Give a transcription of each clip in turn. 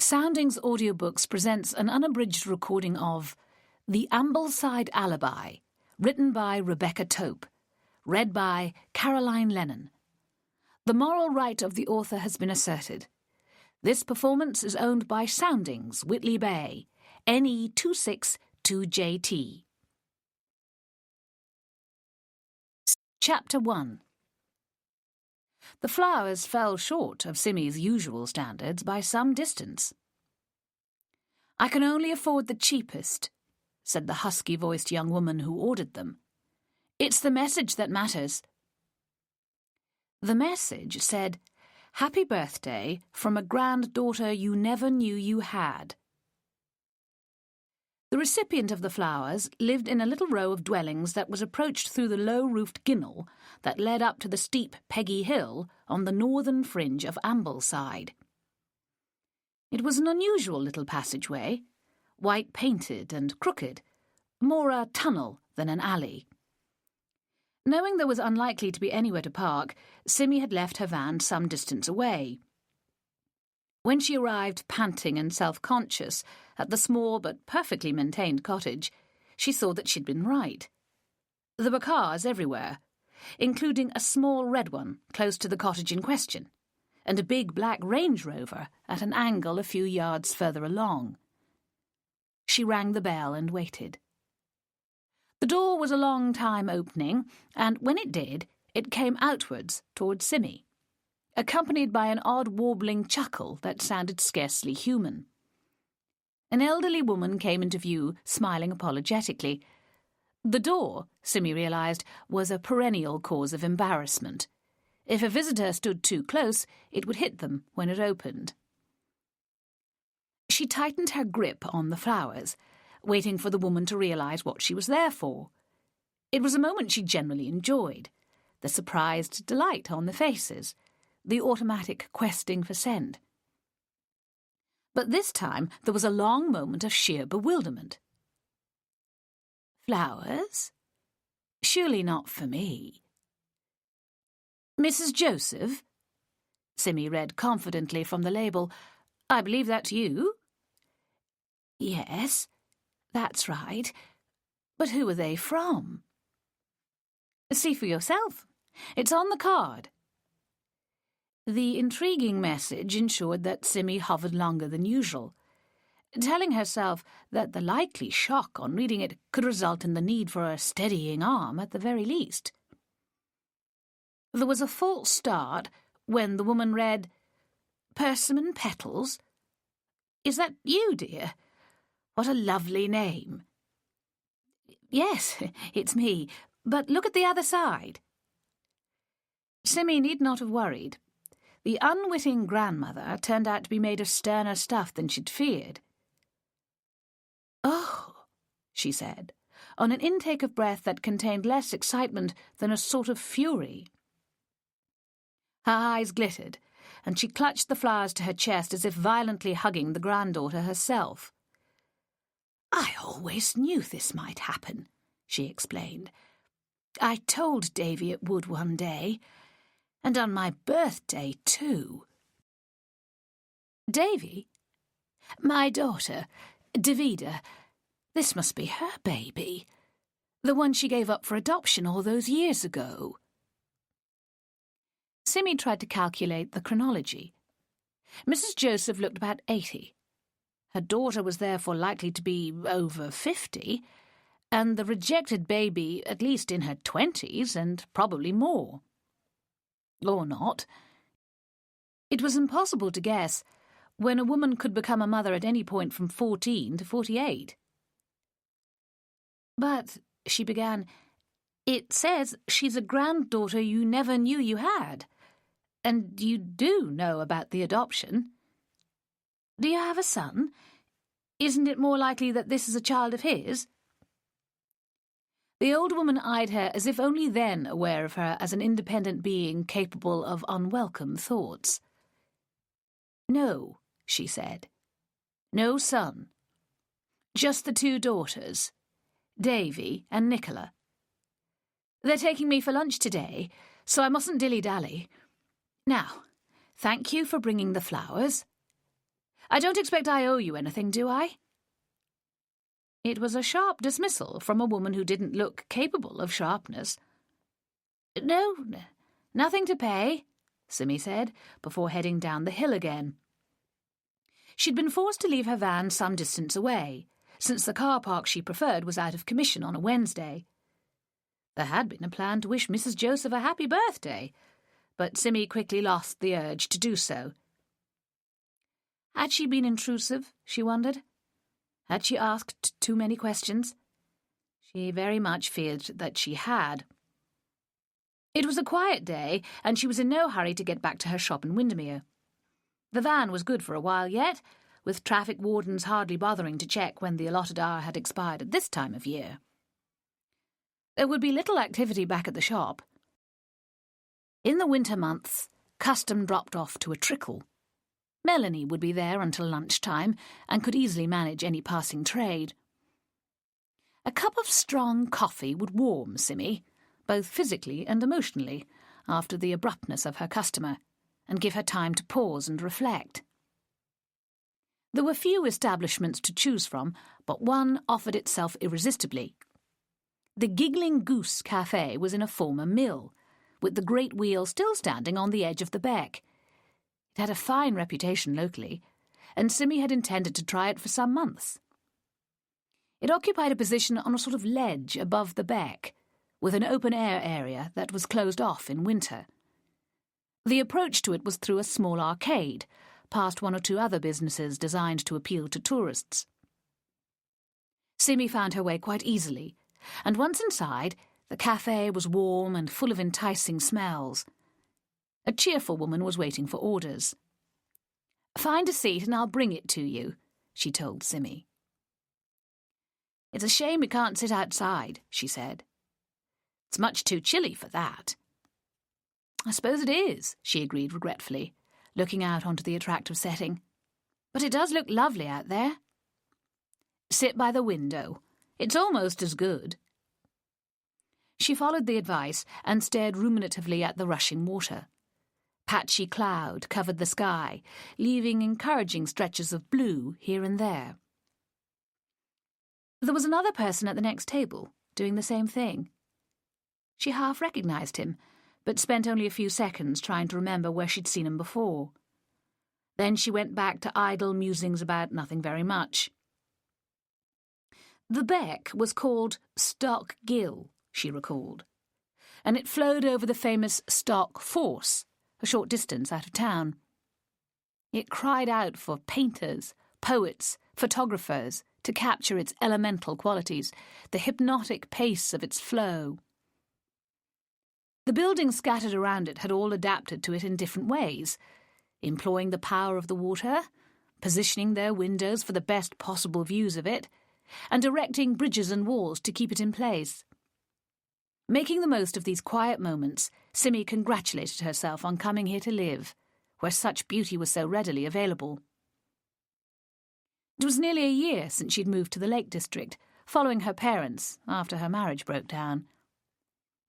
Soundings Audiobooks presents an unabridged recording of The Ambleside Alibi, written by Rebecca Tope, read by Caroline Lennon. The moral right of the author has been asserted. This performance is owned by Soundings, Whitley Bay, NE262JT. Chapter 1. The flowers fell short of Simmy's usual standards by some distance. "I can only afford the cheapest," said the husky-voiced young woman who ordered them. "It's the message that matters." The message said, "Happy birthday from a granddaughter you never knew you had." The recipient of the flowers lived in a little row of dwellings that was approached through the low-roofed ginnel that led up to the steep Peggy Hill on the northern fringe of Ambleside. It was an unusual little passageway, white-painted and crooked, more a tunnel than an alley. Knowing there was unlikely to be anywhere to park, Simmy had left her van some distance away. When she arrived, panting and self-conscious, at the small but perfectly maintained cottage, she saw that she'd been right. There were cars everywhere, including a small red one close to the cottage in question, and a big black Range Rover at an angle a few yards further along. She rang the bell and waited. The door was a long time opening, and when it did, it came outwards towards Simmy, accompanied by an odd warbling chuckle that sounded scarcely human. An elderly woman came into view, smiling apologetically. The door, Simmy realised, was a perennial cause of embarrassment. If a visitor stood too close, it would hit them when it opened. She tightened her grip on the flowers, waiting for the woman to realise what she was there for. It was a moment she generally enjoyed, the surprised delight on the faces, the automatic questing for scent. But this time there was a long moment of sheer bewilderment. "Flowers? Surely not for me." "Mrs. Joseph?" Simmy read confidently from the label. "I believe that's you?" "Yes, that's right. But who are they from?" "See for yourself. It's on the card." The intriguing message ensured that Simmy hovered longer than usual, telling herself that the likely shock on reading it could result in the need for a steadying arm at the very least. There was a false start when the woman read, "Persimmon Petals? Is that you, dear? What a lovely name." "Yes, it's me, but look at the other side." Simmy need not have worried. The unwitting grandmother turned out to be made of sterner stuff than she'd feared. "Oh," she said, on an intake of breath that contained less excitement than a sort of fury. Her eyes glittered, and she clutched the flowers to her chest as if violently hugging the granddaughter herself. "I always knew this might happen," she explained. "I told Davy it would one day. And on my birthday, too." "Davy?" "My daughter, Davida. This must be her baby. The one she gave up for adoption all those years ago." Simmy tried to calculate the chronology. Mrs. Joseph looked about 80. Her daughter was therefore likely to be over 50, and the rejected baby at least in her 20s and probably more. Or not. It was impossible to guess when a woman could become a mother at any point from 14 to 48. "But," she began, "it says she's a granddaughter you never knew you had. And you do know about the adoption. Do you have a son? Isn't it more likely that this is a child of his?" The old woman eyed her as if only then aware of her as an independent being capable of unwelcome thoughts. "No," she said. "No son. Just the two daughters, Davy and Nicola. They're taking me for lunch today, so I mustn't dilly-dally. Now, thank you for bringing the flowers. I don't expect I owe you anything, do I?" It was a sharp dismissal from a woman who didn't look capable of sharpness. "No, nothing to pay," Simmy said, before heading down the hill again. She'd been forced to leave her van some distance away, since the car park she preferred was out of commission on a Wednesday. There had been a plan to wish Mrs. Joseph a happy birthday, but Simmy quickly lost the urge to do so. Had she been intrusive, she wondered? Had she asked too many questions? She very much feared that she had. It was a quiet day, and she was in no hurry to get back to her shop in Windermere. The van was good for a while yet, with traffic wardens hardly bothering to check when the allotted hour had expired at this time of year. There would be little activity back at the shop. In the winter months, custom dropped off to a trickle. Melanie would be there until lunchtime and could easily manage any passing trade. A cup of strong coffee would warm Simmy, both physically and emotionally, after the abruptness of her customer, and give her time to pause and reflect. There were few establishments to choose from, but one offered itself irresistibly. The Giggling Goose Café was in a former mill, with the great wheel still standing on the edge of the beck. It had a fine reputation locally, and Simmy had intended to try it for some months. It occupied a position on a sort of ledge above the beck, with an open-air area that was closed off in winter. The approach to it was through a small arcade, past one or two other businesses designed to appeal to tourists. Simmy found her way quite easily, and once inside, the café was warm and full of enticing smells. A cheerful woman was waiting for orders. "Find a seat and I'll bring it to you," she told Simmy. "It's a shame we can't sit outside," she said. "It's much too chilly for that." "I suppose it is," she agreed regretfully, looking out onto the attractive setting. "But it does look lovely out there." "Sit by the window. It's almost as good." She followed the advice and stared ruminatively at the rushing water. Patchy cloud covered the sky, leaving encouraging stretches of blue here and there. There was another person at the next table, doing the same thing. She half recognised him, but spent only a few seconds trying to remember where she'd seen him before. Then she went back to idle musings about nothing very much. The beck was called Stock Gill, she recalled, and it flowed over the famous Stock Force, a short distance out of town. It cried out for painters, poets, photographers to capture its elemental qualities, the hypnotic pace of its flow. The buildings scattered around it had all adapted to it in different ways, employing the power of the water, positioning their windows for the best possible views of it, and erecting bridges and walls to keep it in place. Making the most of these quiet moments, Simmy congratulated herself on coming here to live, where such beauty was so readily available. It was nearly a year since she'd moved to the Lake District, following her parents after her marriage broke down.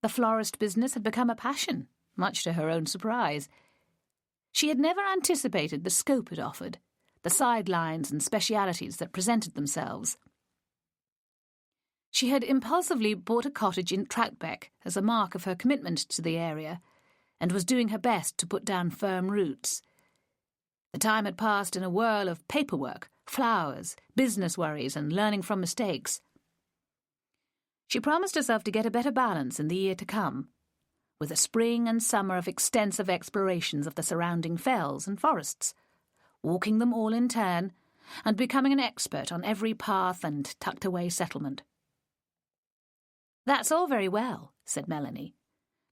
The florist business had become a passion, much to her own surprise. She had never anticipated the scope it offered, the sidelines and specialities that presented themselves. She had impulsively bought a cottage in Troutbeck as a mark of her commitment to the area, and was doing her best to put down firm roots. The time had passed in a whirl of paperwork, flowers, business worries, and learning from mistakes. She promised herself to get a better balance in the year to come, with a spring and summer of extensive explorations of the surrounding fells and forests, walking them all in turn, and becoming an expert on every path and tucked-away settlement. "That's all very well," said Melanie,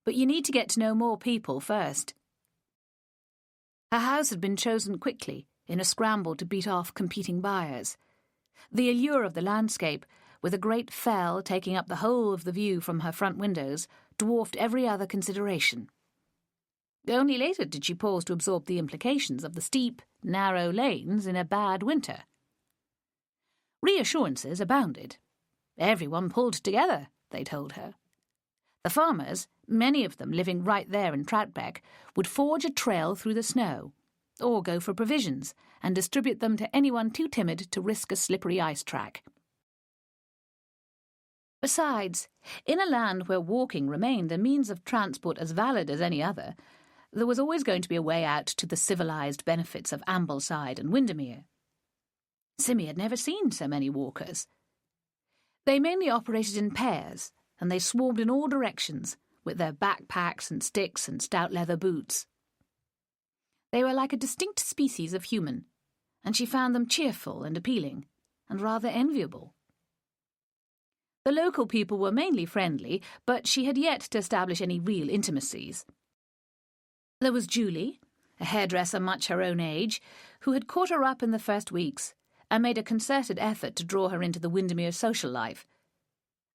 "but you need to get to know more people first." Her house had been chosen quickly, in a scramble to beat off competing buyers. The allure of the landscape, with a great fell taking up the whole of the view from her front windows, dwarfed every other consideration. Only later did she pause to absorb the implications of the steep, narrow lanes in a bad winter. Reassurances abounded. Everyone pulled together, they told her. The farmers, many of them living right there in Troutbeck, would forge a trail through the snow, or go for provisions and distribute them to anyone too timid to risk a slippery ice track. Besides, in a land where walking remained a means of transport as valid as any other, there was always going to be a way out to the civilised benefits of Ambleside and Windermere. Simmy had never seen so many walkers. They mainly operated in pairs, and they swarmed in all directions, with their backpacks and sticks and stout leather boots. They were like a distinct species of human, and she found them cheerful and appealing, and rather enviable. The local people were mainly friendly, but she had yet to establish any real intimacies. There was Julie, a hairdresser much her own age, who had caught her up in the first weeks and made a concerted effort to draw her into the Windermere social life.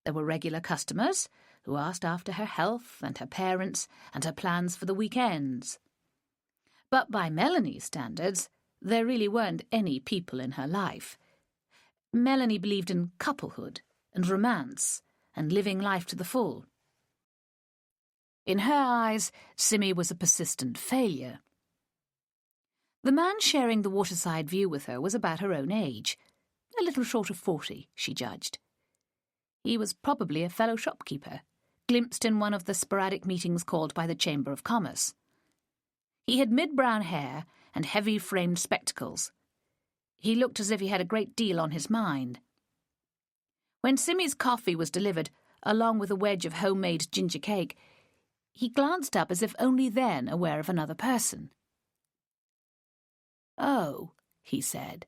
There were regular customers who asked after her health and her parents and her plans for the weekends. But by Melanie's standards, there really weren't any people in her life. Melanie believed in couplehood and romance and living life to the full. In her eyes, Simmy was a persistent failure. The man sharing the waterside view with her was about her own age, a little short of 40, she judged. He was probably a fellow shopkeeper, glimpsed in one of the sporadic meetings called by the Chamber of Commerce. He had mid-brown hair and heavy-framed spectacles. He looked as if he had a great deal on his mind. When Simmy's coffee was delivered, along with a wedge of homemade ginger cake, he glanced up as if only then aware of another person. "Oh," he said.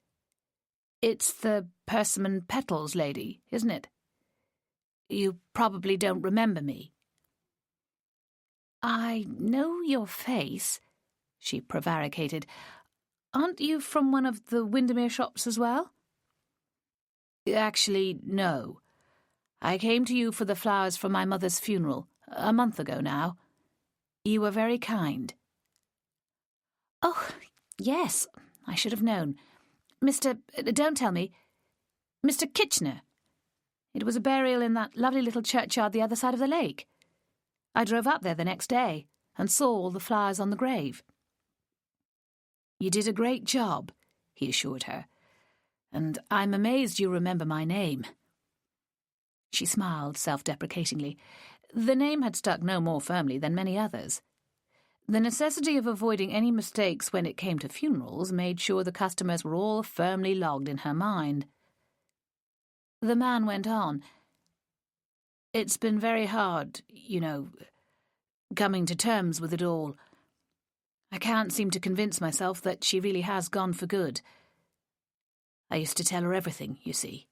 "It's the Persimmon Petals lady, isn't it? You probably don't remember me." "I know your face," she prevaricated. "Aren't you from one of the Windermere shops as well?" "Actually, no. I came to you for the flowers for my mother's funeral, a month ago now. You were very kind." "Oh, yes, I should have known. Don't tell me. Mr. Kitchener. It was a burial in that lovely little churchyard the other side of the lake. I drove up there the next day and saw all the flowers on the grave." "You did a great job," he assured her, "and I'm amazed you remember my name." She smiled self-deprecatingly. The name had stuck no more firmly than many others. The necessity of avoiding any mistakes when it came to funerals made sure the customers were all firmly logged in her mind. The man went on. "It's been very hard, coming to terms with it all. I can't seem to convince myself that she really has gone for good. I used to tell her everything, you see.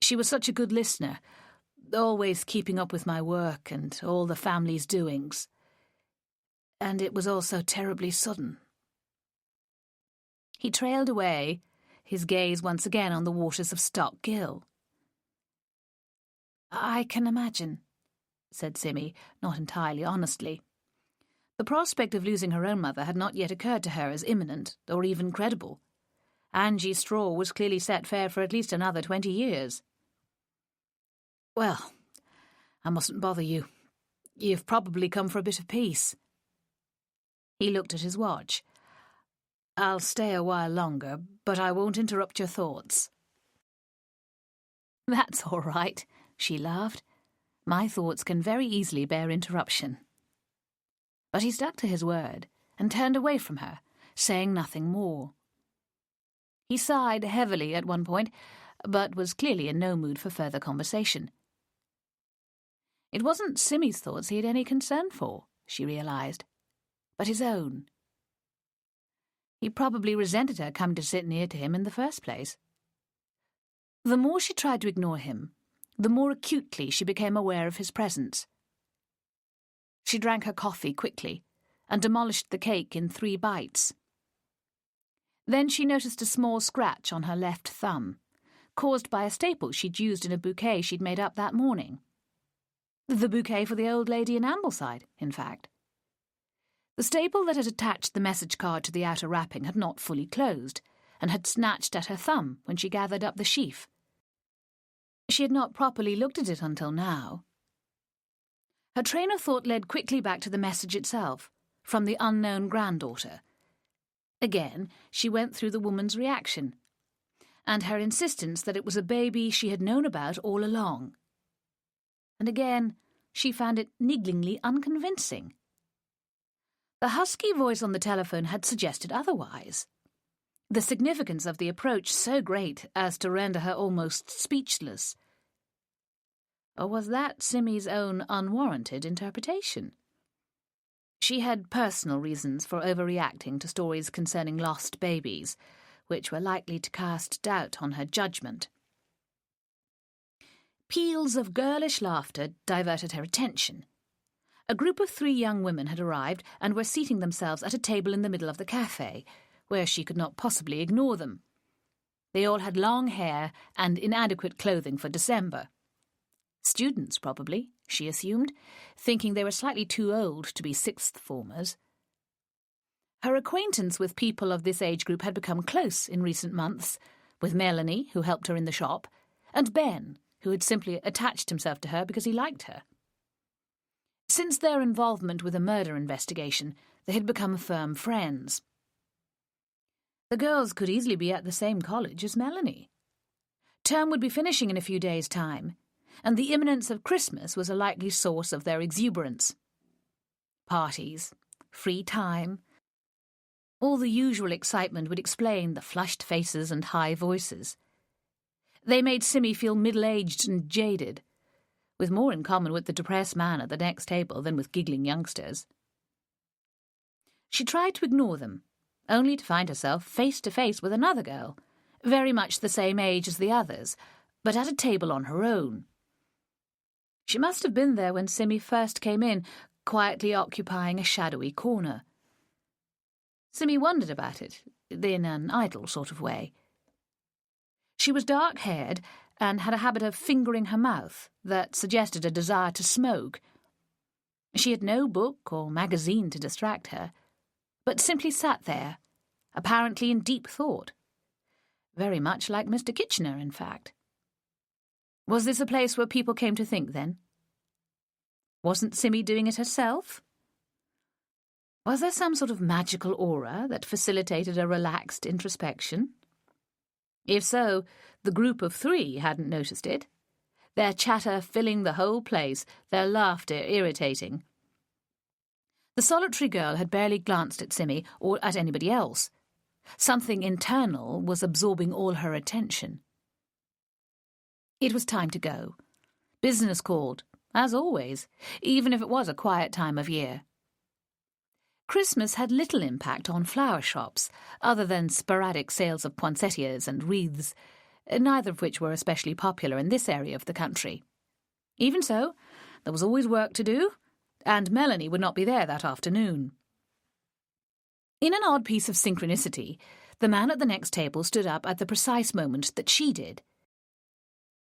She was such a good listener, always keeping up with my work and all the family's doings. And it was all so terribly sudden." He trailed away, his gaze once again on the waters of Stock Gill. "I can imagine," said Simmy, not entirely honestly. The prospect of losing her own mother had not yet occurred to her as imminent or even credible. Angie Straw was clearly set fair for at least another 20 years. "Well, I mustn't bother you. You've probably come for a bit of peace." He looked at his watch. "I'll stay a while longer, but I won't interrupt your thoughts." "That's all right," she laughed. "My thoughts can very easily bear interruption." But he stuck to his word and turned away from her, saying nothing more. He sighed heavily at one point, but was clearly in no mood for further conversation. It wasn't Simmy's thoughts he had any concern for, she realised, but his own. He probably resented her coming to sit near to him in the first place. The more she tried to ignore him, the more acutely she became aware of his presence. She drank her coffee quickly and demolished the cake in 3 bites. Then she noticed a small scratch on her left thumb, caused by a staple she'd used in a bouquet she'd made up that morning. The bouquet for the old lady in Ambleside, in fact. The staple that had attached the message card to the outer wrapping had not fully closed, and had snatched at her thumb when she gathered up the sheaf. She had not properly looked at it until now. Her train of thought led quickly back to the message itself, from the unknown granddaughter. Again, she went through the woman's reaction, and her insistence that it was a baby she had known about all along. And again, she found it nigglingly unconvincing. The husky voice on the telephone had suggested otherwise. The significance of the approach so great as to render her almost speechless. Or was that Simmy's own unwarranted interpretation? She had personal reasons for overreacting to stories concerning lost babies, which were likely to cast doubt on her judgment. Peals of girlish laughter diverted her attention. A group of 3 young women had arrived and were seating themselves at a table in the middle of the cafe, where she could not possibly ignore them. They all had long hair and inadequate clothing for December. Students, probably, she assumed, thinking they were slightly too old to be sixth formers. Her acquaintance with people of this age group had become close in recent months, with Melanie, who helped her in the shop, and Ben, who had simply attached himself to her because he liked her. Since their involvement with a murder investigation, they had become firm friends. The girls could easily be at the same college as Melanie. Term would be finishing in a few days' time, and the imminence of Christmas was a likely source of their exuberance. Parties, free time, all the usual excitement would explain the flushed faces and high voices. They made Simmy feel middle-aged and jaded, with more in common with the depressed man at the next table than with giggling youngsters. She tried to ignore them, only to find herself face to face with another girl, very much the same age as the others, but at a table on her own. She must have been there when Simmy first came in, quietly occupying a shadowy corner. Simmy wondered about it, in an idle sort of way. She was dark-haired and had a habit of fingering her mouth that suggested a desire to smoke. She had no book or magazine to distract her, but simply sat there, apparently in deep thought. Very much like Mr. Kitchener, in fact. Was this a place where people came to think, then? Wasn't Simmy doing it herself? Was there some sort of magical aura that facilitated a relaxed introspection? If so, the group of 3 hadn't noticed it, their chatter filling the whole place, their laughter irritating. The solitary girl had barely glanced at Simmy or at anybody else. Something internal was absorbing all her attention. It was time to go. Business called, as always, even if it was a quiet time of year. Christmas had little impact on flower shops, other than sporadic sales of poinsettias and wreaths, neither of which were especially popular in this area of the country. Even so, there was always work to do, and Melanie would not be there that afternoon. In an odd piece of synchronicity, the man at the next table stood up at the precise moment that she did.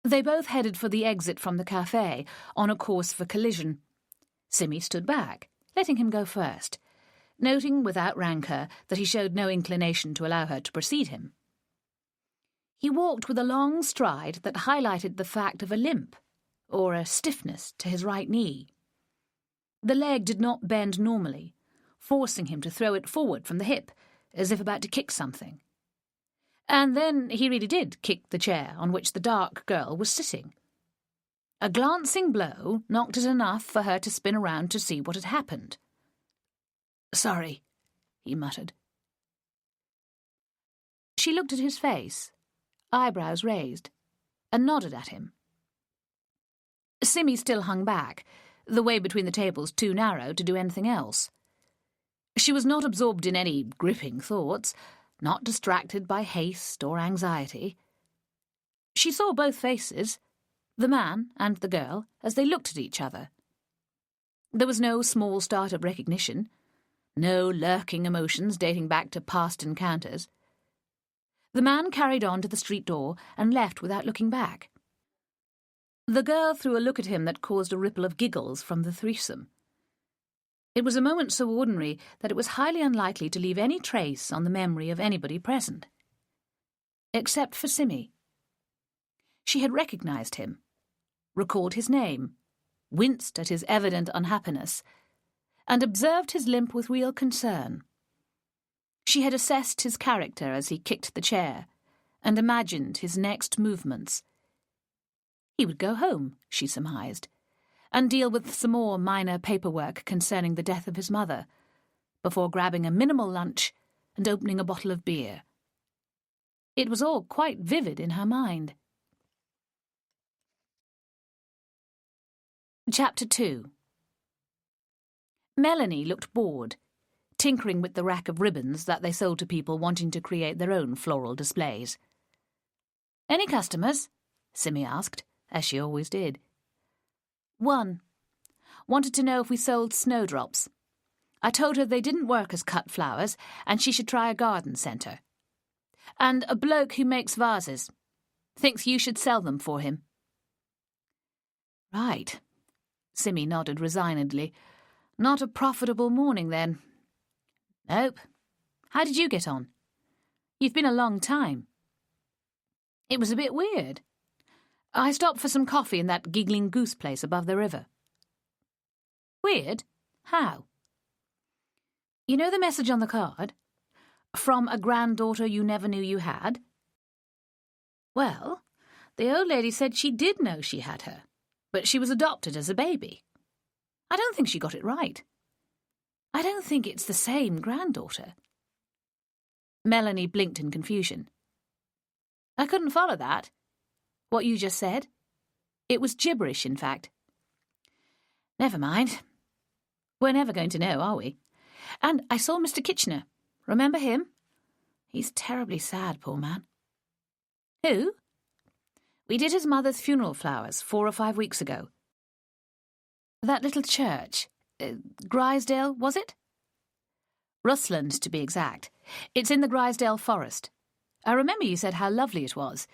They both headed for the exit from the cafe, on a course for collision. Simmy stood back, letting him go first, noting without rancour that he showed no inclination to allow her to precede him. He walked with a long stride that highlighted the fact of a limp, or a stiffness, to his right knee. The leg did not bend normally, forcing him to throw it forward from the hip, as if about to kick something. And then he really did kick the chair on which the dark girl was sitting. A glancing blow knocked it enough for her to spin around to see what had happened. "Sorry," he muttered. She looked at his face, eyebrows raised, and nodded at him. Simmy still hung back, the way between the tables too narrow to do anything else. She was not absorbed in any gripping thoughts, not distracted by haste or anxiety. She saw both faces, the man and the girl, as they looked at each other. There was no small start of recognition, no lurking emotions dating back to past encounters. The man carried on to the street door and left without looking back. The girl threw a look at him that caused a ripple of giggles from the threesome. It was a moment so ordinary that it was highly unlikely to leave any trace on the memory of anybody present. Except for Simmy. She had recognized him, recalled his name, winced at his evident unhappiness, and observed his limp with real concern. She had assessed his character as he kicked the chair, and imagined his next movements. He would go home, she surmised, and deal with some more minor paperwork concerning the death of his mother, before grabbing a minimal lunch and opening a bottle of beer. It was all quite vivid in her mind. Chapter 2. Melanie looked bored, tinkering with the rack of ribbons that they sold to people wanting to create their own floral displays. "Any customers?" Simi asked, as she always did. "One. Wanted to know if we sold snowdrops. I told her they didn't work as cut flowers, and she should try a garden centre. And a bloke who makes vases. Thinks you should sell them for him." "Right." Simi nodded resignedly. "Not a profitable morning, then." "Nope. How did you get on? You've been a long time." "It was a bit weird. I stopped for some coffee in that giggling goose place above the river." "Weird? How?" "You know the message on the card? From a granddaughter you never knew you had?" "Well, the old lady said she did know she had her, but she was adopted as a baby. I don't think she got it right. I don't think it's the same granddaughter." Melanie blinked in confusion. "I couldn't follow that. What you just said. It was gibberish, in fact." "Never mind. We're never going to know, are we? And I saw Mr. Kitchener. Remember him? He's terribly sad, poor man." "Who?" "We did his mother's funeral flowers 4 or 5 weeks ago. That little church. Grisdale, was it?" "Rusland, to be exact. It's in the Grisdale forest. I remember you said how lovely it was.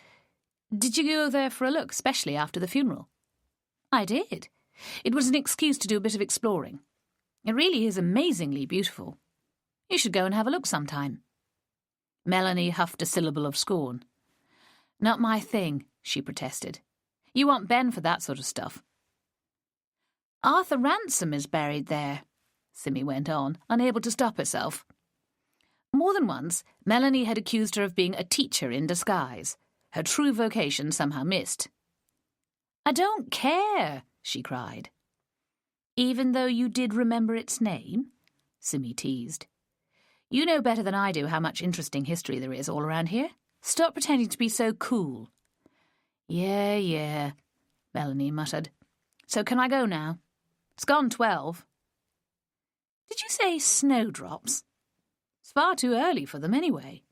Did you go there for a look, especially after the funeral?" "I did. It was an excuse to do a bit of exploring. It really is amazingly beautiful. You should go and have a look sometime." Melanie huffed a syllable of scorn. "Not my thing," she protested. "You want Ben for that sort of stuff." "Arthur Ransom is buried there," Simi went on, unable to stop herself. More than once, Melanie had accused her of being a teacher in disguise, her true vocation somehow missed. "I don't care," she cried. "Even though you did remember its name?" Simi teased. "You know better than I do how much interesting history there is all around here. Stop pretending to be so cool." Yeah, Melanie muttered. "So can I go now? It's gone 12. "Did you say snowdrops? It's far too early for them anyway."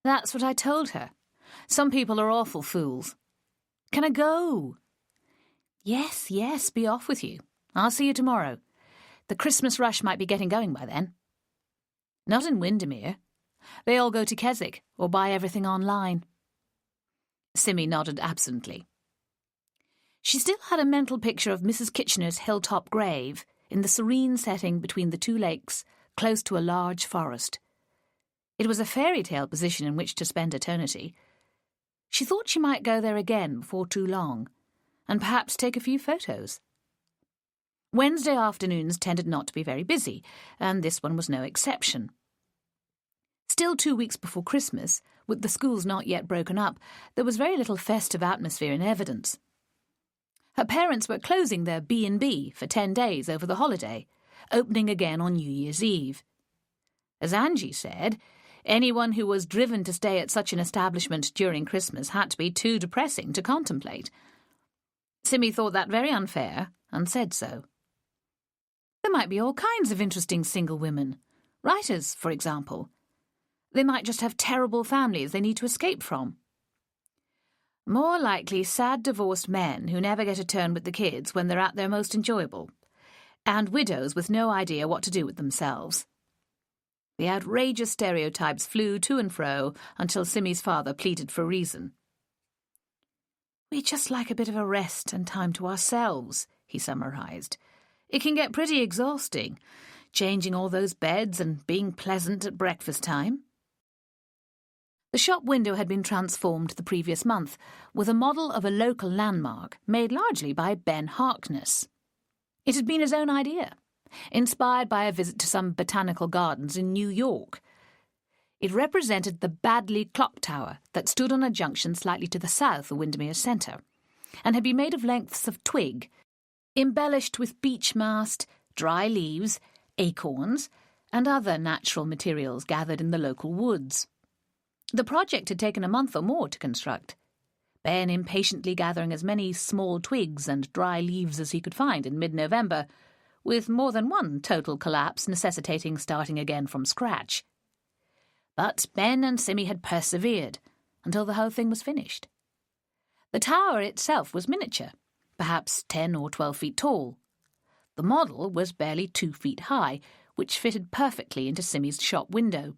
"That's what I told her. Some people are awful fools. Can I go?" Yes, be off with you. I'll see you tomorrow. The Christmas rush might be getting going by then." "Not in Windermere. They all go to Keswick or buy everything online." Simi nodded absently. She still had a mental picture of Mrs. Kitchener's hilltop grave in the serene setting between the 2 lakes, close to a large forest. It was a fairy tale position in which to spend eternity. She thought she might go there again before too long, and perhaps take a few photos. Wednesday afternoons tended not to be very busy, and this one was no exception. Still 2 weeks before Christmas, with the schools not yet broken up, there was very little festive atmosphere in evidence. Her parents were closing their B&B for 10 days over the holiday, opening again on New Year's Eve. As Angie said, anyone who was driven to stay at such an establishment during Christmas had to be too depressing to contemplate. Simi thought that very unfair, and said so. There might be all kinds of interesting single women. Writers, for example. They might just have terrible families they need to escape from. More likely sad divorced men who never get a turn with the kids when they're at their most enjoyable, and widows with no idea what to do with themselves. The outrageous stereotypes flew to and fro until Simi's father pleaded for reason. "We'd just like a bit of a rest and time to ourselves," he summarised. "It can get pretty exhausting, changing all those beds and being pleasant at breakfast time." The shop window had been transformed the previous month with a model of a local landmark made largely by Ben Harkness. It had been his own idea, inspired by a visit to some botanical gardens in New York. It represented the Badley Clock Tower that stood on a junction slightly to the south of Windermere Centre, and had been made of lengths of twig, embellished with beech mast, dry leaves, acorns, and other natural materials gathered in the local woods. The project had taken a month or more to construct, Ben impatiently gathering as many small twigs and dry leaves as he could find in mid-November, with more than one total collapse necessitating starting again from scratch. But Ben and Simmy had persevered until the whole thing was finished. The tower itself was miniature, perhaps 10 or 12 feet tall. The model was barely 2 feet high, which fitted perfectly into Simmy's shop window.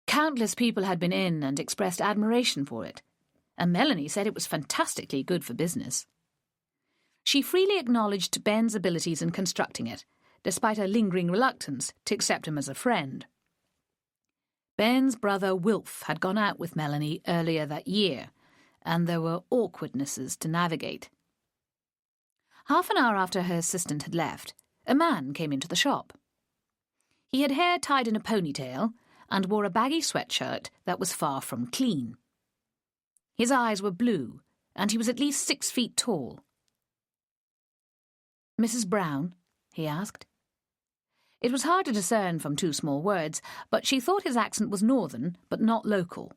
Countless people had been in and expressed admiration for it, and Melanie said it was fantastically good for business. She freely acknowledged Ben's abilities in constructing it, despite a lingering reluctance to accept him as a friend. Ben's brother Wilf had gone out with Melanie earlier that year, and there were awkwardnesses to navigate. Half an hour after her assistant had left, a man came into the shop. He had hair tied in a ponytail and wore a baggy sweatshirt that was far from clean. His eyes were blue, and he was at least 6 feet tall. "Mrs. Brown?" he asked. It was hard to discern from 2 small words, but she thought his accent was northern, but not local.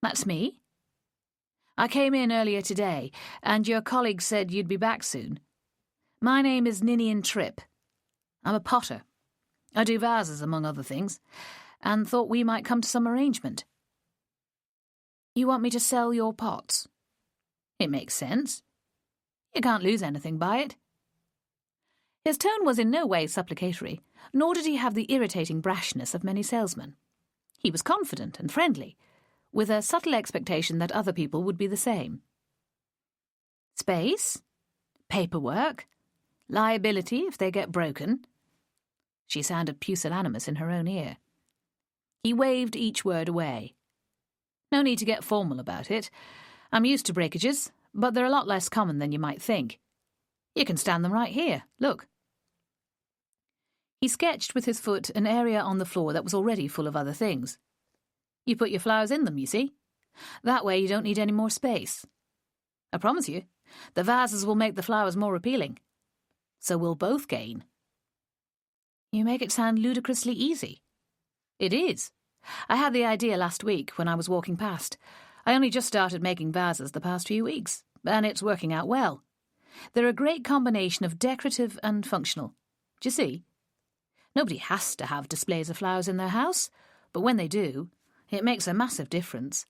"That's me. I came in earlier today, and your colleague said you'd be back soon. My name is Ninian Tripp. I'm a potter. I do vases, among other things, and thought we might come to some arrangement." "You want me to sell your pots?" "It makes sense. You can't lose anything by it." His tone was in no way supplicatory, nor did he have the irritating brashness of many salesmen. He was confident and friendly, with a subtle expectation that other people would be the same. "Space? Paperwork? Liability if they get broken?" She sounded pusillanimous in her own ear. He waved each word away. "No need to get formal about it. I'm used to breakages, but they're a lot less common than you might think. You can stand them right here. Look." He sketched with his foot an area on the floor that was already full of other things. "You put your flowers in them, you see. That way you don't need any more space. I promise you, the vases will make the flowers more appealing. So we'll both gain." "You make it sound ludicrously easy." "It is. I had the idea last week when I was walking past. I only just started making vases the past few weeks, and it's working out well. They're a great combination of decorative and functional. Do you see? Nobody has to have displays of flowers in their house, but when they do, it makes a massive difference."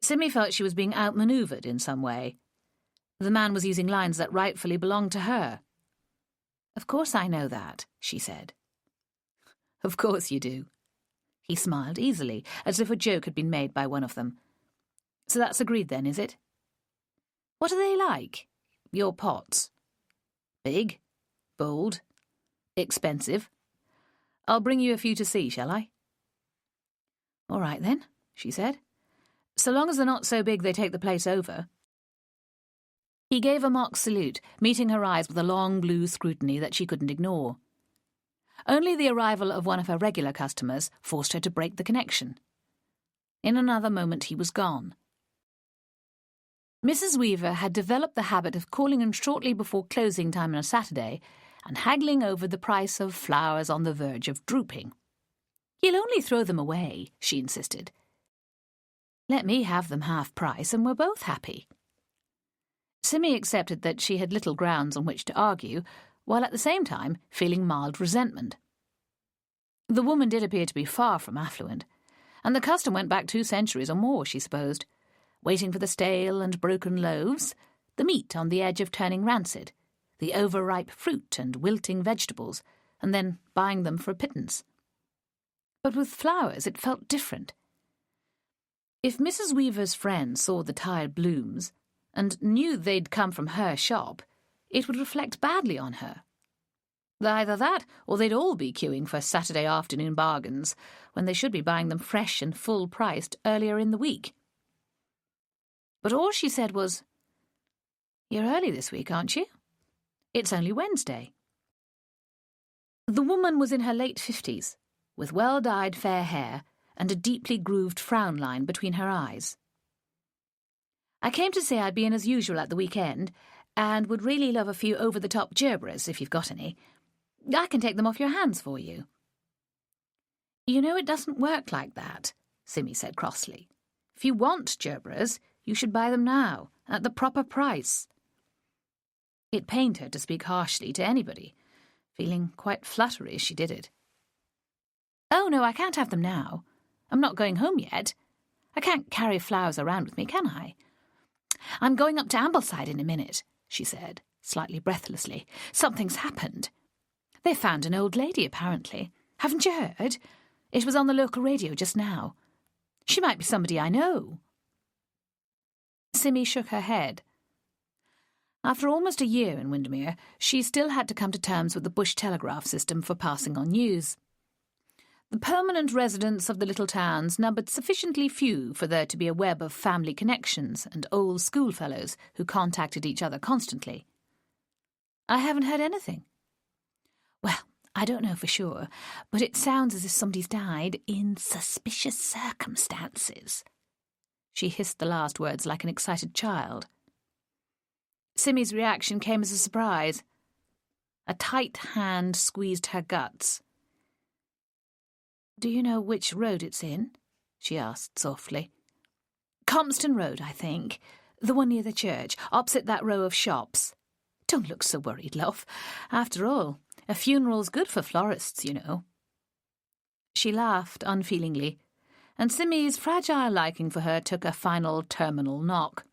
Simmy felt she was being outmanoeuvred in some way. The man was using lines that rightfully belonged to her. "Of course I know that," she said. "Of course you do." He smiled easily, as if a joke had been made by one of them. "So that's agreed then, is it? What are they like, your pots? Big? Bold? Expensive? I'll bring you a few to see, shall I?" "All right then," she said. "So long as they're not so big they take the place over." He gave a mock salute, meeting her eyes with a long blue scrutiny that she couldn't ignore. Only the arrival of one of her regular customers forced her to break the connection. In another moment he was gone. Mrs. Weaver had developed the habit of calling in shortly before closing time on a Saturday and haggling over the price of flowers on the verge of drooping. "You'll only throw them away," she insisted. "Let me have them half price and we're both happy." Simmy accepted that she had little grounds on which to argue, while at the same time feeling mild resentment. The woman did appear to be far from affluent, and the custom went back 2 centuries or more, she supposed, waiting for the stale and broken loaves, the meat on the edge of turning rancid, the overripe fruit and wilting vegetables, and then buying them for a pittance. But with flowers it felt different. If Mrs. Weaver's friend saw the tired blooms and knew they'd come from her shop, it would reflect badly on her. Either that, or they'd all be queuing for Saturday afternoon bargains, when they should be buying them fresh and full-priced earlier in the week. But all she said was, "You're early this week, aren't you? It's only Wednesday. The woman was in her late 50s, with well-dyed fair hair and a deeply grooved frown line between her eyes. I came to say I'd be in as usual at the weekend, and would really love a few over-the-top gerberas if you've got any. I can take them off your hands for you. You know it doesn't work like that, Simmy said crossly. If you want gerberas, you should buy them now, at the proper price. It pained her to speak harshly to anybody, feeling quite fluttery as she did it. Oh, no, I can't have them now. I'm not going home yet. I can't carry flowers around with me, can I? I'm going up to Ambleside in a minute, she said, slightly breathlessly. Something's happened. They found an old lady, apparently. Haven't you heard? It was on the local radio just now. She might be somebody I know. Simmy shook her head. After almost a year in Windermere, she still had to come to terms with the bush telegraph system for passing on news. The permanent residents of the little towns numbered sufficiently few for there to be a web of family connections and old schoolfellows who contacted each other constantly. I haven't heard anything. Well, I don't know for sure, but it sounds as if somebody's died in suspicious circumstances. She hissed the last words like an excited child. Simmy's reaction came as a surprise. A tight hand squeezed her guts. Do you know which road it's in? She asked softly. Compston Road, I think. The one near the church, opposite that row of shops. Don't look so worried, love. After all, a funeral's good for florists, you know. She laughed unfeelingly, and Simmy's fragile liking for her took a final terminal knock.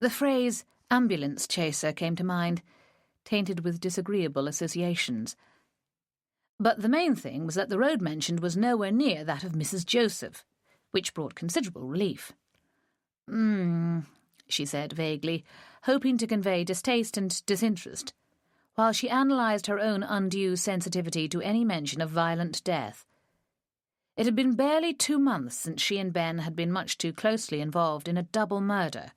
The phrase ambulance chaser came to mind, tainted with disagreeable associations. But the main thing was that the road mentioned was nowhere near that of Mrs. Joseph, which brought considerable relief. She said vaguely, hoping to convey distaste and disinterest, while she analysed her own undue sensitivity to any mention of violent death. It had been barely 2 months since she and Ben had been much too closely involved in a double murder,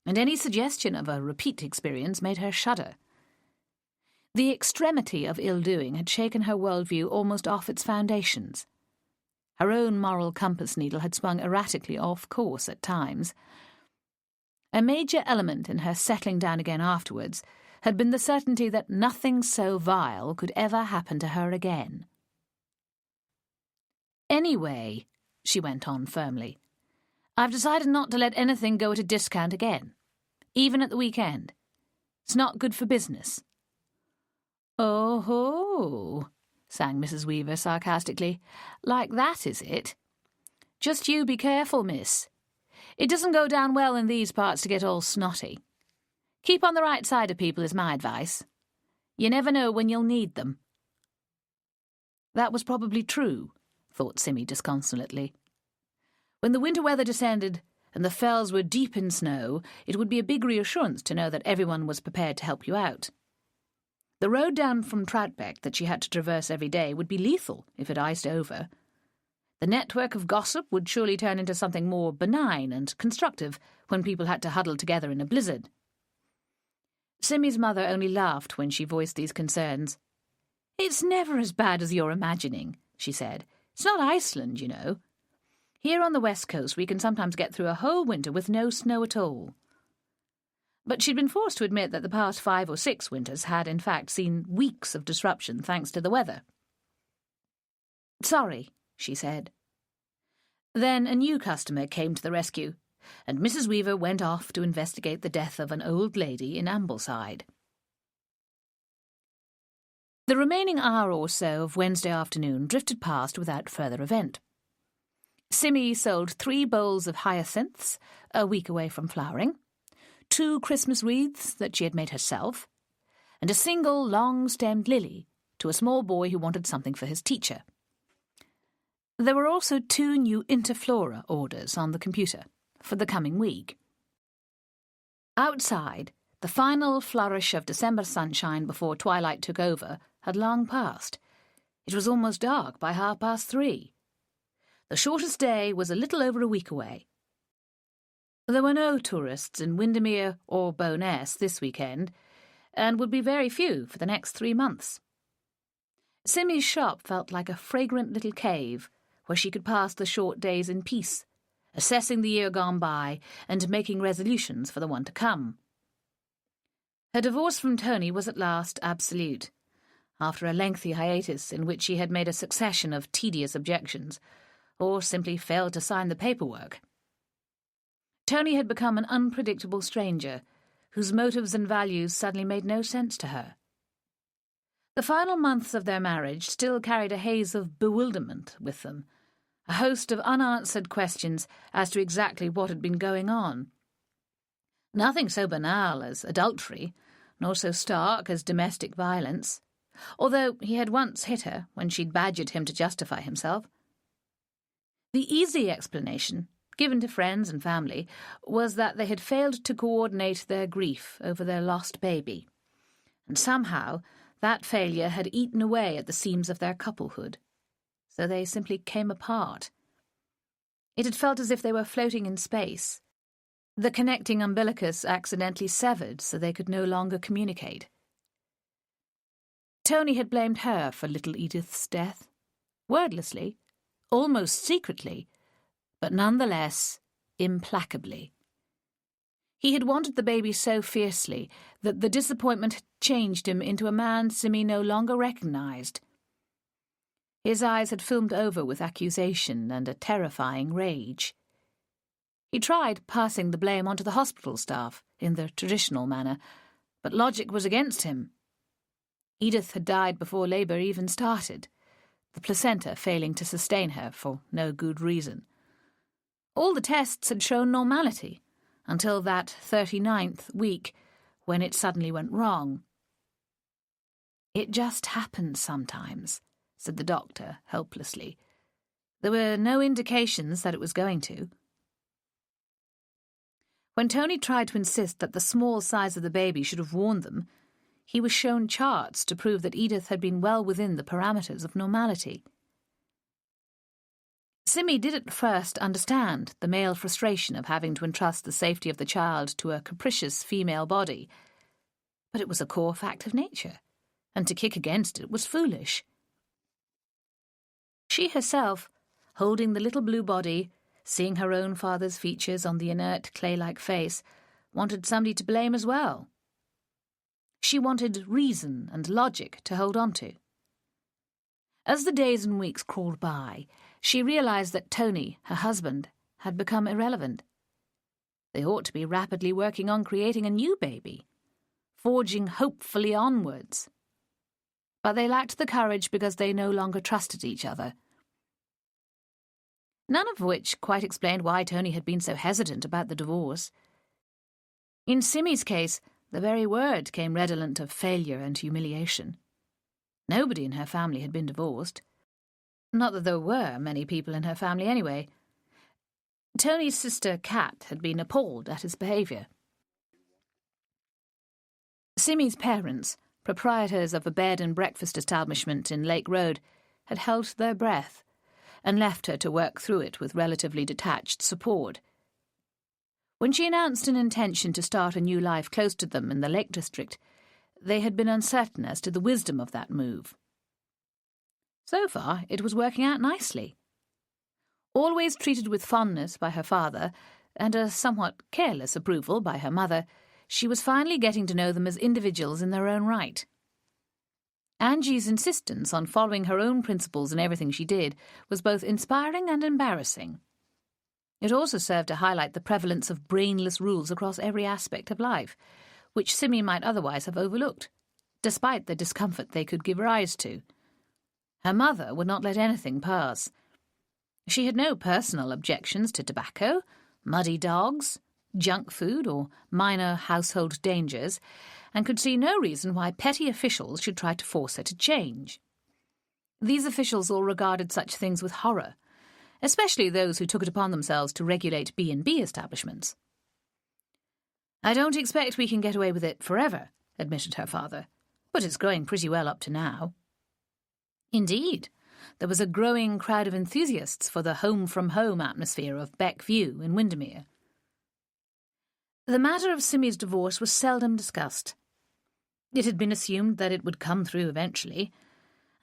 and any suggestion of a repeat experience made her shudder. The extremity of ill-doing had shaken her worldview almost off its foundations. Her own moral compass needle had swung erratically off course at times. A major element in her settling down again afterwards had been the certainty that nothing so vile could ever happen to her again. Anyway, she went on firmly, I've decided not to let anything go at a discount again, even at the weekend. It's not good for business. Oh-ho, sang Mrs. Weaver sarcastically. Like that, is it? Just you be careful, miss. It doesn't go down well in these parts to get all snotty. Keep on the right side of people is my advice. You never know when you'll need them. That was probably true, thought Simmy disconsolately. When the winter weather descended and the fells were deep in snow, it would be a big reassurance to know that everyone was prepared to help you out. The road down from Troutbeck that she had to traverse every day would be lethal if it iced over. The network of gossip would surely turn into something more benign and constructive when people had to huddle together in a blizzard. Simmy's mother only laughed when she voiced these concerns. It's never as bad as you're imagining, she said. It's not Iceland, you know. Here on the west coast we can sometimes get through a whole winter with no snow at all. But she'd been forced to admit that the past 5 or 6 winters had, in fact, seen weeks of disruption thanks to the weather. Sorry, she said. Then a new customer came to the rescue, and Mrs. Weaver went off to investigate the death of an old lady in Ambleside. The remaining hour or so of Wednesday afternoon drifted past without further event. Simmy sold 3 bowls of hyacinths, a week away from flowering, 2 Christmas wreaths that she had made herself, and a single long-stemmed lily to a small boy who wanted something for his teacher. There were also 2 new Interflora orders on the computer for the coming week. Outside, the final flourish of December sunshine before twilight took over had long passed. It was almost dark by 3:30. The shortest day was a little over a week away. There were no tourists in Windermere or Bowness this weekend, and would be very few for the next 3 months. Simmy's shop felt like a fragrant little cave where she could pass the short days in peace, assessing the year gone by and making resolutions for the one to come. Her divorce from Tony was at last absolute, after a lengthy hiatus in which she had made a succession of tedious objections, or simply failed to sign the paperwork. Tony had become an unpredictable stranger, whose motives and values suddenly made no sense to her. The final months of their marriage still carried a haze of bewilderment with them, a host of unanswered questions as to exactly what had been going on. Nothing so banal as adultery, nor so stark as domestic violence, although he had once hit her when she'd badgered him to justify himself. The easy explanation, given to friends and family, was that they had failed to coordinate their grief over their lost baby, and somehow that failure had eaten away at the seams of their couplehood, so they simply came apart. It had felt as if they were floating in space, the connecting umbilicus accidentally severed so they could no longer communicate. Tony had blamed her for little Edith's death, wordlessly, almost secretly, but nonetheless implacably. He had wanted the baby so fiercely that the disappointment had changed him into a man Simmy no longer recognised. His eyes had filmed over with accusation and a terrifying rage. He tried passing the blame onto the hospital staff in the traditional manner, but logic was against him. Edith had died before labour even started, the placenta failing to sustain her for no good reason. All the tests had shown normality, until that 39th week, when it suddenly went wrong. "It just happens sometimes," said the doctor helplessly. There were no indications that it was going to. When Tony tried to insist that the small size of the baby should have warned them, he was shown charts to prove that Edith had been well within the parameters of normality. Simmy did at first understand the male frustration of having to entrust the safety of the child to a capricious female body, but it was a core fact of nature, and to kick against it was foolish. She herself, holding the little blue body, seeing her own father's features on the inert clay-like face, wanted somebody to blame as well. She wanted reason and logic to hold on to. As the days and weeks crawled by, she realised that Tony, her husband, had become irrelevant. They ought to be rapidly working on creating a new baby, forging hopefully onwards. But they lacked the courage because they no longer trusted each other. None of which quite explained why Tony had been so hesitant about the divorce. In Simmy's case, the very word came redolent of failure and humiliation. Nobody in her family had been divorced. Not that there were many people in her family anyway. Tony's sister Kat had been appalled at his behaviour. Simmy's parents, proprietors of a bed and breakfast establishment in Lake Road, had held their breath and left her to work through it with relatively detached support. When she announced an intention to start a new life close to them in the Lake District, they had been uncertain as to the wisdom of that move. So far, it was working out nicely. Always treated with fondness by her father, and a somewhat careless approval by her mother, she was finally getting to know them as individuals in their own right. Angie's insistence on following her own principles in everything she did was both inspiring and embarrassing. It also served to highlight the prevalence of brainless rules across every aspect of life, which Simmy might otherwise have overlooked, despite the discomfort they could give rise to. Her mother would not let anything pass. She had no personal objections to tobacco, muddy dogs, junk food, or minor household dangers, and could see no reason why petty officials should try to force her to change. These officials all regarded such things with horror, especially those who took it upon themselves to regulate B&B establishments. "I don't expect we can get away with it forever," admitted her father, "but it's going pretty well up to now." Indeed, there was a growing crowd of enthusiasts for the home-from-home atmosphere of Beck View in Windermere. The matter of Simmy's divorce was seldom discussed. It had been assumed that it would come through eventually,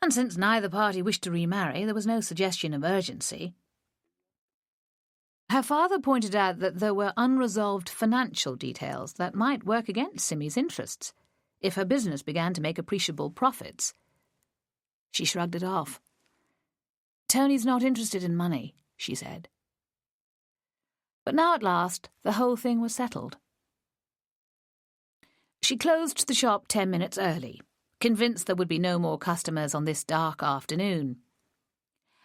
and since neither party wished to remarry, there was no suggestion of urgency. Her father pointed out that there were unresolved financial details that might work against Simmy's interests if her business began to make appreciable profits. She shrugged it off. "Tony's not interested in money," she said. But now at last the whole thing was settled. She closed the shop 10 minutes early, convinced there would be no more customers on this dark afternoon.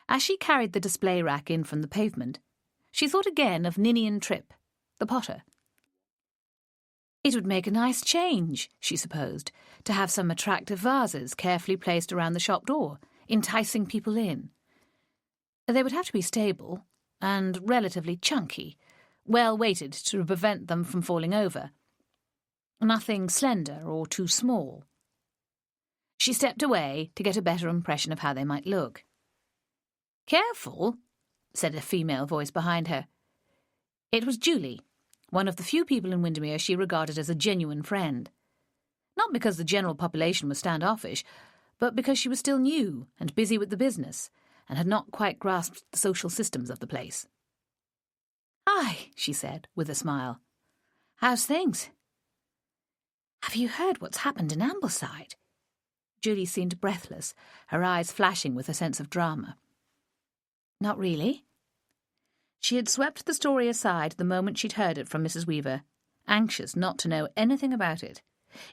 As she carried the display rack in from the pavement, she thought again of Ninian Tripp, the potter. It would make a nice change, she supposed, to have some attractive vases carefully placed around the shop door, enticing people in. They would have to be stable and relatively chunky, well weighted to prevent them from falling over. Nothing slender or too small. She stepped away to get a better impression of how they might look. "Careful," said a female voice behind her. It was Julie, one of the few people in Windermere she regarded as a genuine friend. Not because the general population was standoffish, but because she was still new and busy with the business, and had not quite grasped the social systems of the place. "Hi," she said, with a smile. "How's things?" "Have you heard what's happened in Ambleside?" Julie seemed breathless, her eyes flashing with a sense of drama. "Not really." She had swept the story aside the moment she'd heard it from Mrs. Weaver, anxious not to know anything about it.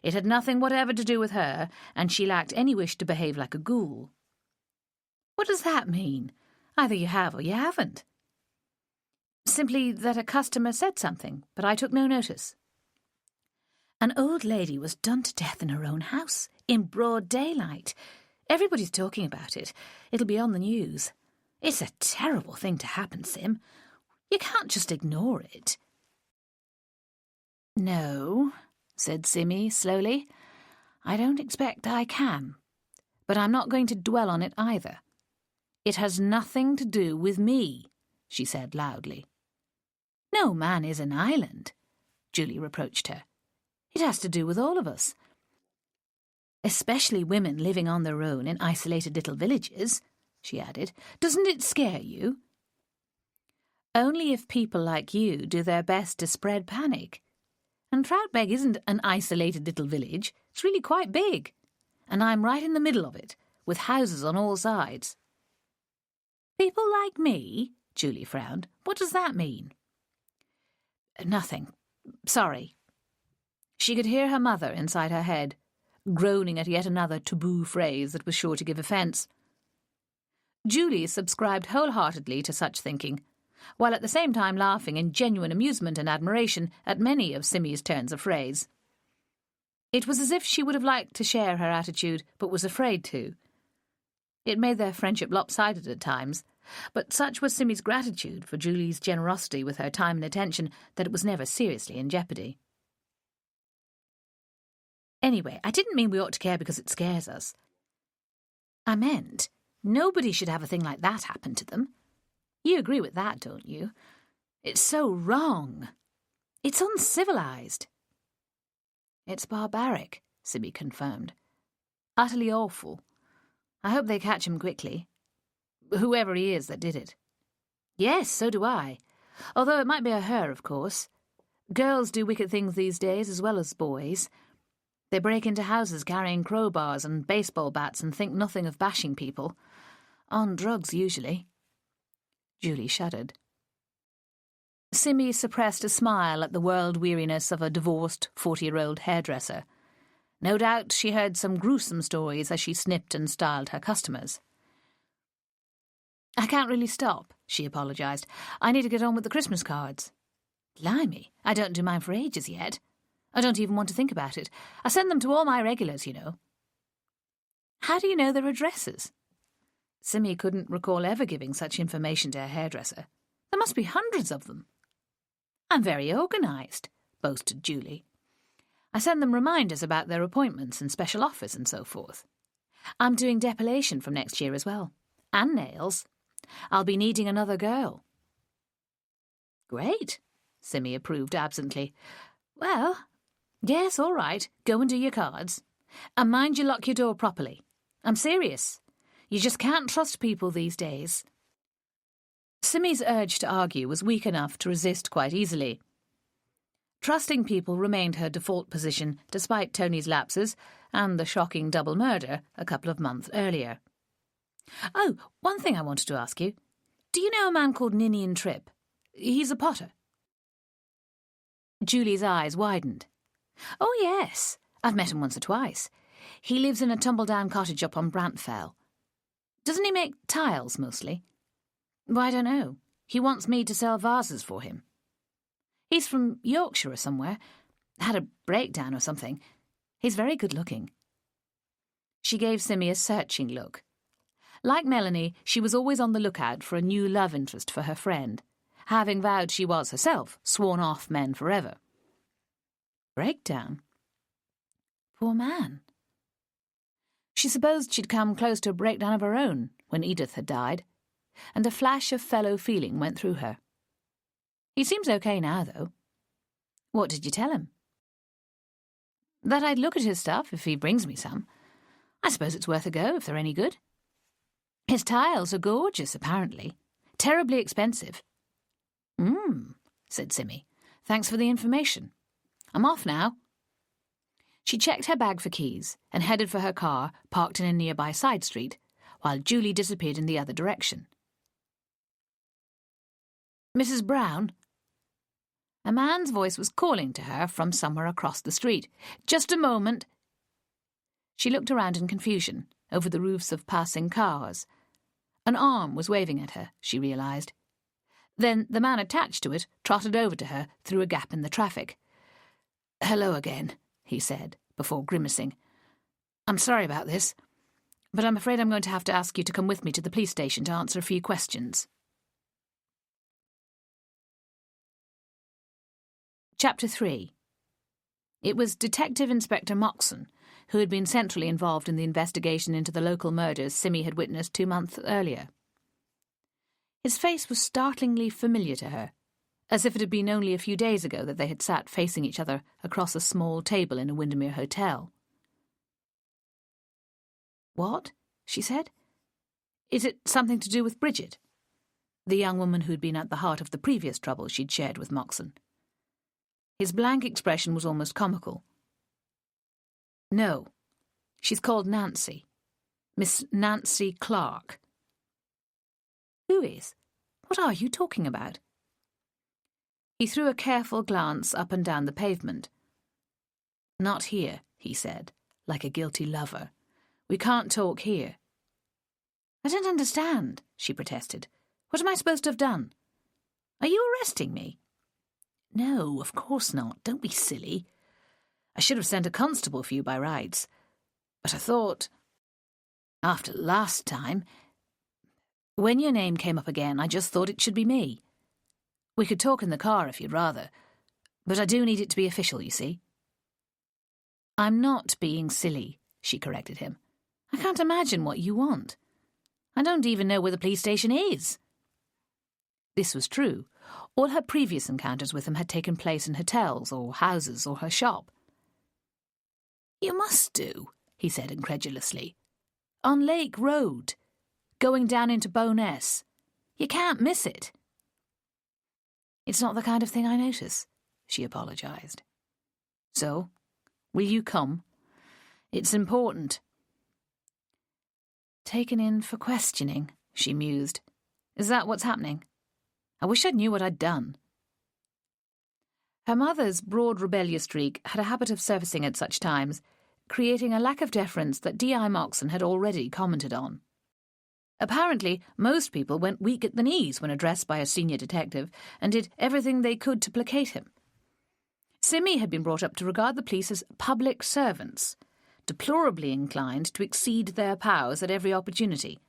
It had nothing whatever to do with her, and she lacked any wish to behave like a ghoul. "What does that mean? Either you have or you haven't." "Simply that a customer said something, but I took no notice." "An old lady was done to death in her own house, in broad daylight. Everybody's talking about it. It'll be on the news. It's a terrible thing to happen, Sim. You can't just ignore it." "No," said Simmy slowly. "I don't expect I can. But I'm not going to dwell on it either. It has nothing to do with me," she said loudly. "No man is an island," Julie reproached her. "It has to do with all of us. Especially women living on their own in isolated little villages," she added. "Doesn't it scare you?" "Only if people like you do their best to spread panic. And Troutbeg isn't an isolated little village. It's really quite big. And I'm right in the middle of it, with houses on all sides." "People like me?" Julie frowned. "What does that mean?" "Nothing. Sorry." She could hear her mother inside her head, groaning at yet another taboo phrase that was sure to give offence. Julie subscribed wholeheartedly to such thinking, while at the same time laughing in genuine amusement and admiration at many of Simmy's turns of phrase. It was as if she would have liked to share her attitude, but was afraid to. It made their friendship lopsided at times, but such was Simmy's gratitude for Julie's generosity with her time and attention that it was never seriously in jeopardy. "Anyway, I didn't mean we ought to care because it scares us. I meant nobody should have a thing like that happen to them. You agree with that, don't you? It's so wrong. It's uncivilized." "It's barbaric," Simmy confirmed. "Utterly awful. I hope they catch him quickly. Whoever he is that did it." "Yes, so do I. Although it might be a her, of course. Girls do wicked things these days as well as boys. They break into houses carrying crowbars and baseball bats and think nothing of bashing people. On drugs, usually." Julie shuddered. Simmy suppressed a smile at the world-weariness of a divorced 40-year-old hairdresser. No doubt she heard some gruesome stories as she snipped and styled her customers. "I can't really stop," she apologised. "I need to get on with the Christmas cards." "Blimey, I don't do mine for ages yet. I don't even want to think about it. I send them to all my regulars, you know." "How do you know their addresses?" Simmy couldn't recall ever giving such information to her hairdresser. "There must be hundreds of them." "I'm very organised," boasted Julie. "I send them reminders about their appointments and special offers and so forth. I'm doing depilation from next year as well. And nails. I'll be needing another girl." "Great," Simmy approved absently. "Well, yes, all right, go and do your cards. And mind you lock your door properly. I'm serious. You just can't trust people these days. Simmy's urge to argue was weak enough to resist quite easily. Trusting people remained her default position despite Tony's lapses and the shocking double murder a couple of months earlier. Oh, one thing I wanted to ask you. Do you know a man called Ninian Tripp? He's a potter. Julie's eyes widened. Oh, yes. I've met him once or twice. He lives in a tumble-down cottage up on Brantfell. Doesn't he make tiles, mostly? Well, I don't know. He wants me to sell vases for him. He's from Yorkshire or somewhere. Had a breakdown or something. He's very good-looking. She gave Simmy a searching look. Like Melanie, she was always on the lookout for a new love interest for her friend, having vowed she was herself sworn off men forever. Breakdown? Poor man. She supposed she'd come close to a breakdown of her own when Edith had died, and a flash of fellow feeling went through her. He seems okay now, though. What did you tell him? That I'd look at his stuff if he brings me some. I suppose it's worth a go if they're any good. His tiles are gorgeous, apparently. Terribly expensive. Said Simmy. Thanks for the information. I'm off now. She checked her bag for keys and headed for her car, parked in a nearby side street, while Julie disappeared in the other direction. Mrs. Brown? A man's voice was calling to her from somewhere across the street. Just a moment. She looked around in confusion, over the roofs of passing cars. An arm was waving at her, she realised. Then the man attached to it trotted over to her through a gap in the traffic. Hello again, he said, before grimacing. I'm sorry about this, but I'm afraid I'm going to have to ask you to come with me to the police station to answer a few questions. Chapter 3. It was Detective Inspector Moxon who had been centrally involved in the investigation into the local murders Simmy had witnessed 2 months earlier. His face was startlingly familiar to her, as if it had been only a few days ago that they had sat facing each other across a small table in a Windermere hotel. What? She said. Is it something to do with Bridget? The young woman who'd been at the heart of the previous trouble she'd shared with Moxon. His blank expression was almost comical. No. She's called Nancy. Miss Nancy Clark. Who is? What are you talking about? He threw a careful glance up and down the pavement. Not here, he said, like a guilty lover. We can't talk here. I don't understand, she protested. What am I supposed to have done? Are you arresting me? No, of course not. Don't be silly. I should have sent a constable for you by rights. But I thought, after last time, when your name came up again, I just thought it should be me. We could talk in the car if you'd rather, but I do need it to be official, you see. I'm not being silly, she corrected him. I can't imagine what you want. I don't even know where the police station is. This was true. All her previous encounters with him had taken place in hotels or houses or her shop. You must do, he said incredulously. On Lake Road, going down into Bowness. You can't miss it. It's not the kind of thing I notice, she apologised. So, will you come? It's important. Taken in for questioning, she mused. Is that what's happening? I wish I knew what I'd done. Her mother's broad rebellious streak had a habit of surfacing at such times, creating a lack of deference that D.I. Moxon had already commented on. Apparently, most people went weak at the knees when addressed by a senior detective and did everything they could to placate him. Simmy had been brought up to regard the police as public servants, deplorably inclined to exceed their powers at every opportunity.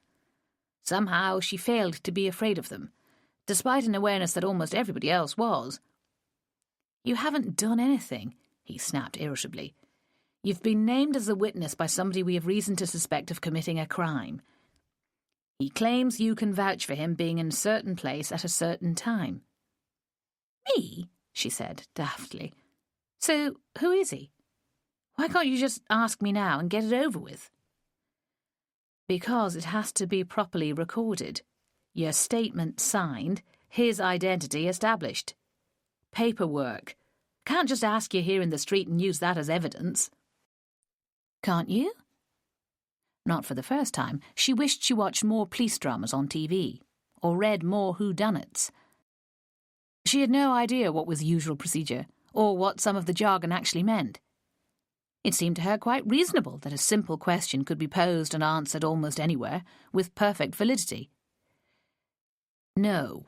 Somehow she failed to be afraid of them, despite an awareness that almost everybody else was. You haven't done anything, he snapped irritably. You've been named as a witness by somebody we have reason to suspect of committing a crime. He claims you can vouch for him being in a certain place at a certain time. Me? She said, daftly. So, who is he? Why can't you just ask me now and get it over with? Because it has to be properly recorded. Your statement signed, his identity established. Paperwork. Can't just ask you here in the street and use that as evidence. Can't you? Not for the first time. She wished she watched more police dramas on TV, or read more whodunits. She had no idea what was usual procedure, or what some of the jargon actually meant. It seemed to her quite reasonable that a simple question could be posed and answered almost anywhere, with perfect validity. No.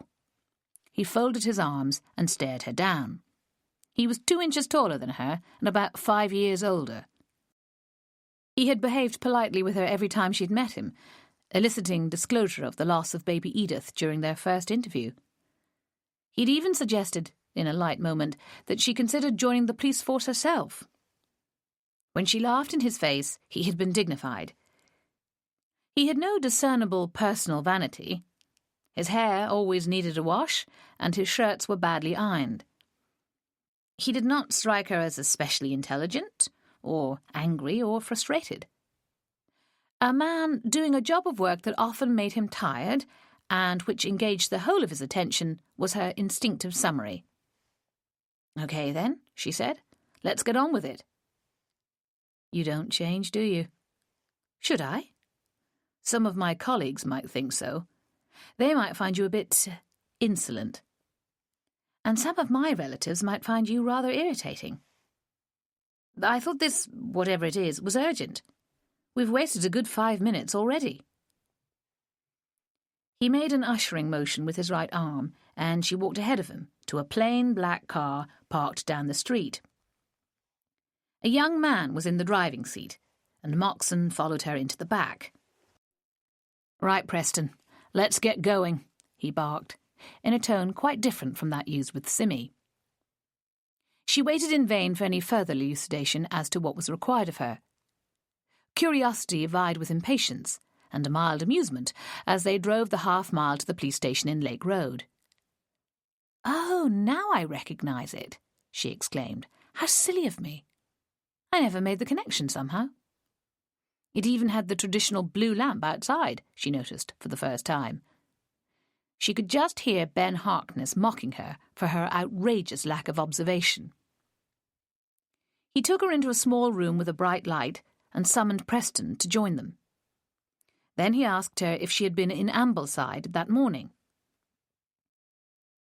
He folded his arms and stared her down. He was 2 inches taller than her and about 5 years older. He had behaved politely with her every time she'd met him, eliciting disclosure of the loss of baby Edith during their first interview. He'd even suggested, in a light moment, that she considered joining the police force herself. When she laughed in his face, he had been dignified. He had no discernible personal vanity. His hair always needed a wash, and his shirts were badly ironed. He did not strike her as especially intelligent, or angry, or frustrated. A man doing a job of work that often made him tired, and which engaged the whole of his attention, was her instinctive summary. "Okay, then," she said. "Let's get on with it." "You don't change, do you?" "Should I?" "Some of my colleagues might think so. They might find you a bit insolent. And some of my relatives might find you rather irritating. I thought this, whatever it is, was urgent. We've wasted a good 5 minutes already." He made an ushering motion with his right arm, and she walked ahead of him to a plain black car parked down the street. A young man was in the driving seat, and Moxon followed her into the back. "Right, Preston, let's get going," he barked, in a tone quite different from that used with Simmy. She waited in vain for any further elucidation as to what was required of her. Curiosity vied with impatience, and a mild amusement, as they drove the half-mile to the police station in Lake Road. "Oh, now I recognise it," she exclaimed. "How silly of me. I never made the connection somehow." It even had the traditional blue lamp outside, she noticed for the first time. She could just hear Ben Harkness mocking her for her outrageous lack of observation. He took her into a small room with a bright light and summoned Preston to join them. Then he asked her if she had been in Ambleside that morning.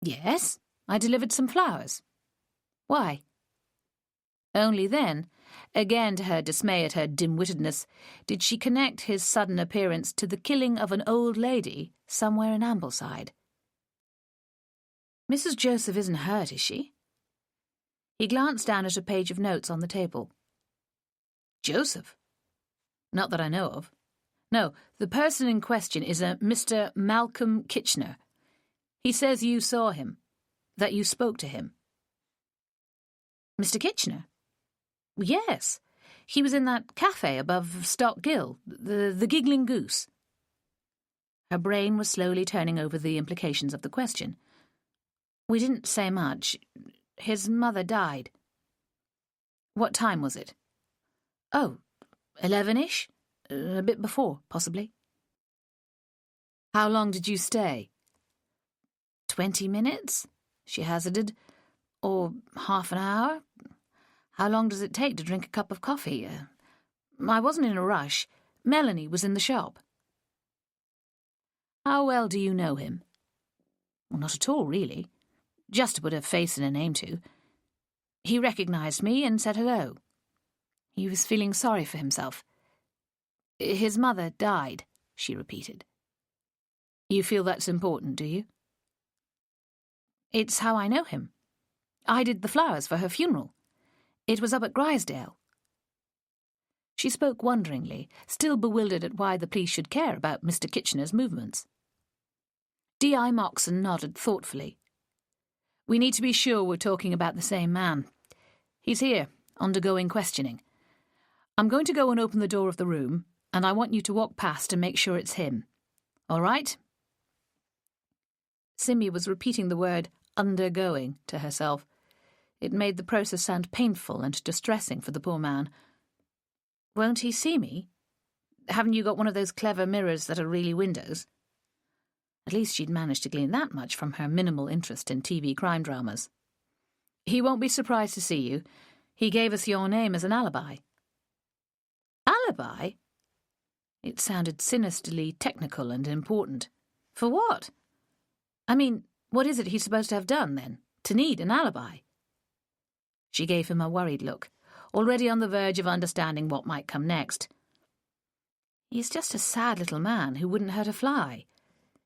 "Yes, I delivered some flowers." "Why?" Only then, again to her dismay at her dim-wittedness, did she connect his sudden appearance to the killing of an old lady somewhere in Ambleside. "Mrs. Joseph isn't hurt, is she?" He glanced down at a page of notes on the table. "Joseph? Not that I know of. No, the person in question is a Mr. Malcolm Kitchener. He says you saw him, that you spoke to him." "Mr. Kitchener?" "Yes. He was in that cafe above Stock Gill, the Giggling Goose." Her brain was slowly turning over the implications of the question. "We didn't say much. His mother died." "What time was it?" "Oh, 11-ish. A bit before, possibly." "How long did you stay?" 20 minutes, she hazarded. "Or half an hour. How long does it take to drink a cup of coffee? I wasn't in a rush. Melanie was in the shop." "How well do you know him?" "Well, not at all, really. Just to put a face and a name to. He recognised me and said hello. He was feeling sorry for himself. His mother died," she repeated. "You feel that's important, do you?" "It's how I know him. I did the flowers for her funeral. It was up at Grisdale." She spoke wonderingly, still bewildered at why the police should care about Mr. Kitchener's movements. D.I. Moxon nodded thoughtfully. "We need to be sure we're talking about the same man. He's here, undergoing questioning. I'm going to go and open the door of the room, and I want you to walk past and make sure it's him. All right?" Simmy was repeating the word undergoing to herself. It made the process sound painful and distressing for the poor man, Won't he see me? Haven't you got one of those clever mirrors that are really windows? At least she'd managed to glean that much from her minimal interest in TV crime dramas. He won't be surprised to see you. He gave us your name as an alibi. Alibi? It sounded sinisterly technical and important. For what? I mean, what is it he's supposed to have done, then, to need an alibi? She gave him a worried look, already on the verge of understanding what might come next. He's just a sad little man who wouldn't hurt a fly.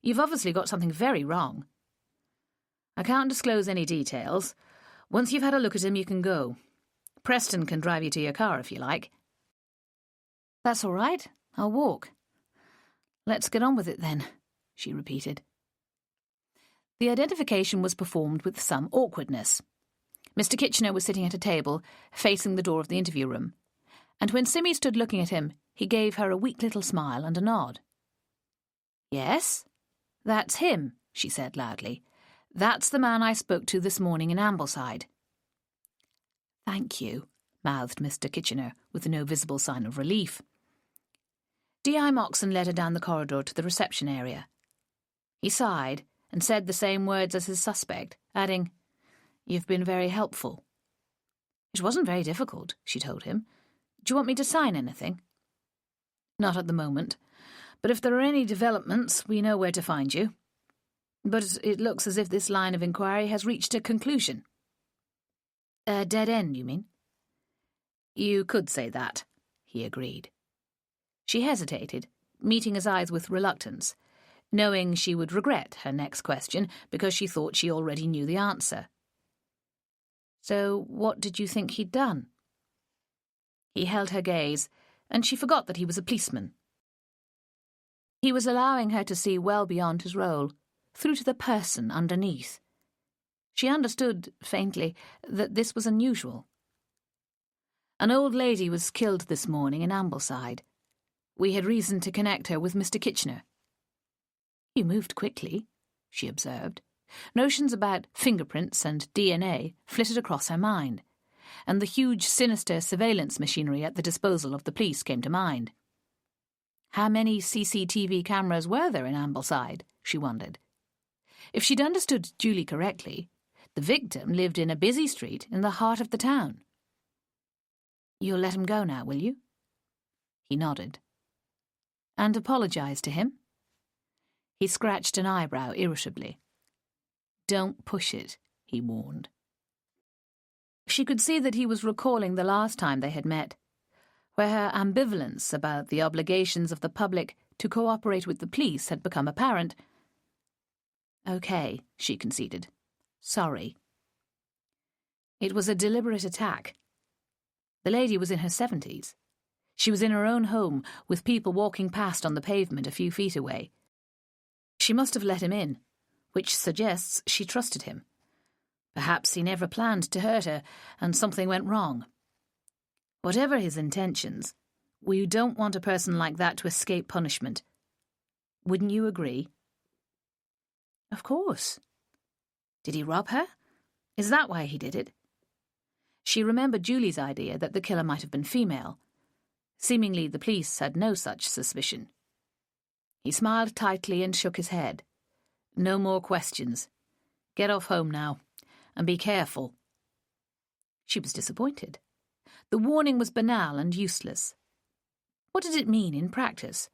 You've obviously got something very wrong. I can't disclose any details. Once you've had a look at him, you can go. Preston can drive you to your car if you like. That's all right. I'll walk. Let's get on with it then, she repeated. The identification was performed with some awkwardness. Mr. Kitchener was sitting at a table, facing the door of the interview room, and when Simmy stood looking at him, he gave her a weak little smile and a nod. Yes, that's him, she said loudly. That's the man I spoke to this morning in Ambleside. Thank you, mouthed Mr. Kitchener, with no visible sign of relief. D.I. Moxon led her down the corridor to the reception area. He sighed and said the same words as his suspect, adding, "You've been very helpful." It wasn't very difficult, she told him. Do you want me to sign anything? Not at the moment, but if there are any developments, we know where to find you. But it looks as if this line of inquiry has reached a conclusion. A dead end, you mean? You could say that, he agreed. She hesitated, meeting his eyes with reluctance, knowing she would regret her next question because she thought she already knew the answer. So what did you think he'd done? He held her gaze, and she forgot that he was a policeman. He was allowing her to see well beyond his role, through to the person underneath. She understood, faintly, that this was unusual. An old lady was killed this morning in Ambleside. We had reason to connect her with Mr. Kitchener. You moved quickly, she observed. Notions about fingerprints and DNA flitted across her mind, and the huge, sinister surveillance machinery at the disposal of the police came to mind. How many CCTV cameras were there in Ambleside, she wondered. If she'd understood Julie correctly, the victim lived in a busy street in the heart of the town. You'll let him go now, will you? He nodded. And apologise to him? He scratched an eyebrow irritably. Don't push it, he warned. She could see that he was recalling the last time they had met, where her ambivalence about the obligations of the public to cooperate with the police had become apparent. Okay, she conceded. Sorry. It was a deliberate attack. The lady was in her 70s. She was in her own home, with people walking past on the pavement a few feet away. She must have let him in, which suggests she trusted him. Perhaps he never planned to hurt her, and something went wrong. Whatever his intentions, we don't want a person like that to escape punishment. Wouldn't you agree? Of course. Did he rob her? Is that why he did it? She remembered Julie's idea that the killer might have been female. Seemingly the police had no such suspicion. He smiled tightly and shook his head. No more questions. Get off home now, and be careful. She was disappointed. The warning was banal and useless. What did it mean in practice?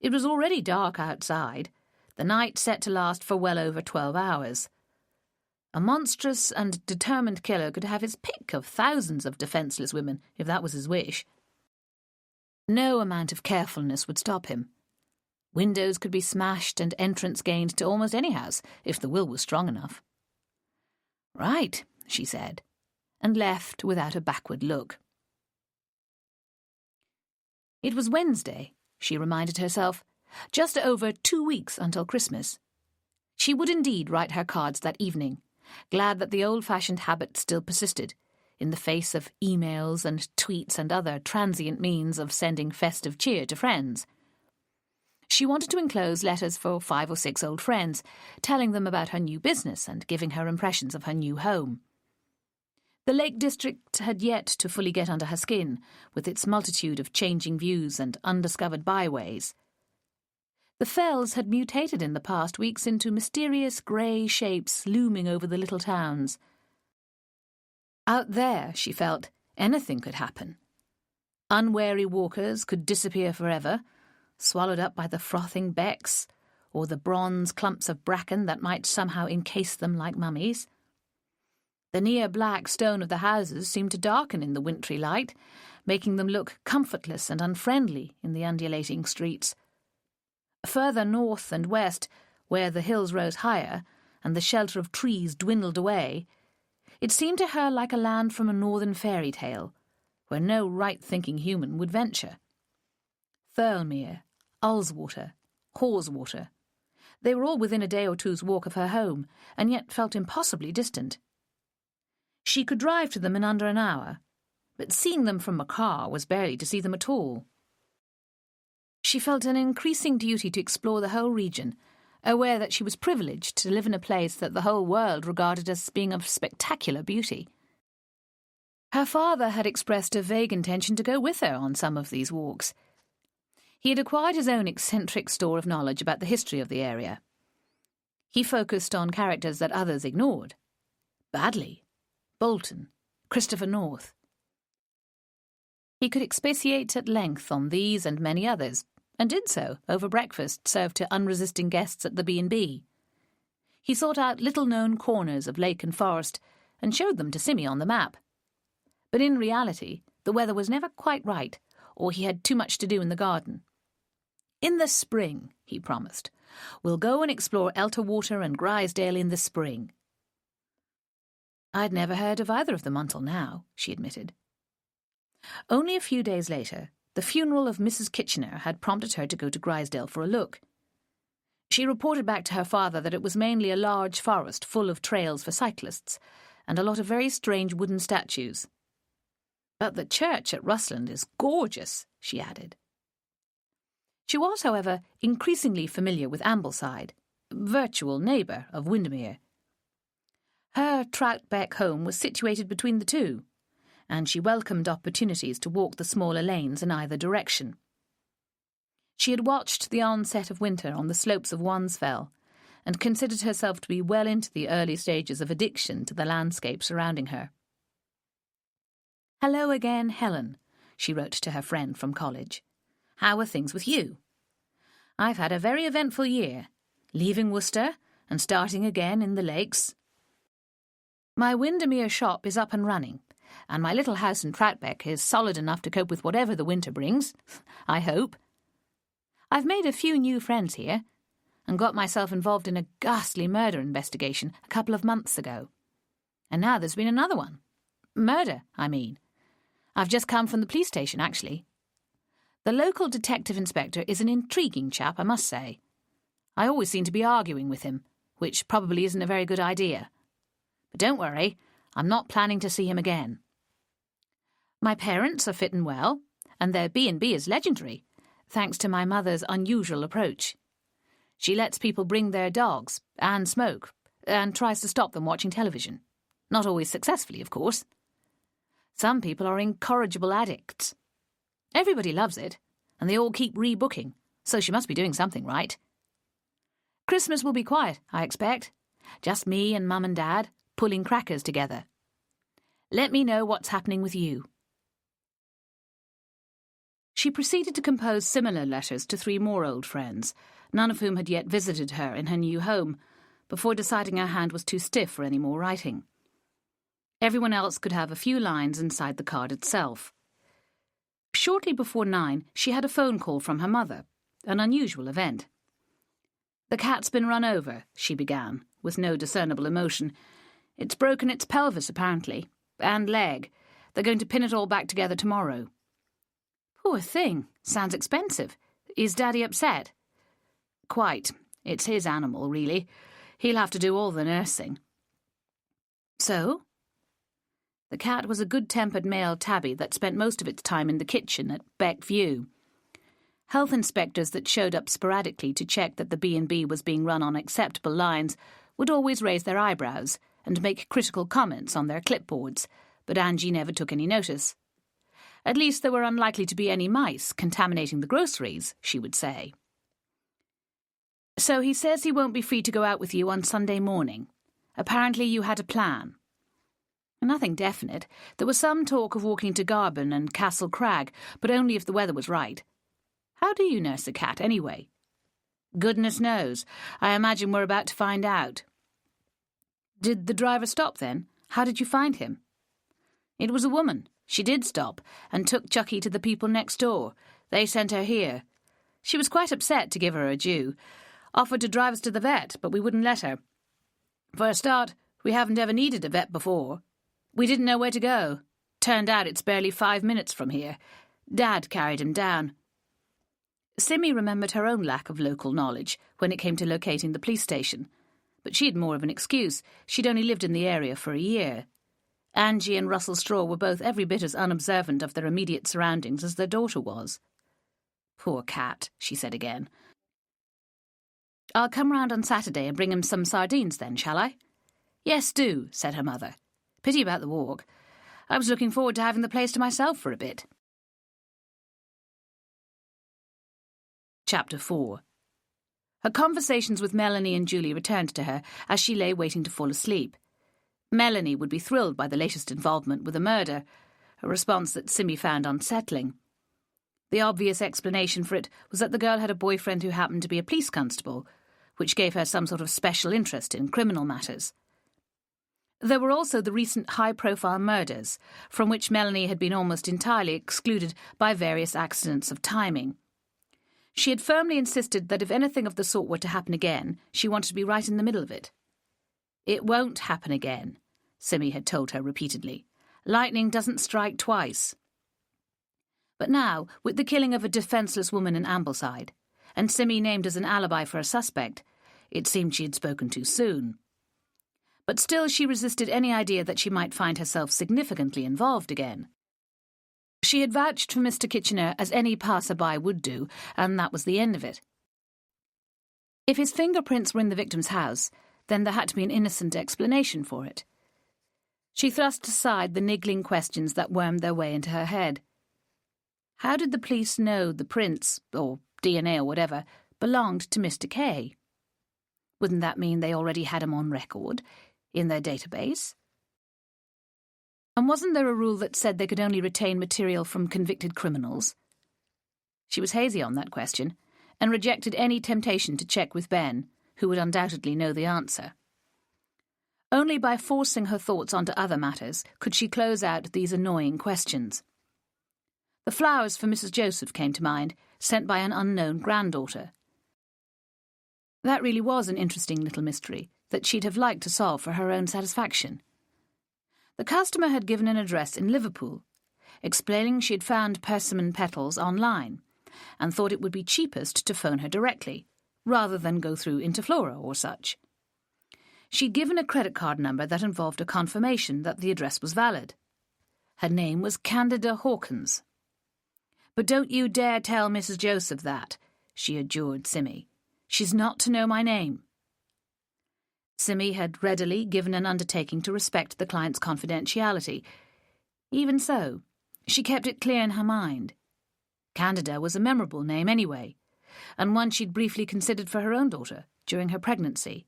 It was already dark outside, the night set to last for well over 12 hours. A monstrous and determined killer could have his pick of thousands of defenceless women, if that was his wish. No amount of carefulness would stop him. Windows could be smashed and entrance gained to almost any house, if the will was strong enough. Right, she said, and left without a backward look. It was Wednesday, she reminded herself, just over 2 weeks until Christmas. She would indeed write her cards that evening, glad that the old-fashioned habit still persisted, in the face of emails and tweets and other transient means of sending festive cheer to friends. She wanted to enclose letters for 5 or 6 old friends, telling them about her new business and giving her impressions of her new home. The Lake District had yet to fully get under her skin, with its multitude of changing views and undiscovered byways. The fells had mutated in the past weeks into mysterious grey shapes looming over the little towns. Out there, she felt, anything could happen. Unwary walkers could disappear forever, swallowed up by the frothing becks, or the bronze clumps of bracken that might somehow encase them like mummies. The near black stone of the houses seemed to darken in the wintry light, making them look comfortless and unfriendly in the undulating streets. Further north and west, where the hills rose higher and the shelter of trees dwindled away, it seemed to her like a land from a northern fairy tale, where no right-thinking human would venture. Thirlmere, Ullswater, Haweswater. They were all within a day or two's walk of her home, and yet felt impossibly distant. She could drive to them in under an hour, but seeing them from a car was barely to see them at all. She felt an increasing duty to explore the whole region, aware that she was privileged to live in a place that the whole world regarded as being of spectacular beauty. Her father had expressed a vague intention to go with her on some of these walks. He had acquired his own eccentric store of knowledge about the history of the area. He focused on characters that others ignored. Badley, Bolton, Christopher North. He could expatiate at length on these and many others, and did so over breakfast served to unresisting guests at the B&B. He sought out little-known corners of lake and forest and showed them to Simmy on the map. But in reality, the weather was never quite right, or he had too much to do in the garden. "In the spring," he promised. "We'll go and explore Elterwater and Grisdale in the spring." I'd never heard of either of them until now, she admitted. Only a few days later, the funeral of Mrs. Kitchener had prompted her to go to Grisdale for a look. She reported back to her father that it was mainly a large forest full of trails for cyclists, and a lot of very strange wooden statues. "But the church at Rusland is gorgeous," she added. She was, however, increasingly familiar with Ambleside, virtual neighbour of Windermere. Her Troutbeck home was situated between the two, and she welcomed opportunities to walk the smaller lanes in either direction. She had watched the onset of winter on the slopes of Wansfell, and considered herself to be well into the early stages of addiction to the landscape surrounding her. "Hello again, Helen," she wrote to her friend from college. "How are things with you? I've had a very eventful year, leaving Worcester and starting again in the lakes. My Windermere shop is up and running, and my little house in Troutbeck is solid enough to cope with whatever the winter brings, I hope. I've made a few new friends here, and got myself involved in a ghastly murder investigation a couple of months ago. And now there's been another one. Murder, I mean. I've just come from the police station, actually. The local detective inspector is an intriguing chap, I must say. I always seem to be arguing with him, which probably isn't a very good idea. But don't worry, I'm not planning to see him again. My parents are fit and well, and their B&B is legendary, thanks to my mother's unusual approach. She lets people bring their dogs and smoke, and tries to stop them watching television. Not always successfully, of course. Some people are incorrigible addicts. Everybody loves it, and they all keep rebooking, so she must be doing something right. Christmas will be quiet, I expect. Just me and Mum and Dad, pulling crackers together. Let me know what's happening with you." She proceeded to compose similar letters to 3 more old friends, none of whom had yet visited her in her new home, before deciding her hand was too stiff for any more writing. Everyone else could have a few lines inside the card itself. Shortly before 9, she had a phone call from her mother, an unusual event. "The cat's been run over," she began, with no discernible emotion. "It's broken its pelvis, apparently, and leg. They're going to pin it all back together tomorrow." "Poor thing. Sounds expensive. Is Daddy upset?" "Quite. It's his animal, really. He'll have to do all the nursing." "So?" The cat was a good-tempered male tabby that spent most of its time in the kitchen at Beck View. Health inspectors that showed up sporadically to check that the B&B was being run on acceptable lines would always raise their eyebrows and make critical comments on their clipboards, but Angie never took any notice. At least there were unlikely to be any mice contaminating the groceries, she would say. So he says he won't be free to go out with you on Sunday morning. Apparently you had a plan. Nothing definite. There was some talk of walking to Garban and Castle Crag, but only if the weather was right. How do you nurse a cat, anyway? Goodness knows. I imagine we're about to find out. Did the driver stop then? How did you find him? It was a woman. She did stop, and took Chucky to the people next door. They sent her here. She was quite upset, to give her a due. Offered to drive us to the vet, but we wouldn't let her. For a start, we haven't ever needed a vet before. We didn't know where to go. Turned out it's barely 5 minutes from here. Dad carried him down. Simmy remembered her own lack of local knowledge when it came to locating the police station. But she had more of an excuse. She'd only lived in the area for a year. Angie and Russell Straw were both every bit as unobservant of their immediate surroundings as their daughter was. Poor cat, she said again. I'll come round on Saturday and bring him some sardines then, shall I? Yes, do, said her mother. Pity about the walk. I was looking forward to having the place to myself for a bit. Chapter 4. Her conversations with Melanie and Julie returned to her as she lay waiting to fall asleep. Melanie would be thrilled by the latest involvement with a murder, a response that Simmy found unsettling. The obvious explanation for it was that the girl had a boyfriend who happened to be a police constable, which gave her some sort of special interest in criminal matters. There were also the recent high-profile murders, from which Melanie had been almost entirely excluded by various accidents of timing. She had firmly insisted that if anything of the sort were to happen again, she wanted to be right in the middle of it. It won't happen again, Simmy had told her repeatedly. Lightning doesn't strike twice. But now, with the killing of a defenceless woman in Ambleside, and Simmy named as an alibi for a suspect, it seemed she had spoken too soon. But still she resisted any idea that she might find herself significantly involved again. She had vouched for Mr. Kitchener as any passer-by would do, and that was the end of it. If his fingerprints were in the victim's house, then there had to be an innocent explanation for it. She thrust aside the niggling questions that wormed their way into her head. How did the police know the prints, or DNA or whatever, belonged to Mr. K? Wouldn't that mean they already had him on record, in their database? And wasn't there a rule that said they could only retain material from convicted criminals? She was hazy on that question, and rejected any temptation to check with Ben, who would undoubtedly know the answer. Only by forcing her thoughts onto other matters could she close out these annoying questions. The flowers for Mrs. Joseph came to mind, sent by an unknown granddaughter. That really was an interesting little mystery that she'd have liked to solve for her own satisfaction. The customer had given an address in Liverpool, explaining she had found persimmon petals online, and thought it would be cheapest to phone her directly, rather than go through Interflora or such. She'd given a credit card number that involved a confirmation that the address was valid. Her name was Candida Hawkins. But don't you dare tell Mrs. Joseph that, she adjured Simmy. She's not to know my name. Simmy had readily given an undertaking to respect the client's confidentiality. Even so, she kept it clear in her mind. Candida was a memorable name anyway, and one she'd briefly considered for her own daughter during her pregnancy.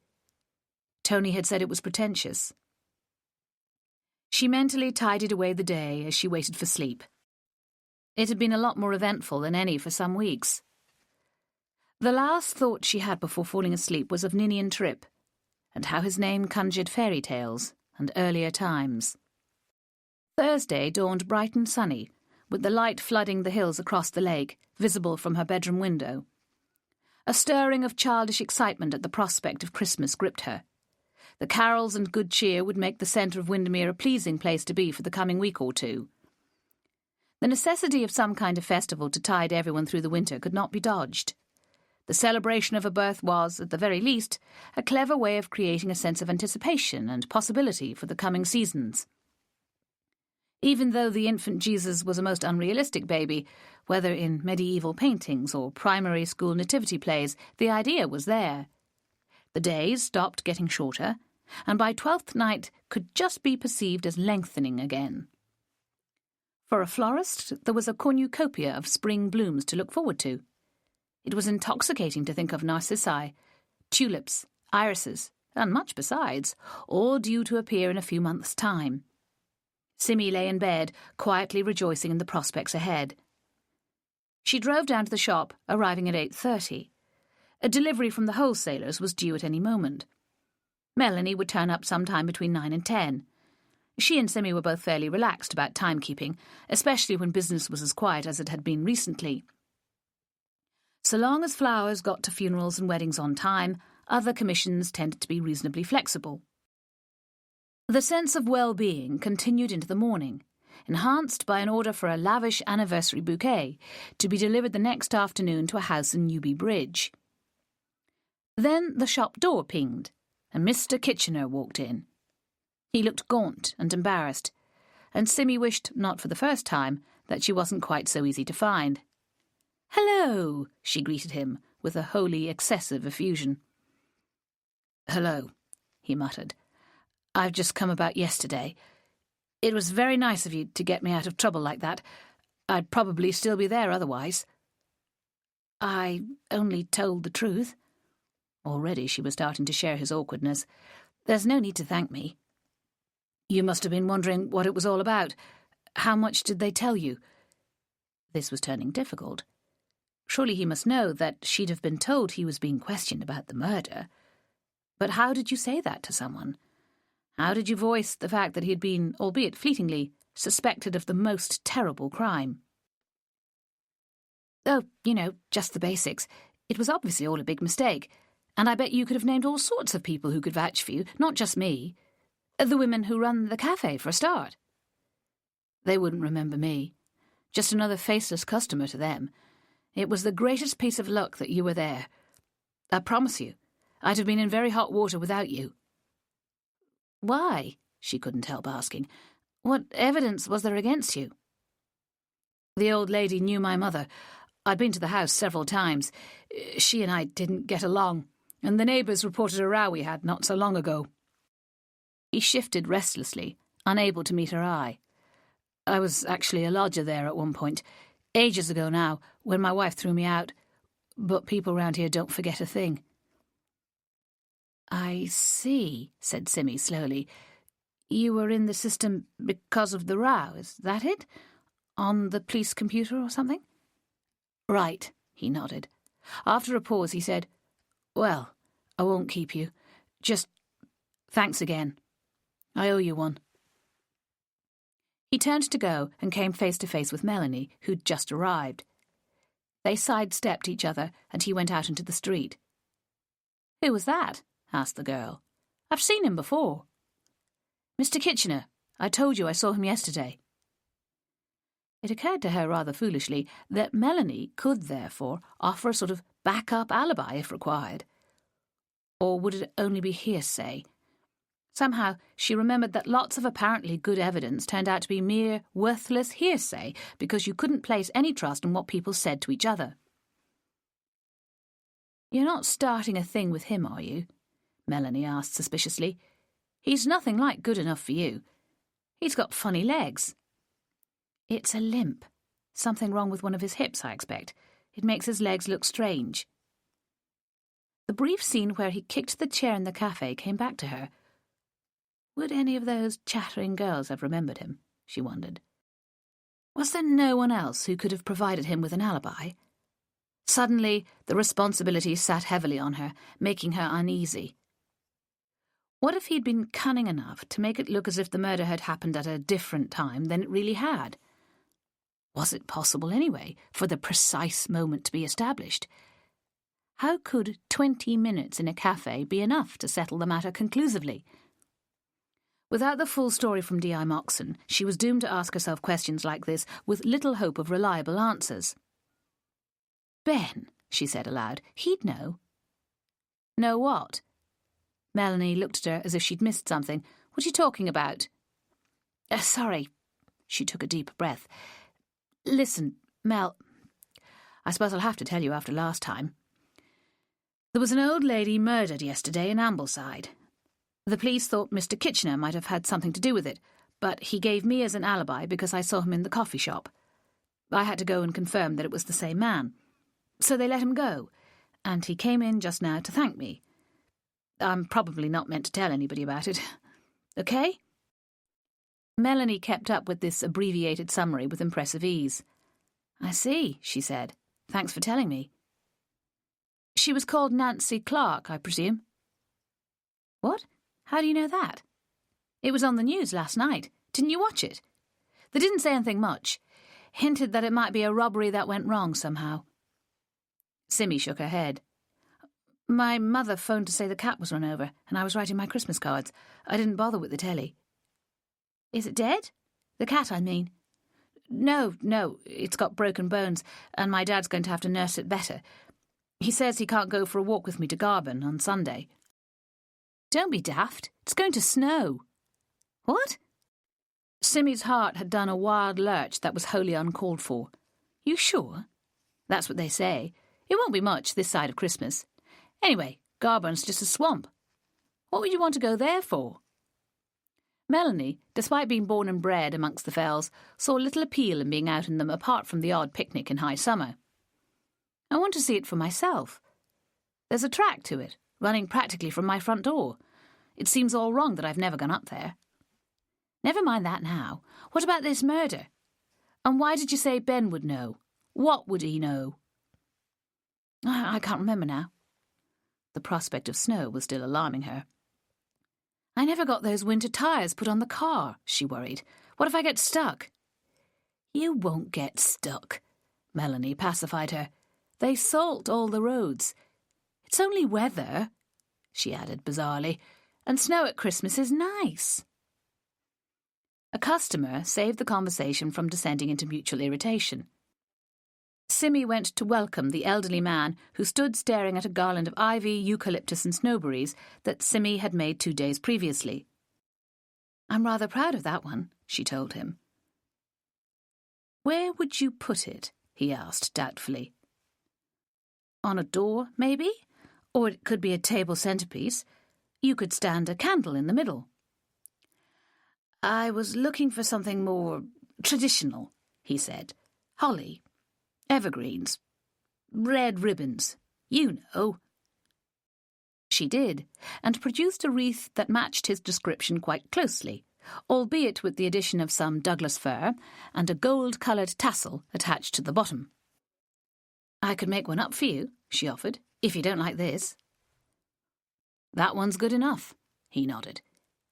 Tony had said it was pretentious. She mentally tidied away the day as she waited for sleep. It had been a lot more eventful than any for some weeks. The last thought she had before falling asleep was of Ninian Tripp, and how his name conjured fairy tales and earlier times. Thursday dawned bright and sunny, with the light flooding the hills across the lake, visible from her bedroom window. A stirring of childish excitement at the prospect of Christmas gripped her. The carols and good cheer would make the centre of Windermere a pleasing place to be for the coming week or two. The necessity of some kind of festival to tide everyone through the winter could not be dodged. The celebration of a birth was, at the very least, a clever way of creating a sense of anticipation and possibility for the coming seasons. Even though the infant Jesus was a most unrealistic baby, whether in medieval paintings or primary school nativity plays, the idea was there. The days stopped getting shorter, and by Twelfth Night could just be perceived as lengthening again. For a florist, there was a cornucopia of spring blooms to look forward to. It was intoxicating to think of narcissi, tulips, irises, and much besides, all due to appear in a few months' time. Simmy lay in bed, quietly rejoicing in the prospects ahead. She drove down to the shop, arriving at 8:30. A delivery from the wholesalers was due at any moment. Melanie would turn up sometime between 9 and 10. She and Simmy were both fairly relaxed about timekeeping, especially when business was as quiet as it had been recently. So long as flowers got to funerals and weddings on time, other commissions tended to be reasonably flexible. The sense of well-being continued into the morning, enhanced by an order for a lavish anniversary bouquet to be delivered the next afternoon to a house in Newby Bridge. Then the shop door pinged, and Mr. Kitchener walked in. He looked gaunt and embarrassed, and Simmy wished, not for the first time, that she wasn't quite so easy to find. "Hello," she greeted him, with a wholly excessive effusion. "Hello," he muttered. "I've just come about yesterday. It was very nice of you to get me out of trouble like that. I'd probably still be there otherwise." "I only told the truth." Already she was starting to share his awkwardness. "There's no need to thank me." "You must have been wondering what it was all about. How much did they tell you?" This was turning difficult. Surely he must know that she'd have been told he was being questioned about the murder. But how did you say that to someone? How did you voice the fact that he had been, albeit fleetingly, suspected of the most terrible crime? "Oh, just the basics. It was obviously all a big mistake. And I bet you could have named all sorts of people who could vouch for you, not just me. The women who run the cafe, for a start." "They wouldn't remember me. Just another faceless customer to them. It was the greatest piece of luck that you were there. I promise you, I'd have been in very hot water without you." "Why?" she couldn't help asking. "What evidence was there against you?" "The old lady knew my mother. I'd been to the house several times. She and I didn't get along, and the neighbours reported a row we had not so long ago." He shifted restlessly, unable to meet her eye. "I was actually a lodger there at one point, ages ago now, when my wife threw me out, but people round here don't forget a thing." "I see," said Simmy slowly. "You were in the system because of the row, is that it? On the police computer or something?" "Right," he nodded. After a pause he said, "Well, I won't keep you. Just thanks again. I owe you one." He turned to go and came face to face with Melanie, who'd just arrived. They sidestepped each other, and he went out into the street. "Who was that?" asked the girl. "I've seen him before." "Mr. Kitchener. I told you I saw him yesterday." It occurred to her rather foolishly that Melanie could therefore offer a sort of backup alibi if required. Or would it only be hearsay? Somehow she remembered that lots of apparently good evidence turned out to be mere worthless hearsay because you couldn't place any trust in what people said to each other. "You're not starting a thing with him, are you?" Melanie asked suspiciously. "He's nothing like good enough for you. He's got funny legs." "It's a limp. Something wrong with one of his hips, I expect. It makes his legs look strange." The brief scene where he kicked the chair in the cafe came back to her. Would any of those chattering girls have remembered him? She wondered. Was there no one else who could have provided him with an alibi? Suddenly, the responsibility sat heavily on her, making her uneasy. What if he'd been cunning enough to make it look as if the murder had happened at a different time than it really had? Was it possible, anyway, for the precise moment to be established? How could 20 minutes in a cafe be enough to settle the matter conclusively? Without the full story from D.I. Moxon, she was doomed to ask herself questions like this with little hope of reliable answers. "Ben," she said aloud, "he'd know." "Know what?" Melanie looked at her as if she'd missed something. "What are you talking about?" Sorry." She took a deep breath. "Listen, Mel, I suppose I'll have to tell you after last time. There was an old lady murdered yesterday in Ambleside. The police thought Mr. Kitchener might have had something to do with it, but he gave me as an alibi because I saw him in the coffee shop. I had to go and confirm that it was the same man. So they let him go, and he came in just now to thank me. I'm probably not meant to tell anybody about it. Okay? Melanie kept up with this abbreviated summary with impressive ease. I see, she said. Thanks for telling me. She was called Nancy Clark, I presume. What? How do you know that? It was on the news last night. Didn't you watch it? They didn't say anything much. Hinted that it might be a robbery that went wrong somehow. Simmy shook her head. My mother phoned to say the cat was run over, and I was writing my Christmas cards. I didn't bother with the telly. Is it dead? The cat, I mean. No, it's got broken bones, and my dad's going to have to nurse it better. He says he can't go for a walk with me to Garban on Sunday. Don't be daft. It's going to snow. What? Simmy's heart had done a wild lurch that was wholly uncalled for. You sure? That's what they say. It won't be much this side of Christmas. Anyway, Garban's just a swamp. What would you want to go there for? Melanie, despite being born and bred amongst the fells, saw little appeal in being out in them apart from the odd picnic in high summer. I want to see it for myself. There's a track to it, running practically from my front door. It seems all wrong that I've never gone up there. Never mind that now. What about this murder? And why did you say Ben would know? What would he know? I can't remember now. The prospect of snow was still alarming her. I never got those winter tyres put on the car, she worried. What if I get stuck? You won't get stuck, Melanie pacified her. They salt all the roads. It's only weather, she added bizarrely, and snow at Christmas is nice. A customer saved the conversation from descending into mutual irritation. Simmy went to welcome the elderly man who stood staring at a garland of ivy, eucalyptus and snowberries that Simmy had made 2 days previously. I'm rather proud of that one, she told him. Where would you put it? He asked doubtfully. On a door, maybe? Or it could be a table centrepiece. You could stand a candle in the middle. I was looking for something more traditional, he said. Holly. Evergreens. Red ribbons. You know. She did, and produced a wreath that matched his description quite closely, albeit with the addition of some Douglas fir and a gold-coloured tassel attached to the bottom. I could make one up for you, she offered, if you don't like this. That one's good enough, he nodded.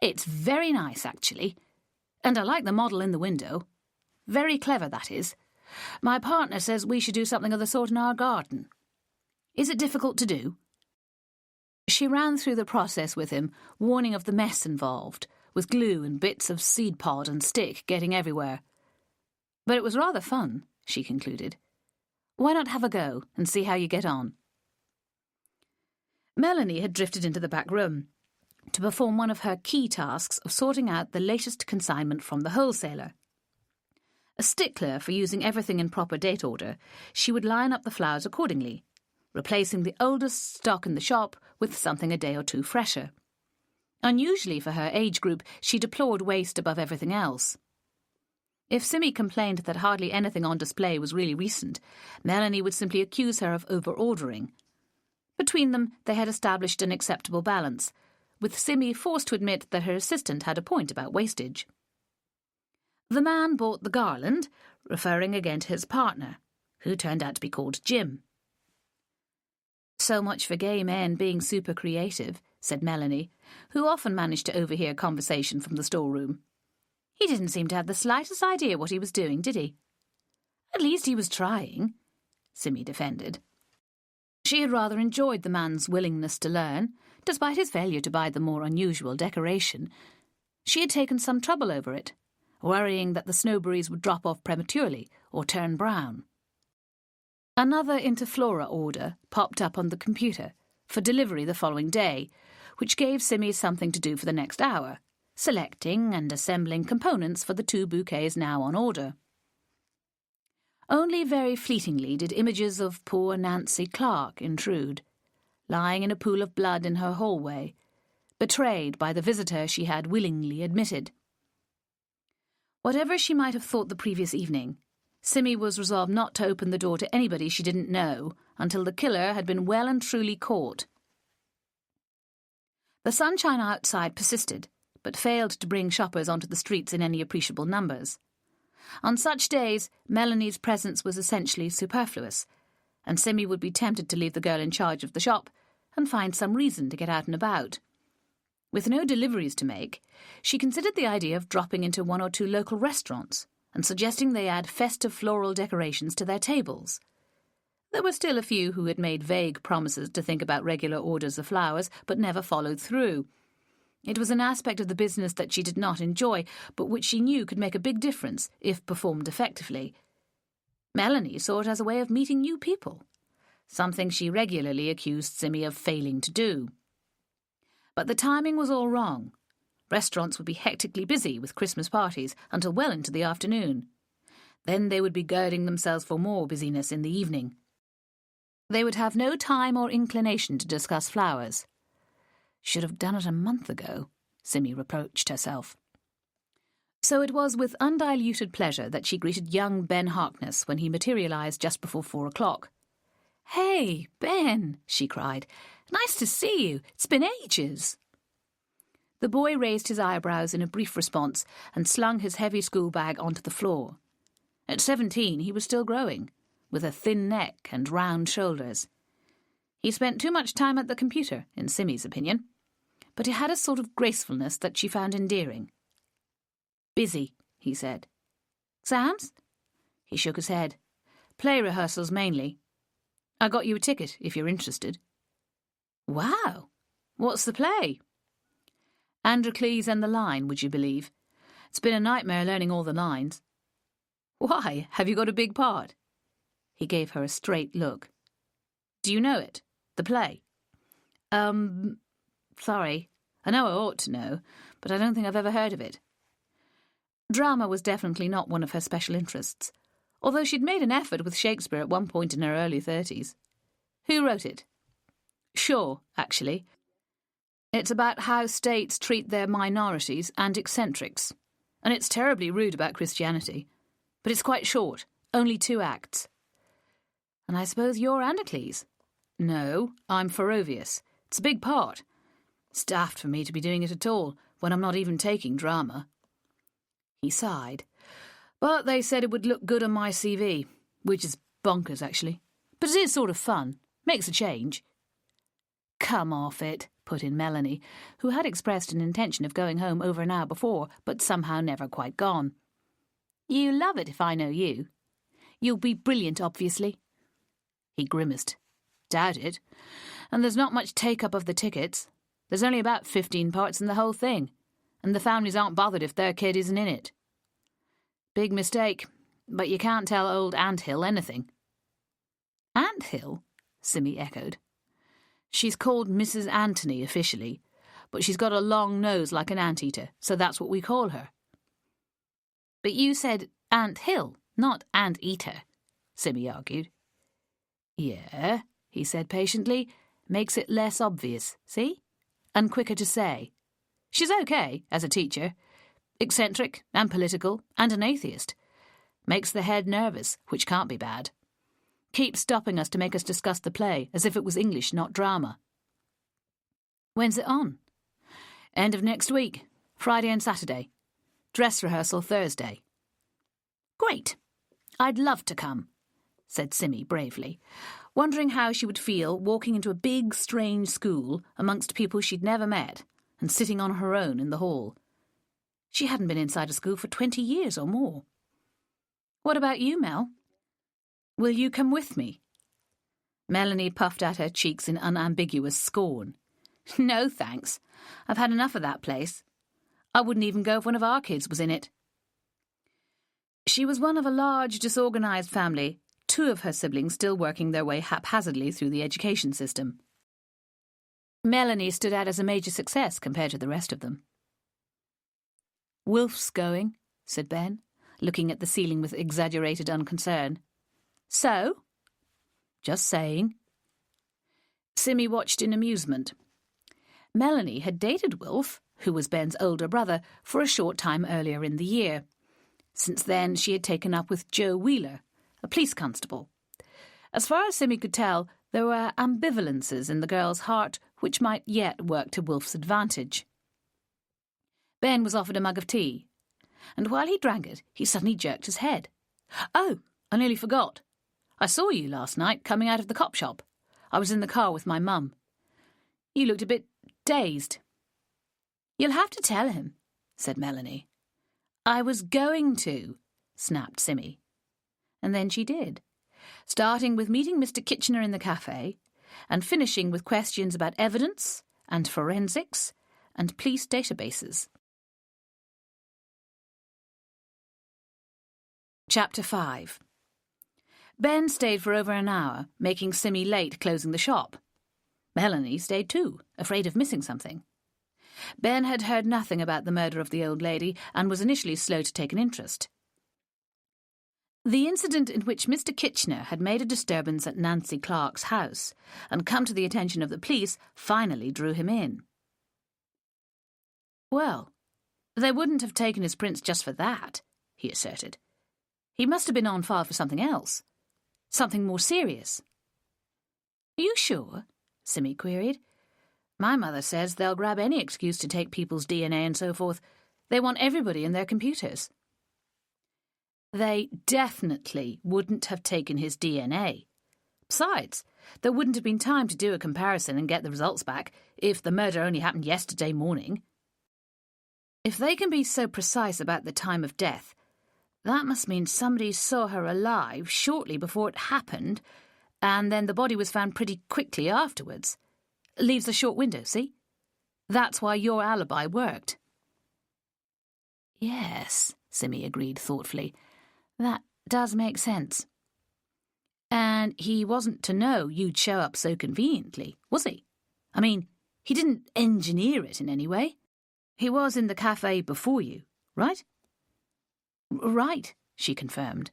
It's very nice, actually. And I like the model in the window. Very clever, that is. My partner says we should do something of the sort in our garden. Is it difficult to do? She ran through the process with him, warning of the mess involved, with glue and bits of seed pod and stick getting everywhere. But it was rather fun, she concluded. Why not have a go and see how you get on? Melanie had drifted into the back room to perform one of her key tasks of sorting out the latest consignment from the wholesaler. A stickler for using everything in proper date order, she would line up the flowers accordingly, replacing the oldest stock in the shop with something a day or two fresher. Unusually for her age group, she deplored waste above everything else. If Simmy complained that hardly anything on display was really recent, Melanie would simply accuse her of over-ordering. Between them, they had established an acceptable balance, with Simmy forced to admit that her assistant had a point about wastage. The man bought the garland, referring again to his partner, who turned out to be called Jim. So much for gay men being super creative, said Melanie, who often managed to overhear conversation from the storeroom. He didn't seem to have the slightest idea what he was doing, did he? At least he was trying, Simmy defended. She had rather enjoyed the man's willingness to learn, despite his failure to buy the more unusual decoration. She had taken some trouble over it, worrying that the snowberries would drop off prematurely or turn brown. Another Interflora order popped up on the computer for delivery the following day, which gave Simmy something to do for the next hour, selecting and assembling components for the 2 bouquets now on order. Only very fleetingly did images of poor Nancy Clark intrude, lying in a pool of blood in her hallway, betrayed by the visitor she had willingly admitted. Whatever she might have thought the previous evening, Simmy was resolved not to open the door to anybody she didn't know until the killer had been well and truly caught. The sunshine outside persisted, but failed to bring shoppers onto the streets in any appreciable numbers. On such days, Melanie's presence was essentially superfluous, and Simmy would be tempted to leave the girl in charge of the shop and find some reason to get out and about. With no deliveries to make, she considered the idea of dropping into one or two local restaurants and suggesting they add festive floral decorations to their tables. There were still a few who had made vague promises to think about regular orders of flowers, but never followed through. It was an aspect of the business that she did not enjoy, but which she knew could make a big difference if performed effectively. Melanie saw it as a way of meeting new people, something she regularly accused Simmy of failing to do. But the timing was all wrong. Restaurants would be hectically busy with Christmas parties until well into the afternoon. Then they would be girding themselves for more busyness in the evening. They would have no time or inclination to discuss flowers. Should have done it a month ago, Simmy reproached herself. So it was with undiluted pleasure that she greeted young Ben Harkness when he materialised just before 4 o'clock. "Hey, Ben," she cried. "Nice to see you. It's been ages." The boy raised his eyebrows in a brief response and slung his heavy school bag onto the floor. At 17, he was still growing, with a thin neck and round shoulders. He spent too much time at the computer, in Simmy's opinion, but he had a sort of gracefulness that she found endearing. "Busy," he said. "Exams?" He shook his head. "Play rehearsals mainly. I got you a ticket, if you're interested." "Wow! What's the play?" "Androcles and the Line, would you believe? It's been a nightmare learning all the lines." "Why? Have you got a big part?" He gave her a straight look. "Do you know it? The play?" Sorry. I know I ought to know, but I don't think I've ever heard of it." Drama was definitely not one of her special interests, although she'd made an effort with Shakespeare at one point in her early 30s. "Who wrote it?" "Shaw, actually. It's about how states treat their minorities and eccentrics, and it's terribly rude about Christianity. But it's quite short, only 2 acts." "And I suppose you're Androcles?" "No, I'm Ferrovius. It's a big part. It's daft for me to be doing it at all, when I'm not even taking drama." He sighed. "But they said it would look good on my CV, which is bonkers, actually. But it is sort of fun. Makes a change." "Come off it," put in Melanie, who had expressed an intention of going home over an hour before, but somehow never quite gone. "You love it if I know you. You'll be brilliant, obviously." He grimaced. "Doubt it. And there's not much take-up of the tickets. There's only about 15 parts in the whole thing, and the families aren't bothered if their kid isn't in it." "Big mistake, but you can't tell old Anthill anything." "Anthill?" Simmy echoed. "She's called Mrs. Anthony officially, but she's got a long nose like an anteater, so that's what we call her." "But you said Anthill, not anteater," Simmy argued. "Yeah," he said patiently. "Makes it less obvious, see? And quicker to say. She's okay as a teacher. Eccentric and political and an atheist. Makes the head nervous, which can't be bad. Keeps stopping us to make us discuss the play, as if it was English, not drama." "When's it on?" "End of next week, Friday and Saturday. Dress rehearsal Thursday." "Great. I'd love to come," said Simmy bravely, wondering how she would feel walking into a big, strange school amongst people she'd never met and sitting on her own in the hall. She hadn't been inside a school for 20 years or more. "What about you, Mel? Will you come with me?" Melanie puffed at her cheeks in unambiguous scorn. "No, thanks. I've had enough of that place. I wouldn't even go if one of our kids was in it." She was one of a large, disorganised family, 2 of her siblings still working their way haphazardly through the education system. Melanie stood out as a major success compared to the rest of them. "Wilf's going," said Ben, looking at the ceiling with exaggerated unconcern. "So?" "Just saying." Simmy watched in amusement. Melanie had dated Wilf, who was Ben's older brother, for a short time earlier in the year. Since then, she had taken up with Joe Wheeler, a police constable. As far as Simmy could tell, there were ambivalences in the girl's heart which might yet work to Wilf's advantage. Ben was offered a mug of tea, and while he drank it, he suddenly jerked his head. "Oh, I nearly forgot. I saw you last night coming out of the cop shop. I was in the car with my mum. You looked a bit dazed." "You'll have to tell him," said Melanie. "I was going to," snapped Simmy. And then she did, starting with meeting Mr. Kitchener in the cafe and finishing with questions about evidence and forensics and police databases. Chapter 5. Ben stayed for over an hour, making Simmy late closing the shop. Melanie stayed too, afraid of missing something. Ben had heard nothing about the murder of the old lady and was initially slow to take an interest. The incident in which Mr. Kitchener had made a disturbance at Nancy Clark's house and come to the attention of the police finally drew him in. "Well, they wouldn't have taken his prints just for that," he asserted. "He must have been on file for something else. Something more serious." "Are you sure?" Simmy queried. "My mother says they'll grab any excuse to take people's DNA and so forth. They want everybody in their computers." "They definitely wouldn't have taken his DNA. Besides, there wouldn't have been time to do a comparison and get the results back if the murder only happened yesterday morning. If they can be so precise about the time of death, that must mean somebody saw her alive shortly before it happened, and then the body was found pretty quickly afterwards. Leaves a short window, see? That's why your alibi worked." "Yes," Simmy agreed thoughtfully. "That does make sense." "And he wasn't to know you'd show up so conveniently, was he? I mean, he didn't engineer it in any way. He was in the cafe before you, right?" "Right," she confirmed.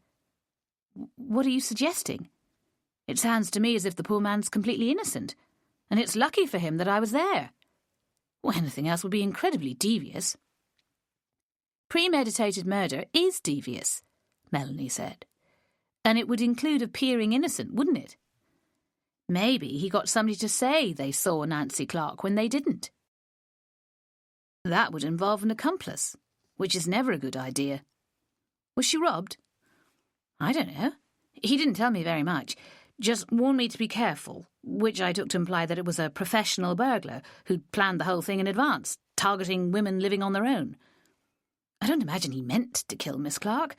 "What are you suggesting? It sounds to me as if the poor man's completely innocent, and it's lucky for him that I was there. Well, anything else would be incredibly devious." "Premeditated murder is devious," Melanie said. "And it would include appearing innocent, wouldn't it? Maybe he got somebody to say they saw Nancy Clark when they didn't. That would involve an accomplice, which is never a good idea. Was she robbed?" "I don't know. He didn't tell me very much. Just warned me to be careful, which I took to imply that it was a professional burglar who'd planned the whole thing in advance, targeting women living on their own. I don't imagine he meant to kill Miss Clark.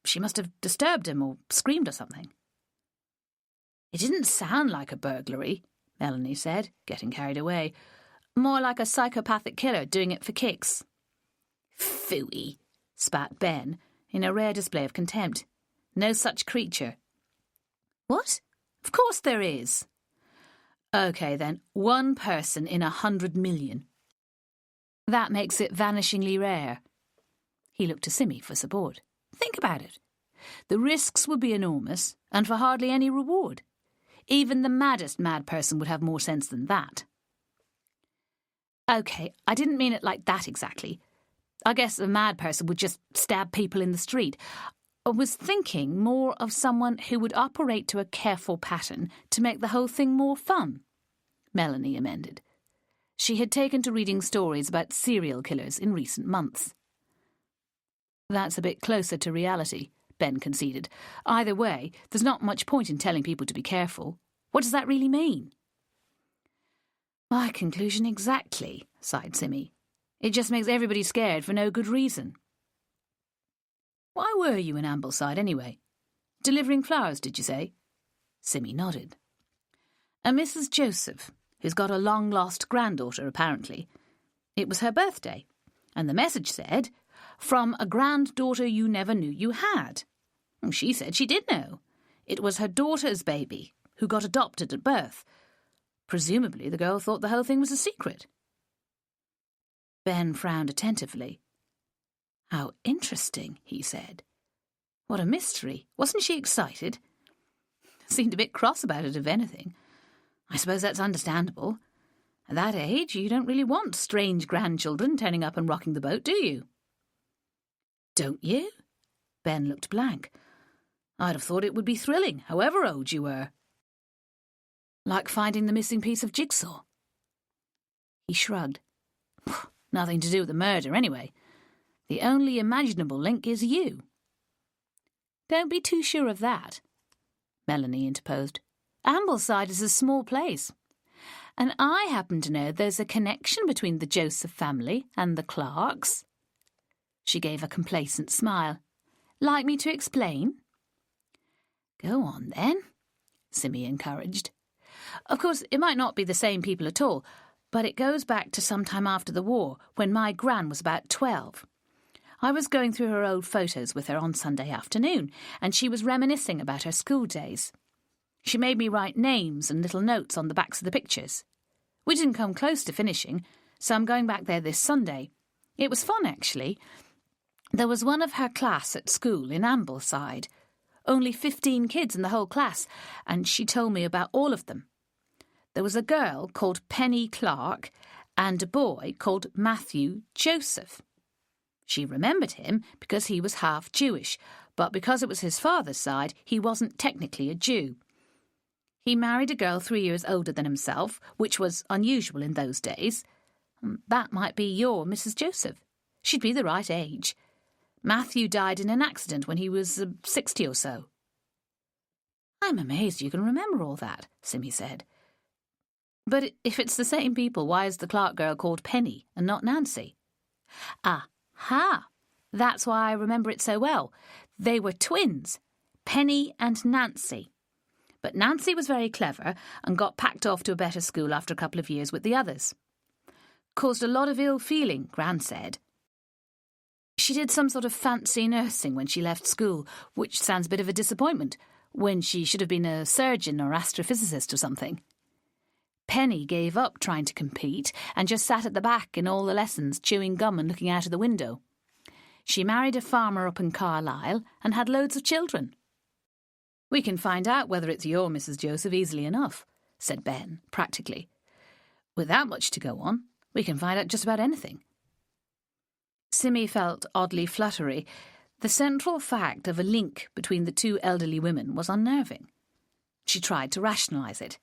She must have disturbed him or screamed or something." "It didn't sound like a burglary," Melanie said, getting carried away. "More like a psychopathic killer doing it for kicks." "Phooey," spat Ben, in a rare display of contempt. "No such creature." "What? Of course there is." "OK, then, 1 person in 100 million. That makes it vanishingly rare." He looked to Simmy for support. "Think about it. The risks would be enormous, and for hardly any reward. Even the maddest mad person would have more sense than that." "OK, I didn't mean it like that exactly. I guess a mad person would just stab people in the street. I was thinking more of someone who would operate to a careful pattern to make the whole thing more fun," Melanie amended. She had taken to reading stories about serial killers in recent months. "That's a bit closer to reality," Ben conceded. "Either way, there's not much point in telling people to be careful. What does that really mean?" "My conclusion exactly," sighed Simmy. "It just makes everybody scared for no good reason." "Why were you in Ambleside, anyway? Delivering flowers, did you say?" Simmy nodded. "A Mrs. Joseph, who's got a long-lost granddaughter, apparently. It was her birthday, and the message said, 'From a granddaughter you never knew you had.' She said she did know. It was her daughter's baby, who got adopted at birth. Presumably the girl thought the whole thing was a secret." Ben frowned attentively. "How interesting," he said. "What a mystery. Wasn't she excited?" "Seemed a bit cross about it, if anything. I suppose that's understandable. At that age, you don't really want strange grandchildren turning up and rocking the boat, do you?" "Don't you?" Ben looked blank. I'd have thought it would be thrilling, however old you were. Like finding the missing piece of jigsaw. He shrugged. Nothing to do with the murder, anyway. The only imaginable link is you. Don't be too sure of that, Melanie interposed. Ambleside is a small place, and I happen to know there's a connection between the Joseph family and the Clarks. She gave a complacent smile. Like me to explain? Go on, then, Simmy encouraged. Of course, it might not be the same people at all, but it goes back to some time after the war, when my gran was about 12. I was going through her old photos with her on Sunday afternoon, and she was reminiscing about her school days. She made me write names and little notes on the backs of the pictures. We didn't come close to finishing, so I'm going back there this Sunday. It was fun, actually. There was one of her class at school in Ambleside. Only 15 kids in the whole class, and she told me about all of them. There was a girl called Penny Clark and a boy called Matthew Joseph. She remembered him because he was half Jewish, but because it was his father's side, he wasn't technically a Jew. He married a girl 3 years older than himself, which was unusual in those days. That might be your Mrs. Joseph. She'd be the right age. Matthew died in an accident when he was 60 or so. I'm amazed you can remember all that, Simmy said. But if it's the same people, why is the Clark girl called Penny and not Nancy? Aha! That's why I remember it so well. They were twins, Penny and Nancy. But Nancy was very clever and got packed off to a better school after a couple of years with the others. Caused a lot of ill feeling, Gran said. She did some sort of fancy nursing when she left school, which sounds a bit of a disappointment, when she should have been a surgeon or astrophysicist or something. Penny gave up trying to compete and just sat at the back in all the lessons, chewing gum and looking out of the window. She married a farmer up in Carlisle and had loads of children. We can find out whether it's your Mrs. Joseph easily enough, said Ben, practically. With that much to go on, we can find out just about anything. Simmy felt oddly fluttery. The central fact of a link between the two elderly women was unnerving. She tried to rationalise it.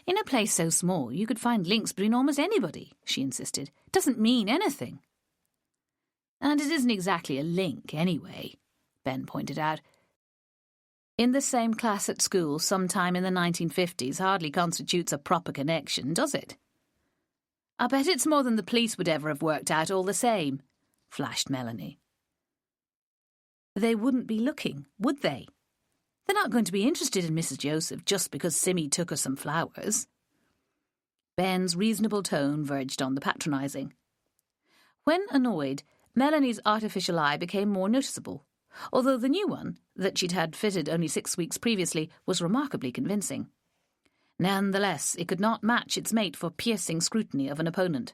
In a place so small, you could find links between almost anybody, she insisted. It doesn't mean anything. And it isn't exactly a link, anyway, Ben pointed out. In the same class at school sometime in the 1950s hardly constitutes a proper connection, does it? I bet it's more than the police would ever have worked out all the same, flashed Melanie. They wouldn't be looking, would they? They're not going to be interested in Mrs. Joseph just because Simmy took her some flowers. Ben's reasonable tone verged on the patronising. When annoyed, Melanie's artificial eye became more noticeable, although the new one, that she'd had fitted only 6 weeks previously, was remarkably convincing. Nonetheless, it could not match its mate for piercing scrutiny of an opponent.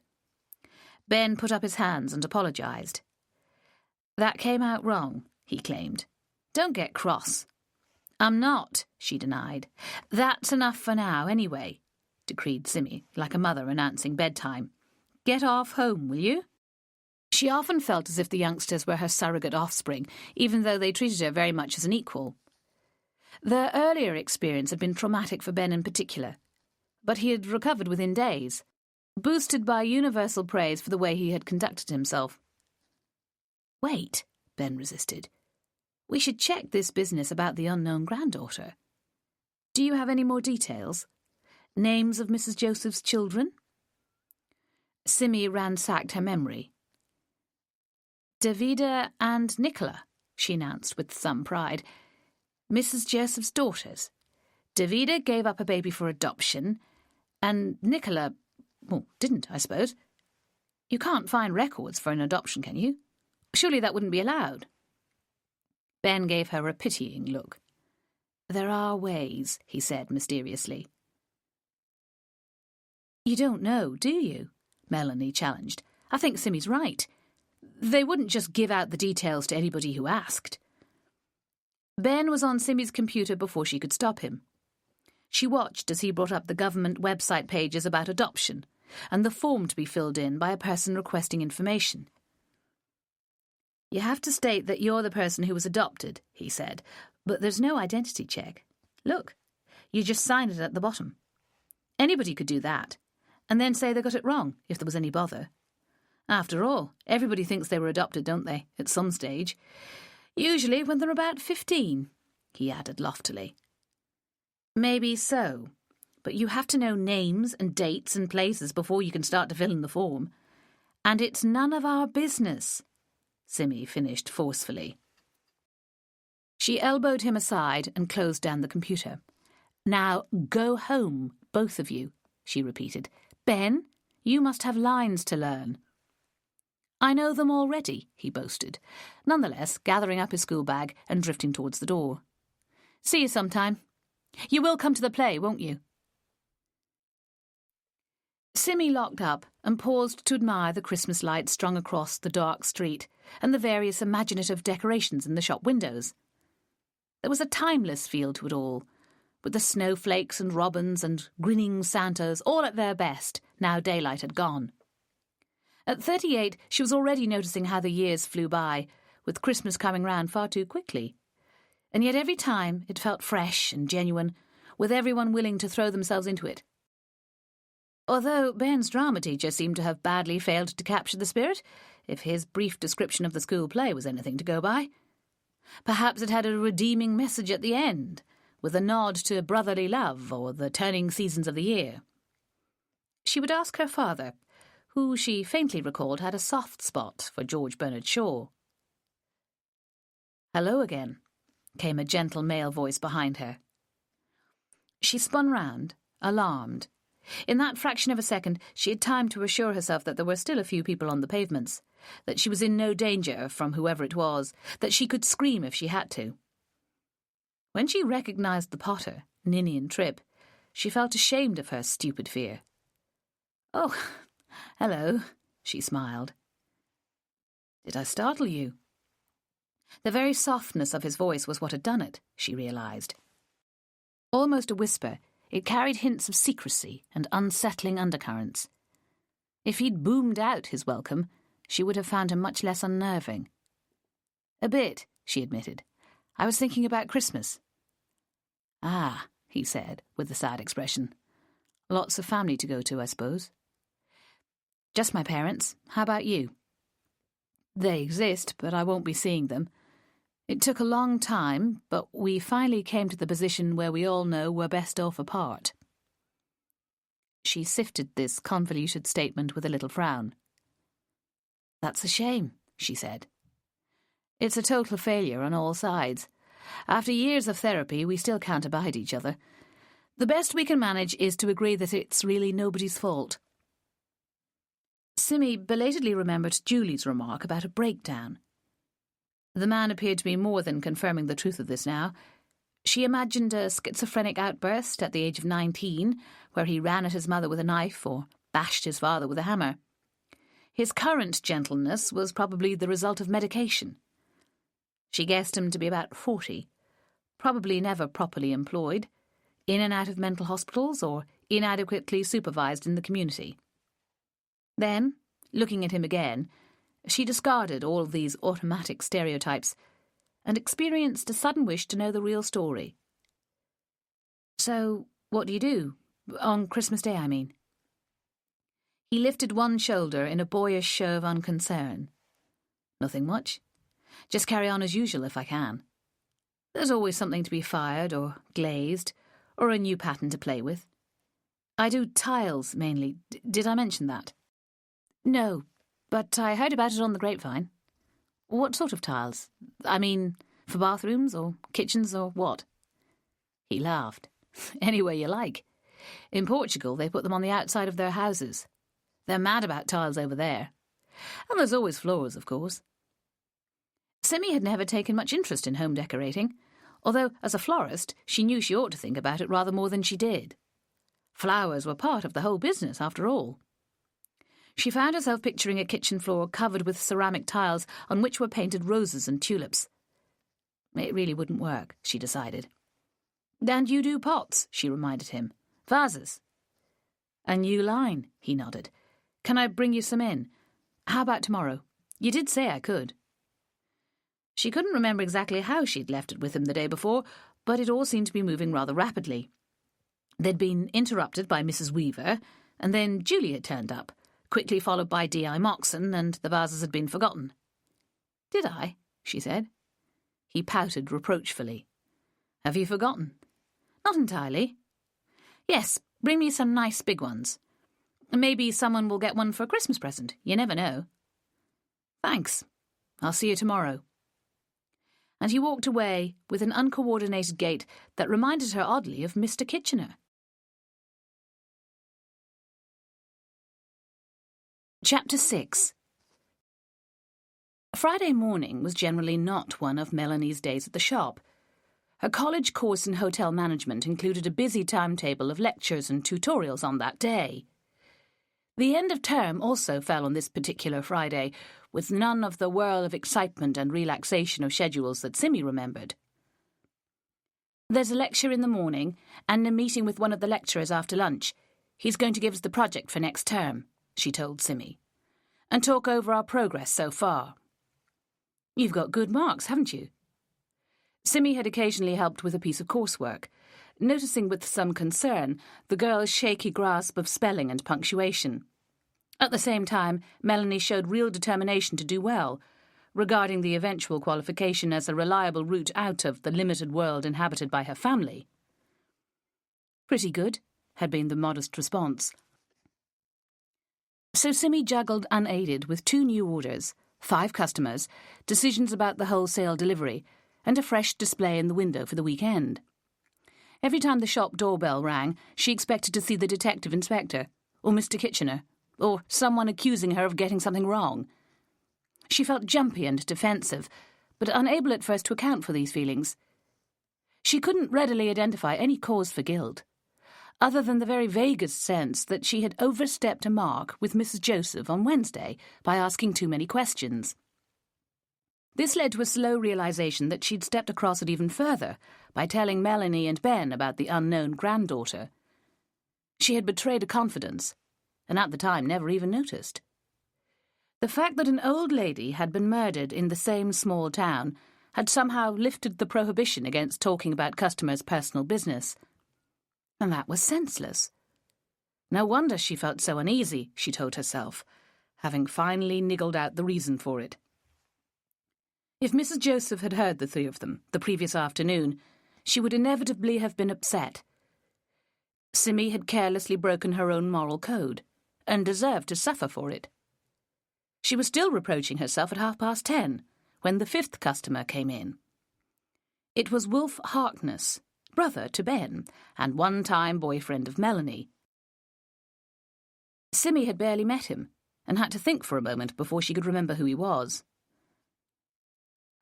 Ben put up his hands and apologised. That came out wrong, he claimed. Don't get cross. I'm not, she denied. That's enough for now, anyway, decreed Simmy, like a mother announcing bedtime. Get off home, will you? She often felt as if the youngsters were her surrogate offspring, even though they treated her very much as an equal. Their earlier experience had been traumatic for Ben in particular, but he had recovered within days, boosted by universal praise for the way he had conducted himself. Wait, Ben resisted. We should check this business about the unknown granddaughter. Do you have any more details? Names of Mrs. Joseph's children? Simmy ransacked her memory. Davida and Nicola, she announced with some pride. Mrs. Joseph's daughters. Davida gave up a baby for adoption, and Nicola, well, didn't, I suppose. You can't find records for an adoption, can you? Surely that wouldn't be allowed. Ben gave her a pitying look. There are ways, he said mysteriously. You don't know, do you? Melanie challenged. I think Simmy's right. They wouldn't just give out the details to anybody who asked. Ben was on Simmy's computer before she could stop him. She watched as he brought up the government website pages about adoption and the form to be filled in by a person requesting information. You have to state that you're the person who was adopted, he said, but there's no identity check. Look, you just sign it at the bottom. Anybody could do that, and then say they got it wrong, if there was any bother. After all, everybody thinks they were adopted, don't they, at some stage? Usually when they're about 15, he added loftily. Maybe so, but you have to know names and dates and places before you can start to fill in the form. And it's none of our business, Simi finished forcefully. She elbowed him aside and closed down the computer. Now go home, both of you, she repeated. Ben, you must have lines to learn. I know them already, he boasted, nonetheless gathering up his school bag and drifting towards the door. See you sometime. You will come to the play, won't you? Simi locked up and paused to admire the Christmas lights strung across the dark street and the various imaginative decorations in the shop windows. There was a timeless feel to it all, with the snowflakes and robins and grinning Santas all at their best, now daylight had gone. At 38, she was already noticing how the years flew by, with Christmas coming round far too quickly. And yet every time it felt fresh and genuine, with everyone willing to throw themselves into it. Although Ben's drama teacher seemed to have badly failed to capture the spirit, if his brief description of the school play was anything to go by. Perhaps it had a redeeming message at the end, with a nod to brotherly love or the turning seasons of the year. She would ask her father, who she faintly recalled had a soft spot for George Bernard Shaw. "Hello again," came a gentle male voice behind her. She spun round, alarmed. In that fraction of a second, she had time to assure herself that there were still a few people on the pavements, that she was in no danger from whoever it was, that she could scream if she had to. When she recognised the Potter, Ninian Tripp, she felt ashamed of her stupid fear. "Oh, hello," she smiled. "Did I startle you?" The very softness of his voice was what had done it, she realised. Almost a whisper, it carried hints of secrecy and unsettling undercurrents. If he'd boomed out his welcome, she would have found him much less unnerving. "A bit," she admitted. "I was thinking about Christmas." "Ah," he said, with a sad expression. "Lots of family to go to, I suppose." "Just my parents. How about you?" "They exist, but I won't be seeing them. It took a long time, but we finally came to the position where we all know we're best off apart." She sifted this convoluted statement with a little frown. "That's a shame," she said. "It's a total failure on all sides. After years of therapy, we still can't abide each other. The best we can manage is to agree that it's really nobody's fault." Simi belatedly remembered Julie's remark about a breakdown. The man appeared to be more than confirming the truth of this now. She imagined a schizophrenic outburst at the age of 19, where he ran at his mother with a knife or bashed his father with a hammer. His current gentleness was probably the result of medication. She guessed him to be about 40, probably never properly employed, in and out of mental hospitals or inadequately supervised in the community. Then, looking at him again, she discarded all of these automatic stereotypes and experienced a sudden wish to know the real story. "So, what do you do? On Christmas Day, I mean." He lifted one shoulder in a boyish show of unconcern. "Nothing much. Just carry on as usual if I can. There's always something to be fired or glazed, or a new pattern to play with. I do tiles, mainly. Did I mention that?" "No, but I heard about it on the grapevine." "What sort of tiles? I mean, for bathrooms or kitchens or what?" He laughed. "Any way you like. In Portugal, they put them on the outside of their houses. They're mad about tiles over there. And there's always floors, of course." Simi had never taken much interest in home decorating, although, as a florist, she knew she ought to think about it rather more than she did. Flowers were part of the whole business, after all. She found herself picturing a kitchen floor covered with ceramic tiles on which were painted roses and tulips. It really wouldn't work, she decided. "And you do pots," she reminded him. "Vases." "A new line," he nodded. "Can I bring you some in? How about tomorrow? You did say I could." She couldn't remember exactly how she'd left it with him the day before, but it all seemed to be moving rather rapidly. They'd been interrupted by Mrs. Weaver, and then Julie had turned up, quickly followed by D.I. Moxon, and the vases had been forgotten. "Did I?" she said. He pouted reproachfully. "Have you forgotten?" "Not entirely." "Yes, bring me some nice big ones. Maybe someone will get one for a Christmas present. You never know." "Thanks. I'll see you tomorrow." And he walked away with an uncoordinated gait that reminded her oddly of Mr. Kitchener. Chapter 6. Friday morning was generally not one of Melanie's days at the shop. Her college course in hotel management included a busy timetable of lectures and tutorials on that day. The end of term also fell on this particular Friday, with none of the whirl of excitement and relaxation of schedules that Simmy remembered. "There's a lecture in the morning, and a meeting with one of the lecturers after lunch. He's going to give us the project for next term," she told Simmy, "and talk over our progress so far." "You've got good marks, haven't you?" Simmy had occasionally helped with a piece of coursework, noticing with some concern the girl's shaky grasp of spelling and punctuation. At the same time, Melanie showed real determination to do well, regarding the eventual qualification as a reliable route out of the limited world inhabited by her family. "Pretty good," had been the modest response. So Simmy juggled unaided with 2 new orders, 5 customers, decisions about the wholesale delivery, and a fresh display in the window for the weekend. Every time the shop doorbell rang, she expected to see the detective inspector, or Mr. Kitchener, or someone accusing her of getting something wrong. She felt jumpy and defensive, but unable at first to account for these feelings. She couldn't readily identify any cause for guilt, other than the very vaguest sense that she had overstepped a mark with Mrs. Joseph on Wednesday by asking too many questions. This led to a slow realization that she'd stepped across it even further by telling Melanie and Ben about the unknown granddaughter. She had betrayed a confidence, and at the time never even noticed. The fact that an old lady had been murdered in the same small town had somehow lifted the prohibition against talking about customers' personal business. And that was senseless. No wonder she felt so uneasy, she told herself, having finally niggled out the reason for it. If Mrs. Joseph had heard the 3 of them the previous afternoon, she would inevitably have been upset. Simmy had carelessly broken her own moral code, and deserved to suffer for it. She was still reproaching herself at 10:30, when the 5th customer came in. It was Wolf Harkness, brother to Ben, and one-time boyfriend of Melanie. Simmy had barely met him, and had to think for a moment before she could remember who he was.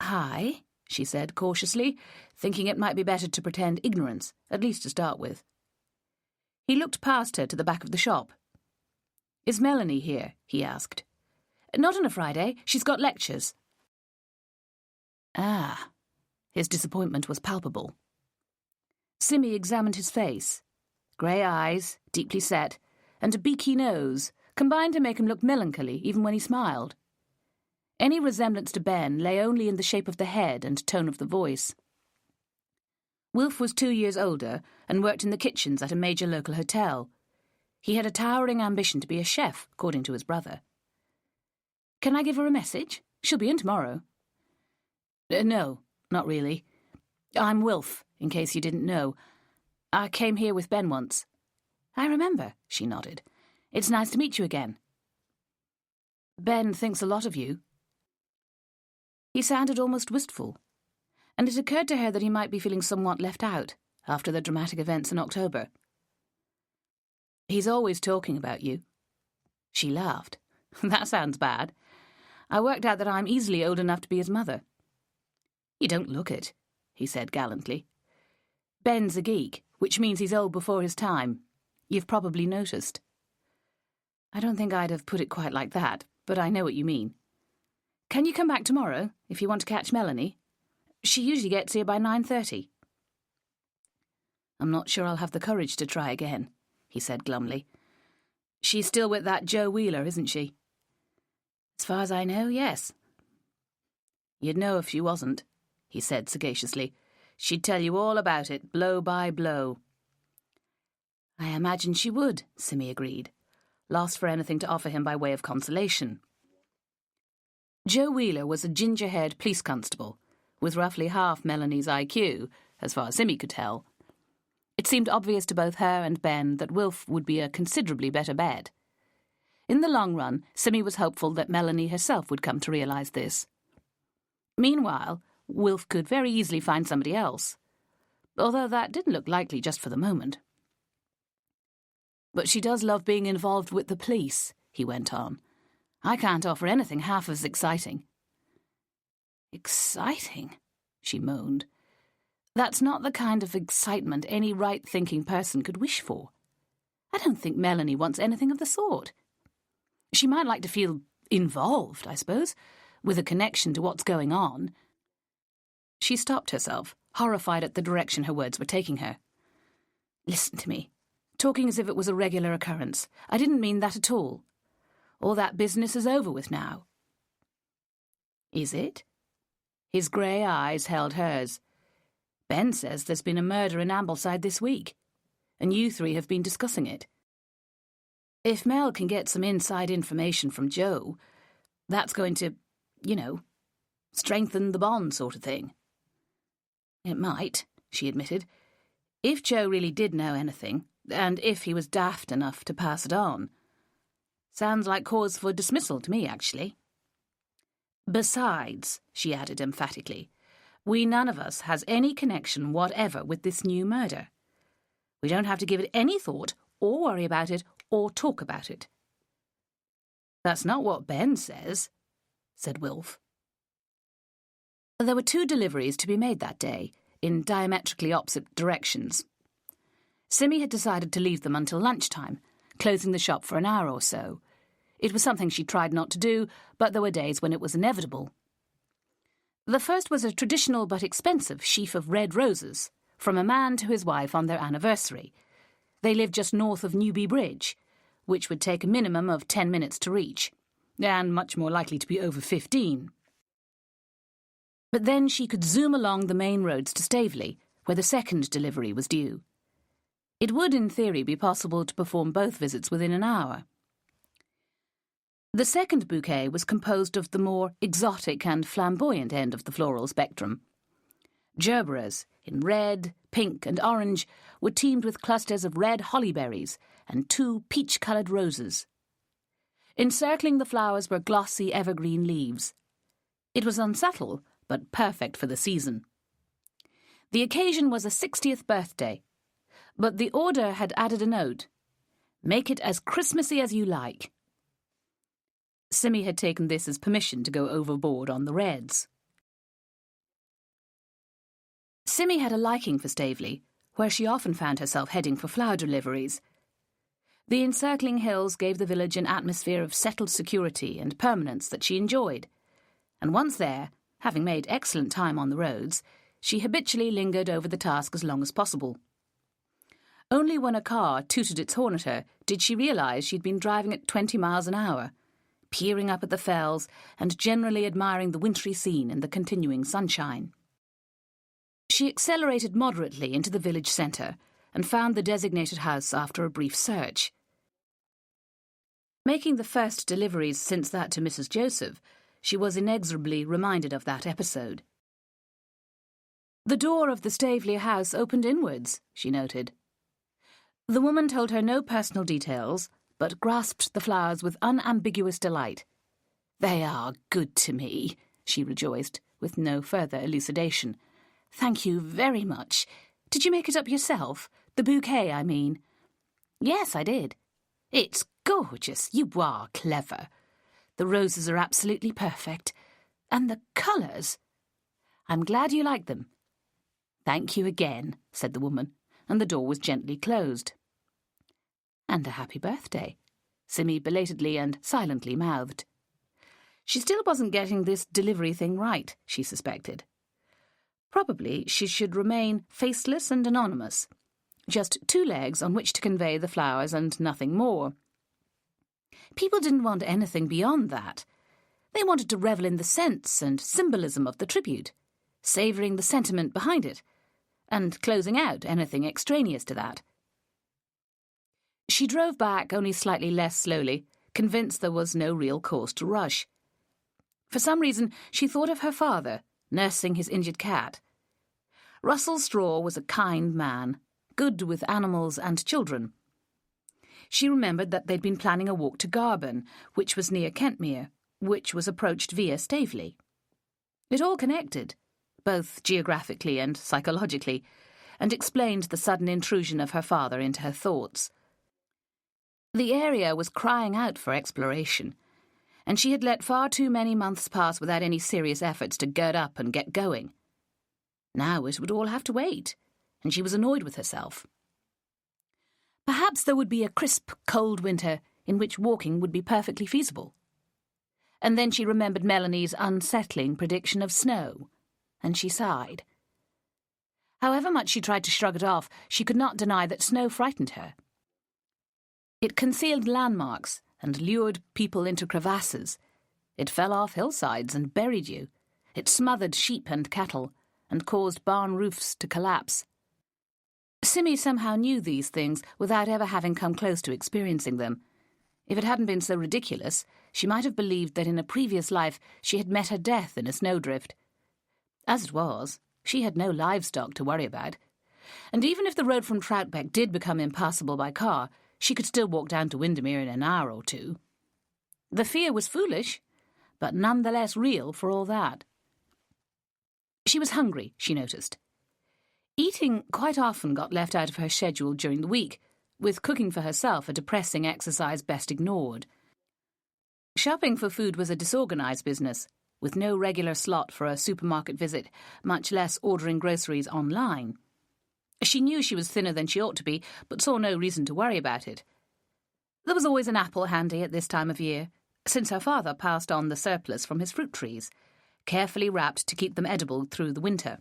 "Hi," she said cautiously, thinking it might be better to pretend ignorance, at least to start with. He looked past her to the back of the shop. "Is Melanie here?" he asked. "Not on a Friday. She's got lectures." Ah. His disappointment was palpable. Simmy examined his face. Grey eyes, deeply set, and a beaky nose combined to make him look melancholy even when he smiled. Any resemblance to Ben lay only in the shape of the head and tone of the voice. Wilf was 2 years older and worked in the kitchens at a major local hotel. He had a towering ambition to be a chef, according to his brother. "Can I give her a message? She'll be in tomorrow." No, not really. I'm Wilf, in case you didn't know. I came here with Ben once." "I remember," she nodded. "It's nice to meet you again." "Ben thinks a lot of you." He sounded almost wistful, and it occurred to her that he might be feeling somewhat left out after the dramatic events in October. "He's always talking about you." She laughed. "That sounds bad. I worked out that I'm easily old enough to be his mother." "You don't look it," he said gallantly. "Ben's a geek, which means he's old before his time. You've probably noticed." "I don't think I'd have put it quite like that, but I know what you mean. Can you come back tomorrow, if you want to catch Melanie? She usually gets here by 9:30. "I'm not sure I'll have the courage to try again," he said glumly. "She's still with that Joe Wheeler, isn't she?" "As far as I know, yes." "You'd know if she wasn't," he said sagaciously. "She'd tell you all about it, blow by blow." "I imagine she would," Simi agreed, lost for anything to offer him by way of consolation. Joe Wheeler was a ginger-haired police constable, with roughly half Melanie's IQ, as far as Simi could tell. It seemed obvious to both her and Ben that Wilf would be a considerably better bet. In the long run, Simi was hopeful that Melanie herself would come to realise this. Meanwhile, Wilf could very easily find somebody else, although that didn't look likely just for the moment. "But she does love being involved with the police," he went on. "I can't offer anything half as exciting." "Exciting?" she moaned. "That's not the kind of excitement any right-thinking person could wish for. I don't think Melanie wants anything of the sort. She might like to feel involved, I suppose, with a connection to what's going on." She stopped herself, horrified at the direction her words were taking her. "Listen to me. Talking as if it was a regular occurrence. I didn't mean that at all. All that business is over with now." "Is it?" His grey eyes held hers. "Ben says there's been a murder in Ambleside this week, and you three have been discussing it. If Mel can get some inside information from Joe, that's going to, strengthen the bond sort of thing." "It might," she admitted, "if Joe really did know anything, and if he was daft enough to pass it on. Sounds like cause for dismissal to me, actually. Besides," she added emphatically, "we none of us has any connection whatever with this new murder. We don't have to give it any thought, or worry about it, or talk about it." "That's not what Ben says," said Wilf. There were 2 deliveries to be made that day, in diametrically opposite directions. Simi had decided to leave them until lunchtime, closing the shop for an hour or so. It was something she tried not to do, but there were days when it was inevitable. The first was a traditional but expensive sheaf of red roses, from a man to his wife on their anniversary. They lived just north of Newby Bridge, which would take a minimum of 10 minutes to reach, and much more likely to be over 15. But then she could zoom along the main roads to Staveley, where the second delivery was due. It would, in theory, be possible to perform both visits within an hour. The second bouquet was composed of the more exotic and flamboyant end of the floral spectrum. Gerberas, in red, pink and orange, were teamed with clusters of red hollyberries and 2 peach-coloured roses. Encircling the flowers were glossy evergreen leaves. It was unsubtle, but perfect for the season. The occasion was a 60th birthday, but the order had added a note: "Make it as Christmassy as you like." Simi had taken this as permission to go overboard on the reds. Simi had a liking for Staveley, where she often found herself heading for flower deliveries. The encircling hills gave the village an atmosphere of settled security and permanence that she enjoyed, and once there, having made excellent time on the roads, she habitually lingered over the task as long as possible. Only when a car tooted its horn at her did she realise she'd been driving at 20 miles an hour, peering up at the fells and generally admiring the wintry scene in the continuing sunshine. She accelerated moderately into the village centre and found the designated house after a brief search. Making the first deliveries since that to Mrs. Joseph, she was inexorably reminded of that episode. The door of the Staveley house opened inwards, she noted. The woman told her no personal details, but grasped the flowers with unambiguous delight. "They are good to me," she rejoiced, with no further elucidation. "Thank you very much. Did you make it up yourself? The bouquet, I mean." "Yes, I did." "It's gorgeous. You are clever. The roses are absolutely perfect. And the colours. I'm glad you like them." "Thank you again," said the woman, and the door was gently closed. "And a happy birthday," Simi belatedly and silently mouthed. She still wasn't getting this delivery thing right, she suspected. Probably she should remain faceless and anonymous, just 2 legs on which to convey the flowers and nothing more. People didn't want anything beyond that, They wanted to revel in the sense and symbolism of the tribute, savouring the sentiment behind it, and closing out anything extraneous to that. She drove back only slightly less slowly, convinced there was no real cause to rush. For some reason, she thought of her father, nursing his injured cat. Russell Straw was a kind man, good with animals and children. She remembered that they'd been planning a walk to Garburn, which was near Kentmere, which was approached via Staveley. It all connected, both geographically and psychologically, and explained the sudden intrusion of her father into her thoughts. The area was crying out for exploration, and she had let far too many months pass without any serious efforts to gird up and get going. Now it would all have to wait, and she was annoyed with herself. Perhaps there would be a crisp, cold winter in which walking would be perfectly feasible. And then she remembered Melanie's unsettling prediction of snow, and she sighed. However much she tried to shrug it off, she could not deny that snow frightened her. It concealed landmarks and lured people into crevasses. It fell off hillsides and buried you. It smothered sheep and cattle and caused barn roofs to collapse. Simmy somehow knew these things without ever having come close to experiencing them. If it hadn't been so ridiculous, she might have believed that in a previous life she had met her death in a snowdrift. As it was, she had no livestock to worry about, and even if the road from Troutbeck did become impassable by car, she could still walk down to Windermere in an hour or two. The fear was foolish, but none the less real for all that. She was hungry, she noticed. Eating quite often got left out of her schedule during the week, with cooking for herself a depressing exercise best ignored. Shopping for food was a disorganised business, with no regular slot for a supermarket visit, much less ordering groceries online. She knew she was thinner than she ought to be, but saw no reason to worry about it. There was always an apple handy at this time of year, since her father passed on the surplus from his fruit trees, carefully wrapped to keep them edible through the winter.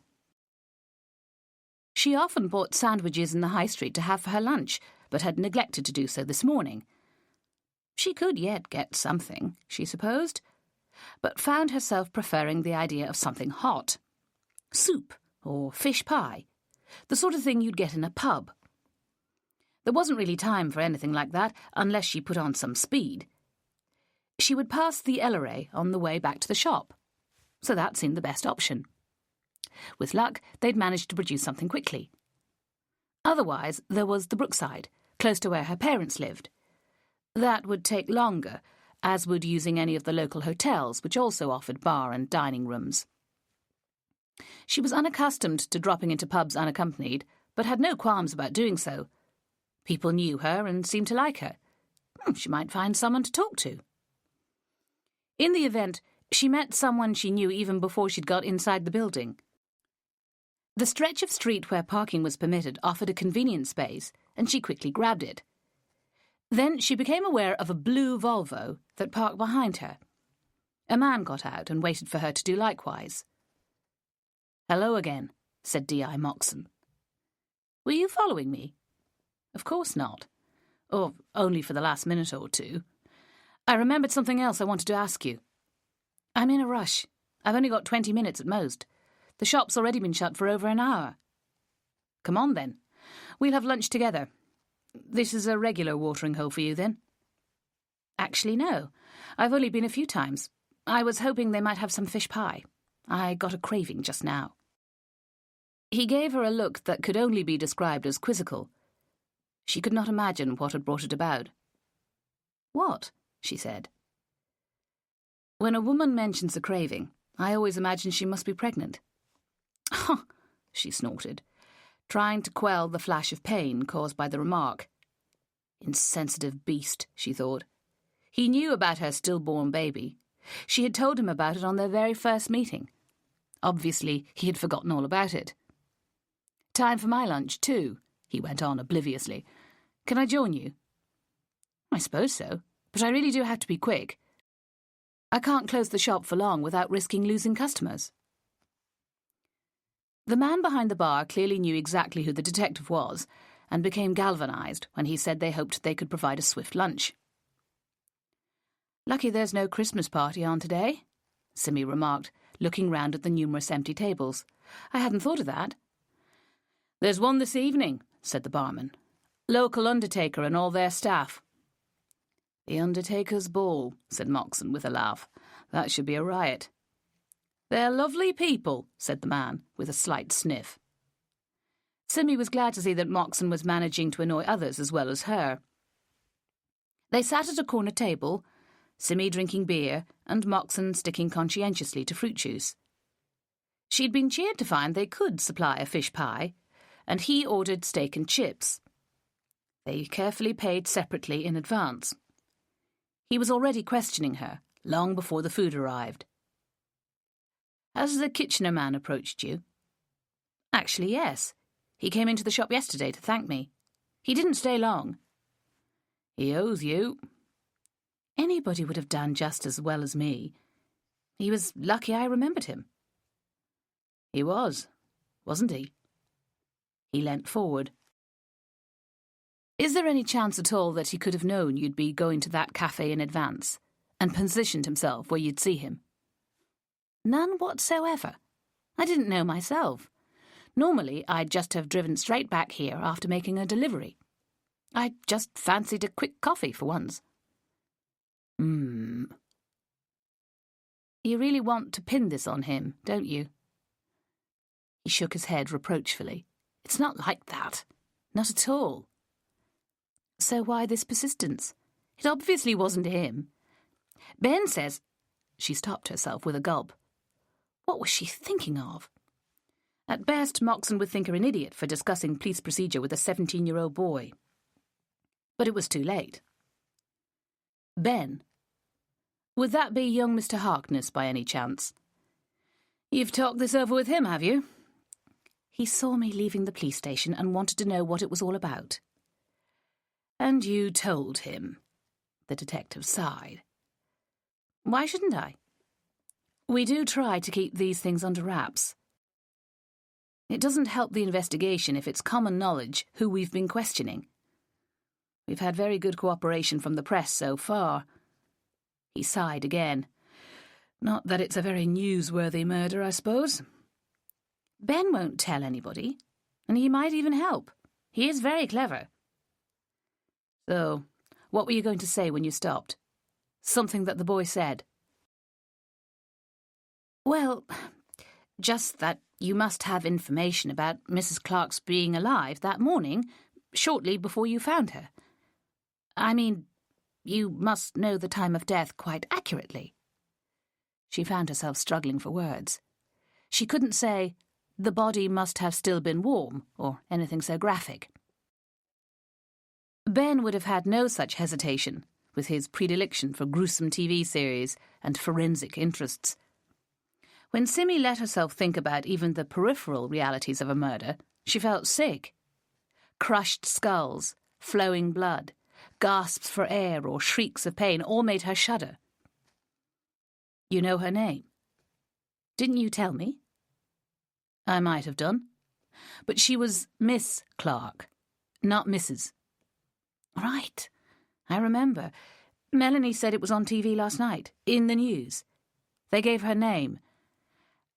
She often bought sandwiches in the high street to have for her lunch, but had neglected to do so this morning. She could yet get something, she supposed, but found herself preferring the idea of something hot. Soup or fish pie, the sort of thing you'd get in a pub. There wasn't really time for anything like that unless she put on some speed. She would pass the Elleray on the way back to the shop, so that seemed the best option. With luck, they'd managed to produce something quickly. Otherwise, there was the Brookside, close to where her parents lived. That would take longer, as would using any of the local hotels, which also offered bar and dining rooms. She was unaccustomed to dropping into pubs unaccompanied, but had no qualms about doing so. People knew her and seemed to like her. She might find someone to talk to. In the event, she met someone she knew even before she'd got inside the building. The stretch of street where parking was permitted offered a convenient space, and she quickly grabbed it. Then she became aware of a blue Volvo that parked behind her. A man got out and waited for her to do likewise. "Hello again," said D.I. Moxon. "Were you following me?" "Of course not. Or only for the last minute or two. I remembered something else I wanted to ask you. I'm in a rush. I've only got 20 minutes at most. The shop's already been shut for over an hour." "Come on, then. We'll have lunch together. This is a regular watering hole for you, then?" "Actually, no. I've only been a few times. I was hoping they might have some fish pie. I got a craving just now." He gave her a look that could only be described as quizzical. She could not imagine what had brought it about. "What?" she said. "When a woman mentions a craving, I always imagine she must be pregnant." "Huh," she snorted, trying to quell the flash of pain caused by the remark. Insensitive beast, she thought. He knew about her stillborn baby. She had told him about it on their very first meeting. Obviously, he had forgotten all about it. "Time for my lunch, too," he went on obliviously. "Can I join you?" "I suppose so, but I really do have to be quick. I can't close the shop for long without risking losing customers." The man behind the bar clearly knew exactly who the detective was, and became galvanized when he said they hoped they could provide a swift lunch. Lucky there's no Christmas party on today, Simmy remarked, looking round at the numerous empty tables. I hadn't thought of that. There's one this evening, said the barman. Local undertaker and all their staff. The undertaker's ball, said Moxon with a laugh. That should be a riot. They're lovely people, said the man, with a slight sniff. Simmy was glad to see that Moxon was managing to annoy others as well as her. They sat at a corner table, Simmy drinking beer and Moxon sticking conscientiously to fruit juice. She'd been cheered to find they could supply a fish pie, and he ordered steak and chips. They carefully paid separately in advance. He was already questioning her, long before the food arrived. Has the Kitchener man approached you? Actually, yes. He came into the shop yesterday to thank me. He didn't stay long. He owes you. Anybody would have done just as well as me. He was lucky I remembered him. He was, wasn't he? He leant forward. Is there any chance at all that he could have known you'd be going to that cafe in advance, and positioned himself where you'd see him? None whatsoever. I didn't know myself. Normally, I'd just have driven straight back here after making a delivery. I just fancied a quick coffee for once. You really want to pin this on him, don't you? He shook his head reproachfully. It's not like that. Not at all. So why this persistence? It obviously wasn't him. Ben says... She stopped herself with a gulp. What was she thinking of? At best, Moxon would think her an idiot for discussing police procedure with a 17-year-old boy. But it was too late. Ben. Would that be young Mr. Harkness by any chance? You've talked this over with him, have you? He saw me leaving the police station and wanted to know what it was all about. And you told him, the detective sighed. Why shouldn't I? We do try to keep these things under wraps. It doesn't help the investigation if it's common knowledge who we've been questioning. We've had very good cooperation from the press so far. He sighed again. Not that it's a very newsworthy murder, I suppose. Ben won't tell anybody, and he might even help. He is very clever. So, what were you going to say when you stopped? Something that the boy said. Well, just that you must have information about Mrs. Clark's being alive that morning, shortly before you found her. I mean, you must know the time of death quite accurately. She found herself struggling for words. She couldn't say, the body must have still been warm, or anything so graphic. Ben would have had no such hesitation, with his predilection for gruesome TV series and forensic interests. When Simmy let herself think about even the peripheral realities of a murder, she felt sick. Crushed skulls, flowing blood, gasps for air or shrieks of pain all made her shudder. You know her name? Didn't you tell me? I might have done. But she was Miss Clark, not Mrs. Right. I remember. Melanie said it was on TV last night, in the news. They gave her name.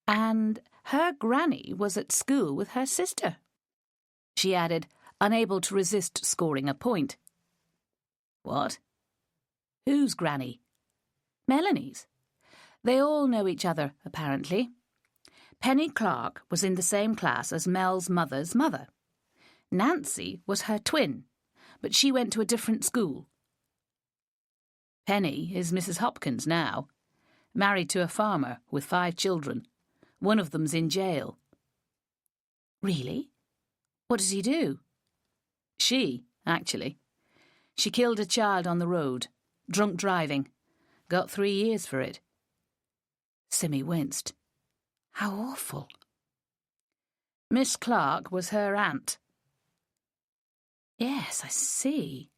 And her granny was at school with her sister. She added, unable to resist scoring a point. What? Whose granny? Melanie's. They all know each other, apparently. Penny Clark was in the same class as Mel's mother's mother. Nancy was her twin, but she went to a different school. Penny is Mrs. Hopkins now, married to a farmer with 5 children. One of them's in jail. Really? What does he do? She, actually. She killed a child on the road, drunk driving. Got 3 years for it. Simmy winced. How awful. Miss Clark was her aunt. Yes, I see.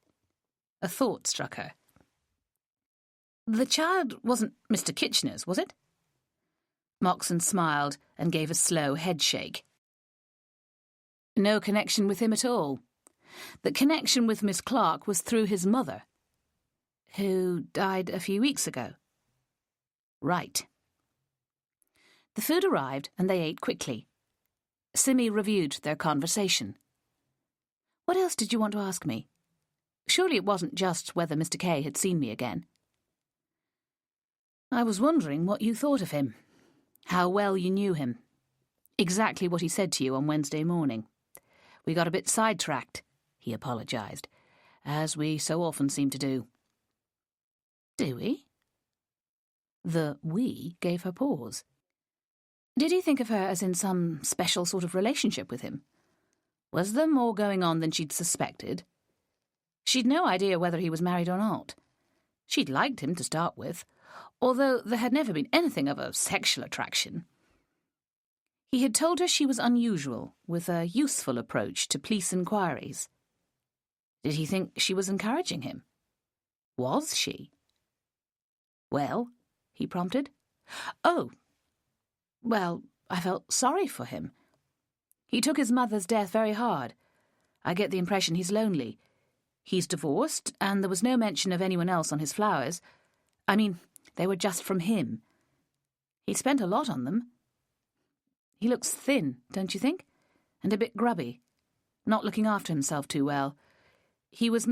A thought struck her. The child wasn't Mr. Kitchener's, was it? Moxon smiled and gave a slow headshake. No connection with him at all. The connection with Miss Clark was through his mother. Who died a few weeks ago. Right. The food arrived and they ate quickly. Simi reviewed their conversation. What else did you want to ask me? Surely it wasn't just whether Mr. K had seen me again. I was wondering what you thought of him, how well you knew him, exactly what he said to you on Wednesday morning. We got a bit sidetracked, he apologised, as we so often seem to do. Do we? The we gave her pause. Did he think of her as in some special sort of relationship with him? Was there more going on than she'd suspected? She'd no idea whether he was married or not. She'd liked him to start with, although there had never been anything of a sexual attraction. He had told her she was unusual, with a useful approach to police inquiries. Did he think she was encouraging him? Was she? Well, he prompted. Oh, well, I felt sorry for him. He took his mother's death very hard. I get the impression he's lonely. He's divorced, and there was no mention of anyone else on his flowers. I mean, they were just from him. He spent a lot on them. He looks thin, don't you think? And a bit grubby. Not looking after himself too well. He was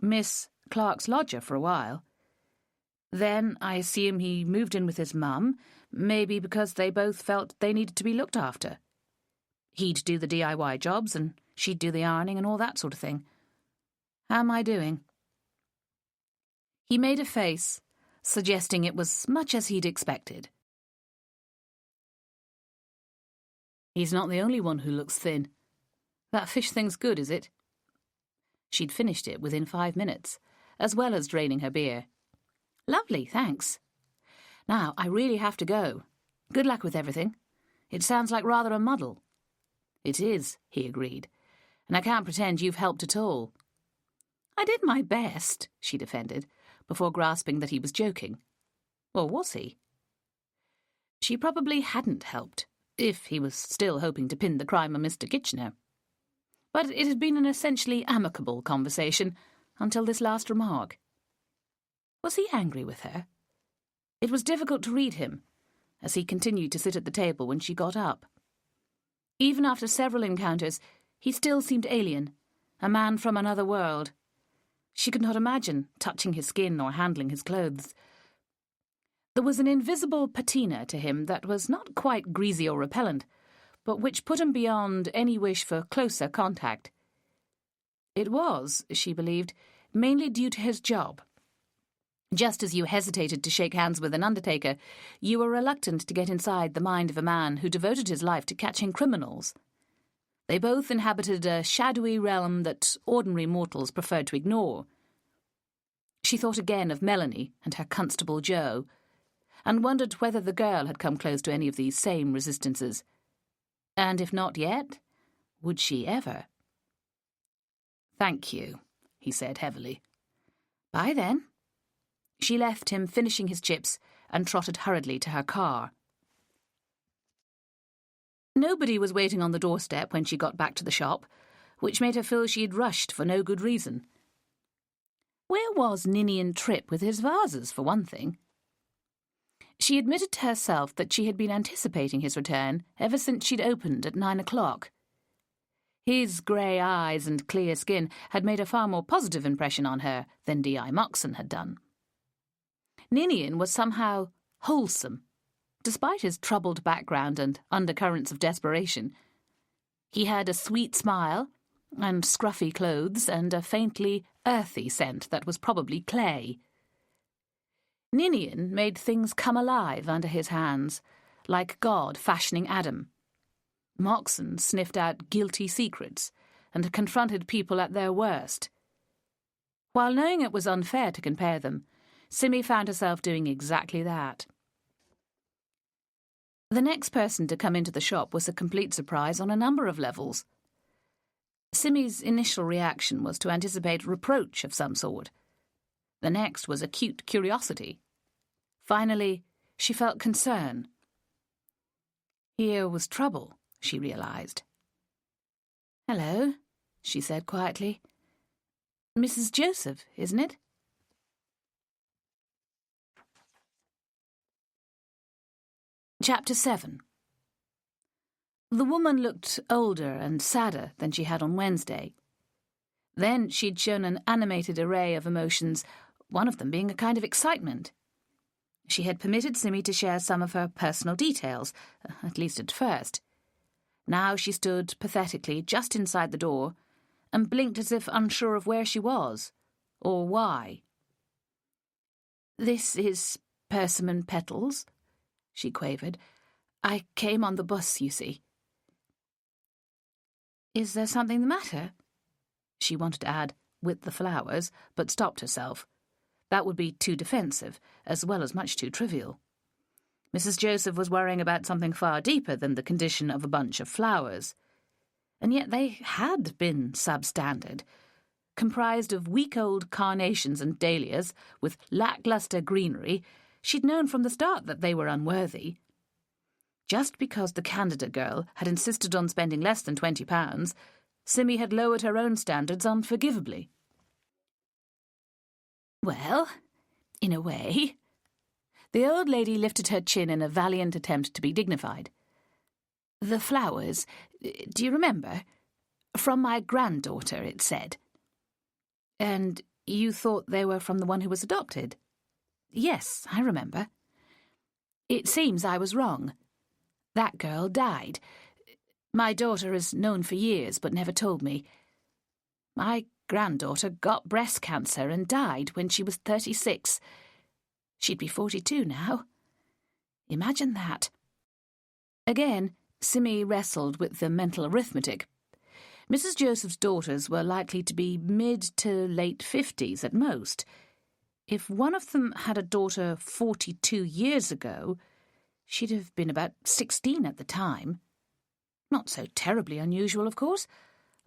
Miss Clark's lodger for a while. Then I assume he moved in with his mum, maybe because they both felt they needed to be looked after. He'd do the DIY jobs, and she'd do the ironing and all that sort of thing. How am I doing? He made a face, suggesting it was much as he'd expected. He's not the only one who looks thin. That fish thing's good, is it? She'd finished it within 5 minutes, as well as draining her beer. Lovely, thanks. Now, I really have to go. Good luck with everything. It sounds like rather a muddle. It is, he agreed, and I can't pretend you've helped at all. I did my best, she defended, before grasping that he was joking. Or was he? She probably hadn't helped, if he was still hoping to pin the crime on Mr. Kitchener. But it had been an essentially amicable conversation until this last remark. Was he angry with her? It was difficult to read him, as he continued to sit at the table when she got up. Even after several encounters, he still seemed alien, a man from another world. She could not imagine touching his skin or handling his clothes. There was an invisible patina to him that was not quite greasy or repellent, but which put him beyond any wish for closer contact. It was, she believed, mainly due to his job. Just as you hesitated to shake hands with an undertaker, you were reluctant to get inside the mind of a man who devoted his life to catching criminals. They both inhabited a shadowy realm that ordinary mortals preferred to ignore. She thought again of Melanie and her Constable Joe, and wondered whether the girl had come close to any of these same resistances. And if not yet, would she ever? Thank you, he said heavily. Bye then. She left him finishing his chips and trotted hurriedly to her car. Nobody was waiting on the doorstep when she got back to the shop, which made her feel she had rushed for no good reason. Where was Ninian Tripp with his vases, for one thing? She admitted to herself that she had been anticipating his return ever since she'd opened at 9 o'clock. His grey eyes and clear skin had made a far more positive impression on her than D.I. Moxon had done. Ninian was somehow wholesome, despite his troubled background and undercurrents of desperation. He had a sweet smile, and scruffy clothes, and a faintly earthy scent that was probably clay. Ninian made things come alive under his hands, like God fashioning Adam. Moxon sniffed out guilty secrets and confronted people at their worst. While knowing it was unfair to compare them, Simi found herself doing exactly that. The next person to come into the shop was a complete surprise on a number of levels. Simi's initial reaction was to anticipate reproach of some sort. The next was acute curiosity. Finally, she felt concern. Here was trouble, she realised. "Hello," she said quietly. "Mrs. Joseph, isn't it?" Chapter 7. The woman looked older and sadder than she had on Wednesday. Then she'd shown an animated array of emotions, one of them being a kind of excitement. She had permitted Simmy to share some of her personal details, at least at first. Now she stood pathetically just inside the door and blinked as if unsure of where she was, or why. "This is Persimmon Petals," she quavered. "I came on the bus, you see." "Is there something the matter?" She wanted to add, "with the flowers," but stopped herself. That would be too defensive, as well as much too trivial. Mrs. Joseph was worrying about something far deeper than the condition of a bunch of flowers. And yet they had been substandard, comprised of week-old carnations and dahlias with lacklustre greenery. She'd known from the start that they were unworthy. Just because the Candida girl had insisted on spending less than £20, Simmy had lowered her own standards unforgivably. "Well, in a way." The old lady lifted her chin in a valiant attempt to be dignified. "The flowers, do you remember? From my granddaughter, it said." "And you thought they were from the one who was adopted?" "Yes, I remember." "It seems I was wrong. That girl died. My daughter has known for years but never told me. My granddaughter got breast cancer and died when she was 36. She'd be 42 now. Imagine that." Again, Simmy wrestled with the mental arithmetic. Mrs. Joseph's daughters were likely to be mid to late 50s at most. If one of them had a daughter 42 years ago, she'd have been about 16 at the time. Not so terribly unusual, of course,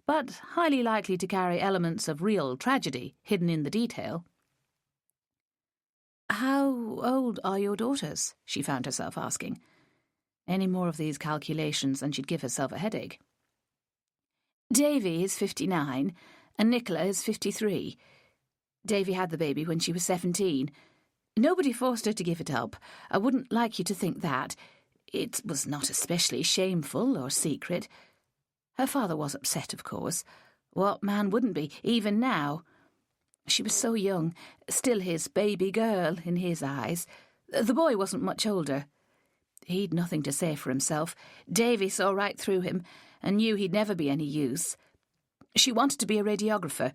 but highly likely to carry elements of real tragedy hidden in the detail. "How old are your daughters?" she found herself asking. Any more of these calculations and she'd give herself a headache. "Davy is 59 and Nicola is 53. Davy had the baby when she was 17. Nobody forced her to give it up. I wouldn't like you to think that. It was not especially shameful or secret. Her father was upset, of course. What man wouldn't be, even now? She was so young, still his baby girl in his eyes. The boy wasn't much older. He'd nothing to say for himself. Davy saw right through him and knew he'd never be any use. She wanted to be a radiographer.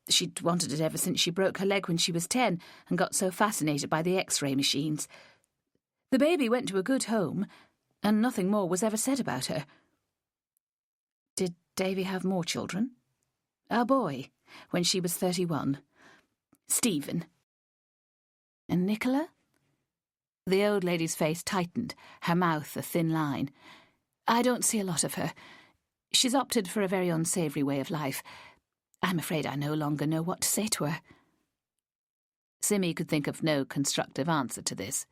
She'd wanted it ever since she broke her leg when she was 10 and got so fascinated by the X-ray machines. The baby went to a good home, and nothing more was ever said about her." "Did Davy have more children?" "A boy, when she was 31. Stephen." "And Nicola?" The old lady's face tightened, her mouth a thin line. "I don't see a lot of her. She's opted for a very unsavoury way of life. I'm afraid I no longer know what to say to her." Simmy could think of no constructive answer to this.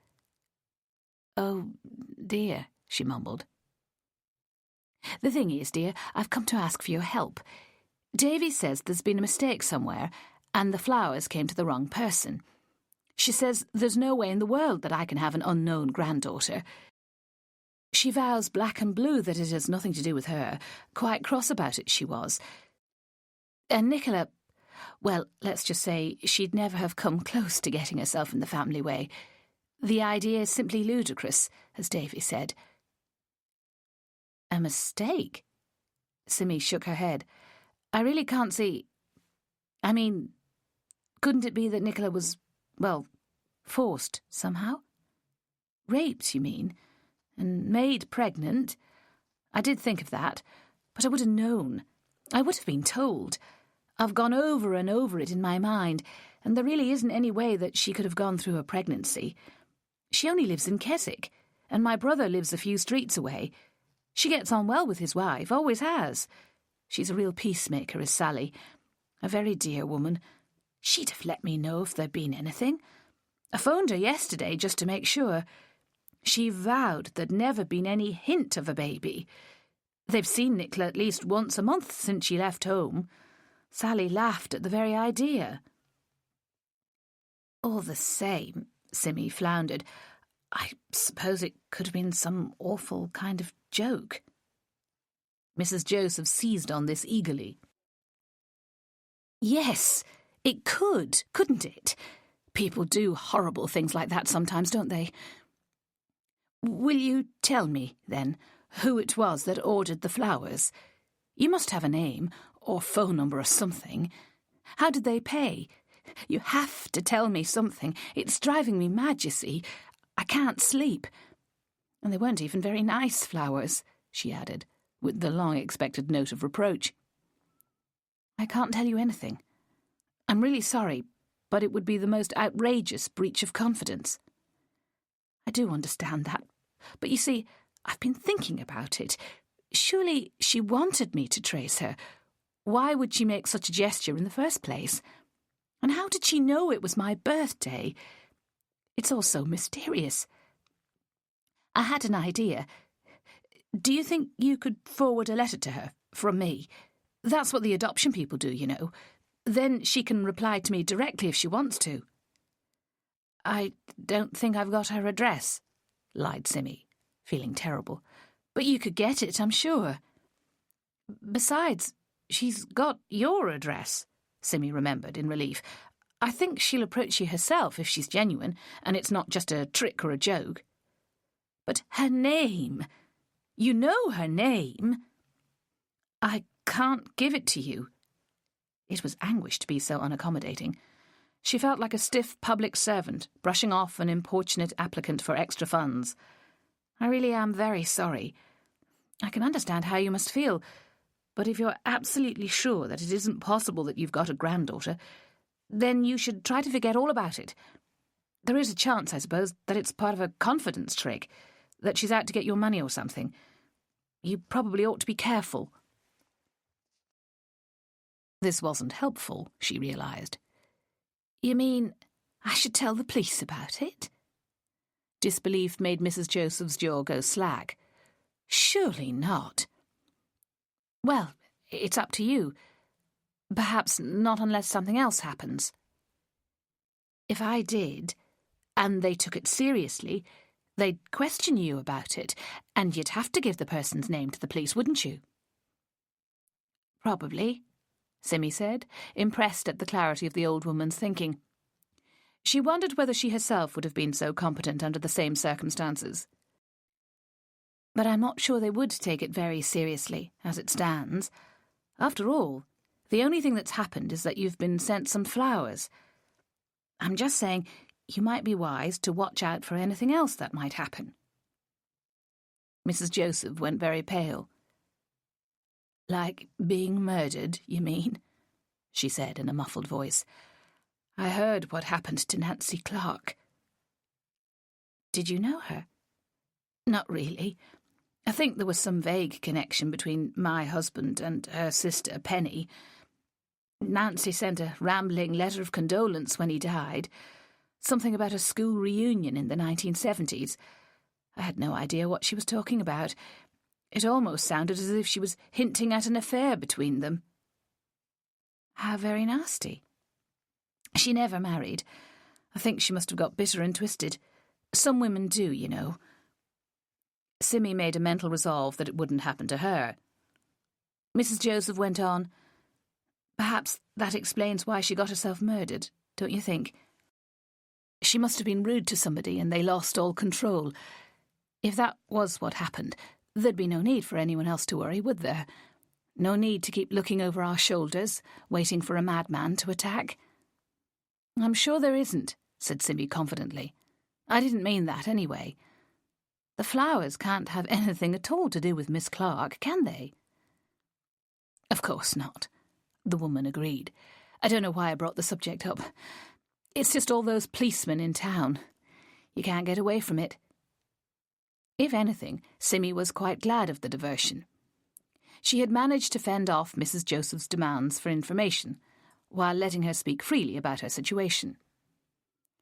"Oh, dear," she mumbled. "The thing is, dear, I've come to ask for your help. Davy says there's been a mistake somewhere, and the flowers came to the wrong person. She says there's no way in the world that I can have an unknown granddaughter. She vows black and blue that it has nothing to do with her. Quite cross about it, she was. And Nicola, well, let's just say she'd never have come close to getting herself in the family way. The idea is simply ludicrous, as Davy said." "A mistake?" Simmy shook her head. "I really can't see. I mean, couldn't it be that Nicola was, well, forced somehow? Raped, you mean? And made pregnant? I did think of that, but I would have known. I would have been told. I've gone over and over it in my mind, and there really isn't any way that she could have gone through a pregnancy. She only lives in Keswick, and my brother lives a few streets away. She gets on well with his wife, always has. She's a real peacemaker, is Sally. A very dear woman. She'd have let me know if there'd been anything. I phoned her yesterday just to make sure. She vowed there'd never been any hint of a baby. They've seen Nicola at least once a month since she left home. Sally laughed at the very idea." "All the same," Simmy floundered, "I suppose suppose it could have been some awful kind of joke. Mrs. Joseph seized on this eagerly. Yes, it could, couldn't it? People do horrible things like that sometimes, don't they? Will you tell me, then, who it was that ordered the flowers? You must have a name, or phone number or something. How did they pay? You have to tell me something. It's driving me mad, you see. I can't sleep. And they weren't even very nice flowers, she added, with the long-expected note of reproach. I can't tell you anything. I'm really sorry, but it would be the most outrageous breach of confidence. I do understand that, but you see, I've been thinking about it. Surely she wanted me to trace her. Why would she make such a gesture in the first place? And how did she know it was my birthday? It's all so mysterious. I had an idea. Do you think you could forward a letter to her, from me? That's what the adoption people do, you know. Then she can reply to me directly if she wants to. I don't think I've got her address, lied Simmy, feeling terrible. But you could get it, I'm sure. Besides, she's got your address, Simmy remembered in relief. I think she'll approach you herself if she's genuine, and it's not just a trick or a joke. But her name... You know her name. I can't give it to you. It was anguish to be so unaccommodating. She felt like a stiff public servant, brushing off an importunate applicant for extra funds. I really am very sorry. I can understand how you must feel, but if you're absolutely sure that it isn't possible that you've got a granddaughter, then you should try to forget all about it. There is a chance, I suppose, that it's part of a confidence trick, that she's out to get your money or something. You probably ought to be careful. This wasn't helpful, she realised. You mean I should tell the police about it? Disbelief made Mrs. Joseph's jaw go slack. Surely not. Well, it's up to you. Perhaps not unless something else happens. If I did, and they took it seriously, they'd question you about it, and you'd have to give the person's name to the police, wouldn't you? Probably, Simmy said, impressed at the clarity of the old woman's thinking. She wondered whether she herself would have been so competent under the same circumstances. But I'm not sure they would take it very seriously, as it stands. After all, the only thing that's happened is that you've been sent some flowers. I'm just saying you might be wise to watch out for anything else that might happen. Mrs. Joseph went very pale. Like being murdered, you mean? She said in a muffled voice. I heard what happened to Nancy Clark. Did you know her? Not really. I think there was some vague connection between my husband and her sister, Penny. Nancy sent a rambling letter of condolence when he died. Something about a school reunion in the 1970s. I had no idea what she was talking about. It almost sounded as if she was hinting at an affair between them. How very nasty. She never married. I think she must have got bitter and twisted. Some women do, you know. Simmy made a mental resolve that it wouldn't happen to her. Mrs. Joseph went on, Perhaps that explains why she got herself murdered, don't you think? She must have been rude to somebody and they lost all control. If that was what happened, there'd be no need for anyone else to worry, would there? No need to keep looking over our shoulders, waiting for a madman to attack. I'm sure there isn't, said Simmy confidently. I didn't mean that anyway. The flowers can't have anything at all to do with Miss Clark, can they? Of course not, the woman agreed. I don't know why I brought the subject up. It's just all those policemen in town. You can't get away from it. If anything, Simmy was quite glad of the diversion. She had managed to fend off Mrs. Joseph's demands for information, while letting her speak freely about her situation.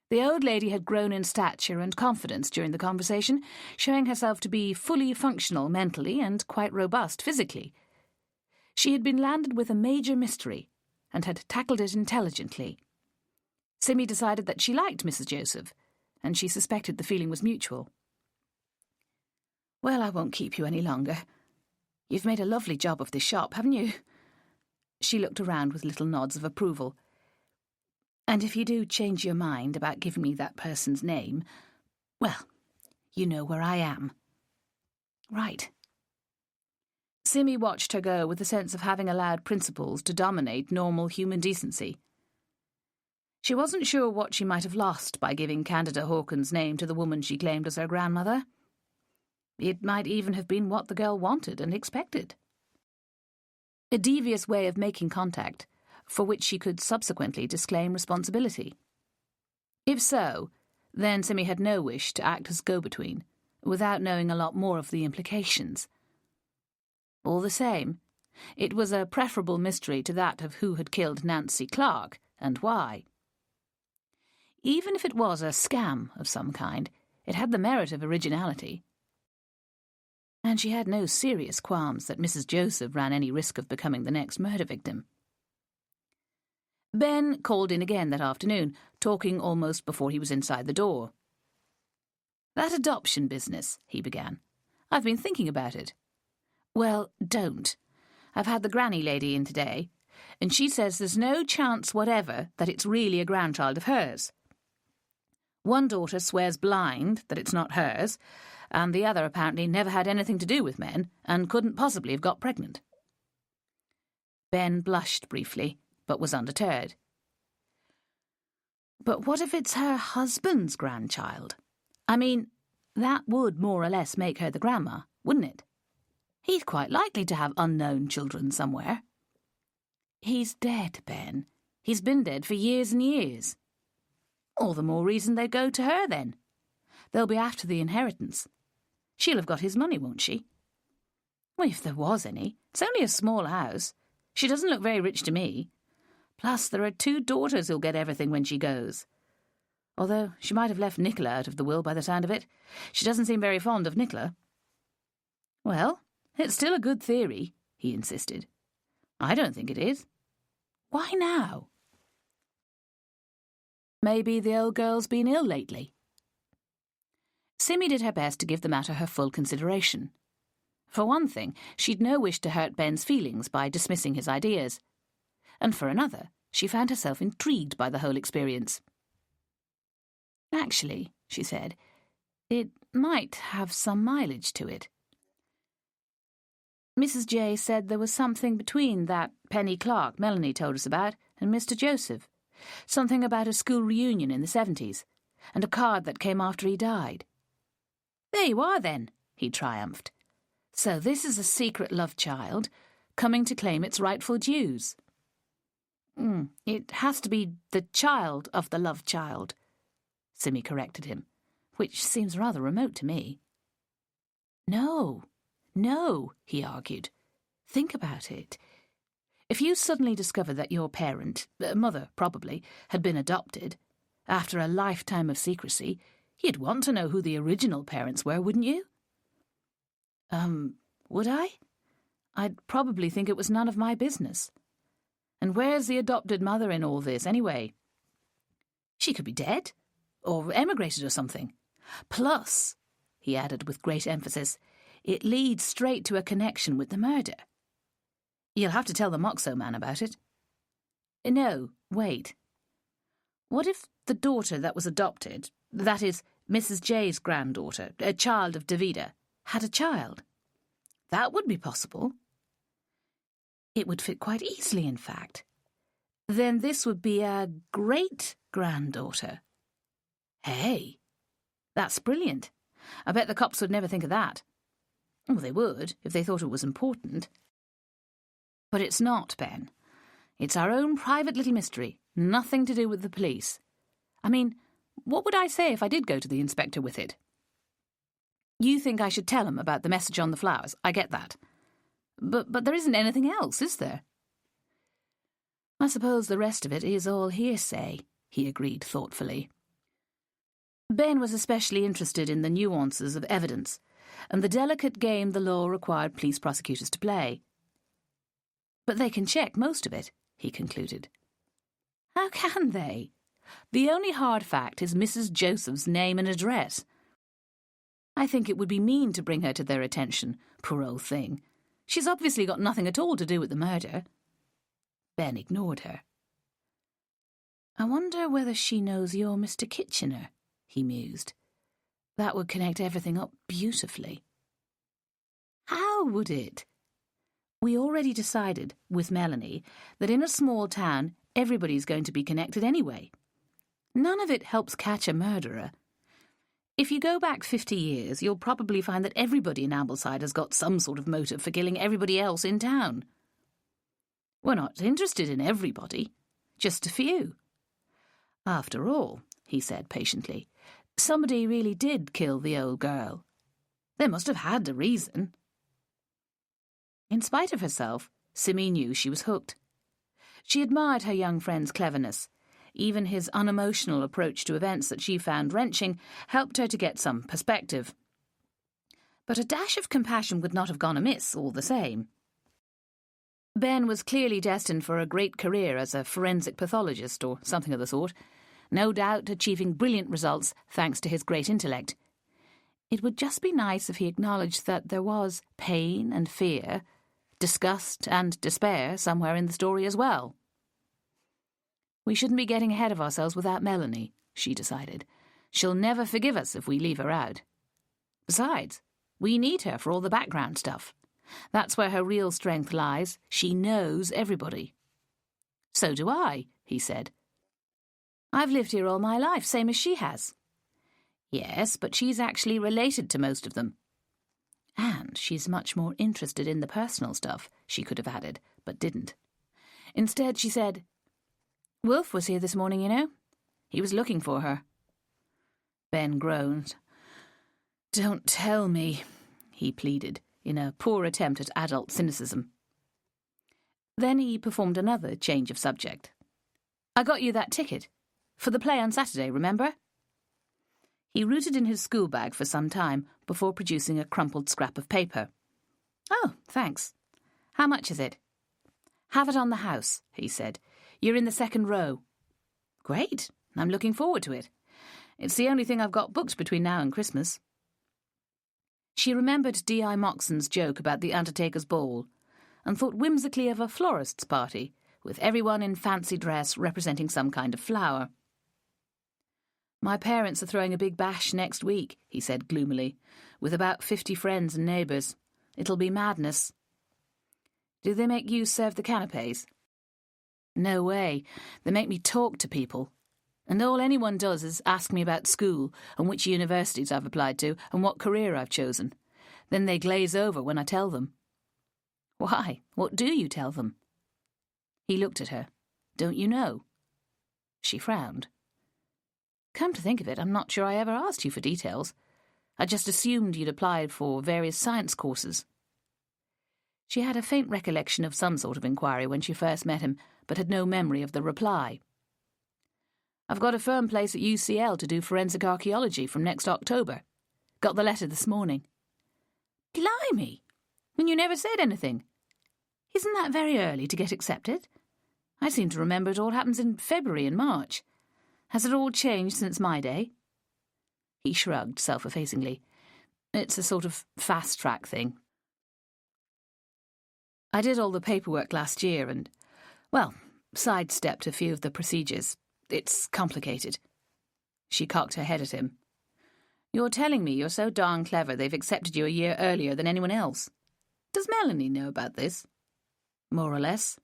The old lady had grown in stature and confidence during the conversation, showing herself to be fully functional mentally and quite robust physically. She had been landed with a major mystery, and had tackled it intelligently. Simmy decided that she liked Mrs. Joseph, and she suspected the feeling was mutual. Well, I won't keep you any longer. You've made a lovely job of this shop, haven't you? She looked around with little nods of approval. And if you do change your mind about giving me that person's name, well, you know where I am. Right. Simmy watched her go with the sense of having allowed principles to dominate normal human decency. She wasn't sure what she might have lost by giving Candida Hawkins' name to the woman she claimed as her grandmother. It might even have been what the girl wanted and expected. A devious way of making contact, for which she could subsequently disclaim responsibility. If so, then Simmy had no wish to act as go-between, without knowing a lot more of the implications. All the same, it was a preferable mystery to that of who had killed Nancy Clark, and why. Even if it was a scam of some kind, it had the merit of originality. And she had no serious qualms that Mrs. Joseph ran any risk of becoming the next murder victim. Ben called in again that afternoon, talking almost before he was inside the door. "That adoption business," he began. "I've been thinking about it." "Well, don't. I've had the granny lady in today, and she says there's no chance whatever that it's really a grandchild of hers. One daughter swears blind that it's not hers, and the other apparently never had anything to do with men and couldn't possibly have got pregnant." Ben blushed briefly, but was undeterred. "But what if it's her husband's grandchild? I mean, that would more or less make her the grandma, wouldn't it? He's quite likely to have unknown children somewhere." "He's dead, Ben. He's been dead for years and years." "All the more reason they go to her, then. They'll be after the inheritance. She'll have got his money, won't she?" "Well, if there was any. It's only a small house. She doesn't look very rich to me. Plus, there are 2 daughters who'll get everything when she goes. Although she might have left Nicola out of the will by the sound of it. She doesn't seem very fond of Nicola." "Well, it's still a good theory," he insisted. "I don't think it is." "Why now?" "Maybe the old girl's been ill lately." Simmy did her best to give the matter her full consideration. For one thing, she'd no wish to hurt Ben's feelings by dismissing his ideas. And for another, she found herself intrigued by the whole experience. "Actually," she said, "it might have some mileage to it. Mrs. J said there was something between that Penny Clark Melanie told us about and Mr. Joseph. Something about a school reunion in the 70s, and a card that came after he died." "There you are, then," he triumphed. "So this is a secret love child, coming to claim its rightful dues." It has to be the child of the love child," Simmy corrected him, "which seems rather remote to me." No, he argued. "Think about it. If you suddenly discovered that your parent, mother probably, had been adopted, after a lifetime of secrecy, you'd want to know who the original parents were, wouldn't you?" Would I? I'd probably think it was none of my business. And where's the adopted mother in all this, anyway? She could be dead, or emigrated or something. Plus, he added with great emphasis, it leads straight to a connection with the murder. You'll have to tell the Moxo man about it. No, wait. What if the daughter that was adopted, that is, Mrs. J's granddaughter, a child of Davida, had a child? That would be possible. It would fit quite easily, in fact. Then this would be a great-granddaughter. Hey, that's brilliant. I bet the cops would never think of that. Well, they would, if they thought it was important. But it's not, Ben. It's our own private little mystery, nothing to do with the police. I mean, what would I say if I did go to the inspector with it? You think I should tell him about the message on the flowers, I get that. But there isn't anything else, is there? I suppose the rest of it is all hearsay, he agreed thoughtfully. Ben was especially interested in the nuances of evidence and the delicate game the law required police prosecutors to play. But they can check most of it, he concluded. How can they? The only hard fact is Mrs. Joseph's name and address. I think it would be mean to bring her to their attention, poor old thing. She's obviously got nothing at all to do with the murder. Ben ignored her. I wonder whether she knows you're Mr. Kitchener, he mused. That would connect everything up beautifully. How would it? We already decided, with Melanie, that in a small town everybody's going to be connected anyway. None of it helps catch a murderer. If you go back 50 years, you'll probably find that everybody in Ambleside has got some sort of motive for killing everybody else in town. We're not interested in everybody, just a few. After all, he said patiently, somebody really did kill the old girl. They must have had a reason. In spite of herself, Simi knew she was hooked. She admired her young friend's cleverness. Even his unemotional approach to events that she found wrenching helped her to get some perspective. But a dash of compassion would not have gone amiss all the same. Ben was clearly destined for a great career as a forensic pathologist or something of the sort, no doubt achieving brilliant results thanks to his great intellect. It would just be nice if he acknowledged that there was pain and fear, disgust and despair somewhere in the story as well. We shouldn't be getting ahead of ourselves without Melanie, she decided. She'll never forgive us if we leave her out. Besides, we need her for all the background stuff. That's where her real strength lies. She knows everybody. So do I, he said. I've lived here all my life, same as she has. Yes, but she's actually related to most of them. And she's much more interested in the personal stuff, she could have added, but didn't. Instead, she said, Wolf was here this morning, you know. He was looking for her. Ben groaned. Don't tell me, he pleaded, in a poor attempt at adult cynicism. Then he performed another change of subject. I got you that ticket. For the play on Saturday, remember? He rooted in his school bag for some time before producing a crumpled scrap of paper. Oh, thanks. How much is it? Have it on the house, he said. You're in the second row. Great. I'm looking forward to it. It's the only thing I've got booked between now and Christmas. She remembered D.I. Moxon's joke about the undertaker's ball and thought whimsically of a florist's party, with everyone in fancy dress representing some kind of flower. My parents are throwing a big bash next week, he said gloomily, with about 50 friends and neighbours. It'll be madness. Do they make you serve the canapes? No way. They make me talk to people. And all anyone does is ask me about school and which universities I've applied to and what career I've chosen. Then they glaze over when I tell them. Why? What do you tell them? He looked at her. Don't you know? She frowned. Come to think of it, I'm not sure I ever asked you for details. I just assumed you'd applied for various science courses. She had a faint recollection of some sort of inquiry when she first met him, but had no memory of the reply. I've got a firm place at UCL to do forensic archaeology from next October. Got the letter this morning. Blimey! And you never said anything. Isn't that very early to get accepted? I seem to remember it all happens in February and March. Has it all changed since my day? He shrugged self-effacingly. It's a sort of fast-track thing. I did all the paperwork last year and, well, sidestepped a few of the procedures. It's complicated. She cocked her head at him. You're telling me you're so darn clever they've accepted you a year earlier than anyone else. Does Melanie know about this? More or less.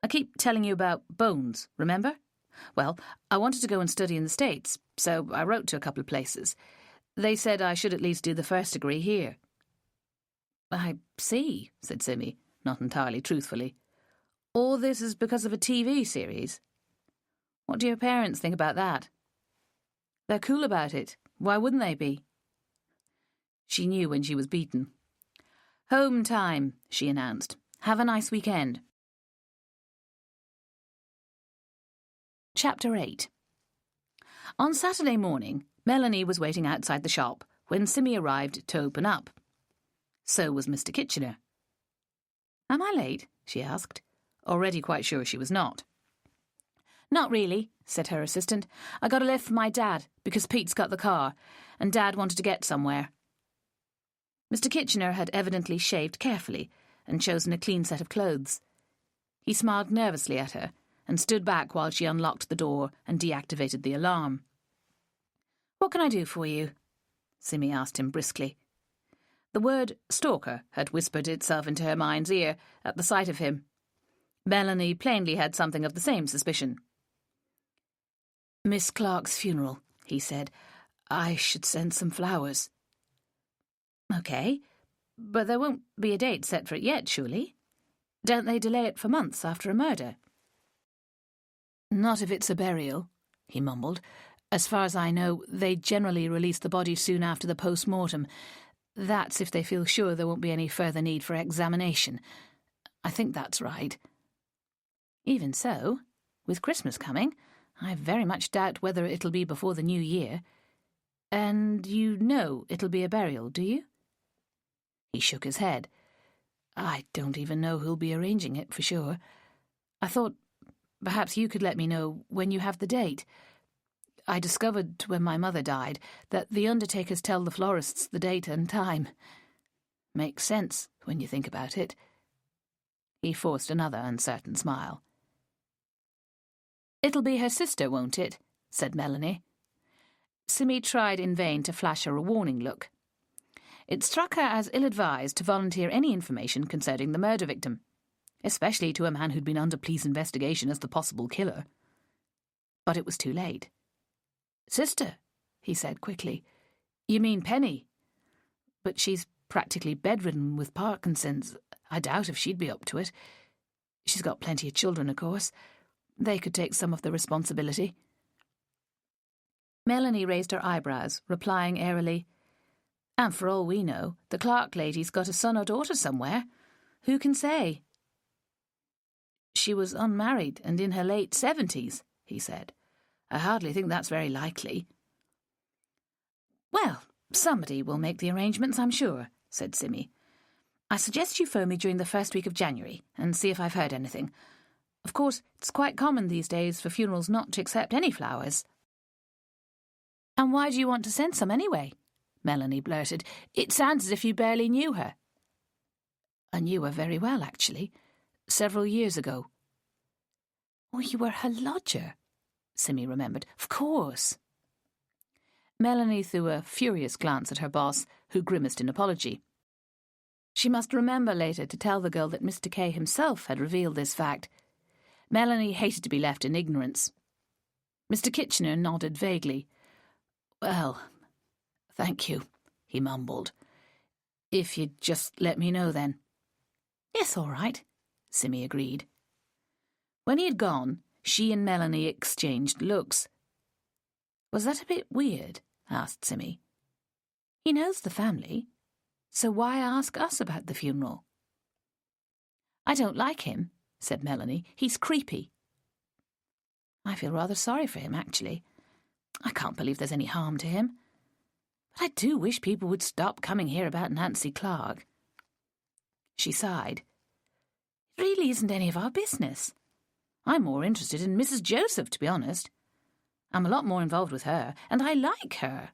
I keep telling you about bones, remember? Well, I wanted to go and study in the States, so I wrote to a couple of places. They said I should at least do the first degree here. I see, said Simi, not entirely truthfully. All this is because of a TV series. What do your parents think about that? They're cool about it. Why wouldn't they be? She knew when she was beaten. Home time, she announced. Have a nice weekend. Chapter 8. On Saturday morning, Melanie was waiting outside the shop when Simi arrived to open up. So was Mr. Kitchener. Am I late? She asked, already quite sure she was not. "Not really," said her assistant. "I got a lift from my dad, because Pete's got the car, and Dad wanted to get somewhere." Mr. Kitchener had evidently shaved carefully and chosen a clean set of clothes. He smiled nervously at her and stood back while she unlocked the door and deactivated the alarm. "What can I do for you?" Simi asked him briskly. The word stalker had whispered itself into her mind's ear at the sight of him. Melanie plainly had something of the same suspicion. "Miss Clark's funeral," he said. "I should send some flowers." "OK, but there won't be a date set for it yet, surely? Don't they delay it for months after a murder?" "Not if it's a burial," he mumbled. "As far as I know, they generally release the body soon after the post-mortem. That's if they feel sure there won't be any further need for examination. I think that's right." "Even so, with Christmas coming, I very much doubt whether it'll be before the new year. And you know it'll be a burial, do you?" He shook his head. "I don't even know who'll be arranging it for sure. I thought perhaps you could let me know when you have the date. I discovered when my mother died that the undertakers tell the florists the date and time. Makes sense when you think about it." He forced another uncertain smile. "It'll be her sister, won't it?" said Melanie. Simi tried in vain to flash her a warning look. It struck her as ill-advised to volunteer any information concerning the murder victim, especially to a man who'd been under police investigation as the possible killer. But it was too late. "Sister," he said quickly. "You mean Penny? But she's practically bedridden with Parkinson's. I doubt if she'd be up to it. She's got plenty of children, of course. They could take some of the responsibility." Melanie raised her eyebrows, replying airily, "And for all we know, the Clark lady's got a son or daughter somewhere. Who can say?" "She was unmarried and in her late 70s, he said. "I hardly think that's very likely." "Well, somebody will make the arrangements, I'm sure," said Simi. "I suggest you phone me during the first week of January and see if I've heard anything. Of course, it's quite common these days for funerals not to accept any flowers." "And why do you want to send some anyway?" Melanie blurted. "It sounds as if you barely knew her." "I knew her very well, actually. Several years ago." "Oh, you were her lodger," Simi remembered. "Of course." Melanie threw a furious glance at her boss, who grimaced in apology. She must remember later to tell the girl that Mr. Kay himself had revealed this fact. Melanie hated to be left in ignorance. Mr. Kitchener nodded vaguely. "Well, thank you," he mumbled. "If you'd just let me know then." "Yes, all right," Simi agreed. When he had gone, she and Melanie exchanged looks. "Was that a bit weird?" asked Simi. "He knows the family, so why ask us about the funeral?" "I don't like him," said Melanie. "He's creepy." "I feel rather sorry for him, actually. I can't believe there's any harm to him. But I do wish people would stop coming here about Nancy Clark." She sighed. "It really isn't any of our business. I'm more interested in Mrs. Joseph, to be honest. I'm a lot more involved with her, and I like her.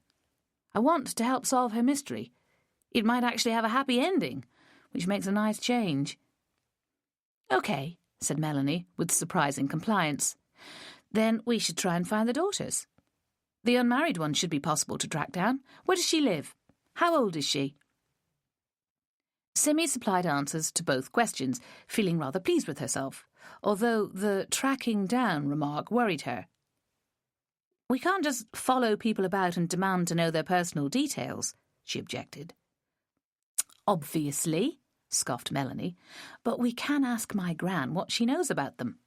I want to help solve her mystery. It might actually have a happy ending, which makes a nice change." "OK," said Melanie, with surprising compliance. "Then we should try and find the daughters. The unmarried one should be possible to track down. Where does she live? How old is she?" Simi supplied answers to both questions, feeling rather pleased with herself, although the tracking down remark worried her. "We can't just follow people about and demand to know their personal details," she objected. "Obviously," scoffed Melanie, "but we can ask my Gran what she knows about them."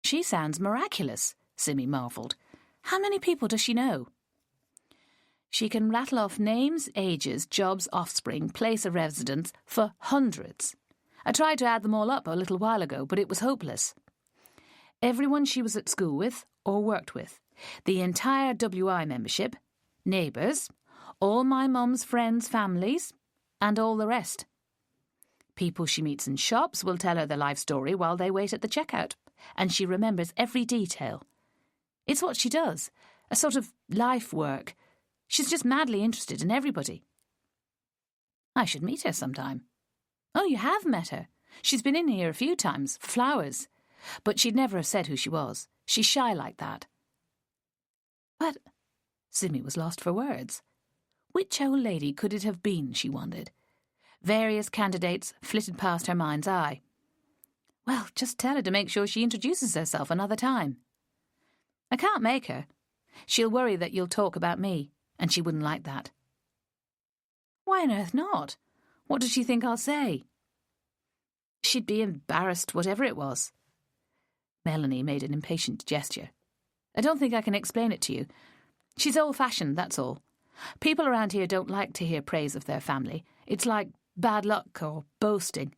"She sounds miraculous," Simi marvelled. "How many people does she know?" "She can rattle off names, ages, jobs, offspring, place of residence for hundreds. I tried to add them all up a little while ago, but it was hopeless. Everyone she was at school with or worked with, the entire WI membership, neighbours, all my mum's friends' families, and all the rest. People she meets in shops will tell her their life story while they wait at the checkout. and she remembers every detail. It's what she does, a sort of life work. She's just madly interested in everybody. I should meet her sometime. Oh, you have met her. She's been in here a few times, for flowers. But she'd never have said who she was. She's shy like that. But Simmy was lost for words. Which old lady could it have been, she wondered. Various candidates flitted past her mind's eye. Well, just tell her to make sure she introduces herself another time. I can't make her. She'll worry that you'll talk about me, and she wouldn't like that. Why on earth not? What does she think I'll say? She'd be embarrassed, whatever it was. Melanie made an impatient gesture. I don't think I can explain it to you. She's old-fashioned, that's all. People around here don't like to hear praise of their family. It's like bad luck or boasting.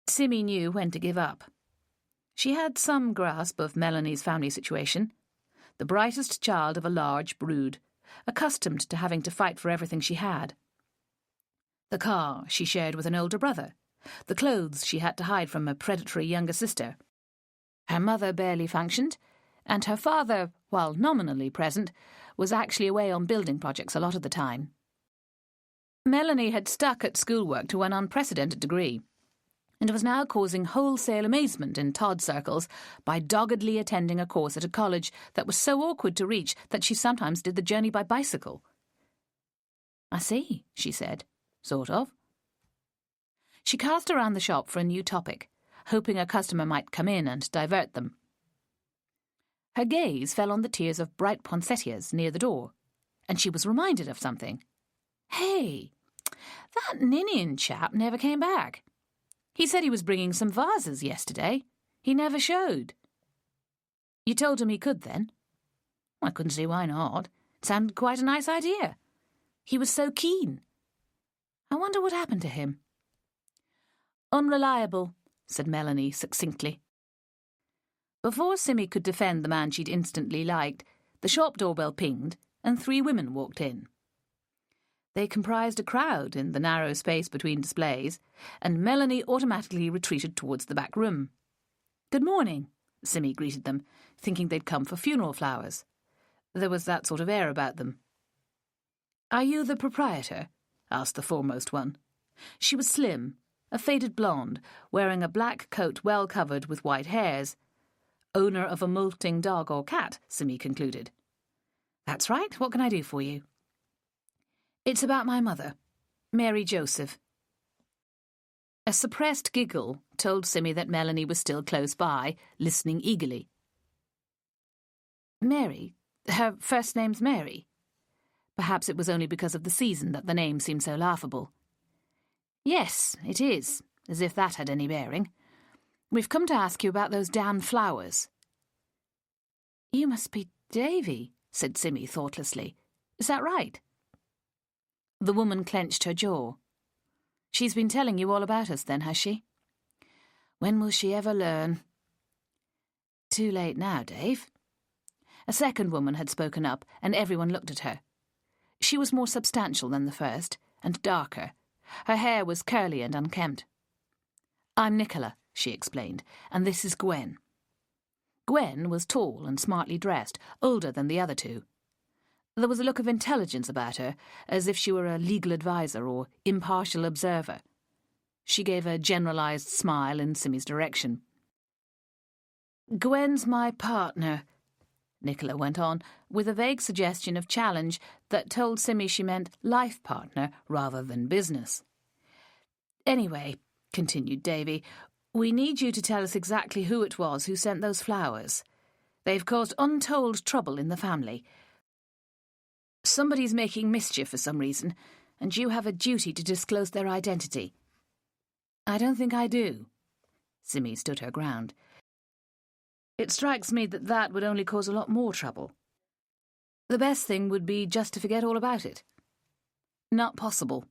Simmy knew when to give up. She had some grasp of Melanie's family situation. The brightest child of a large brood, accustomed to having to fight for everything she had. The car she shared with an older brother. The clothes she had to hide from a predatory younger sister. Her mother barely functioned, and her father, while nominally present, was actually away on building projects a lot of the time. Melanie had stuck at schoolwork to an unprecedented degree, and was now causing wholesale amazement in Todd circles by doggedly attending a course at a college that was so awkward to reach that she sometimes did the journey by bicycle. I see, she said. Sort of. She cast around the shop for a new topic, hoping a customer might come in and divert them. Her gaze fell on the tiers of bright poinsettias near the door, and she was reminded of something. Hey, that Ninian chap never came back. He said he was bringing some vases yesterday. He never showed. You told him he could, then? I couldn't see why not. It sounded quite a nice idea. He was so keen. I wonder what happened to him. Unreliable, said Melanie succinctly. Before Simmy could defend the man she'd instantly liked, the shop doorbell pinged and 3 women walked in. They comprised a crowd in the narrow space between displays, and Melanie automatically retreated towards the back room. Good morning, Simmy greeted them, thinking they'd come for funeral flowers. There was that sort of air about them. Are you the proprietor? Asked the foremost one. She was slim, a faded blonde, wearing a black coat well covered with white hairs. Owner of a molting dog or cat, Simmy concluded. That's right. What can I do for you? It's about my mother, Mary Joseph. A suppressed giggle told Simmy that Melanie was still close by, listening eagerly. Mary? Her first name's Mary? Perhaps it was only because of the season that the name seemed so laughable. Yes, it is, as if that had any bearing. We've come to ask you about those damned flowers. You must be Davy, said Simmy thoughtlessly. Is that right? The woman clenched her jaw. She's been telling you all about us then, has she? When will she ever learn? Too late now, Dave. A second woman had spoken up, and everyone looked at her. She was more substantial than the first, and darker. Her hair was curly and unkempt. I'm Nicola, she explained, and this is Gwen. Gwen was tall and smartly dressed, older than the other 2. There was a look of intelligence about her, as if she were a legal adviser or impartial observer. She gave a generalised smile in Simmy's direction. Gwen's my partner, Nicola went on, with a vague suggestion of challenge that told Simmy she meant life partner rather than business. Anyway, continued Davy, we need you to tell us exactly who it was who sent those flowers. They've caused untold trouble in the family. Somebody's making mischief for some reason, and you have a duty to disclose their identity. I don't think I do. Simmy stood her ground. It strikes me that that would only cause a lot more trouble. The best thing would be just to forget all about it. Not possible.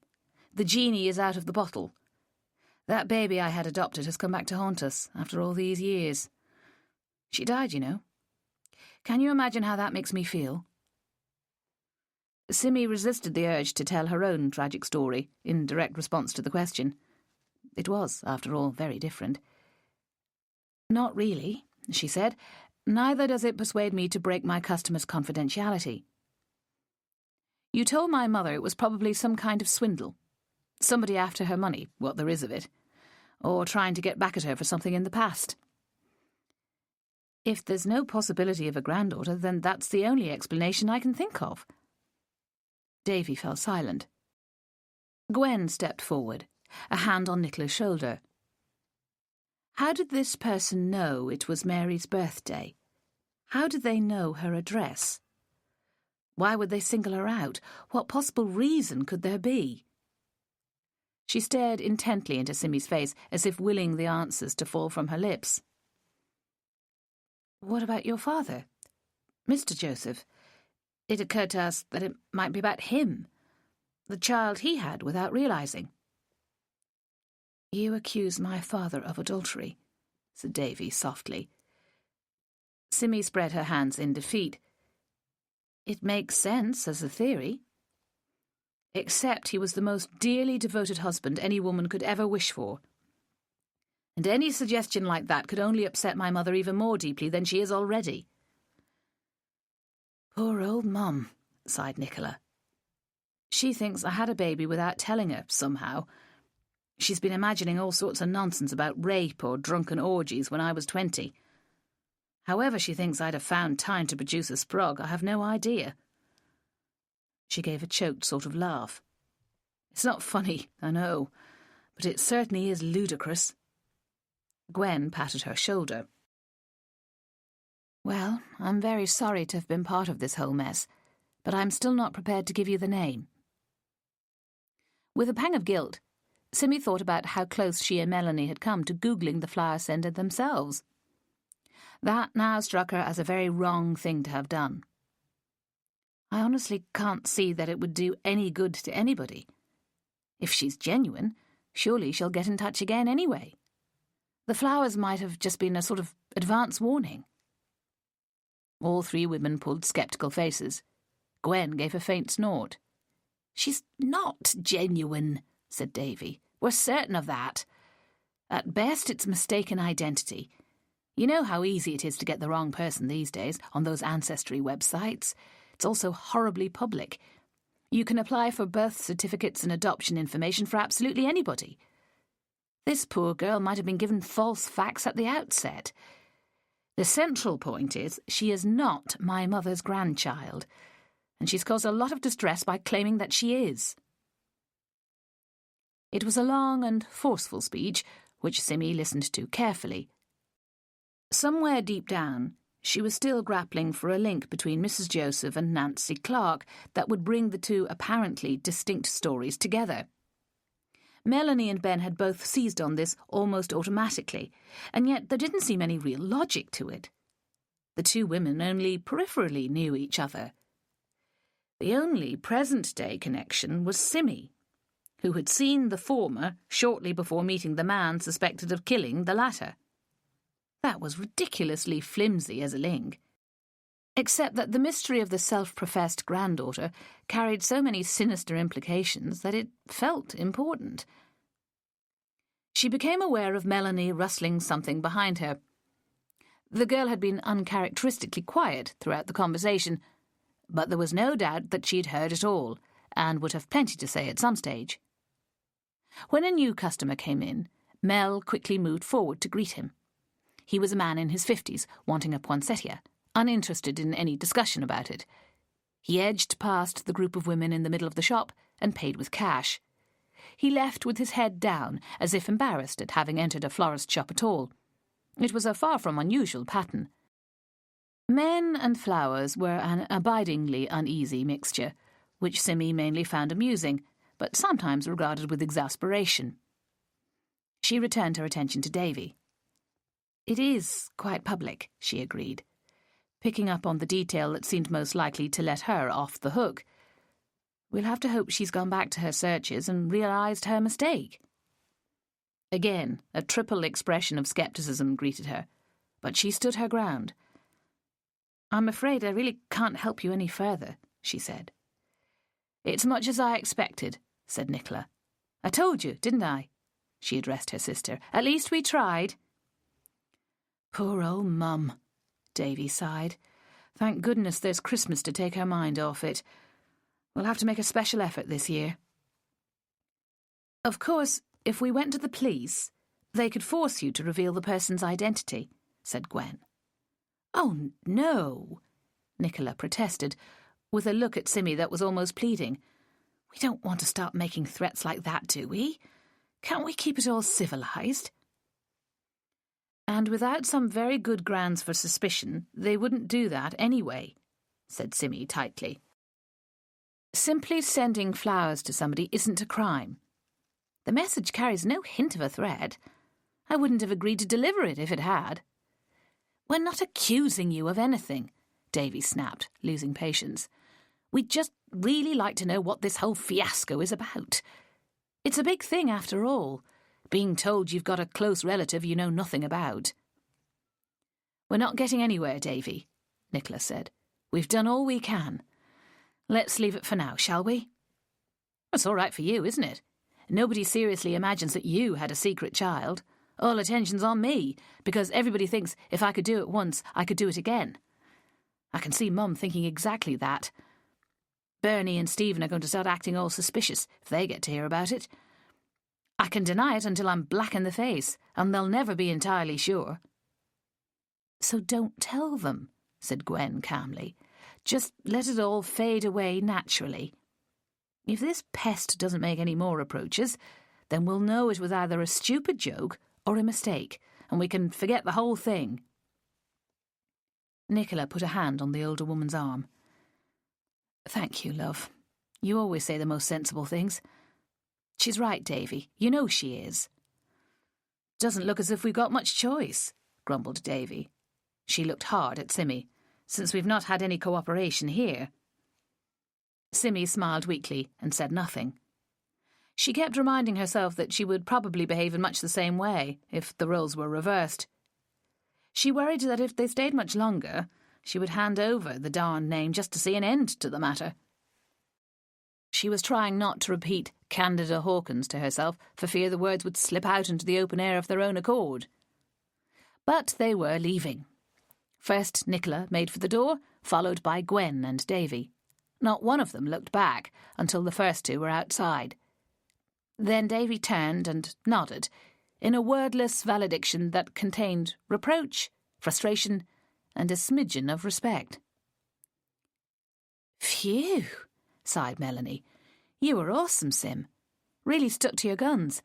The genie is out of the bottle. That baby I had adopted has come back to haunt us after all these years. She died, you know. Can you imagine how that makes me feel? Simmy resisted the urge to tell her own tragic story in direct response to the question. It was, after all, very different. Not really, she said. Neither does it persuade me to break my customers' confidentiality. You told my mother it was probably some kind of swindle. Somebody after her money, what there is of it, or trying to get back at her for something in the past. If there's no possibility of a granddaughter, then that's the only explanation I can think of. Davy fell silent. Gwen stepped forward, a hand on Nicola's shoulder. How did this person know it was Mary's birthday? How did they know her address? Why would they single her out? What possible reason could there be? She stared intently into Simmy's face, as if willing the answers to fall from her lips. What about your father? Mr. Joseph. It occurred to us that it might be about him, the child he had without realising. You accuse my father of adultery, said Davy softly. Simmy spread her hands in defeat. It makes sense as a theory. Except he was the most dearly devoted husband any woman could ever wish for. And any suggestion like that could only upset my mother even more deeply than she is already. Poor old Mum, sighed Nicola. She thinks I had a baby without telling her, somehow. She's been imagining all sorts of nonsense about rape or drunken orgies when I was 20. However she thinks I'd have found time to produce a sprog, I have no idea. She gave a choked sort of laugh. It's not funny, I know, but it certainly is ludicrous. Gwen patted her shoulder. Well, I'm very sorry to have been part of this whole mess, but I'm still not prepared to give you the name. With a pang of guilt, Simmy thought about how close she and Melanie had come to Googling the flower sender themselves. That now struck her as a very wrong thing to have done. I honestly can't see that it would do any good to anybody. If she's genuine, surely she'll get in touch again anyway. The flowers might have just been a sort of advance warning. All three women pulled sceptical faces. Gwen gave a faint snort. She's not genuine, said Davy. We're certain of that. At best, it's mistaken identity. You know how easy it is to get the wrong person these days on those ancestry websites. It's also horribly public. You can apply for birth certificates and adoption information for absolutely anybody. This poor girl might have been given false facts at the outset. The central point is she is not my mother's grandchild, and she's caused a lot of distress by claiming that she is. It was a long and forceful speech, which Simmy listened to carefully. Somewhere deep down, she was still grappling for a link between Mrs. Joseph and Nancy Clark that would bring the two apparently distinct stories together. Melanie and Ben had both seized on this almost automatically, and yet there didn't seem any real logic to it. The two women only peripherally knew each other. The only present-day connection was Simmy, who had seen the former shortly before meeting the man suspected of killing the latter. That was ridiculously flimsy as a link, except that the mystery of the self-professed granddaughter carried so many sinister implications that it felt important. She became aware of Melanie rustling something behind her. The girl had been uncharacteristically quiet throughout the conversation, but there was no doubt that she'd heard it all, and would have plenty to say at some stage. When a new customer came in, Mel quickly moved forward to greet him. He was a man in his 50s, wanting a poinsettia, uninterested in any discussion about it. He edged past the group of women in the middle of the shop and paid with cash. He left with his head down, as if embarrassed at having entered a florist shop at all. It was a far from unusual pattern. Men and flowers were an abidingly uneasy mixture, which Simmy mainly found amusing, but sometimes regarded with exasperation. She returned her attention to Davy. It is quite public, she agreed, picking up on the detail that seemed most likely to let her off the hook. We'll have to hope she's gone back to her searches and realised her mistake. Again, a triple expression of scepticism greeted her, but she stood her ground. I'm afraid I really can't help you any further, she said. It's much as I expected, said Nicola. I told you, didn't I? She addressed her sister. At least we tried. Poor old Mum, Davy sighed. Thank goodness there's Christmas to take her mind off it. We'll have to make a special effort this year. Of course, if we went to the police, they could force you to reveal the person's identity, said Gwen. Oh, no, Nicola protested, with a look at Simmy that was almost pleading. We don't want to start making threats like that, do we? Can't we keep it all civilised? And without some very good grounds for suspicion, they wouldn't do that anyway, said Simmy tightly. Simply sending flowers to somebody isn't a crime. The message carries no hint of a threat. I wouldn't have agreed to deliver it if it had. We're not accusing you of anything, Davy snapped, losing patience. We'd just really like to know what this whole fiasco is about. It's a big thing, after all, being told you've got a close relative you know nothing about. We're not getting anywhere, Davy, Nicola said. We've done all we can. Let's leave it for now, shall we? It's all right for you, isn't it? Nobody seriously imagines that you had a secret child. All attention's on me, because everybody thinks if I could do it once, I could do it again. I can see Mum thinking exactly that. Bernie and Stephen are going to start acting all suspicious if they get to hear about it. I can deny it until I'm black in the face, and they'll never be entirely sure. So don't tell them, said Gwen calmly. Just let it all fade away naturally. If this pest doesn't make any more approaches, then we'll know it was either a stupid joke or a mistake, and we can forget the whole thing. Nicola put a hand on the older woman's arm. Thank you, love. You always say the most sensible things. She's right, Davy. You know she is. Doesn't look as if we've got much choice, grumbled Davy. She looked hard at Simmy, since we've not had any cooperation here. Simmy smiled weakly and said nothing. She kept reminding herself that she would probably behave in much the same way if the roles were reversed. She worried that if they stayed much longer, she would hand over the darned name just to see an end to the matter. She was trying not to repeat Candida Hawkins to herself for fear the words would slip out into the open air of their own accord. But they were leaving. First Nicola made for the door, followed by Gwen and Davy. Not one of them looked back until the first two were outside. Then Davy turned and nodded, in a wordless valediction that contained reproach, frustration, and a smidgen of respect. Phew, sighed Melanie. You were awesome, Sim. Really stuck to your guns.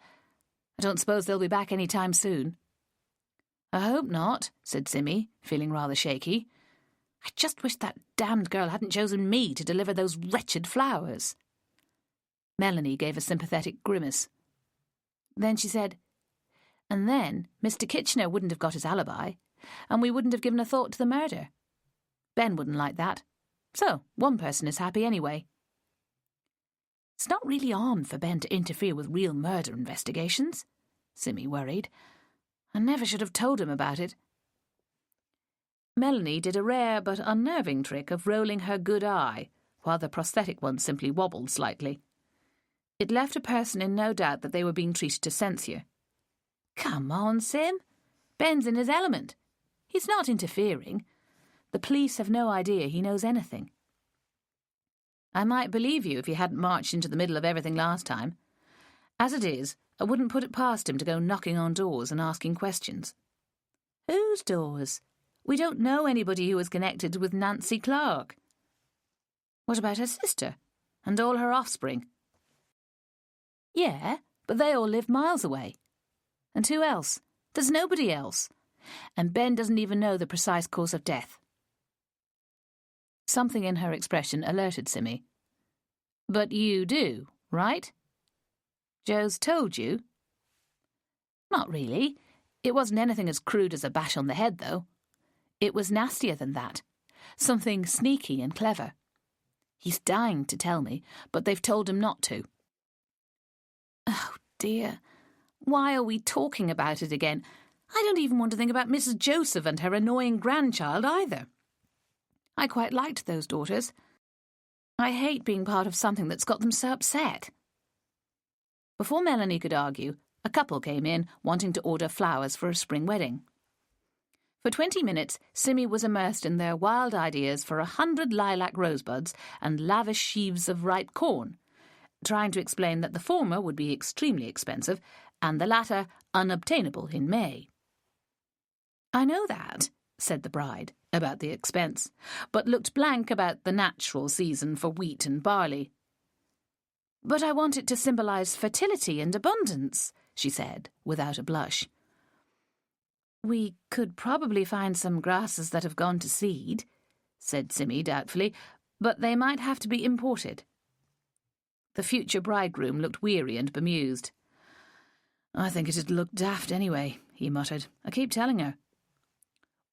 I don't suppose they'll be back any time soon. I hope not, said Simmy, feeling rather shaky. I just wish that damned girl hadn't chosen me to deliver those wretched flowers. Melanie gave a sympathetic grimace. Then she said, and then Mr. Kitchener wouldn't have got his alibi, and we wouldn't have given a thought to the murder. Ben wouldn't like that. So, one person is happy anyway. It's not really on for Ben to interfere with real murder investigations, Simmy worried. I never should have told him about it. Melanie did a rare but unnerving trick of rolling her good eye, while the prosthetic one simply wobbled slightly. It left a person in no doubt that they were being treated to censure. Come on, Sim. Ben's in his element. He's not interfering. The police have no idea he knows anything. I might believe you if you hadn't marched into the middle of everything last time. As it is, I wouldn't put it past him to go knocking on doors and asking questions. Whose doors? We don't know anybody who is connected with Nancy Clark. What about her sister? And all her offspring? Yeah, but they all live miles away. And who else? There's nobody else. And Ben doesn't even know the precise cause of death. Something in her expression alerted Simmy. But you do, right? Joe's told you? Not really. It wasn't anything as crude as a bash on the head, though. It was nastier than that. Something sneaky and clever. He's dying to tell me, but they've told him not to. Oh, dear. Why are we talking about it again? I don't even want to think about Mrs. Joseph and her annoying grandchild either. I quite liked those daughters. I hate being part of something that's got them so upset. Before Melanie could argue, a couple came in wanting to order flowers for a spring wedding. For 20 minutes, Simmy was immersed in their wild ideas for 100 lilac rosebuds and lavish sheaves of ripe corn, trying to explain that the former would be extremely expensive and the latter unobtainable in May. "I know that," said the bride, about the expense, but looked blank about the natural season for wheat and barley. "But I want it to symbolise fertility and abundance," she said, without a blush. "We could probably find some grasses that have gone to seed," said Simmy doubtfully, "but they might have to be imported." The future bridegroom looked weary and bemused. "I think it'd look daft anyway," he muttered. "I keep telling her."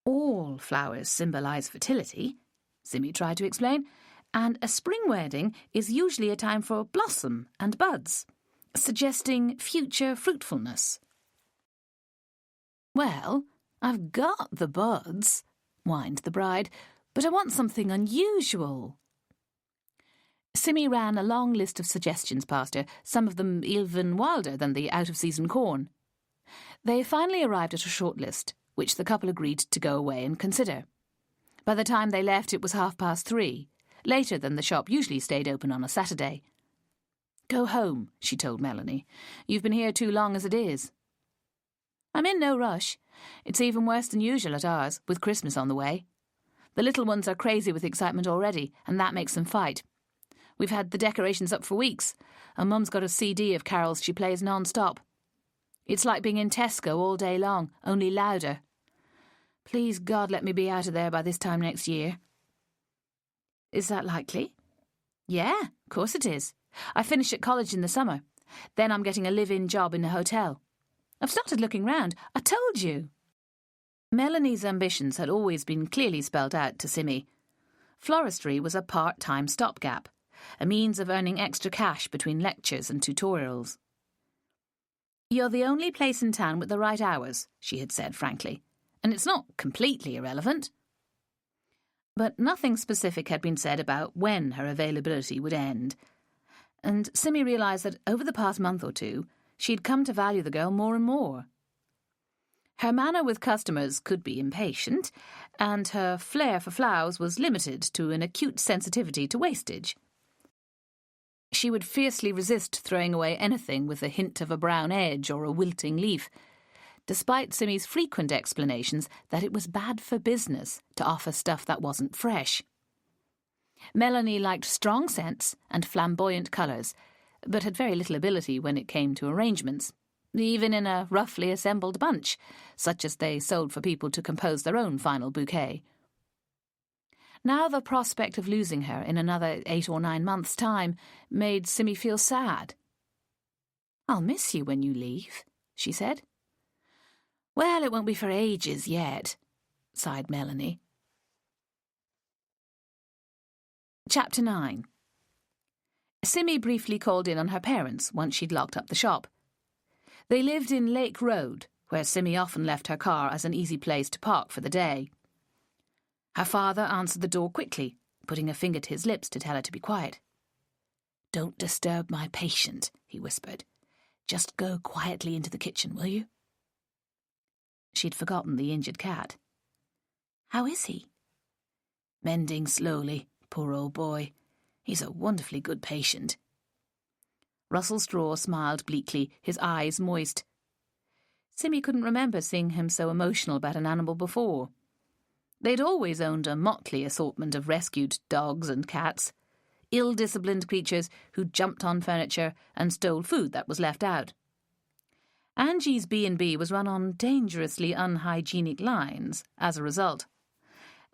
"All flowers symbolise fertility," Simmy tried to explain, "and a spring wedding is usually a time for blossom and buds, suggesting future fruitfulness." "Well, I've got the buds," whined the bride, "but I want something unusual." Simmy ran a long list of suggestions past her, some of them even wilder than the out-of-season corn. They finally arrived at a short list, which the couple agreed to go away and consider. By the time they left, it was 3:30, later than the shop usually stayed open on a Saturday. "Go home," she told Melanie. "You've been here too long as it is." "I'm in no rush. It's even worse than usual at ours, with Christmas on the way. The little ones are crazy with excitement already, and that makes them fight. We've had the decorations up for weeks, and Mum's got a CD of carols she plays non-stop. It's like being in Tesco all day long, only louder. Please God, let me be out of there by this time next year." "Is that likely?" "Yeah, of course it is. I finish at college in the summer. Then I'm getting a live-in job in a hotel. I've started looking round. I told you." Melanie's ambitions had always been clearly spelled out to Simmy. Floristry was a part-time stopgap, a means of earning extra cash between lectures and tutorials. "You're the only place in town with the right hours," she had said frankly, "and it's not completely irrelevant." But nothing specific had been said about when her availability would end, and Simmy realised that over the past month or two, she'd come to value the girl more and more. Her manner with customers could be impatient, and her flair for flowers was limited to an acute sensitivity to wastage. She would fiercely resist throwing away anything with a hint of a brown edge or a wilting leaf, despite Simmy's frequent explanations that it was bad for business to offer stuff that wasn't fresh. Melanie liked strong scents and flamboyant colours, but had very little ability when it came to arrangements, even in a roughly assembled bunch, such as they sold for people to compose their own final bouquet. Now the prospect of losing her in another 8 or 9 months' time made Simmy feel sad. "I'll miss you when you leave," she said. "Well, it won't be for ages yet," sighed Melanie. Chapter 9. Simmy briefly called in on her parents once she'd locked up the shop. They lived in Lake Road, where Simmy often left her car as an easy place to park for the day. Her father answered the door quickly, putting a finger to his lips to tell her to be quiet. "Don't disturb my patient," he whispered. "Just go quietly into the kitchen, will you?" She'd forgotten the injured cat. "How is he?" "Mending slowly, poor old boy. He's a wonderfully good patient." Russell Straw smiled bleakly, his eyes moist. Simmy couldn't remember seeing him so emotional about an animal before. They'd always owned a motley assortment of rescued dogs and cats, ill-disciplined creatures who jumped on furniture and stole food that was left out. Angie's B&B was run on dangerously unhygienic lines as a result,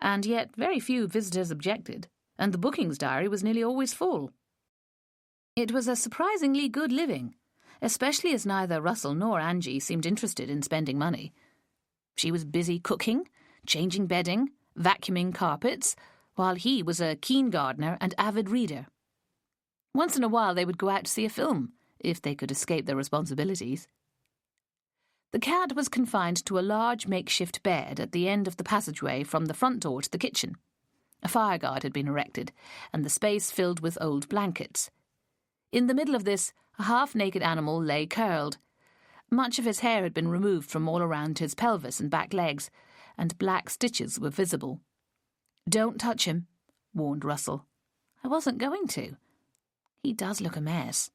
and yet very few visitors objected, and the bookings diary was nearly always full. It was a surprisingly good living, especially as neither Russell nor Angie seemed interested in spending money. She was busy cooking, changing bedding, vacuuming carpets, while he was a keen gardener and avid reader. Once in a while they would go out to see a film, if they could escape their responsibilities. The cat was confined to a large makeshift bed at the end of the passageway from the front door to the kitchen. A fireguard had been erected, and the space filled with old blankets. In the middle of this, a half-naked animal lay curled. Much of his hair had been removed from all around his pelvis and back legs, and black stitches were visible. "Don't touch him," warned Russell. "I wasn't going to. He does look a mess."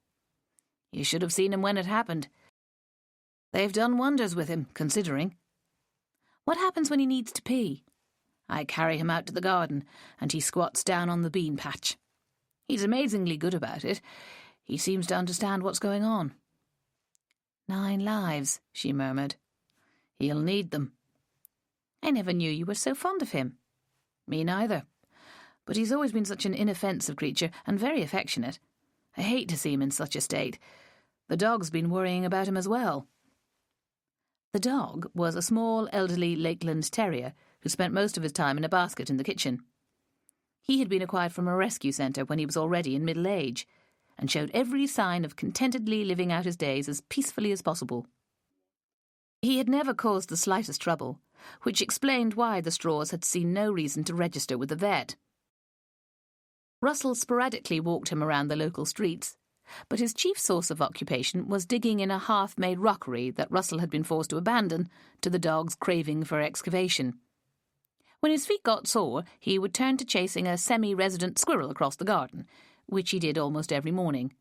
"You should have seen him when it happened. They've done wonders with him, considering." "What happens when he needs to pee?" "I carry him out to the garden, and he squats down on the bean patch. He's amazingly good about it. He seems to understand what's going on." 9 lives, she murmured. "He'll need them." "I never knew you were so fond of him." "Me neither. But he's always been such an inoffensive creature and very affectionate. I hate to see him in such a state. The dog's been worrying about him as well." The dog was a small, elderly Lakeland terrier who spent most of his time in a basket in the kitchen. He had been acquired from a rescue centre when he was already in middle age, and showed every sign of contentedly living out his days as peacefully as possible. He had never caused the slightest trouble, which explained why the Straws had seen no reason to register with the vet. Russell sporadically walked him around the local streets, but his chief source of occupation was digging in a half-made rockery that Russell had been forced to abandon to the dog's craving for excavation. When his feet got sore, he would turn to chasing a semi-resident squirrel across the garden, which he did almost every morning.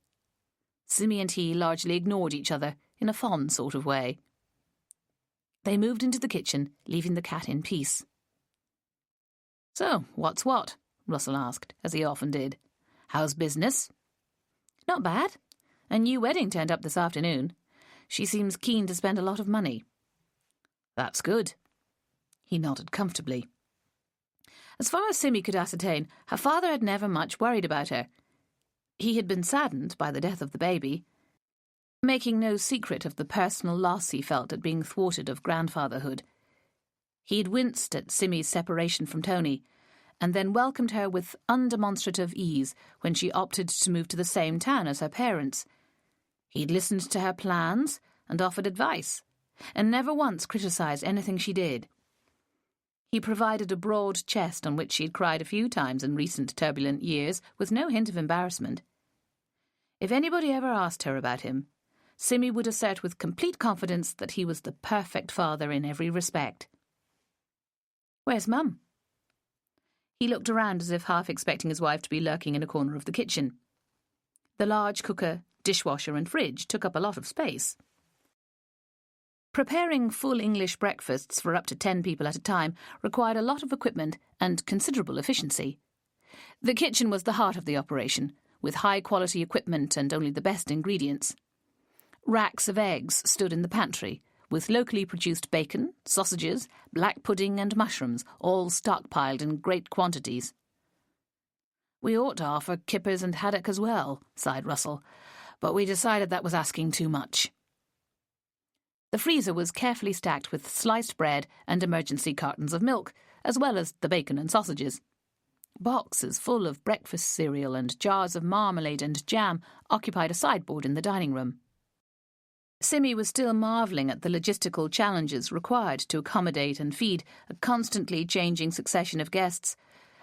Simmy and he largely ignored each other in a fond sort of way. They moved into the kitchen, leaving the cat in peace. "So, what's what?" Russell asked, as he often did. "How's business?" "Not bad. A new wedding turned up this afternoon. She seems keen to spend a lot of money." "That's good." He nodded comfortably. As far as Simmy could ascertain, her father had never much worried about her. He had been saddened by the death of the baby, making no secret of the personal loss he felt at being thwarted of grandfatherhood. He had winced at Simmy's separation from Tony, and then welcomed her with undemonstrative ease when she opted to move to the same town as her parents. He'd listened to her plans and offered advice, and never once criticised anything she did. He provided a broad chest on which she had cried a few times in recent turbulent years, with no hint of embarrassment. If anybody ever asked her about him, Simmy would assert with complete confidence that he was the perfect father in every respect. "Where's Mum?" He looked around as if half expecting his wife to be lurking in a corner of the kitchen. The large cooker, dishwasher and fridge took up a lot of space. Preparing full English breakfasts for up to 10 people at a time required a lot of equipment and considerable efficiency. The kitchen was the heart of the operation, with high-quality equipment and only the best ingredients. Racks of eggs stood in the pantry, with locally produced bacon, sausages, black pudding and mushrooms, all stockpiled in great quantities. "We ought to offer kippers and haddock as well," sighed Russell, "but we decided that was asking too much." The freezer was carefully stacked with sliced bread and emergency cartons of milk, as well as the bacon and sausages. Boxes full of breakfast cereal and jars of marmalade and jam occupied a sideboard in the dining room. Simmy was still marvelling at the logistical challenges required to accommodate and feed a constantly changing succession of guests,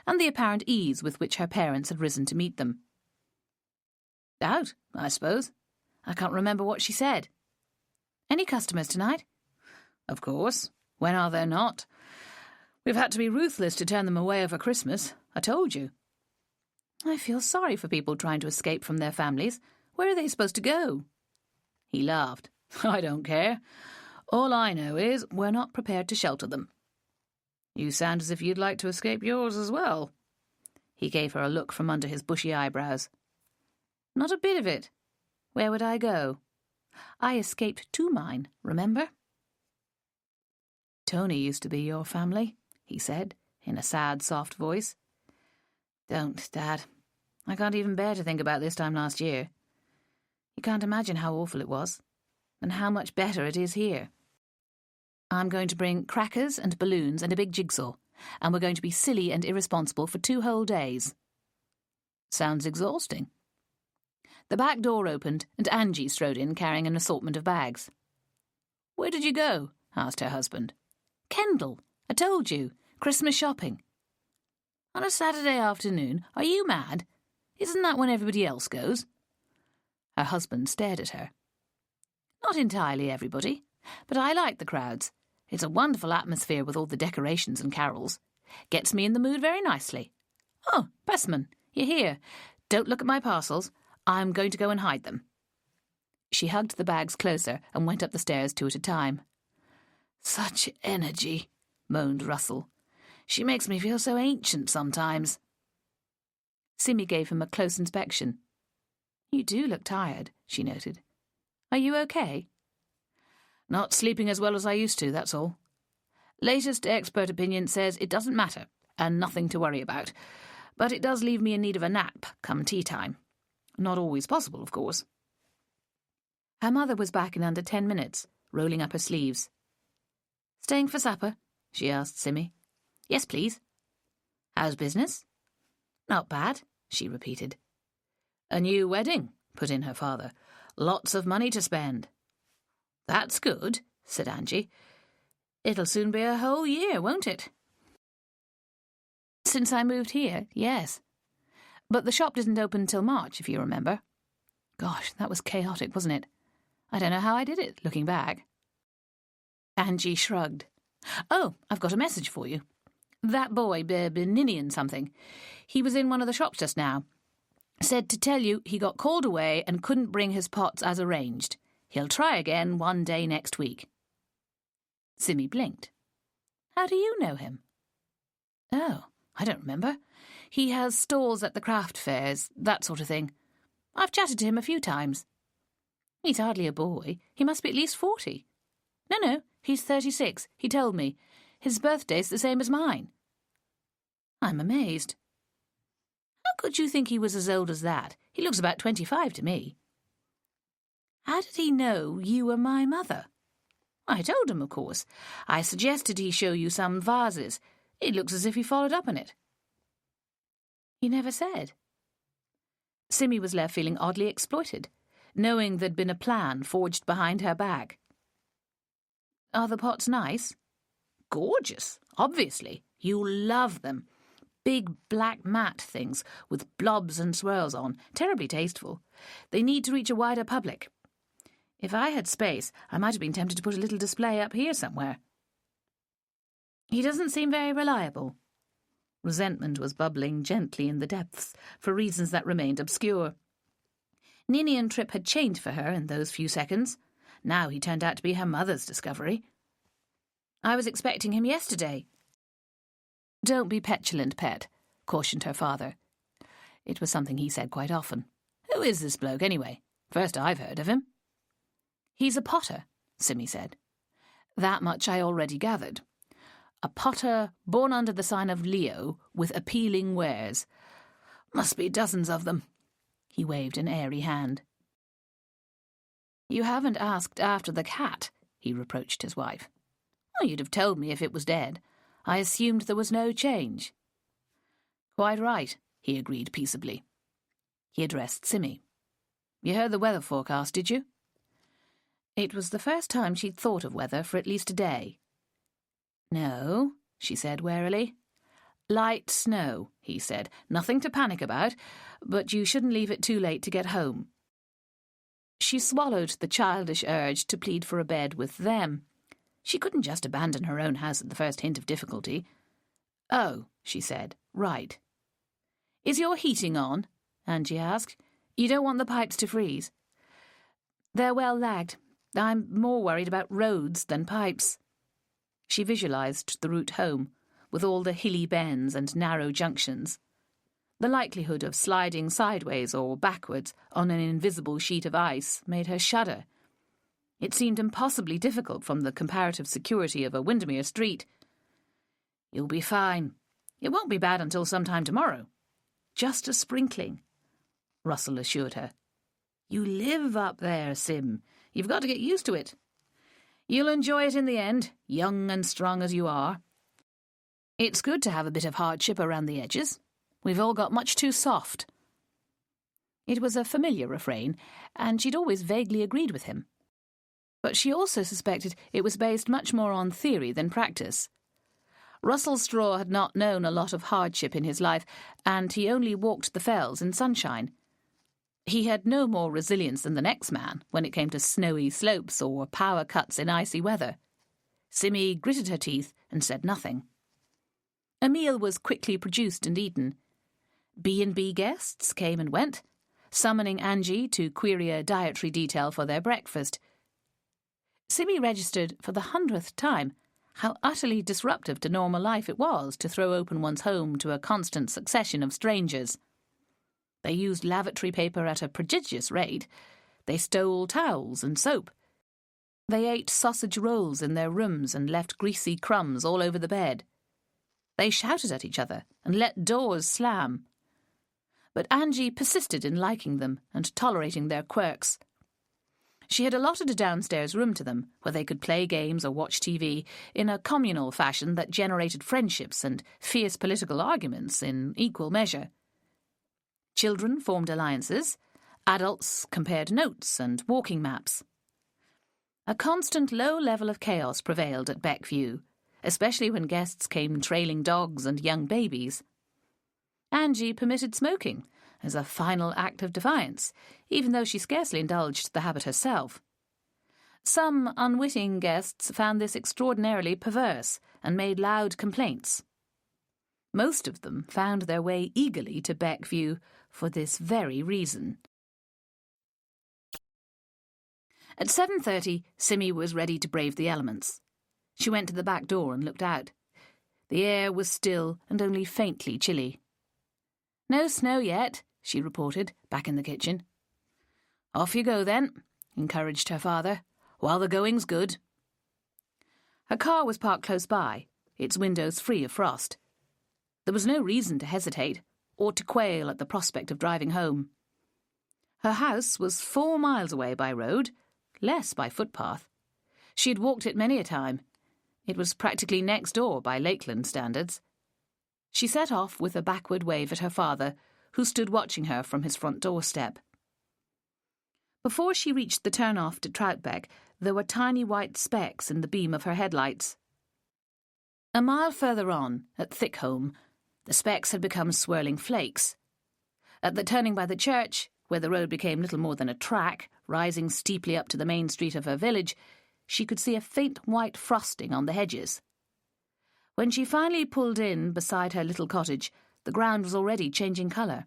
and the apparent ease with which her parents had risen to meet them. "Out, I suppose. I can't remember what she said." "Any customers tonight?" "Of course. When are there not? We've had to be ruthless to turn them away over Christmas. I told you." "I feel sorry for people trying to escape from their families. Where are they supposed to go?" He laughed. "I don't care. All I know is we're not prepared to shelter them." "You sound as if you'd like to escape yours as well." He gave her a look from under his bushy eyebrows. "Not a bit of it. Where would I go? I escaped to mine, remember?" "Tony used to be your family," he said, in a sad, soft voice. "Don't, Dad. I can't even bear to think about this time last year. You can't imagine how awful it was, and how much better it is here. I'm going to bring crackers and balloons and a big jigsaw, and we're going to be silly and irresponsible for 2 whole days." "Sounds exhausting." The back door opened, and Angie strode in carrying an assortment of bags. "Where did you go?" asked her husband. "Kendall, I told you, Christmas shopping." "On a Saturday afternoon? Are you mad? Isn't that when everybody else goes?" Her husband stared at her. "Not entirely everybody, but I like the crowds. It's a wonderful atmosphere with all the decorations and carols. Gets me in the mood very nicely. Oh, Pressman, you're here. Don't look at my parcels. I'm going to go and hide them. She hugged the bags closer and went up the stairs 2 at a time. Such energy, moaned Russell. She makes me feel so ancient sometimes. Simmy gave him a close inspection. You do look tired, she noted. Are you okay? Not sleeping as well as I used to, that's all. Latest expert opinion says it doesn't matter and nothing to worry about, but it does leave me in need of a nap come tea time. Not always possible, of course. Her mother was back in under 10 minutes, rolling up her sleeves. Staying for supper? She asked Simmy. Yes, please. How's business? Not bad, she repeated. A new wedding, put in her father. Lots of money to spend. That's good, said Angie. It'll soon be a whole year, won't it? Since I moved here, yes. But the shop didn't open till March, if you remember. Gosh, that was chaotic, wasn't it? I don't know how I did it, looking back. Angie shrugged. Oh, I've got a message for you. That boy, Ninian something, he was in one of the shops just now. Said to tell you he got called away and couldn't bring his pots as arranged. He'll try again one day next week. Simmy blinked. How do you know him? Oh, I don't remember. He has stalls at the craft fairs, that sort of thing. I've chatted to him a few times. He's hardly a boy. He must be at least 40. No, he's 36. He told me. His birthday's the same as mine. I'm amazed. How could you think he was as old as that? He looks about 25 to me. How did he know you were my mother? I told him, of course. I suggested he show you some vases. It looks as if he followed up on it. He never said. Simmy was left feeling oddly exploited, knowing there'd been a plan forged behind her back. Are the pots nice? Gorgeous, obviously. You'll love them. Big black matte things with blobs and swirls on, terribly tasteful. They need to reach a wider public. If I had space, I might have been tempted to put a little display up here somewhere. He doesn't seem very reliable. Resentment was bubbling gently in the depths, for reasons that remained obscure. Ninian Tripp had changed for her in those few seconds. Now he turned out to be her mother's discovery. I was expecting him yesterday. Don't be petulant, pet, cautioned her father. It was something he said quite often. Who is this bloke, anyway? First I've heard of him. He's a potter, Simmy said. That much I already gathered. A potter born under the sign of Leo with appealing wares. Must be dozens of them. He waved an airy hand. You haven't asked after the cat, he reproached his wife. Oh, you'd have told me if it was dead. I assumed there was no change. Quite right, he agreed peaceably. He addressed Simmy. You heard the weather forecast, did you? It was the first time she'd thought of weather for at least a day. No, she said warily. Light snow, he said. Nothing to panic about, but you shouldn't leave it too late to get home. She swallowed the childish urge to plead for a bed with them. She couldn't just abandon her own house at the first hint of difficulty. Oh, she said, right. Is your heating on? Angie asked. You don't want the pipes to freeze? They're well lagged. I'm more worried about roads than pipes. She visualised the route home, with all the hilly bends and narrow junctions. The likelihood of sliding sideways or backwards on an invisible sheet of ice made her shudder. It seemed impossibly difficult from the comparative security of a Windermere street. You'll be fine. It won't be bad until sometime tomorrow. Just a sprinkling, Russell assured her. You live up there, Sim. You've got to get used to it. You'll enjoy it in the end, young and strong as you are. It's good to have a bit of hardship around the edges. We've all got much too soft. It was a familiar refrain, and she'd always vaguely agreed with him. But she also suspected it was based much more on theory than practice. Russell Straw had not known a lot of hardship in his life, and he only walked the fells in sunshine. He had no more resilience than the next man when it came to snowy slopes or power cuts in icy weather. Simmy gritted her teeth and said nothing. A meal was quickly produced and eaten. B&B guests came and went, summoning Angie to query a dietary detail for their breakfast. Simmy registered for the 100th time how utterly disruptive to normal life it was to throw open one's home to a constant succession of strangers. They used lavatory paper at a prodigious rate. They stole towels and soap. They ate sausage rolls in their rooms and left greasy crumbs all over the bed. They shouted at each other and let doors slam. But Angie persisted in liking them and tolerating their quirks. She had allotted a downstairs room to them, where they could play games or watch TV in a communal fashion that generated friendships and fierce political arguments in equal measure. Children formed alliances. Adults compared notes and walking maps. A constant low level of chaos prevailed at Beckview, especially when guests came trailing dogs and young babies. Angie permitted smoking as a final act of defiance, even though she scarcely indulged the habit herself. Some unwitting guests found this extraordinarily perverse and made loud complaints. Most of them found their way eagerly to Beckview for this very reason. At 7:30, Simmy was ready to brave the elements. She went to the back door and looked out. The air was still and only faintly chilly. "No snow yet," she reported, back in the kitchen. "Off you go, then," encouraged her father, "while the going's good." Her car was parked close by, its windows free of frost. There was no reason to hesitate, or to quail at the prospect of driving home. Her house was 4 miles away by road, less by footpath. She had walked it many a time. It was practically next door by Lakeland standards. She set off with a backward wave at her father, who stood watching her from his front doorstep. Before she reached the turn-off to Troutbeck, there were tiny white specks in the beam of her headlights. A mile further on, at Thickholme, the specks had become swirling flakes. At the turning by the church, where the road became little more than a track, rising steeply up to the main street of her village, she could see a faint white frosting on the hedges. When she finally pulled in beside her little cottage, the ground was already changing colour.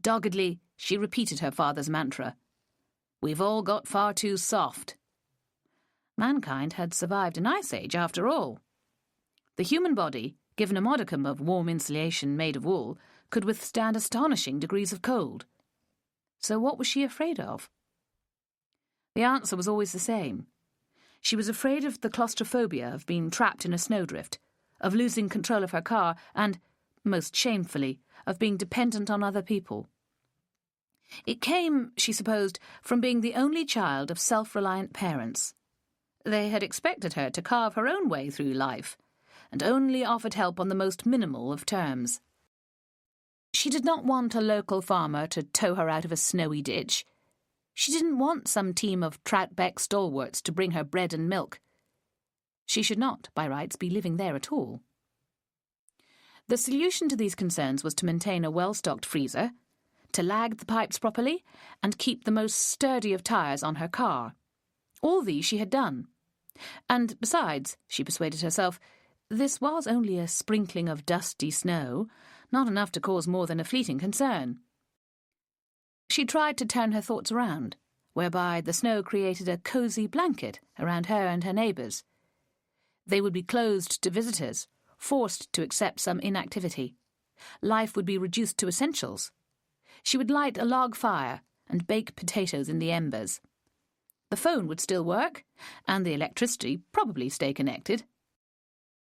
Doggedly, she repeated her father's mantra. "We've all got far too soft." Mankind had survived an ice age, after all. The human body, given a modicum of warm insulation made of wool, could withstand astonishing degrees of cold. So what was she afraid of? The answer was always the same. She was afraid of the claustrophobia of being trapped in a snowdrift, of losing control of her car, and, most shamefully, of being dependent on other people. It came, she supposed, from being the only child of self-reliant parents. They had expected her to carve her own way through life, and only offered help on the most minimal of terms. She did not want a local farmer to tow her out of a snowy ditch. She didn't want some team of Troutbeck stalwarts to bring her bread and milk. She should not, by rights, be living there at all. The solution to these concerns was to maintain a well-stocked freezer, to lag the pipes properly, and keep the most sturdy of tyres on her car. All these she had done. And besides, she persuaded herself, this was only a sprinkling of dusty snow, not enough to cause more than a fleeting concern. She tried to turn her thoughts around, whereby the snow created a cosy blanket around her and her neighbours. They would be closed to visitors, forced to accept some inactivity. Life would be reduced to essentials. She would light a log fire and bake potatoes in the embers. The phone would still work, and the electricity probably stay connected.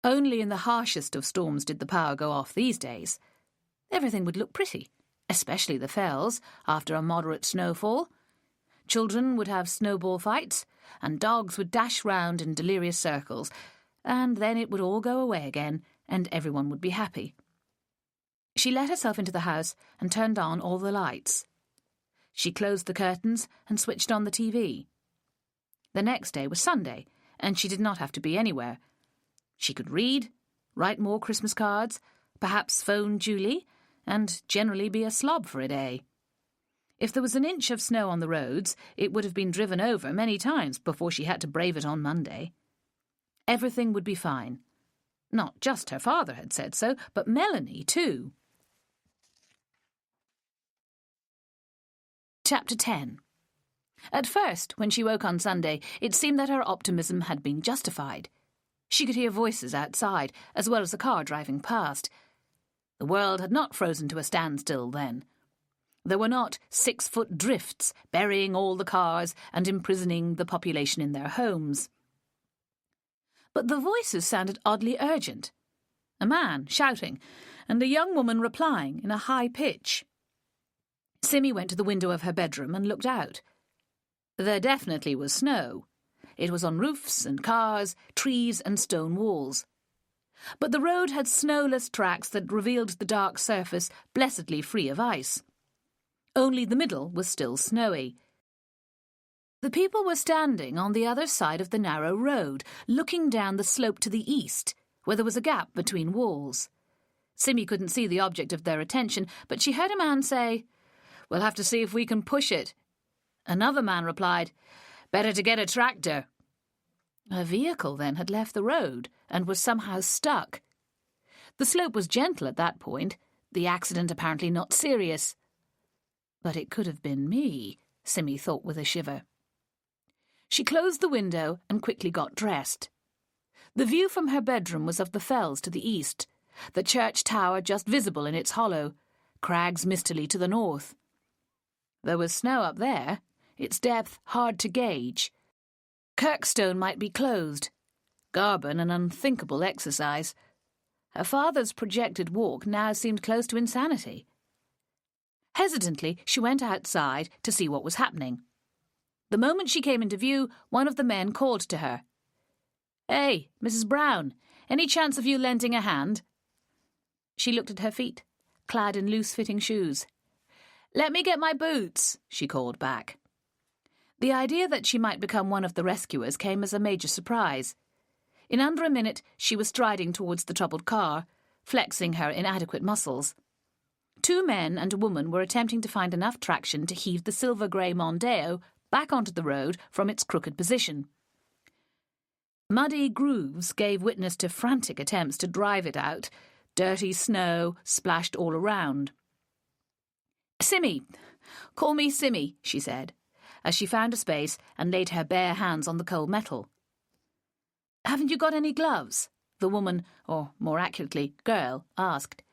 Only in the harshest of storms did the power go off these days. Everything would look pretty, especially the fells, after a moderate snowfall. Children would have snowball fights, and dogs would dash round in delirious circles, and then it would all go away again, and everyone would be happy. She let herself into the house and turned on all the lights. She closed the curtains and switched on the TV. The next day was Sunday, and she did not have to be anywhere. She could read, write more Christmas cards, perhaps phone Julie, and generally be a slob for a day. If there was an inch of snow on the roads, it would have been driven over many times before she had to brave it on Monday. Everything would be fine. Not just her father had said so, but Melanie too. Chapter 10. At first, when she woke on Sunday, it seemed that her optimism had been justified. She could hear voices outside, as well as a car driving past. The world had not frozen to a standstill then. There were not 6-foot drifts burying all the cars and imprisoning the population in their homes. But the voices sounded oddly urgent. A man shouting, and a young woman replying in a high pitch. Simmy went to the window of her bedroom and looked out. There definitely was snow. It was on roofs and cars, trees and stone walls. But the road had snowless tracks that revealed the dark surface blessedly free of ice. Only the middle was still snowy. The people were standing on the other side of the narrow road, looking down the slope to the east, where there was a gap between walls. Simmy couldn't see the object of their attention, but she heard a man say, "We'll have to see if we can push it." Another man replied, "Better to get a tractor." A vehicle then had left the road and was somehow stuck. The slope was gentle at that point, the accident apparently not serious. But it could have been me, Simmy thought with a shiver. She closed the window and quickly got dressed. The view from her bedroom was of the fells to the east, the church tower just visible in its hollow, crags mistily to the north. There was snow up there, its depth hard to gauge. Kirkstone might be closed. Garburn an unthinkable exercise. Her father's projected walk now seemed close to insanity. Hesitantly, she went outside to see what was happening. The moment she came into view, one of the men called to her. "Hey, Mrs. Brown, any chance of you lending a hand?" She looked at her feet, clad in loose-fitting shoes. "Let me get my boots," she called back. The idea that she might become one of the rescuers came as a major surprise. In under a minute, she was striding towards the troubled car, flexing her inadequate muscles. 2 men and a woman were attempting to find enough traction to heave the silver-grey Mondeo back onto the road from its crooked position. Muddy grooves gave witness to frantic attempts to drive it out. Dirty snow splashed all around. "Simmy, call me Simmy," she said, as she found a space and laid her bare hands on the cold metal. "Haven't you got any gloves?" the woman, or more accurately, girl, asked.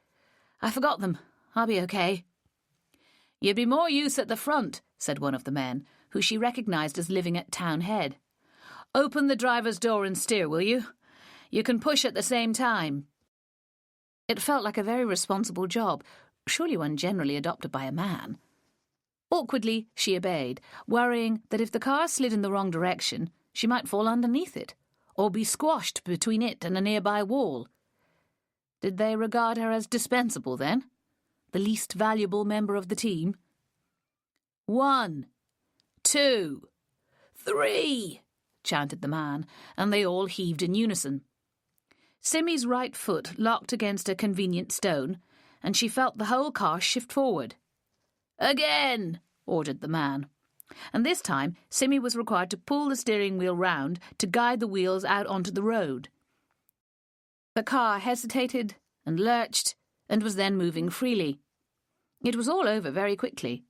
"I forgot them. I'll be okay." "You'd be more use at the front," said one of the men, who she recognised as living at Town Head. "Open the driver's door and steer, will you? You can push at the same time." It felt like a very responsible job, surely one generally adopted by a man. Awkwardly, she obeyed, worrying that if the car slid in the wrong direction, she might fall underneath it, or be squashed between it and a nearby wall. Did they regard her as dispensable, then? The least valuable member of the team? 1, 2, 3, chanted the man, and they all heaved in unison. Simmy's right foot locked against a convenient stone, and she felt the whole car shift forward. "Again!" ordered the man. And this time, Simmy was required to pull the steering wheel round to guide the wheels out onto the road. The car hesitated and lurched and was then moving freely. It was all over very quickly.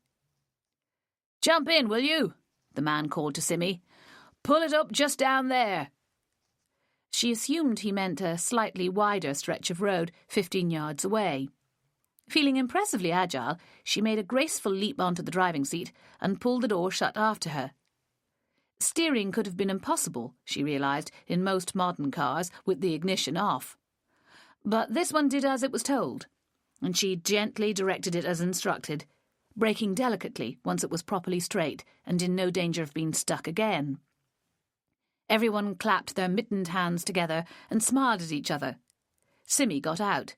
"Jump in, will you?" the man called to Simmy. "Pull it up just down there." She assumed he meant a slightly wider stretch of road 15 yards away. Feeling impressively agile, she made a graceful leap onto the driving seat and pulled the door shut after her. Steering could have been impossible, she realised, in most modern cars with the ignition off. But this one did as it was told, and she gently directed it as instructed, braking delicately once it was properly straight and in no danger of being stuck again. Everyone clapped their mittened hands together and smiled at each other. Simmy got out.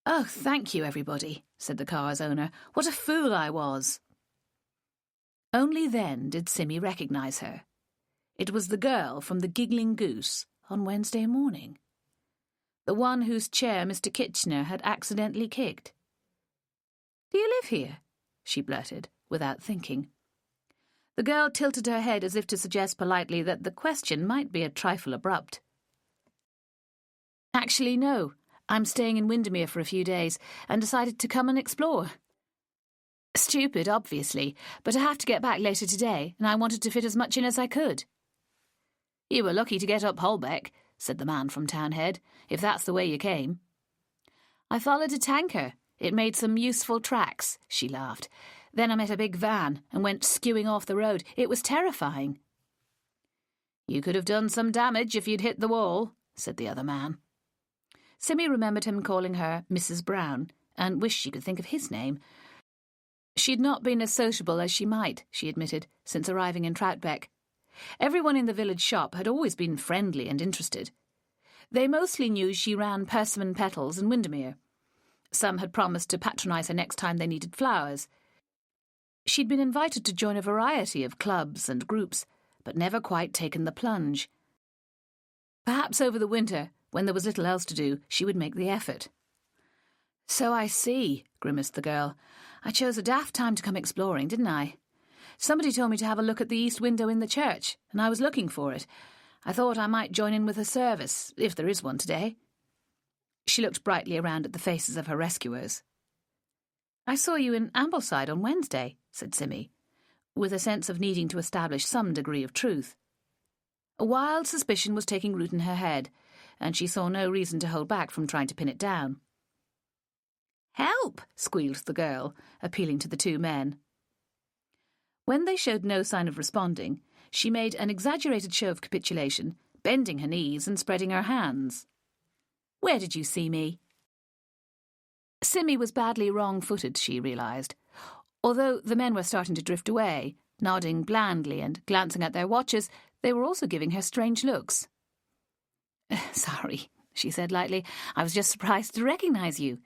"Oh, thank you, everybody," said the car's owner. "What a fool I was." Only then did Simmy recognise her. It was the girl from the Giggling Goose on Wednesday morning. The one whose chair Mr. Kitchener had accidentally kicked. "Do you live here?" she blurted, without thinking. The girl tilted her head as if to suggest politely that the question might be a trifle abrupt. Actually, no. I'm staying in Windermere for a few days and decided to come and explore. Stupid, obviously, but I have to get back later today, and I wanted to fit as much in as I could. You were lucky to get up Holbeck, said the man from Townhead, if that's the way you came. I followed a tanker. It made some useful tracks, she laughed. Then I met a big van and went skewing off the road. It was terrifying. You could have done some damage if you'd hit the wall, said the other man. Simmy remembered him calling her Mrs. Brown and wished she could think of his name. She'd not been as sociable as she might, she admitted, since arriving in Troutbeck. Everyone in the village shop had always been friendly and interested. They mostly knew she ran Persimmon Petals in Windermere. Some had promised to patronise her next time they needed flowers. She'd been invited to join a variety of clubs and groups, but never quite taken the plunge. Perhaps over the winter, when there was little else to do, she would make the effort. So I see, grimaced the girl. I chose a daft time to come exploring, didn't I? Somebody told me to have a look at the east window in the church, and I was looking for it. I thought I might join in with a service, if there is one today. She looked brightly around at the faces of her rescuers. I saw you in Ambleside on Wednesday, said Simmy, with a sense of needing to establish some degree of truth. A wild suspicion was taking root in her head, and she saw no reason to hold back from trying to pin it down. Help! Squealed the girl, appealing to the two men. When they showed no sign of responding, she made an exaggerated show of capitulation, bending her knees and spreading her hands. Where did you see me? Simmy was badly wrong-footed, she realised. Although the men were starting to drift away, nodding blandly and glancing at their watches, they were also giving her strange looks. Sorry, she said lightly. I was just surprised to recognise you.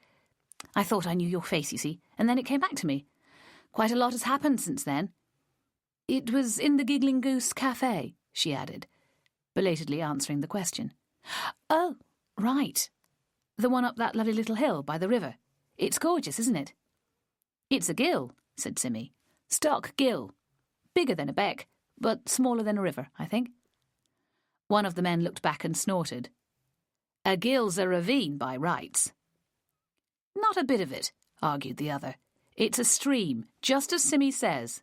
I thought I knew your face, you see, and then it came back to me. Quite a lot has happened since then. It was in the Giggling Goose Cafe, she added, belatedly answering the question. Oh, right. The one up that lovely little hill by the river. It's gorgeous, isn't it? It's a gill, said Simmy. Stock gill. Bigger than a beck, but smaller than a river, I think. One of the men looked back and snorted. A gill's a ravine by rights. Not a bit of it, argued the other. It's a stream, just as Simmy says.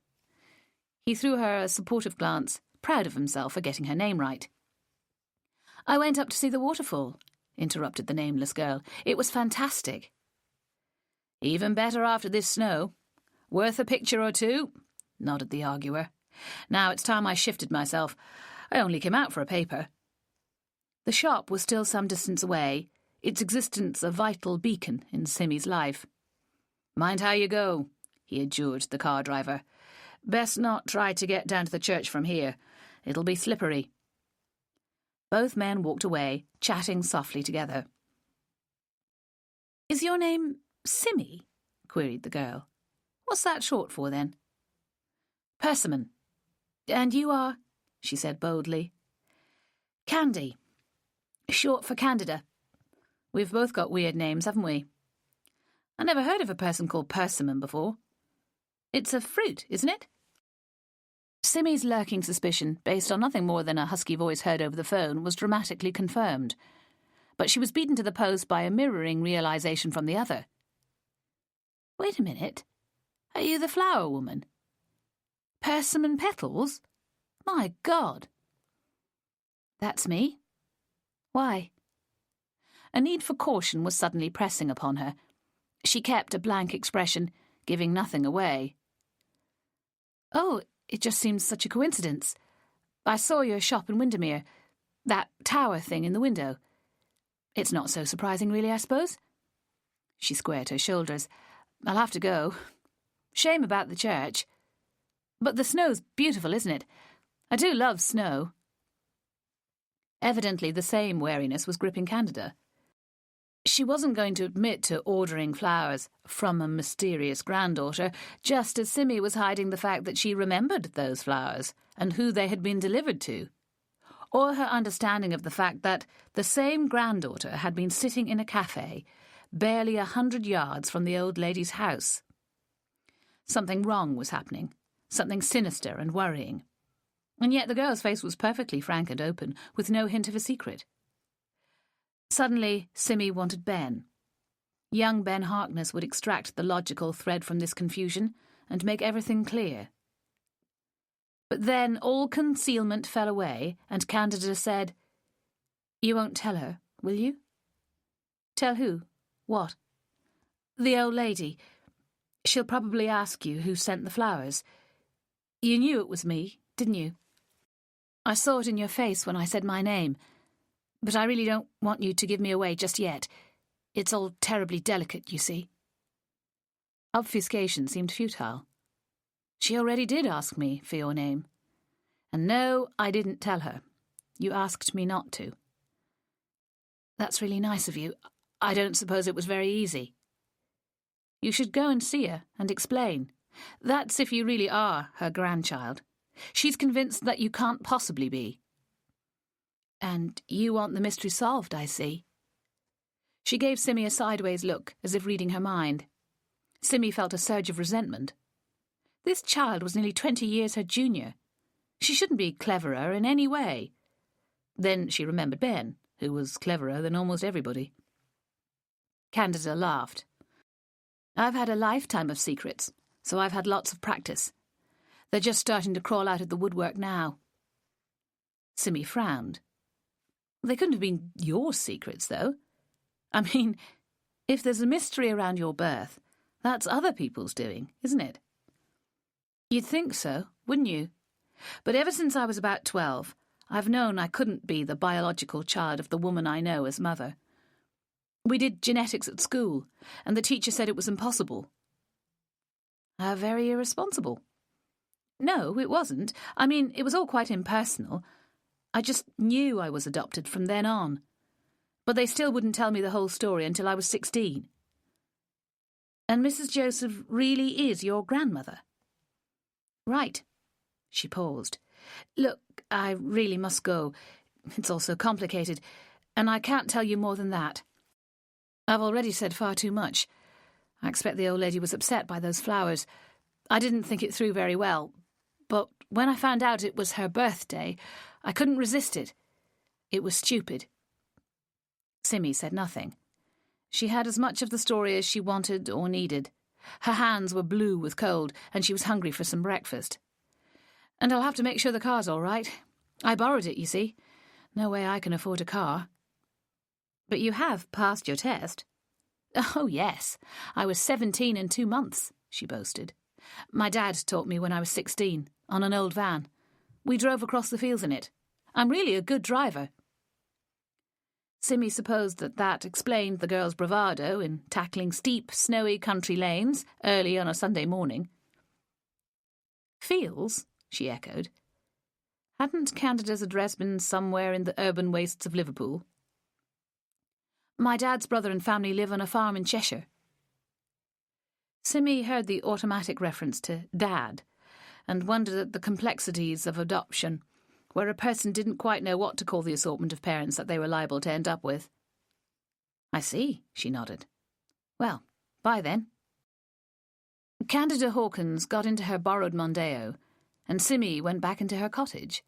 He threw her a supportive glance, proud of himself for getting her name right. I went up to see the waterfall, interrupted the nameless girl. It was fantastic. Even better after this snow. Worth a picture or two, nodded the arguer. Now it's time I shifted myself. I only came out for a paper. The shop was still some distance away, its existence a vital beacon in Simmy's life. Mind how you go, he adjured the car driver. Best not try to get down to the church from here. It'll be slippery. Both men walked away, chatting softly together. Is your name Simmy? Queried the girl. What's that short for, then? Persimmon. And you are? She said boldly. Candy. Short for Candida. We've both got weird names, haven't we? I never heard of a person called Persimmon before. It's a fruit, isn't it? Simmy's lurking suspicion, based on nothing more than a husky voice heard over the phone, was dramatically confirmed. But she was beaten to the post by a mirroring realisation from the other. Wait a minute. Are you the flower woman? Persimmon Petals? My God! That's me. Why? A need for caution was suddenly pressing upon her. She kept a blank expression, giving nothing away. Oh, it just seems such a coincidence. I saw your shop in Windermere. That tower thing in the window. It's not so surprising, really, I suppose. She squared her shoulders. I'll have to go. Shame about the church. But the snow's beautiful, isn't it? I do love snow. Evidently the same wariness was gripping Candida. She wasn't going to admit to ordering flowers from a mysterious granddaughter, just as Simmy was hiding the fact that she remembered those flowers and who they had been delivered to, or her understanding of the fact that the same granddaughter had been sitting in a cafe barely 100 yards from the old lady's house. Something wrong was happening, something sinister and worrying. And yet the girl's face was perfectly frank and open, with no hint of a secret. Suddenly, Simmy wanted Ben. Young Ben Harkness would extract the logical thread from this confusion and make everything clear. But then all concealment fell away, and Candida said, "You won't tell her, will you?" "Tell who? What?" "The old lady. She'll probably ask you who sent the flowers. You knew it was me, didn't you? I saw it in your face when I said my name, but I really don't want you to give me away just yet. It's all terribly delicate, you see." Obfuscation seemed futile. "She already did ask me for your name. And no, I didn't tell her. You asked me not to." "That's really nice of you. I don't suppose it was very easy." "You should go and see her and explain. That's if you really are her grandchild. She's convinced that you can't possibly be." "And you want the mystery solved, I see." She gave Simmy a sideways look, as if reading her mind. Simmy felt a surge of resentment. This child was nearly 20 years her junior. She shouldn't be cleverer in any way. Then she remembered Ben, who was cleverer than almost everybody. Candida laughed. "I've had a lifetime of secrets, so I've had lots of practice. They're just starting to crawl out of the woodwork now." Simmy frowned. "They couldn't have been your secrets, though. I mean, if there's a mystery around your birth, that's other people's doing, isn't it?" "You'd think so, wouldn't you? But ever since I was about 12, I've known I couldn't be the biological child of the woman I know as mother. We did genetics at school, and the teacher said it was impossible." "How very irresponsible." "No, it wasn't. I mean, it was all quite impersonal. I just knew I was adopted from then on. But they still wouldn't tell me the whole story until I was 16. "And Mrs. Joseph really is your grandmother?" "Right." She paused. "Look, I really must go. It's all so complicated, and I can't tell you more than that. I've already said far too much. I expect the old lady was upset by those flowers. I didn't think it through very well, but when I found out it was her birthday, I couldn't resist it. It was stupid." Simmy said nothing. She had as much of the story as she wanted or needed. Her hands were blue with cold, and she was hungry for some breakfast. "And I'll have to make sure the car's all right. I borrowed it, you see. No way I can afford a car." "But you have passed your test." "Oh, yes. I was 17 in 2 months," she boasted. "My dad taught me when I was 16, on an old van. We drove across the fields in it. I'm really a good driver." Simmy supposed that explained the girl's bravado in tackling steep, snowy country lanes early on a Sunday morning. "Fields?" she echoed. Hadn't Candida's address been somewhere in the urban wastes of Liverpool? "My dad's brother and family live on a farm in Cheshire." Simmy heard the automatic reference to Dad and wondered at the complexities of adoption, where a person didn't quite know what to call the assortment of parents that they were liable to end up with. "I see," she nodded. "Well, bye then." Candida Hawkins got into her borrowed Mondeo, and Simmy went back into her cottage,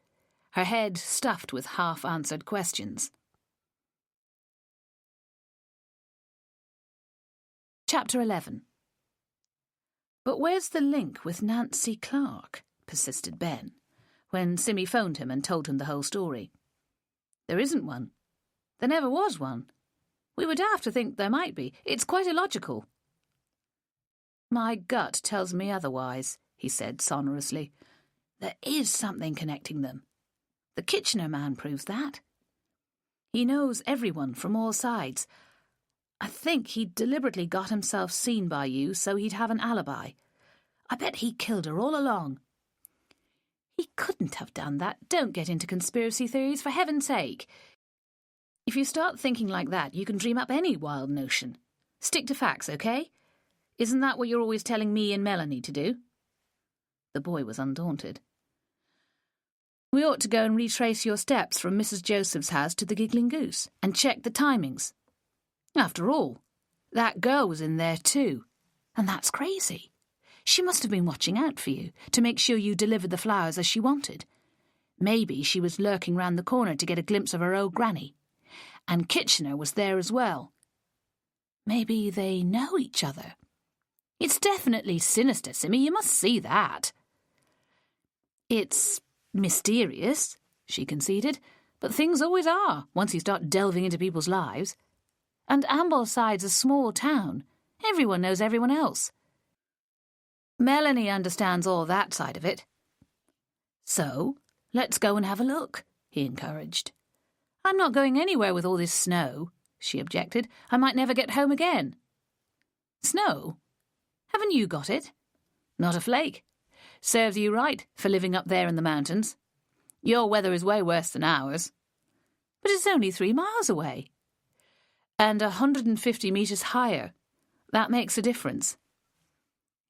her head stuffed with half-answered questions. Chapter 11. "But where's the link with Nancy Clark?" persisted Ben, when Simmy phoned him and told him the whole story. "There isn't one. There never was one. We were daft to think there might be. It's quite illogical." "My gut tells me otherwise," he said sonorously. "There is something connecting them. The Kitchener man proves that. He knows everyone from all sides. I think he deliberately got himself seen by you so he'd have an alibi. I bet he killed her all along." "He couldn't have done that. Don't get into conspiracy theories, for heaven's sake. If you start thinking like that, you can dream up any wild notion. Stick to facts, okay? Isn't that what you're always telling me and Melanie to do?" The boy was undaunted. "We ought to go and retrace your steps from Mrs. Joseph's house to the Giggling Goose and check the timings. After all, that girl was in there too, and that's crazy. She must have been watching out for you, to make sure you delivered the flowers as she wanted. Maybe she was lurking round the corner to get a glimpse of her old granny. And Kitchener was there as well. Maybe they know each other. It's definitely sinister, Simmy, you must see that. It's mysterious, she conceded, but things always are once you start delving into people's lives. And Ambleside's a small town. Everyone knows everyone else. Melanie understands all that side of it. So, let's go and have a look, he encouraged. I'm not going anywhere with all this snow, she objected. I might never get home again. Snow? Haven't you got it? Not a flake. Serves you right for living up there in the mountains. Your weather is way worse than ours. But it's only 3 miles away. And 150 metres higher. That makes a difference.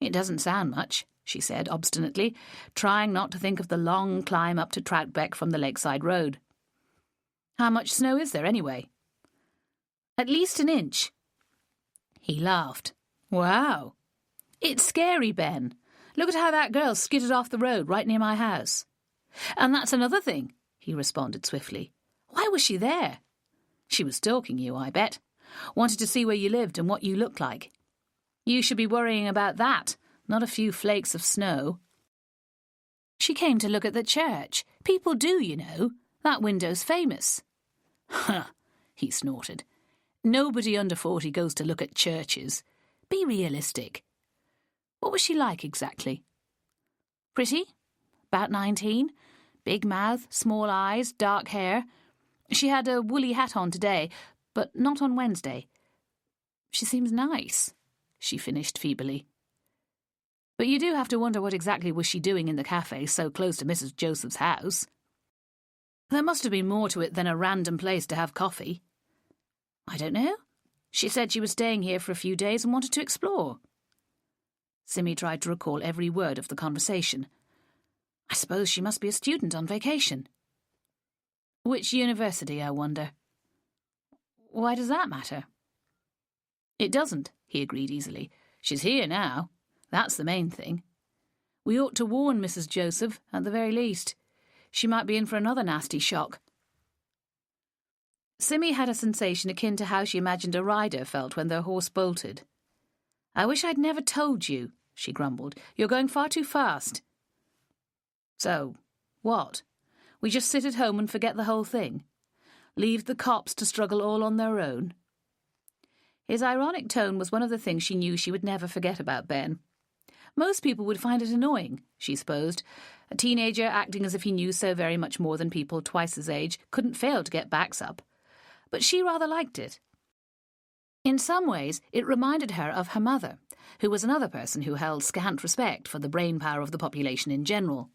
It doesn't sound much, she said obstinately, trying not to think of the long climb up to Troutbeck from the lakeside road. How much snow is there, anyway? At least an inch. He laughed. Wow. It's scary, Ben. Look at how that girl skidded off the road right near my house. And that's another thing, he responded swiftly. Why was she there? She was stalking you, I bet. Wanted to see where you lived and what you looked like. You should be worrying about that, not a few flakes of snow. She came to look at the church. People do, you know. That window's famous. Huh, he snorted. Nobody under 40 goes to look at churches. Be realistic. What was she like exactly? Pretty? About 19? Big mouth, small eyes, dark hair. She had a woolly hat on today, but not on Wednesday. She seems nice, she finished feebly. But you do have to wonder what exactly was she doing in the cafe so close to Mrs. Joseph's house. There must have been more to it than a random place to have coffee. I don't know. She said she was staying here for a few days and wanted to explore. Simmy tried to recall every word of the conversation. I suppose she must be a student on vacation. Which university, I wonder? Why does that matter? It doesn't, he agreed easily. She's here now. That's the main thing. We ought to warn Mrs. Joseph, at the very least. She might be in for another nasty shock. Simmy had a sensation akin to how she imagined a rider felt when their horse bolted. I wish I'd never told you, she grumbled. You're going far too fast. So, what? We just sit at home and forget the whole thing? Leave the cops to struggle all on their own? His ironic tone was one of the things she knew she would never forget about Ben. Most people would find it annoying, she supposed. A teenager acting as if he knew so very much more than people twice his age couldn't fail to get backs up. But she rather liked it. In some ways, it reminded her of her mother, who was another person who held scant respect for the brain power of the population in general.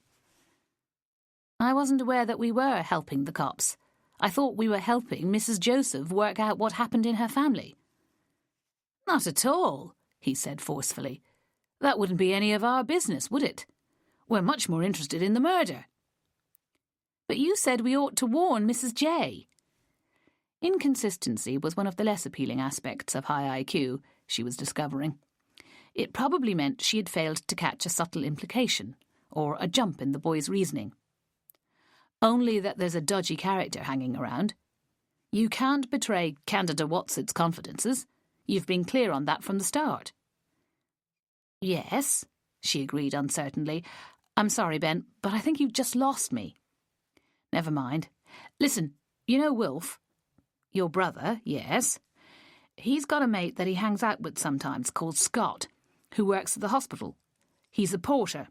I wasn't aware that we were helping the cops. I thought we were helping Mrs. Joseph work out what happened in her family. Not at all, he said forcefully. That wouldn't be any of our business, would it? We're much more interested in the murder. But you said we ought to warn Mrs. J. Inconsistency was one of the less appealing aspects of high IQ, she was discovering. It probably meant she had failed to catch a subtle implication, or a jump in the boy's reasoning. Only that there's a dodgy character hanging around. You can't betray Candida Watson's confidences. You've been clear on that from the start. Yes, she agreed uncertainly. I'm sorry, Ben, but I think you've just lost me. Never mind. Listen, you know Wilf? Your brother, yes. He's got a mate that he hangs out with sometimes called Scott, who works at the hospital. He's a porter.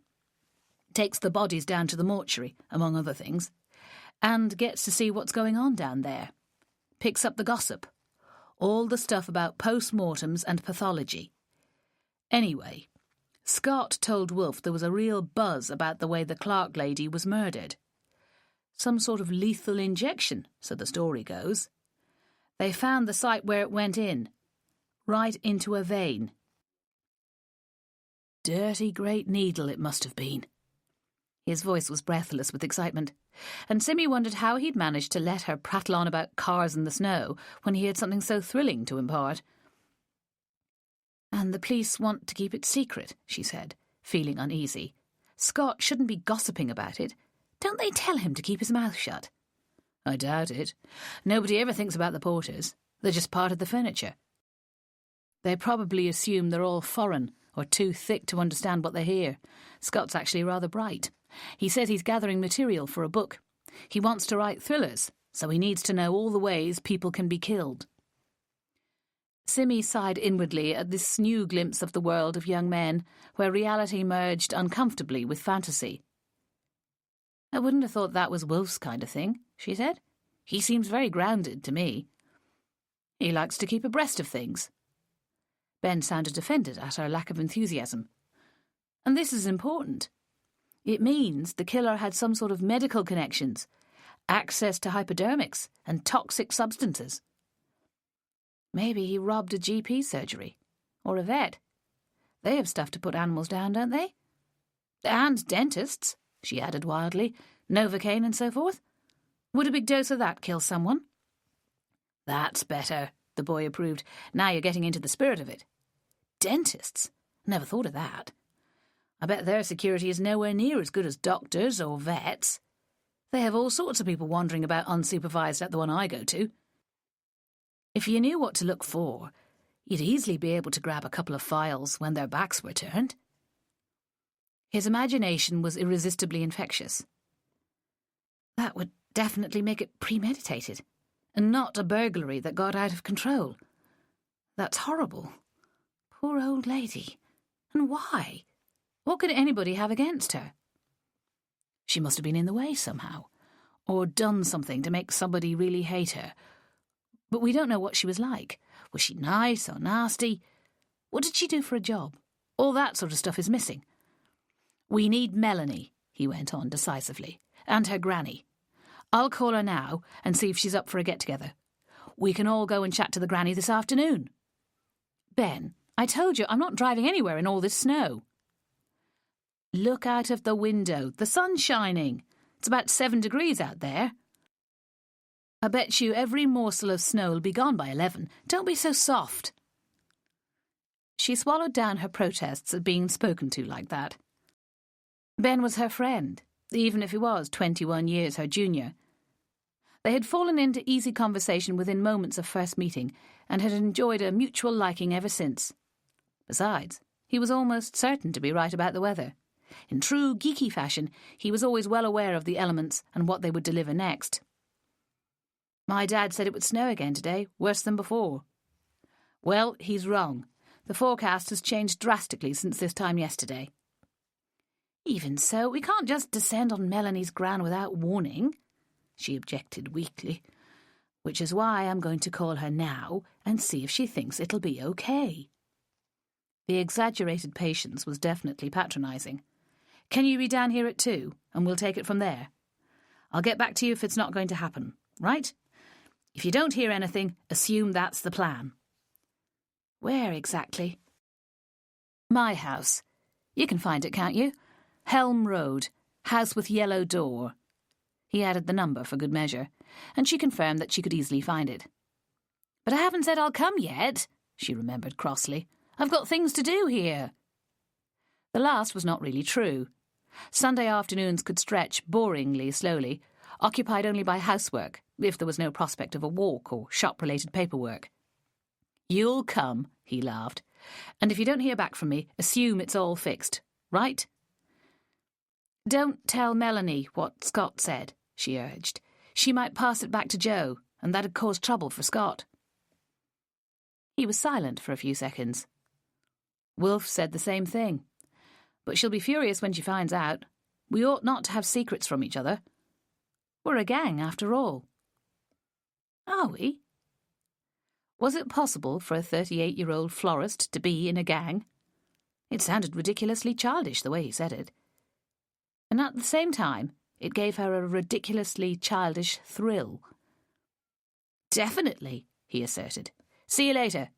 Takes the bodies down to the mortuary, among other things, and gets to see what's going on down there. Picks up the gossip. All the stuff about post-mortems and pathology. Anyway, Scott told Wolfe there was a real buzz about the way the Clark lady was murdered. Some sort of lethal injection, so the story goes. They found the site where it went in, right into a vein. Dirty great needle it must have been. His voice was breathless with excitement, and Simmy wondered how he'd managed to let her prattle on about cars in the snow when he had something so thrilling to impart. And the police want to keep it secret, she said, feeling uneasy. "Scott shouldn't be gossiping about it. Don't they tell him to keep his mouth shut?" "I doubt it. Nobody ever thinks about the porters. They're just part of the furniture. They probably assume they're all foreign or too thick to understand what they hear. Scott's actually rather bright. He says he's gathering material for a book. He wants to write thrillers, so he needs to know all the ways people can be killed." Simmy sighed inwardly at this new glimpse of the world of young men, where reality merged uncomfortably with fantasy. "I wouldn't have thought that was Wolf's kind of thing," she said. "He seems very grounded to me." "He likes to keep abreast of things." Ben sounded offended at her lack of enthusiasm. "And this is important. It means the killer had some sort of medical connections, access to hypodermics and toxic substances. Maybe he robbed a GP surgery, or a vet. They have stuff to put animals down, don't they? And dentists," she added wildly, "Novocaine and so forth. Would a big dose of that kill someone?" "That's better," the boy approved. "Now you're getting into the spirit of it. Dentists? Never thought of that. I bet their security is nowhere near as good as doctors or vets. They have all sorts of people wandering about unsupervised at the one I go to. If you knew what to look for, you'd easily be able to grab a couple of files when their backs were turned." His imagination was irresistibly infectious. That would definitely make it premeditated, and not a burglary that got out of control. That's horrible. Poor old lady. And why? What could anybody have against her? She must have been in the way somehow, or done something to make somebody really hate her. But we don't know what she was like. Was she nice or nasty? What did she do for a job? All that sort of stuff is missing. "We need Melanie," he went on decisively, "and her granny. I'll call her now and see if she's up for a get-together. We can all go and chat to the granny this afternoon." "Ben, I told you I'm not driving anywhere in all this snow." "Look out of the window. The sun's shining. It's about 7 degrees out there. I bet you every morsel of snow will be gone by 11. Don't be so soft." She swallowed down her protests at being spoken to like that. Ben was her friend, even if he was 21 years her junior. They had fallen into easy conversation within moments of first meeting and had enjoyed a mutual liking ever since. Besides, he was almost certain to be right about the weather. In true geeky fashion, he was always well aware of the elements and what they would deliver next. "My dad said it would snow again today, worse than before." "Well, he's wrong. The forecast has changed drastically since this time yesterday." "Even so, we can't just descend on Melanie's gran without warning," she objected weakly. "Which is why I'm going to call her now and see if she thinks it'll be okay." The exaggerated patience was definitely patronising. "Can you be down here at 2, and we'll take it from there? I'll get back to you if it's not going to happen, right? If you don't hear anything, assume that's the plan." "Where exactly?" "My house. You can find it, can't you? Helm Road, house with yellow door." He added the number for good measure, and she confirmed that she could easily find it. "But I haven't said I'll come yet," she remembered crossly. "I've got things to do here." The last was not really true. Sunday afternoons could stretch boringly slowly, occupied only by housework, if there was no prospect of a walk or shop-related paperwork. "You'll come," he laughed, "and if you don't hear back from me, assume it's all fixed, right?" "Don't tell Melanie what Scott said," she urged. "She might pass it back to Joe, and that'd cause trouble for Scott." He was silent for a few seconds. "Wolf said the same thing. But she'll be furious when she finds out. We ought not to have secrets from each other. We're a gang, after all." "Are we?" Was it possible for a 38-year-old florist to be in a gang? It sounded ridiculously childish the way he said it. And at the same time, it gave her a ridiculously childish thrill. "Definitely," he asserted. "See you later."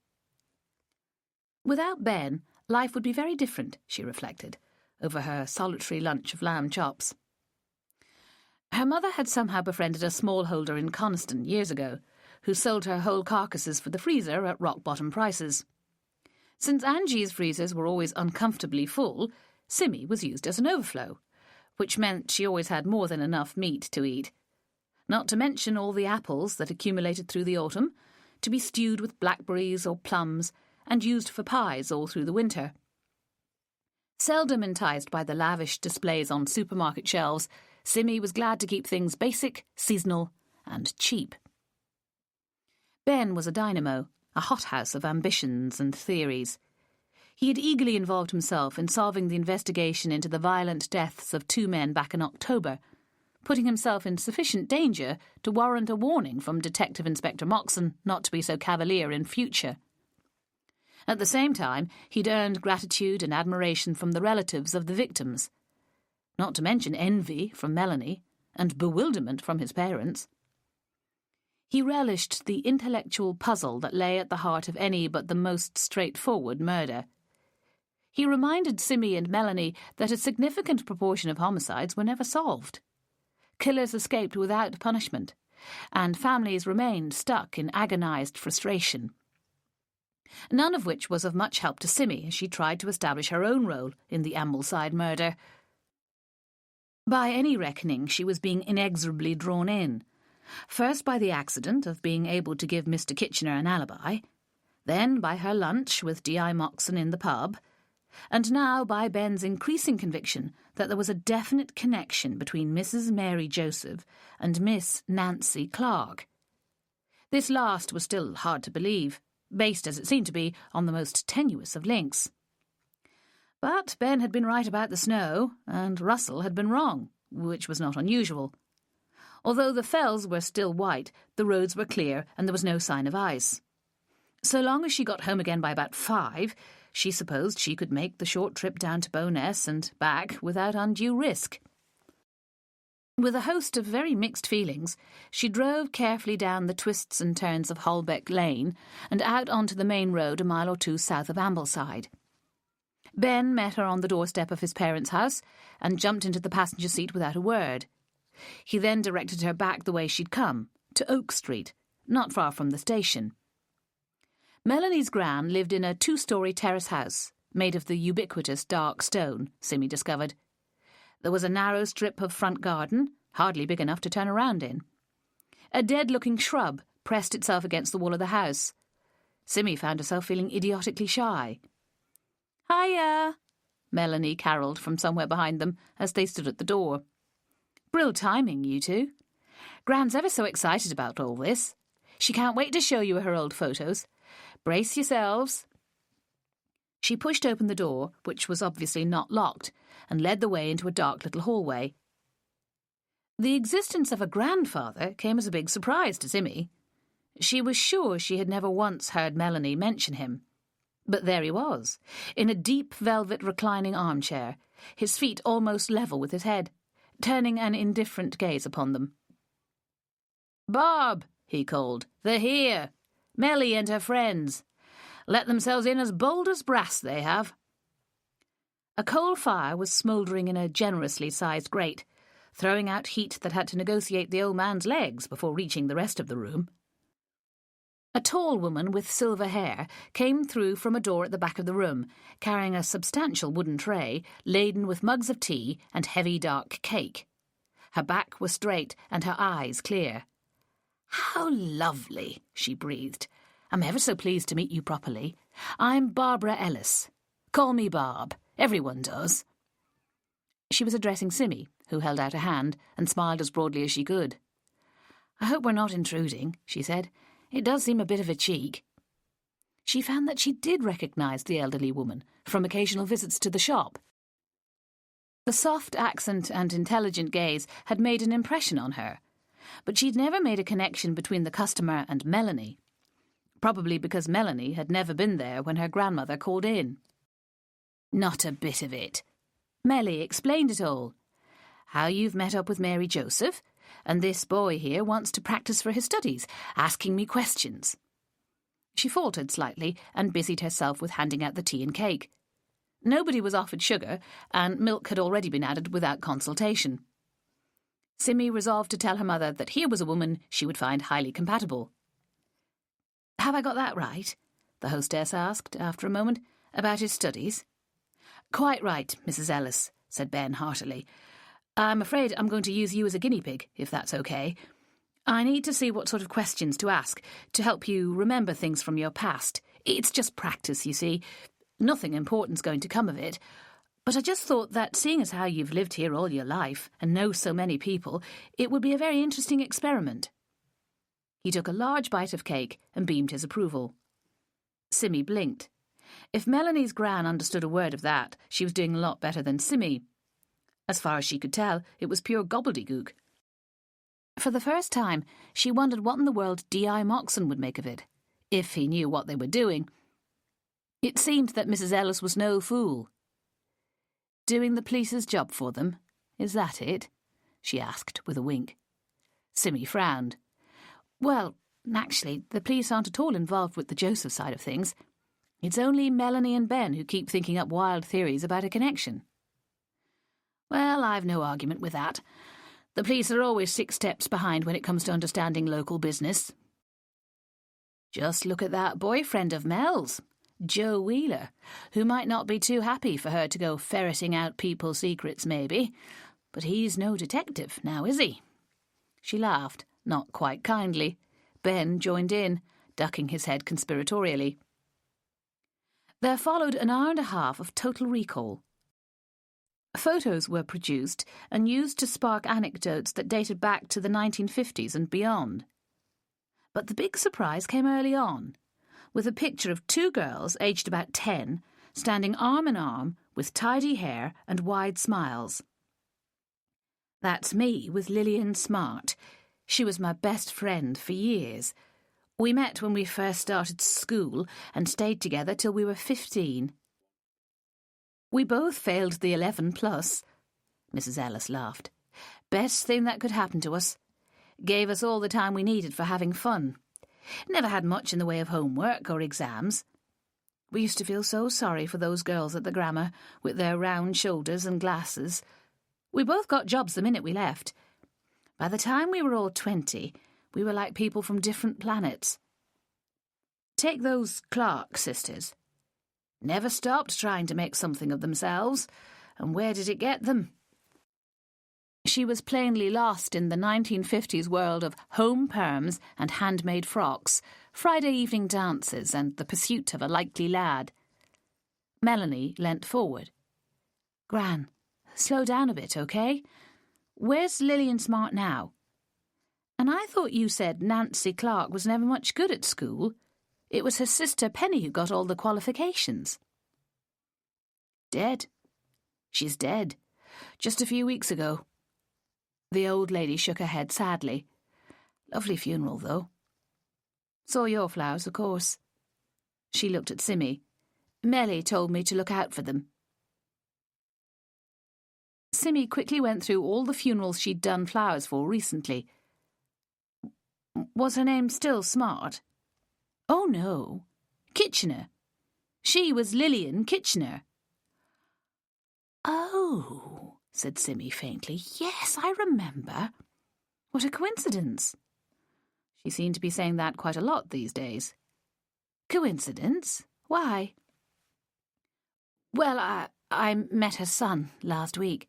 Without Ben, life would be very different, she reflected, over her solitary lunch of lamb chops. Her mother had somehow befriended a smallholder in Coniston years ago, who sold her whole carcasses for the freezer at rock-bottom prices. Since Angie's freezers were always uncomfortably full, Simmy was used as an overflow, which meant she always had more than enough meat to eat. Not to mention all the apples that accumulated through the autumn, to be stewed with blackberries or plums and used for pies all through the winter. Seldom enticed by the lavish displays on supermarket shelves, Simmy was glad to keep things basic, seasonal, and cheap. Ben was a dynamo, a hothouse of ambitions and theories. He had eagerly involved himself in solving the investigation into the violent deaths of 2 men back in October, putting himself in sufficient danger to warrant a warning from Detective Inspector Moxon not to be so cavalier in future. At the same time, he'd earned gratitude and admiration from the relatives of the victims, not to mention envy from Melanie and bewilderment from his parents. He relished the intellectual puzzle that lay at the heart of any but the most straightforward murder. He reminded Simmy and Melanie that a significant proportion of homicides were never solved. Killers escaped without punishment, and families remained stuck in agonised frustration. None of which was of much help to Simmy as she tried to establish her own role in the Ambleside murder. By any reckoning, she was being inexorably drawn in, first by the accident of being able to give Mr. Kitchener an alibi, then by her lunch with D.I. Moxon in the pub, and now by Ben's increasing conviction that there was a definite connection between Mrs. Mary Joseph and Miss Nancy Clark. This last was still hard to believe, based as it seemed to be on the most tenuous of links. But Ben had been right about the snow, and Russell had been wrong, which was not unusual. Although the fells were still white, the roads were clear and there was no sign of ice. So long as she got home again by about 5, she supposed she could make the short trip down to Bowness and back without undue risk. With a host of very mixed feelings, she drove carefully down the twists and turns of Holbeck Lane and out onto the main road a mile or 2 south of Ambleside. Ben met her on the doorstep of his parents' house and jumped into the passenger seat without a word. He then directed her back the way she'd come, to Oak Street, not far from the station. Melanie's gran lived in a 2-storey terrace house, made of the ubiquitous dark stone, Simmy discovered. There was a narrow strip of front garden, hardly big enough to turn around in. A dead-looking shrub pressed itself against the wall of the house. Simmy found herself feeling idiotically shy. "Hiya!" Melanie caroled from somewhere behind them as they stood at the door. "Brill timing, you two. Gran's ever so excited about all this. She can't wait to show you her old photos. Brace yourselves." She pushed open the door, which was obviously not locked, and led the way into a dark little hallway. The existence of a grandfather came as a big surprise to Simmy. She was sure she had never once heard Melanie mention him. But there he was, in a deep velvet reclining armchair, his feet almost level with his head, turning an indifferent gaze upon them. "Bob," he called, "they're here. Melly and her friends. Let themselves in as bold as brass, they have." A coal fire was smouldering in a generously sized grate, throwing out heat that had to negotiate the old man's legs before reaching the rest of the room. A tall woman with silver hair came through from a door at the back of the room, carrying a substantial wooden tray laden with mugs of tea and heavy dark cake. Her back was straight and her eyes clear. "How lovely," she breathed. "I'm ever so pleased to meet you properly. I'm Barbara Ellis. Call me Barb. Everyone does." She was addressing Simmy, who held out a hand and smiled as broadly as she could. "I hope we're not intruding," she said. "It does seem a bit of a cheek." She found that she did recognise the elderly woman from occasional visits to the shop. The soft accent and intelligent gaze had made an impression on her, but she'd never made a connection between the customer and Melanie, probably because Melanie had never been there when her grandmother called in. "Not a bit of it. Melly explained it all. How you've met up with Mary Joseph, and this boy here wants to practice for his studies, asking me questions." She faltered slightly and busied herself with handing out the tea and cake. Nobody was offered sugar, and milk had already been added without consultation. Simmy resolved to tell her mother that here was a woman she would find highly compatible. "Have I got that right?" the hostess asked after a moment. "About his studies?" "Quite right, Mrs. Ellis," said Ben heartily. "I'm afraid I'm going to use you as a guinea pig, if that's okay. I need to see what sort of questions to ask to help you remember things from your past. It's just practice, you see. Nothing important's going to come of it. But I just thought that, seeing as how you've lived here all your life and know so many people, it would be a very interesting experiment." He took a large bite of cake and beamed his approval. Simmy blinked. If Melanie's gran understood a word of that, she was doing a lot better than Simmy. As far as she could tell, it was pure gobbledygook. For the first time, she wondered what in the world D.I. Moxon would make of it, if he knew what they were doing. It seemed that Mrs. Ellis was no fool. "Doing the police's job for them? Is that it?" she asked with a wink. Simmy frowned. "Well, actually, the police aren't at all involved with the Joseph side of things. It's only Melanie and Ben who keep thinking up wild theories about a connection." "Well, I've no argument with that. The police are always 6 steps behind when it comes to understanding local business. Just look at that boyfriend of Mel's, Joe Wheeler, who might not be too happy for her to go ferreting out people's secrets, maybe. But he's no detective, now is he?" She laughed, not quite kindly. Ben joined in, ducking his head conspiratorially. There followed an hour and a half of total recall. Photos were produced and used to spark anecdotes that dated back to the 1950s and beyond. But the big surprise came early on, with a picture of 2 girls aged about 10, standing arm in arm with tidy hair and wide smiles. "That's me with Lillian Smart. She was my best friend for years. We met when we first started school and stayed together till we were 15. We both failed the 11+. Mrs. Ellis laughed. "Best thing that could happen to us. Gave us all the time we needed for having fun. Never had much in the way of homework or exams. We used to feel so sorry for those girls at the grammar, with their round shoulders and glasses. We both got jobs the minute we left. By the time we were all 20, we were like people from different planets. Take those Clark sisters. Never stopped trying to make something of themselves, and where did it get them?" She was plainly lost in the 1950s world of home perms and handmade frocks, Friday evening dances, and the pursuit of a likely lad. Melanie leant forward. "Gran, slow down a bit, OK? Where's Lillian Smart now? And I thought you said Nancy Clark was never much good at school. It was her sister Penny who got all the qualifications." "Dead. She's dead. Just a few weeks ago." The old lady shook her head sadly. "Lovely funeral, though. Saw your flowers, of course." She looked at Simmy. "Melly told me to look out for them." Simmy quickly went through all the funerals she'd done flowers for recently. "Was her name still Smart?" "Oh, no. Kitchener. She was Lillian Kitchener." "Oh," said Simmy faintly. "Yes, I remember. What a coincidence." She seemed to be saying that quite a lot these days. "Coincidence? Why?" "Well, I met her son last week."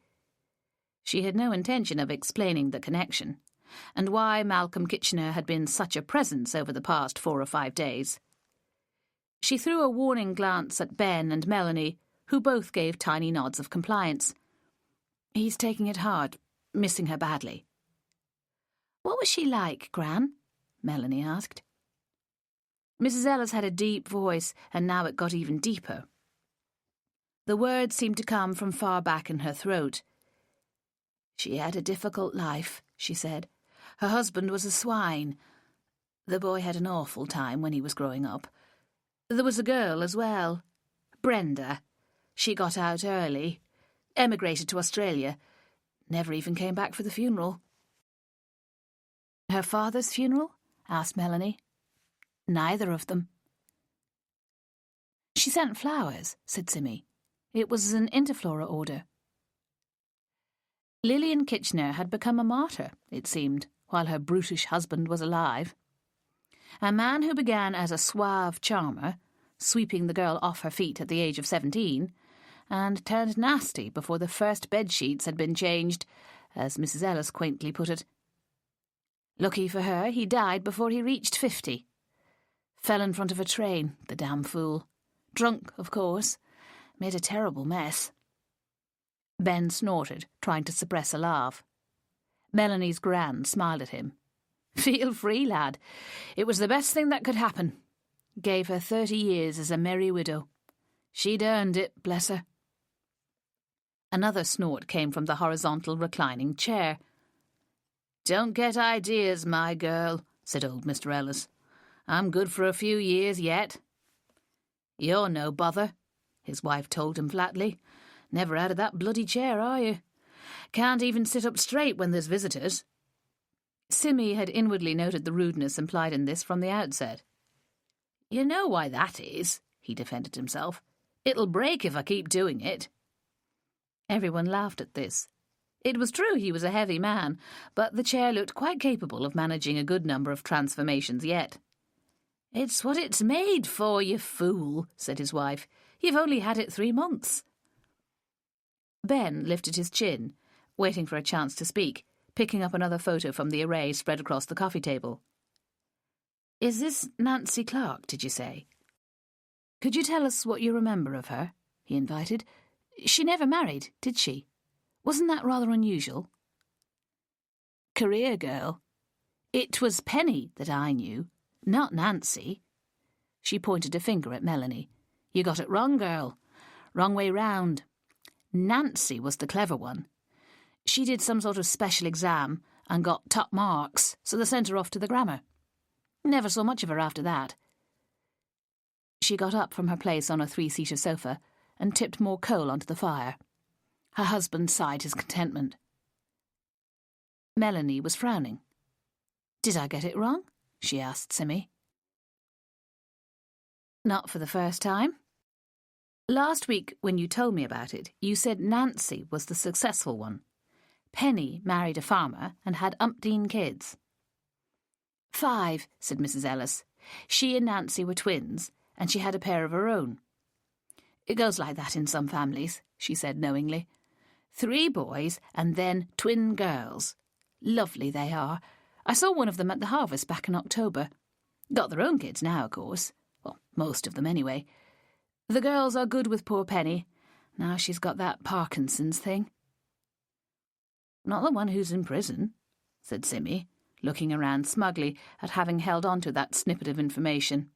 She had no intention of explaining the connection, and why Malcolm Kitchener had been such a presence over the past 4 or 5 days. She threw a warning glance at Ben and Melanie, who both gave tiny nods of compliance. "He's taking it hard, missing her badly." "What was she like, Gran?" Melanie asked. Mrs. Ellis had a deep voice, and now it got even deeper. The words seemed to come from far back in her throat. "She had a difficult life," she said. "Her husband was a swine. The boy had an awful time when he was growing up. There was a girl as well, Brenda. She got out early, emigrated to Australia, never even came back for the funeral." "Her father's funeral?" asked Melanie. "Neither of them." "She sent flowers," said Simmy. "It was an interflora order." Lillian Kitchener had become a martyr, it seemed, while her brutish husband was alive. A man who began as a suave charmer, sweeping the girl off her feet at the age of 17, and turned nasty before the first bedsheets had been changed, as Mrs. Ellis quaintly put it. Lucky for her, he died before he reached 50. Fell in front of a train, the damn fool. Drunk, of course. Made a terrible mess. Ben snorted, trying to suppress a laugh. Melanie's gran smiled at him. Feel free, lad. It was the best thing that could happen. Gave her 30 years as a merry widow. She'd earned it, bless her. Another snort came from the horizontal reclining chair. Don't get ideas, my girl, said old Mr. Ellis. I'm good for a few years yet. You're no bother, his wife told him flatly. Never out of that bloody chair, are you? Can't even sit up straight when there's visitors. Simmy had inwardly noted the rudeness implied in this from the outset. You know why that is, he defended himself. It'll break if I keep doing it. Everyone laughed at this. It was true he was a heavy man, but the chair looked quite capable of managing a good number of transformations yet. It's what it's made for, you fool, said his wife. You've only had it 3 months. Ben lifted his chin, waiting for a chance to speak, picking up another photo from the array spread across the coffee table. Is this Nancy Clark, did you say? Could you tell us what you remember of her? He invited. She never married, did she? Wasn't that rather unusual? Career girl. It was Penny that I knew, not Nancy. She pointed a finger at Melanie. You got it wrong, girl. Wrong way round. Nancy was the clever one. She did some sort of special exam and got top marks, so they sent her off to the grammar. Never saw much of her after that. She got up from her place on a 3-seater sofa and tipped more coal onto the fire. Her husband sighed his contentment. Melanie was frowning. Did I get it wrong? She asked Simmy. Not for the first time. Last week, when you told me about it, you said Nancy was the successful one. Penny married a farmer and had umpteen kids. 5, said Mrs. Ellis. She and Nancy were twins, and she had a pair of her own. It goes like that in some families, she said knowingly. 3 boys and then twin girls. Lovely they are. I saw one of them at the harvest back in October. Got their own kids now, of course. Well, most of them anyway. The girls are good with poor Penny. Now she's got that Parkinson's thing. Not the one who's in prison, said Simmy, looking around smugly at having held on to that snippet of information.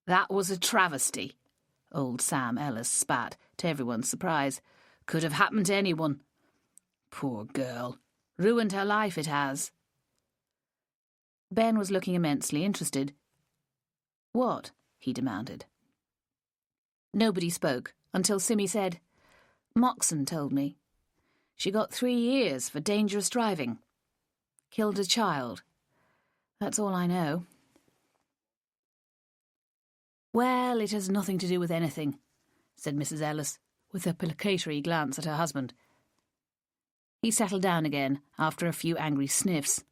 That was a travesty, old Sam Ellis spat, to everyone's surprise. Could have happened to anyone. Poor girl. Ruined her life, it has. Ben was looking immensely interested. What? He demanded. Nobody spoke until Simmy said, Moxon told me. She got 3 years for dangerous driving. Killed a child. That's all I know. Well, it has nothing to do with anything, said Mrs. Ellis, with a placatory glance at her husband. He settled down again after a few angry sniffs.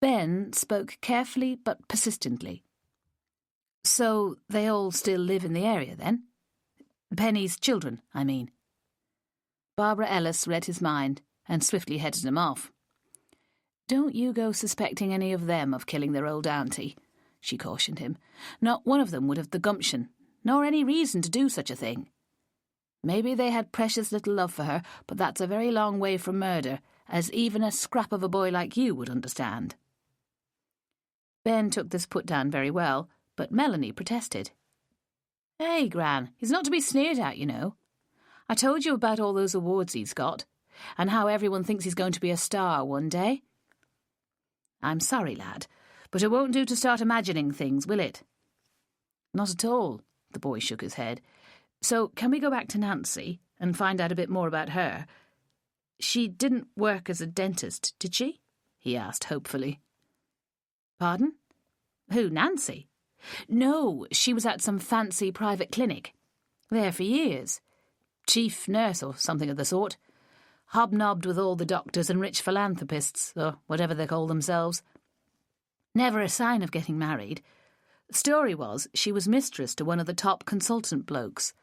Ben spoke carefully but persistently. So they all still live in the area, then? Penny's children, I mean. Barbara Ellis read his mind and swiftly headed him off. Don't you go suspecting any of them of killing their old auntie, she cautioned him. Not one of them would have the gumption, nor any reason to do such a thing. Maybe they had precious little love for her, but that's a very long way from murder, as even a scrap of a boy like you would understand. Ben took this put-down very well, but Melanie protested. Hey, Gran, he's not to be sneered at, you know. I told you about all those awards he's got, and how everyone thinks he's going to be a star one day. I'm sorry, lad, but it won't do to start imagining things, will it? Not at all, the boy shook his head. So can we go back to Nancy and find out a bit more about her? She didn't work as a dentist, did she? He asked hopefully. Pardon? Who, Nancy? No, she was at some fancy private clinic. There for years. Chief nurse or something of the sort. Hobnobbed with all the doctors and rich philanthropists, or whatever they call themselves. Never a sign of getting married. The story was she was mistress to one of the top consultant blokes.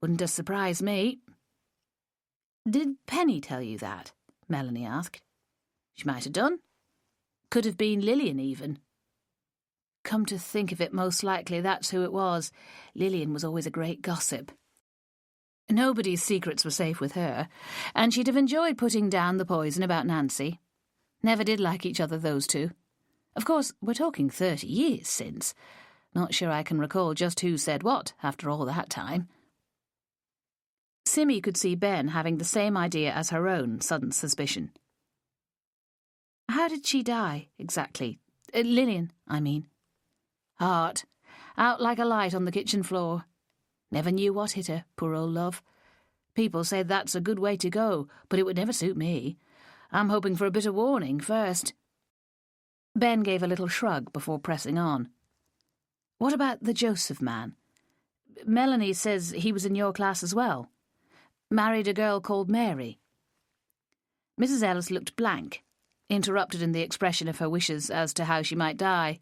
Wouldn't have surprised me. Did Penny tell you that? Melanie asked. She might have done. Could have been Lillian, even. Come to think of it, most likely that's who it was. Lillian was always a great gossip. Nobody's secrets were safe with her, and she'd have enjoyed putting down the poison about Nancy. Never did like each other, those two. Of course, we're talking 30 years since. Not sure I can recall just who said what after all that time. Simmy could see Ben having the same idea as her own sudden suspicion. How did she die, exactly? Lillian, I mean. Heart. Out like a light on the kitchen floor. Never knew what hit her, poor old love. People say that's a good way to go, but it would never suit me. I'm hoping for a bit of warning first. Ben gave a little shrug before pressing on. What about the Joseph man? Melanie says he was in your class as well. Married a girl called Mary. Mrs. Ellis looked blank, interrupted in the expression of her wishes as to how she might die.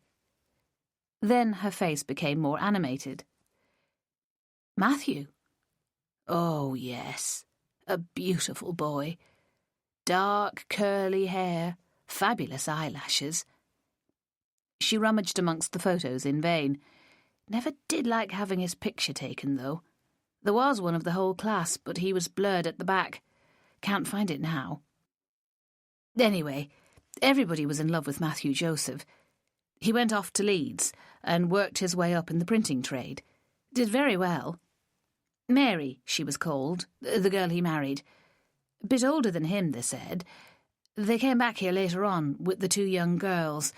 Then her face became more animated. Matthew? Oh, yes. A beautiful boy. Dark, curly hair, fabulous eyelashes. She rummaged amongst the photos in vain. Never did like having his picture taken, though. There was one of the whole class, but he was blurred at the back. Can't find it now. Anyway, everybody was in love with Matthew Joseph. He went off to Leeds and worked his way up in the printing trade. Did very well. Mary, she was called, the girl he married. A bit older than him, they said. They came back here later on with the two young girls.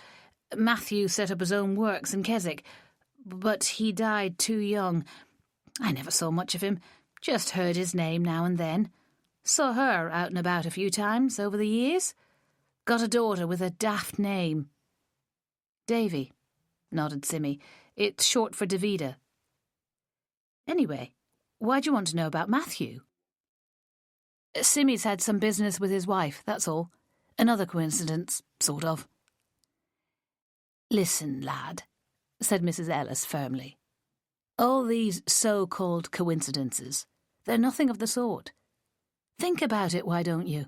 Matthew set up his own works in Keswick, but he died too young. I never saw much of him, just heard his name now and then. Saw her out and about a few times over the years. Got a daughter with a daft name. Davy, nodded Simmy. It's short for Davida. Anyway, why'd you want to know about Matthew? Simmy's had some business with his wife, that's all. Another coincidence, sort of. Listen, lad, said Mrs. Ellis firmly. All these so-called coincidences, they're nothing of the sort. Think about it, why don't you?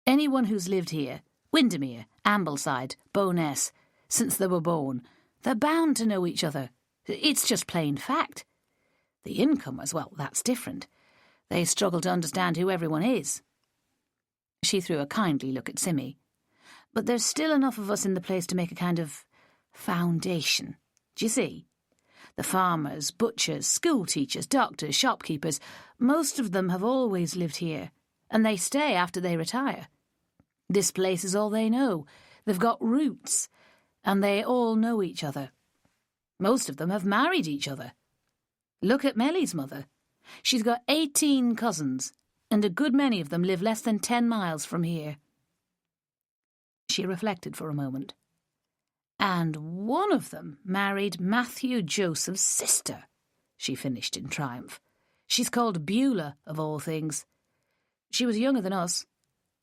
Anyone who's lived here, Windermere, Ambleside, Bowness, since they were born, they're bound to know each other. It's just plain fact. The incomers, well, that's different. They struggle to understand who everyone is. She threw a kindly look at Simmy. But there's still enough of us in the place to make a kind of foundation. Do you see? The farmers, butchers, school teachers, doctors, shopkeepers, most of them have always lived here, and they stay after they retire. This place is all they know. They've got roots, and they all know each other. Most of them have married each other. Look at Mellie's mother. She's got 18 cousins, and a good many of them live less than 10 miles from here. She reflected for a moment. And one of them married Matthew Joseph's sister, she finished in triumph. She's called Beulah, of all things. She was younger than us.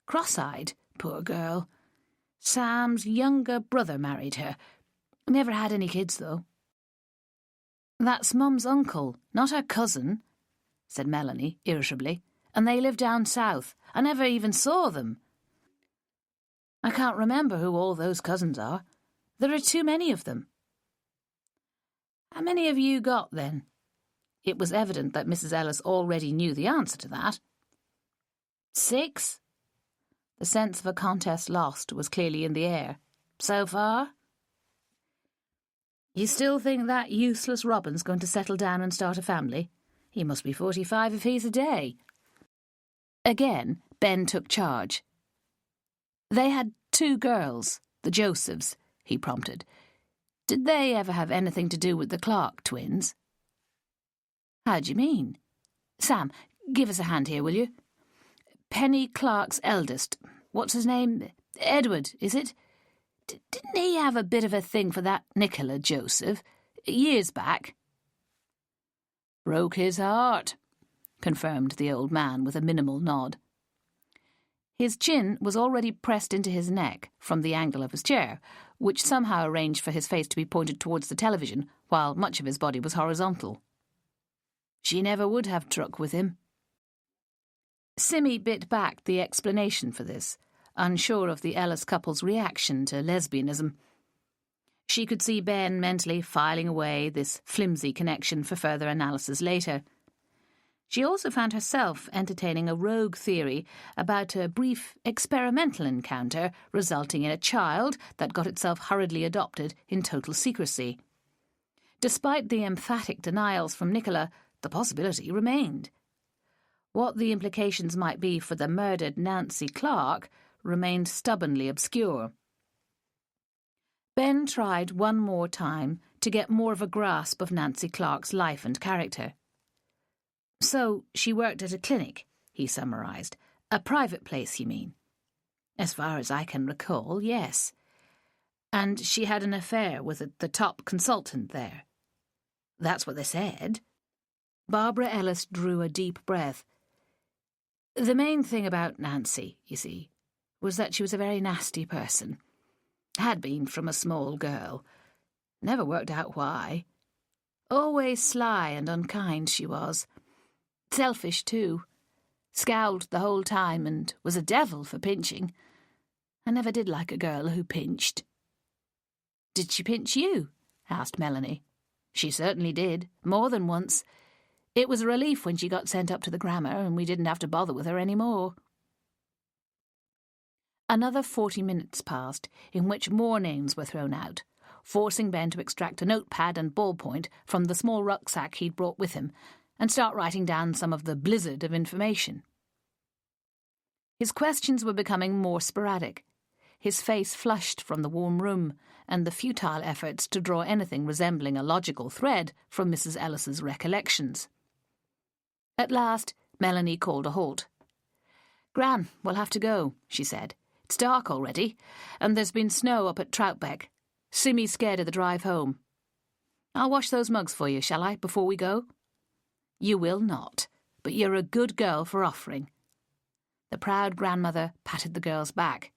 Cross-eyed, poor girl. Sam's younger brother married her. Never had any kids, though. That's Mum's uncle, not her cousin, said Melanie irritably. And they live down south. I never even saw them. I can't remember who all those cousins are. There are too many of them. How many have you got, then? It was evident that Mrs. Ellis already knew the answer to that. 6? The sense of a contest lost was clearly in the air. So far? You still think that useless Robin's going to settle down and start a family? He must be 45 if he's a day. Again, Ben took charge. They had 2 girls, the Josephs, he prompted. Did they ever have anything to do with the Clark twins? How do you mean? Sam, give us a hand here, will you? Penny Clark's eldest. What's his name? Edward, is it? Didn't he have a bit of a thing for that Nicola Joseph, years back? Broke his heart, confirmed the old man with a minimal nod. His chin was already pressed into his neck from the angle of his chair, which somehow arranged for his face to be pointed towards the television, while much of his body was horizontal. She never would have truck with him. Simmy bit back the explanation for this, unsure of the Ellis couple's reaction to lesbianism. She could see Ben mentally filing away this flimsy connection for further analysis later. She also found herself entertaining a rogue theory about a brief experimental encounter resulting in a child that got itself hurriedly adopted in total secrecy. Despite the emphatic denials from Nicola, the possibility remained. What the implications might be for the murdered Nancy Clark remained stubbornly obscure. Ben tried one more time to get more of a grasp of Nancy Clark's life and character. So she worked at a clinic, he summarised. A private place, you mean? As far as I can recall, yes. And she had an affair with the top consultant there. That's what they said. Barbara Ellis drew a deep breath. The main thing about Nancy, you see, was that she was a very nasty person. Had been from a small girl. Never worked out why. Always sly and unkind she was. Selfish, too. Scowled the whole time and was a devil for pinching. I never did like a girl who pinched. Did she pinch you? Asked Melanie. She certainly did, more than once. It was a relief when she got sent up to the grammar and we didn't have to bother with her any more. Another 40 minutes passed, in which more names were thrown out, forcing Ben to extract a notepad and ballpoint from the small rucksack he'd brought with him and start writing down some of the blizzard of information. His questions were becoming more sporadic. His face flushed from the warm room and the futile efforts to draw anything resembling a logical thread from Mrs. Ellis's recollections. At last, Melanie called a halt. "Gran, we'll have to go," she said. "It's dark already, and there's been snow up at Troutbeck. Simmy's scared of the drive home. I'll wash those mugs for you, shall I, before we go?" "You will not, but you're a good girl for offering." The proud grandmother patted the girl's back.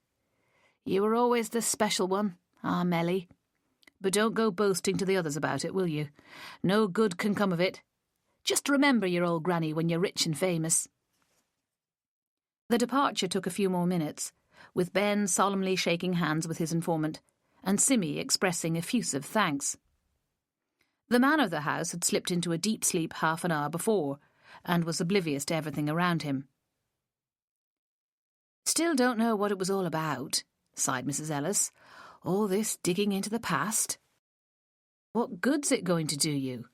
"You were always the special one, Melly. But don't go boasting to the others about it, will you? No good can come of it. Just remember your old granny when you're rich and famous." The departure took a few more minutes, with Ben solemnly shaking hands with his informant, and Simmy expressing effusive thanks. The man of the house had slipped into a deep sleep half an hour before, and was oblivious to everything around him. "Still don't know what it was all about," sighed Mrs. Ellis. "All this digging into the past. What good's it going to do you?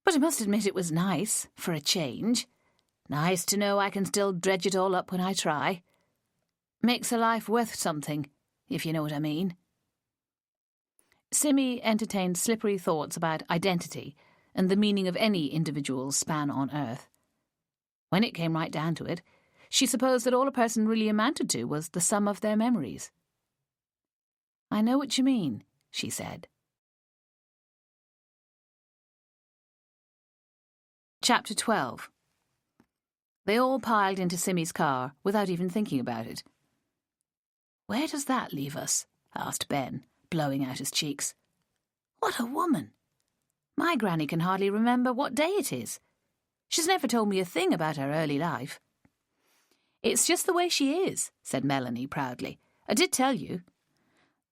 But I must admit it was nice, for a change. Nice to know I can still dredge it all up when I try. Makes a life worth something, if you know what I mean." Simmy entertained slippery thoughts about identity and the meaning of any individual's span on earth. When it came right down to it, she supposed that all a person really amounted to was the sum of their memories. "I know what you mean," she said. Chapter 12. They all piled into Simmy's car without even thinking about it. "Where does that leave us?" asked Ben, blowing out his cheeks. "What a woman! My granny can hardly remember what day it is. She's never told me a thing about her early life." "It's just the way she is," said Melanie proudly. "I did tell you.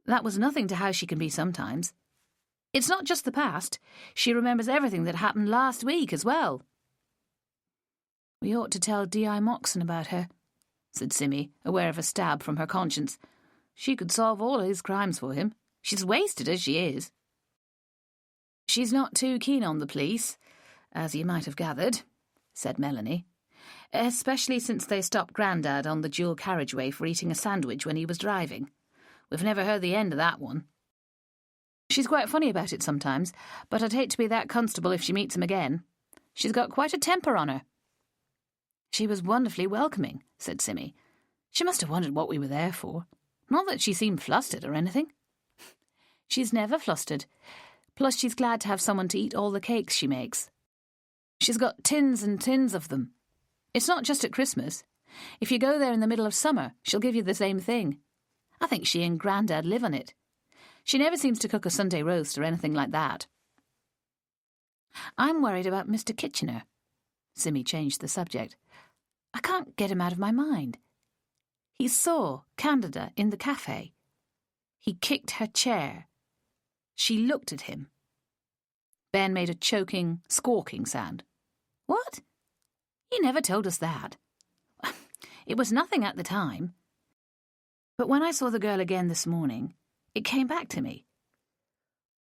That was nothing to how she can be sometimes. It's not just the past. She remembers everything that happened last week as well." "We ought to tell D.I. Moxon about her," said Simmy, aware of a stab from her conscience. "She could solve all his crimes for him. She's wasted as she is." "She's not too keen on the police, as you might have gathered," said Melanie. "Especially since they stopped Grandad on the dual carriageway for eating a sandwich when he was driving. We've never heard the end of that one. She's quite funny about it sometimes, but I'd hate to be that constable if she meets him again. She's got quite a temper on her." "She was wonderfully welcoming," said Simmy. "She must have wondered what we were there for. Not that she seemed flustered or anything." "She's never flustered. Plus she's glad to have someone to eat all the cakes she makes. She's got tins and tins of them. It's not just at Christmas. If you go there in the middle of summer, she'll give you the same thing. I think she and Grandad live on it. She never seems to cook a Sunday roast or anything like that." I'm worried about Mr. Kitchener. Simmy changed the subject. I can't get him out of my mind. He saw Candida in the cafe. He kicked her chair. She looked at him. Ben made a choking, squawking sound. What? You never told us that. It was nothing at the time. But when I saw the girl again this morning, it came back to me.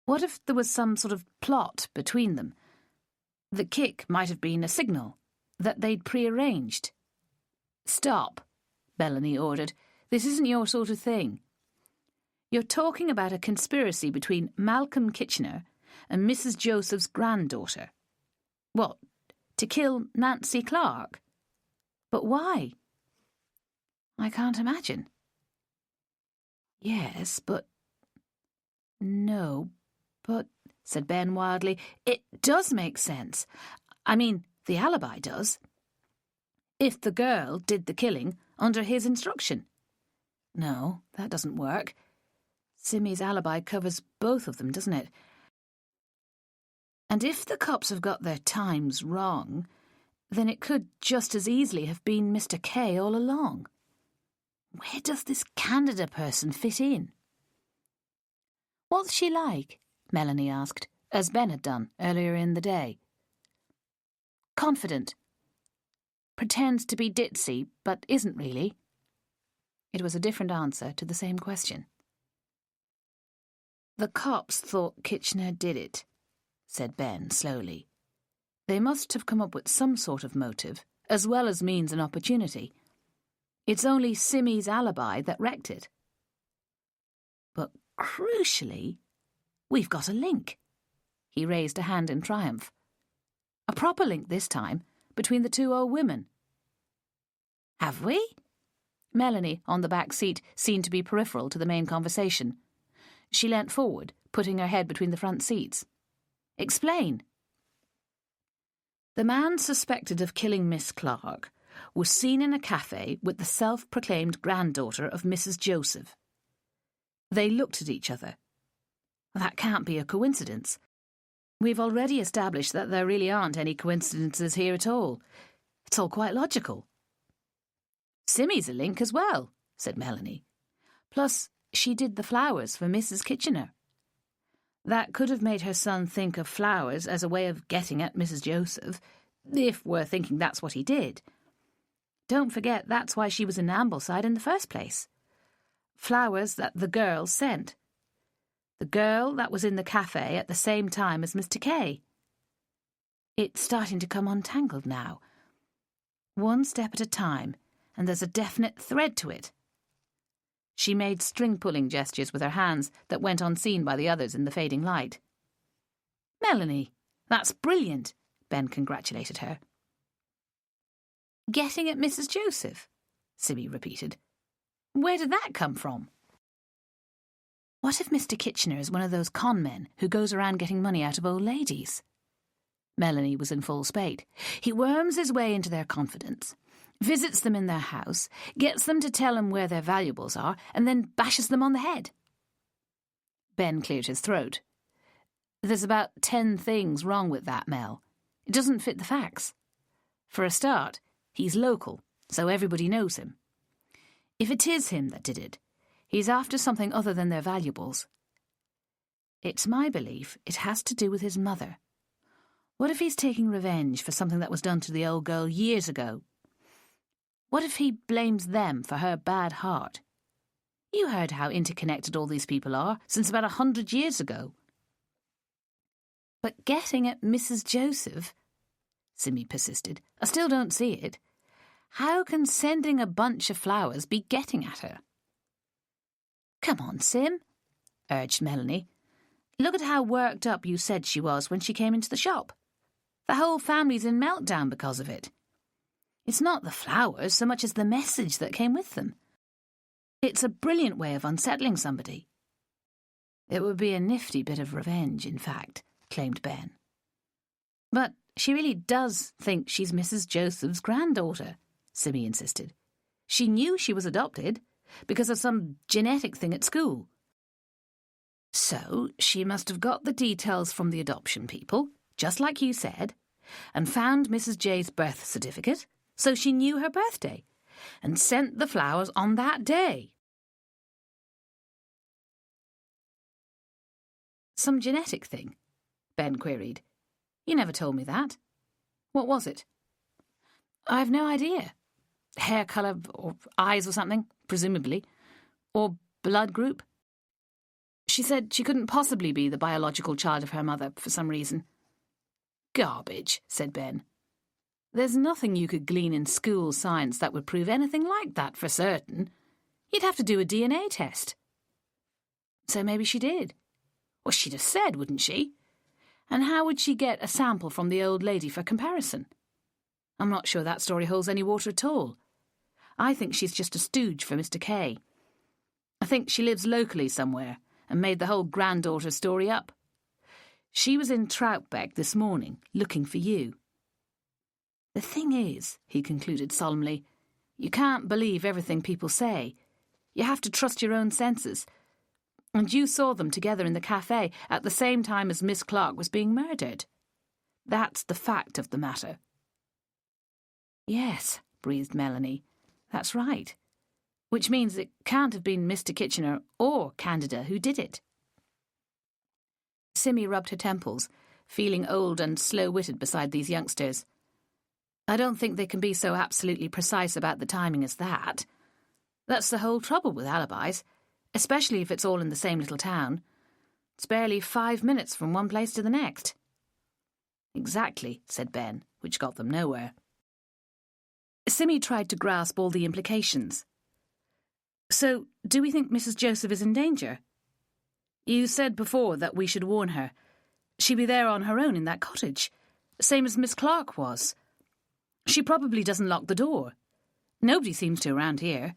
What if there was some sort of plot between them? The kick might have been a signal that they'd prearranged. Stop, Melanie ordered. This isn't your sort of thing. You're talking about a conspiracy between Malcolm Kitchener and Mrs. Joseph's granddaughter. What, to kill Nancy Clark? But why? I can't imagine. Yes, but... No, but, said Ben wildly, it does make sense. I mean, the alibi does. If the girl did the killing under his instruction. No, that doesn't work. Simmy's alibi covers both of them, doesn't it? And if the cops have got their times wrong, then it could just as easily have been Mr. K all along. Where does this Candida person fit in? What's she like? Melanie asked, as Ben had done earlier in the day. Confident. Pretends to be ditzy, but isn't really. It was a different answer to the same question. The cops thought Kitchener did it, said Ben slowly. They must have come up with some sort of motive, as well as means and opportunity. It's only Simmy's alibi that wrecked it. But crucially, we've got a link. He raised a hand in triumph. A proper link this time, between the two old women. Have we? Melanie, on the back seat, seemed to be peripheral to the main conversation. She leant forward, putting her head between the front seats. Explain. The man suspected of killing Miss Clark was seen in a cafe with the self-proclaimed granddaughter of Mrs. Joseph. They looked at each other. That can't be a coincidence. We've already established that there really aren't any coincidences here at all. It's all quite logical. Simmy's a link as well, said Melanie. Plus, she did the flowers for Mrs. Kitchener. That could have made her son think of flowers as a way of getting at Mrs. Joseph, if we're thinking that's what he did. Don't forget that's why she was in Ambleside in the first place. Flowers that the girl sent. The girl that was in the cafe at the same time as Mr. K. It's starting to come untangled now. One step at a time, and there's a definite thread to it. She made string-pulling gestures with her hands that went unseen by the others in the fading light. Melanie, that's brilliant, Ben congratulated her. Getting at Mrs. Joseph, Simmy repeated. Where did that come from? What if Mr. Kitchener is one of those con men who goes around getting money out of old ladies? Melanie was in full spate. He worms his way into their confidence, visits them in their house, gets them to tell him where their valuables are, and then bashes them on the head. Ben cleared his throat. There's about 10 things wrong with that, Mel. It doesn't fit the facts. For a start, he's local, so everybody knows him. If it is him that did it, he's after something other than their valuables. It's my belief it has to do with his mother. What if he's taking revenge for something that was done to the old girl years ago? What if he blames them for her bad heart? You heard how interconnected all these people are since about 100 years ago. But getting at Mrs. Joseph, Simmy persisted, I still don't see it. How can sending a bunch of flowers be getting at her? Come on, Sim, urged Melanie. Look at how worked up you said she was when she came into the shop. The whole family's in meltdown because of it. It's not the flowers so much as the message that came with them. It's a brilliant way of unsettling somebody. It would be a nifty bit of revenge, in fact, claimed Ben. But she really does think she's Mrs. Joseph's granddaughter, Simmy insisted. She knew she was adopted because of some genetic thing at school. So she must have got the details from the adoption people, just like you said, and found Mrs. J's birth certificate, so she knew her birthday, and sent the flowers on that day. Some genetic thing? Ben queried. You never told me that. What was it? I've no idea. Hair colour or eyes or something, presumably. Or blood group. She said she couldn't possibly be the biological child of her mother for some reason. Garbage, said Ben. There's nothing you could glean in school science that would prove anything like that for certain. You'd have to do a DNA test. So maybe she did. Well, she'd have said, wouldn't she? And how would she get a sample from the old lady for comparison? I'm not sure that story holds any water at all. I think she's just a stooge for Mr. K. I think she lives locally somewhere and made the whole granddaughter story up. She was in Troutbeck this morning, looking for you. The thing is, he concluded solemnly, you can't believe everything people say. You have to trust your own senses. And you saw them together in the cafe at the same time as Miss Clark was being murdered. That's the fact of the matter. Yes, breathed Melanie. That's right. Which means it can't have been Mr. Kitchener or Candida who did it. Simmy rubbed her temples, feeling old and slow-witted beside these youngsters. I don't think they can be so absolutely precise about the timing as that. That's the whole trouble with alibis, especially if it's all in the same little town. It's barely 5 minutes from one place to the next. Exactly, said Ben, which got them nowhere. Simmy tried to grasp all the implications. So, do we think Mrs. Joseph is in danger? You said before that we should warn her. She'd be there on her own in that cottage, same as Miss Clark was. She probably doesn't lock the door. Nobody seems to around here.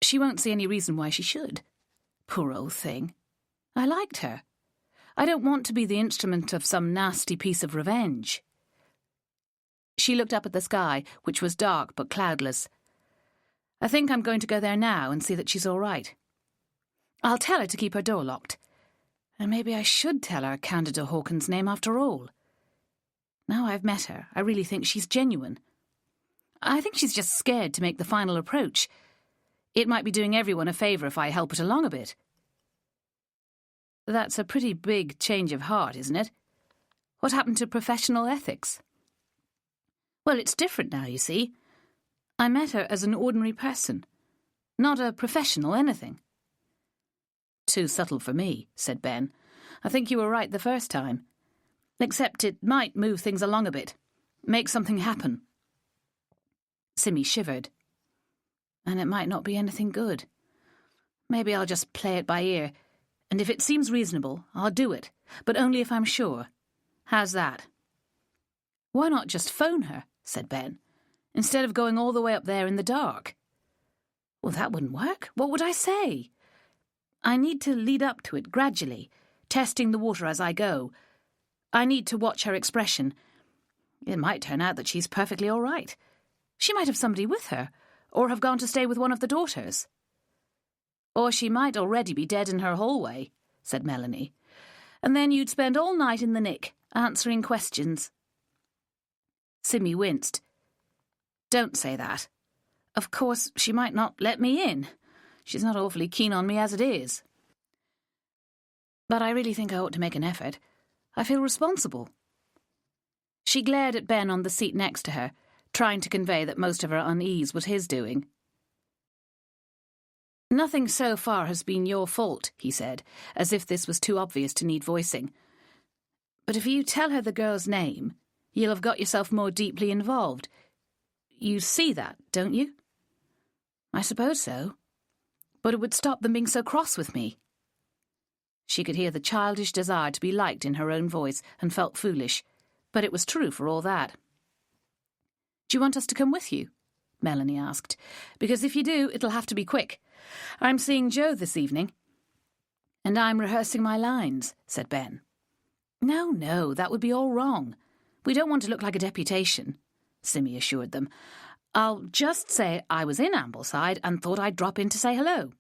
She won't see any reason why she should. Poor old thing. I liked her. I don't want to be the instrument of some nasty piece of revenge. She looked up at the sky, which was dark but cloudless. I think I'm going to go there now and see that she's all right. I'll tell her to keep her door locked. And maybe I should tell her Candida Hawkins' name after all. Now I've met her, I really think she's genuine. I think she's just scared to make the final approach. It might be doing everyone a favour if I help it along a bit. That's a pretty big change of heart, isn't it? What happened to professional ethics? Well, it's different now, you see. I met her as an ordinary person, not a professional anything. Too subtle for me, said Ben. I think you were right the first time. Except it might move things along a bit, make something happen. Simmy shivered. And it might not be anything good. Maybe I'll just play it by ear, and if it seems reasonable, I'll do it, but only if I'm sure. How's that? Why not just phone her, said Ben, instead of going all the way up there in the dark? Well, that wouldn't work. What would I say? I need to lead up to it gradually, testing the water as I go. I need to watch her expression. It might turn out that she's perfectly all right. She might have somebody with her, or have gone to stay with one of the daughters. Or she might already be dead in her hallway, said Melanie. And then you'd spend all night in the nick, answering questions. Simmy winced. Don't say that. Of course, she might not let me in. She's not awfully keen on me as it is. But I really think I ought to make an effort. I feel responsible. She glared at Ben on the seat next to her, trying to convey that most of her unease was his doing. Nothing so far has been your fault, he said, as if this was too obvious to need voicing. But if you tell her the girl's name, you'll have got yourself more deeply involved. You see that, don't you? I suppose so. But it would stop them being so cross with me. She could hear the childish desire to be liked in her own voice and felt foolish, but it was true for all that. Do you want us to come with you? Melanie asked. Because if you do, it'll have to be quick. I'm seeing Joe this evening. And I'm rehearsing my lines, said Ben. No, that would be all wrong. We don't want to look like a deputation, Simmy assured them. I'll just say I was in Ambleside and thought I'd drop in to say hello.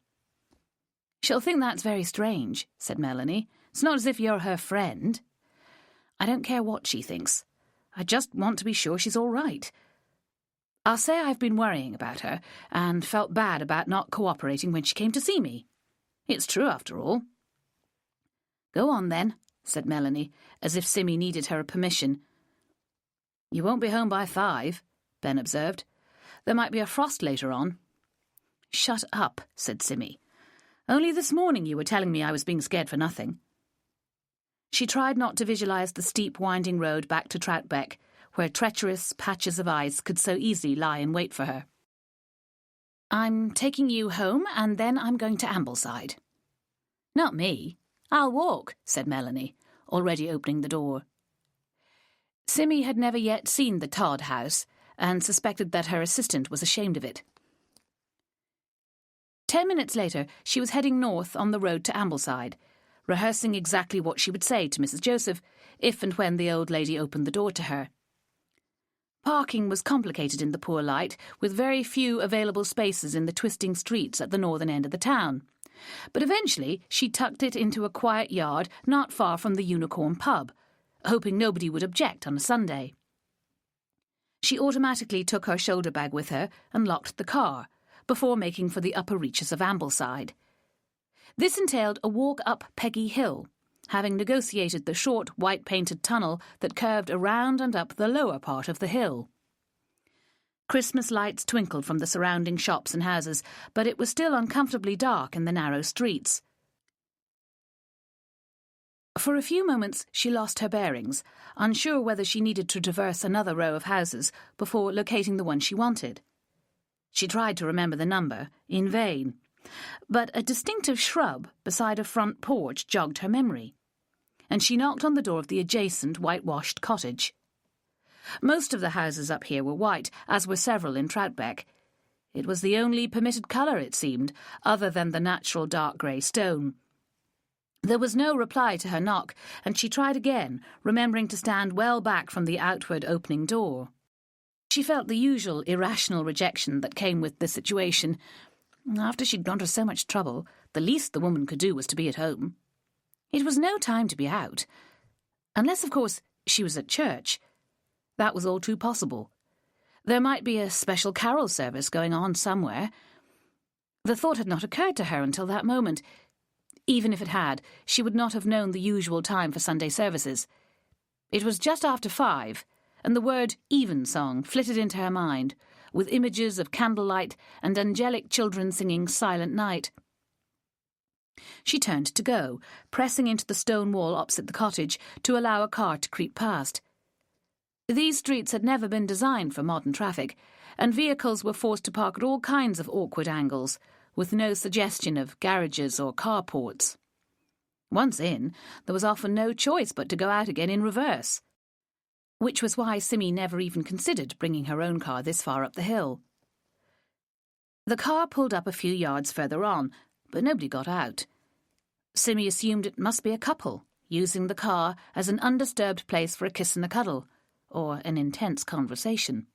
She'll think that's very strange, said Melanie. It's not as if you're her friend. I don't care what she thinks. I just want to be sure she's all right. I'll say I've been worrying about her and felt bad about not cooperating when she came to see me. It's true, after all." "Go on, then," said Melanie, as if Simmy needed her permission. "You won't be home by 5, Ben observed. "There might be a frost later on." "Shut up," said Simmy. "Only this morning you were telling me I was being scared for nothing." She tried not to visualise the steep, winding road back to Troutbeck, where treacherous patches of ice could so easily lie in wait for her. "I'm taking you home, and then I'm going to Ambleside." "Not me. I'll walk," said Melanie, already opening the door. Simmy had never yet seen the Todd house, and suspected that her assistant was ashamed of it. 10 minutes later, she was heading north on the road to Ambleside, rehearsing exactly what she would say to Mrs. Joseph if and when the old lady opened the door to her. Parking was complicated in the poor light, with very few available spaces in the twisting streets at the northern end of the town. But eventually she tucked it into a quiet yard not far from the Unicorn pub, hoping nobody would object on a Sunday. She automatically took her shoulder bag with her and locked the car, before making for the upper reaches of Ambleside. This entailed a walk up Peggy Hill, having negotiated the short, white-painted tunnel that curved around and up the lower part of the hill. Christmas lights twinkled from the surrounding shops and houses, but it was still uncomfortably dark in the narrow streets. For a few moments she lost her bearings, unsure whether she needed to traverse another row of houses before locating the one she wanted. She tried to remember the number, in vain, but a distinctive shrub beside a front porch jogged her memory, and she knocked on the door of the adjacent whitewashed cottage. Most of the houses up here were white, as were several in Troutbeck. It was the only permitted colour, it seemed, other than the natural dark grey stone. There was no reply to her knock, and she tried again, remembering to stand well back from the outward opening door. She felt the usual irrational rejection that came with the situation. After she'd gone to so much trouble, the least the woman could do was to be at home. It was no time to be out. Unless, of course, she was at church. That was all too possible. There might be a special carol service going on somewhere. The thought had not occurred to her until that moment. Even if it had, she would not have known the usual time for Sunday services. It was just after 5, and the word evensong flitted into her mind, with images of candlelight and angelic children singing Silent Night. She turned to go, pressing into the stone wall opposite the cottage to allow a car to creep past. These streets had never been designed for modern traffic, and vehicles were forced to park at all kinds of awkward angles, with no suggestion of garages or carports. Once in, there was often no choice but to go out again in reverse, which was why Simmy never even considered bringing her own car this far up the hill. The car pulled up a few yards further on, but nobody got out. Simmy assumed it must be a couple, using the car as an undisturbed place for a kiss and a cuddle, or an intense conversation.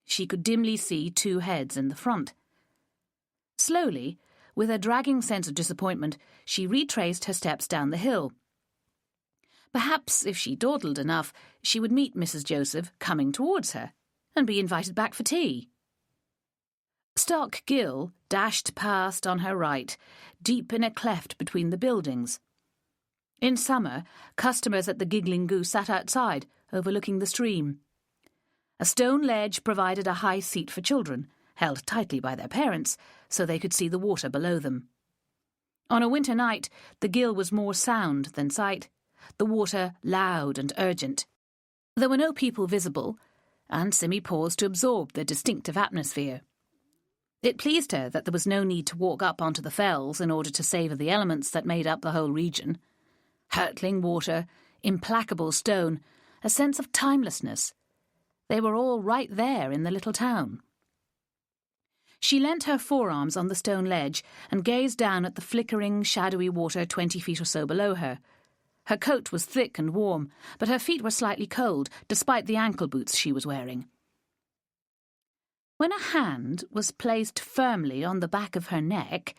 She could dimly see 2 heads in the front. Slowly, with a dragging sense of disappointment, she retraced her steps down the hill. Perhaps, if she dawdled enough, she would meet Mrs. Joseph coming towards her, and be invited back for tea. Stock Gill dashed past on her right, deep in a cleft between the buildings. In summer, customers at the Giggling Goose sat outside, overlooking the stream. A stone ledge provided a high seat for children, held tightly by their parents, so they could see the water below them. On a winter night, the Gill was more sound than sight, the water loud and urgent. There were no people visible, and Simmy paused to absorb the distinctive atmosphere. It pleased her that there was no need to walk up onto the fells in order to savour the elements that made up the whole region. Hurtling water, implacable stone, a sense of timelessness. They were all right there in the little town. She leant her forearms on the stone ledge and gazed down at the flickering, shadowy water 20 feet or so below her. Her coat was thick and warm, but her feet were slightly cold, despite the ankle boots she was wearing. When a hand was placed firmly on the back of her neck,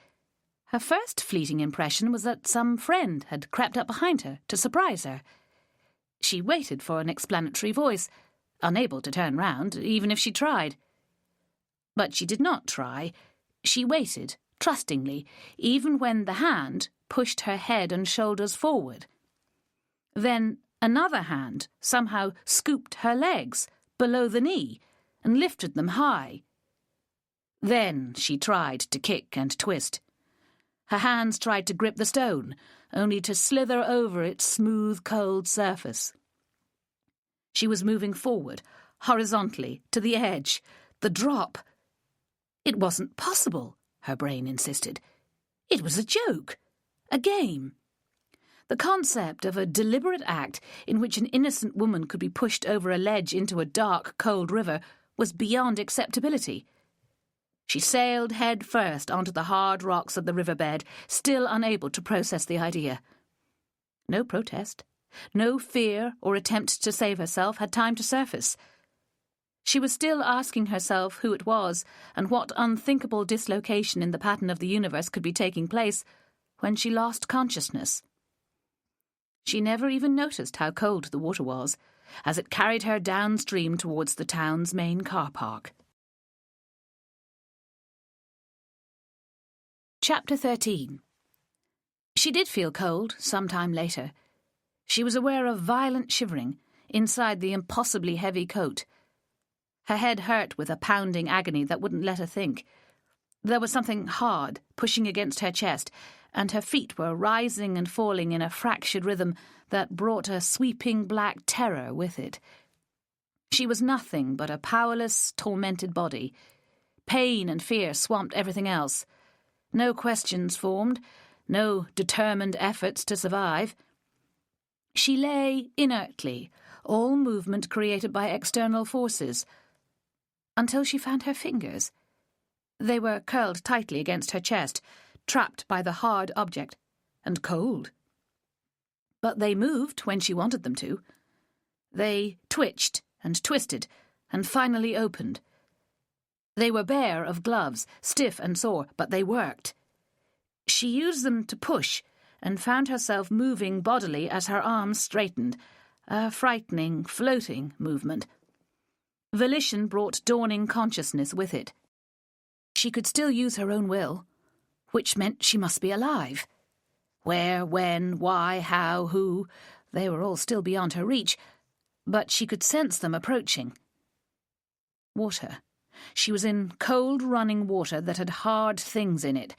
her first fleeting impression was that some friend had crept up behind her to surprise her. She waited for an explanatory voice, unable to turn round, even if she tried. But she did not try. She waited, trustingly, even when the hand pushed her head and shoulders forward. Then another hand somehow scooped her legs below the knee and lifted them high. Then she tried to kick and twist. Her hands tried to grip the stone, only to slither over its smooth, cold surface. She was moving forward, horizontally, to the edge, the drop. It wasn't possible, her brain insisted. It was a joke, a game. The concept of a deliberate act in which an innocent woman could be pushed over a ledge into a dark, cold river was beyond acceptability. She sailed head first onto the hard rocks of the riverbed, still unable to process the idea. No protest, no fear or attempt to save herself had time to surface. She was still asking herself who it was and what unthinkable dislocation in the pattern of the universe could be taking place when she lost consciousness. She never even noticed how cold the water was as it carried her downstream towards the town's main car park. Chapter 13. She did feel cold some time later. She was aware of violent shivering inside the impossibly heavy coat. Her head hurt with a pounding agony that wouldn't let her think. There was something hard pushing against her chest, and her feet were rising and falling in a fractured rhythm that brought a sweeping black terror with it. She was nothing but a powerless, tormented body. Pain and fear swamped everything else. No questions formed, no determined efforts to survive. She lay inertly, all movement created by external forces, until she found her fingers. They were curled tightly against her chest, trapped by the hard object, and cold. But they moved when she wanted them to. They twitched and twisted, and finally opened. They were bare of gloves, stiff and sore, but they worked. She used them to push, and found herself moving bodily as her arms straightened, a frightening, floating movement. Volition brought dawning consciousness with it. She could still use her own will, which meant she must be alive. Where, when, why, how, who, they were all still beyond her reach, but she could sense them approaching. Water. She was in cold running water that had hard things in it.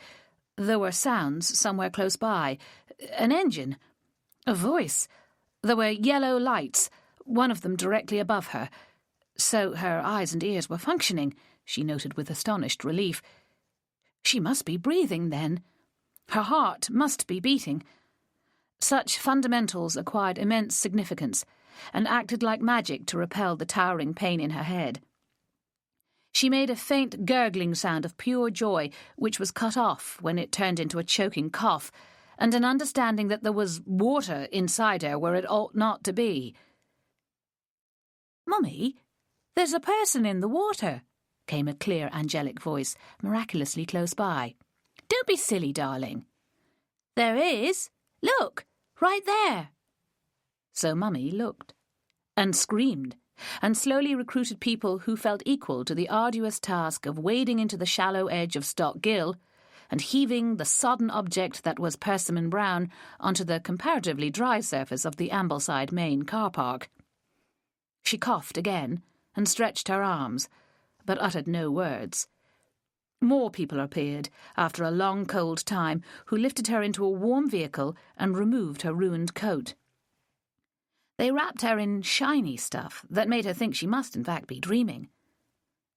There were sounds somewhere close by. An engine. A voice. There were yellow lights, one of them directly above her. So her eyes and ears were functioning, she noted with astonished relief. She must be breathing, then. Her heart must be beating. Such fundamentals acquired immense significance, and acted like magic to repel the towering pain in her head. She made a faint gurgling sound of pure joy, which was cut off when it turned into a choking cough, and an understanding that there was water inside her where it ought not to be. "Mummy, there's a person in the water," came a clear, angelic voice, miraculously close by. "Don't be silly, darling." "There is. Look, right there." So Mummy looked, and screamed, and slowly recruited people who felt equal to the arduous task of wading into the shallow edge of Stock Gill and heaving the sodden object that was Persimmon Brown onto the comparatively dry surface of the Ambleside main car park. She coughed again and stretched her arms, but uttered no words. More people appeared, after a long cold time, who lifted her into a warm vehicle and removed her ruined coat. They wrapped her in shiny stuff that made her think she must in fact be dreaming.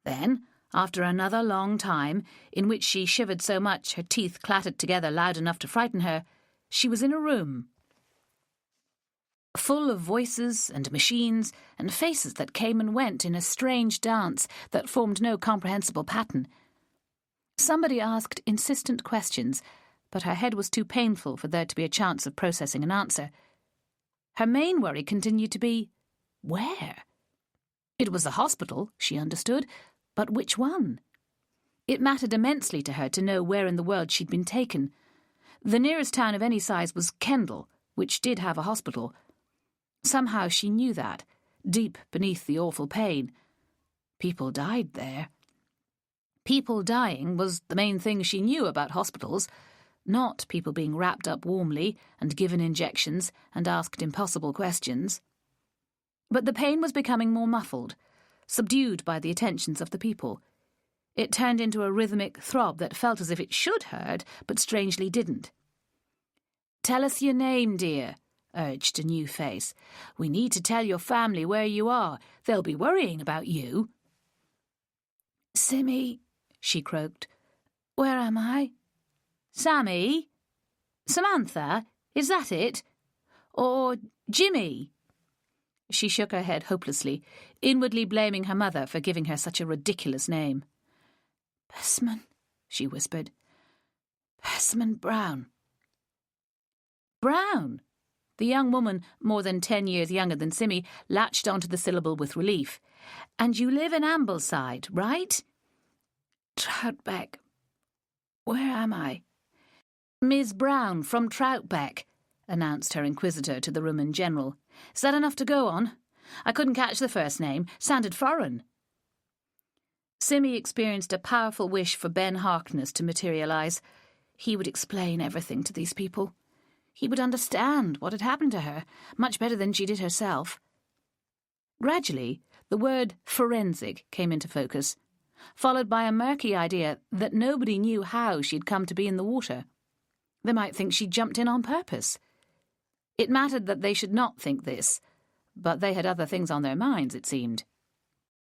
Then, after another long time, in which she shivered so much her teeth clattered together loud enough to frighten her, she was in a room, full of voices and machines and faces that came and went in a strange dance that formed no comprehensible pattern. Somebody asked insistent questions, but her head was too painful for there to be a chance of processing an answer. Her main worry continued to be, where? It was the hospital, she understood, but which one? It mattered immensely to her to know where in the world she'd been taken. The nearest town of any size was Kendal, which did have a hospital. Somehow she knew that, deep beneath the awful pain. People died there. People dying was the main thing she knew about hospitals, not people being wrapped up warmly and given injections and asked impossible questions. But the pain was becoming more muffled, subdued by the attentions of the people. It turned into a rhythmic throb that felt as if it should hurt, but strangely didn't. "Tell us your name, dear," urged a new face. "We need to tell your family where you are. They'll be worrying about you." "Simmy," she croaked. "Where am I?" "Sammy? Samantha? Is that it? Or Jimmy?" She shook her head hopelessly, inwardly blaming her mother for giving her such a ridiculous name. "Persimmon," she whispered. "Persimmon Brown." "Brown?" The young woman, more than 10 years younger than Simmy, latched onto the syllable with relief. "And you live in Ambleside, right?" "Troutbeck. Where am I?" "Miss Brown from Troutbeck," announced her inquisitor to the room in general. "Is that enough to go on? I couldn't catch the first name. Sounded foreign." Simmy experienced a powerful wish for Ben Harkness to materialise. He would explain everything to these people. He would understand what had happened to her, much better than she did herself. Gradually, the word forensic came into focus, followed by a murky idea that nobody knew how she'd come to be in the water. They might think she jumped in on purpose. It mattered that they should not think this, but they had other things on their minds, it seemed.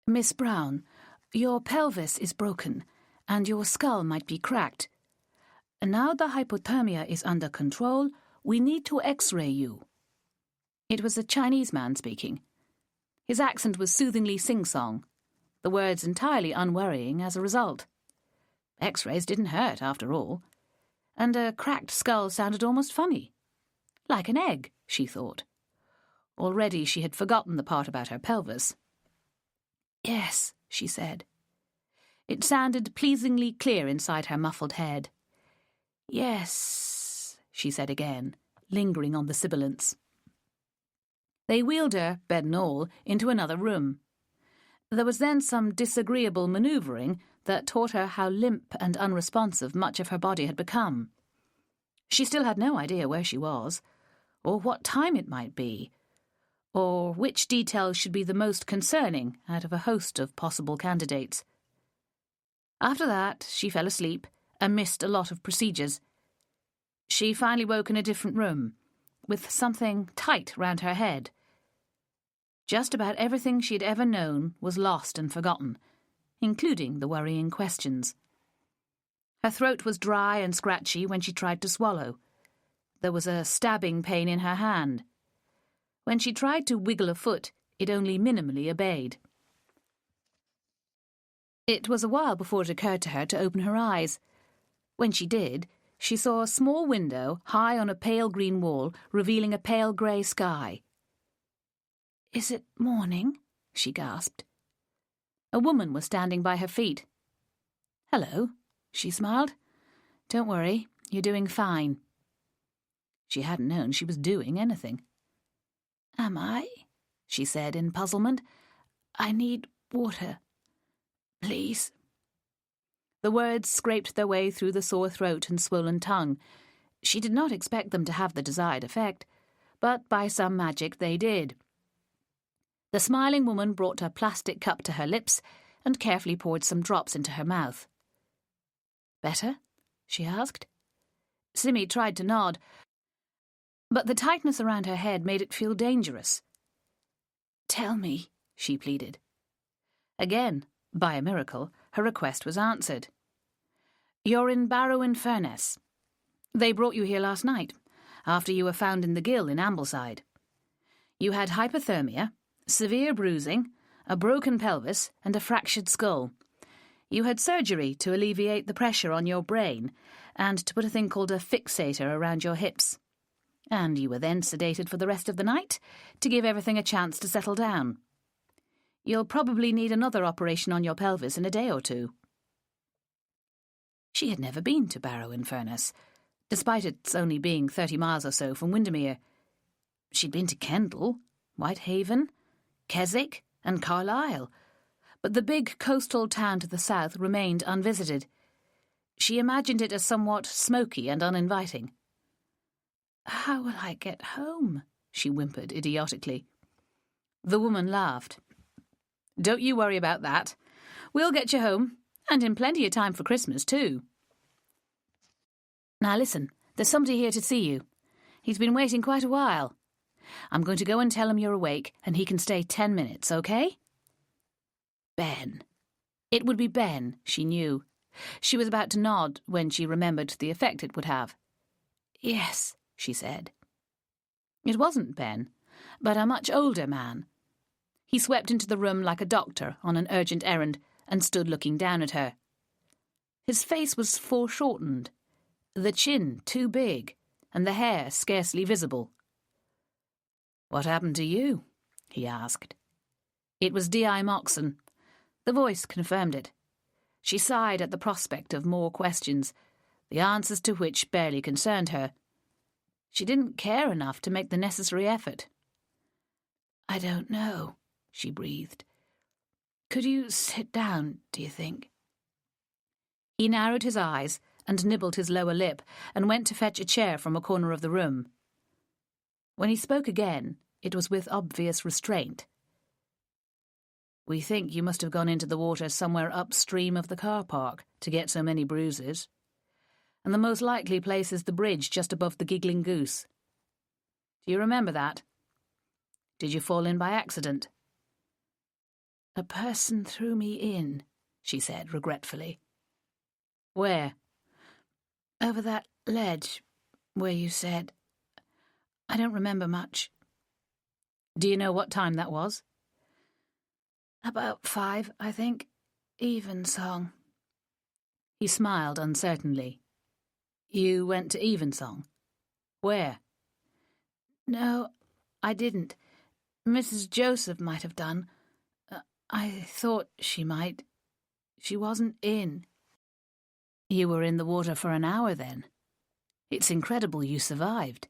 "Miss Brown, your pelvis is broken, and your skull might be cracked. Now the hypothermia is under control, we need to X-ray you." It was a Chinese man speaking. His accent was soothingly sing-song, the words entirely unworrying as a result. X-rays didn't hurt, after all, and a cracked skull sounded almost funny. Like an egg, she thought. Already she had forgotten the part about her pelvis. "Yes," she said. It sounded pleasingly clear inside her muffled head. "Yes," she said again, lingering on the sibilants. They wheeled her, bed and all, into another room. There was then some disagreeable manoeuvring that taught her how limp and unresponsive much of her body had become. She still had no idea where she was, or what time it might be, or which details should be the most concerning out of a host of possible candidates. After that, she fell asleep and missed a lot of procedures. She finally woke in a different room, with something tight round her head. Just about everything she had ever known was lost and forgotten, including the worrying questions. Her throat was dry and scratchy when she tried to swallow. There was a stabbing pain in her hand. When she tried to wiggle a foot, it only minimally obeyed. It was a while before it occurred to her to open her eyes. When she did, she saw a small window high on a pale green wall, revealing a pale grey sky. "Is it morning?" she gasped. A woman was standing by her feet. "Hello," she smiled. "Don't worry, you're doing fine." She hadn't known she was doing anything. "Am I?" she said in puzzlement. "I need water. Please." The words scraped their way through the sore throat and swollen tongue. She did not expect them to have the desired effect, but by some magic they did. The smiling woman brought a plastic cup to her lips and carefully poured some drops into her mouth. "Better?" she asked. Simmy tried to nod, but the tightness around her head made it feel dangerous. "Tell me," she pleaded. Again, by a miracle, her request was answered. "You're in Barrow-in-Furness. They brought you here last night, after you were found in the gill in Ambleside. You had hypothermia, severe bruising, a broken pelvis, and a fractured skull. You had surgery to alleviate the pressure on your brain and to put a thing called a fixator around your hips. And you were then sedated for the rest of the night to give everything a chance to settle down. You'll probably need another operation on your pelvis in a day or two." She had never been to Barrow-in-Furness, despite its only being 30 miles or so from Windermere. She'd been to Kendal, Whitehaven, Keswick, and Carlisle, but the big coastal town to the south remained unvisited. She imagined it as somewhat smoky and uninviting. "How will I get home?" she whimpered idiotically. The woman laughed. "Don't you worry about that. We'll get you home, and in plenty of time for Christmas, too." "Now listen, there's somebody here to see you. He's been waiting quite a while. I'm going to go and tell him you're awake, and he can stay 10 minutes, okay?" Ben. It would be Ben, she knew. She was about to nod when she remembered the effect it would have. "Yes," she said. It wasn't Ben, but a much older man. He swept into the room like a doctor on an urgent errand and stood looking down at her. His face was foreshortened, the chin too big, and the hair scarcely visible. "What happened to you?" he asked. It was D.I. Moxon. The voice confirmed it. She sighed at the prospect of more questions, the answers to which barely concerned her. She didn't care enough to make the necessary effort. "I don't know," she breathed. "Could you sit down, do you think?" He narrowed his eyes and nibbled his lower lip and went to fetch a chair from a corner of the room. When he spoke again, it was with obvious restraint. "We think you must have gone into the water somewhere upstream of the car park to get so many bruises. And the most likely place is the bridge just above the Giggling Goose. Do you remember that? Did you fall in by accident?" "A person threw me in," she said regretfully. "Where?" "Over that ledge where you said. I don't remember much." "Do you know what time that was?" "About 5, I think. Evensong." He smiled uncertainly. "You went to Evensong? Where?" "No, I didn't. Mrs. Joseph might have done. I thought she might. She wasn't in." "You were in the water for an hour, then. It's incredible you survived."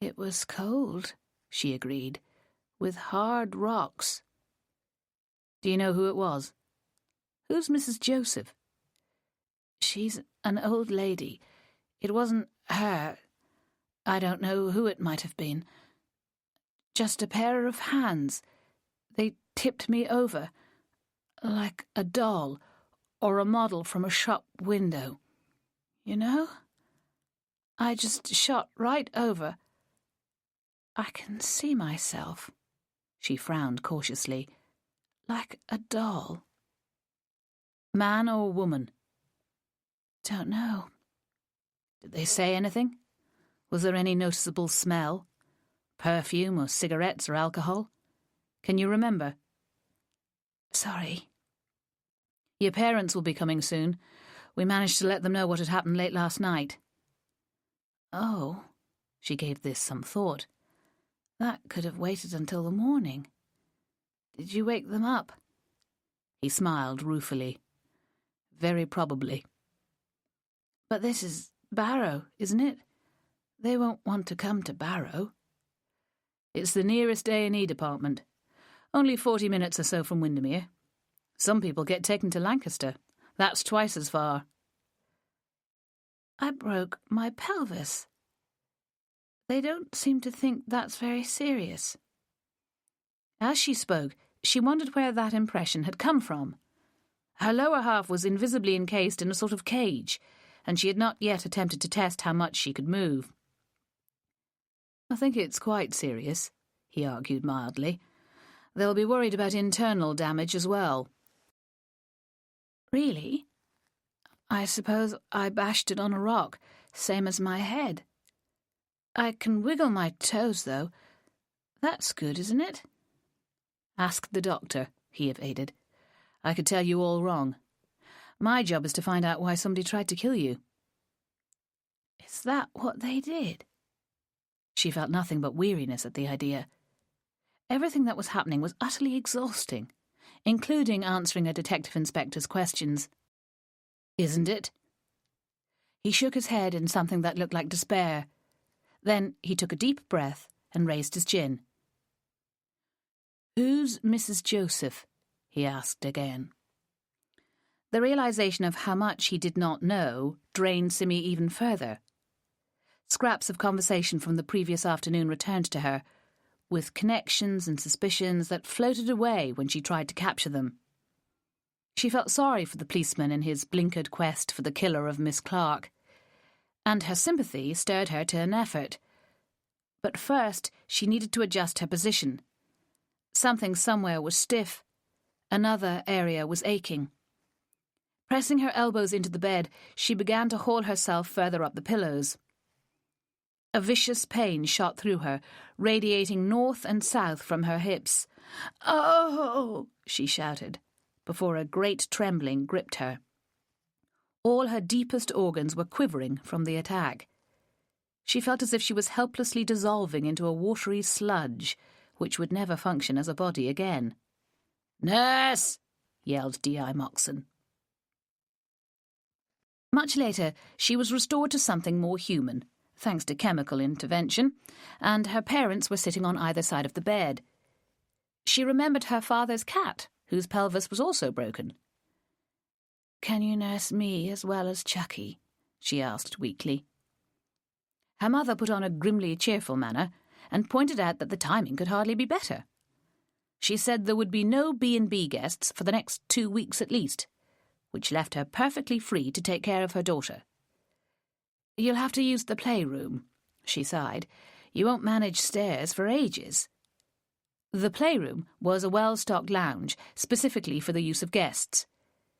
"It was cold," she agreed, "with hard rocks." "Do you know who it was? Who's Mrs. Joseph?" "She's an old lady. It wasn't her. I don't know who it might have been. Just a pair of hands. They tipped me over, like a doll or a model from a shop window. You know? I just shot right over. I can see myself," she frowned cautiously, "like a doll." "Man or woman?" "Don't know." "Did they say anything? Was there any noticeable smell? Perfume or cigarettes or alcohol? Can you remember?" "Sorry." "Your parents will be coming soon. We managed to let them know what had happened late last night." "Oh," she gave this some thought. "That could have waited until the morning. Did you wake them up?" He smiled ruefully. "Very probably." "But this is Barrow, isn't it? They won't want to come to Barrow." "It's the nearest A&E department. Only 40 minutes or so from Windermere. Some people get taken to Lancaster. That's twice as far." "I broke my pelvis. They don't seem to think that's very serious." As she spoke, she wondered where that impression had come from. Her lower half was invisibly encased in a sort of cage, and she had not yet attempted to test how much she could move. "I think it's quite serious," he argued mildly. "They'll be worried about internal damage as well." "Really? I suppose I bashed it on a rock, same as my head. I can wiggle my toes, though. That's good, isn't it?" "Ask the doctor," he evaded. "I could tell you all wrong. My job is to find out why somebody tried to kill you." "Is that what they did?" She felt nothing but weariness at the idea. Everything that was happening was utterly exhausting, including answering a detective inspector's questions. "Isn't it?" He shook his head in something that looked like despair. Then he took a deep breath and raised his chin. "Who's Mrs. Joseph?" he asked again. The realization of how much he did not know drained Simmy even further. Scraps of conversation from the previous afternoon returned to her, with connections and suspicions that floated away when she tried to capture them. She felt sorry for the policeman in his blinkered quest for the killer of Miss Clark, and her sympathy stirred her to an effort. But first she needed to adjust her position. Something somewhere was stiff. Another area was aching. Pressing her elbows into the bed, she began to haul herself further up the pillows. A vicious pain shot through her, radiating north and south from her hips. "Oh!" she shouted, before a great trembling gripped her. All her deepest organs were quivering from the attack. She felt as if she was helplessly dissolving into a watery sludge, which would never function as a body again. "Nurse!" yelled D.I. Moxon. Much later, she was restored to something more human, thanks to chemical intervention, and her parents were sitting on either side of the bed. She remembered her father's cat, whose pelvis was also broken. "Can you nurse me as well as Chucky?" she asked weakly. Her mother put on a grimly cheerful manner and pointed out that the timing could hardly be better. She said there would be no B&B guests for the next 2 weeks at least, which left her perfectly free to take care of her daughter. "You'll have to use the playroom," she sighed. "You won't manage stairs for ages." The playroom was a well-stocked lounge, specifically for the use of guests.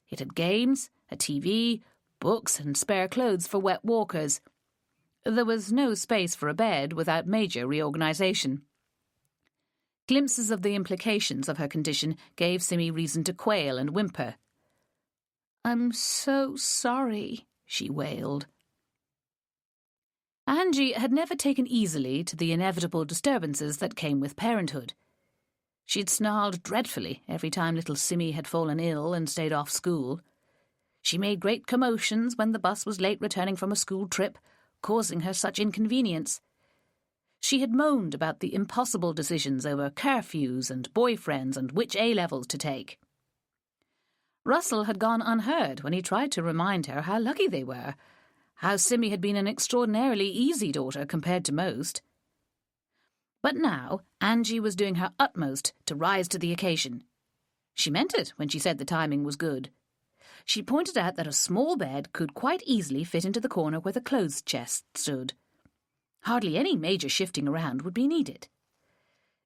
It had games, a TV, books and spare clothes for wet walkers. There was no space for a bed without major reorganization. Glimpses of the implications of her condition gave Simmy reason to quail and whimper. "I'm so sorry," she wailed. Angie had never taken easily to the inevitable disturbances that came with parenthood. She'd snarled dreadfully every time little Simmy had fallen ill and stayed off school. She made great commotions when the bus was late returning from a school trip, causing her such inconvenience. She had moaned about the impossible decisions over curfews and boyfriends and which A-levels to take. Russell had gone unheard when he tried to remind her how lucky they were, how Simmy had been an extraordinarily easy daughter compared to most. But now Angie was doing her utmost to rise to the occasion. She meant it when she said the timing was good. She pointed out that a small bed could quite easily fit into the corner where the clothes chest stood. Hardly any major shifting around would be needed.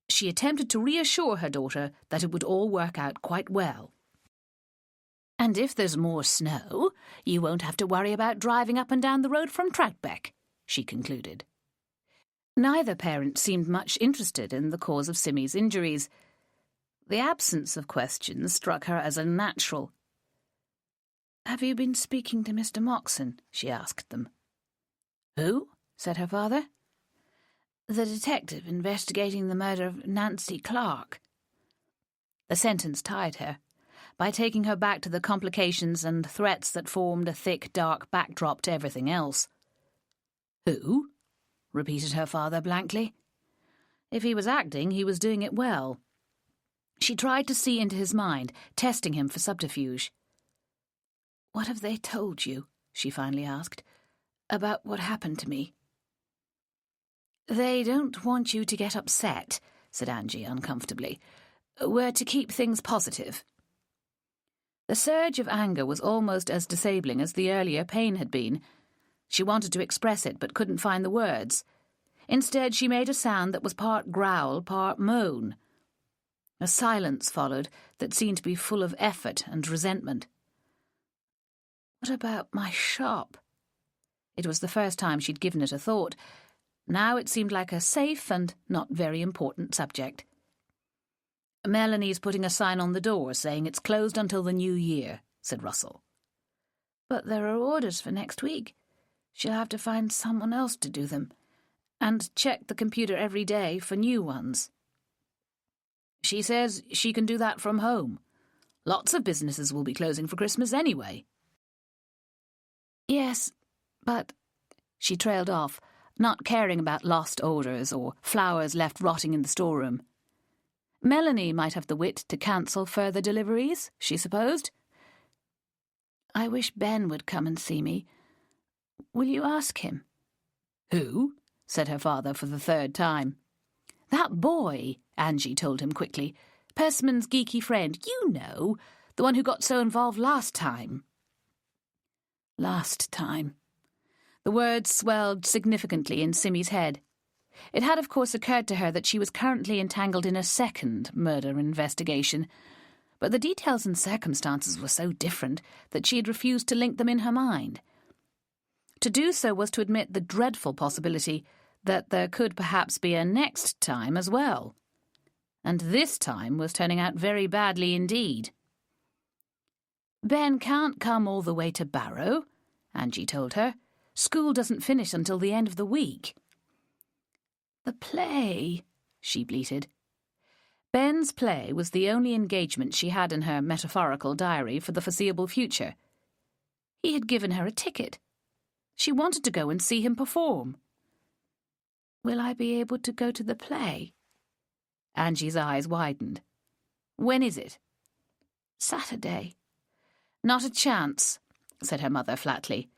She attempted to reassure her daughter that it would all work out quite well. "And if there's more snow, you won't have to worry about driving up and down the road from Troutbeck," she concluded. Neither parent seemed much interested in the cause of Simmy's injuries. The absence of questions struck her as unnatural. "Have you been speaking to Mr. Moxon?" she asked them. "Who?" said her father. "The detective investigating the murder of Nancy Clark." The sentence tied her, by taking her back to the complications and threats that formed a thick, dark backdrop to everything else. "Who?" repeated her father blankly. If he was acting, he was doing it well. She tried to see into his mind, testing him for subterfuge. "What have they told you?" she finally asked. "About what happened to me?" "They don't want you to get upset," said Angie uncomfortably. "We're to keep things positive." The surge of anger was almost as disabling as the earlier pain had been. She wanted to express it, but couldn't find the words. Instead, she made a sound that was part growl, part moan. A silence followed that seemed to be full of effort and resentment. "What about my shop?" It was the first time she'd given it a thought. Now it seemed like a safe and not very important subject. "Melanie's putting a sign on the door saying it's closed until the new year," said Russell. "But there are orders for next week. She'll have to find someone else to do them, and check the computer every day for new ones." "She says she can do that from home. Lots of businesses will be closing for Christmas anyway." "Yes, but—" She trailed off, not caring about lost orders or flowers left rotting in the storeroom. Melanie might have the wit to cancel further deliveries, she supposed. "I wish Ben would come and see me. Will you ask him?" "Who?" said her father for the third time. "That boy," Angie told him quickly. "Persimmon's geeky friend, you know, the one who got so involved last time." Last time. The words swelled significantly in Simmy's head. It had, of course, occurred to her that she was currently entangled in a second murder investigation, but the details and circumstances were so different that she had refused to link them in her mind. To do so was to admit the dreadful possibility that there could perhaps be a next time as well. And this time was turning out very badly indeed. "Ben can't come all the way to Barrow," Angie told her. "School doesn't finish until the end of the week." "The play," she bleated. Ben's play was the only engagement she had in her metaphorical diary for the foreseeable future. He had given her a ticket. She wanted to go and see him perform. "Will I be able to go to the play?" Angie's eyes widened. "When is it?" "Saturday." "Not a chance," said her mother flatly.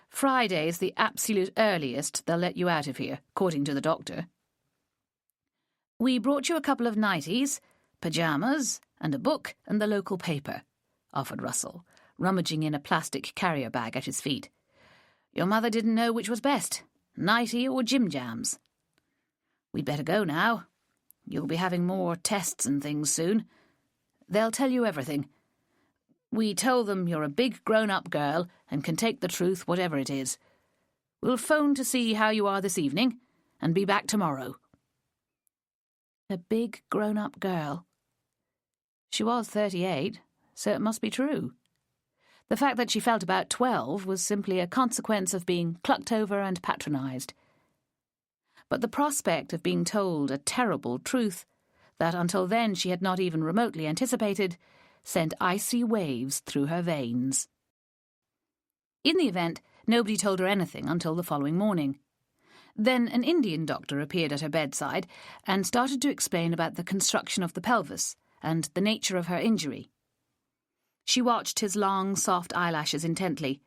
"Friday is the absolute earliest they'll let you out of here, according to the doctor." "We brought you a couple of nighties, pyjamas, and a book and the local paper," offered Russell, rummaging in a plastic carrier bag at his feet. "Your mother didn't know which was best, nightie or Jim Jams. We'd better go now. You'll be having more tests and things soon. They'll tell you everything. We told them you're a big grown-up girl and can take the truth, whatever it is. We'll phone to see how you are this evening and be back tomorrow." A big grown-up girl. She was 38, so it must be true. The fact that she felt about 12 was simply a consequence of being clucked over and patronised. But the prospect of being told a terrible truth that until then she had not even remotely anticipated sent icy waves through her veins. In the event, nobody told her anything until the following morning. Then an Indian doctor appeared at her bedside and started to explain about the construction of the pelvis and the nature of her injury. She watched his long, soft eyelashes intently.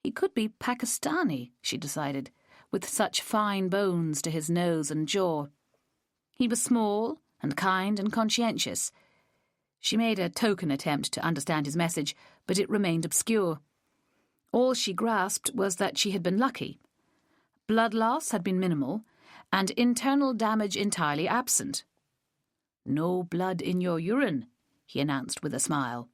He could be Pakistani, she decided, with such fine bones to his nose and jaw. He was small and kind and conscientious. She made a token attempt to understand his message, but it remained obscure. All she grasped was that she had been lucky. Blood loss had been minimal, and internal damage entirely absent. "No blood in your urine," he announced with a smile.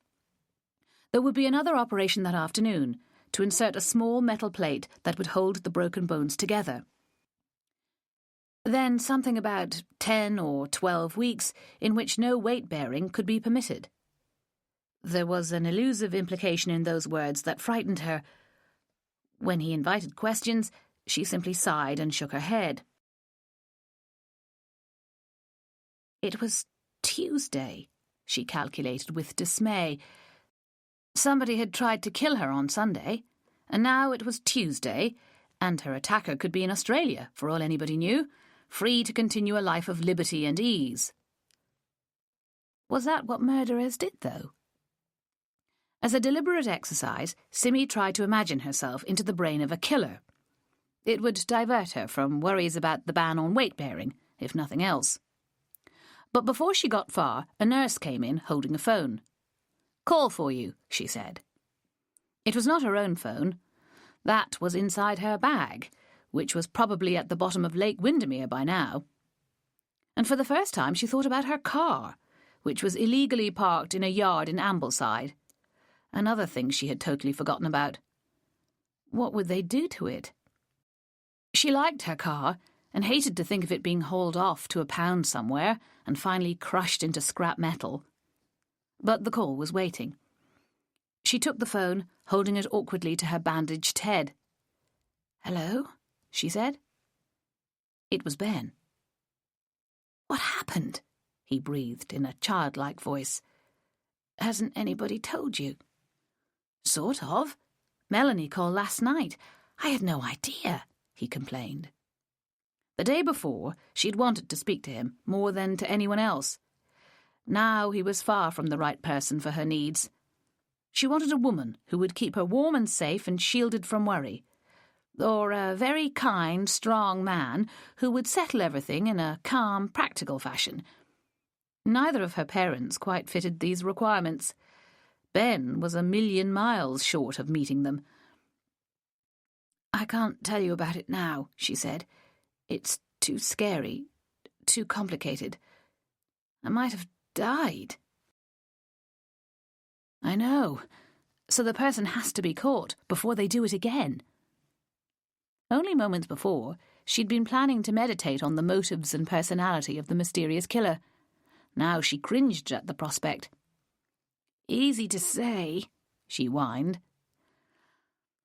There would be another operation that afternoon, to insert a small metal plate that would hold the broken bones together. Then something about 10 or 12 weeks in which no weight-bearing could be permitted. There was an elusive implication in those words that frightened her. When he invited questions, she simply sighed and shook her head. It was Tuesday, she calculated with dismay. Somebody had tried to kill her on Sunday, and now it was Tuesday, and her attacker could be in Australia, for all anybody knew, free to continue a life of liberty and ease. Was that what murderers did, though? As a deliberate exercise, Simmy tried to imagine herself into the brain of a killer. It would divert her from worries about the ban on weight-bearing, if nothing else. But before she got far, a nurse came in holding a phone. "Call for you," she said. It was not her own phone. That was inside her bag, which was probably at the bottom of Lake Windermere by now. And for the first time she thought about her car, which was illegally parked in a yard in Ambleside. Another thing she had totally forgotten about. What would they do to it? She liked her car and hated to think of it being hauled off to a pound somewhere and finally crushed into scrap metal. But the call was waiting. She took the phone, holding it awkwardly to her bandaged head. "Hello?" she said. It was Ben. "What happened?" he breathed in a childlike voice. "Hasn't anybody told you?" "Sort of. Melanie called last night. I had no idea," he complained. The day before, she'd wanted to speak to him more than to anyone else. Now he was far from the right person for her needs. She wanted a woman who would keep her warm and safe and shielded from worry, or a very kind, strong man who would settle everything in a calm, practical fashion. Neither of her parents quite fitted these requirements. Ben was a million miles short of meeting them. "I can't tell you about it now," she said. "It's too scary, too complicated. I might have died." "I know. So the person has to be caught before they do it again." Only moments before, she'd been planning to meditate on the motives and personality of the mysterious killer. Now she cringed at the prospect. "Easy to say," she whined.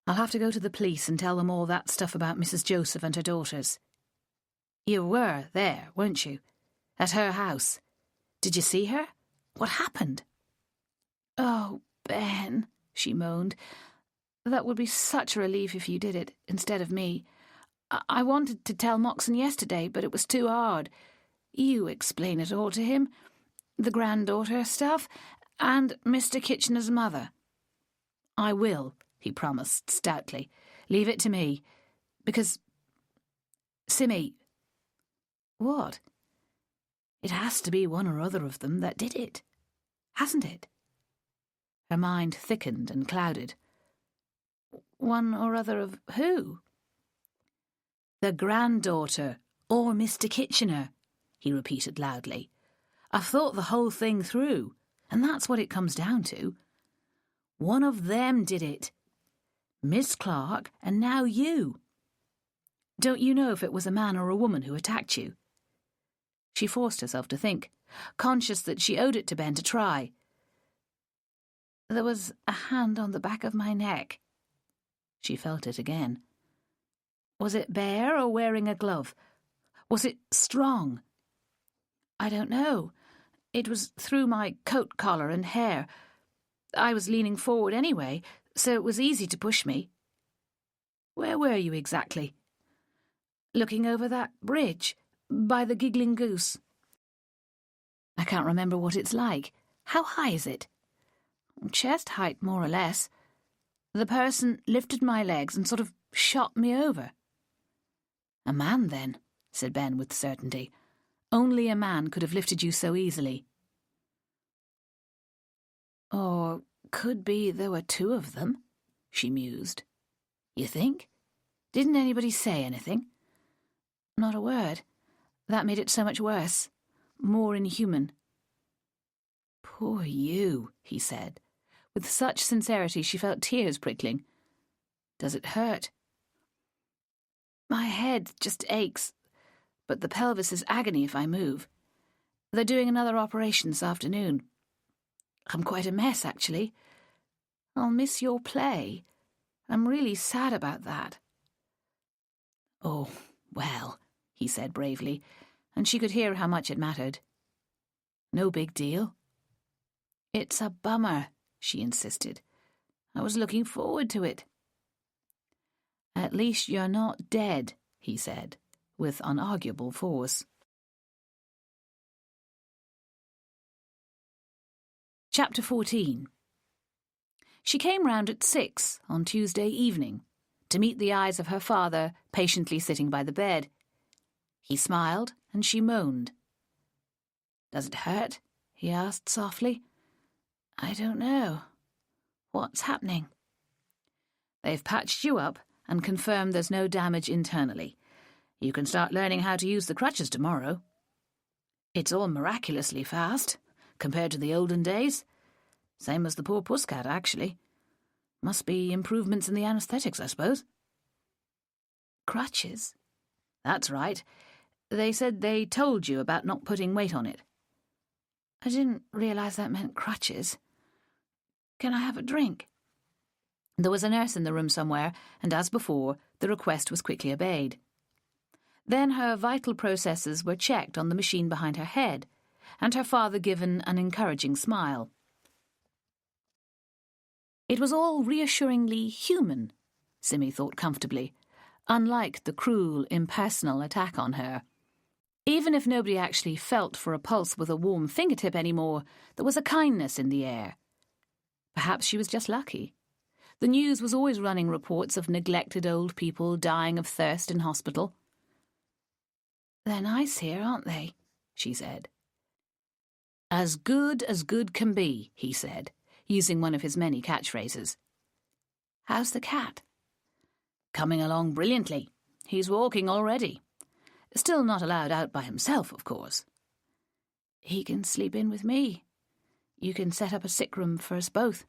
"I'll have to go to the police and tell them all that stuff about Mrs. Joseph and her daughters." "You were there, weren't you? At her house. Did you see her? What happened?" "Oh, Ben," she moaned. "That would be such a relief if you did it, instead of me. I wanted to tell Moxon yesterday, but it was too hard. You explain it all to him. The granddaughter stuff, and Mr. Kitchener's mother." "I will," he promised stoutly. "Leave it to me. Because... Simmy..." "What?" "It has to be one or other of them that did it. Hasn't it?" Her mind thickened and clouded. "One or other of who?" "The granddaughter, or Mr. Kitchener," he repeated loudly. "I've thought the whole thing through, and that's what it comes down to. One of them did it. Miss Clark, and now you. Don't you know if it was a man or a woman who attacked you?" She forced herself to think, conscious that she owed it to Ben to try. "There was a hand on the back of my neck." She felt it again. "Was it bare or wearing a glove? Was it strong?" "I don't know. It was through my coat collar and hair. I was leaning forward anyway, so it was easy to push me." "Where were you exactly?" "Looking over that bridge, by the Giggling Goose." "I can't remember what it's like. How high is it?" "Chest height, more or less. The person lifted my legs and sort of shot me over." "A man, then," said Ben with certainty. "Only a man could have lifted you so easily." "Or could be there were two of them," she mused. "You think? Didn't anybody say anything?" "Not a word. That made it so much worse. More inhuman." "Poor you," he said. With such sincerity she felt tears prickling. "Does it hurt?" "My head just aches, but the pelvis is agony if I move. They're doing another operation this afternoon. I'm quite a mess, actually. I'll miss your play. I'm really sad about that." "Oh, well," he said bravely, and she could hear how much it mattered. "No big deal." "It's a bummer," she insisted. "I was looking forward to it." "At least you're not dead," he said, with unarguable force. Chapter 14. She came round at 6 on Tuesday evening to meet the eyes of her father patiently sitting by the bed. He smiled and she moaned. "Does it hurt?" he asked softly. "I don't know. What's happening?" "They've patched you up and confirmed there's no damage internally. You can start learning how to use the crutches tomorrow." "It's all miraculously fast, compared to the olden days. Same as the poor pusscat, actually. Must be improvements in the anaesthetics, I suppose." "Crutches?" "That's right. They said they told you about not putting weight on it." "I didn't realise that meant crutches. Can I have a drink?" There was a nurse in the room somewhere, and as before, the request was quickly obeyed. Then her vital processes were checked on the machine behind her head, and her father given an encouraging smile. It was all reassuringly human, Simmy thought comfortably, unlike the cruel, impersonal attack on her. Even if nobody actually felt for a pulse with a warm fingertip anymore, there was a kindness in the air. Perhaps she was just lucky. The news was always running reports of neglected old people dying of thirst in hospital. "They're nice here, aren't they?" she said. As good can be," he said, using one of his many catchphrases. "How's the cat?" "Coming along brilliantly. He's walking already. Still not allowed out by himself, of course." "He can sleep in with me. You can set up a sick room for us both."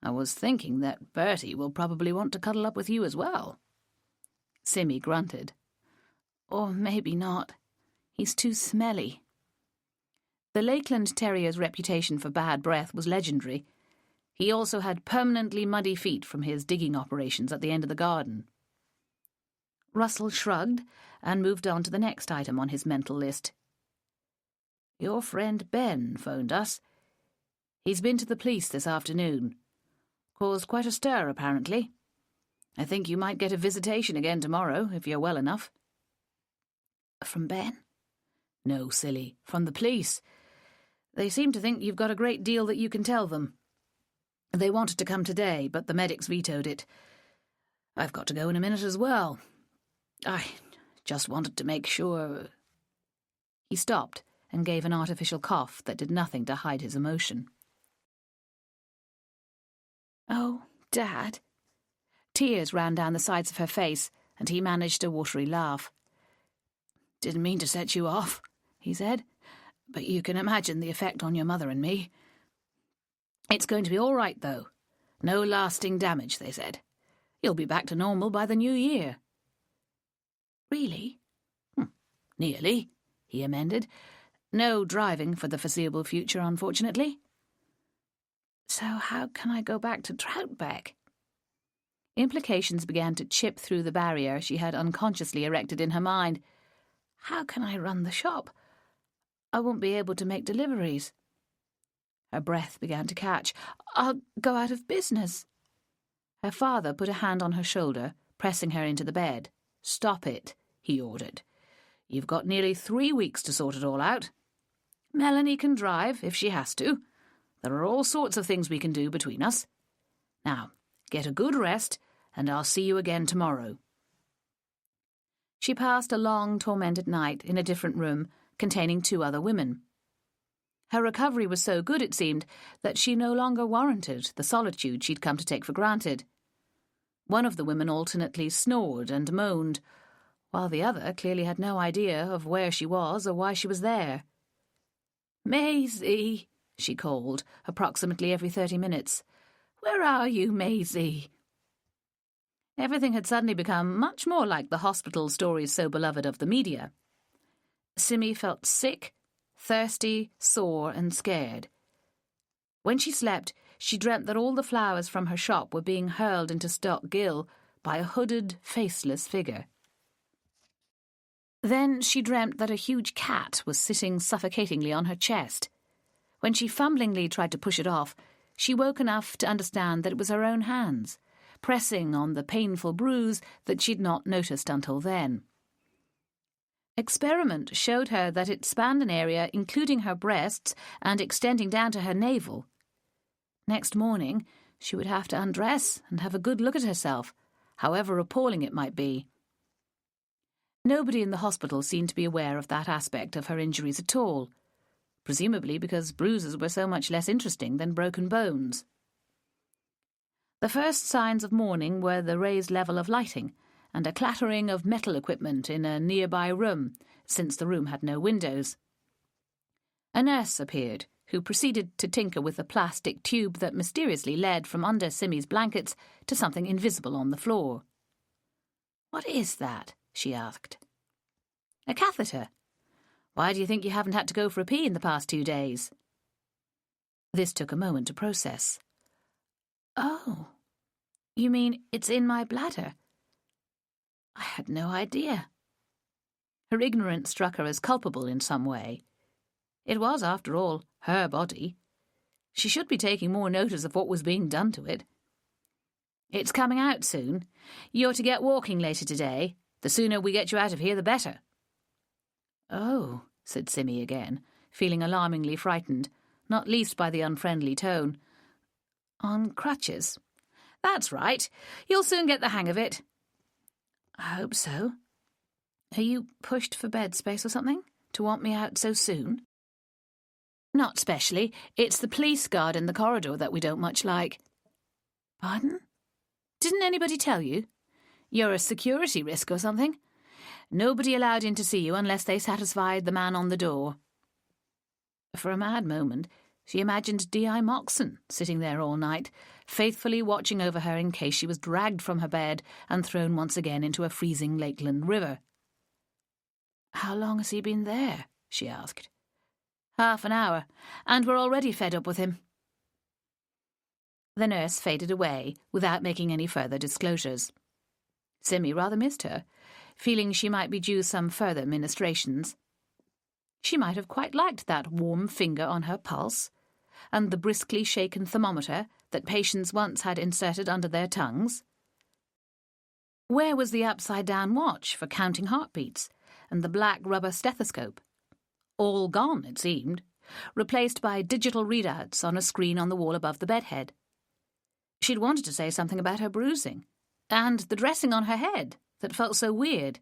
"I was thinking that Bertie will probably want to cuddle up with you as well." Simmy grunted. "Or maybe not. He's too smelly." The Lakeland Terrier's reputation for bad breath was legendary. He also had permanently muddy feet from his digging operations at the end of the garden. Russell shrugged and moved on to the next item on his mental list. "Your friend Ben phoned us. He's been to the police this afternoon. Caused quite a stir, apparently. I think you might get a visitation again tomorrow, if you're well enough." "From Ben?" "No, silly. From the police. They seem to think you've got a great deal that you can tell them. They wanted to come today, but the medics vetoed it. I've got to go in a minute as well. I just wanted to make sure—" He stopped and gave an artificial cough that did nothing to hide his emotion. "Oh, Dad." Tears ran down the sides of her face, and he managed a watery laugh. "Didn't mean to set you off," he said, "but you can imagine the effect on your mother and me. It's going to be all right, though. No lasting damage, they said. You'll be back to normal by the new year." "Really?" "Nearly," he amended. "No driving for the foreseeable future, unfortunately." "So how can I go back to Troutbeck?" Implications began to chip through the barrier she had unconsciously erected in her mind. "How can I run the shop? I won't be able to make deliveries." Her breath began to catch. "I'll go out of business." Her father put a hand on her shoulder, pressing her into the bed. "Stop it," he ordered. "You've got nearly 3 weeks to sort it all out. Melanie can drive if she has to. There are all sorts of things we can do between us. Now, get a good rest, and I'll see you again tomorrow." She passed a long, tormented night in a different room containing 2 other women. Her recovery was so good, it seemed, that she no longer warranted the solitude she'd come to take for granted. One of the women alternately snored and moaned, while the other clearly had no idea of where she was or why she was there. "Maisie," she called, approximately every 30 minutes. "Where are you, Maisie?" Everything had suddenly become much more like the hospital stories so beloved of the media. Simmy felt sick, thirsty, sore, and scared. When she slept, she dreamt that all the flowers from her shop were being hurled into Stock Gill by a hooded, faceless figure. Then she dreamt that a huge cat was sitting suffocatingly on her chest. When she fumblingly tried to push it off, she woke enough to understand that it was her own hands, pressing on the painful bruise that she'd not noticed until then. Experiment showed her that it spanned an area including her breasts and extending down to her navel. Next morning, she would have to undress and have a good look at herself, however appalling it might be. Nobody in the hospital seemed to be aware of that aspect of her injuries at all, presumably because bruises were so much less interesting than broken bones. The first signs of morning were the raised level of lighting and a clattering of metal equipment in a nearby room, since the room had no windows. A nurse appeared, who proceeded to tinker with a plastic tube that mysteriously led from under Simmy's blankets to something invisible on the floor. "What is that?" she asked. "A catheter. Why do you think you haven't had to go for a pee in the past 2 days?" This took a moment to process. "Oh, you mean it's in my bladder? I had no idea." Her ignorance struck her as culpable in some way. It was, after all, her body. She should be taking more notice of what was being done to it. "It's coming out soon. You're to get walking later today. The sooner we get you out of here, the better." "Oh," said Simmy again, feeling alarmingly frightened, not least by the unfriendly tone. "On crutches?" "That's right. You'll soon get the hang of it." "I hope so. Are you pushed for bed space or something, to want me out so soon?" "Not specially. It's the police guard in the corridor that we don't much like." "Pardon? Didn't anybody tell you? You're a security risk or something? Nobody allowed in to see you unless they satisfied the man on the door." For a mad moment, she imagined D.I. Moxon sitting there all night, faithfully watching over her in case she was dragged from her bed and thrown once again into a freezing Lakeland river. "How long has he been there?" she asked. "Half an hour, and we're already fed up with him." The nurse faded away without making any further disclosures. Simmy rather missed her, feeling she might be due some further ministrations. She might have quite liked that warm finger on her pulse, and the briskly shaken thermometer that patients once had inserted under their tongues. Where was the upside-down watch for counting heartbeats, and the black rubber stethoscope? All gone, it seemed, replaced by digital readouts on a screen on the wall above the bedhead. She'd wanted to say something about her bruising, and the dressing on her head that felt so weird.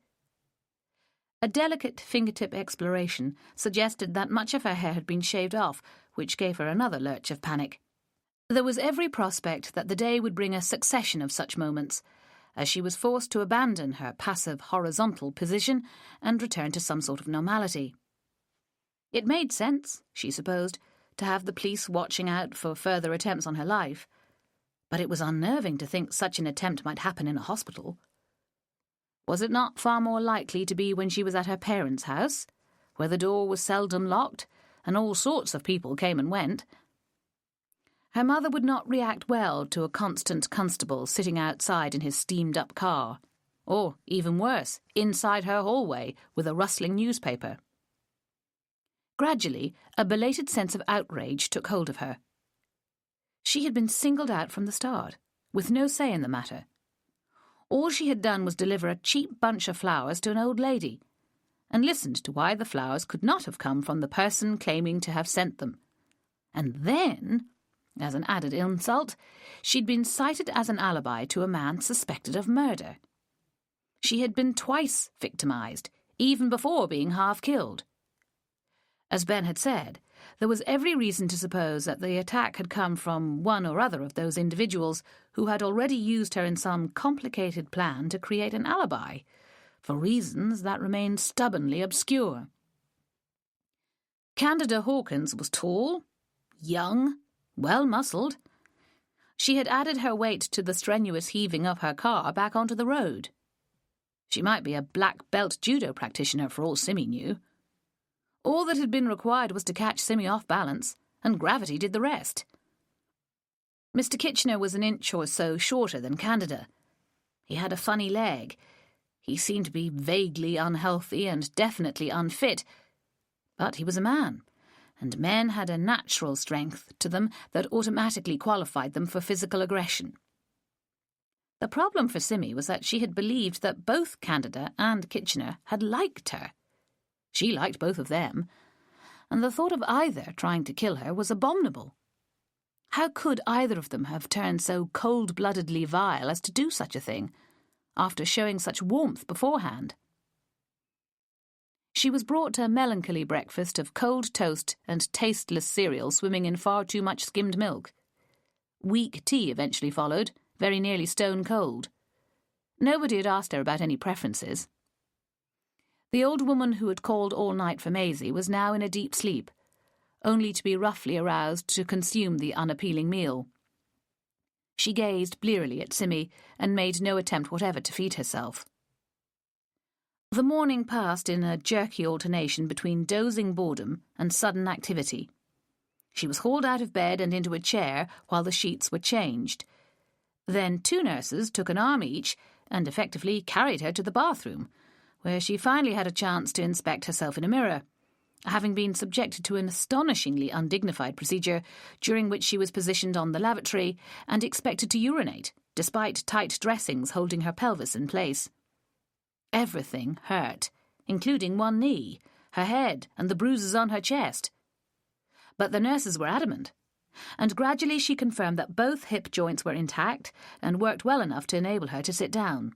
A delicate fingertip exploration suggested that much of her hair had been shaved off, which gave her another lurch of panic. There was every prospect that the day would bring a succession of such moments, as she was forced to abandon her passive horizontal position and return to some sort of normality. It made sense, she supposed, to have the police watching out for further attempts on her life, but it was unnerving to think such an attempt might happen in a hospital. Was it not far more likely to be when she was at her parents' house, where the door was seldom locked and all sorts of people came and went? Her mother would not react well to a constant constable sitting outside in his steamed-up car, or, even worse, inside her hallway with a rustling newspaper. Gradually, a belated sense of outrage took hold of her. She had been singled out from the start, with no say in the matter. All she had done was deliver a cheap bunch of flowers to an old lady, and listened to why the flowers could not have come from the person claiming to have sent them. And then, as an added insult, she'd been cited as an alibi to a man suspected of murder. She had been twice victimised, even before being half killed. As Ben had said, there was every reason to suppose that the attack had come from one or other of those individuals who had already used her in some complicated plan to create an alibi, for reasons that remained stubbornly obscure. Candida Hawkins was tall, young, well-muscled. She had added her weight to the strenuous heaving of her car back onto the road. She might be a black belt judo practitioner for all Simmy knew. All that had been required was to catch Simmy off balance, and gravity did the rest. Mr. Kitchener was an inch or so shorter than Candida. He had a funny leg. He seemed to be vaguely unhealthy and definitely unfit, but he was a man, and men had a natural strength to them that automatically qualified them for physical aggression. The problem for Simmy was that she had believed that both Candida and Kitchener had liked her. She liked both of them, and the thought of either trying to kill her was abominable. How could either of them have turned so cold-bloodedly vile as to do such a thing, after showing such warmth beforehand? She was brought a melancholy breakfast of cold toast and tasteless cereal swimming in far too much skimmed milk. Weak tea eventually followed, very nearly stone cold. Nobody had asked her about any preferences. The old woman who had called all night for Maisie was now in a deep sleep, only to be roughly aroused to consume the unappealing meal. She gazed blearily at Simmy and made no attempt whatever to feed herself. The morning passed in a jerky alternation between dozing boredom and sudden activity. She was hauled out of bed and into a chair while the sheets were changed. Then 2 nurses took an arm each and effectively carried her to the bathroom, where she finally had a chance to inspect herself in a mirror, having been subjected to an astonishingly undignified procedure during which she was positioned on the lavatory and expected to urinate, despite tight dressings holding her pelvis in place. Everything hurt, including one knee, her head, and the bruises on her chest. But the nurses were adamant, and gradually she confirmed that both hip joints were intact and worked well enough to enable her to sit down.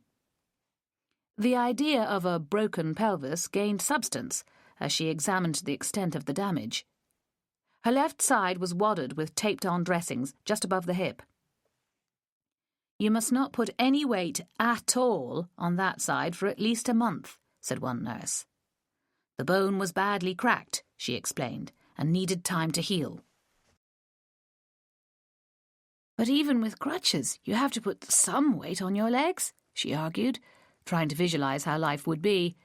The idea of a broken pelvis gained substance as she examined the extent of the damage. Her left side was wadded with taped-on dressings just above the hip. "You must not put any weight at all on that side for at least a month," said one nurse. "The bone was badly cracked," she explained, "and needed time to heal." "But even with crutches, you have to put some weight on your legs," she argued, trying to visualize how life would be.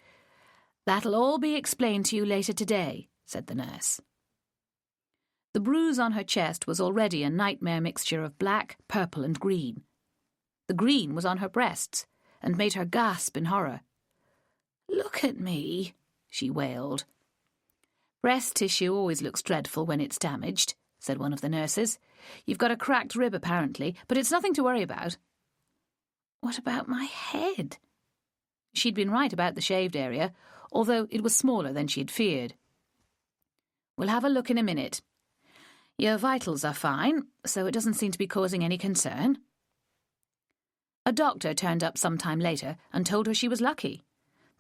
"That'll all be explained to you later today," said the nurse. The bruise on her chest was already a nightmare mixture of black, purple, and green. The green was on her breasts, and made her gasp in horror. "Look at me," she wailed. "Breast tissue always looks dreadful when it's damaged," said one of the nurses. "You've got a cracked rib, apparently, but it's nothing to worry about." "What about my head?" She'd been right about the shaved area, although it was smaller than she'd feared. "We'll have a look in a minute. Your vitals are fine, so it doesn't seem to be causing any concern." A doctor turned up some time later and told her she was lucky.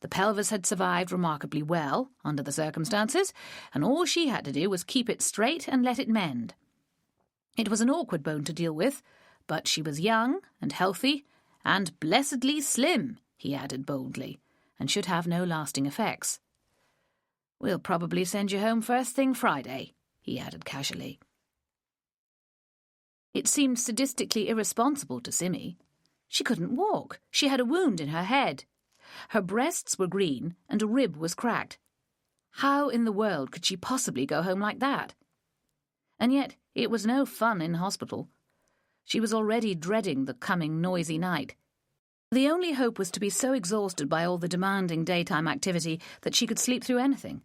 The pelvis had survived remarkably well under the circumstances, and all she had to do was keep it straight and let it mend. It was an awkward bone to deal with, but she was young and healthy and blessedly slim, he added boldly, and should have no lasting effects. "We'll probably send you home first thing Friday," he added casually. It seemed sadistically irresponsible to Simmy. She couldn't walk. She had a wound in her head. Her breasts were green and a rib was cracked. How in the world could she possibly go home like that? And yet it was no fun in hospital. She was already dreading the coming noisy night. The only hope was to be so exhausted by all the demanding daytime activity that she could sleep through anything.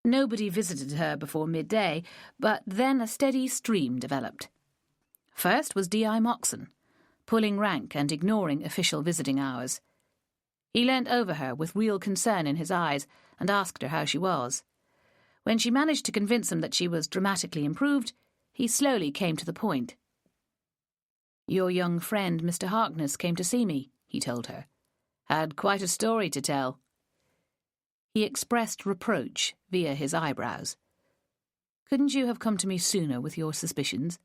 Nobody visited her before midday, but then a steady stream developed. First was D.I. Moxon, pulling rank and ignoring official visiting hours. He leant over her with real concern in his eyes and asked her how she was. When she managed to convince him that she was dramatically improved, he slowly came to the point. "Your young friend, Mr. Harkness, came to see me," he told her. "Had quite a story to tell." He expressed reproach via his eyebrows. "Couldn't you have come to me sooner with your suspicions?"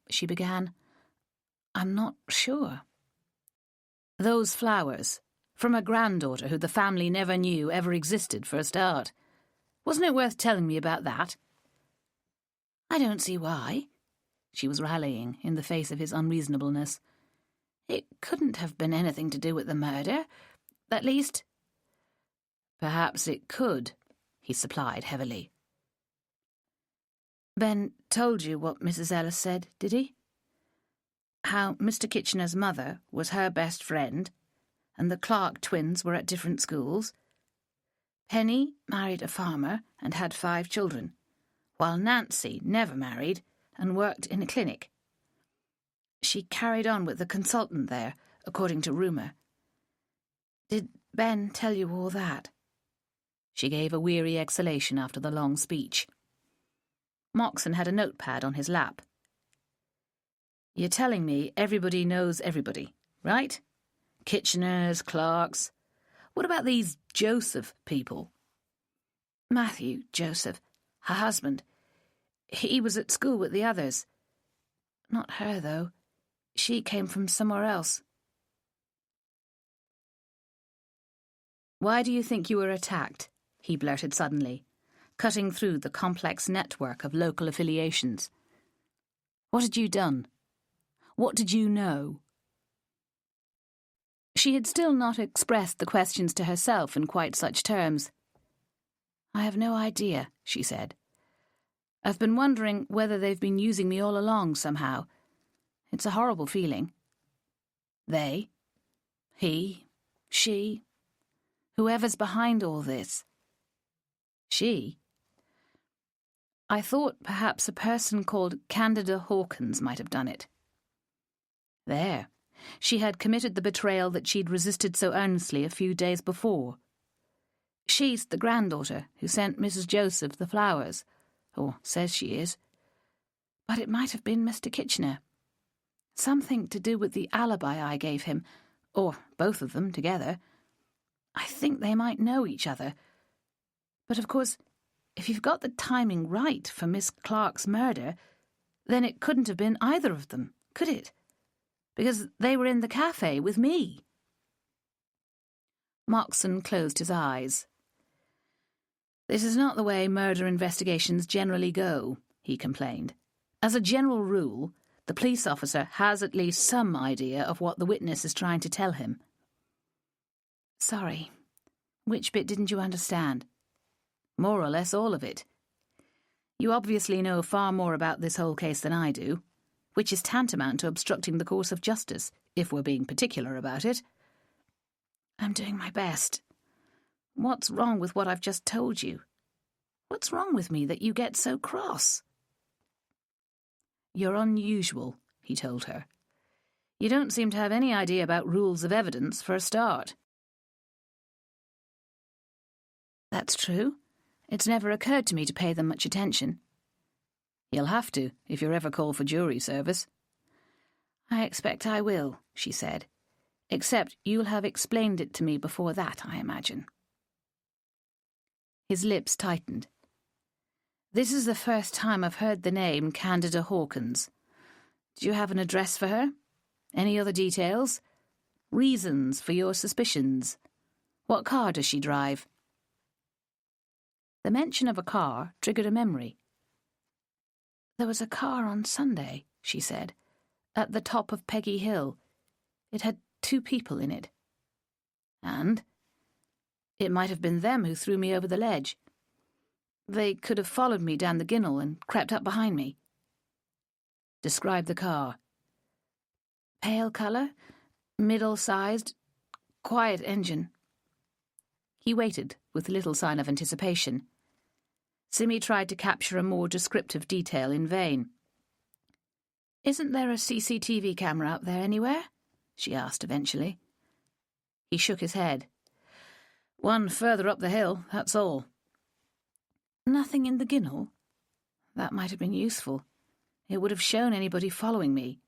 She began. "I'm not sure." "Those flowers, from a granddaughter who the family never knew ever existed for a start. Wasn't it worth telling me about that?" "I don't see why." She was rallying in the face of his unreasonableness. "It couldn't have been anything to do with the murder. At least—" "Perhaps it could," he supplied heavily. "Ben told you what Mrs. Ellis said, did he? How Mr. Kitchener's mother was her best friend, and the Clark twins were at different schools. Penny married a farmer and had 5 children, while Nancy never married and worked in a clinic. She carried on with the consultant there, according to rumour. Did Ben tell you all that?" She gave a weary exhalation after the long speech. Moxon had a notepad on his lap. "You're telling me everybody knows everybody, right? Kitcheners, Clarks. What about these Joseph people?" "Matthew Joseph, her husband. He was at school with the others. Not her, though. She came from somewhere else." "Why do you think you were attacked?" he blurted suddenly, cutting through the complex network of local affiliations. "What had you done? What did you know?" She had still not expressed the questions to herself in quite such terms. "I have no idea," she said. "I've been wondering whether they've been using me all along somehow. It's a horrible feeling. They, he, she, whoever's behind all this. She? I thought perhaps a person called Candida Hawkins might have done it." There. She had committed the betrayal that she'd resisted so earnestly a few days before. She's the granddaughter who sent Mrs. Joseph the flowers, or says she is. But it might have been Mr. Kitchener. Something to do with the alibi I gave him, or both of them together. I think they might know each other. But of course, if you've got the timing right for Miss Clark's murder, then it couldn't have been either of them, could it? Because they were in the cafe with me. Moxon closed his eyes. This is not the way murder investigations generally go, he complained. As a general rule, the police officer has at least some idea of what the witness is trying to tell him. Sorry, which bit didn't you understand? More or less all of it. You obviously know far more about this whole case than I do, which is tantamount to obstructing the course of justice, if we're being particular about it. I'm doing my best. What's wrong with what I've just told you? What's wrong with me that you get so cross? You're unusual, he told her. You don't seem to have any idea about rules of evidence for a start. That's true. It's never occurred to me to pay them much attention. You'll have to, if you're ever called for jury service. I expect I will, she said. Except you'll have explained it to me before that, I imagine. His lips tightened. This is the first time I've heard the name Candida Hawkins. Do you have an address for her? Any other details? Reasons for your suspicions? What car does she drive? The mention of a car triggered a memory. There was a car on Sunday, she said, at the top of Peggy Hill. It had 2 people in it. And? It might have been them who threw me over the ledge. They could have followed me down the Ginnel and crept up behind me. Describe the car. Pale colour, middle-sized, quiet engine. He waited with little sign of anticipation. Simmy tried to capture a more descriptive detail in vain. Isn't there a CCTV camera out there anywhere? She asked eventually. He shook his head. One further up the hill, that's all. Nothing in the Ginnel? That might have been useful. It would have shown anybody following me.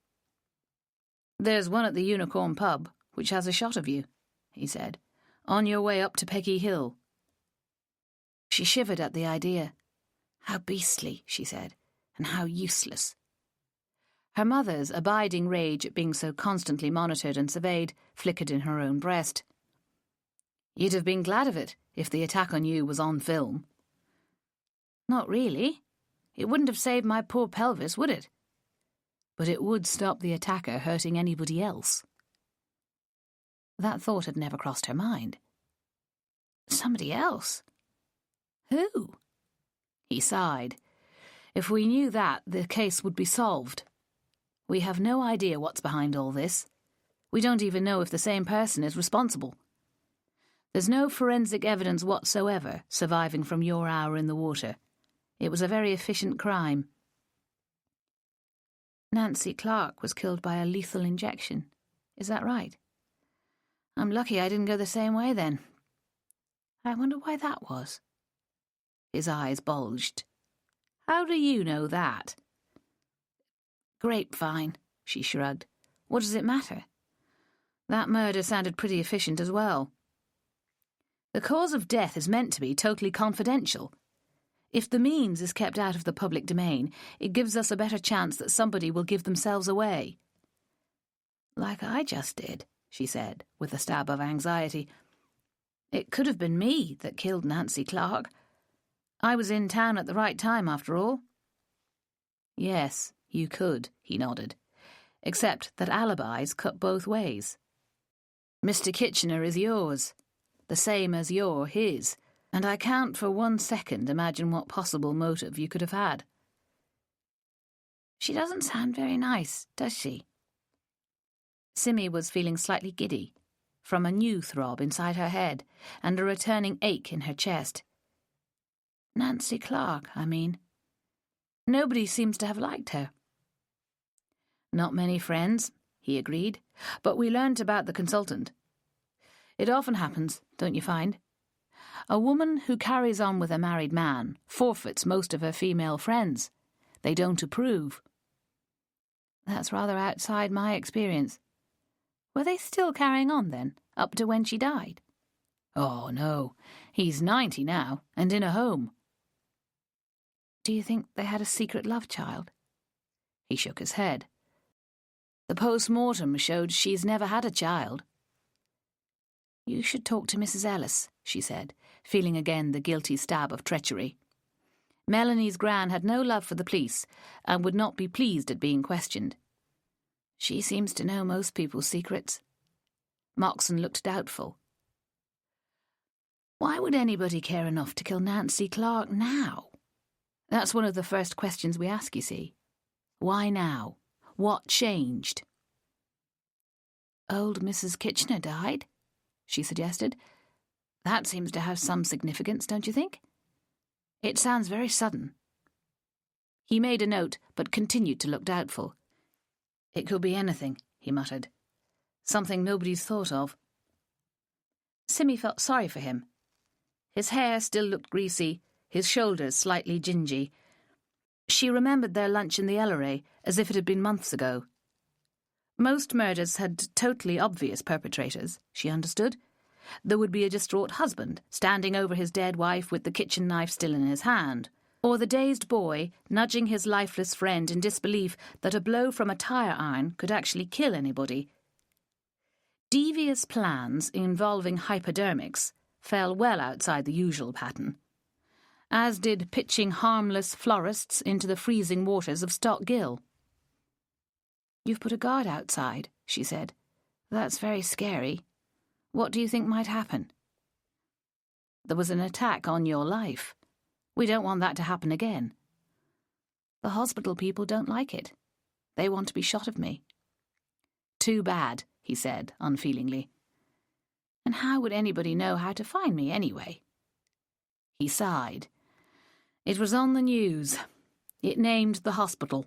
There's one at the Unicorn pub, which has a shot of you, he said, on your way up to Peggy Hill. She shivered at the idea. How beastly, she said, and how useless. Her mother's abiding rage at being so constantly monitored and surveyed flickered in her own breast. You'd have been glad of it if the attack on you was on film. Not really. It wouldn't have saved my poor pelvis, would it? But it would stop the attacker hurting anybody else. That thought had never crossed her mind. Somebody else? Who? He sighed. If we knew that, the case would be solved. We have no idea what's behind all this. We don't even know if the same person is responsible. There's no forensic evidence whatsoever surviving from your hour in the water. It was a very efficient crime. Nancy Clark was killed by a lethal injection. Is that right? I'm lucky I didn't go the same way then. I wonder why that was. His eyes bulged. How do you know that? Grapevine, she shrugged. What does it matter? That murder sounded pretty efficient as well. The cause of death is meant to be totally confidential. If the means is kept out of the public domain, it gives us a better chance that somebody will give themselves away. Like I just did, she said, with a stab of anxiety. It could have been me that killed Nancy Clark. I was in town at the right time, after all. Yes, you could, he nodded, except that alibis cut both ways. Mr. Kitchener is yours, the same as you're his, and I can't for 1 second imagine what possible motive you could have had. She doesn't sound very nice, does she? Simmy was feeling slightly giddy, from a new throb inside her head and a returning ache in her chest. Nancy Clark, I mean. Nobody seems to have liked her. Not many friends, he agreed, but we learnt about the consultant. It often happens, don't you find? A woman who carries on with a married man forfeits most of her female friends. They don't approve. That's rather outside my experience. Were they still carrying on then, up to when she died? Oh, no. He's 90 now, and in a home. Do you think they had a secret love child? He shook his head. The post-mortem showed she's never had a child. You should talk to Mrs. Ellis, she said, feeling again the guilty stab of treachery. Melanie's gran had no love for the police and would not be pleased at being questioned. She seems to know most people's secrets. Moxon looked doubtful. Why would anybody care enough to kill Nancy Clark now? That's one of the first questions we ask, you see. Why now? What changed? Old Mrs. Kitchener died, she suggested. That seems to have some significance, don't you think? It sounds very sudden. He made a note, but continued to look doubtful. It could be anything, he muttered. Something nobody's thought of. Simmy felt sorry for him. His hair still looked greasy, his shoulders slightly gingy. She remembered their lunch in the Elleray as if it had been months ago. Most murders had totally obvious perpetrators, she understood. There would be a distraught husband standing over his dead wife with the kitchen knife still in his hand, or the dazed boy nudging his lifeless friend in disbelief that a blow from a tire iron could actually kill anybody. Devious plans involving hypodermics fell well outside the usual pattern, as did pitching harmless florists into the freezing waters of Stock Gill. You've put a guard outside, she said. That's very scary. What do you think might happen? There was an attack on your life. We don't want that to happen again. The hospital people don't like it. They want to be shot of me. Too bad, he said unfeelingly. And how would anybody know how to find me anyway? He sighed. It was on the news. It named the hospital.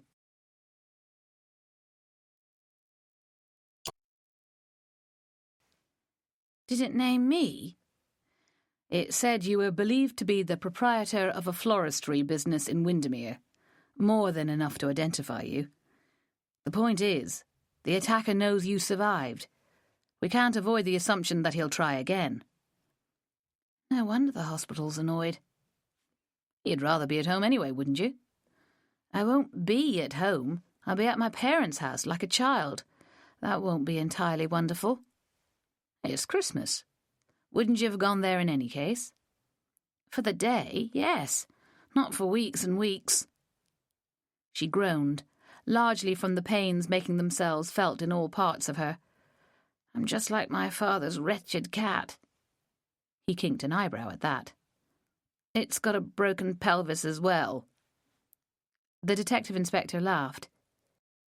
Did it name me? It said you were believed to be the proprietor of a floristry business in Windermere. More than enough to identify you. The point is, the attacker knows you survived. We can't avoid the assumption that he'll try again. No wonder the hospital's annoyed. You'd rather be at home anyway, wouldn't you? I won't be at home. I'll be at my parents' house like a child. That won't be entirely wonderful. It's Christmas. Wouldn't you have gone there in any case? For the day, yes. Not for weeks and weeks. She groaned, largely from the pains making themselves felt in all parts of her. I'm just like my father's wretched cat. He kinked an eyebrow at that. It's got a broken pelvis as well. The detective inspector laughed.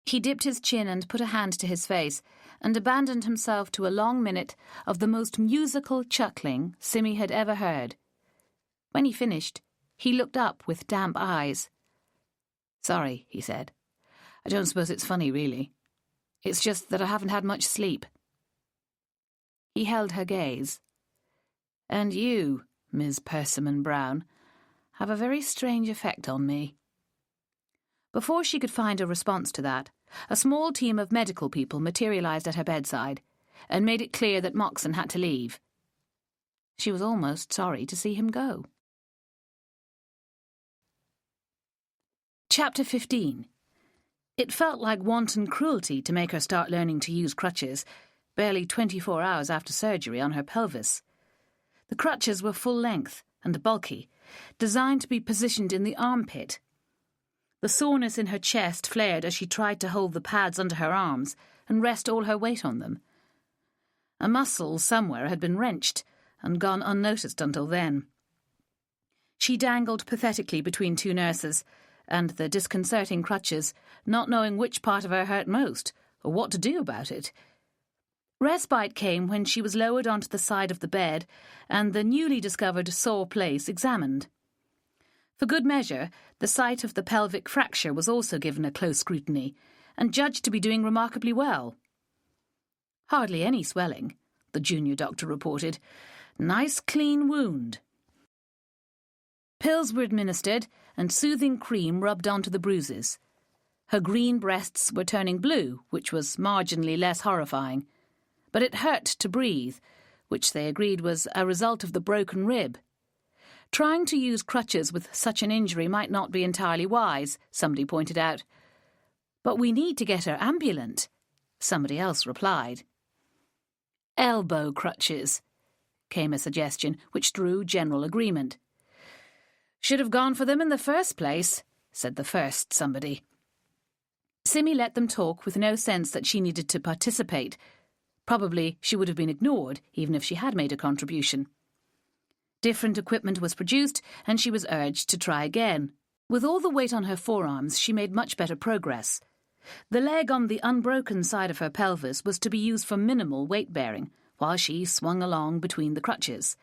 He dipped his chin and put a hand to his face and abandoned himself to a long minute of the most musical chuckling Simmy had ever heard. When he finished, he looked up with damp eyes. Sorry, he said. I don't suppose it's funny, really. It's just that I haven't had much sleep. He held her gaze. And you, Ms. Persimmon Brown, have a very strange effect on me. Before she could find a response to that, a small team of medical people materialised at her bedside and made it clear that Moxon had to leave. She was almost sorry to see him go. Chapter 15. It felt like wanton cruelty to make her start learning to use crutches, barely 24 hours after surgery on her pelvis. The crutches were full length and bulky, designed to be positioned in the armpit. The soreness in her chest flared as she tried to hold the pads under her arms and rest all her weight on them. A muscle somewhere had been wrenched and gone unnoticed until then. She dangled pathetically between two nurses and the disconcerting crutches, not knowing which part of her hurt most or what to do about it. Respite came when she was lowered onto the side of the bed and the newly discovered sore place examined. For good measure, the site of the pelvic fracture was also given a close scrutiny and judged to be doing remarkably well. Hardly any swelling, the junior doctor reported. Nice clean wound, Pills were administered and soothing cream rubbed onto the bruises. Her green breasts were turning blue, which was marginally less horrifying. But it hurt to breathe, which they agreed was a result of the broken rib. Trying to use crutches with such an injury might not be entirely wise, somebody pointed out. But we need to get her ambulant, somebody else replied. Elbow crutches, came a suggestion, which drew general agreement. Should have gone for them in the first place, said the first somebody. Simmy let them talk with no sense that she needed to participate. Probably she would have been ignored, even if she had made a contribution. Different equipment was produced, and she was urged to try again. With all the weight on her forearms, she made much better progress. The leg on the unbroken side of her pelvis was to be used for minimal weight-bearing, while she swung along between the crutches.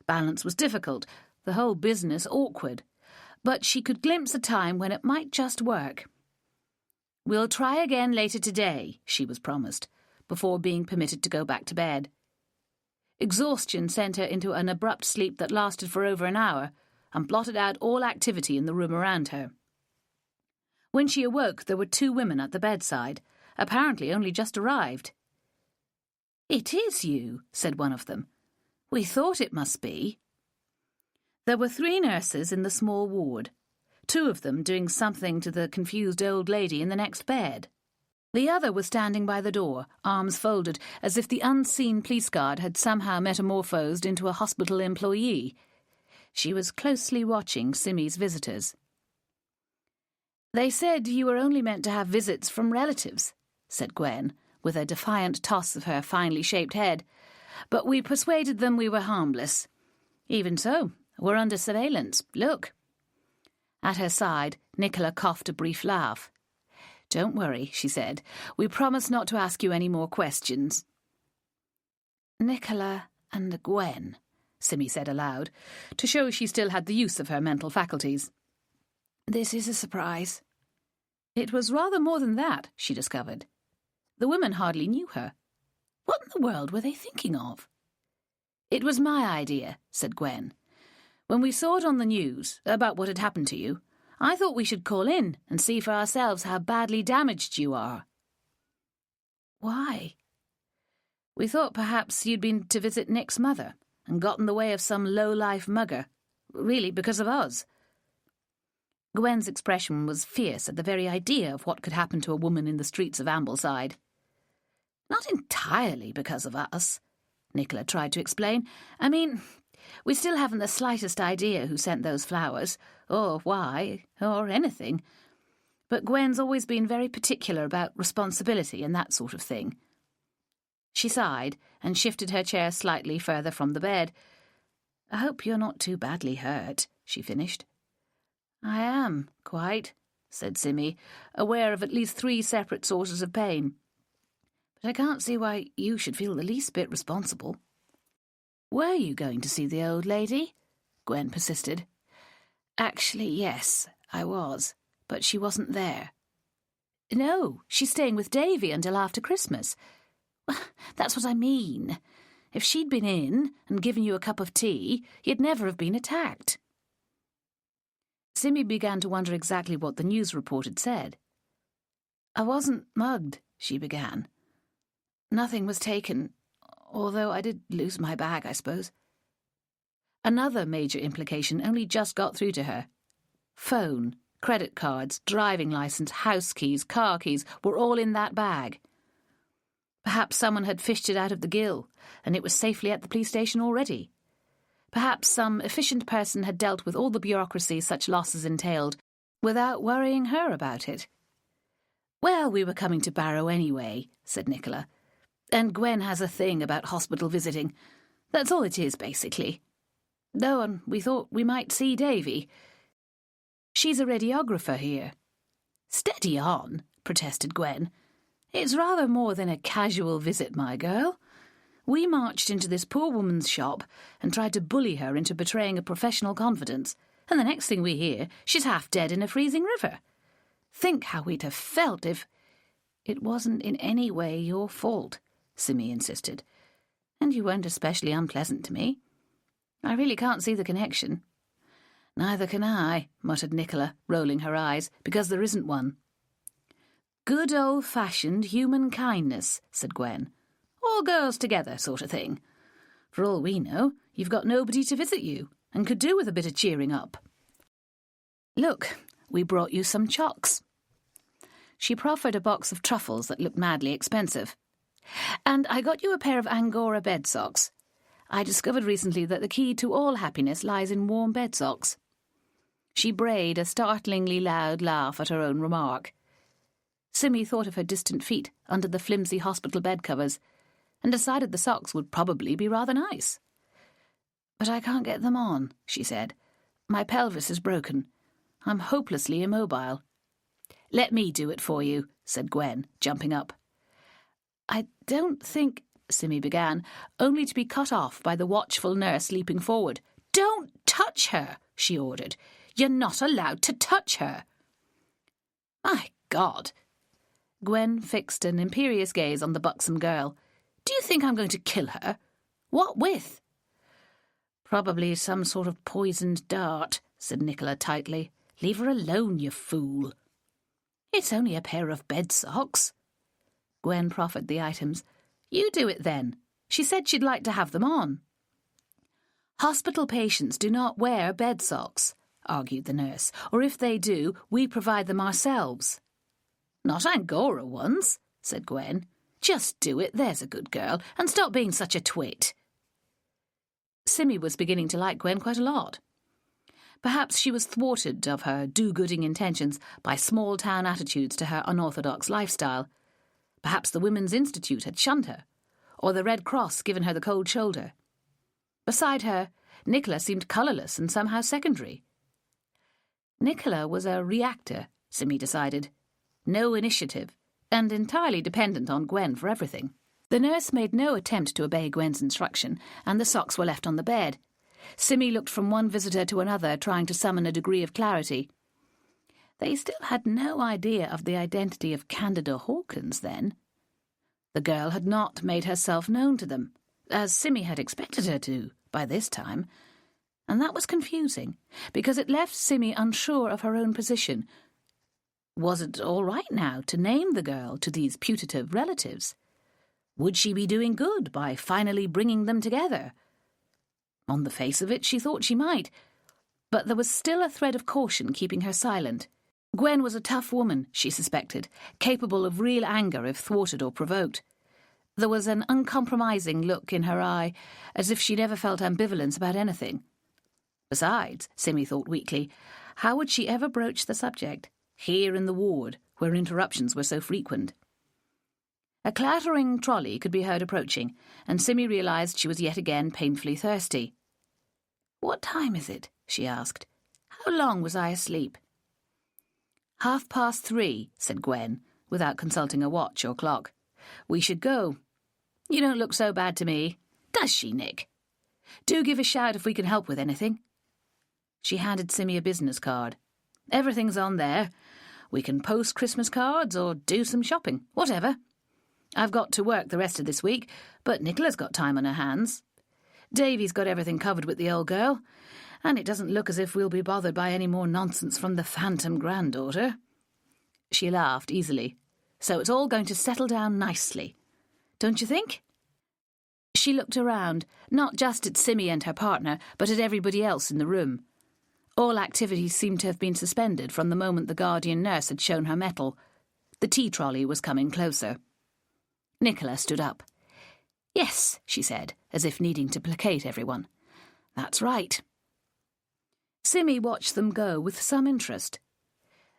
Balance was difficult, the whole business awkward, but she could glimpse a time when it might just work. "We'll try again later today," she was promised, before being permitted to go back to bed. Exhaustion sent her into an abrupt sleep that lasted for over an hour and blotted out all activity in the room around her. When she awoke, there were 2 women at the bedside, apparently only just arrived. "It is you," said one of them. "We thought it must be." There were 3 nurses in the small ward, 2 of them doing something to the confused old lady in the next bed. The other was standing by the door, arms folded, as if the unseen police guard had somehow metamorphosed into a hospital employee. She was closely watching Simmy's visitors. "They said you were only meant to have visits from relatives," said Gwen, with a defiant toss of her finely shaped head. "But we persuaded them we were harmless. Even so, we're under surveillance. Look." At her side, Nicola coughed a brief laugh. "Don't worry," she said. "We promise not to ask you any more questions." "Nicola and Gwen," Simmy said aloud, to show she still had the use of her mental faculties. "This is a surprise." It was rather more than that, she discovered. The women hardly knew her. What in the world were they thinking of? "It was my idea," said Gwen. "When we saw it on the news, about what had happened to you, I thought we should call in and see for ourselves how badly damaged you are." "Why?" "We thought perhaps you'd been to visit Nick's mother and got in the way of some low-life mugger. Really, because of us." Gwen's expression was fierce at the very idea of what could happen to a woman in the streets of Ambleside. "Not entirely because of us," Nicola tried to explain. "I mean, we still haven't the slightest idea who sent those flowers, or why, or anything. But Gwen's always been very particular about responsibility and that sort of thing." She sighed and shifted her chair slightly further from the bed. "I hope you're not too badly hurt," she finished. "I am, quite," said Simmy, aware of at least 3 separate sources of pain. "But I can't see why you should feel the least bit responsible." "Were you going to see the old lady?" Gwen persisted. "Actually, yes, I was, but she wasn't there." "No, she's staying with Davy until after Christmas." "That's what I mean. If she'd been in and given you a cup of tea, you'd never have been attacked." Simmy began to wonder exactly what the news report had said. "I wasn't mugged," she began. "Nothing was taken, although I did lose my bag, I suppose." Another major implication only just got through to her. Phone, credit cards, driving licence, house keys, car keys were all in that bag. Perhaps someone had fished it out of the gill, and it was safely at the police station already. Perhaps some efficient person had dealt with all the bureaucracy such losses entailed, without worrying her about it. "Well, we were coming to Barrow anyway," said Nicola. "And Gwen has a thing about hospital visiting. That's all it is, basically. Though, and we thought we might see Davy. She's a radiographer here." "Steady on," protested Gwen. "It's rather more than a casual visit, my girl. We marched into this poor woman's shop and tried to bully her into betraying a professional confidence, and the next thing we hear, she's half dead in a freezing river. Think how we'd have felt if—" "It wasn't in any way your fault," Simmy insisted. "And you weren't especially unpleasant to me. I really can't see the connection." "Neither can I," muttered Nicola, rolling her eyes, "because there isn't one." "Good old-fashioned human kindness," said Gwen. "All girls together sort of thing. For all we know, you've got nobody to visit you, and could do with a bit of cheering up. Look, we brought you some chocks." She proffered a box of truffles that looked madly expensive. "And I got you a pair of Angora bed socks. I discovered recently that the key to all happiness lies in warm bed socks." She brayed a startlingly loud laugh at her own remark. Simmy thought of her distant feet under the flimsy hospital bed covers and decided the socks would probably be rather nice. "But I can't get them on," she said. "My pelvis is broken. I'm hopelessly immobile." "Let me do it for you," said Gwen, jumping up. "I don't think," Simmy began, only to be cut off by the watchful nurse leaping forward. "Don't touch her," she ordered. "You're not allowed to touch her." "My God!" Gwen fixed an imperious gaze on the buxom girl. "Do you think I'm going to kill her? What with?" "Probably some sort of poisoned dart," said Nicola tightly. "Leave her alone, you fool." "It's only a pair of bed socks." Gwen proffered the items. "You do it then. She said she'd like to have them on." "Hospital patients do not wear bed socks," argued the nurse, "or if they do, we provide them ourselves." "Not Angora ones," said Gwen. "Just do it, there's a good girl, and stop being such a twit." Simmy was beginning to like Gwen quite a lot. Perhaps she was thwarted of her do-gooding intentions by small-town attitudes to her unorthodox lifestyle. Perhaps the Women's Institute had shunned her, or the Red Cross given her the cold shoulder. Beside her, Nicola seemed colourless and somehow secondary. Nicola was a reactor, Simmy decided. No initiative, and entirely dependent on Gwen for everything. The nurse made no attempt to obey Gwen's instruction, and the socks were left on the bed. Simmy looked from one visitor to another, trying to summon a degree of clarity. They still had no idea of the identity of Candida Hawkins, then. The girl had not made herself known to them, as Simmy had expected her to by this time, and that was confusing, because it left Simmy unsure of her own position. Was it all right now to name the girl to these putative relatives? Would she be doing good by finally bringing them together? On the face of it, she thought she might, but there was still a thread of caution keeping her silent. Gwen was a tough woman, she suspected, capable of real anger if thwarted or provoked. There was an uncompromising look in her eye, as if she never felt ambivalence about anything. Besides, Simmy thought weakly, how would she ever broach the subject, here in the ward, where interruptions were so frequent? A clattering trolley could be heard approaching, and Simmy realised she was yet again painfully thirsty. "What time is it?" she asked. "How long was I asleep?" 3:30, said Gwen, without consulting a watch or clock. "We should go. You don't look so bad to me. Does she, Nick? Do give a shout if we can help with anything." She handed Simmy a business card. "Everything's on there. We can post Christmas cards or do some shopping, whatever. I've got to work the rest of this week, but Nicola's got time on her hands. Davy's got everything covered with the old girl, and it doesn't look as if we'll be bothered by any more nonsense from the phantom granddaughter." She laughed easily. "So it's all going to settle down nicely, don't you think?" She looked around, not just at Simmy and her partner, but at everybody else in the room. All activities seemed to have been suspended from the moment the guardian nurse had shown her mettle. The tea trolley was coming closer. Nicola stood up. "Yes," she said, as if needing to placate everyone. "That's right." Simmy watched them go with some interest.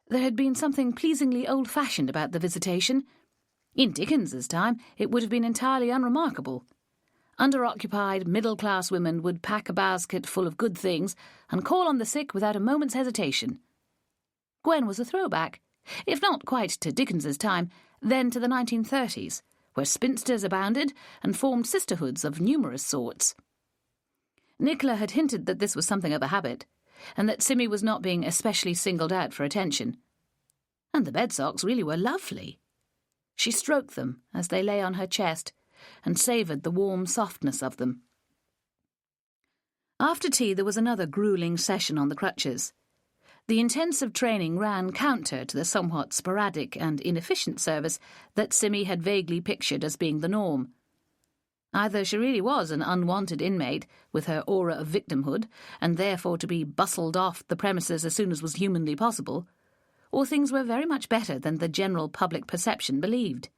There had been something pleasingly old-fashioned about the visitation. In Dickens's time, it would have been entirely unremarkable. Underoccupied, middle-class women would pack a basket full of good things and call on the sick without a moment's hesitation. Gwen was a throwback, if not quite to Dickens's time, then to the 1930s, where spinsters abounded and formed sisterhoods of numerous sorts. Nicola had hinted that this was something of a habit, and that Simmy was not being especially singled out for attention. And the bed socks really were lovely. She stroked them as they lay on her chest, and savoured the warm softness of them. After tea there was another gruelling session on the crutches. The intensive training ran counter to the somewhat sporadic and inefficient service that Simmy had vaguely pictured as being the norm. Either she really was an unwanted inmate with her aura of victimhood, and therefore to be bustled off the premises as soon as was humanly possible, or things were very much better than the general public perception believed.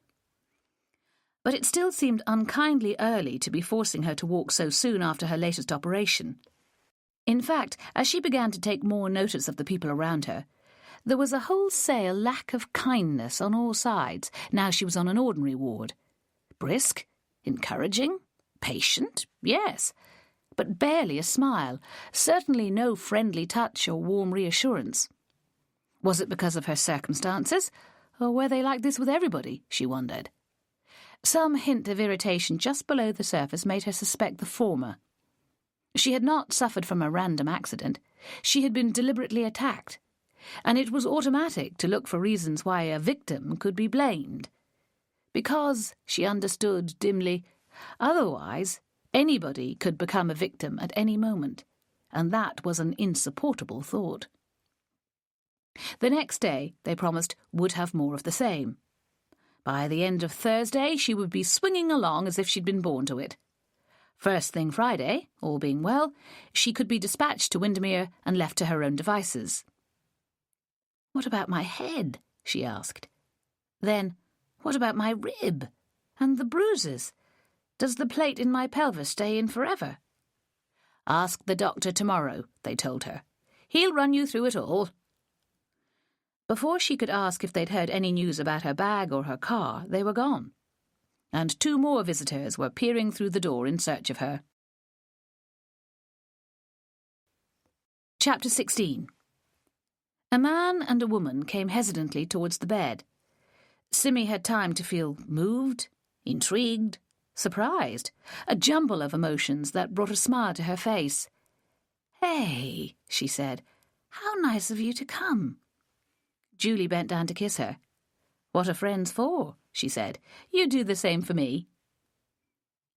But it still seemed unkindly early to be forcing her to walk so soon after her latest operation. In fact, as she began to take more notice of the people around her, there was a wholesale lack of kindness on all sides now she was on an ordinary ward. Brisk, encouraging, patient, yes, but barely a smile, certainly no friendly touch or warm reassurance. Was it because of her circumstances, or were they like this with everybody, she wondered. Some hint of irritation just below the surface made her suspect the former. She had not suffered from a random accident. She had been deliberately attacked, and it was automatic to look for reasons why a victim could be blamed. Because, she understood dimly, otherwise anybody could become a victim at any moment, and that was an insupportable thought. The next day, they promised, would have more of the same. By the end of Thursday, she would be swinging along as if she'd been born to it. First thing Friday, all being well, she could be dispatched to Windermere and left to her own devices. "What about my head?" she asked. Then, what about my rib? And the bruises? Does the plate in my pelvis stay in forever? "Ask the doctor tomorrow," they told her. "He'll run you through it all." Before she could ask if they'd heard any news about her bag or her car, they were gone. And 2 more visitors were peering through the door in search of her. Chapter 16. A man and a woman came hesitantly towards the bed. Simmy had time to feel moved, intrigued, surprised, a jumble of emotions that brought a smile to her face. "Hey," she said, "how nice of you to come." Julie bent down to kiss her. "What are friends for?" she said. "You do the same for me."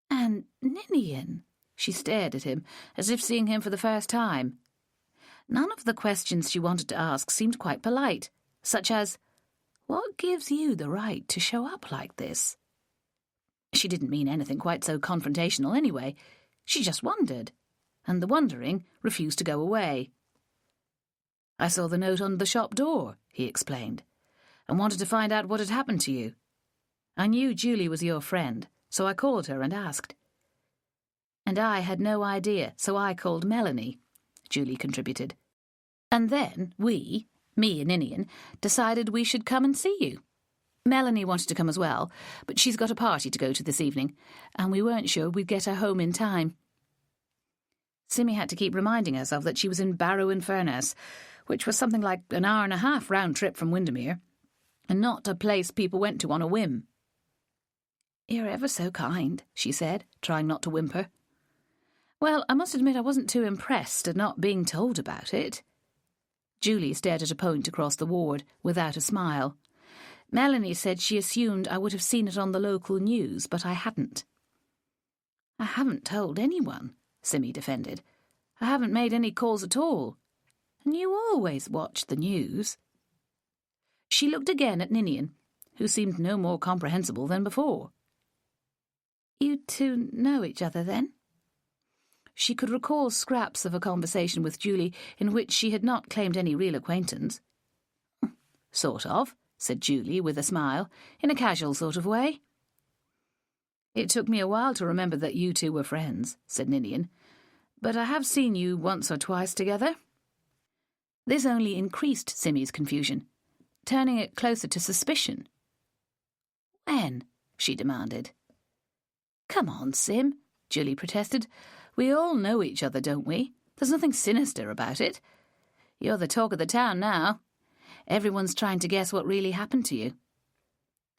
"And Ninian?" She stared at him, as if seeing him for the first time. None of the questions she wanted to ask seemed quite polite, such as, "What gives you the right to show up like this?" She didn't mean anything quite so confrontational anyway. She just wondered, and the wondering refused to go away. "I saw the note on the shop door," he explained, "and wanted to find out what had happened to you. I knew Julie was your friend, so I called her and asked." "And I had no idea, so I called Melanie," Julie contributed. "And then we, me and Ninian, decided we should come and see you. Melanie wanted to come as well, but she's got a party to go to this evening, and we weren't sure we'd get her home in time." Simmy had to keep reminding herself that she was in Barrow-in-Furness, which was something like an hour-and-a-half round trip from Windermere, and not a place people went to on a whim. "You're ever so kind," she said, trying not to whimper. "Well, I must admit I wasn't too impressed at not being told about it." Julie stared at a point across the ward, without a smile. "Melanie said she assumed I would have seen it on the local news, but I hadn't." "I haven't told anyone," Simmy defended. "I haven't made any calls at all. And you always watch the news." She looked again at Ninian, who seemed no more comprehensible than before. "You two know each other, then?" She could recall scraps of a conversation with Julie in which she had not claimed any real acquaintance. "Sort of," said Julie with a smile, in a casual sort of way. "It took me a while to remember that you two were friends," said Ninian, "but I have seen you once or twice together." This only increased Simmy's confusion, turning it closer to suspicion. "When?" she demanded. "Come on, Sim," Julie protested. "We all know each other, don't we? There's nothing sinister about it. You're the talk of the town now. Everyone's trying to guess what really happened to you."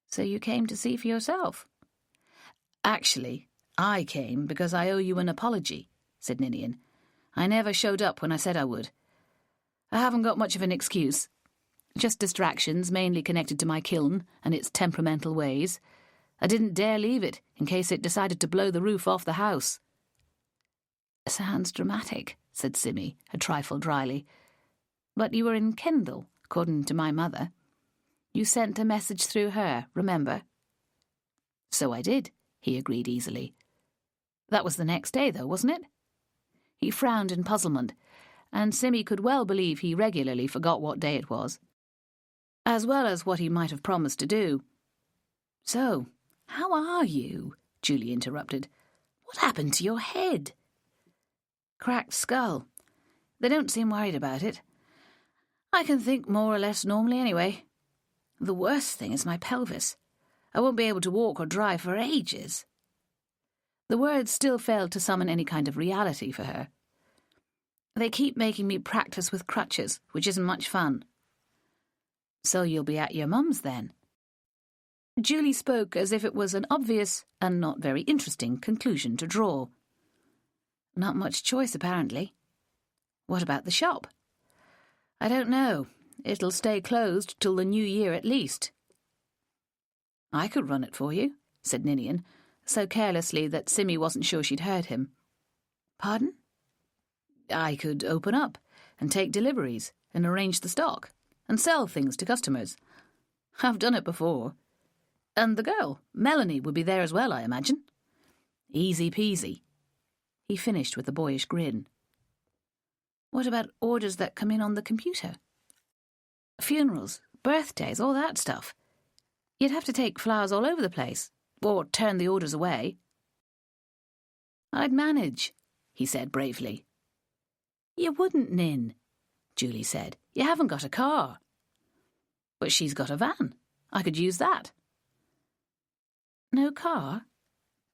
"So you came to see for yourself?" "Actually, I came because I owe you an apology," said Ninian. "I never showed up when I said I would. I haven't got much of an excuse. Just distractions, mainly connected to my kiln and its temperamental ways. I didn't dare leave it in case it decided to blow the roof off the house." Sounds dramatic, said Simmy, a trifle dryly. But you were in Kendal, according to my mother. You sent a message through her, remember? So I did, he agreed easily. That was the next day, though, wasn't it? He frowned in puzzlement, and Simmy could well believe he regularly forgot what day it was, as well as what he might have promised to do. So, how are you? Julie interrupted. What happened to your head? Cracked skull. They don't seem worried about it. I can think more or less normally anyway. The worst thing is my pelvis. I won't be able to walk or drive for ages. The words still failed to summon any kind of reality for her. They keep making me practice with crutches, which isn't much fun. So you'll be at your mum's then? Julie spoke as if it was an obvious and not very interesting conclusion to draw. Not much choice, apparently. What about the shop? I don't know. It'll stay closed till the new year at least. I could run it for you, said Ninian, so carelessly that Simmy wasn't sure she'd heard him. Pardon? I could open up and take deliveries and arrange the stock and sell things to customers. I've done it before. And the girl, Melanie, would be there as well, I imagine. Easy peasy. He finished with a boyish grin. What about orders that come in on the computer? Funerals, birthdays, all that stuff. You'd have to take flowers all over the place, or turn the orders away. I'd manage, he said bravely. You wouldn't, Nin, Julie said. You haven't got a car. But she's got a van. I could use that. No car?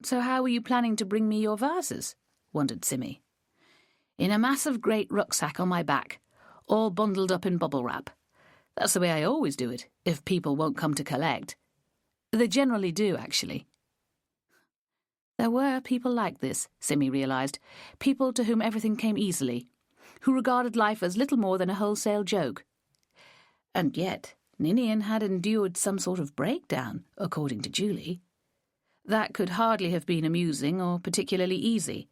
So how were you planning to bring me your vases? Wondered Simmy. In a massive great rucksack on my back, all bundled up in bubble wrap. That's the way I always do it, if people won't come to collect. They generally do, actually. There were people like this, Simmy realised, people to whom everything came easily, who regarded life as little more than a wholesale joke. And yet, Ninian had endured some sort of breakdown, according to Julie. That could hardly have been amusing or particularly easy.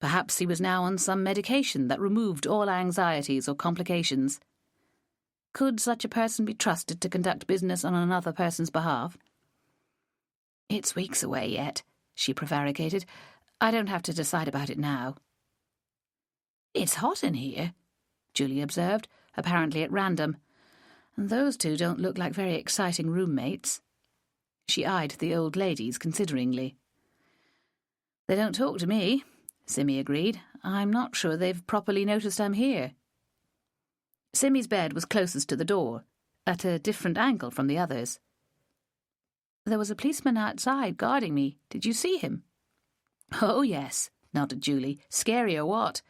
Perhaps he was now on some medication that removed all anxieties or complications. Could such a person be trusted to conduct business on another person's behalf? It's weeks away yet, she prevaricated. I don't have to decide about it now. It's hot in here, Julie observed, apparently at random. And those two don't look like very exciting roommates. She eyed the old ladies consideringly. They don't talk to me, Simmy agreed. I'm not sure they've properly noticed I'm here. Simmy's bed was closest to the door, at a different angle from the others. There was a policeman outside guarding me. Did you see him? Oh, yes, nodded Julie. Scary or what?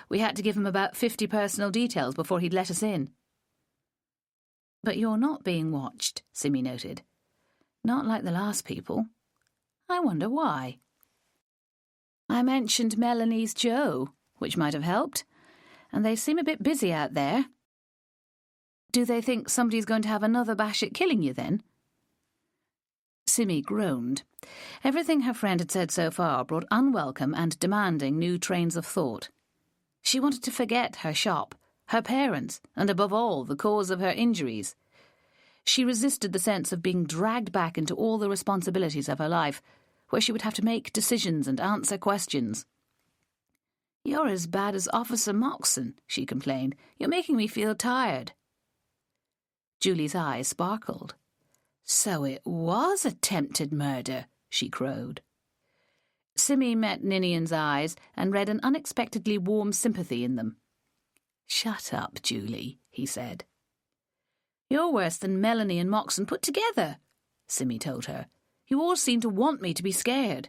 We had to give him about 50 personal details before he'd let us in. But you're not being watched, Simmy noted. Not like the last people. I wonder why. I mentioned Melanie's Joe, which might have helped, and they seem a bit busy out there. Do they think somebody's going to have another bash at killing you, then? Simmy groaned. Everything her friend had said so far brought unwelcome and demanding new trains of thought. She wanted to forget her shop, her parents, and above all, the cause of her injuries. She resisted the sense of being dragged back into all the responsibilities of her life, where she would have to make decisions and answer questions. You're as bad as Officer Moxon, she complained. You're making me feel tired. Julie's eyes sparkled. So it was attempted murder, she crowed. Simmy met Ninian's eyes and read an unexpectedly warm sympathy in them. Shut up, Julie, he said. You're worse than Melanie and Moxon put together, Simmy told her. You all seem to want me to be scared.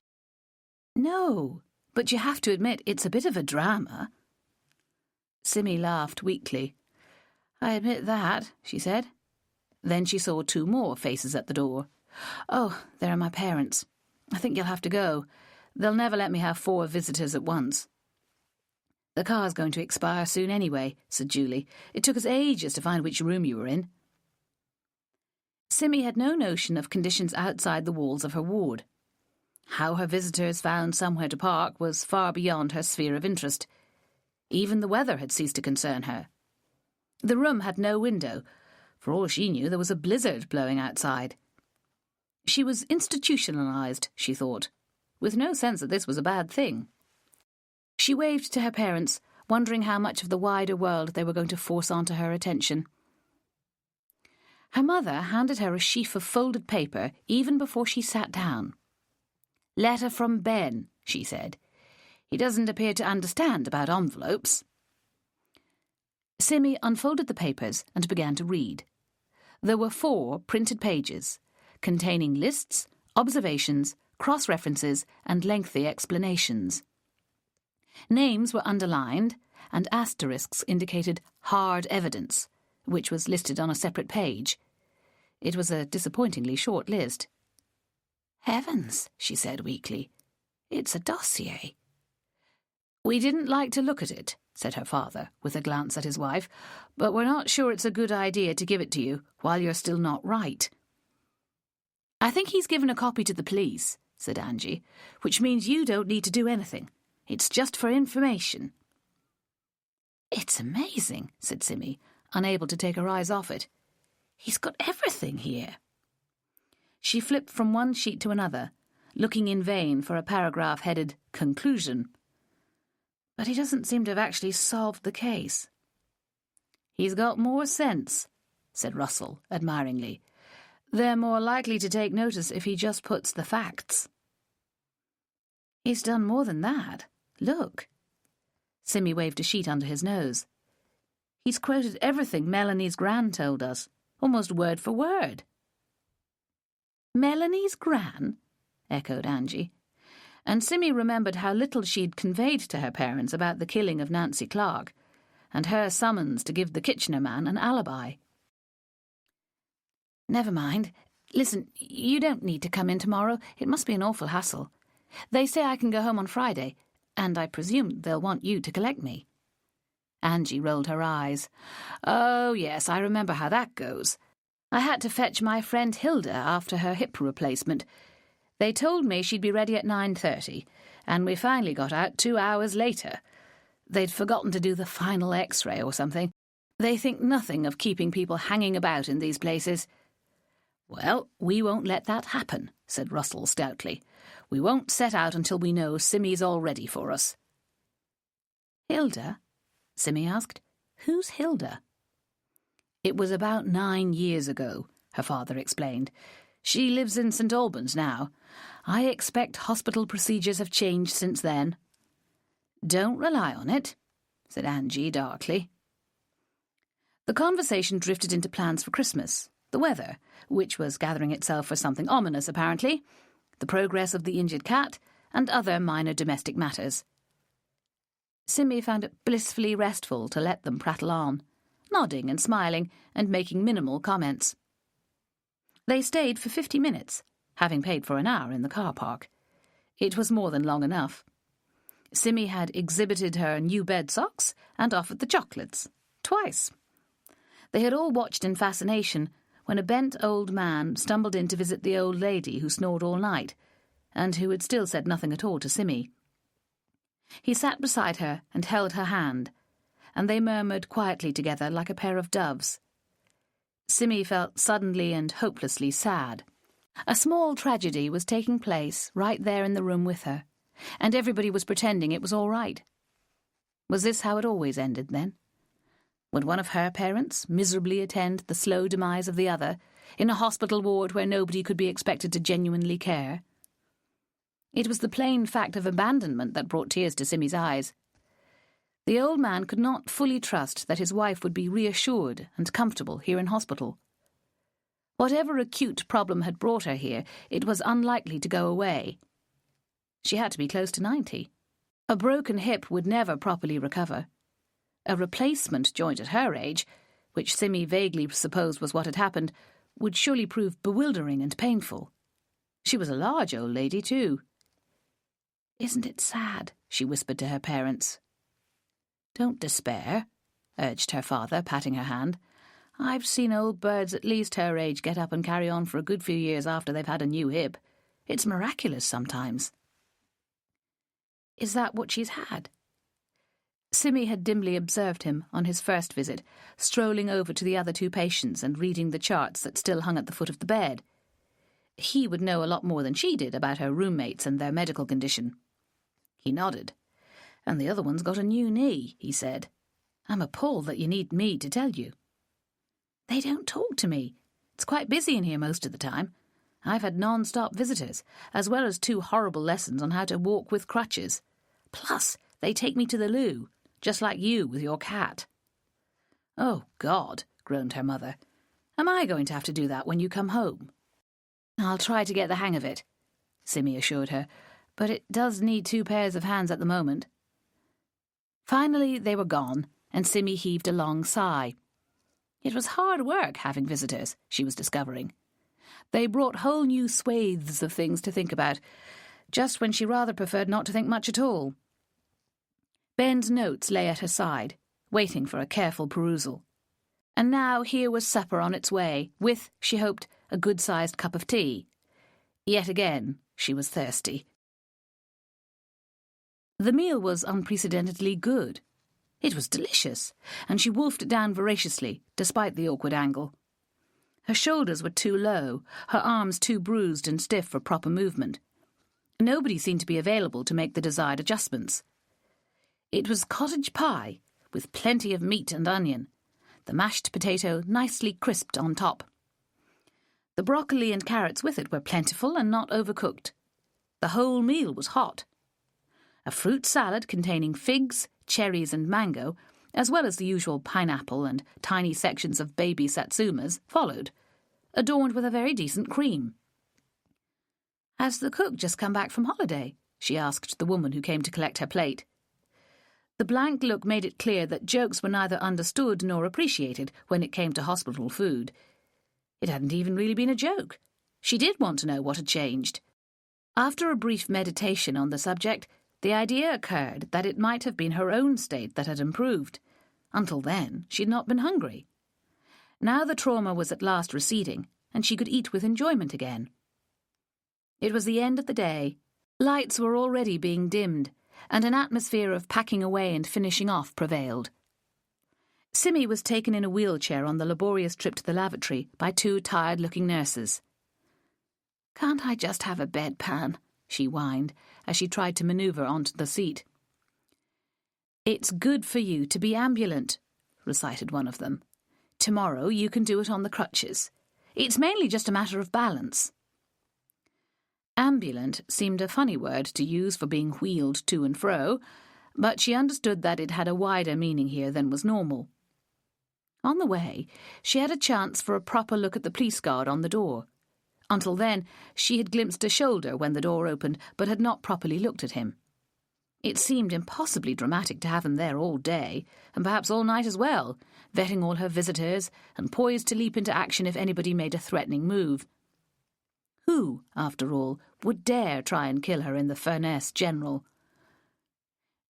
No, but you have to admit it's a bit of a drama. Simmy laughed weakly. I admit that, she said. Then she saw two more faces at the door. Oh, there are my parents. I think you'll have to go. They'll never let me have 4 visitors at once. The car's going to expire soon anyway, said Julie. It took us ages to find which room you were in. Simmy had no notion of conditions outside the walls of her ward. How her visitors found somewhere to park was far beyond her sphere of interest. Even the weather had ceased to concern her. The room had no window. For all she knew, there was a blizzard blowing outside. She was institutionalized, she thought, with no sense that this was a bad thing. She waved to her parents, wondering how much of the wider world they were going to force onto her attention. Her mother handed her a sheaf of folded paper even before she sat down. "Letter from Ben," she said. "He doesn't appear to understand about envelopes." Simmy unfolded the papers and began to read. There were 4 printed pages, containing lists, observations, cross-references, and lengthy explanations. Names were underlined, and asterisks indicated hard evidence, which was listed on a separate page. It was a disappointingly short list. "Heavens," she said weakly. "It's a dossier." "We didn't like to look at it," said her father, with a glance at his wife, "but we're not sure it's a good idea to give it to you while you're still not right." "I think he's given a copy to the police," said Angie, "which means you don't need to do anything. It's just for information." "It's amazing," said Simmy, unable to take her eyes off it. "He's got everything here." She flipped from one sheet to another, looking in vain for a paragraph headed Conclusion. But he doesn't seem to have actually solved the case. "He's got more sense," said Russell admiringly. "They're more likely to take notice if he just puts the facts." "He's done more than that. Look." Simmy waved a sheet under his nose. "He's quoted everything Melanie's gran told us, almost word for word." "Melanie's gran?" echoed Angie. And Simmy remembered how little she'd conveyed to her parents about the killing of Nancy Clark, and her summons to give the Kitchener man an alibi. "Never mind. Listen, you don't need to come in tomorrow. It must be an awful hassle. They say I can go home on Friday, and I presume they'll want you to collect me." Angie rolled her eyes. "Oh, yes, I remember how that goes. I had to fetch my friend Hilda after her hip replacement. They told me she'd be ready at 9:30, and we finally got out 2 hours later. They'd forgotten to do the final X-ray or something. They think nothing of keeping people hanging about in these places." "Well, we won't let that happen," said Russell stoutly. "We won't set out until we know Simmy's all ready for us." "Hilda?" Simmy asked. "Who's Hilda?" "It was about 9 years ago," her father explained. "She lives in St. Albans now. I expect hospital procedures have changed since then." "Don't rely on it," said Angie darkly. The conversation drifted into plans for Christmas, the weather, which was gathering itself for something ominous apparently, the progress of the injured cat, and other minor domestic matters. Simmy found it blissfully restful to let them prattle on, nodding and smiling and making minimal comments. They stayed for 50 minutes, having paid for an hour in the car park. It was more than long enough. Simmy had exhibited her new bed socks and offered the chocolates, twice. They had all watched in fascination when a bent old man stumbled in to visit the old lady who snored all night, and who had still said nothing at all to Simmy. He sat beside her and held her hand, and they murmured quietly together like a pair of doves. Simmy felt suddenly and hopelessly sad. A small tragedy was taking place right there in the room with her, and everybody was pretending it was all right. Was this how it always ended, then? Would one of her parents miserably attend the slow demise of the other, in a hospital ward where nobody could be expected to genuinely care? It was the plain fact of abandonment that brought tears to Simmy's eyes. The old man could not fully trust that his wife would be reassured and comfortable here in hospital. Whatever acute problem had brought her here, it was unlikely to go away. She had to be close to 90. A broken hip would never properly recover. A replacement joint at her age, which Simmy vaguely supposed was what had happened, would surely prove bewildering and painful. She was a large old lady, too. "Isn't it sad?" she whispered to her parents. "Don't despair," urged her father, patting her hand. "I've seen old birds at least her age get up and carry on for a good few years after they've had a new hip. It's miraculous sometimes." "Is that what she's had?" Simmy had dimly observed him on his first visit, strolling over to the other two patients and reading the charts that still hung at the foot of the bed. He would know a lot more than she did about her roommates and their medical condition. He nodded. "And the other one's got a new knee," he said. "I'm appalled that you need me to tell you." "They don't talk to me. It's quite busy in here most of the time. I've had non-stop visitors, as well as 2 horrible lessons on how to walk with crutches. Plus, they take me to the loo, just like you with your cat." "Oh, God," groaned her mother. "Am I going to have to do that when you come home?" "I'll try to get the hang of it," Simmy assured her, "but it does need 2 pairs of hands at the moment." Finally, they were gone, and Simmy heaved a long sigh. It was hard work having visitors, she was discovering. They brought whole new swathes of things to think about, just when she rather preferred not to think much at all. Ben's notes lay at her side, waiting for a careful perusal. And now here was supper on its way, with, she hoped, a good-sized cup of tea. Yet again, she was thirsty. The meal was unprecedentedly good. It was delicious, and she wolfed it down voraciously, despite the awkward angle. Her shoulders were too low, her arms too bruised and stiff for proper movement. Nobody seemed to be available to make the desired adjustments. It was cottage pie, with plenty of meat and onion, the mashed potato nicely crisped on top. The broccoli and carrots with it were plentiful and not overcooked. The whole meal was hot. A fruit salad containing figs, cherries and mango, as well as the usual pineapple and tiny sections of baby satsumas, followed, adorned with a very decent cream. "Has the cook just come back from holiday?" she asked the woman who came to collect her plate. The blank look made it clear that jokes were neither understood nor appreciated when it came to hospital food. It hadn't even really been a joke. She did want to know what had changed. After a brief meditation on the subject, the idea occurred that it might have been her own state that had improved. Until then, she had not been hungry. Now the trauma was at last receding, and she could eat with enjoyment again. It was the end of the day. Lights were already being dimmed, and an atmosphere of packing away and finishing off prevailed. Simmy was taken in a wheelchair on the laborious trip to the lavatory by 2 tired-looking nurses. "Can't I just have a bedpan?" she whined, as she tried to manoeuvre onto the seat. "It's good for you to be ambulant," recited one of them. "Tomorrow you can do it on the crutches. It's mainly just a matter of balance." Ambulant seemed a funny word to use for being wheeled to and fro, but she understood that it had a wider meaning here than was normal. On the way, she had a chance for a proper look at the police guard on the door. Until then, she had glimpsed a shoulder when the door opened, but had not properly looked at him. It seemed impossibly dramatic to have him there all day, and perhaps all night as well, vetting all her visitors and poised to leap into action if anybody made a threatening move. Who, after all, would dare try and kill her in the Furness General?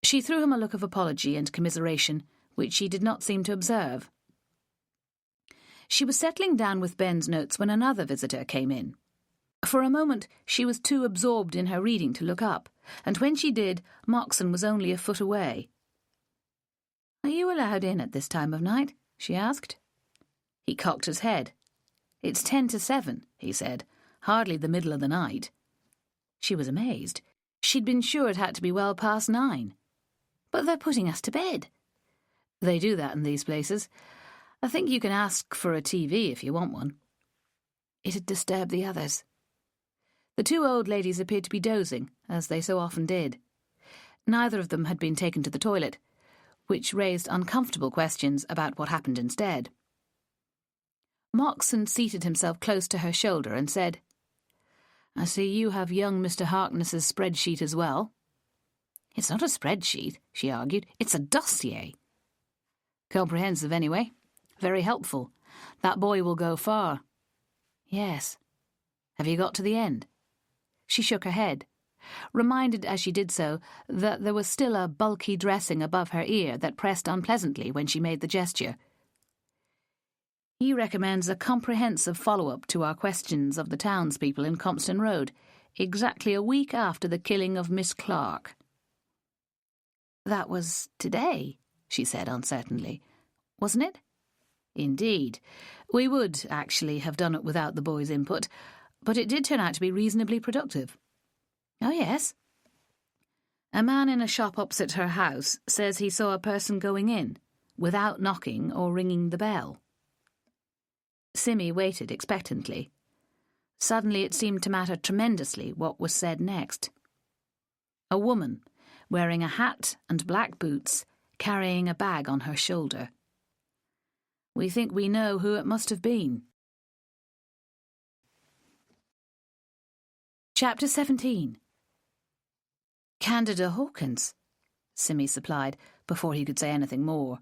She threw him a look of apology and commiseration, which he did not seem to observe. She was settling down with Ben's notes when another visitor came in. For a moment, she was too absorbed in her reading to look up, and when she did, Moxon was only a foot away. "Are you allowed in at this time of night?" she asked. He cocked his head. "It's 10 to 7, he said. "Hardly the middle of the night." She was amazed. She'd been sure it had to be well past 9. "But they're putting us to bed." "They do that in these places. I think you can ask for a TV if you want one." It had disturbed the others. The 2 old ladies appeared to be dozing, as they so often did. Neither of them had been taken to the toilet, which raised uncomfortable questions about what happened instead. Moxon seated himself close to her shoulder and said, "I see you have young Mr. Harkness's spreadsheet as well." "It's not a spreadsheet," she argued. "It's a dossier." "Comprehensive, anyway. Very helpful. That boy will go far." "Yes." "Have you got to the end?" She shook her head, reminded as she did so that there was still a bulky dressing above her ear that pressed unpleasantly when she made the gesture. "He recommends a comprehensive follow-up to our questions of the townspeople in Compston Road. exactly a week after the killing of Miss Clark. "That was today," she said uncertainly. "Wasn't it?" "Indeed. We would actually have done it without the boys' input, but it did turn out to be reasonably productive." "Oh, yes?" "A man in a shop opposite her house says he saw a person going in, without knocking or ringing the bell." Simmy waited expectantly. Suddenly it seemed to matter tremendously what was said next. A woman, wearing a hat and black boots, carrying a bag on her shoulder. "We think we know who it must have been." Chapter 17. "Candida Hawkins," Simmy supplied, before he could say anything more.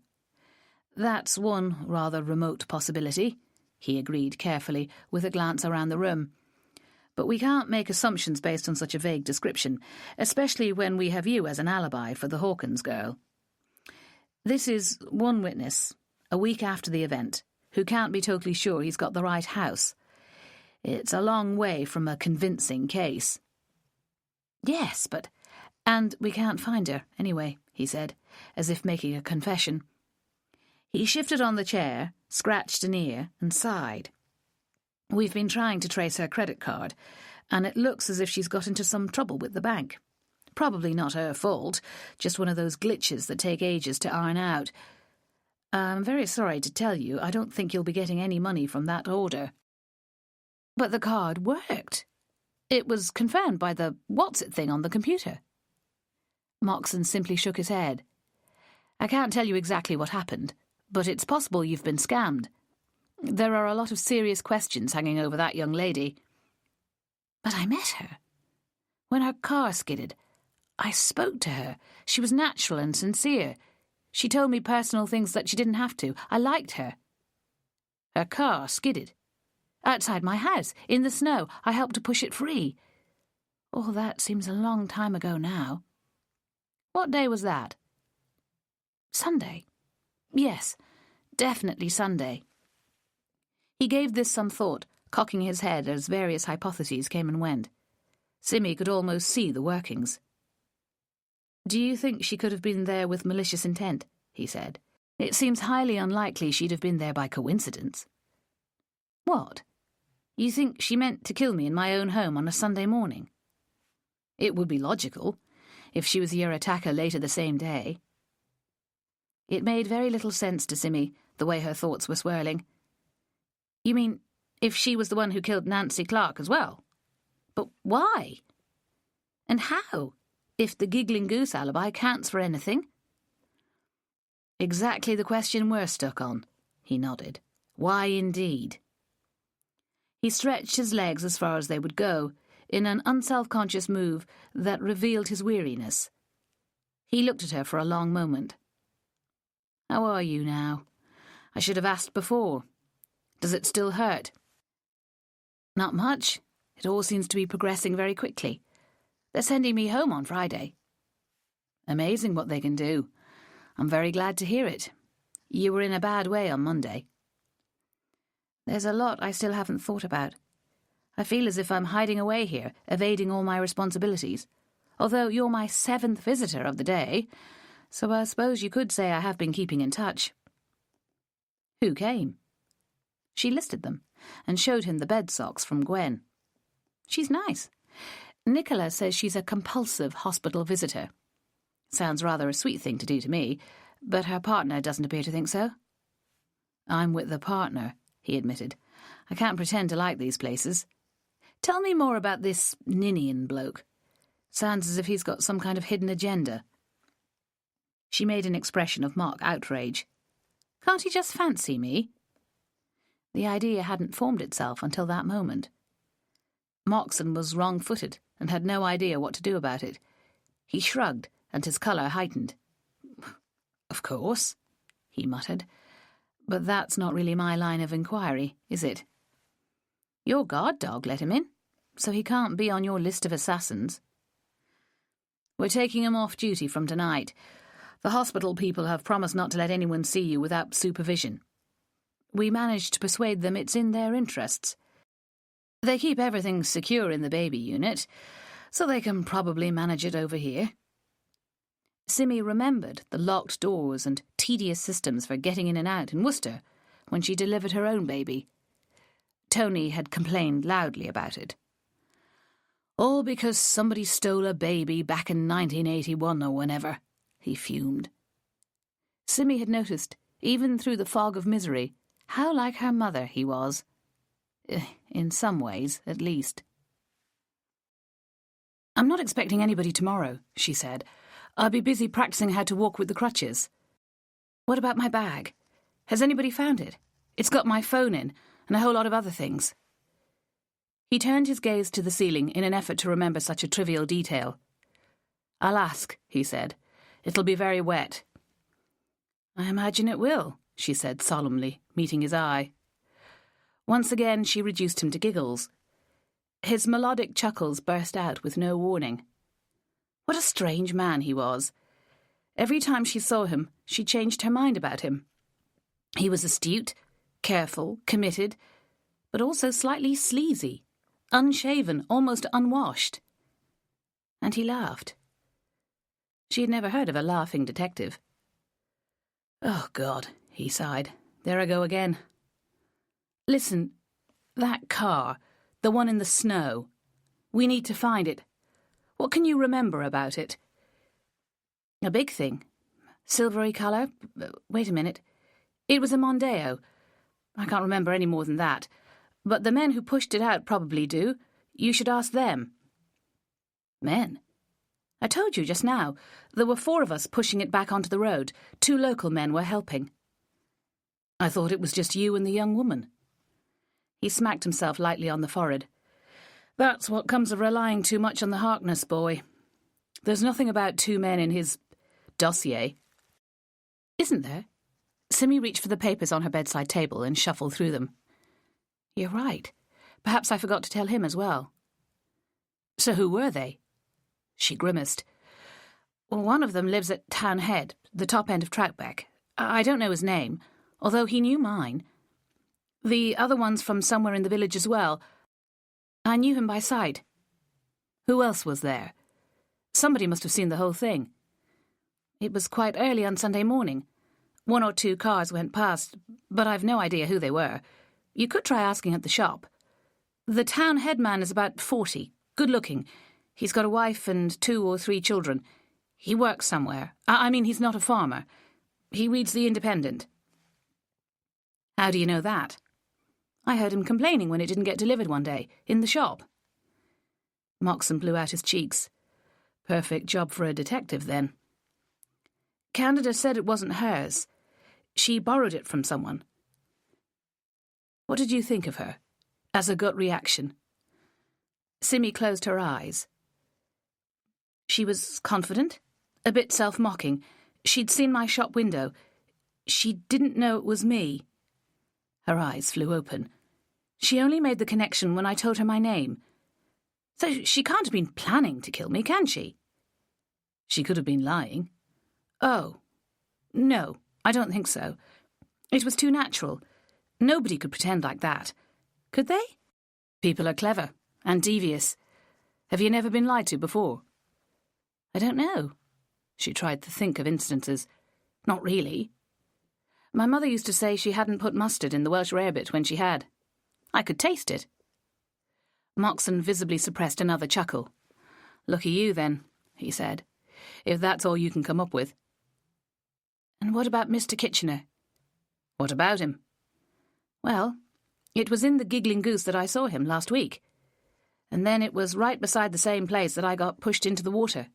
"That's one rather remote possibility," he agreed carefully, with a glance around the room. "But we can't make assumptions based on such a vague description, especially when we have you as an alibi for the Hawkins girl. This is one witness, a week after the event, who can't be totally sure he's got the right house. It's a long way from a convincing case." "Yes, but—" "And we can't find her, anyway," he said, as if making a confession. He shifted on the chair, scratched an ear, and sighed. "We've been trying to trace her credit card, and it looks as if she's got into some trouble with the bank. Probably not her fault, just one of those glitches that take ages to iron out. I'm very sorry to tell you, I don't think you'll be getting any money from that order." "But the card worked. It was confirmed by the what's-it thing on the computer." Moxon simply shook his head. "I can't tell you exactly what happened, but it's possible you've been scammed. There are a lot of serious questions hanging over that young lady." "But I met her. When her car skidded, I spoke to her. She was natural and sincere. She told me personal things that she didn't have to. I liked her." "Her car skidded?" "Outside my house, in the snow. I helped to push it free. All that seems a long time ago now." "What day was that?" "Sunday. Yes, definitely Sunday." He gave this some thought, cocking his head as various hypotheses came and went. Simmy could almost see the workings. "Do you think she could have been there with malicious intent?" he said. "It seems highly unlikely she'd have been there by coincidence." "What? You think she meant to kill me in my own home on a Sunday morning?" "It would be logical, if she was your attacker later the same day." It made very little sense to Simmy, the way her thoughts were swirling. "You mean, if she was the one who killed Nancy Clark as well? But why? And how, if the giggling goose alibi counts for anything?" "Exactly the question we're stuck on," he nodded. "Why indeed?" He stretched his legs as far as they would go, in an unself-conscious move that revealed his weariness. He looked at her for a long moment. "How are you now? I should have asked before. Does it still hurt?" "Not much. It all seems to be progressing very quickly. They're sending me home on Friday." "Amazing what they can do. I'm very glad to hear it. You were in a bad way on Monday." "There's a lot I still haven't thought about. I feel as if I'm hiding away here, evading all my responsibilities. Although you're my 7th visitor of the day, so I suppose you could say I have been keeping in touch." "Who came?" She listed them, and showed him the bed socks from Gwen. "She's nice. Nicola says she's a compulsive hospital visitor. Sounds rather a sweet thing to do to me, but her partner doesn't appear to think so." "I'm with the partner," he admitted. "I can't pretend to like these places. Tell me more about this Ninian bloke. Sounds as if he's got some kind of hidden agenda." She made an expression of mock outrage. "Can't he just fancy me?" The idea hadn't formed itself until that moment. Moxon was wrong-footed and had no idea what to do about it. He shrugged, and his colour heightened. "Of course," he muttered. "But that's not really my line of inquiry, is it? Your guard dog let him in, so he can't be on your list of assassins." "We're taking him off duty from tonight. The hospital people have promised not to let anyone see you without supervision. We managed to persuade them it's in their interests. They keep everything secure in the baby unit, so they can probably manage it over here. Simmy remembered the locked doors and tedious systems for getting in and out in Worcester when she delivered her own baby. Tony had complained loudly about it. All because somebody stole a baby back in 1981 or whenever, he fumed. Simmy had noticed, even through the fog of misery, how like her mother he was. In some ways, at least. "I'm not expecting anybody tomorrow," she said. "I'll be busy practicing how to walk with the crutches." "What about my bag? Has anybody found it? It's got my phone in, and a whole lot of other things." He turned his gaze to the ceiling in an effort to remember such a trivial detail. "I'll ask," he said. "It'll be very wet." "I imagine it will," she said solemnly, meeting his eye. Once again she reduced him to giggles. His melodic chuckles burst out with no warning. What a strange man he was. Every time she saw him, she changed her mind about him. He was astute, careful, committed, but also slightly sleazy, unshaven, almost unwashed. And he laughed. She had never heard of a laughing detective. "Oh, God," he sighed. "There I go again. Listen, that car, the one in the snow, we need to find it. What can you remember about it?" "A big thing. Silvery colour. Wait a minute. It was a Mondeo. I can't remember any more than that. But the men who pushed it out probably do. You should ask them." "Men? I told you just now. There were 4 of us pushing it back onto the road. 2 local men were helping." "I thought it was just you and the young woman." He smacked himself lightly on the forehead. "That's what comes of relying too much on the Harkness boy. There's nothing about 2 men in his dossier." "Isn't there?" Simmy reached for the papers on her bedside table and shuffled through them. "You're right. Perhaps I forgot to tell him as well." "So who were they?" She grimaced. "Well, one of them lives at Town Head, the top end of Troutbeck. I don't know his name, although he knew mine. The other one's from somewhere in the village as well. I knew him by sight." "Who else was there? Somebody must have seen the whole thing." "It was quite early on Sunday morning. 1 or 2 cars went past, but I've no idea who they were. You could try asking at the shop. The Town Head man is about 40, good-looking. He's got a wife and 2 or 3 children. He works somewhere. I mean, he's not a farmer. He reads the Independent." "How do you know that?" "I heard him complaining when it didn't get delivered one day, in the shop." Moxon blew out his cheeks. Perfect job for a detective, then. "Candida said it wasn't hers. She borrowed it from someone." "What did you think of her, as a gut reaction?" Simmy closed her eyes. "She was confident, a bit self-mocking. She'd seen my shop window. She didn't know it was me." Her eyes flew open. "She only made the connection when I told her my name. So she can't have been planning to kill me, can she?" "She could have been lying." "Oh. No, I don't think so. It was too natural. Nobody could pretend like that. Could they? People are clever and devious. Have you never been lied to before?" "I don't know." She tried to think of instances. "Not really. My mother used to say she hadn't put mustard in the Welsh rarebit when she had. I could taste it." Moxon visibly suppressed another chuckle. "Lucky you, then," he said, "if that's all you can come up with." "And what about Mr. Kitchener?" "What about him?" "Well, it was in the Giggling Goose that I saw him last week. And then it was right beside the same place that I got pushed into the water.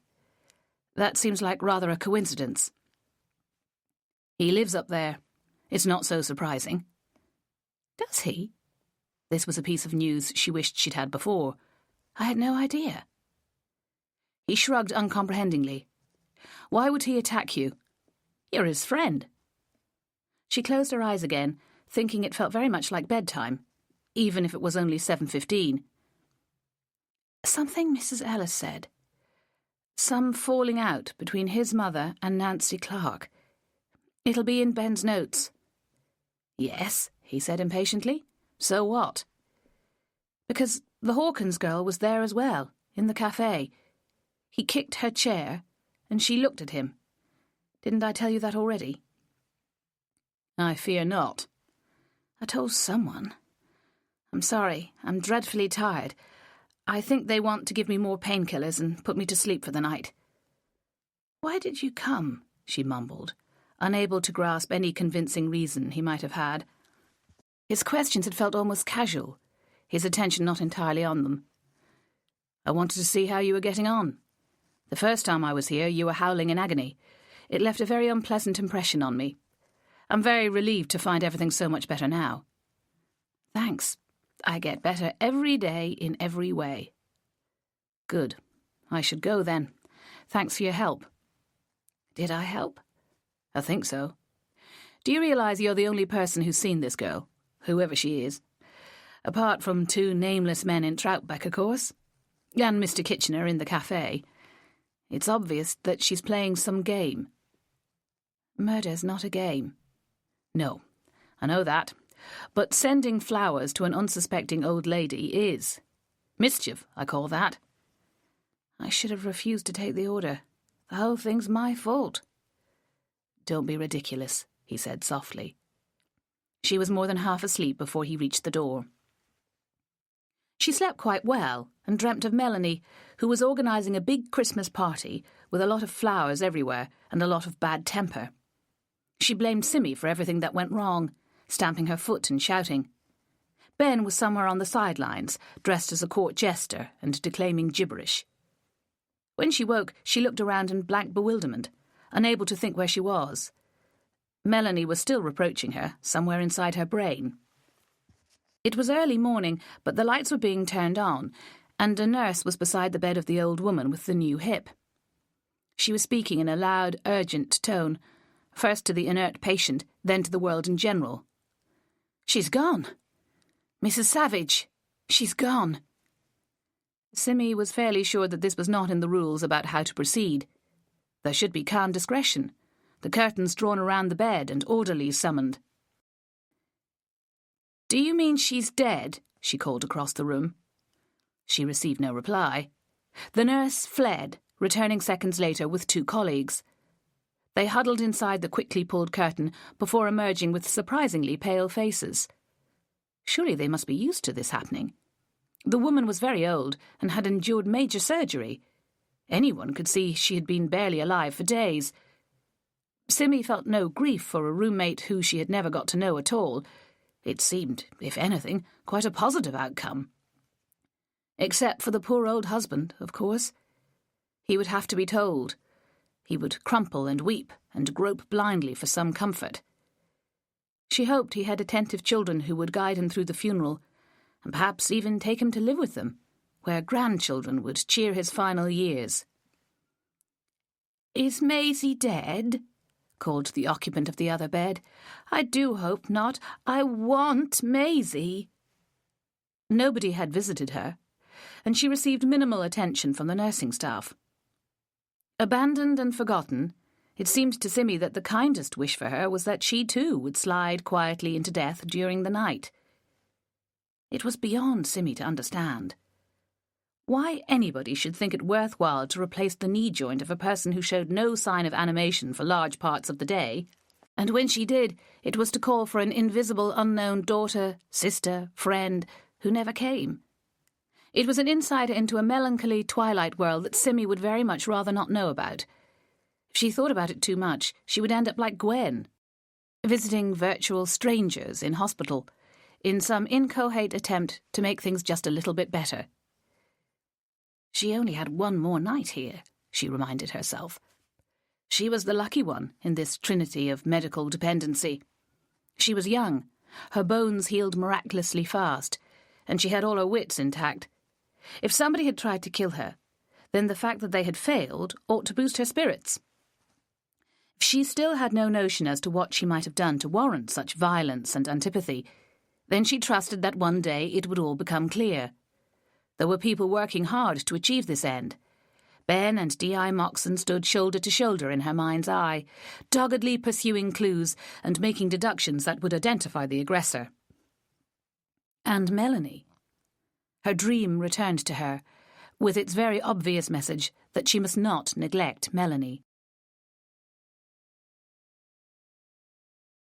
That seems like rather a coincidence." "He lives up there. It's not so surprising." "Does he?" This was a piece of news she wished she'd had before. "I had no idea." He shrugged uncomprehendingly. "Why would he attack you? You're his friend." She closed her eyes again, thinking it felt very much like bedtime, even if it was only 7:15. Something Mrs. Ellis said. Some falling out between his mother and Nancy Clark. It'll be in Ben's notes. "Yes," he said impatiently. "So what?" Because the Hawkins girl was there as well, in the cafe. He kicked her chair, and she looked at him. Didn't I tell you that already? I fear not. I told someone. I'm sorry, I'm dreadfully tired. I think they want to give me more painkillers and put me to sleep for the night. Why did you come? She mumbled, unable to grasp any convincing reason he might have had. His questions had felt almost casual, his attention not entirely on them. I wanted to see how you were getting on. The first time I was here, you were howling in agony. It left a very unpleasant impression on me. I'm very relieved to find everything so much better now. Thanks. I get better every day in every way. Good. I should go then. Thanks for your help. Did I help? I think so. Do you realise you're the only person who's seen this girl, whoever she is? Apart from 2 nameless men in Troutbeck, of course, and Mr. Kitchener in the cafe. It's obvious that she's playing some game. Murder's not a game. No, I know that. But sending flowers to an unsuspecting old lady is. Mischief, I call that. I should have refused to take the order. The whole thing's my fault. Don't be ridiculous, he said softly. She was more than half asleep before he reached the door. She slept quite well and dreamt of Melanie, who was organising a big Christmas party with a lot of flowers everywhere and a lot of bad temper. She blamed Simmy for everything that went wrong, stamping her foot and shouting. Ben was somewhere on the sidelines, dressed as a court jester and declaiming gibberish. When she woke, she looked around in blank bewilderment, unable to think where she was. Melanie was still reproaching her, somewhere inside her brain. It was early morning, but the lights were being turned on, and a nurse was beside the bed of the old woman with the new hip. She was speaking in a loud, urgent tone, first to the inert patient, then to the world in general. She's gone. Mrs. Savage, she's gone. Simmy was fairly sure that this was not in the rules about how to proceed. There should be calm discretion, the curtains drawn around the bed and orderlies summoned. Do you mean she's dead? She called across the room. She received no reply. The nurse fled, returning seconds later with 2 colleagues. They huddled inside the quickly pulled curtain before emerging with surprisingly pale faces. Surely they must be used to this happening. The woman was very old and had endured major surgery. Anyone could see she had been barely alive for days. Simmy felt no grief for a roommate who she had never got to know at all. It seemed, if anything, quite a positive outcome. Except for the poor old husband, of course. He would have to be told. He would crumple and weep and grope blindly for some comfort. She hoped he had attentive children who would guide him through the funeral, and perhaps even take him to live with them, where grandchildren would cheer his final years. "Is Maisie dead?" called the occupant of the other bed. "I do hope not. I want Maisie." Nobody had visited her, and she received minimal attention from the nursing staff. Abandoned and forgotten, it seemed to Simmy that the kindest wish for her was that she too would slide quietly into death during the night. It was beyond Simmy to understand. Why anybody should think it worthwhile to replace the knee joint of a person who showed no sign of animation for large parts of the day, and when she did, it was to call for an invisible unknown daughter, sister, friend, who never came. It was an insight into a melancholy twilight world that Simmy would very much rather not know about. If she thought about it too much, she would end up like Gwen, visiting virtual strangers in hospital, in some inchoate attempt to make things just a little bit better. She only had one more night here, she reminded herself. She was the lucky one in this trinity of medical dependency. She was young, her bones healed miraculously fast, and she had all her wits intact. If somebody had tried to kill her, then the fact that they had failed ought to boost her spirits. If she still had no notion as to what she might have done to warrant such violence and antipathy, then she trusted that one day it would all become clear. There were people working hard to achieve this end. Ben and D.I. Moxon stood shoulder to shoulder in her mind's eye, doggedly pursuing clues and making deductions that would identify the aggressor. And Melanie. Her dream returned to her, with its very obvious message that she must not neglect Melanie.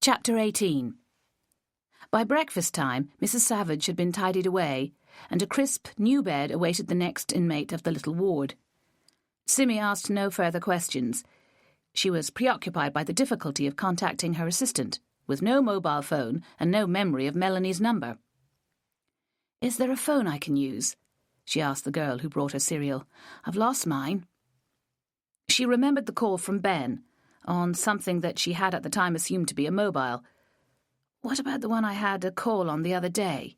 Chapter 18. By breakfast time, Mrs. Savage had been tidied away, and a crisp, new bed awaited the next inmate of the little ward. Simmy asked no further questions. She was preoccupied by the difficulty of contacting her assistant, with no mobile phone and no memory of Melanie's number. "Is there a phone I can use?" she asked the girl who brought her cereal. "I've lost mine." She remembered the call from Ben, on something that she had at the time assumed to be a mobile. "What about the one I had a call on the other day?"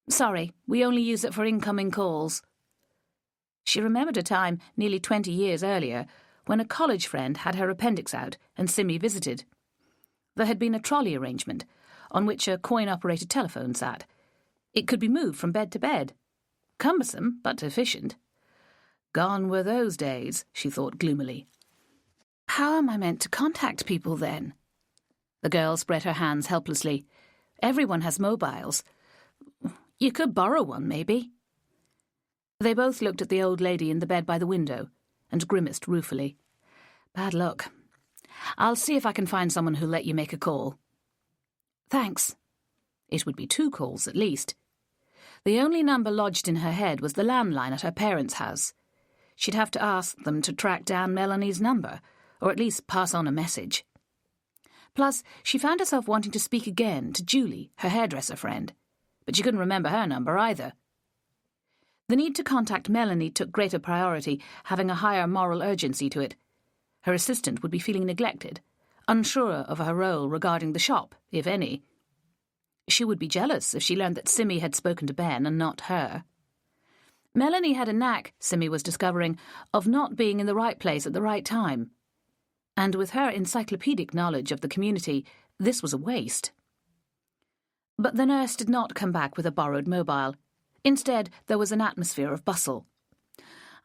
"Sorry, we only use it for incoming calls." She remembered a time nearly 20 years earlier when a college friend had her appendix out and Simmy visited. There had been a trolley arrangement on which a coin-operated telephone sat. It could be moved from bed to bed. Cumbersome, but efficient. Gone were those days, she thought gloomily. How am I meant to contact people then? The girl spread her hands helplessly. Everyone has mobiles. You could borrow one, maybe. They both looked at the old lady in the bed by the window and grimaced ruefully. Bad luck. I'll see if I can find someone who'll let you make a call. Thanks. It would be 2 calls at least. The only number lodged in her head was the landline at her parents' house. She'd have to ask them to track down Melanie's number, or at least pass on a message. Plus, she found herself wanting to speak again to Julie, her hairdresser friend, but she couldn't remember her number either. The need to contact Melanie took greater priority, having a higher moral urgency to it. Her assistant would be feeling neglected, unsure of her role regarding the shop, if any. She would be jealous if she learned that Simmy had spoken to Ben and not her. Melanie had a knack, Simmy was discovering, of not being in the right place at the right time. And with her encyclopedic knowledge of the community, this was a waste. But the nurse did not come back with a borrowed mobile. Instead, there was an atmosphere of bustle.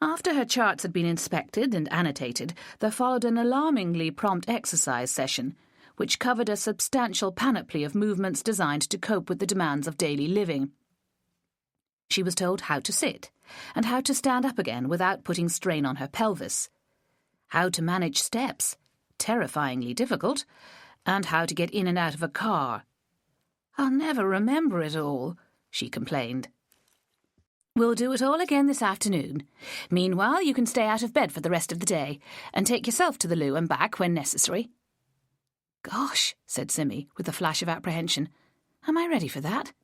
After her charts had been inspected and annotated, there followed an alarmingly prompt exercise session, which covered a substantial panoply of movements designed to cope with the demands of daily living. She was told how to sit, and how to stand up again without putting strain on her pelvis, how to manage steps, terrifyingly difficult, and how to get in and out of a car. I'll never remember it all, she complained. We'll do it all again this afternoon. Meanwhile, you can stay out of bed for the rest of the day, and take yourself to the loo and back when necessary. Gosh, said Simmy, with a flash of apprehension. Am I ready for that?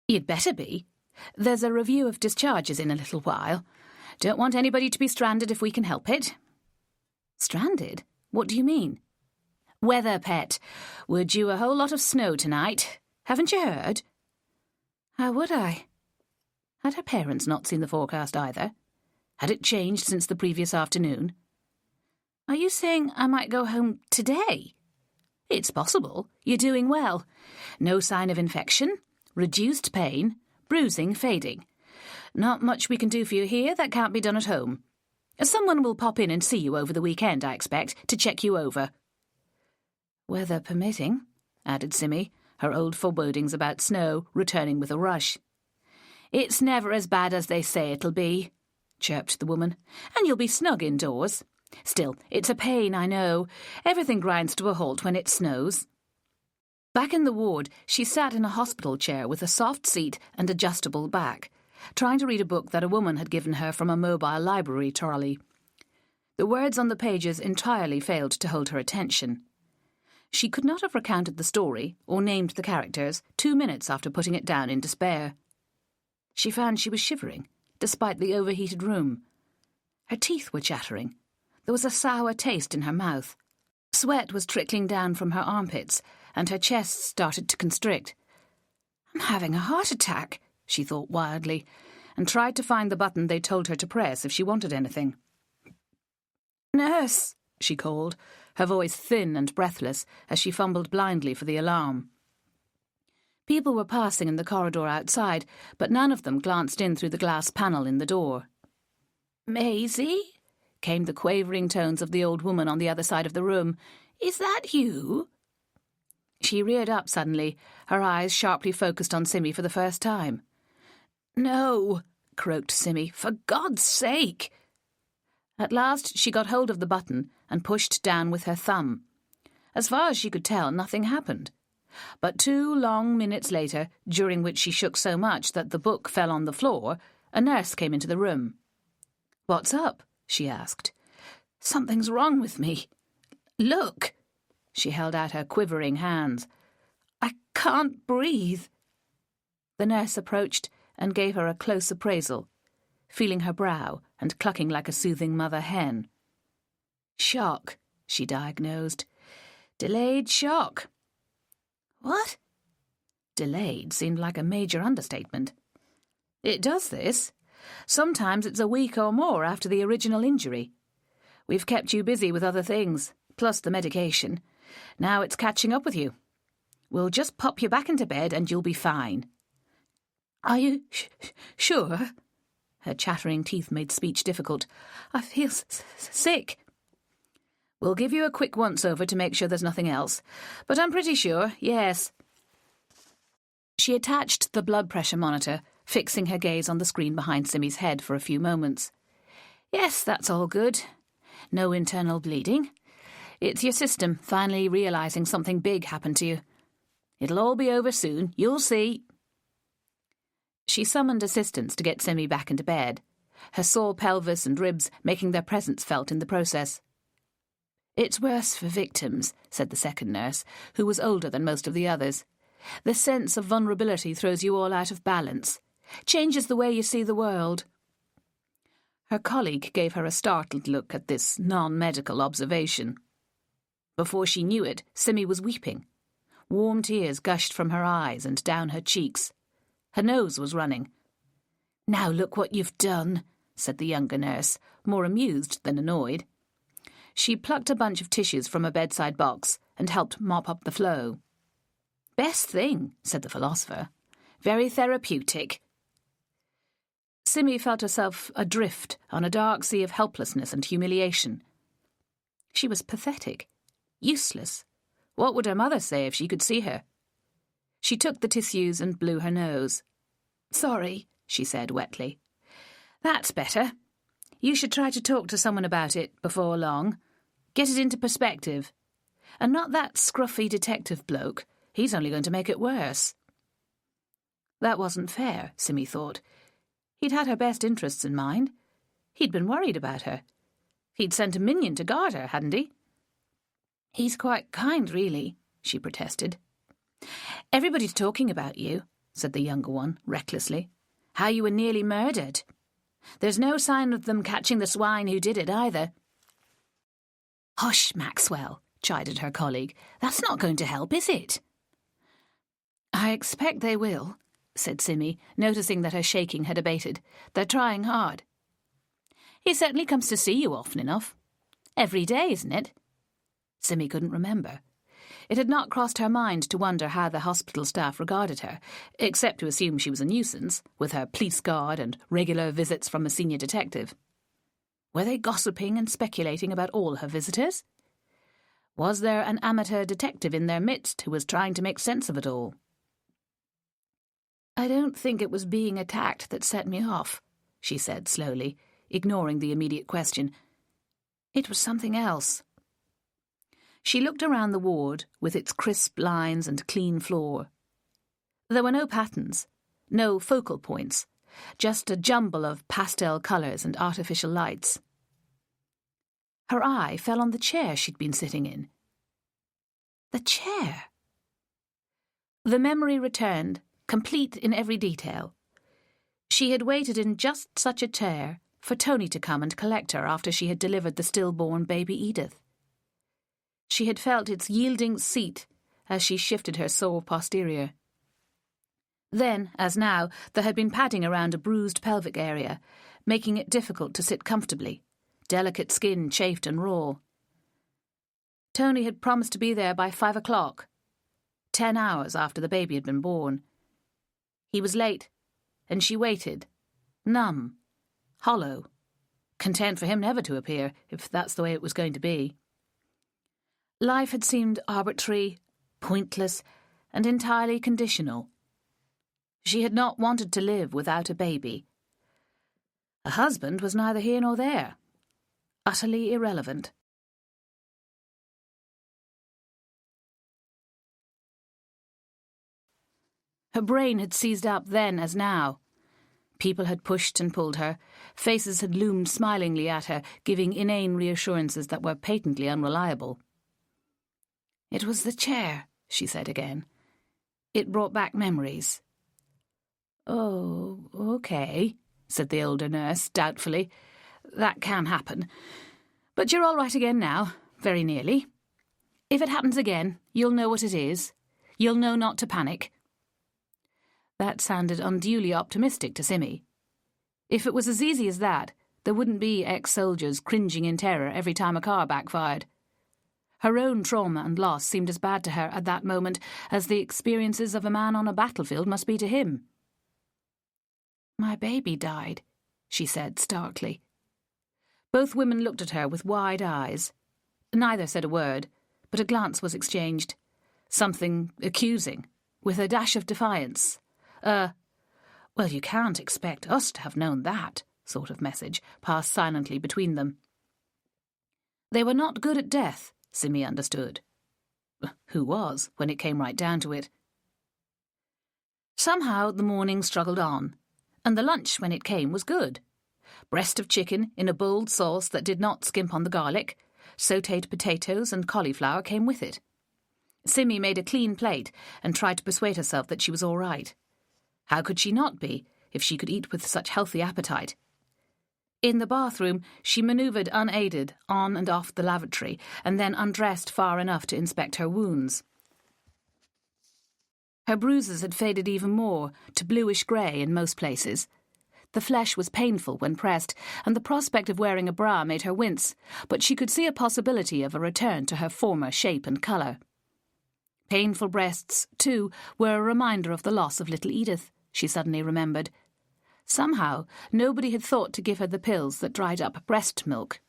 You'd better be. There's a review of discharges in a little while. Don't want anybody to be stranded if we can help it. Stranded? What do you mean? Weather, pet. We're due a whole lot of snow tonight. Haven't you heard? How would I? Had her parents not seen the forecast either? Had it changed since the previous afternoon? Are you saying I might go home today? It's possible. You're doing well. No sign of infection, reduced pain, bruising fading. Not much we can do for you here that can't be done at home. Someone will pop in and see you over the weekend, I expect, to check you over. Weather permitting, added Simmy, her old forebodings about snow returning with a rush. It's never as bad as they say it'll be, chirped the woman, and you'll be snug indoors. Still, it's a pain, I know. Everything grinds to a halt when it snows. Back in the ward, she sat in a hospital chair with a soft seat and adjustable back, trying to read a book that a woman had given her from a mobile library trolley. The words on the pages entirely failed to hold her attention. She could not have recounted the story or named the characters 2 minutes after putting it down in despair. She found she was shivering, despite the overheated room. Her teeth were chattering. There was a sour taste in her mouth. Sweat was trickling down from her armpits, and her chest started to constrict. I'm having a heart attack, she thought wildly, and tried to find the button they told her to press if she wanted anything. Nurse, she called, her voice thin and breathless as she fumbled blindly for the alarm. People were passing in the corridor outside, but none of them glanced in through the glass panel in the door. Maisie? Came the quavering tones of the old woman on the other side of the room. Is that you? She reared up suddenly, her eyes sharply focused on Simmy for the first time. "No," croaked Simmy, "for God's sake." At last she got hold of the button and pushed down with her thumb. As far as she could tell, nothing happened. But 2 long minutes later, during which she shook so much that the book fell on the floor, a nurse came into the room. "What's up?" she asked. "Something's wrong with me. Look." She held out her quivering hands. "I can't breathe." The nurse approached and gave her a close appraisal, feeling her brow and clucking like a soothing mother hen. "Shock," she diagnosed. "Delayed shock." "What?" Delayed seemed like a major understatement. "It does this. Sometimes it's a week or more after the original injury. We've kept you busy with other things, plus the medication. Now it's catching up with you. We'll just pop you back into bed and you'll be fine." "Are you sure?" Her chattering teeth made speech difficult. "I feel sick." "We'll give you a quick once-over to make sure there's nothing else. But I'm pretty sure, yes." She attached the blood pressure monitor, fixing her gaze on the screen behind Simmy's head for a few moments. "Yes, that's all good. No internal bleeding. It's your system finally realising something big happened to you. It'll all be over soon, you'll see." She summoned assistants to get Simmy back into bed, her sore pelvis and ribs making their presence felt in the process. "It's worse for victims," said the second nurse, who was older than most of the others. "The sense of vulnerability throws you all out of balance. Changes the way you see the world." Her colleague gave her a startled look at this non-medical observation. Before she knew it, Simmy was weeping. Warm tears gushed from her eyes and down her cheeks. Her nose was running. "Now look what you've done," said the younger nurse, more amused than annoyed. She plucked a bunch of tissues from a bedside box and helped mop up the flow. "Best thing," said the philosopher. "Very therapeutic." Simmy felt herself adrift on a dark sea of helplessness and humiliation. She was pathetic, useless. What would her mother say if she could see her? She took the tissues and blew her nose. "Sorry," she said wetly. "That's better. You should try to talk to someone about it before long. Get it into perspective. And not that scruffy detective bloke. He's only going to make it worse." That wasn't fair, Simmy thought. He'd had her best interests in mind. He'd been worried about her. He'd sent a minion to guard her, hadn't he? "He's quite kind, really," she protested. "Everybody's talking about you," said the younger one, recklessly. "How you were nearly murdered. There's no sign of them catching the swine who did it, either." "Hush, Maxwell," chided her colleague. "That's not going to help, is it?" "I expect they will," said Simmy, noticing that her shaking had abated. "They're trying hard." "He certainly comes to see you often enough. Every day, isn't it?" Simmy couldn't remember. It had not crossed her mind to wonder how the hospital staff regarded her, except to assume she was a nuisance, with her police guard and regular visits from a senior detective. Were they gossiping and speculating about all her visitors? Was there an amateur detective in their midst who was trying to make sense of it all? "I don't think it was being attacked that set me off," she said slowly, ignoring the immediate question. "It was something else." She looked around the ward with its crisp lines and clean floor. There were no patterns, no focal points, just a jumble of pastel colours and artificial lights. Her eye fell on the chair she'd been sitting in. The chair! The memory returned, complete in every detail. She had waited in just such a chair for Tony to come and collect her after she had delivered the stillborn baby Edith. She had felt its yielding seat as she shifted her sore posterior. Then, as now, there had been padding around a bruised pelvic area, making it difficult to sit comfortably, delicate skin chafed and raw. Tony had promised to be there by 5 o'clock, 10 hours after the baby had been born. He was late, and she waited, numb, hollow, content for him never to appear, if that's the way it was going to be. Life had seemed arbitrary, pointless, and entirely conditional. She had not wanted to live without a baby. A husband was neither here nor there. Utterly irrelevant. Her brain had seized up then as now. People had pushed and pulled her. Faces had loomed smilingly at her, giving inane reassurances that were patently unreliable. "It was the chair," she said again. It brought back memories. "Oh, okay," said the older nurse, doubtfully. "That can happen. But you're all right again now, very nearly. If it happens again, you'll know what it is. You'll know not to panic." That sounded unduly optimistic to Simmy. If it was as easy as that, there wouldn't be ex-soldiers cringing in terror every time a car backfired. Her own trauma and loss seemed as bad to her at that moment as the experiences of a man on a battlefield must be to him. "My baby died," she said starkly. Both women looked at her with wide eyes. Neither said a word, but a glance was exchanged. Something accusing, with a dash of defiance. "Well, you can't expect us to have known that," sort of message passed silently between them. They were not good at death, Simmy understood. Who was, when it came right down to it? Somehow the morning struggled on, and the lunch, when it came, was good. Breast of chicken in a bold sauce that did not skimp on the garlic, sautéed potatoes and cauliflower came with it. Simmy made a clean plate and tried to persuade herself that she was all right. How could she not be, if she could eat with such healthy appetite? In the bathroom, she manoeuvred unaided on and off the lavatory, and then undressed far enough to inspect her wounds. Her bruises had faded even more, to bluish-grey in most places. The flesh was painful when pressed, and the prospect of wearing a bra made her wince, but she could see a possibility of a return to her former shape and colour. Painful breasts, too, were a reminder of the loss of little Edith, she suddenly remembered. Somehow, nobody had thought to give her the pills that dried up breast milk,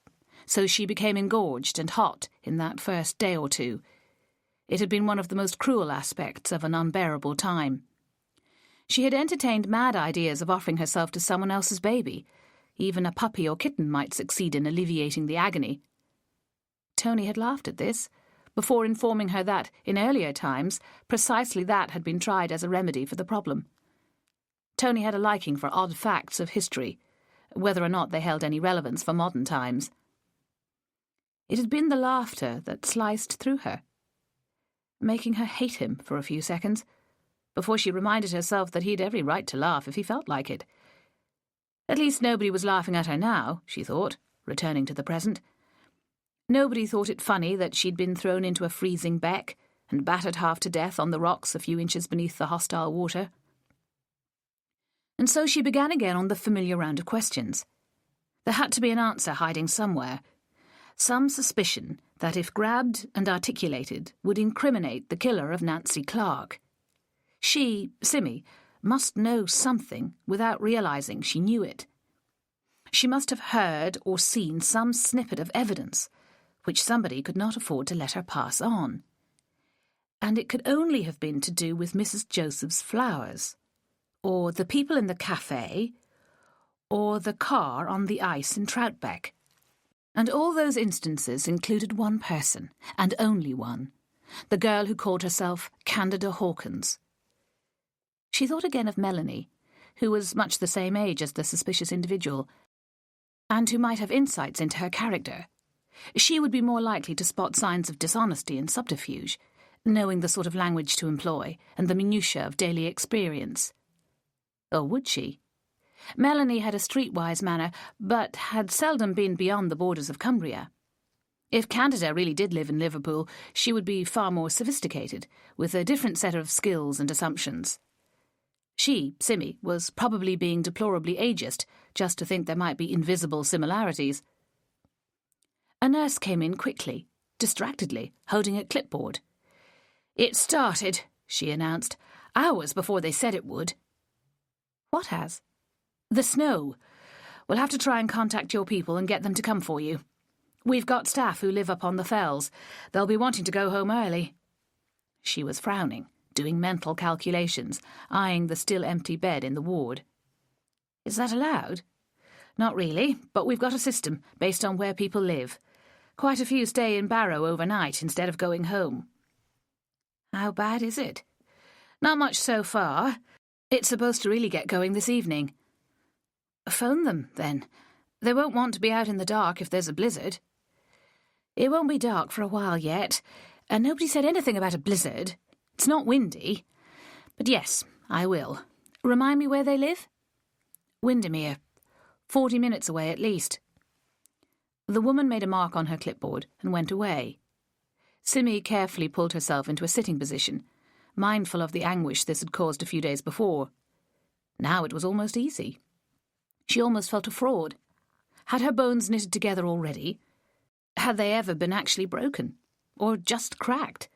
so she became engorged and hot in that first day or two. It had been one of the most cruel aspects of an unbearable time. She had entertained mad ideas of offering herself to someone else's baby. Even a puppy or kitten might succeed in alleviating the agony. Tony had laughed at this, before informing her that, in earlier times, precisely that had been tried as a remedy for the problem. Tony had a liking for odd facts of history, whether or not they held any relevance for modern times. It had been the laughter that sliced through her, making her hate him for a few seconds, before she reminded herself that he'd every right to laugh if he felt like it. At least nobody was laughing at her now, she thought, returning to the present. Nobody thought it funny that she'd been thrown into a freezing beck and battered half to death on the rocks a few inches beneath the hostile water. And so she began again on the familiar round of questions. There had to be an answer hiding somewhere. Some suspicion that, if grabbed and articulated, would incriminate the killer of Nancy Clark. She, Simmy, must know something without realising she knew it. She must have heard or seen some snippet of evidence, which somebody could not afford to let her pass on. And it could only have been to do with Mrs. Joseph's flowers, or the people in the cafe, or the car on the ice in Troutbeck. And all those instances included one person, and only one, the girl who called herself Candida Hawkins. She thought again of Melanie, who was much the same age as the suspicious individual, and who might have insights into her character. She would be more likely to spot signs of dishonesty and subterfuge, knowing the sort of language to employ and the minutiae of daily experience. Or would she? Melanie had a streetwise manner, but had seldom been beyond the borders of Cumbria. If Candida really did live in Liverpool, she would be far more sophisticated, with a different set of skills and assumptions. She, Simmy, was probably being deplorably ageist, just to think there might be invisible similarities. A nurse came in quickly, distractedly, holding a clipboard. "It started," she announced, "hours before they said it would." "What has?" "The snow. We'll have to try and contact your people and get them to come for you. We've got staff who live up on the fells. They'll be wanting to go home early." She was frowning, doing mental calculations, eyeing the still empty bed in the ward. Is that allowed? Not really, but we've got a system based on where people live. Quite a few stay in Barrow overnight instead of going home. How bad is it? Not much so far. It's supposed to really get going this evening. Phone them, then. They won't want to be out in the dark if there's a blizzard. It won't be dark for a while yet, and nobody said anything about a blizzard. It's not windy. But yes, I will. Remind me where they live? Windermere. 40 minutes away at least. The woman made a mark on her clipboard and went away. Simi carefully pulled herself into a sitting position, mindful of the anguish this had caused a few days before. Now it was almost easy. She almost felt a fraud. Had her bones knitted together already? Had they ever been actually broken? Or just cracked?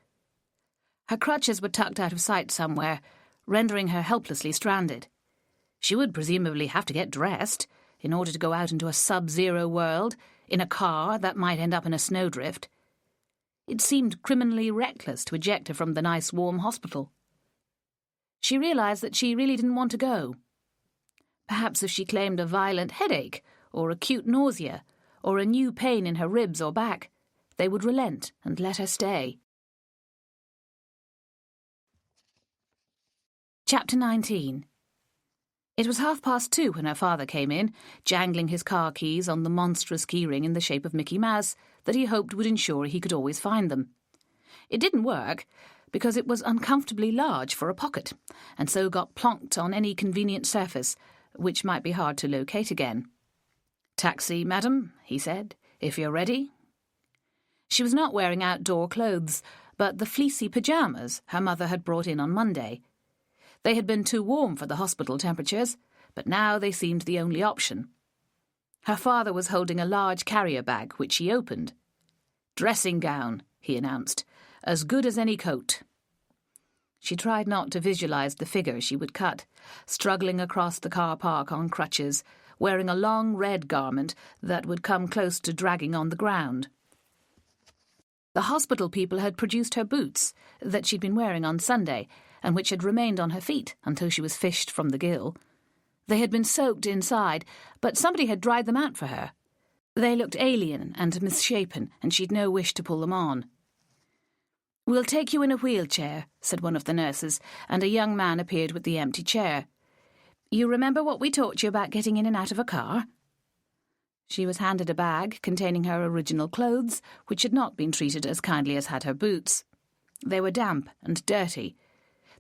Her crutches were tucked out of sight somewhere, rendering her helplessly stranded. She would presumably have to get dressed in order to go out into a sub-zero world, in a car that might end up in a snowdrift. It seemed criminally reckless to eject her from the nice warm hospital. She realised that she really didn't want to go. Perhaps if she claimed a violent headache, or acute nausea, or a new pain in her ribs or back, they would relent and let her stay. Chapter 19. It was 2:30 when her father came in, jangling his car keys on the monstrous keyring in the shape of Mickey Mouse that he hoped would ensure he could always find them. It didn't work, because it was uncomfortably large for a pocket, and so got plonked on any convenient surface, which might be hard to locate again. "Taxi, madam," he said, "if you're ready." She was not wearing outdoor clothes, but the fleecy pyjamas her mother had brought in on Monday. They had been too warm for the hospital temperatures, but now they seemed the only option. Her father was holding a large carrier bag, which she opened. "Dressing gown," he announced, "as good as any coat." She tried not to visualise the figure she would cut, struggling across the car park on crutches, wearing a long red garment that would come close to dragging on the ground. The hospital people had produced her boots that she'd been wearing on Sunday, and which had remained on her feet until she was fished from the gill. They had been soaked inside, but somebody had dried them out for her. They looked alien and misshapen, and she'd no wish to pull them on. "We'll take you in a wheelchair," said one of the nurses, and a young man appeared with the empty chair. "You remember what we taught you about getting in and out of a car?" She was handed a bag containing her original clothes, which had not been treated as kindly as had her boots. They were damp and dirty.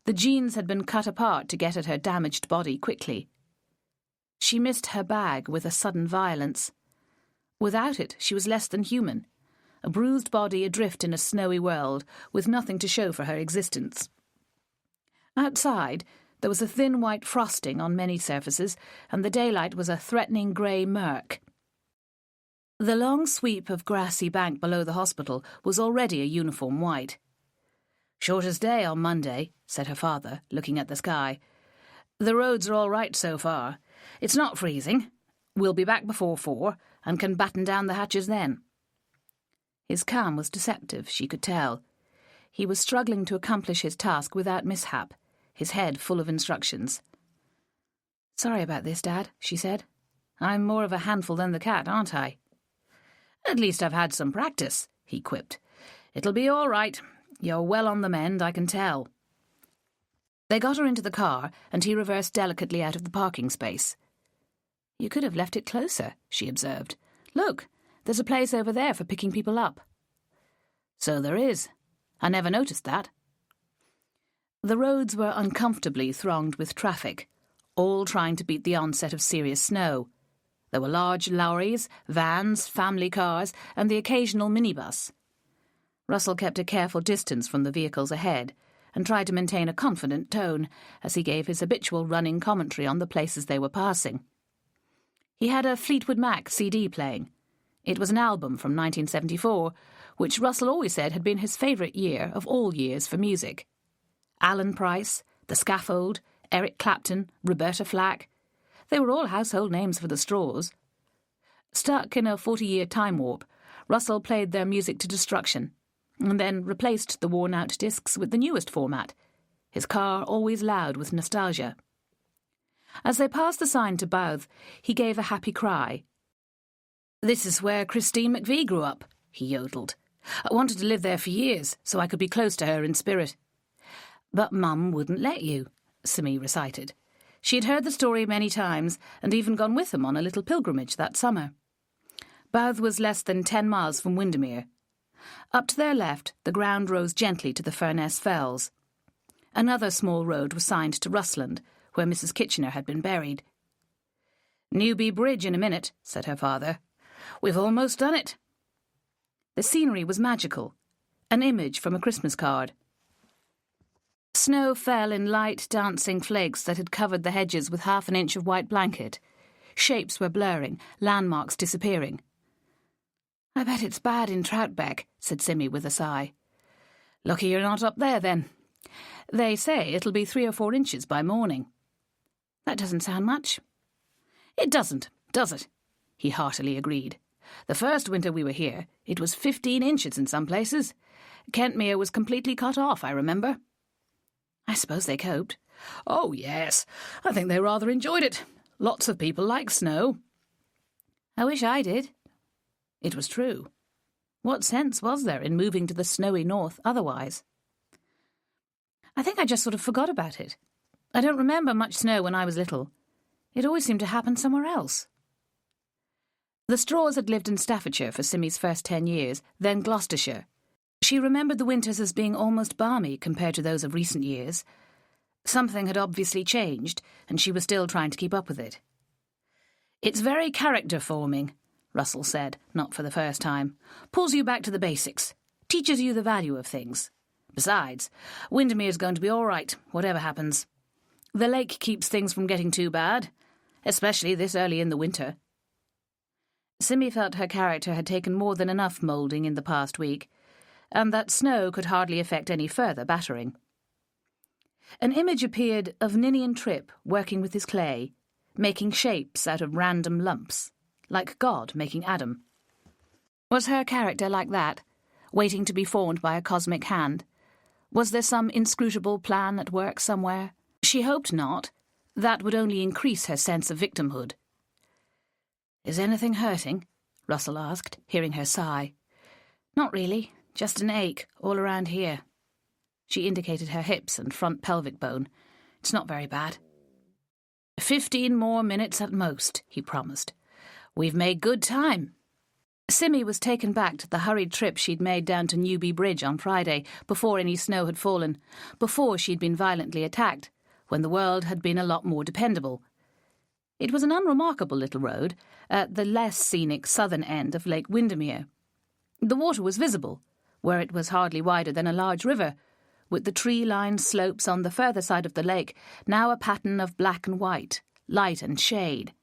The jeans had been cut apart to get at her damaged body quickly. She missed her bag with a sudden violence. Without it, she was less than human, a bruised body adrift in a snowy world, with nothing to show for her existence. Outside, there was a thin white frosting on many surfaces, and the daylight was a threatening grey murk. The long sweep of grassy bank below the hospital was already a uniform white. "Shortest day on Monday," said her father, looking at the sky. "The roads are all right so far. It's not freezing. We'll be back before 4 and can batten down the hatches then." His calm was deceptive, she could tell. He was struggling to accomplish his task without mishap, his head full of instructions. "Sorry about this, Dad," she said. "I'm more of a handful than the cat, aren't I?" "At least I've had some practice," he quipped. "It'll be all right. You're well on the mend, I can tell." They got her into the car, and he reversed delicately out of the parking space. "You could have left it closer," she observed. "Look, there's a place over there for picking people up." "So there is. I never noticed that." The roads were uncomfortably thronged with traffic, all trying to beat the onset of serious snow. There were large lorries, vans, family cars, and the occasional minibus. Russell kept a careful distance from the vehicles ahead and tried to maintain a confident tone as he gave his habitual running commentary on the places they were passing. He had a Fleetwood Mac CD playing. It was an album from 1974, which Russell always said had been his favourite year of all years for music. Alan Price, The Scaffold, Eric Clapton, Roberta Flack. They were all household names for the Straws. Stuck in a 40-year time warp, Russell played their music to destruction, and then replaced the worn-out discs with the newest format, his car always loud with nostalgia. As they passed the sign to Bouth, he gave a happy cry. "This is where Christine McVie grew up," he yodeled. "I wanted to live there for years, so I could be close to her in spirit." "But Mum wouldn't let you," Simi recited. She had heard the story many times and even gone with them on a little pilgrimage that summer. Bouth was less than 10 miles from Windermere. Up to their left, the ground rose gently to the Furness Fells. Another small road was signed to Russland, where Mrs. Kitchener had been buried. "Newby Bridge in a minute," said her father. "We've almost done it." The scenery was magical, an image from a Christmas card. Snow fell in light, dancing flakes that had covered the hedges with half an inch of white blanket. Shapes were blurring, landmarks disappearing. "I bet it's bad in Troutbeck," said Simi with a sigh. "Lucky you're not up there, then. They say it'll be 3 or 4 inches by morning." "That doesn't sound much." "It doesn't, does it?" he heartily agreed. "The first winter we were here, it was 15 inches in some places. Kentmere was completely cut off, I remember." "I suppose they coped." "Oh, yes. I think they rather enjoyed it. Lots of people like snow." "I wish I did." It was true. What sense was there in moving to the snowy north otherwise? "I think I just sort of forgot about it. I don't remember much snow when I was little. It always seemed to happen somewhere else." The Straws had lived in Staffordshire for Simi's first 10 years, then Gloucestershire. She remembered the winters as being almost balmy compared to those of recent years. Something had obviously changed, and she was still trying to keep up with it. "It's very character-forming," Russell said, not for the first time. "Pulls you back to the basics. Teaches you the value of things. Besides, Windermere's going to be all right, whatever happens. The lake keeps things from getting too bad, especially this early in the winter." Simi felt her character had taken more than enough moulding in the past week, and that snow could hardly affect any further battering. An image appeared of Ninian Tripp working with his clay, making shapes out of random lumps, like God making Adam. Was her character like that, waiting to be formed by a cosmic hand? Was there some inscrutable plan at work somewhere? She hoped not. That would only increase her sense of victimhood. "Is anything hurting?" Russell asked, hearing her sigh. "Not really. Just an ache all around here." She indicated her hips and front pelvic bone. "It's not very bad." 15 more minutes at most," he promised. "We've made good time." Simi was taken back to the hurried trip she'd made down to Newby Bridge on Friday, before any snow had fallen, before she'd been violently attacked, when the world had been a lot more dependable. It was an unremarkable little road, at the less scenic southern end of Lake Windermere. The water was visible, where it was hardly wider than a large river, with the tree-lined slopes on the further side of the lake now a pattern of black and white, light and shade.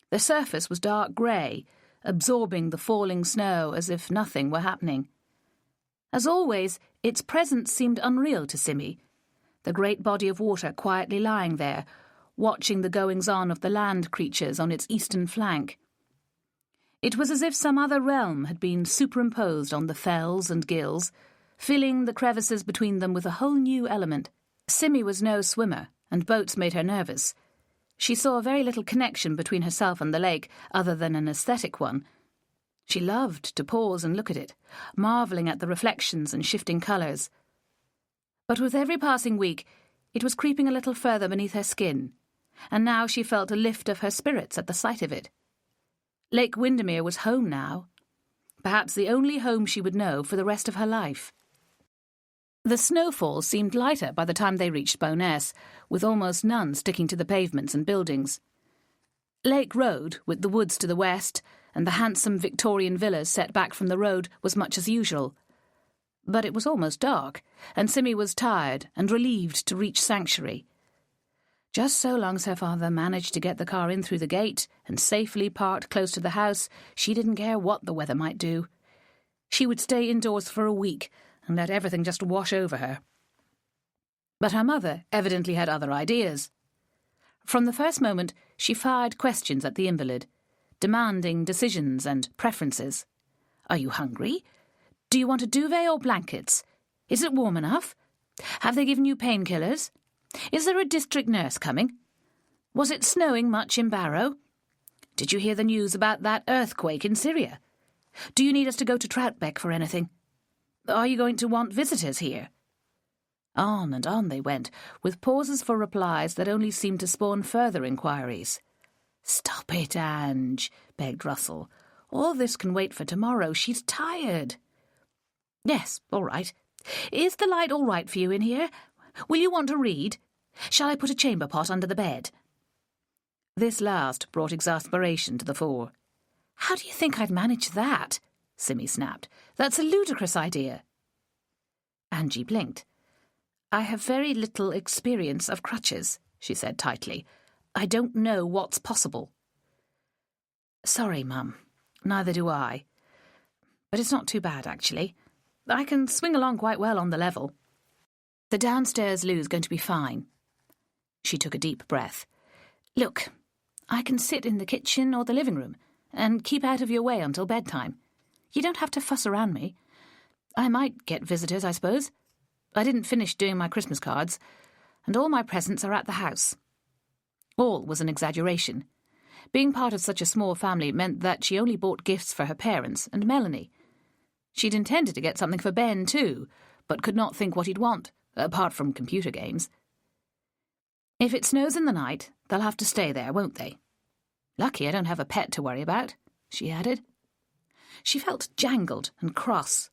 The surface was dark grey, absorbing the falling snow as if nothing were happening. As always, its presence seemed unreal to Simi, the great body of water quietly lying there, watching the goings-on of the land creatures on its eastern flank. It was as if some other realm had been superimposed on the fells and gills, filling the crevices between them with a whole new element. Simi was no swimmer, and boats made her nervous. She saw very little connection between herself and the lake, other than an aesthetic one. She loved to pause and look at it, marvelling at the reflections and shifting colours. But with every passing week, it was creeping a little further beneath her skin, and now she felt a lift of her spirits at the sight of it. Lake Windermere was home now, perhaps the only home she would know for the rest of her life. The snowfall seemed lighter by the time they reached Bowness, with almost none sticking to the pavements and buildings. Lake Road, with the woods to the west, and the handsome Victorian villas set back from the road, was much as usual. But it was almost dark, and Simi was tired and relieved to reach sanctuary. Just so long as her father managed to get the car in through the gate and safely parked close to the house, she didn't care what the weather might do. She would stay indoors for a week and let everything just wash over her. But her mother evidently had other ideas. From the first moment, she fired questions at the invalid, demanding decisions and preferences. "Are you hungry? Do you want a duvet or blankets? Is it warm enough? Have they given you painkillers? Is there a district nurse coming? Was it snowing much in Barrow? Did you hear the news about that earthquake in Syria? Do you need us to go to Troutbeck for anything? Are you going to want visitors here? On and on they went, with pauses for replies that only seemed to spawn further inquiries. "Stop it, Ange," begged Russell. "All this can wait for tomorrow. She's tired." "Yes, all right. Is the light all right for you in here? Will you want to read? Shall I put a chamber pot under the bed?" This last brought exasperation to the fore. "How do you think I'd manage that?" Simmy snapped. "That's a ludicrous idea." Angie blinked. "I have very little experience of crutches," she said tightly. "I don't know what's possible." "Sorry, Mum. Neither do I. But it's not too bad, actually. I can swing along quite well on the level. The downstairs loo's going to be fine." She took a deep breath. "Look, I can sit in the kitchen or the living room and keep out of your way until bedtime. You don't have to fuss around me. I might get visitors, I suppose. I didn't finish doing my Christmas cards, and all my presents are at the house." All was an exaggeration. Being part of such a small family meant that she only bought gifts for her parents and Melanie. She'd intended to get something for Ben, too, but could not think what he'd want, apart from computer games. "If it snows in the night, they'll have to stay there, won't they? Lucky I don't have a pet to worry about," she added. She felt jangled and cross.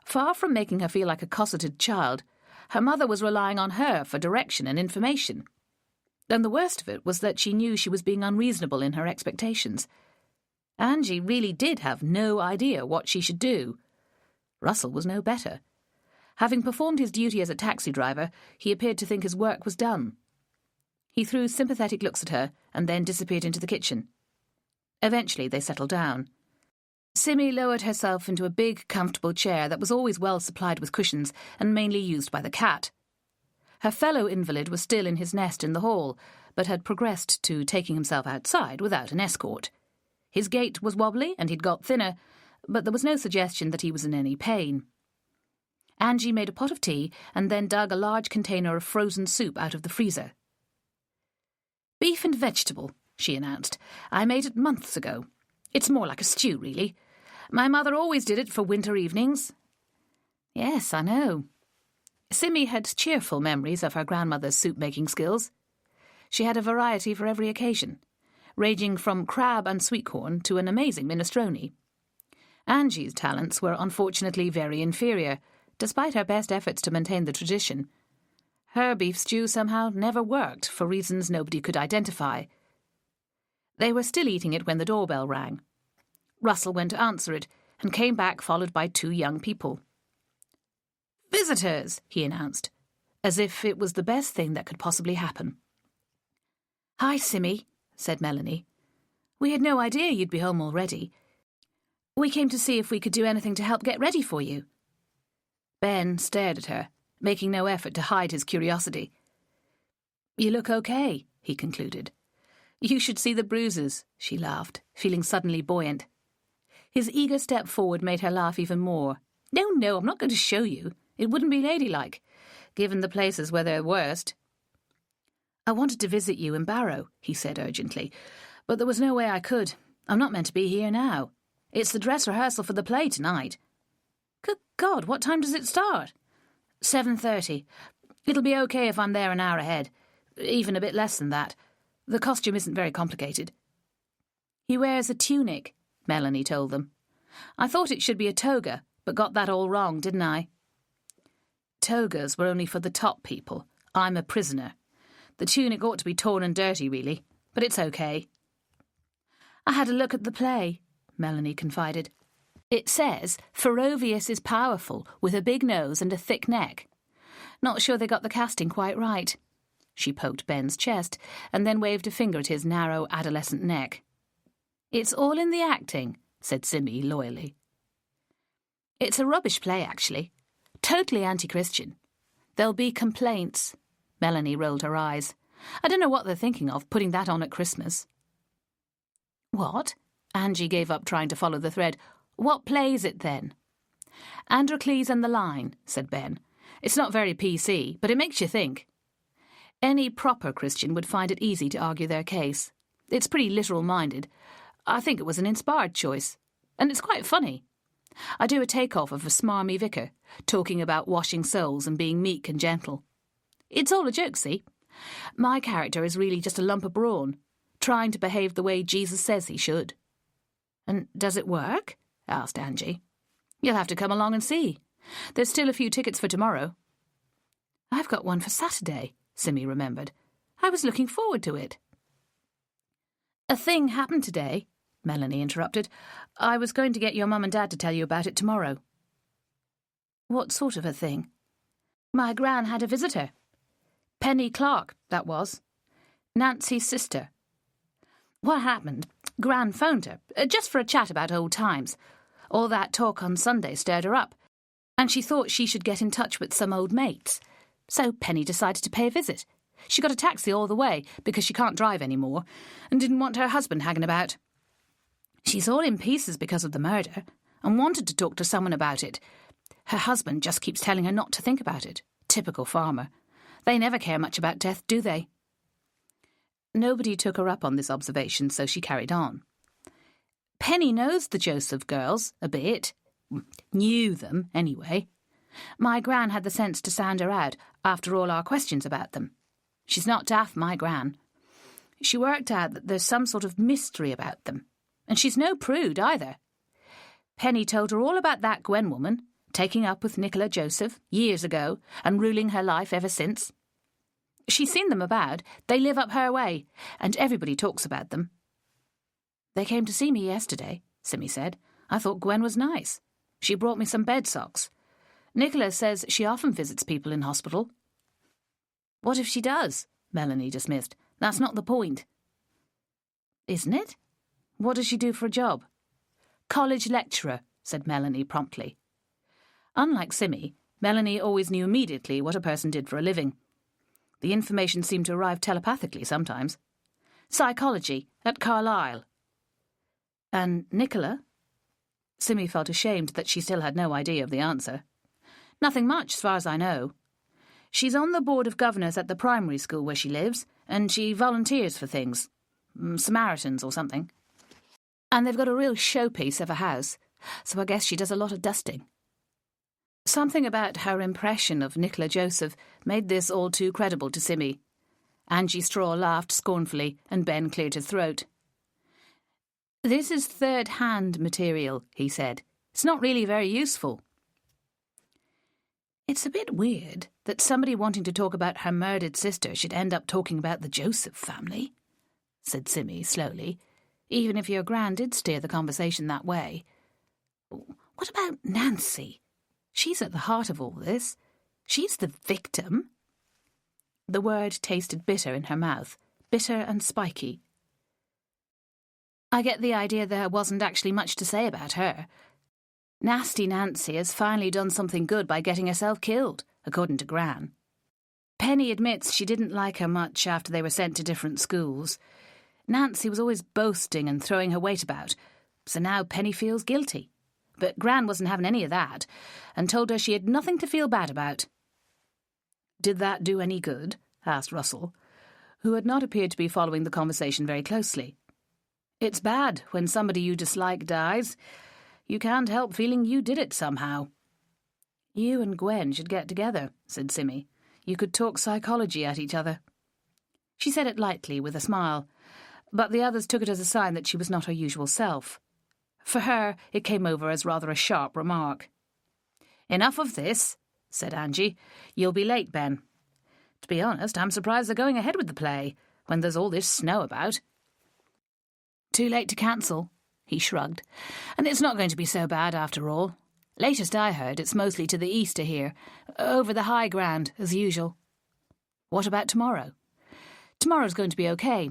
Far from making her feel like a cosseted child, her mother was relying on her for direction and information. And the worst of it was that she knew she was being unreasonable in her expectations. Angie really did have no idea what she should do. Russell was no better. Having performed his duty as a taxi driver, he appeared to think his work was done. He threw sympathetic looks at her and then disappeared into the kitchen. Eventually they settled down. Simmy lowered herself into a big, comfortable chair that was always well supplied with cushions and mainly used by the cat. Her fellow invalid was still in his nest in the hall, but had progressed to taking himself outside without an escort. His gait was wobbly and he'd got thinner, but there was no suggestion that he was in any pain. Angie made a pot of tea and then dug a large container of frozen soup out of the freezer. "Beef and vegetable," she announced. "I made it months ago. It's more like a stew, really. My mother always did it for winter evenings." "Yes, I know." Simmy had cheerful memories of her grandmother's soup-making skills. She had a variety for every occasion, ranging from crab and sweet corn to an amazing minestrone. Angie's talents were unfortunately very inferior, despite her best efforts to maintain the tradition. Her beef stew somehow never worked, for reasons nobody could identify. They were still eating it when the doorbell rang. Russell went to answer it, and came back followed by 2 young people. "Visitors," he announced, as if it was the best thing that could possibly happen. "Hi, Simmy," said Melanie. "We had no idea you'd be home already. We came to see if we could do anything to help get ready for you." Ben stared at her, making no effort to hide his curiosity. "You look okay," he concluded. "You should see the bruises," she laughed, feeling suddenly buoyant. His eager step forward made her laugh even more. No, I'm not going to show you. It wouldn't be ladylike, given the places where they're worst." "I wanted to visit you in Barrow," he said urgently, "but there was no way I could. I'm not meant to be here now. It's the dress rehearsal for the play tonight." "Good God, what time does it start?" 7:30. It'll be okay if I'm there an hour ahead. Even a bit less than that. The costume isn't very complicated." "He wears a tunic," Melanie told them. "I thought it should be a toga, but got that all wrong, didn't I?" "Togas were only for the top people. I'm a prisoner. The tunic ought to be torn and dirty, really, but it's okay." "I had a look at the play," Melanie confided. "It says Ferrovius is powerful, with a big nose and a thick neck. Not sure they got the casting quite right." She poked Ben's chest and then waved a finger at his narrow, adolescent neck. "It's all in the acting," said Simmy loyally. "It's a rubbish play, actually. Totally anti-Christian. There'll be complaints." Melanie rolled her eyes. "I don't know what they're thinking of, putting that on at Christmas." "What?" Angie gave up trying to follow the thread. "What play is it, then?" "Androcles and the Line," said Ben. It's not very PC, but it makes you think. Any proper Christian would find it easy to argue their case. It's pretty literal-minded. I think it was an inspired choice. And it's quite funny. I do a takeoff of a smarmy vicar, talking about washing souls and being meek and gentle. It's all a joke, see? My character is really just a lump of brawn, trying to behave the way Jesus says he should. And does it work? Asked Angie. You'll have to come along and see. There's still a few tickets for tomorrow. I've got one for Saturday, Simmy remembered. I was looking forward to it. A thing happened today, Melanie interrupted. I was going to get your mum and dad to tell you about it tomorrow. What sort of a thing? My gran had a visitor. Penny Clark, that was. Nancy's sister. What happened? Gran phoned her, just for a chat about old times. All that talk on Sunday stirred her up, and she thought she should get in touch with some old mates. So Penny decided to pay a visit. She got a taxi all the way, because she can't drive anymore, and didn't want her husband hanging about. She's all in pieces because of the murder, and wanted to talk to someone about it. Her husband just keeps telling her not to think about it. Typical farmer. They never care much about death, do they? Nobody took her up on this observation, so she carried on. Penny knows the Joseph girls, a bit. Knew them, anyway. My gran had the sense to sound her out after all our questions about them. She's not daft, my gran. She worked out that there's some sort of mystery about them. And she's no prude, either. Penny told her all about that Gwen woman, taking up with Nicola Joseph years ago and ruling her life ever since. She's seen them about. They live up her way, and everybody talks about them. They came to see me yesterday, Simmy said. I thought Gwen was nice. She brought me some bed socks. Nicola says she often visits people in hospital. What if she does? Melanie dismissed. That's not the point. Isn't it? What does she do for a job? College lecturer, said Melanie promptly. Unlike Simmy, Melanie always knew immediately what a person did for a living. The information seemed to arrive telepathically sometimes. Psychology, at Carlisle. And Nicola? Simmy felt ashamed that she still had no idea of the answer. Nothing much, as far as I know. She's on the board of governors at the primary school where she lives, and she volunteers for things. Samaritans or something. And they've got a real showpiece of a house, so I guess she does a lot of dusting. Something about her impression of Nicola Joseph made this all too credible to Simmy. Angie Straw laughed scornfully, and Ben cleared his throat. This is third-hand material, he said. It's not really very useful. It's a bit weird that somebody wanting to talk about her murdered sister should end up talking about the Joseph family, said Simmy slowly, even if your gran did steer the conversation that way. What about Nancy? She's at the heart of all this. She's the victim. The word tasted bitter in her mouth, bitter and spiky. I get the idea there wasn't actually much to say about her. Nasty Nancy has finally done something good by getting herself killed, according to Gran. Penny admits she didn't like her much after they were sent to different schools. Nancy was always boasting and throwing her weight about, so now Penny feels guilty. But Gran wasn't having any of that, and told her she had nothing to feel bad about. Did that do any good? Asked Russell, who had not appeared to be following the conversation very closely. It's bad when somebody you dislike dies. You can't help feeling you did it somehow. You and Gwen should get together, said Simmy. You could talk psychology at each other. She said it lightly, with a smile, but the others took it as a sign that she was not her usual self. For her, it came over as rather a sharp remark. Enough of this, said Angie. You'll be late, Ben. To be honest, I'm surprised they're going ahead with the play, when there's all this snow about. Too late to cancel, he shrugged. And it's not going to be so bad after all. Latest I heard, it's mostly to the east of here, over the high ground, as usual. What about tomorrow? Tomorrow's going to be okay.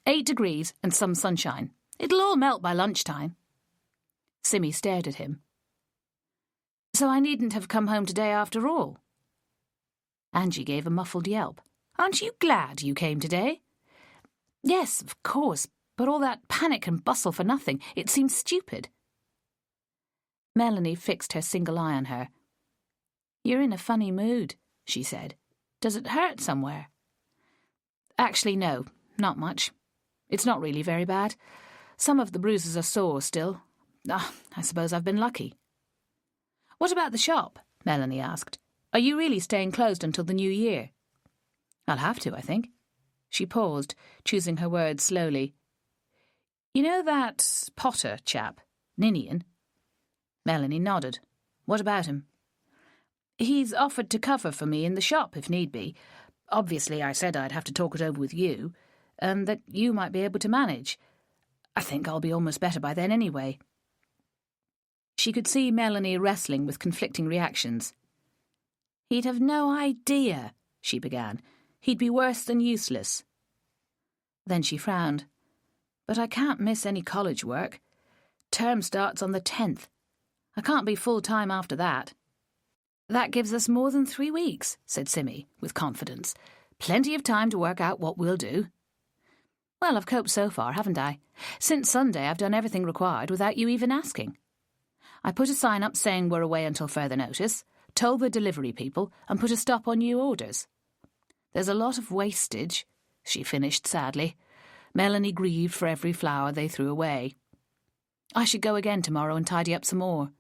8 degrees and some sunshine. It'll all melt by lunchtime. Simmy stared at him. So I needn't have come home today after all. Angie gave a muffled yelp. Aren't you glad you came today? Yes, of course, but all that panic and bustle for nothing. It seems stupid. Melanie fixed her single eye on her. "You're in a funny mood," she said. "Does it hurt somewhere?" "Actually, no, not much. It's not really very bad. Some of the bruises are sore still. I suppose I've been lucky." "What about the shop?" Melanie asked. "Are you really staying closed until the new year?" "I'll have to, I think." She paused, choosing her words slowly. "You know that Potter chap, Ninian?" Melanie nodded. "What about him?" "He's offered to cover for me in the shop if need be. Obviously, I said I'd have to talk it over with you, and that you might be able to manage. I think I'll be almost better by then anyway." She could see Melanie wrestling with conflicting reactions. "He'd have no idea," she began. "He'd be worse than useless." Then she frowned. "But I can't miss any college work. Term starts on the 10th. I can't be full-time after that." "That gives us more than 3 weeks," said Simmy, with confidence. "Plenty of time to work out what we'll do." "Well, I've coped so far, haven't I? Since Sunday I've done everything required without you even asking. I put a sign up saying we're away until further notice, told the delivery people, and put a stop on new orders. There's a lot of wastage," she finished sadly. Melanie grieved for every flower they threw away. "I should go again tomorrow and tidy up some more."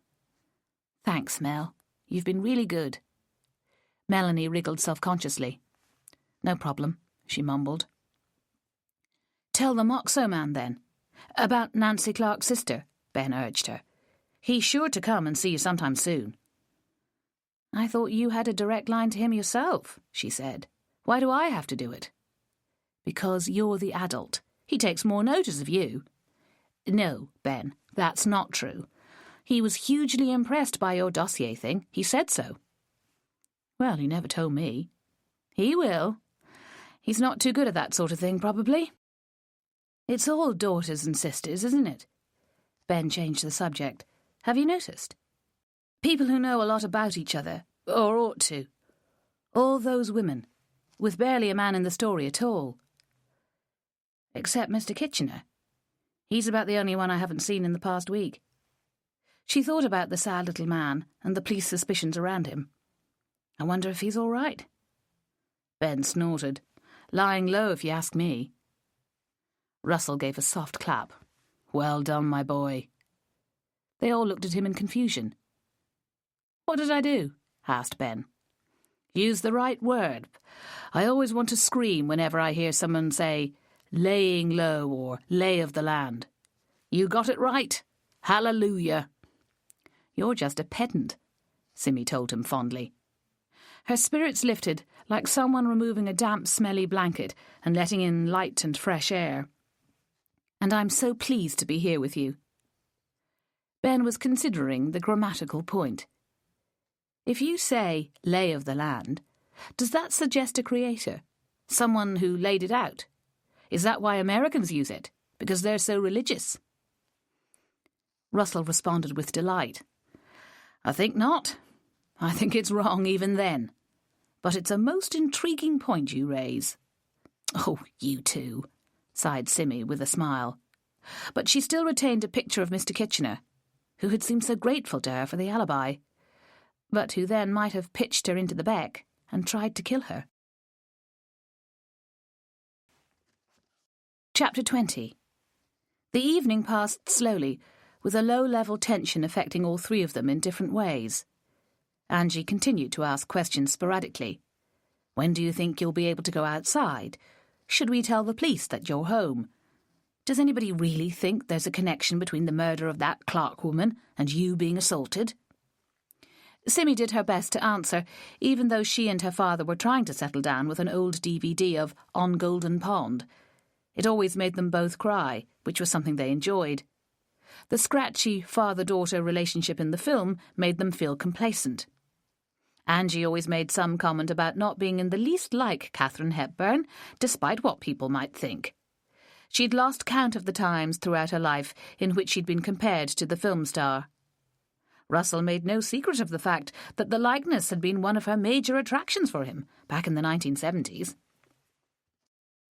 "Thanks, Mel. You've been really good." Melanie wriggled self-consciously. "No problem," she mumbled. "Tell the Moxo man, then. About Nancy Clark's sister," Ben urged her. "He's sure to come and see you sometime soon." "I thought you had a direct line to him yourself," she said. "Why do I have to do it?" "Because you're the adult. He takes more notice of you." "No, Ben, that's not true. He was hugely impressed by your dossier thing. He said so." "Well, he never told me." "He will. He's not too good at that sort of thing, probably." "It's all daughters and sisters, isn't it?" Ben changed the subject. "Have you noticed? People who know a lot about each other, or ought to. All those women, with barely a man in the story at all. Except Mr. Kitchener. He's about the only one I haven't seen in the past week." She thought about the sad little man and the police suspicions around him. "I wonder if he's all right." Ben snorted. "Lying low, if you ask me." Russell gave a soft clap. "Well done, my boy." They all looked at him in confusion. "What did I do?" asked Ben. "Use the right word. I always want to scream whenever I hear someone say laying low or lay of the land. You got it right. Hallelujah." "You're just a pedant," Simmy told him fondly. Her spirits lifted like someone removing a damp, smelly blanket and letting in light and fresh air. "And I'm so pleased to be here with you." Ben was considering the grammatical point. If you say lay of the land, does that suggest a creator? Someone who laid it out? Is that why Americans use it? Because they're so religious? Russell responded with delight. "I think not. I think it's wrong even then. But it's a most intriguing point you raise." "Oh, you too," sighed Simmy with a smile. But she still retained a picture of Mr. Kitchener, who had seemed so grateful to her for the alibi, but who then might have pitched her into the beck and tried to kill her. Chapter 20. The evening passed slowly, with a low-level tension affecting all three of them in different ways. Angie continued to ask questions sporadically. "When do you think you'll be able to go outside? Should we tell the police that you're home? Does anybody really think there's a connection between the murder of that Clark woman and you being assaulted?" Simmy did her best to answer, even though she and her father were trying to settle down with an old DVD of On Golden Pond. It always made them both cry, which was something they enjoyed. The scratchy father-daughter relationship in the film made them feel complacent. Angie always made some comment about not being in the least like Katharine Hepburn, despite what people might think. She'd lost count of the times throughout her life in which she'd been compared to the film star. Russell made no secret of the fact that the likeness had been one of her major attractions for him back in the 1970s.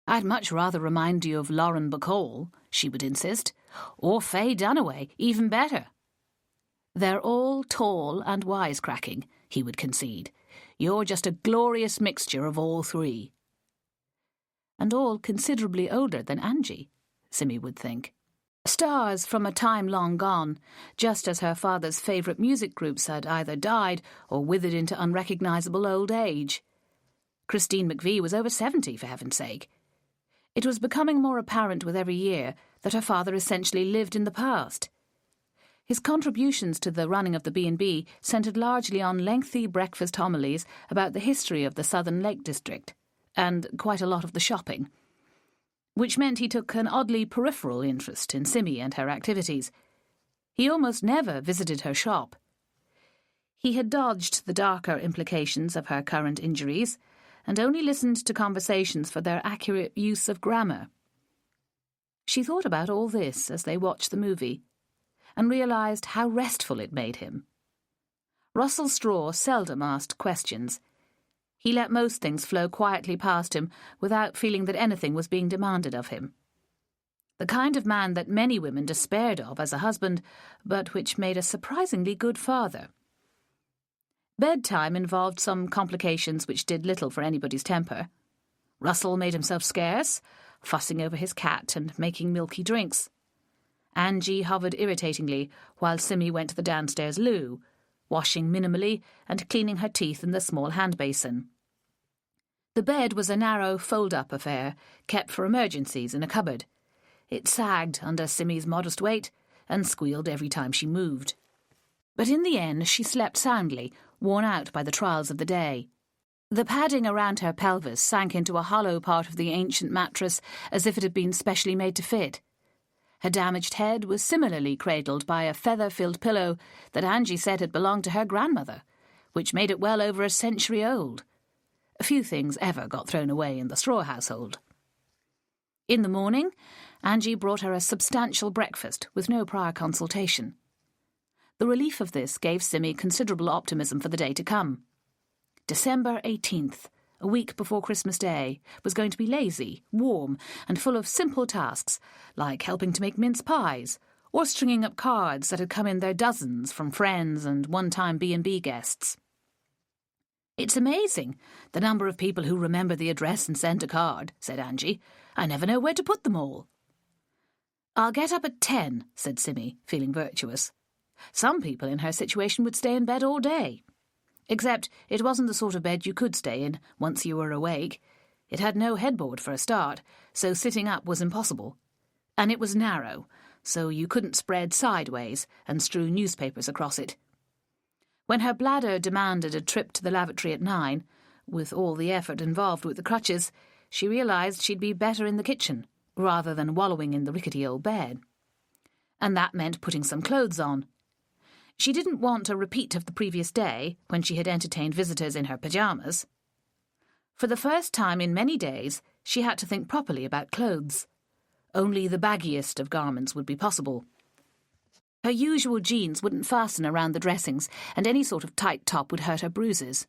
"I'd much rather remind you of Lauren Bacall," she would insist, "or Faye Dunaway, even better." "They're all tall and wisecracking," he would concede. "You're just a glorious mixture of all three." And all considerably older than Angie, Simi would think. Stars from a time long gone, just as her father's favourite music groups had either died or withered into unrecognisable old age. Christine McVie was over 70, for heaven's sake. It was becoming more apparent with every year that her father essentially lived in the past. His contributions to the running of the B&B centred largely on lengthy breakfast homilies about the history of the Southern Lake District, and quite a lot of the shopping, which meant he took an oddly peripheral interest in Simi and her activities. He almost never visited her shop. He had dodged the darker implications of her current injuries and only listened to conversations for their accurate use of grammar. She thought about all this as they watched the movie, and realised how restful it made him. Russell Straw seldom asked questions. He let most things flow quietly past him without feeling that anything was being demanded of him. The kind of man that many women despaired of as a husband, but which made a surprisingly good father. Bedtime involved some complications which did little for anybody's temper. Russell made himself scarce, fussing over his cat and making milky drinks. Angie hovered irritatingly while Simi went to the downstairs loo, washing minimally and cleaning her teeth in the small hand basin. The bed was a narrow fold-up affair, kept for emergencies in a cupboard. It sagged under Simi's modest weight and squealed every time she moved. But in the end she slept soundly, worn out by the trials of the day. The padding around her pelvis sank into a hollow part of the ancient mattress as if it had been specially made to fit. Her damaged head was similarly cradled by a feather-filled pillow that Angie said had belonged to her grandmother, which made it well over a century old. A few things ever got thrown away in the Straw household. In the morning, Angie brought her a substantial breakfast with no prior consultation. The relief of this gave Simi considerable optimism for the day to come. December 18th, a week before Christmas Day, was going to be lazy, warm, and full of simple tasks, like helping to make mince pies, or stringing up cards that had come in their dozens from friends and one-time B&B guests. "It's amazing, the number of people who remember the address and send a card," said Angie. "I never know where to put them all." "I'll get up at 10, said Simi, feeling virtuous. Some people in her situation would stay in bed all day. Except it wasn't the sort of bed you could stay in once you were awake. It had no headboard for a start, so sitting up was impossible. And it was narrow, so you couldn't spread sideways and strew newspapers across it. When her bladder demanded a trip to the lavatory at 9, with all the effort involved with the crutches, she realised she'd be better in the kitchen, rather than wallowing in the rickety old bed. And that meant putting some clothes on. She didn't want a repeat of the previous day, when she had entertained visitors in her pyjamas. For the first time in many days, she had to think properly about clothes. Only the baggiest of garments would be possible. Her usual jeans wouldn't fasten around the dressings, and any sort of tight top would hurt her bruises.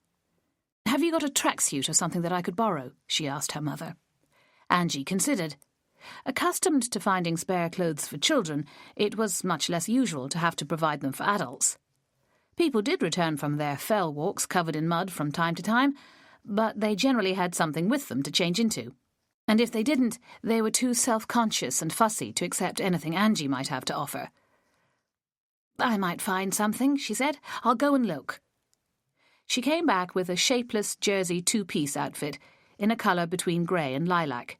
"Have you got a tracksuit or something that I could borrow?" she asked her mother. Angie considered. Accustomed to finding spare clothes for children, it was much less usual to have to provide them for adults. People did return from their fell walks covered in mud from time to time, but they generally had something with them to change into. And if they didn't, they were too self-conscious and fussy to accept anything Angie might have to offer. "I might find something," she said. "I'll go and look." She came back with a shapeless jersey two-piece outfit in a colour between grey and lilac.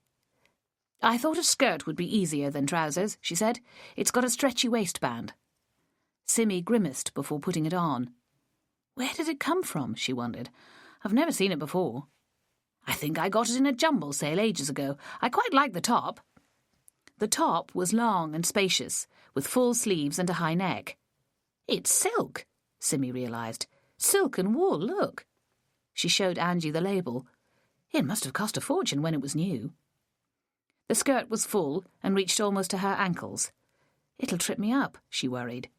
"I thought a skirt would be easier than trousers," she said. "It's got a stretchy waistband." Simi grimaced before putting it on. Where did it come from, she wondered. I've never seen it before. "I think I got it in a jumble sale ages ago. I quite like the top." The top was long and spacious, with full sleeves and a high neck. "It's silk," Simi realised. "Silk and wool, look." She showed Angie the label. It must have cost a fortune when it was new. The skirt was full and reached almost to her ankles. "It'll trip me up," she worried.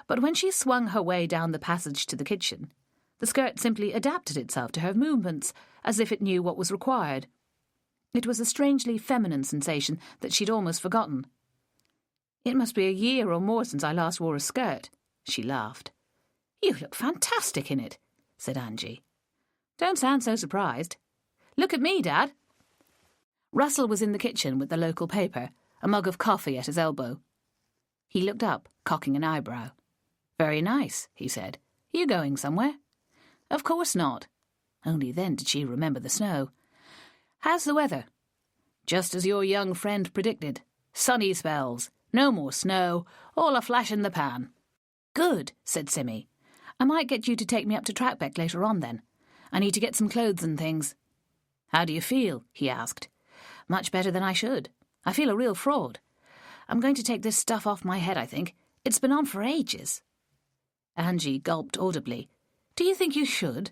But when she swung her way down the passage to the kitchen, the skirt simply adapted itself to her movements, as if it knew what was required. It was a strangely feminine sensation that she'd almost forgotten. "It must be a year or more since I last wore a skirt," she laughed. "You look fantastic in it," said Angie. "Don't sound so surprised. Look at me, Dad." Russell was in the kitchen with the local paper, a mug of coffee at his elbow. He looked up, cocking an eyebrow. "Very nice," he said. "You going somewhere?" "Of course not." Only then did she remember the snow. "How's the weather?" "Just as your young friend predicted. Sunny spells. No more snow. All a flash in the pan." "Good," said Simmy. "I might get you to take me up to Troutbeck later on, then. I need to get some clothes and things." "How do you feel?" he asked. "Much better than I should. I feel a real fraud. I'm going to take this stuff off my head, I think. It's been on for ages." Angie gulped audibly. "Do you think you should?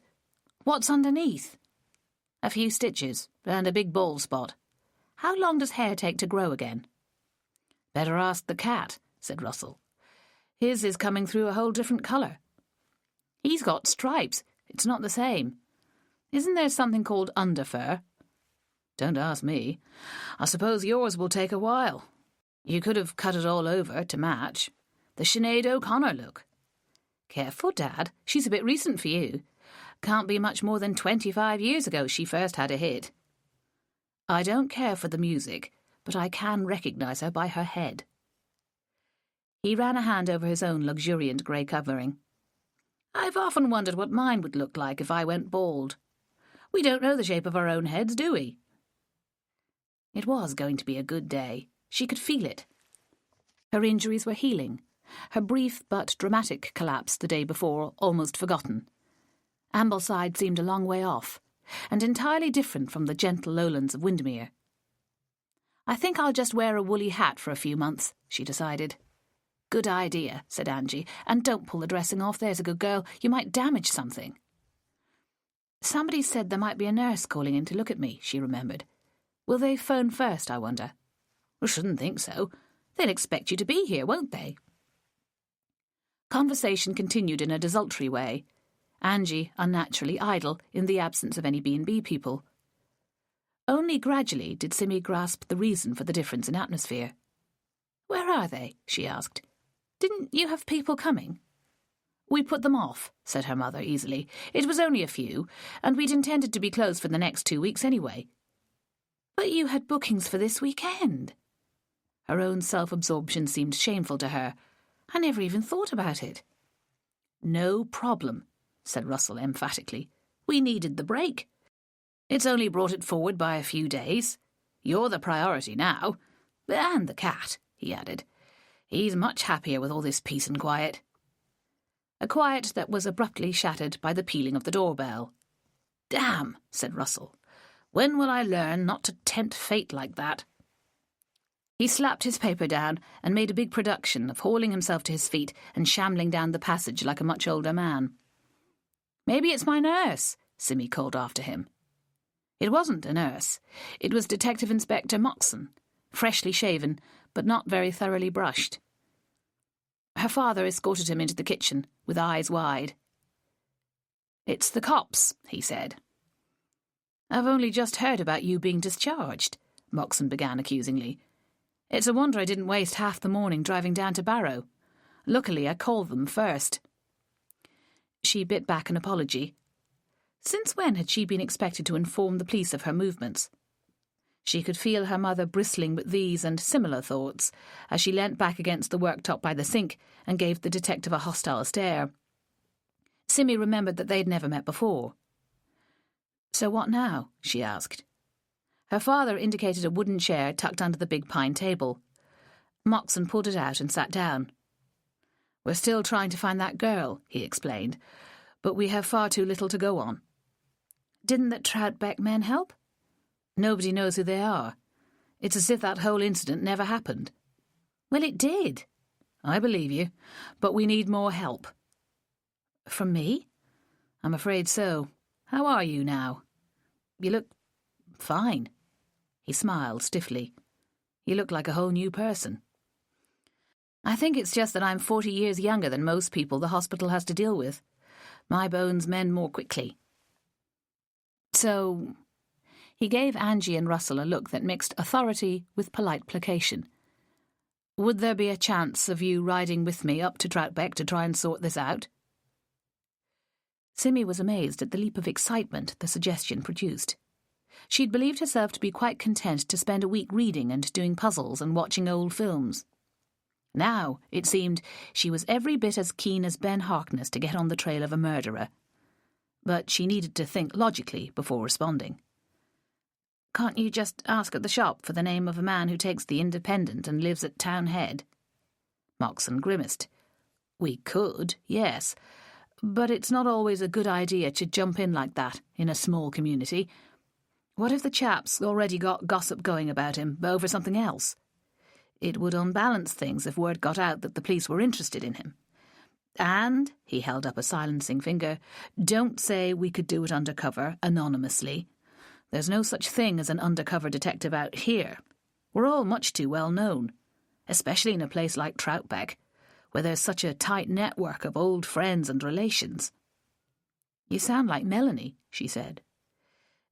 What's underneath?" "A few stitches, and a big bald spot. How long does hair take to grow again?" "Better ask the cat," said Russell. "His is coming through a whole different colour." "He's got stripes. It's not the same. Isn't there something called underfur?" "Don't ask me. I suppose yours will take a while. You could have cut it all over to match. The Sinead O'Connor look." "Careful, Dad. She's a bit recent for you. Can't be much more than 25 years ago she first had a hit." "I don't care for the music, but I can recognise her by her head." He ran a hand over his own luxuriant grey covering. "I've often wondered what mine would look like if I went bald. We don't know the shape of our own heads, do we?" It was going to be a good day. She could feel it. Her injuries were healing, her brief but dramatic collapse the day before almost forgotten. Ambleside seemed a long way off, and entirely different from the gentle lowlands of Windermere. "I think I'll just wear a woolly hat for a few months," she decided. "Good idea," said Angie, "and don't pull the dressing off, there's a good girl. You might damage something." "Somebody said there might be a nurse calling in to look at me," she remembered. "Will they phone first, I wonder?" "I shouldn't think so. They'll expect you to be here, won't they?" Conversation continued in a desultory way, Angie unnaturally idle in the absence of any B&B people. Only gradually did Simmy grasp the reason for the difference in atmosphere. "Where are they?" she asked. "Didn't you have people coming?" "We put them off," said her mother easily. "It was only a few, and we'd intended to be closed for the next 2 weeks anyway." "But you had bookings for this weekend." Her own self-absorption seemed shameful to her. "I never even thought about it." "No problem," said Russell emphatically. "We needed the break. It's only brought it forward by a few days. You're the priority now. And the cat," he added. "He's much happier with all this peace and quiet." A quiet that was abruptly shattered by the pealing of the doorbell. "Damn," said Russell. "When will I learn not to tempt fate like that?" He slapped his paper down and made a big production of hauling himself to his feet and shambling down the passage like a much older man. "Maybe it's my nurse," Simmy called after him. It wasn't a nurse. It was Detective Inspector Moxon, freshly shaven, but not very thoroughly brushed. Her father escorted him into the kitchen, with eyes wide. "It's the cops," he said. "I've only just heard about you being discharged," Moxon began accusingly. "It's a wonder I didn't waste half the morning driving down to Barrow. Luckily, I called them first." She bit back an apology. Since when had she been expected to inform the police of her movements? She could feel her mother bristling with these and similar thoughts as she leant back against the worktop by the sink and gave the detective a hostile stare. Simmy remembered that they'd never met before. "So what now?" she asked. Her father indicated a wooden chair tucked under the big pine table. Moxon pulled it out and sat down. "We're still trying to find that girl," he explained, "but we have far too little to go on." "Didn't the Troutbeck men help?" "Nobody knows who they are. It's as if that whole incident never happened." "Well, it did." "I believe you, but we need more help." "From me?" "I'm afraid so. How are you now?" "You look fine." He smiled stiffly. "You look like a whole new person." "I think it's just that I'm 40 years younger than most people the hospital has to deal with. My bones mend more quickly." "So—" He gave Angie and Russell a look that mixed authority with polite placation. "Would there be a chance of you riding with me up to Troutbeck to try and sort this out?" Simi was amazed at the leap of excitement the suggestion produced. She'd believed herself to be quite content to spend a week reading and doing puzzles and watching old films. Now, it seemed, she was every bit as keen as Ben Harkness to get on the trail of a murderer. But she needed to think logically before responding. "Can't you just ask at the shop for the name of a man who takes the Independent and lives at Town Head?" Moxon grimaced. "We could, yes. But it's not always a good idea to jump in like that in a small community. What if the chap's already got gossip going about him over something else? It would unbalance things if word got out that the police were interested in him. And," he held up a silencing finger, "don't say we could do it undercover, anonymously. There's no such thing as an undercover detective out here. We're all much too well known, especially in a place like Troutbeck, where there's such a tight network of old friends and relations." "You sound like Melanie," she said.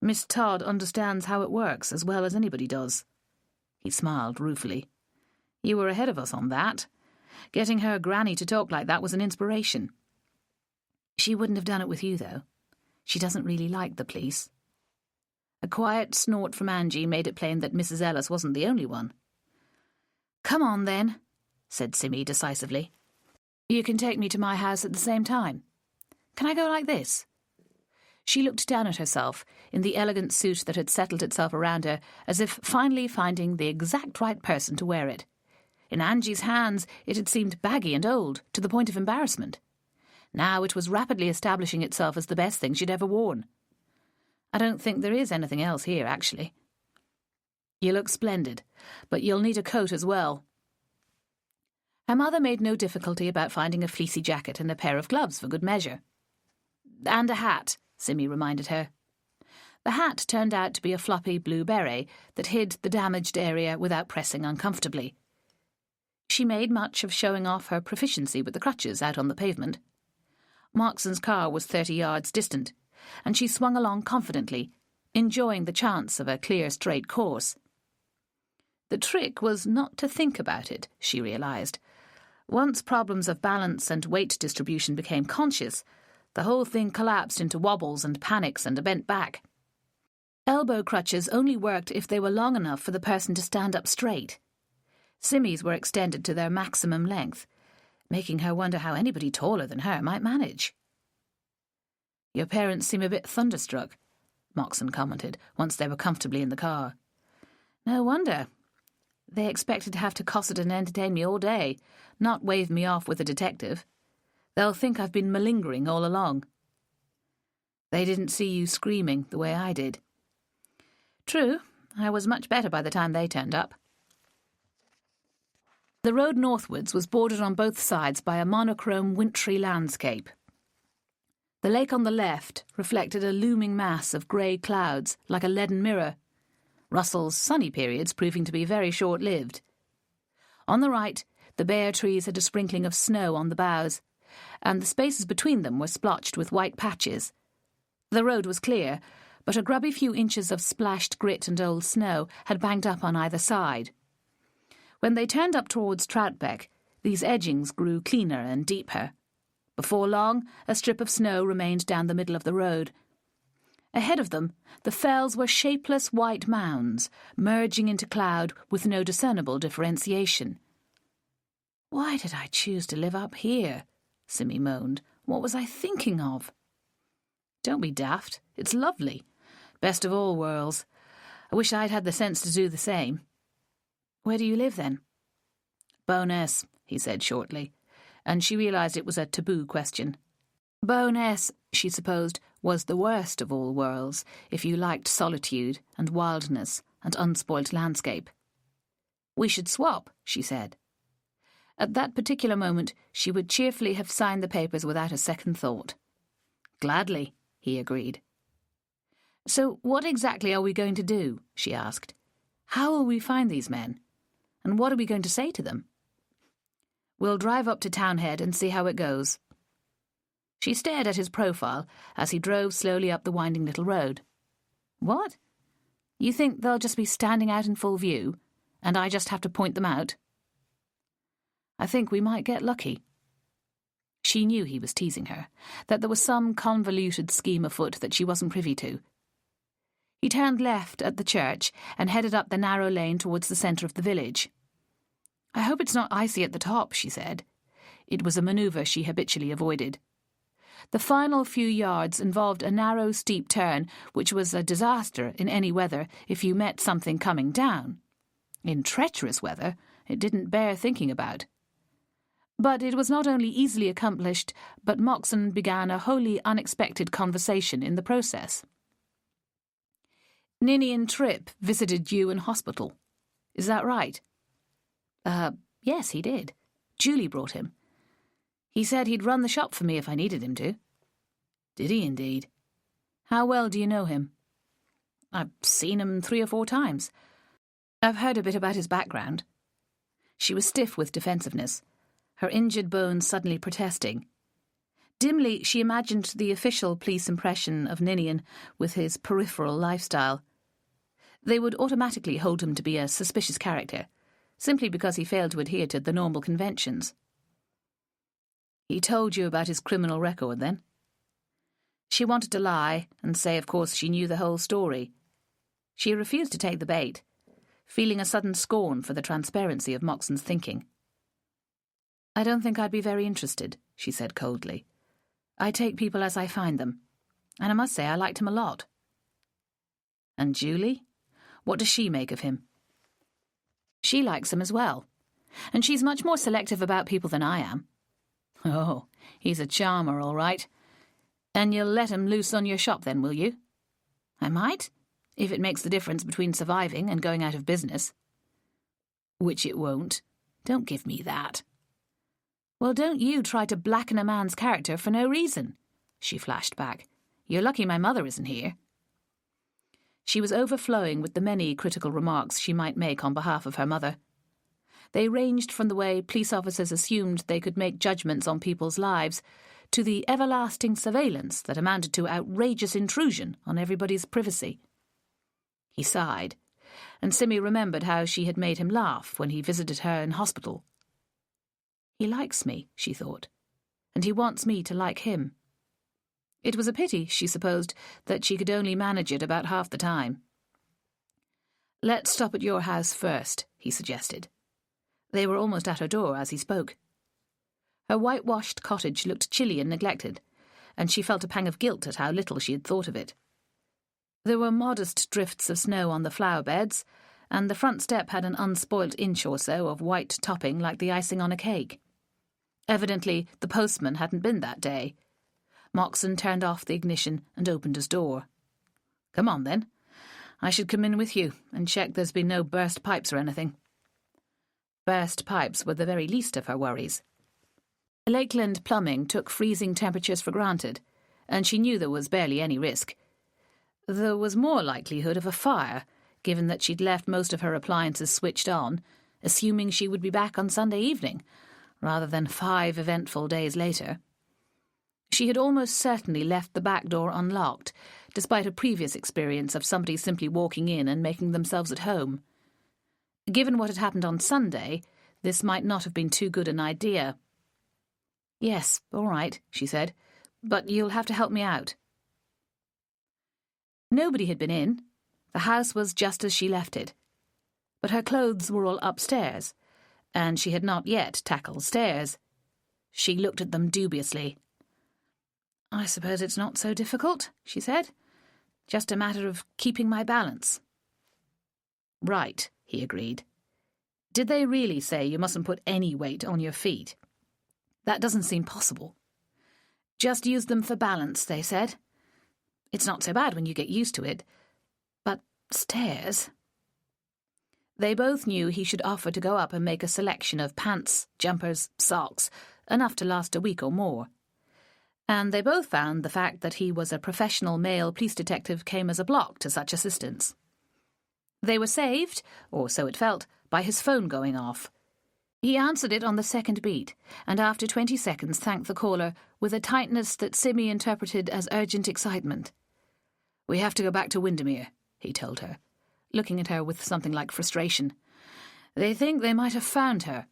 "Miss Todd understands how it works as well as anybody does." He smiled ruefully. "You were ahead of us on that. Getting her granny to talk like that was an inspiration." "She wouldn't have done it with you, though. She doesn't really like the police." A quiet snort from Angie made it plain that Mrs. Ellis wasn't the only one. "Come on, then," said Simi decisively. "You can take me to my house at the same time. Can I go like this?" She looked down at herself in the elegant suit that had settled itself around her, as if finally finding the exact right person to wear it. In Angie's hands it had seemed baggy and old, to the point of embarrassment. Now it was rapidly establishing itself as the best thing she'd ever worn. "I don't think there is anything else here, actually." "You look splendid, but you'll need a coat as well." Her mother made no difficulty about finding a fleecy jacket and a pair of gloves for good measure. "And a hat," Simi reminded her. The hat turned out to be a floppy blue beret that hid the damaged area without pressing uncomfortably. She made much of showing off her proficiency with the crutches out on the pavement. Moxon's car was 30 yards distant, and she swung along confidently, enjoying the chance of a clear, straight course. The trick was not to think about it, she realised. Once problems of balance and weight distribution became conscious, the whole thing collapsed into wobbles and panics and a bent back. Elbow crutches only worked if they were long enough for the person to stand up straight. Simi's were extended to their maximum length, making her wonder how anybody taller than her might manage. "Your parents seem a bit thunderstruck," Moxon commented, once they were comfortably in the car. "No wonder. They expected to have to cosset and entertain me all day, not wave me off with a detective. They'll think I've been malingering all along." "They didn't see you screaming the way I did." "True, I was much better by the time they turned up." The road northwards was bordered on both sides by a monochrome wintry landscape. The lake on the left reflected a looming mass of grey clouds like a leaden mirror, Russell's sunny periods proving to be very short-lived. On the right, the bare trees had a sprinkling of snow on the boughs, and the spaces between them were splotched with white patches. The road was clear, but a grubby few inches of splashed grit and old snow had banked up on either side. When they turned up towards Troutbeck, these edgings grew cleaner and deeper. Before long, a strip of snow remained down the middle of the road. Ahead of them, the fells were shapeless white mounds, merging into cloud with no discernible differentiation. "Why did I choose to live up here?" Simi moaned. "What was I thinking of?" "Don't be daft. It's lovely. Best of all worlds. I wish I'd had the sense to do the same." "Where do you live, then?" "Bowness," he said shortly, and she realised it was a taboo question. Bowness, she supposed, was the worst of all worlds, if you liked solitude and wildness and unspoilt landscape. "We should swap," she said. At that particular moment, she would cheerfully have signed the papers without a second thought. "Gladly," he agreed. "So what exactly are we going to do?" she asked. "How will we find these men? And what are we going to say to them?" "We'll drive up to Town Head and see how it goes." She stared at his profile as he drove slowly up the winding little road. "What? You think they'll just be standing out in full view, and I just have to point them out?" "I think we might get lucky." She knew he was teasing her, that there was some convoluted scheme afoot that she wasn't privy to. He turned left at the church and headed up the narrow lane towards the centre of the village. "I hope it's not icy at the top," she said. It was a manoeuvre she habitually avoided. The final few yards involved a narrow, steep turn, which was a disaster in any weather if you met something coming down. In treacherous weather, it didn't bear thinking about. But it was not only easily accomplished, but Moxon began a wholly unexpected conversation in the process. "Ninian Tripp visited you in hospital. Is that right?" Yes, he did. Julie brought him. He said he'd run the shop for me if I needed him to." "Did he indeed? How well do you know him?" "I've seen him 3 or 4 times. I've heard a bit about his background." She was stiff with defensiveness, her injured bones suddenly protesting. Dimly, she imagined the official police impression of Ninian with his peripheral lifestyle. They would automatically hold him to be a suspicious character, simply because he failed to adhere to the normal conventions. "He told you about his criminal record, then?" She wanted to lie and say, of course, she knew the whole story. She refused to take the bait, feeling a sudden scorn for the transparency of Moxon's thinking. "I don't think I'd be very interested," she said coldly. "I take people as I find them, and I must say I liked him a lot." "And Julie? What does she make of him?" "She likes him as well, and she's much more selective about people than I am." "Oh, he's a charmer, all right. And you'll let him loose on your shop then, will you?" "I might, if it makes the difference between surviving and going out of business." "Which it won't. Don't give me that." "Well, don't you try to blacken a man's character for no reason," she flashed back. "You're lucky my mother isn't here." She was overflowing with the many critical remarks she might make on behalf of her mother. They ranged from the way police officers assumed they could make judgments on people's lives to the everlasting surveillance that amounted to outrageous intrusion on everybody's privacy. He sighed, and Simi remembered how she had made him laugh when he visited her in hospital. "He likes me," she thought, "and he wants me to like him." It was a pity, she supposed, that she could only manage it about half the time. "Let's stop at your house first," he suggested. They were almost at her door as he spoke. Her whitewashed cottage looked chilly and neglected, and she felt a pang of guilt at how little she had thought of it. There were modest drifts of snow on the flower beds, and the front step had an unspoilt inch or so of white topping like the icing on a cake. Evidently, the postman hadn't been that day. Moxon turned off the ignition and opened his door. "Come on, then. I should come in with you and check there's been no burst pipes or anything." Burst pipes were the very least of her worries. Lakeland plumbing took freezing temperatures for granted, and she knew there was barely any risk. There was more likelihood of a fire, given that she'd left most of her appliances switched on, assuming she would be back on Sunday evening, rather than 5 eventful days later. She had almost certainly left the back door unlocked, despite a previous experience of somebody simply walking in and making themselves at home. Given what had happened on Sunday, this might not have been too good an idea. "Yes, all right," she said, "but you'll have to help me out." Nobody had been in. The house was just as she left it. But her clothes were all upstairs, and she had not yet tackled stairs. She looked at them dubiously. "I suppose it's not so difficult," she said. "Just a matter of keeping my balance." "Right," he agreed. "Did they really say you mustn't put any weight on your feet?" "That doesn't seem possible." "Just use them for balance," they said. "It's not so bad when you get used to it. But stairs—" They both knew he should offer to go up and make a selection of pants, jumpers, socks, enough to last a week or more. And they both found the fact that he was a professional male police detective came as a block to such assistance. They were saved, or so it felt, by his phone going off. He answered it on the second beat, and after 20 seconds thanked the caller with a tightness that Simi interpreted as urgent excitement. "We have to go back to Windermere," he told her, looking at her with something like frustration. "They think they might have found her."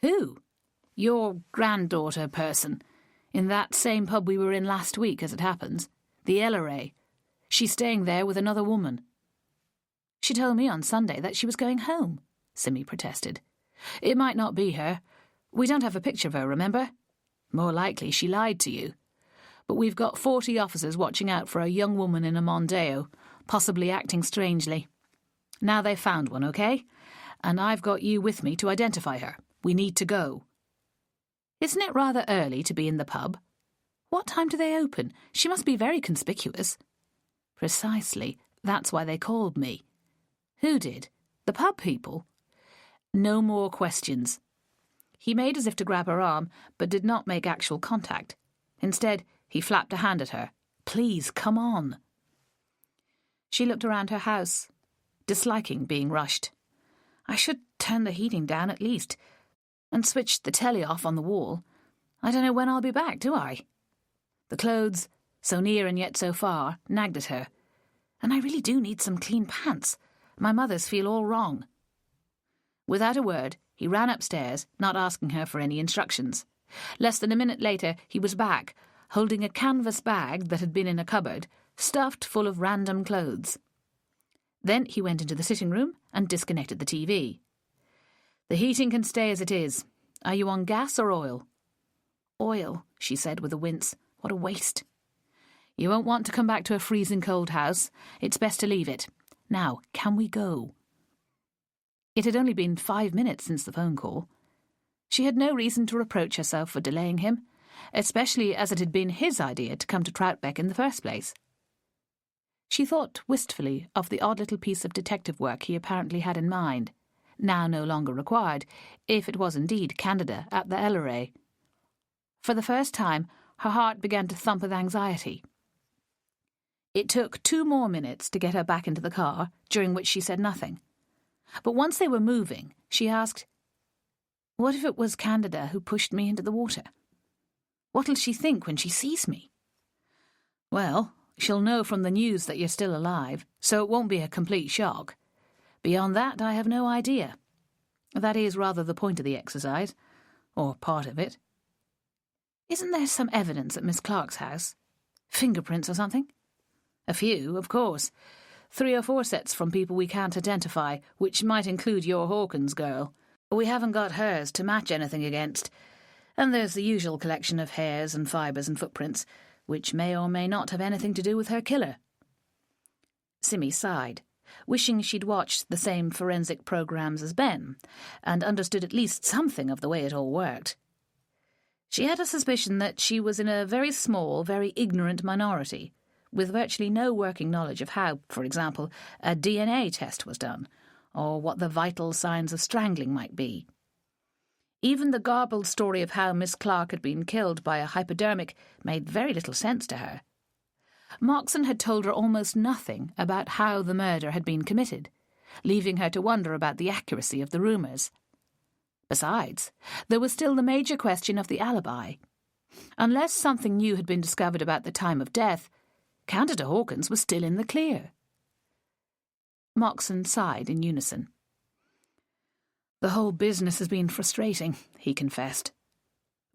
"Who?" Your granddaughter person, in that same pub we were in last week, as it happens, the Alibi. She's staying there with another woman." "She told me on Sunday that she was going home," Simi protested. "It might not be her. We don't have a picture of her, remember? More likely she lied to you. But we've got 40 officers watching out for a young woman in a Mondeo, possibly acting strangely. Now they've found one, OK? And I've got you with me to identify her. We need to go." "Isn't it rather early to be in the pub? What time do they open? She must be very conspicuous." "Precisely. That's why they called me." "Who did? The pub people?" "No more questions." He made as if to grab her arm, but did not make actual contact. Instead, he flapped a hand at her. "Please, come on." She looked around her house, disliking being rushed. "I should turn the heating down at least, and switch the telly off on the wall. I don't know when I'll be back, do I?" The clothes, so near and yet so far, nagged at her. "And I really do need some clean pants. My mother's feel all wrong." Without a word, he ran upstairs, not asking her for any instructions. Less than a minute later, he was back, holding a canvas bag that had been in a cupboard, stuffed full of random clothes. Then he went into the sitting room and disconnected the TV. "The heating can stay as it is. Are you on gas or oil?" "Oil," she said with a wince. "What a waste." "You won't want to come back to a freezing cold house. It's best to leave it. Now, can we go?" It had only been 5 minutes since the phone call. She had no reason to reproach herself for delaying him, especially as it had been his idea to come to Troutbeck in the first place. She thought wistfully of the odd little piece of detective work he apparently had in mind, now no longer required, if it was indeed Candida at the Alibi. For the first time, her heart began to thump with anxiety. It took 2 more minutes to get her back into the car, during which she said nothing. But once they were moving, she asked, "What if it was Candida who pushed me into the water? What'll she think when she sees me?" "Well, she'll know from the news that you're still alive, so it won't be a complete shock. Beyond that, I have no idea. That is rather the point of the exercise, or part of it." "Isn't there some evidence at Miss Clark's house? Fingerprints or something?" "A few, of course. 3 or 4 sets from people we can't identify, which might include your Hawkins girl. We haven't got hers to match anything against. And there's the usual collection of hairs and fibres and footprints, which may or may not have anything to do with her killer." Simi sighed, wishing she'd watched the same forensic programmes as Ben, and understood at least something of the way it all worked. She had a suspicion that she was in a very small, very ignorant minority, with virtually no working knowledge of how, for example, a DNA test was done, or what the vital signs of strangling might be. Even the garbled story of how Miss Clark had been killed by a hypodermic made very little sense to her. Moxon had told her almost nothing about how the murder had been committed, leaving her to wonder about the accuracy of the rumours. Besides, there was still the major question of the alibi. Unless something new had been discovered about the time of death, Candida Hawkins was still in the clear. Moxon sighed in unison. "The whole business has been frustrating," he confessed.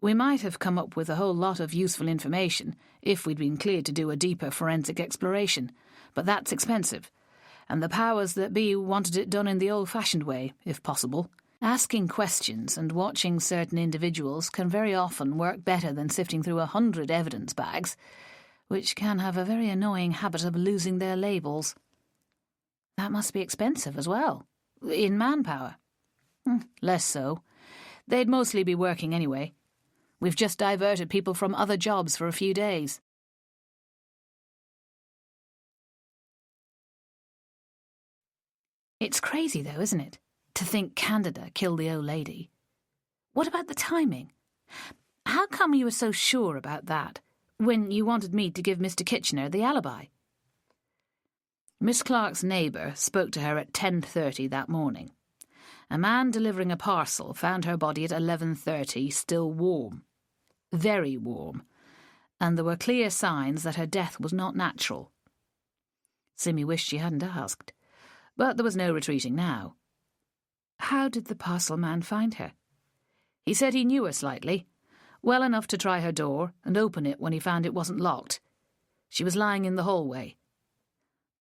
"We might have come up with a whole lot of useful information if we'd been cleared to do a deeper forensic exploration, but that's expensive, and the powers that be wanted it done in the old-fashioned way, if possible. Asking questions and watching certain individuals can very often work better than sifting through 100 evidence bags, which can have a very annoying habit of losing their labels." "That must be expensive as well, in manpower." "Less so. They'd mostly be working anyway. We've just diverted people from other jobs for a few days." It's crazy, though, isn't it, to think Candida killed the old lady? What about the timing? How come you were so sure about that when you wanted me to give Mr. Kitchener the alibi? Miss Clark's neighbour spoke to her at 10:30 that morning. A man delivering a parcel found her body at 11:30, still warm. Very warm. And there were clear signs that her death was not natural. Simi wished she hadn't asked, but there was no retreating now. How did the parcel man find her? He said he knew her slightly, well enough to try her door and open it when he found it wasn't locked. She was lying in the hallway.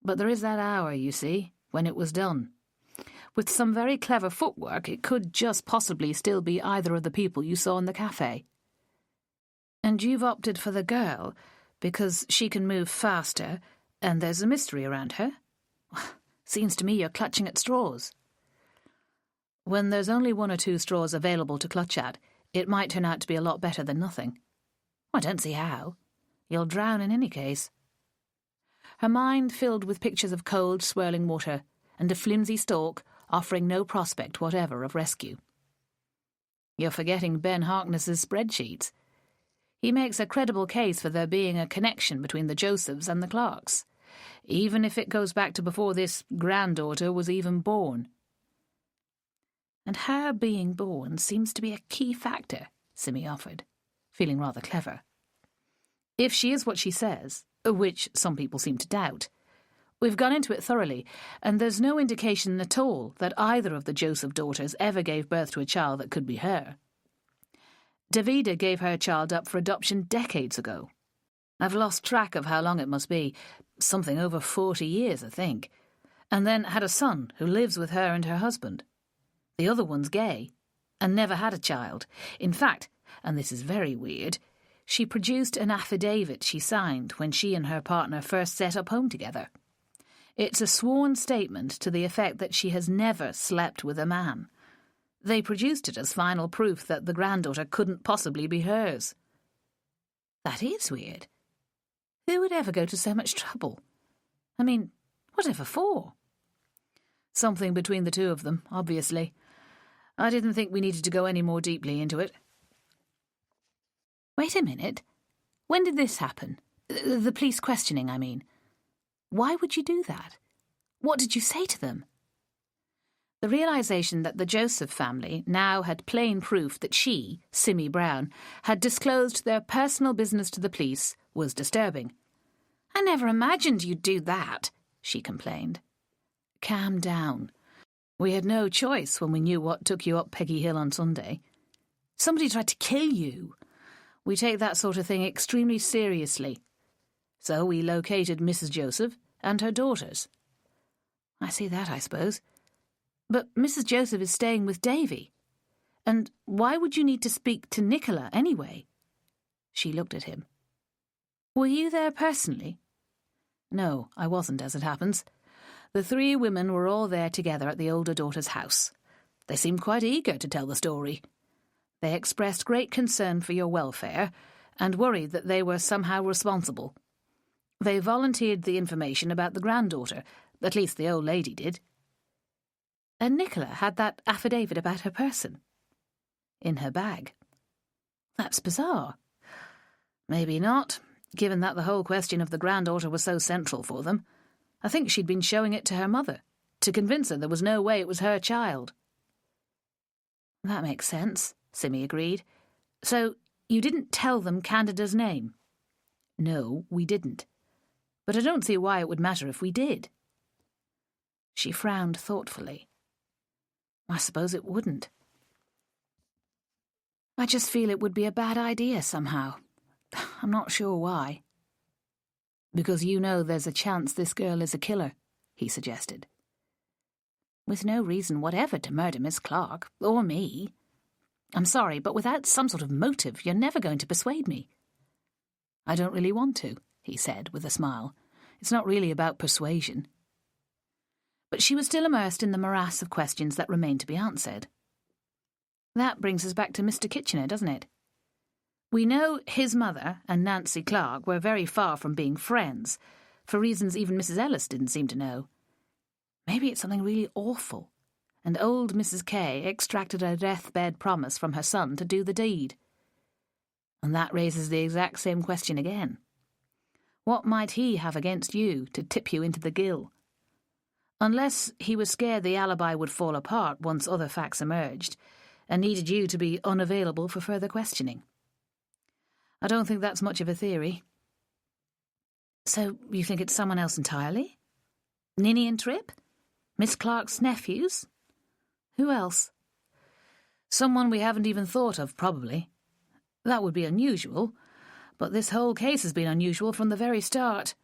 But there is that hour, you see, when it was done. With some very clever footwork, it could just possibly still be either of the people you saw in the cafe. And you've opted for the girl because she can move faster and there's a mystery around her? Seems to me you're clutching at straws. When there's only one or two straws available to clutch at, it might turn out to be a lot better than nothing. I don't see how. You'll drown in any case. Her mind filled with pictures of cold, swirling water and a flimsy stalk offering no prospect whatever of rescue. You're forgetting Ben Harkness's spreadsheets. He makes a credible case for there being a connection between the Josephs and the Clarks, even if it goes back to before this granddaughter was even born. And her being born seems to be a key factor, Simi offered, feeling rather clever. If she is what she says, which some people seem to doubt, we've gone into it thoroughly, and there's no indication at all that either of the Joseph daughters ever gave birth to a child that could be her. Davida gave her child up for adoption decades ago. I've lost track of how long it must be, something over 40 years, I think, and then had a son who lives with her and her husband. The other one's gay, and never had a child. In fact, and this is very weird, she produced an affidavit she signed when she and her partner first set up home together. It's a sworn statement to the effect that she has never slept with a man. They produced it as final proof that the granddaughter couldn't possibly be hers. That is weird. Who would ever go to so much trouble? I mean, whatever for? Something between the two of them, obviously. I didn't think we needed to go any more deeply into it. Wait a minute. When did this happen? The police questioning, I mean. Why would you do that? What did you say to them? The realisation that the Joseph family now had plain proof that she, Simi Brown, had disclosed their personal business to the police was disturbing. I never imagined you'd do that, she complained. Calm down. We had no choice when we knew what took you up Peggy Hill on Sunday. Somebody tried to kill you. We take that sort of thing extremely seriously. So we located Mrs. Joseph and her daughters. I see that, I suppose. But Mrs. Joseph is staying with Davy. And why would you need to speak to Nicola anyway? She looked at him. Were you there personally? No, I wasn't, as it happens. The three women were all there together at the older daughter's house. They seemed quite eager to tell the story. They expressed great concern for your welfare and worried that they were somehow responsible. They volunteered the information about the granddaughter, at least the old lady did. And Nicola had that affidavit about her person. In her bag. That's bizarre. Maybe not, given that the whole question of the granddaughter was so central for them. I think she'd been showing it to her mother, to convince her there was no way it was her child. That makes sense, Simi agreed. So, you didn't tell them Candida's name? No, we didn't. But I don't see why it would matter if we did. She frowned thoughtfully. I suppose it wouldn't. I just feel it would be a bad idea somehow. I'm not sure why. Because you know there's a chance this girl is a killer, he suggested. With no reason whatever to murder Miss Clark, or me. I'm sorry, but without some sort of motive, you're never going to persuade me. I don't really want to, he said with a smile. It's not really about persuasion. But she was still immersed in the morass of questions that remained to be answered. That brings us back to Mr. Kitchener, doesn't it? We know his mother and Nancy Clark were very far from being friends, for reasons even Mrs. Ellis didn't seem to know. Maybe it's something really awful, and old Mrs. Kay extracted a deathbed promise from her son to do the deed. And that raises the exact same question again. What might he have against you to tip you into the gill? Unless he was scared the alibi would fall apart once other facts emerged, and needed you to be unavailable for further questioning. I don't think that's much of a theory. So, you think it's someone else entirely? Ninny and Trip? Miss Clark's nephews? Who else? Someone we haven't even thought of, probably. That would be unusual, but this whole case has been unusual from the very start.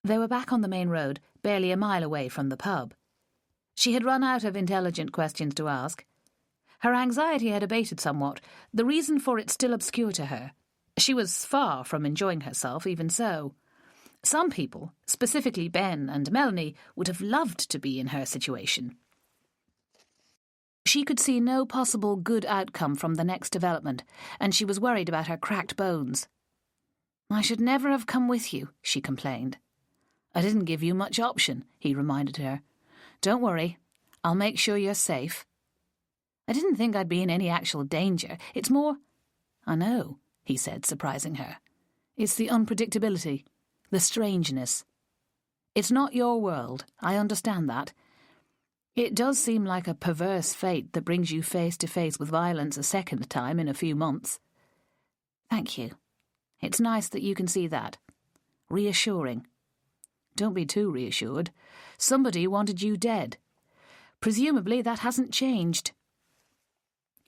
They were back on the main road, barely a mile away from the pub. She had run out of intelligent questions to ask. Her anxiety had abated somewhat, the reason for it still obscure to her. She was far from enjoying herself, even so. Some people, specifically Ben and Melanie, would have loved to be in her situation. She could see no possible good outcome from the next development, and she was worried about her cracked bones. "I should never have come with you," she complained. "I didn't give you much option," he reminded her. "Don't worry, I'll make sure you're safe." "I didn't think I'd be in any actual danger. It's more—" "I know," he said, surprising her. "It's the unpredictability, the strangeness. It's not your world, I understand that. It does seem like a perverse fate that brings you face to face with violence a second time in a few months." "Thank you. It's nice that you can see that. Reassuring." "Don't be too reassured. Somebody wanted you dead. Presumably that hasn't changed."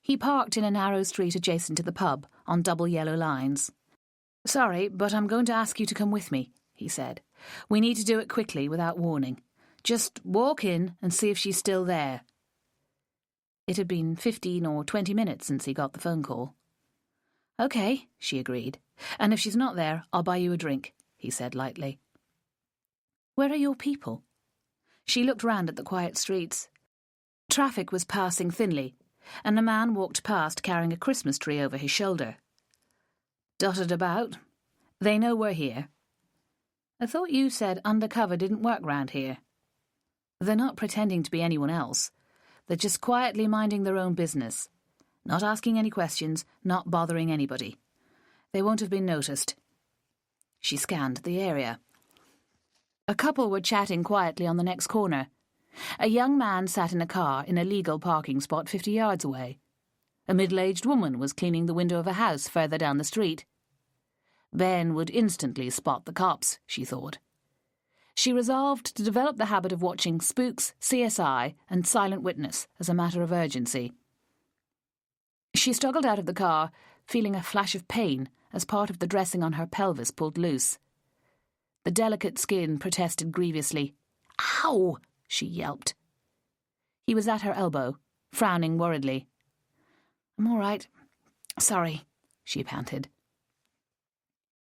He parked in a narrow street adjacent to the pub, on double yellow lines. "Sorry, but I'm going to ask you to come with me," he said. "We need to do it quickly, without warning. Just walk in and see if she's still there." It had been 15 or 20 minutes since he got the phone call. "OK," she agreed. "And if she's not there, I'll buy you a drink," he said lightly. "Where are your people?" She looked round at the quiet streets. Traffic was passing thinly, and a man walked past carrying a Christmas tree over his shoulder. "Dotted about. They know we're here." "I thought you said undercover didn't work round here." "They're not pretending to be anyone else. They're just quietly minding their own business. Not asking any questions, not bothering anybody. They won't have been noticed." She scanned the area. A couple were chatting quietly on the next corner. A young man sat in a car in a legal parking spot 50 yards away. A middle-aged woman was cleaning the window of a house further down the street. Ben would instantly spot the cops, she thought. She resolved to develop the habit of watching Spooks, CSI, and Silent Witness as a matter of urgency. She struggled out of the car, feeling a flash of pain as part of the dressing on her pelvis pulled loose. The delicate skin protested grievously. "Ow!" she yelped. He was at her elbow, frowning worriedly. "I'm all right. Sorry," she panted.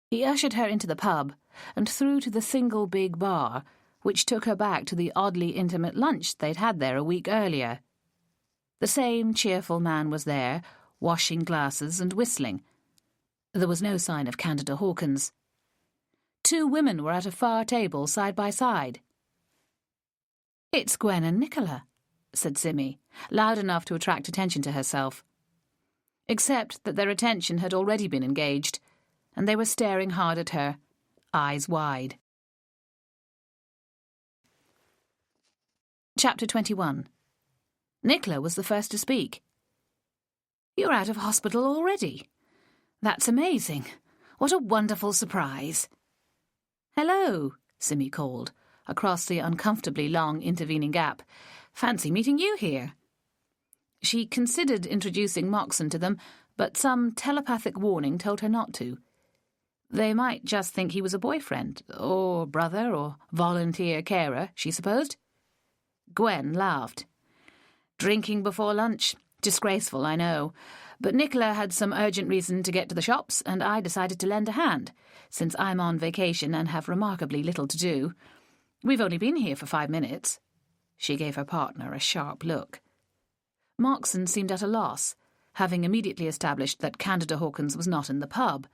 He ushered her into the pub and through to the single big bar, which took her back to the oddly intimate lunch they'd had there a week earlier. The same cheerful man was there, washing glasses and whistling. There was no sign of Candida Hawkins. 2 women were at a far table side by side. "It's Gwen and Nicola," said Simmy, loud enough to attract attention to herself. Except that their attention had already been engaged, and they were staring hard at her, eyes wide. Chapter 21. Nicola was the first to speak. "You're out of hospital already. That's amazing. What a wonderful surprise." "Hello," Simmy called, across the uncomfortably long intervening gap. "Fancy meeting you here." She considered introducing Moxon to them, but some telepathic warning told her not to. They might just think he was a boyfriend, or brother, or volunteer carer, she supposed. Gwen laughed. "Drinking before lunch. Disgraceful, I know. But Nicola had some urgent reason to get to the shops, and I decided to lend a hand, since I'm on vacation and have remarkably little to do. We've only been here for 5 minutes." She gave her partner a sharp look. Moxon seemed at a loss, having immediately established that Candida Hawkins was not in the pub.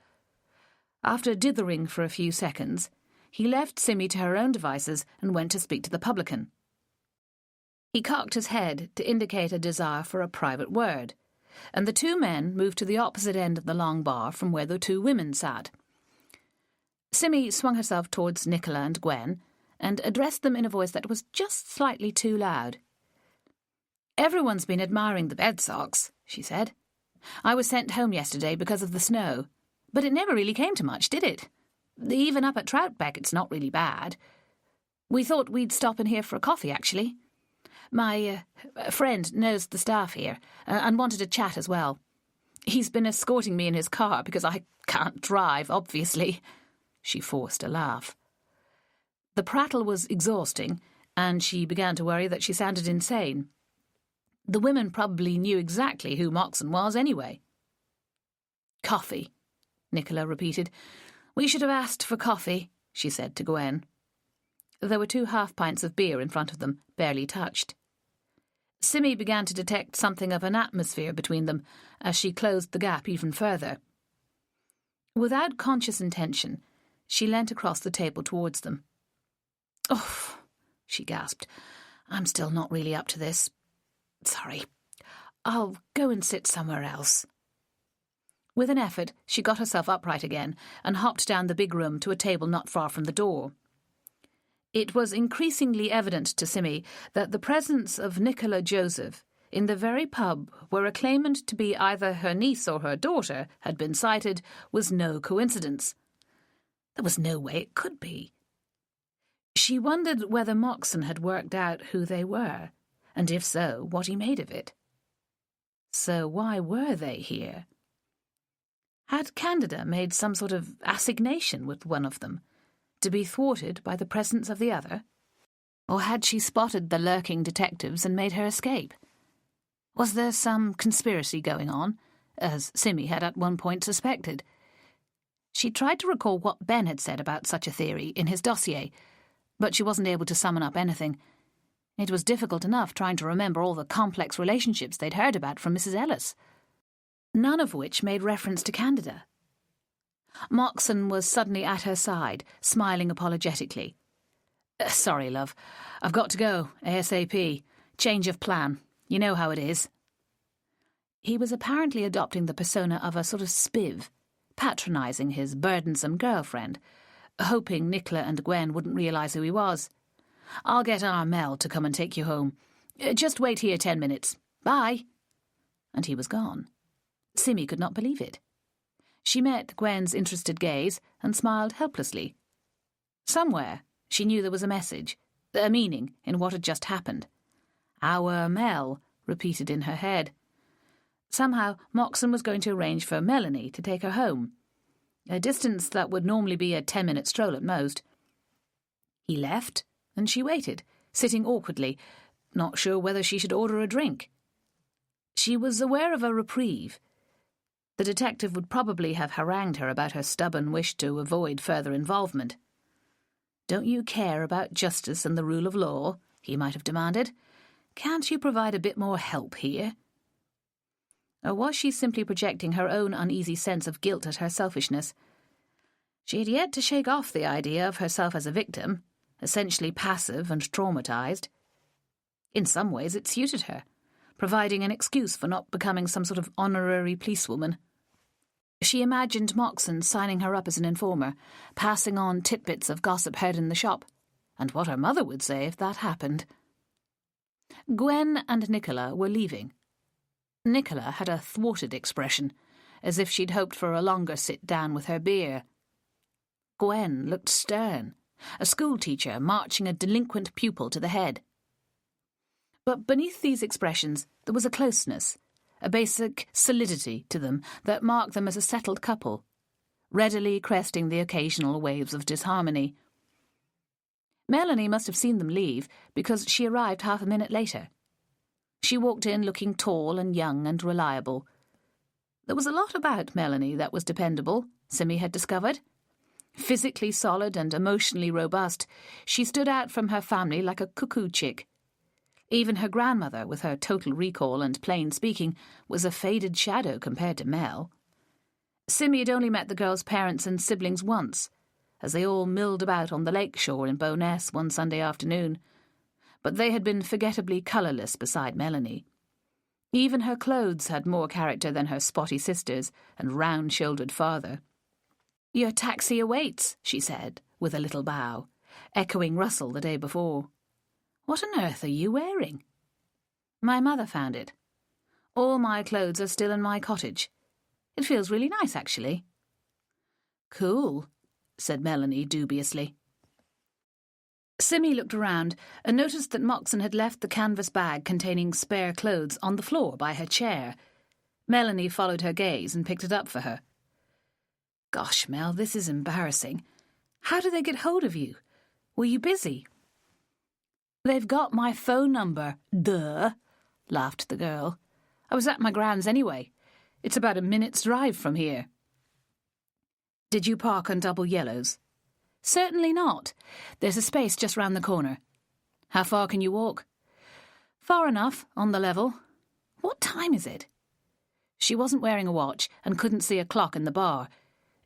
After dithering for a few seconds, he left Simmy to her own devices and went to speak to the publican. He cocked his head to indicate a desire for a private word, and the 2 men moved to the opposite end of the long bar from where the 2 women sat. Simmy swung herself towards Nicola and Gwen and addressed them in a voice that was just slightly too loud. "Everyone's been admiring the bed socks," she said. "I was sent home yesterday because of the snow, but it never really came to much, did it? Even up at Troutbeck it's not really bad. We thought we'd stop in here for a coffee, actually. My friend knows the staff here and wanted to chat as well. He's been escorting me in his car because I can't drive, obviously." She forced a laugh. The prattle was exhausting, and she began to worry that she sounded insane. The women probably knew exactly who Moxon was anyway. "Coffee," Nicola repeated. "We should have asked for coffee," she said to Gwen. There were 2 half-pints of beer in front of them, barely touched. Simmy began to detect something of an atmosphere between them as she closed the gap even further. Without conscious intention, she leant across the table towards them. "Oh," she gasped. "I'm still not really up to this. Sorry. I'll go and sit somewhere else." With an effort, she got herself upright again and hopped down the big room to a table not far from the door. It was increasingly evident to Simmy that the presence of Nicola Joseph in the very pub where a claimant to be either her niece or her daughter had been sighted was no coincidence. There was no way it could be. She wondered whether Moxon had worked out who they were, and if so, what he made of it. So why were they here? Had Candida made some sort of assignation with one of them, to be thwarted by the presence of the other? Or had she spotted the lurking detectives and made her escape? Was there some conspiracy going on, as Simmy had at one point suspected? She tried to recall what Ben had said about such a theory in his dossier, but she wasn't able to summon up anything. It was difficult enough trying to remember all the complex relationships they'd heard about from Mrs. Ellis, none of which made reference to Candida. Moxon was suddenly at her side, smiling apologetically. "Sorry, love. I've got to go, ASAP. Change of plan. You know how it is." He was apparently adopting the persona of a sort of spiv, patronising his burdensome girlfriend, hoping Nicola and Gwen wouldn't realise who he was. "I'll get our Mel to come and take you home. Just wait here 10 minutes. Bye." And he was gone. Simmy could not believe it. She met Gwen's interested gaze and smiled helplessly. Somewhere she knew there was a message, a meaning in what had just happened. "Our Mel," repeated in her head. Somehow Moxon was going to arrange for Melanie to take her home, a distance that would normally be a 10-minute stroll at most. He left, and she waited, sitting awkwardly, not sure whether she should order a drink. She was aware of a reprieve. The detective would probably have harangued her about her stubborn wish to avoid further involvement. "Don't you care about justice and the rule of law?" he might have demanded. "Can't you provide a bit more help here?" Or was she simply projecting her own uneasy sense of guilt at her selfishness? She had yet to shake off the idea of herself as a victim, essentially passive and traumatised. In some ways it suited her, providing an excuse for not becoming some sort of honorary policewoman. She imagined Moxon signing her up as an informer, passing on titbits of gossip heard in the shop, and what her mother would say if that happened. Gwen and Nicola were leaving. Nicola had a thwarted expression, as if she'd hoped for a longer sit-down with her beer. Gwen looked stern, a schoolteacher marching a delinquent pupil to the head. But beneath these expressions there was a closeness, a basic solidity to them that marked them as a settled couple, readily cresting the occasional waves of disharmony. Melanie must have seen them leave, because she arrived half a minute later. She walked in looking tall and young and reliable. There was a lot about Melanie that was dependable, Simmy had discovered. Physically solid and emotionally robust, she stood out from her family like a cuckoo chick. Even her grandmother, with her total recall and plain speaking, was a faded shadow compared to Mel. Simmy had only met the girl's parents and siblings once, as they all milled about on the lake shore in Bowness one Sunday afternoon, but they had been forgettably colourless beside Melanie. Even her clothes had more character than her spotty sisters and round-shouldered father. "Your taxi awaits," she said, with a little bow, echoing Russell the day before. "What on earth are you wearing?" "My mother found it. All my clothes are still in my cottage. It feels really nice, actually." "Cool," said Melanie dubiously. Simi looked around and noticed that Moxon had left the canvas bag containing spare clothes on the floor by her chair. Melanie followed her gaze and picked it up for her. "Gosh, Mel, this is embarrassing. How did they get hold of you? Were you busy?" "They've got my phone number, duh," laughed the girl. "I was at my grand's anyway. It's about a minute's drive from here." "Did you park on Double Yellows?" "Certainly not. There's a space just round the corner." "How far can you walk?" "Far enough, on the level. What time is it?" She wasn't wearing a watch and couldn't see a clock in the bar.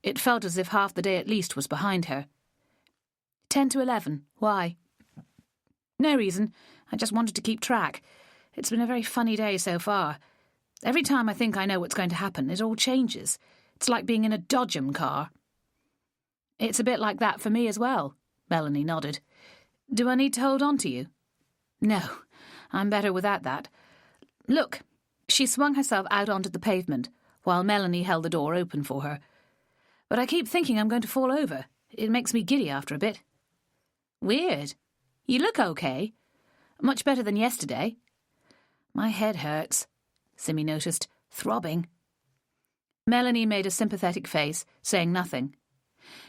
It felt as if half the day at least was behind her. 10 to 11. Why?" "No reason. I just wanted to keep track. It's been a very funny day so far. Every time I think I know what's going to happen, it all changes. It's like being in a dodgem car." "It's a bit like that for me as well," Melanie nodded. "Do I need to hold on to you?" "No, I'm better without that. Look." She swung herself out onto the pavement, while Melanie held the door open for her. "But I keep thinking I'm going to fall over. It makes me giddy after a bit." "Weird. You look okay. Much better than yesterday." "My head hurts," Simi noticed, throbbing. Melanie made a sympathetic face, saying nothing.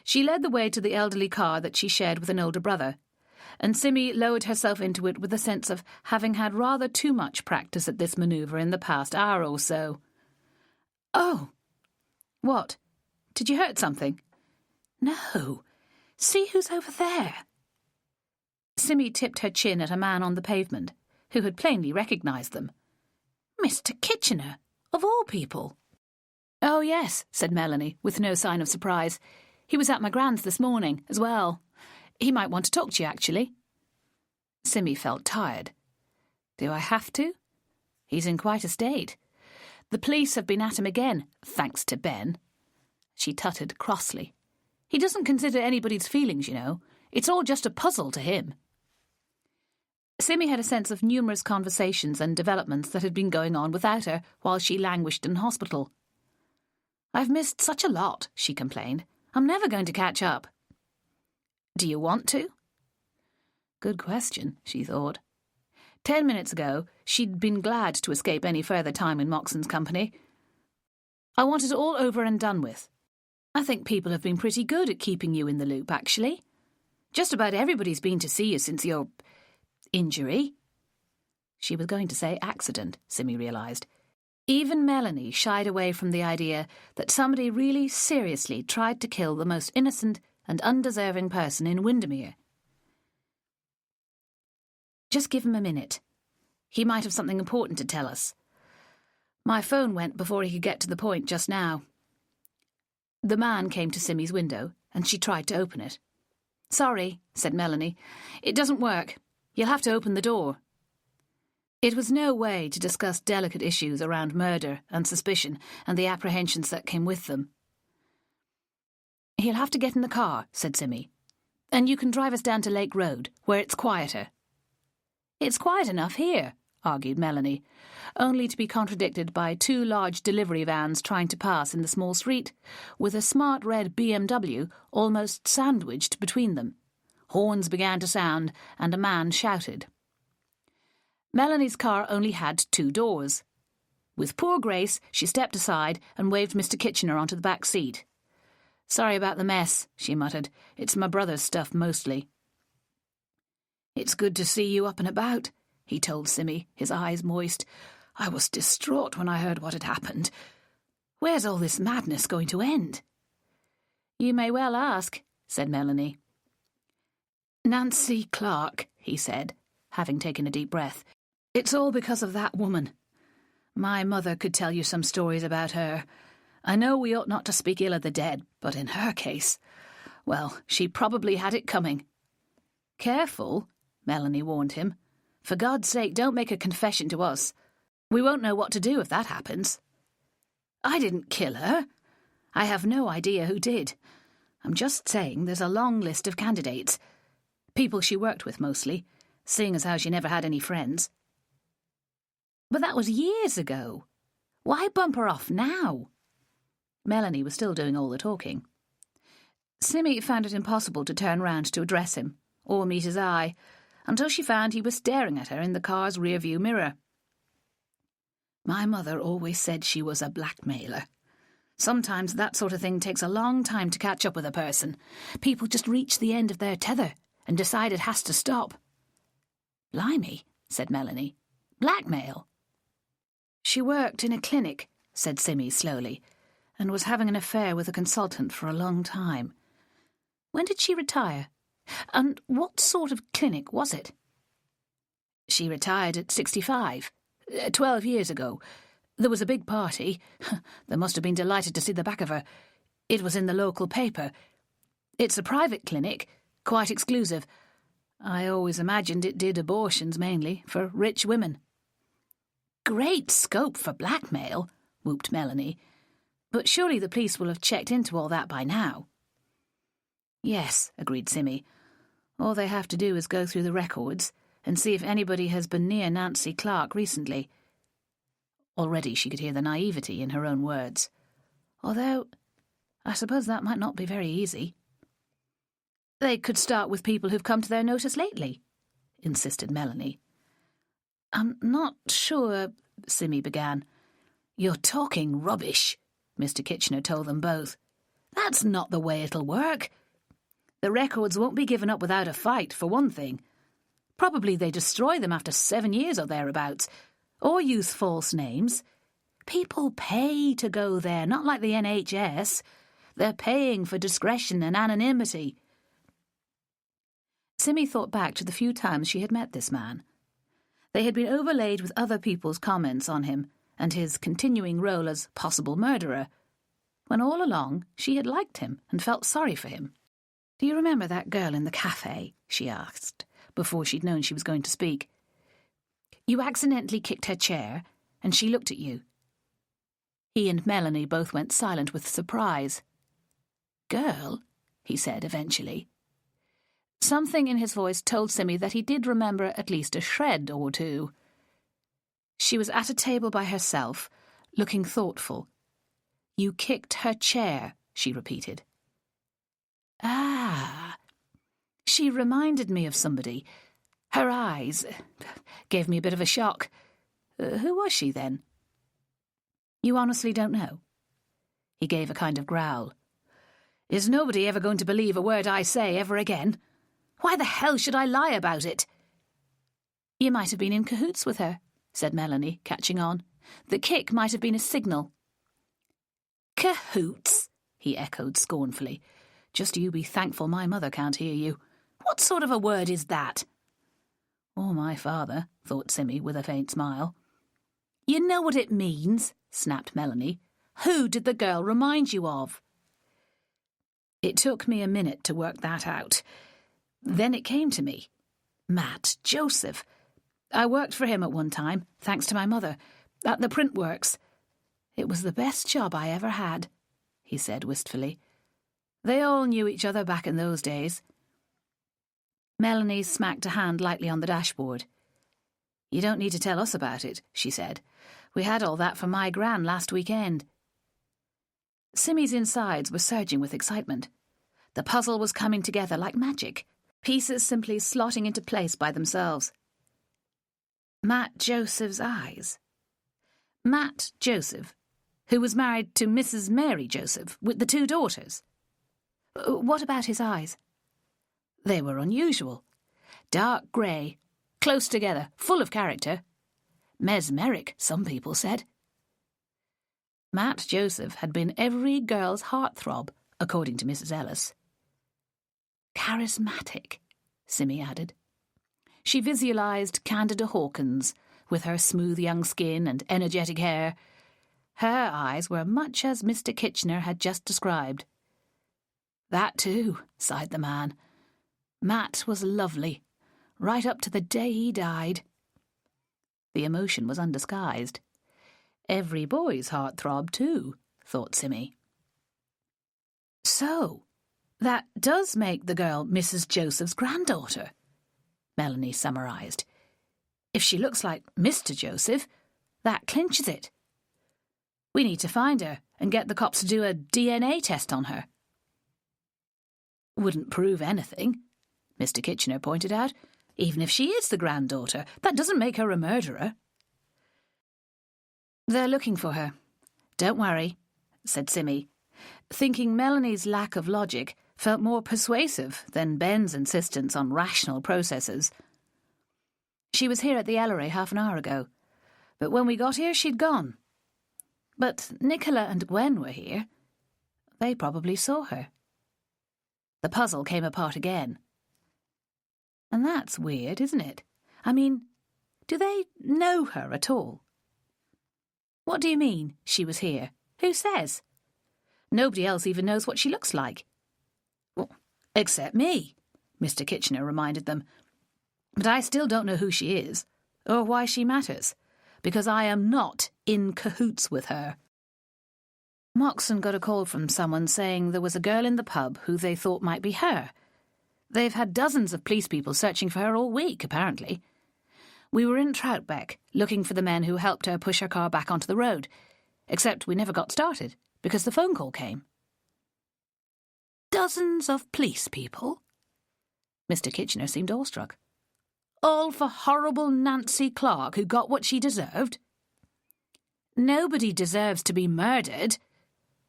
She led the way to the elderly car that she shared with an older brother, and Simi lowered herself into it with a sense of having had rather too much practice at this manoeuvre in the past hour or so. "Oh!" "What? Did you hurt something?" "No. See who's over there." Simi tipped her chin at a man on the pavement, who had plainly recognised them. "Mr. Kitchener, of all people." "Oh, yes," said Melanie, with no sign of surprise. "He was at my grand's this morning, as well. He might want to talk to you, actually." Simi felt tired. "Do I have to?" "He's in quite a state. The police have been at him again, thanks to Ben." She tutted crossly. "He doesn't consider anybody's feelings, you know. It's all just a puzzle to him." Simi had a sense of numerous conversations and developments that had been going on without her while she languished in hospital. "I've missed such a lot," she complained. "I'm never going to catch up." "Do you want to?" Good question, she thought. 10 minutes ago, she'd been glad to escape any further time in Moxon's company. "I want it all over and done with. I think people have been pretty good at keeping you in the loop, actually. Just about everybody's been to see you since your injury." She was going to say accident, Simi realised. Even Melanie shied away from the idea that somebody really seriously tried to kill the most innocent and undeserving person in Windermere. "Just give him a minute. He might have something important to tell us. My phone went before he could get to the point just now." The man came to Simi's window, and she tried to open it. "Sorry," said Melanie. "It doesn't work. You'll have to open the door." It was no way to discuss delicate issues around murder and suspicion and the apprehensions that came with them. "He'll have to get in the car," said Simi, "and you can drive us down to Lake Road, where it's quieter." "It's quiet enough here," argued Melanie, only to be contradicted by 2 large delivery vans trying to pass in the small street, with a smart red BMW almost sandwiched between them. Horns began to sound, and a man shouted. Melanie's car only had 2 doors. With poor grace, she stepped aside and waved Mr. Kitchener onto the back seat. "Sorry about the mess," she muttered. "It's my brother's stuff mostly." "It's good to see you up and about," he told Simi, his eyes moist. "I was distraught when I heard what had happened. Where's all this madness going to end?" "You may well ask," said Melanie. "Nancy Clark," he said, having taken a deep breath. "It's all because of that woman. My mother could tell you some stories about her. I know we ought not to speak ill of the dead, but in her case, well, she probably had it coming." "Careful," Melanie warned him. "For God's sake, don't make a confession to us. We won't know what to do if that happens." "I didn't kill her. I have no idea who did. I'm just saying there's a long list of candidates. People she worked with mostly, seeing as how she never had any friends." "But that was years ago. Why bump her off now?" Melanie was still doing all the talking. Simi found it impossible to turn round to address him, or meet his eye, until she found he was staring at her in the car's rearview mirror. My mother always said she was a blackmailer. Sometimes that sort of thing takes a long time to catch up with a person. People just reach the end of their tether and decide it has to stop. Blimey, said Melanie. Blackmail? She worked in a clinic, said Simmy slowly, and was having an affair with a consultant for a long time. When did she retire? And what sort of clinic was it? She retired at 65, 12 years ago. There was a big party. They must have been delighted to see the back of her. It was in the local paper. It's a private clinic, quite exclusive. I always imagined it did abortions mainly, for rich women. Great scope for blackmail, whooped Melanie. But surely the police will have checked into all that by now. Yes, agreed Simmy. All they have to do is go through the records and see if anybody has been near Nancy Clark recently. Already she could hear the naivety in her own words. Although, I suppose that might not be very easy. They could start with people who've come to their notice lately, insisted Melanie. I'm not sure, Simmy began. You're talking rubbish, Mr. Kitchener told them both. That's not the way it'll work. The records won't be given up without a fight, for one thing. Probably they destroy them after 7 years or thereabouts, or use false names. People pay to go there, not like the NHS. They're paying for discretion and anonymity. Simmy thought back to the few times she had met this man. They had been overlaid with other people's comments on him and his continuing role as possible murderer, when all along she had liked him and felt sorry for him. Do you remember that girl in the cafe? She asked, before she'd known she was going to speak. You accidentally kicked her chair, and she looked at you. He and Melanie both went silent with surprise. Girl? He said eventually. Something in his voice told Simmy that he did remember at least a shred or two. She was at a table by herself, looking thoughtful. You kicked her chair, she repeated. Ah. She reminded me of somebody. Her eyes gave me a bit of a shock. Who was she, then? You honestly don't know? He gave a kind of growl. Is nobody ever going to believe a word I say ever again? Why the hell should I lie about it? You might have been in cahoots with her, said Melanie, catching on. The kick might have been a signal. Cahoots? He echoed scornfully. Just you be thankful my mother can't hear you. What sort of a word is that? Or my father, thought Simmy with a faint smile. You know what it means, snapped Melanie. Who did the girl remind you of? It took me a minute to work that out. Then it came to me. Matt Joseph. I worked for him at one time, thanks to my mother, at the print works. It was the best job I ever had, he said wistfully. They all knew each other back in those days. Melanie smacked a hand lightly on the dashboard. You don't need to tell us about it, she said. We had all that for my gran last weekend. Simmy's insides were surging with excitement. The puzzle was coming together like magic, pieces simply slotting into place by themselves. Matt Joseph's eyes. Matt Joseph, who was married to Mrs. Mary Joseph with the 2 daughters. What about his eyes? They were unusual. Dark grey, close together, full of character. Mesmeric, some people said. Matt Joseph had been every girl's heartthrob, according to Mrs. Ellis. Charismatic, Simmy added. She visualised Candida Hawkins, with her smooth young skin and energetic hair. Her eyes were much as Mr. Kitchener had just described. That too, sighed the man. Matt was lovely, right up to the day he died. The emotion was undisguised. Every boy's heart throbbed too, thought Simmy. So, that does make the girl Mrs. Joseph's granddaughter, Melanie summarised. If she looks like Mr. Joseph, that clinches it. We need to find her and get the cops to do a DNA test on her. Wouldn't prove anything, Mr. Kitchener pointed out. "Even if she is the granddaughter, that doesn't make her a murderer." "They're looking for her. Don't worry," said Simmy, thinking Melanie's lack of logic felt more persuasive than Ben's insistence on rational processes. "She was here at the Ellery half an hour ago, but when we got here she'd gone. But Nicola and Gwen were here. They probably saw her." The puzzle came apart again. "And that's weird, isn't it? I mean, do they know her at all?" "What do you mean, she was here? Who says? Nobody else even knows what she looks like." "Well, except me," Mr. Kitchener reminded them. "But I still don't know who she is, or why she matters, because I am not in cahoots with her." Moxon got a call from someone saying there was a girl in the pub who they thought might be her. They've had dozens of police people searching for her all week, apparently. We were in Troutbeck, looking for the men who helped her push her car back onto the road, except we never got started, because the phone call came. "Dozens of police people?" Mr. Kitchener seemed awestruck. "All for horrible Nancy Clark, who got what she deserved?" "Nobody deserves to be murdered,"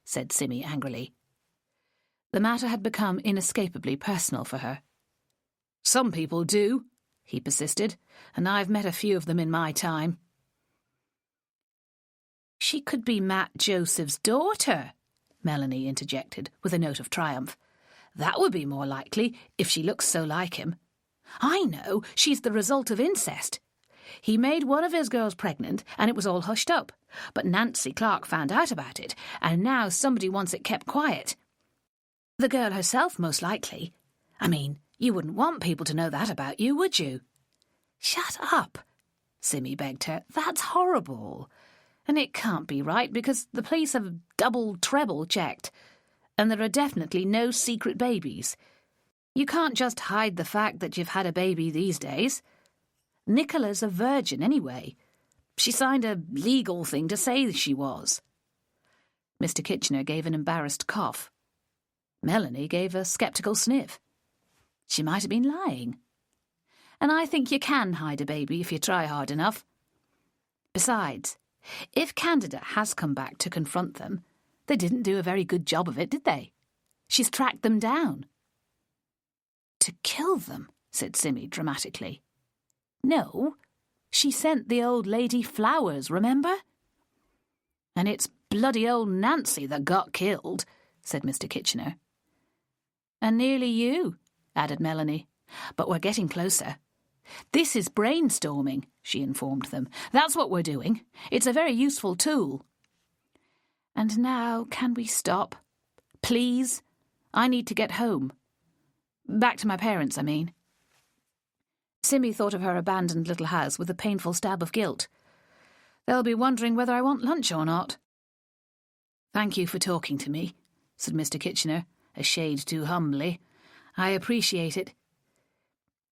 said Simmy angrily. The matter had become inescapably personal for her. "Some people do," he persisted, "and I've met a few of them in my time." "She could be Matt Joseph's daughter," Melanie interjected, with a note of triumph. "That would be more likely, if she looks so like him. I know, she's the result of incest. He made one of his girls pregnant, and it was all hushed up. But Nancy Clark found out about it, and now somebody wants it kept quiet. The girl herself, most likely. I mean, you wouldn't want people to know that about you, would you?" "Shut up," Simmy begged her. "That's horrible. And it can't be right, because the police have double-treble checked, and there are definitely no secret babies. You can't just hide the fact that you've had a baby these days. Nicola's a virgin anyway. She signed a legal thing to say she was." Mr. Kitchener gave an embarrassed cough. Melanie gave a sceptical sniff. She might have been lying. "And I think you can hide a baby if you try hard enough. Besides, if Candida has come back to confront them, they didn't do a very good job of it, did they? She's tracked them down." "To kill them," said Simmy dramatically. "No, she sent the old lady flowers, remember?" "And it's bloody old Nancy that got killed," said Mr. Kitchener. "And nearly you," added Melanie. "But we're getting closer. This is brainstorming," she informed them. "That's what we're doing. It's a very useful tool." "And now, can we stop? Please? I need to get home. Back to my parents, I mean." Simmy thought of her abandoned little house with a painful stab of guilt. "They'll be wondering whether I want lunch or not." "Thank you for talking to me," said Mr. Kitchener, a shade too humbly. "I appreciate it."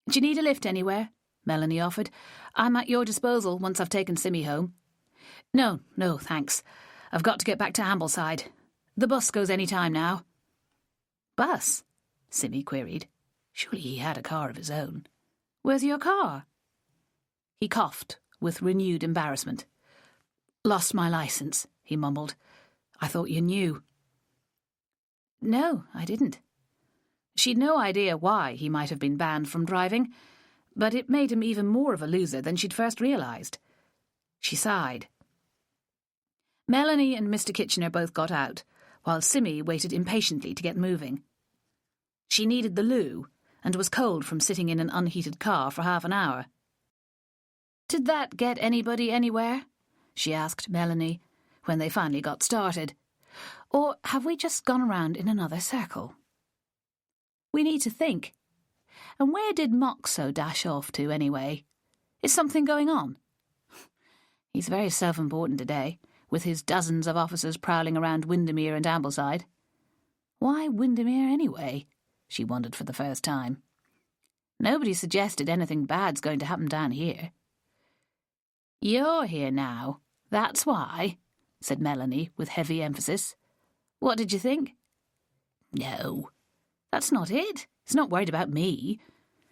"Do you need a lift anywhere?" Melanie offered. "I'm at your disposal once I've taken Simmy home." No, thanks. I've got to get back to Ambleside. The bus goes any time now." "Bus?" Simmy queried. Surely he had a car of his own. "Where's your car?" He coughed with renewed embarrassment. "Lost my licence," he mumbled. "I thought you knew." No, I didn't. She'd no idea why he might have been banned from driving, but it made him even more of a loser than she'd first realised. She sighed. Melanie and Mr. Kitchener both got out, while Simmy waited impatiently to get moving. She needed the loo, and was cold from sitting in an unheated car for half an hour. "Did that get anybody anywhere?" she asked Melanie, when they finally got started. "Or have we just gone around in another circle? We need to think. And where did Moxo dash off to, anyway? Is something going on?" He's very self-important today, with his dozens of officers prowling around Windermere and Ambleside. Why Windermere, anyway? She wondered for the first time. Nobody suggested anything bad's going to happen down here. "You're here now, that's why," said Melanie with heavy emphasis. "What did you think?" "No, that's not it. He's not worried about me.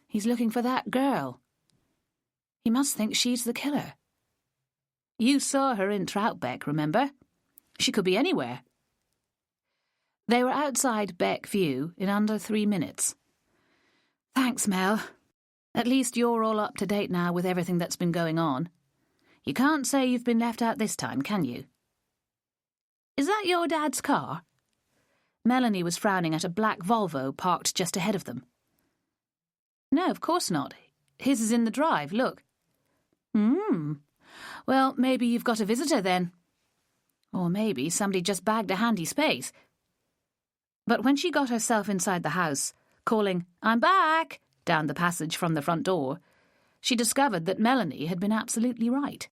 He's looking for that girl. He must think she's the killer. You saw her in Troutbeck, remember? She could be anywhere. They were outside Beck View in under 3 minutes. Thanks, Mel. At least you're all up to date now with everything that's been going on. You can't say you've been left out this time, can you? Is that your dad's car? Melanie was frowning at a black Volvo parked just ahead of them. No, of course not. His is in the drive, look. Well, maybe you've got a visitor then. Or maybe somebody just bagged a handy space. But when she got herself inside the house, calling, "I'm back," down the passage from the front door, she discovered that Melanie had been absolutely right.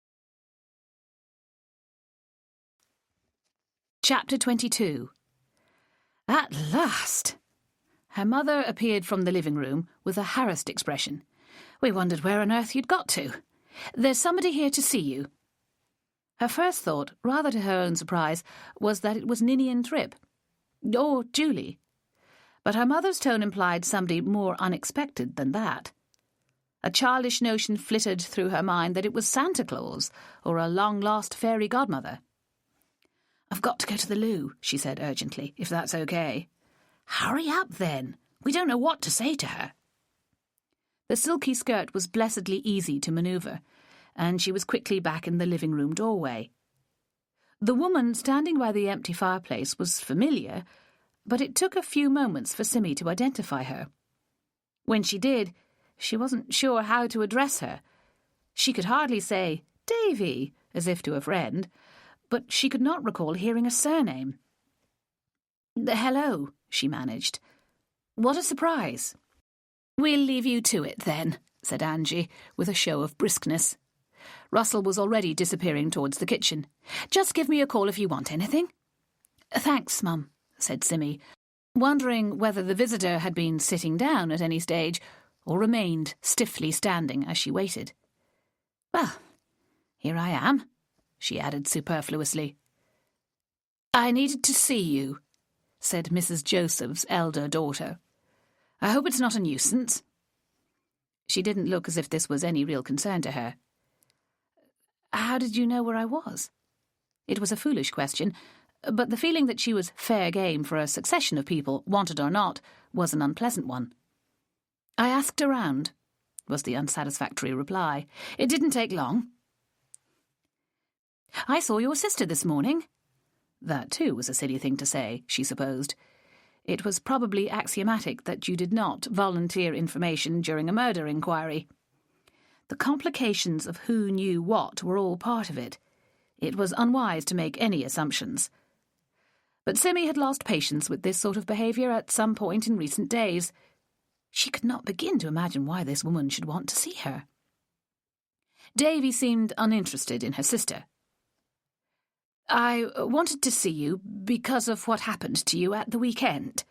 Chapter 22. At last! Her mother appeared from the living room with a harassed expression. We wondered where on earth you'd got to. There's somebody here to see you. Her first thought, rather to her own surprise, was that it was Ninian Tripp. Or Julie. But her mother's tone implied somebody more unexpected than that. A childish notion flitted through her mind that it was Santa Claus or a long-lost fairy godmother. "I've got to go to the loo," she said urgently, "if that's okay." "Hurry up, then. We don't know what to say to her." The silky skirt was blessedly easy to manoeuvre, and she was quickly back in the living-room doorway. The woman standing by the empty fireplace was familiar, but it took a few moments for Simmy to identify her. When she did, she wasn't sure how to address her. She could hardly say, "Davy," as if to a friend, but she could not recall hearing a surname. "Hello," she managed. "What a surprise." "We'll leave you to it, then," said Angie, with a show of briskness. Russell was already disappearing towards the kitchen. "Just give me a call if you want anything." "Thanks, Mum," said Simmy, wondering whether the visitor had been sitting down at any stage or remained stiffly standing as she waited. "Well, here I am," she added superfluously. "I needed to see you," said Mrs. Joseph's elder daughter. "I hope it's not a nuisance." She didn't look as if this was any real concern to her. "How did you know where I was?" It was a foolish question, but the feeling that she was fair game for a succession of people, wanted or not, was an unpleasant one. "I asked around," was the unsatisfactory reply. "It didn't take long." "I saw your sister this morning." That, too, was a silly thing to say, she supposed. It was probably axiomatic that you did not volunteer information during a murder inquiry. The complications of who knew what were all part of it. It was unwise to make any assumptions. But Simmy had lost patience with this sort of behaviour at some point in recent days. She could not begin to imagine why this woman should want to see her. Davy seemed uninterested in her sister. "I wanted to see you because of what happened to you at the weekend,"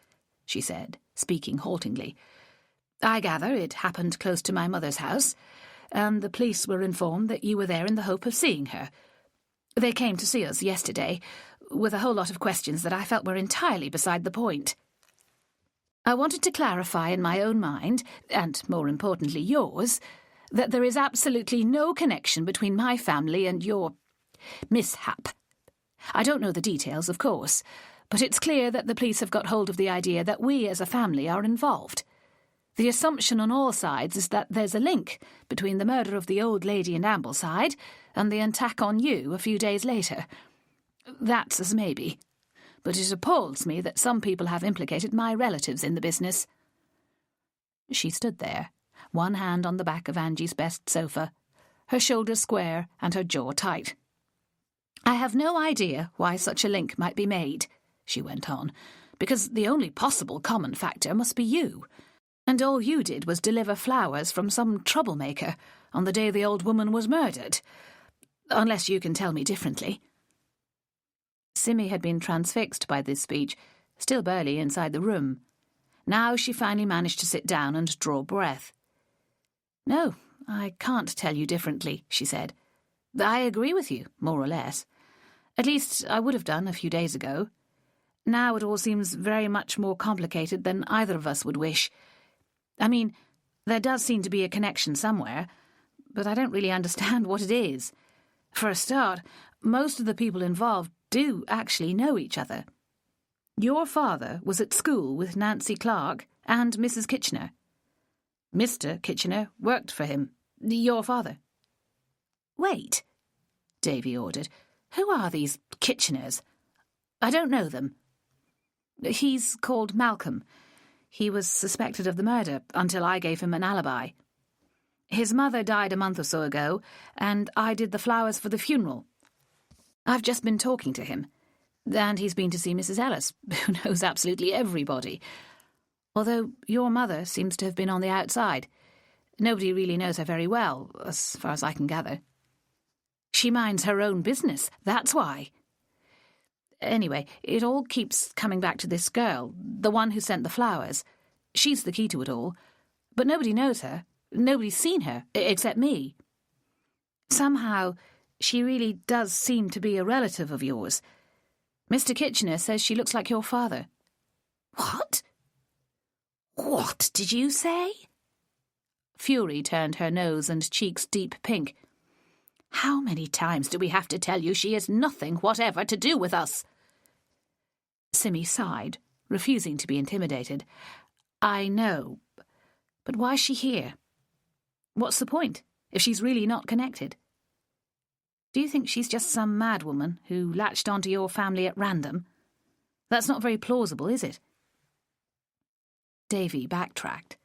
she said, speaking haltingly. "I gather it happened close to my mother's house, and the police were informed that you were there in the hope of seeing her. They came to see us yesterday, with a whole lot of questions that I felt were entirely beside the point. I wanted to clarify in my own mind, and more importantly yours, that there is absolutely no connection between my family and your mishap. I don't know the details, of course, but it's clear that the police have got hold of the idea that we as a family are involved. The assumption on all sides is that there's a link between the murder of the old lady in Ambleside and the attack on you a few days later. That's as maybe, but it appalls me that some people have implicated my relatives in the business." She stood there, one hand on the back of Angie's best sofa, her shoulders square and her jaw tight. "I have no idea why such a link might be made," she went on, "because the only possible common factor must be you, and all you did was deliver flowers from some troublemaker on the day the old woman was murdered, unless you can tell me differently." Simmy had been transfixed by this speech, still barely inside the room. Now she finally managed to sit down and draw breath. "No, I can't tell you differently," she said. "I agree with you, more or less. At least I would have done a few days ago. Now it all seems very much more complicated than either of us would wish. I mean, There does seem to be a connection somewhere, but I don't really understand what it is. For a start, most of the people involved do actually know each other. Your father was at school with Nancy Clark and Mrs. Kitchener. Mr. Kitchener worked for him, your father. Wait, Davy ordered. Who are these Kitcheners? I don't know them. He's called Malcolm. He was suspected of the murder until I gave him an alibi. His mother died a month or so ago, and I did the flowers for the funeral. I've just been talking to him, and he's been to see Mrs. Ellis, who knows absolutely everybody. Although your mother seems to have been on the outside. Nobody really knows her very well, as far as I can gather. She minds her own business, that's why. Anyway, it all keeps coming back to this girl, the one who sent the flowers. She's the key to it all. But nobody knows her. Nobody's seen her, except me. Somehow, she really does seem to be a relative of yours. Mr. Kitchener says she looks like your father. What? What did you say? Fury turned her nose and cheeks deep pink. How many times do we have to tell you she has nothing whatever to do with us? Simmy sighed, refusing to be intimidated. I know, but why is she here? What's the point, if she's really not connected? Do you think she's just some madwoman who latched onto your family at random? That's not very plausible, is it? Davy backtracked.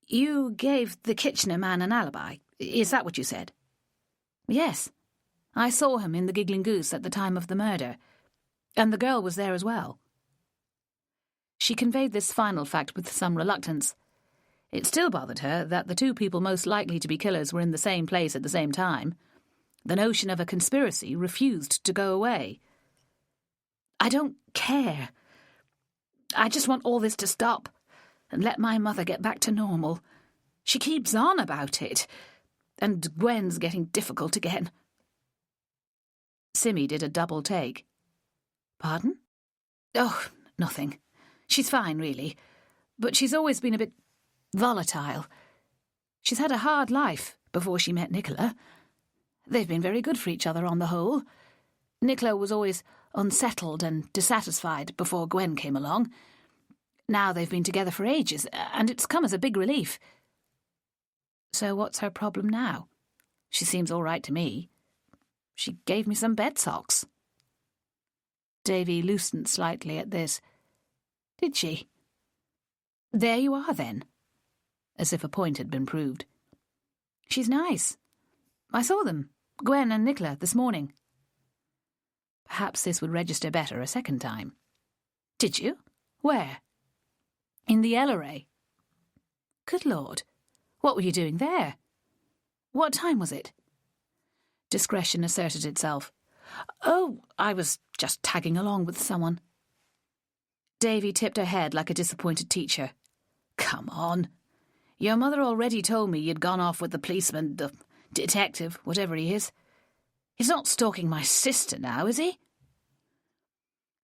You gave the Kitchener man an alibi. Is that what you said? Yes. I saw him in the Giggling Goose at the time of the murder, and the girl was there as well. She conveyed this final fact with some reluctance. It still bothered her that the two people most likely to be killers were in the same place at the same time. The notion of a conspiracy refused to go away. I don't care. I just want all this to stop and let my mother get back to normal. She keeps on about it, and Gwen's getting difficult again. Simmy did a double take. Pardon? Oh, nothing. She's fine, really, but she's always been a bit volatile. She's had a hard life before she met Nicola. They've been very good for each other on the whole. Nicola was always unsettled and dissatisfied before Gwen came along. Now they've been together for ages, and it's come as a big relief. So what's her problem now? She seems all right to me. She gave me some bed socks. Davy loosened slightly at this. Did she? There you are, then. As if a point had been proved. She's nice. I saw them, Gwen and Nicola, this morning. Perhaps this would register better a second time. Did you? Where? In the Elleray. Good Lord. What were you doing there? What time was it? Discretion asserted itself. Oh, I was just tagging along with someone. Davy tipped her head like a disappointed teacher. Come on. Your mother already told me you'd gone off with the policeman, the detective, whatever he is. He's not stalking my sister now, is he?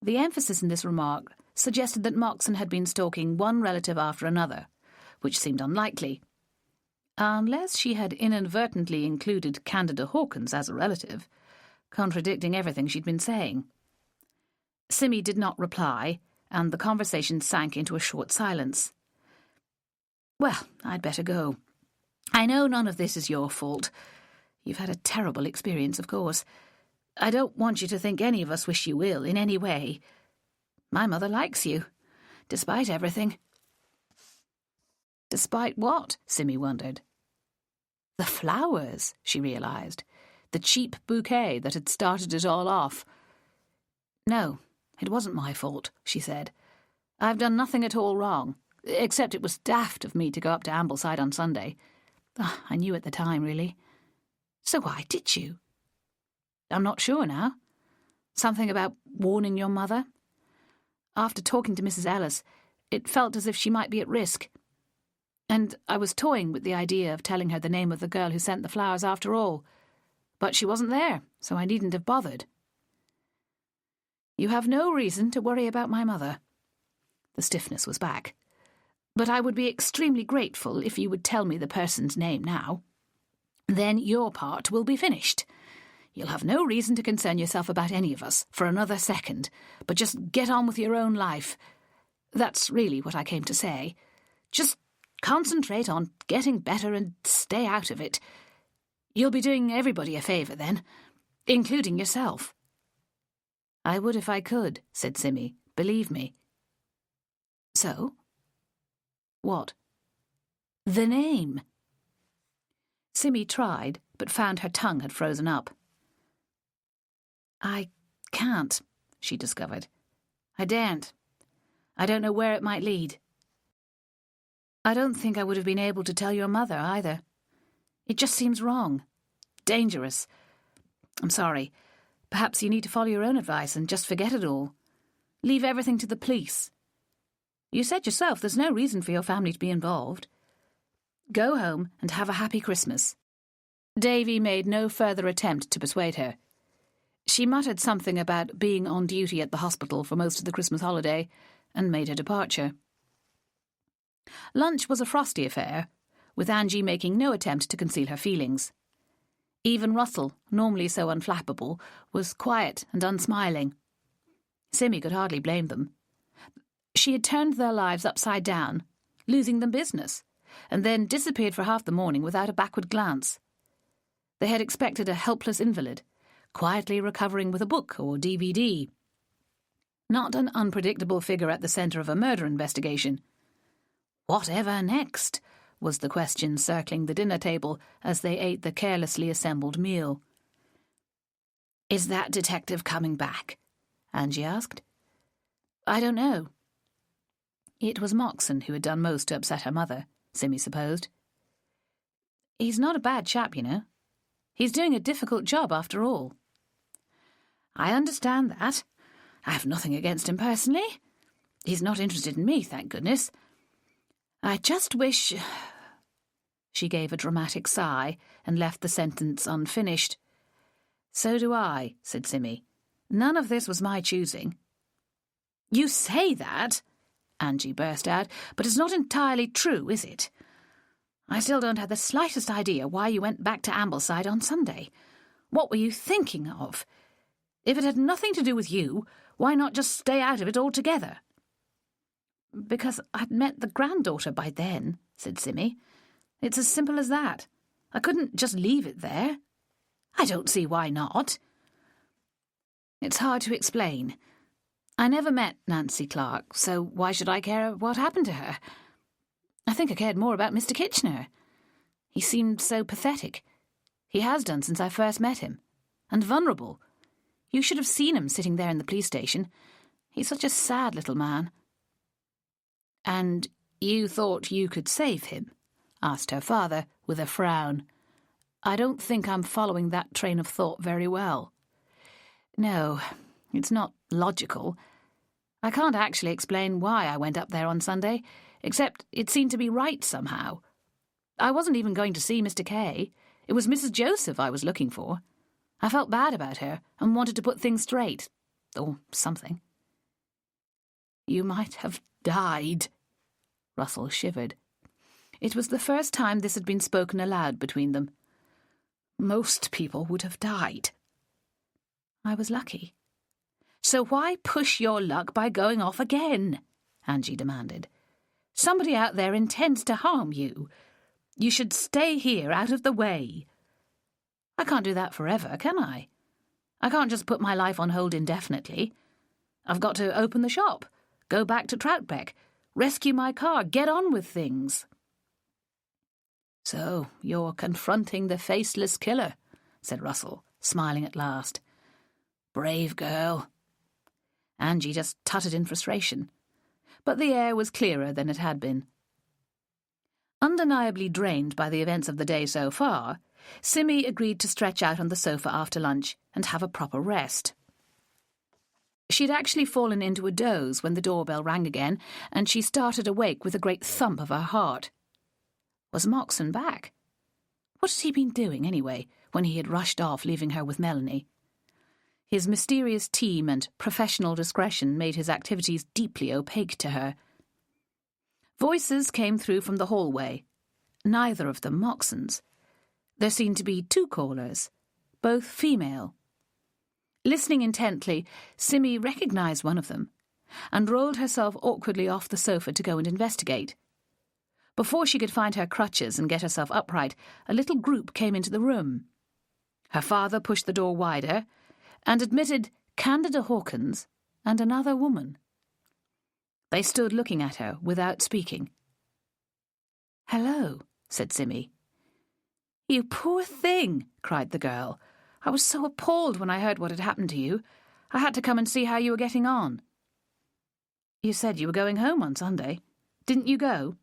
The emphasis in this remark suggested that Moxon had been stalking one relative after another, which seemed unlikely. Unless she had inadvertently included Candida Hawkins as a relative, contradicting everything she'd been saying. Simmy did not reply, and the conversation sank into a short silence. Well, I'd better go. I know none of this is your fault. You've had a terrible experience, of course. I don't want you to think any of us wish you ill in any way. My mother likes you, despite everything. Despite what? Simmy wondered. The flowers, she realised. The cheap bouquet that had started it all off. No, it wasn't my fault, she said. I've done nothing at all wrong, except it was daft of me to go up to Ambleside on Sunday. I knew at the time, really. So why did you? I'm not sure now. Something about warning your mother. After talking to Mrs. Ellis, it felt as if she might be at risk. And I was toying with the idea of telling her the name of the girl who sent the flowers after all. But she wasn't there, so I needn't have bothered. You have no reason to worry about my mother. The stiffness was back. But I would be extremely grateful if you would tell me the person's name now. Then your part will be finished. You'll have no reason to concern yourself about any of us for another second, but just get on with your own life. That's really what I came to say. Just concentrate on getting better and stay out of it. You'll be doing everybody a favour then, including yourself." "I would if I could," said Simmy. "Believe me." "So?" "What?" "The name." Simmy tried, but found her tongue had frozen up. "I can't," she discovered. "I daren't. I don't know where it might lead. I don't think I would have been able to tell your mother either. It just seems wrong. Dangerous. I'm sorry. Perhaps you need to follow your own advice and just forget it all. Leave everything to the police. You said yourself there's no reason for your family to be involved. Go home and have a happy Christmas." Davy made no further attempt to persuade her. She muttered something about being on duty at the hospital for most of the Christmas holiday and made her departure. Lunch was a frosty affair, with Angie making no attempt to conceal her feelings. Even Russell, normally so unflappable, was quiet and unsmiling. Simmy could hardly blame them. She had turned their lives upside down, losing them business, and then disappeared for half the morning without a backward glance. They had expected a helpless invalid, quietly recovering with a book or DVD. Not an unpredictable figure at the centre of a murder investigation. Whatever next? Was the question circling the dinner table as they ate the carelessly assembled meal. "Is that detective coming back?" Angie asked. "I don't know." It was Moxon who had done most to upset her mother, Simmy supposed. "He's not a bad chap, you know. He's doing a difficult job after all." "I understand that. I have nothing against him personally. He's not interested in me, thank goodness. I just wish—" She gave a dramatic sigh and left the sentence unfinished. "So do I," said Simmy. "None of this was my choosing." "You say that," Angie burst out, "but it's not entirely true, is it? I still don't have the slightest idea why you went back to Ambleside on Sunday. What were you thinking of? If it had nothing to do with you, why not just stay out of it altogether?" "Because I'd met the granddaughter by then," said Simmy. "It's as simple as that. I couldn't just leave it there." "I don't see why not." "It's hard to explain. I never met Nancy Clark, so why should I care what happened to her? I think I cared more about Mr. Kitchener. He seemed so pathetic. He has done since I first met him. And vulnerable. You should have seen him sitting there in the police station. He's such a sad little man." "And you thought you could save him?" asked her father, with a frown. "I don't think I'm following that train of thought very well." "No, it's not logical. I can't actually explain why I went up there on Sunday, except it seemed to be right somehow. I wasn't even going to see Mr. Kay. It was Mrs. Joseph I was looking for. I felt bad about her and wanted to put things straight. Or something." "You might have died." Russell shivered. It was the first time this had been spoken aloud between them. "Most people would have died." "I was lucky." "So why push your luck by going off again?" Angie demanded. "Somebody out there intends to harm you. You should stay here out of the way." "I can't do that forever, can I? I can't just put my life on hold indefinitely. I've got to open the shop, go back to Troutbeck, rescue my car, get on with things." "So you're confronting the faceless killer," said Russell, smiling at last. "Brave girl." Angie just tutted in frustration, but the air was clearer than it had been. Undeniably drained by the events of the day so far, Simmy agreed to stretch out on the sofa after lunch and have a proper rest. She'd actually fallen into a doze when the doorbell rang again, and she started awake with a great thump of her heart. Was Moxon back? What had he been doing, anyway, when he had rushed off, leaving her with Melanie? His mysterious team and professional discretion made his activities deeply opaque to her. Voices came through from the hallway, neither of them Moxon's. There seemed to be 2 callers, both female. Listening intently, Simmy recognised one of them and rolled herself awkwardly off the sofa to go and investigate. Before she could find her crutches and get herself upright, a little group came into the room. Her father pushed the door wider and admitted Candida Hawkins and another woman. They stood looking at her without speaking. "Hello," said Simmy. "You poor thing," cried the girl. "I was so appalled when I heard what had happened to you. I had to come and see how you were getting on." "You said you were going home on Sunday. Didn't you go?"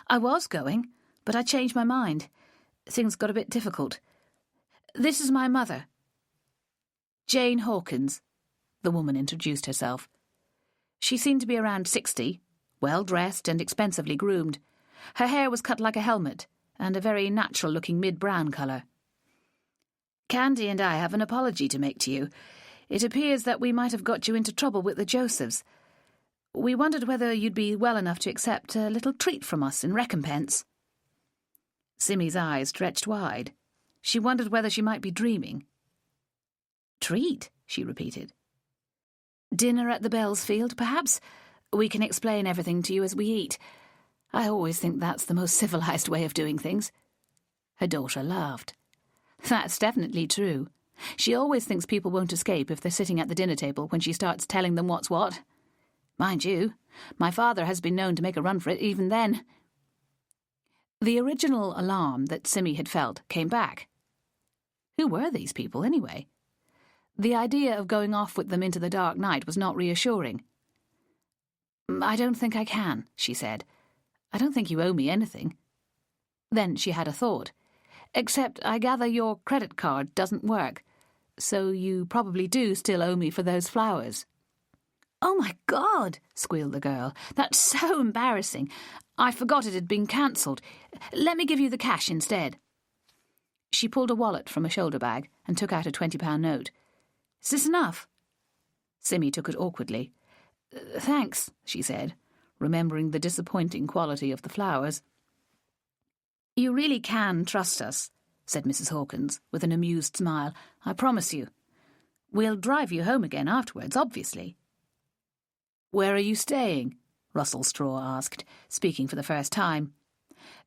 "I was going, but I changed my mind. Things got a bit difficult. This is my mother." "Jane Hawkins," the woman introduced herself. She seemed to be around 60, well-dressed and expensively groomed. Her hair was cut like a helmet, and a very natural-looking mid-brown colour. "Candy and I have an apology to make to you. It appears that we might have got you into trouble with the Josephs. We wondered whether you'd be well enough to accept a little treat from us in recompense." Simmy's eyes stretched wide. She wondered whether she might be dreaming. "Treat?" she repeated. "Dinner at the Bellsfield, perhaps? We can explain everything to you as we eat. I always think that's the most civilised way of doing things." Her daughter laughed. "That's definitely true. She always thinks people won't escape if they're sitting at the dinner table when she starts telling them what's what. Mind you, my father has been known to make a run for it even then." The original alarm that Simmy had felt came back. Who were these people, anyway? The idea of going off with them into the dark night was not reassuring. "I don't think I can," she said. "I don't think you owe me anything." Then she had a thought. "Except I gather your credit card doesn't work, so you probably do still owe me for those flowers." "Oh, my God!" squealed the girl. "That's so embarrassing. I forgot it had been cancelled. Let me give you the cash instead." She pulled a wallet from a shoulder bag and took out a £20 note. "Is this enough?" Simmy took it awkwardly. "Thanks," she said, remembering the disappointing quality of the flowers. "You really can trust us," said Mrs. Hawkins, with an amused smile. "I promise you. We'll drive you home again afterwards, obviously." "Where are you staying?" Russell Straw asked, speaking for the first time.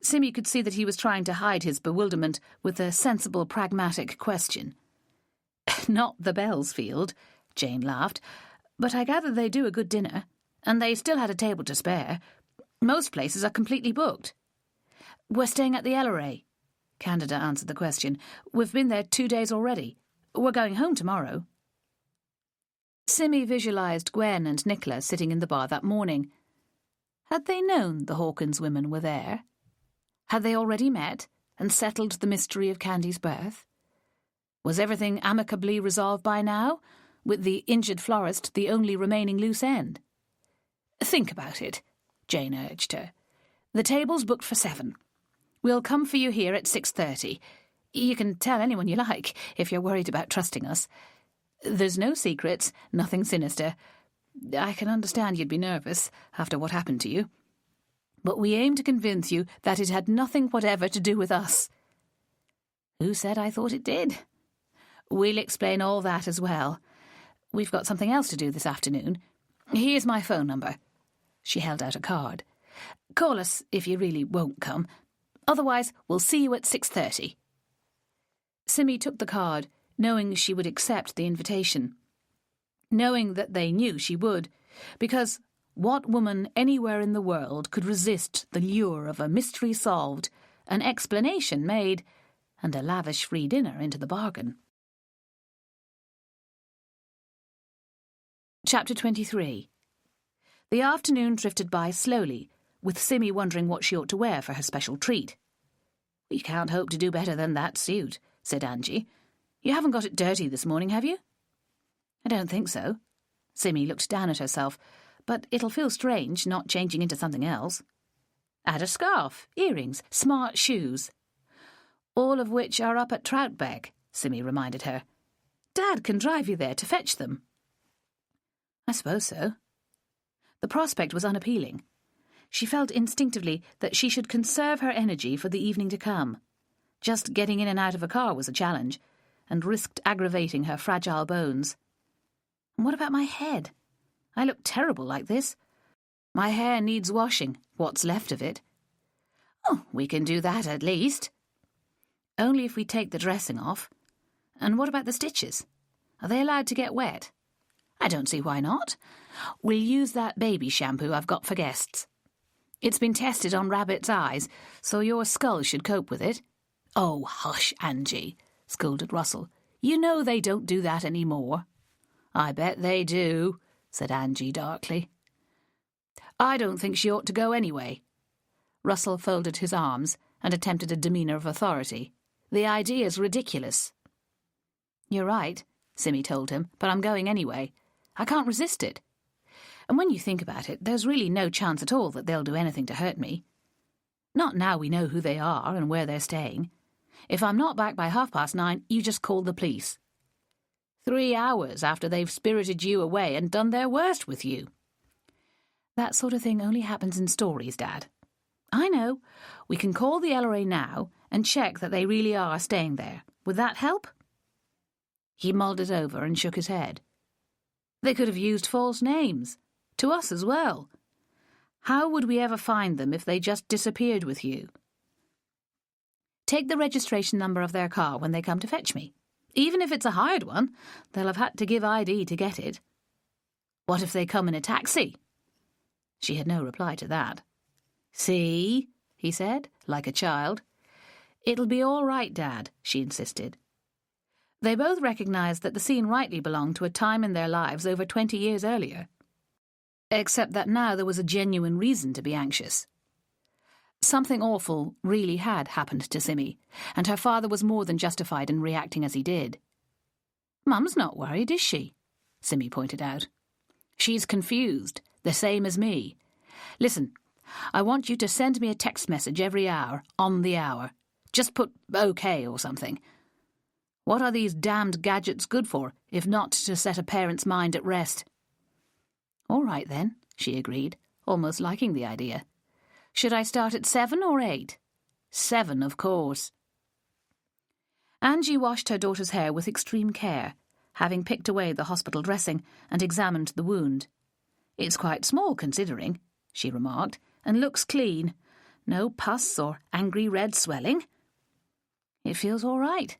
Simmy could see that he was trying to hide his bewilderment with a sensible, pragmatic question. "Not the Bellsfield," Jane laughed, "but I gather they do a good dinner, and they still had a table to spare. Most places are completely booked." "We're staying at the Elleray," Candida answered the question. "We've been there 2 days already. We're going home tomorrow." Simmy visualised Gwen and Nicola sitting in the bar that morning. Had they known the Hawkins women were there? Had they already met and settled the mystery of Candy's birth? Was everything amicably resolved by now, with the injured florist the only remaining loose end? "Think about it," Jane urged her. "The table's booked for 7. We'll come for you here at 6:30. You can tell anyone you like, if you're worried about trusting us. There's no secrets, nothing sinister. I can understand you'd be nervous after what happened to you. But we aim to convince you that it had nothing whatever to do with us." "Who said I thought it did?" "We'll explain all that as well. We've got something else to do this afternoon. Here's my phone number." She held out a card. "Call us if you really won't come. Otherwise, we'll see you at 6:30. Simmy took the card, knowing she would accept the invitation. Knowing that they knew she would, because what woman anywhere in the world could resist the lure of a mystery solved, an explanation made, and a lavish free dinner into the bargain? Chapter 23. The afternoon drifted by slowly, with Simmy wondering what she ought to wear for her special treat. "We can't hope to do better than that suit," said Angie. "You haven't got it dirty this morning, have you?" "I don't think so." Simmy looked down at herself, but it'll feel strange not changing into something else. "Add a scarf, earrings, smart shoes." "All of which are up at Troutbeck," Simmy reminded her. "Dad can drive you there to fetch them." "I suppose so." The prospect was unappealing. She felt instinctively that she should conserve her energy for the evening to come. Just getting in and out of a car was a challenge, and risked aggravating her fragile bones. And what about my head? I look terrible like this. My hair needs washing, what's left of it. Oh, we can do that at least. Only if we take the dressing off. And what about the stitches? Are they allowed to get wet? I don't see why not. We'll use that baby shampoo I've got for guests. It's been tested on rabbits' eyes, so your skull should cope with it. Oh, hush, Angie, scolded Russell. You know they don't do that any more. I bet they do, said Angie darkly. I don't think she ought to go anyway. Russell folded his arms and attempted a demeanour of authority. The idea's ridiculous. You're right, Simmy told him, but I'm going anyway. I can't resist it. And when you think about it, there's really no chance at all that they'll do anything to hurt me. Not now we know who they are and where they're staying. If I'm not back by 9:30, you just call the police. 3 hours after they've spirited you away and done their worst with you. That sort of thing only happens in stories, Dad. I know. We can call the LRA now and check that they really are staying there. Would that help? He mulled it over and shook his head. They could have used false names. To us as well. How would we ever find them if they just disappeared with you? Take the registration number of their car when they come to fetch me. Even if it's a hired one, they'll have had to give ID to get it. What if they come in a taxi? She had no reply to that. See, he said, like a child. It'll be all right, Dad, she insisted. They both recognised that the scene rightly belonged to a time in their lives over 20 years earlier. Except that now there was a genuine reason to be anxious. Something awful really had happened to Simmy, and her father was more than justified in reacting as he did. Mum's not worried, is she? Simmy pointed out. She's confused, the same as me. Listen, I want you to send me a text message every hour, on the hour. Just put OK or something. What are these damned gadgets good for, if not to set a parent's mind at rest? All right, then, she agreed, almost liking the idea. Should I start at 7 or 8? 7, of course. Angie washed her daughter's hair with extreme care, having picked away the hospital dressing and examined the wound. It's quite small, considering, she remarked, and looks clean. No pus or angry red swelling. It feels all right.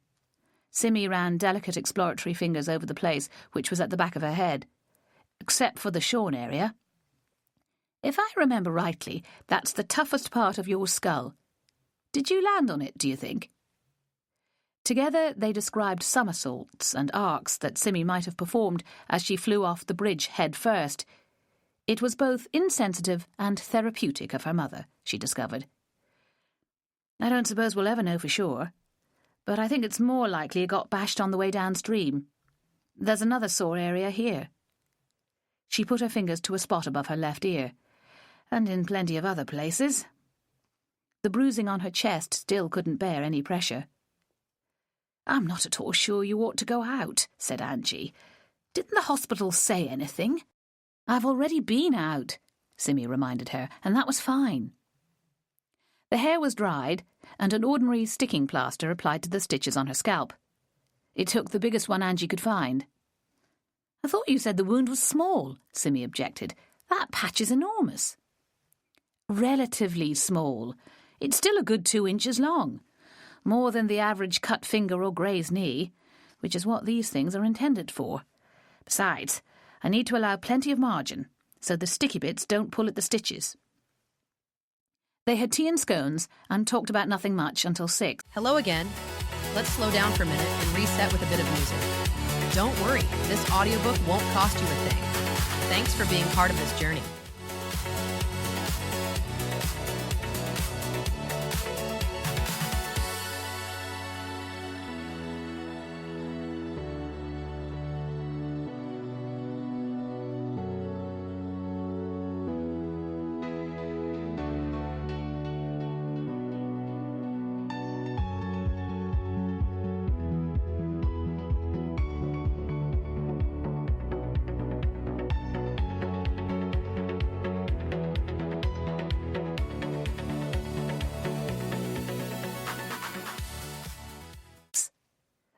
Simmy ran delicate exploratory fingers over the place, which was at the back of her head. Except for the shorn area. If I remember rightly, that's the toughest part of your skull. Did you land on it, do you think? Together they described somersaults and arcs that Simmy might have performed as she flew off the bridge head first. It was both insensitive and therapeutic of her mother, she discovered. I don't suppose we'll ever know for sure, but I think it's more likely it got bashed on the way downstream. There's another sore area here. She put her fingers to a spot above her left ear, and in plenty of other places. The bruising on her chest still couldn't bear any pressure. I'm not at all sure you ought to go out, said Angie. Didn't the hospital say anything? I've already been out, Simmy reminded her, and that was fine. The hair was dried, and an ordinary sticking plaster applied to the stitches on her scalp. It took the biggest one Angie could find. I thought you said the wound was small, Simmy objected. That patch is enormous. Relatively small. It's still a good 2 inches long. More than the average cut finger or grazed knee, which is what these things are intended for. Besides, I need to allow plenty of margin, so the sticky bits don't pull at the stitches. They had tea and scones and talked about nothing much until 6. Hello again. Let's slow down for a minute and reset with a bit of music. Don't worry, this audiobook won't cost you a thing. Thanks for being part of this journey.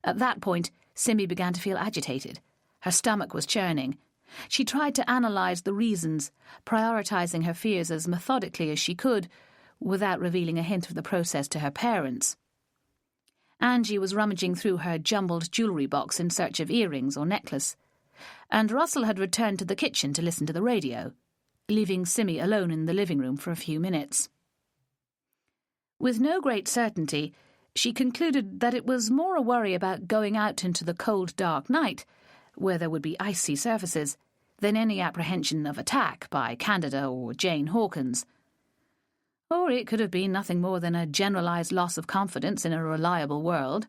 At that point, Simi began to feel agitated. Her stomach was churning. She tried to analyse the reasons, prioritising her fears as methodically as she could, without revealing a hint of the process to her parents. Angie was rummaging through her jumbled jewellery box in search of earrings or necklace, and Russell had returned to the kitchen to listen to the radio, leaving Simi alone in the living room for a few minutes. With no great certainty, she concluded that it was more a worry about going out into the cold, dark night, where there would be icy surfaces, than any apprehension of attack by Candida or Jane Hawkins. Or it could have been nothing more than a generalised loss of confidence in a reliable world.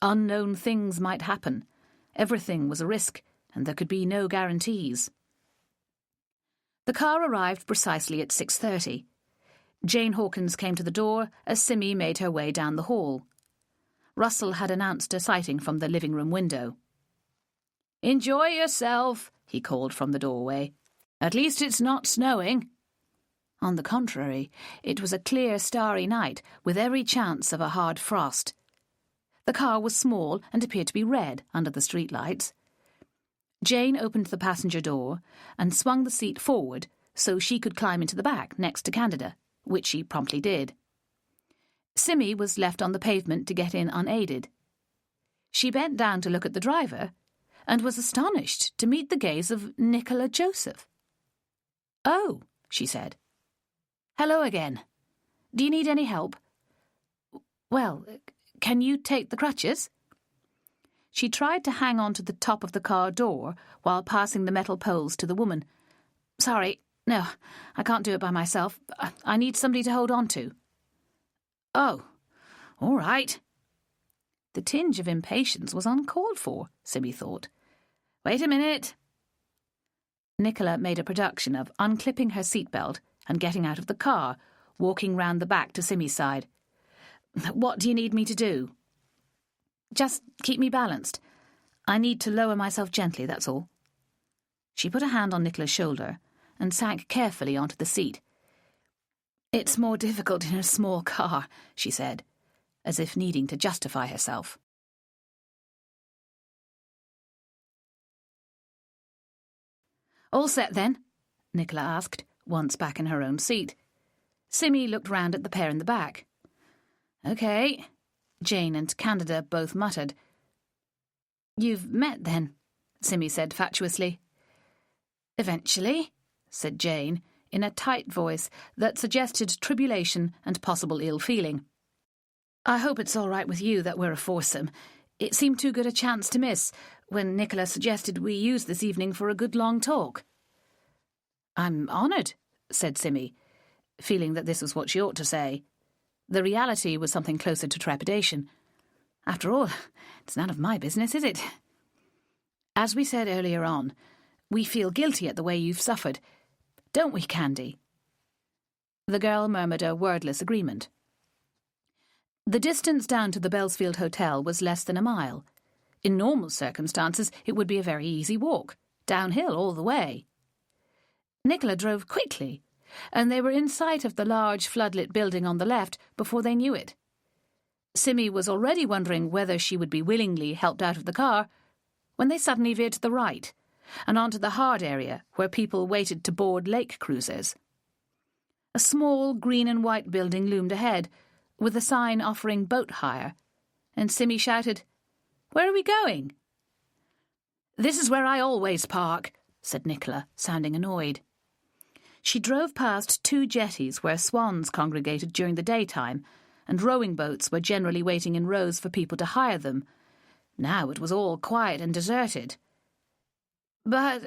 Unknown things might happen. Everything was a risk, and there could be no guarantees. The car arrived precisely at 6:30. Jane Hawkins came to the door as Simi made her way down the hall. Russell had announced a sighting from the living room window. "Enjoy yourself," he called from the doorway. "At least it's not snowing." On the contrary, it was a clear, starry night with every chance of a hard frost. The car was small and appeared to be red under the streetlights. Jane opened the passenger door and swung the seat forward so she could climb into the back next to Candida, which she promptly did. Simi was left on the pavement to get in unaided. She bent down to look at the driver and was astonished to meet the gaze of Nicola Joseph. "Oh," she said. "Hello again. Do you need any help?" "Well, can you take the crutches?" She tried to hang on to the top of the car door while passing the metal poles to the woman. "Sorry, no, I can't do it by myself. I need somebody to hold on to." "Oh, all right." The tinge of impatience was uncalled for, Simi thought. "Wait a minute." Nicola made a production of unclipping her seatbelt and getting out of the car, walking round the back to Simi's side. "What do you need me to do?" "Just keep me balanced. I need to lower myself gently, that's all." She put a hand on Nicola's shoulder and sank carefully onto the seat. "It's more difficult in a small car," she said, as if needing to justify herself. "All set, then?" Nicola asked, once back in her own seat. Simi looked round at the pair in the back. "OK," Jane and Candida both muttered. "You've met, then?" Simi said fatuously. "Eventually," said Jane, in a tight voice that suggested tribulation and possible ill-feeling. "I hope it's all right with you that we're a foursome. It seemed too good a chance to miss when Nicola suggested we use this evening for a good long talk." "I'm honoured," said Simi, feeling that this was what she ought to say. The reality was something closer to trepidation. After all, it's none of my business, is it? "As we said earlier on, we feel guilty at the way you've suffered. Don't we, Candy?" The girl murmured a wordless agreement. The distance down to the Bellsfield Hotel was less than a mile. In normal circumstances, it would be a very easy walk, downhill all the way. Nicola drove quickly, and they were in sight of the large floodlit building on the left before they knew it. Simi was already wondering whether she would be willingly helped out of the car when they suddenly veered to the right and onto the hard area where people waited to board lake cruisers. A small green and white building loomed ahead, with a sign offering boat hire, and Simi shouted, "Where are we going?" "This is where I always park," said Nicola, sounding annoyed. She drove past two jetties where swans congregated during the daytime, and rowing boats were generally waiting in rows for people to hire them. Now it was all quiet and deserted. But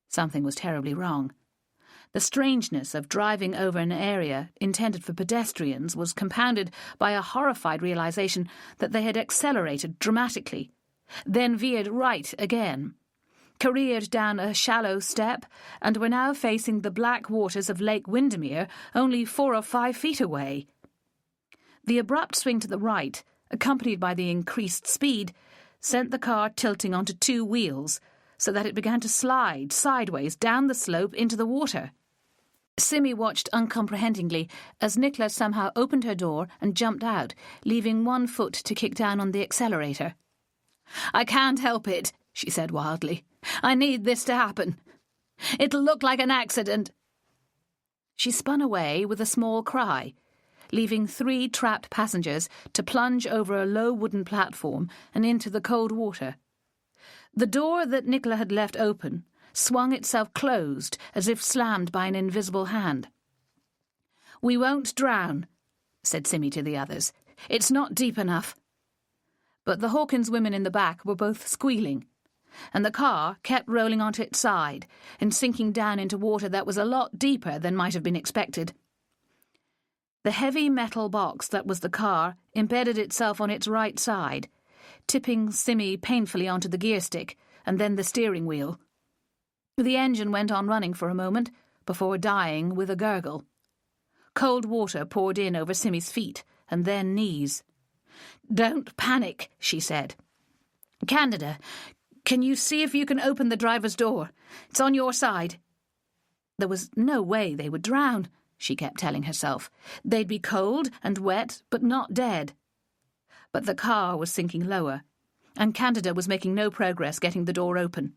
something was terribly wrong. The strangeness of driving over an area intended for pedestrians was compounded by a horrified realization that they had accelerated dramatically, then veered right again, careered down a shallow step, and were now facing the black waters of Lake Windermere only 4 or 5 feet away. The abrupt swing to the right, accompanied by the increased speed, sent the car tilting onto 2 wheels, so that it began to slide sideways down the slope into the water. Simmy watched uncomprehendingly as Nicola somehow opened her door and jumped out, leaving one foot to kick down on the accelerator. "I can't help it," she said wildly. "I need this to happen. It'll look like an accident." She spun away with a small cry, leaving 3 trapped passengers to plunge over a low wooden platform and into the cold water. The door that Nicola had left open swung itself closed as if slammed by an invisible hand. "We won't drown," said Simmy to the others. "It's not deep enough." But the Hawkins women in the back were both squealing, and the car kept rolling onto its side and sinking down into water that was a lot deeper than might have been expected. The heavy metal box that was the car embedded itself on its right side, tipping Simmy painfully onto the gear stick and then the steering wheel. The engine went on running for a moment before dying with a gurgle. Cold water poured in over Simmy's feet and then knees. "Don't panic," she said. "Candida, can you see if you can open the driver's door? It's on your side." There was no way they would drown, she kept telling herself. They'd be cold and wet, but not dead. But the car was sinking lower, and Candida was making no progress getting the door open.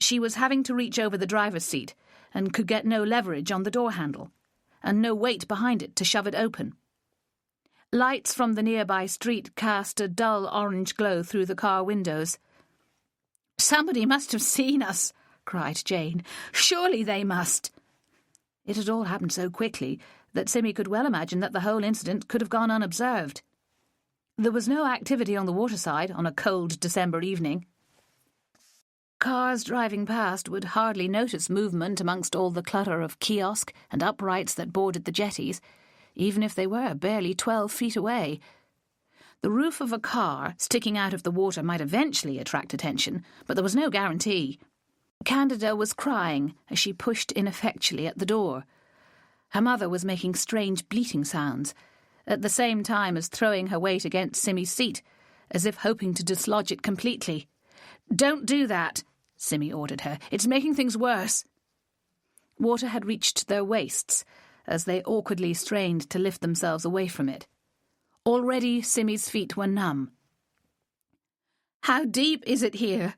She was having to reach over the driver's seat and could get no leverage on the door handle, and no weight behind it to shove it open. Lights from the nearby street cast a dull orange glow through the car windows. "Somebody must have seen us," cried Jane. "Surely they must." It had all happened so quickly that Simmy could well imagine that the whole incident could have gone unobserved. There was no activity on the waterside on a cold December evening. Cars driving past would hardly notice movement amongst all the clutter of kiosk and uprights that bordered the jetties, even if they were barely 12 feet away. The roof of a car sticking out of the water might eventually attract attention, but there was no guarantee. Candida was crying as she pushed ineffectually at the door. Her mother was making strange bleating sounds, at the same time as throwing her weight against Simmy's seat, as if hoping to dislodge it completely. "Don't do that," Simmy ordered her. "It's making things worse." Water had reached their waists as they awkwardly strained to lift themselves away from it. Already Simmy's feet were numb. "How deep is it here?"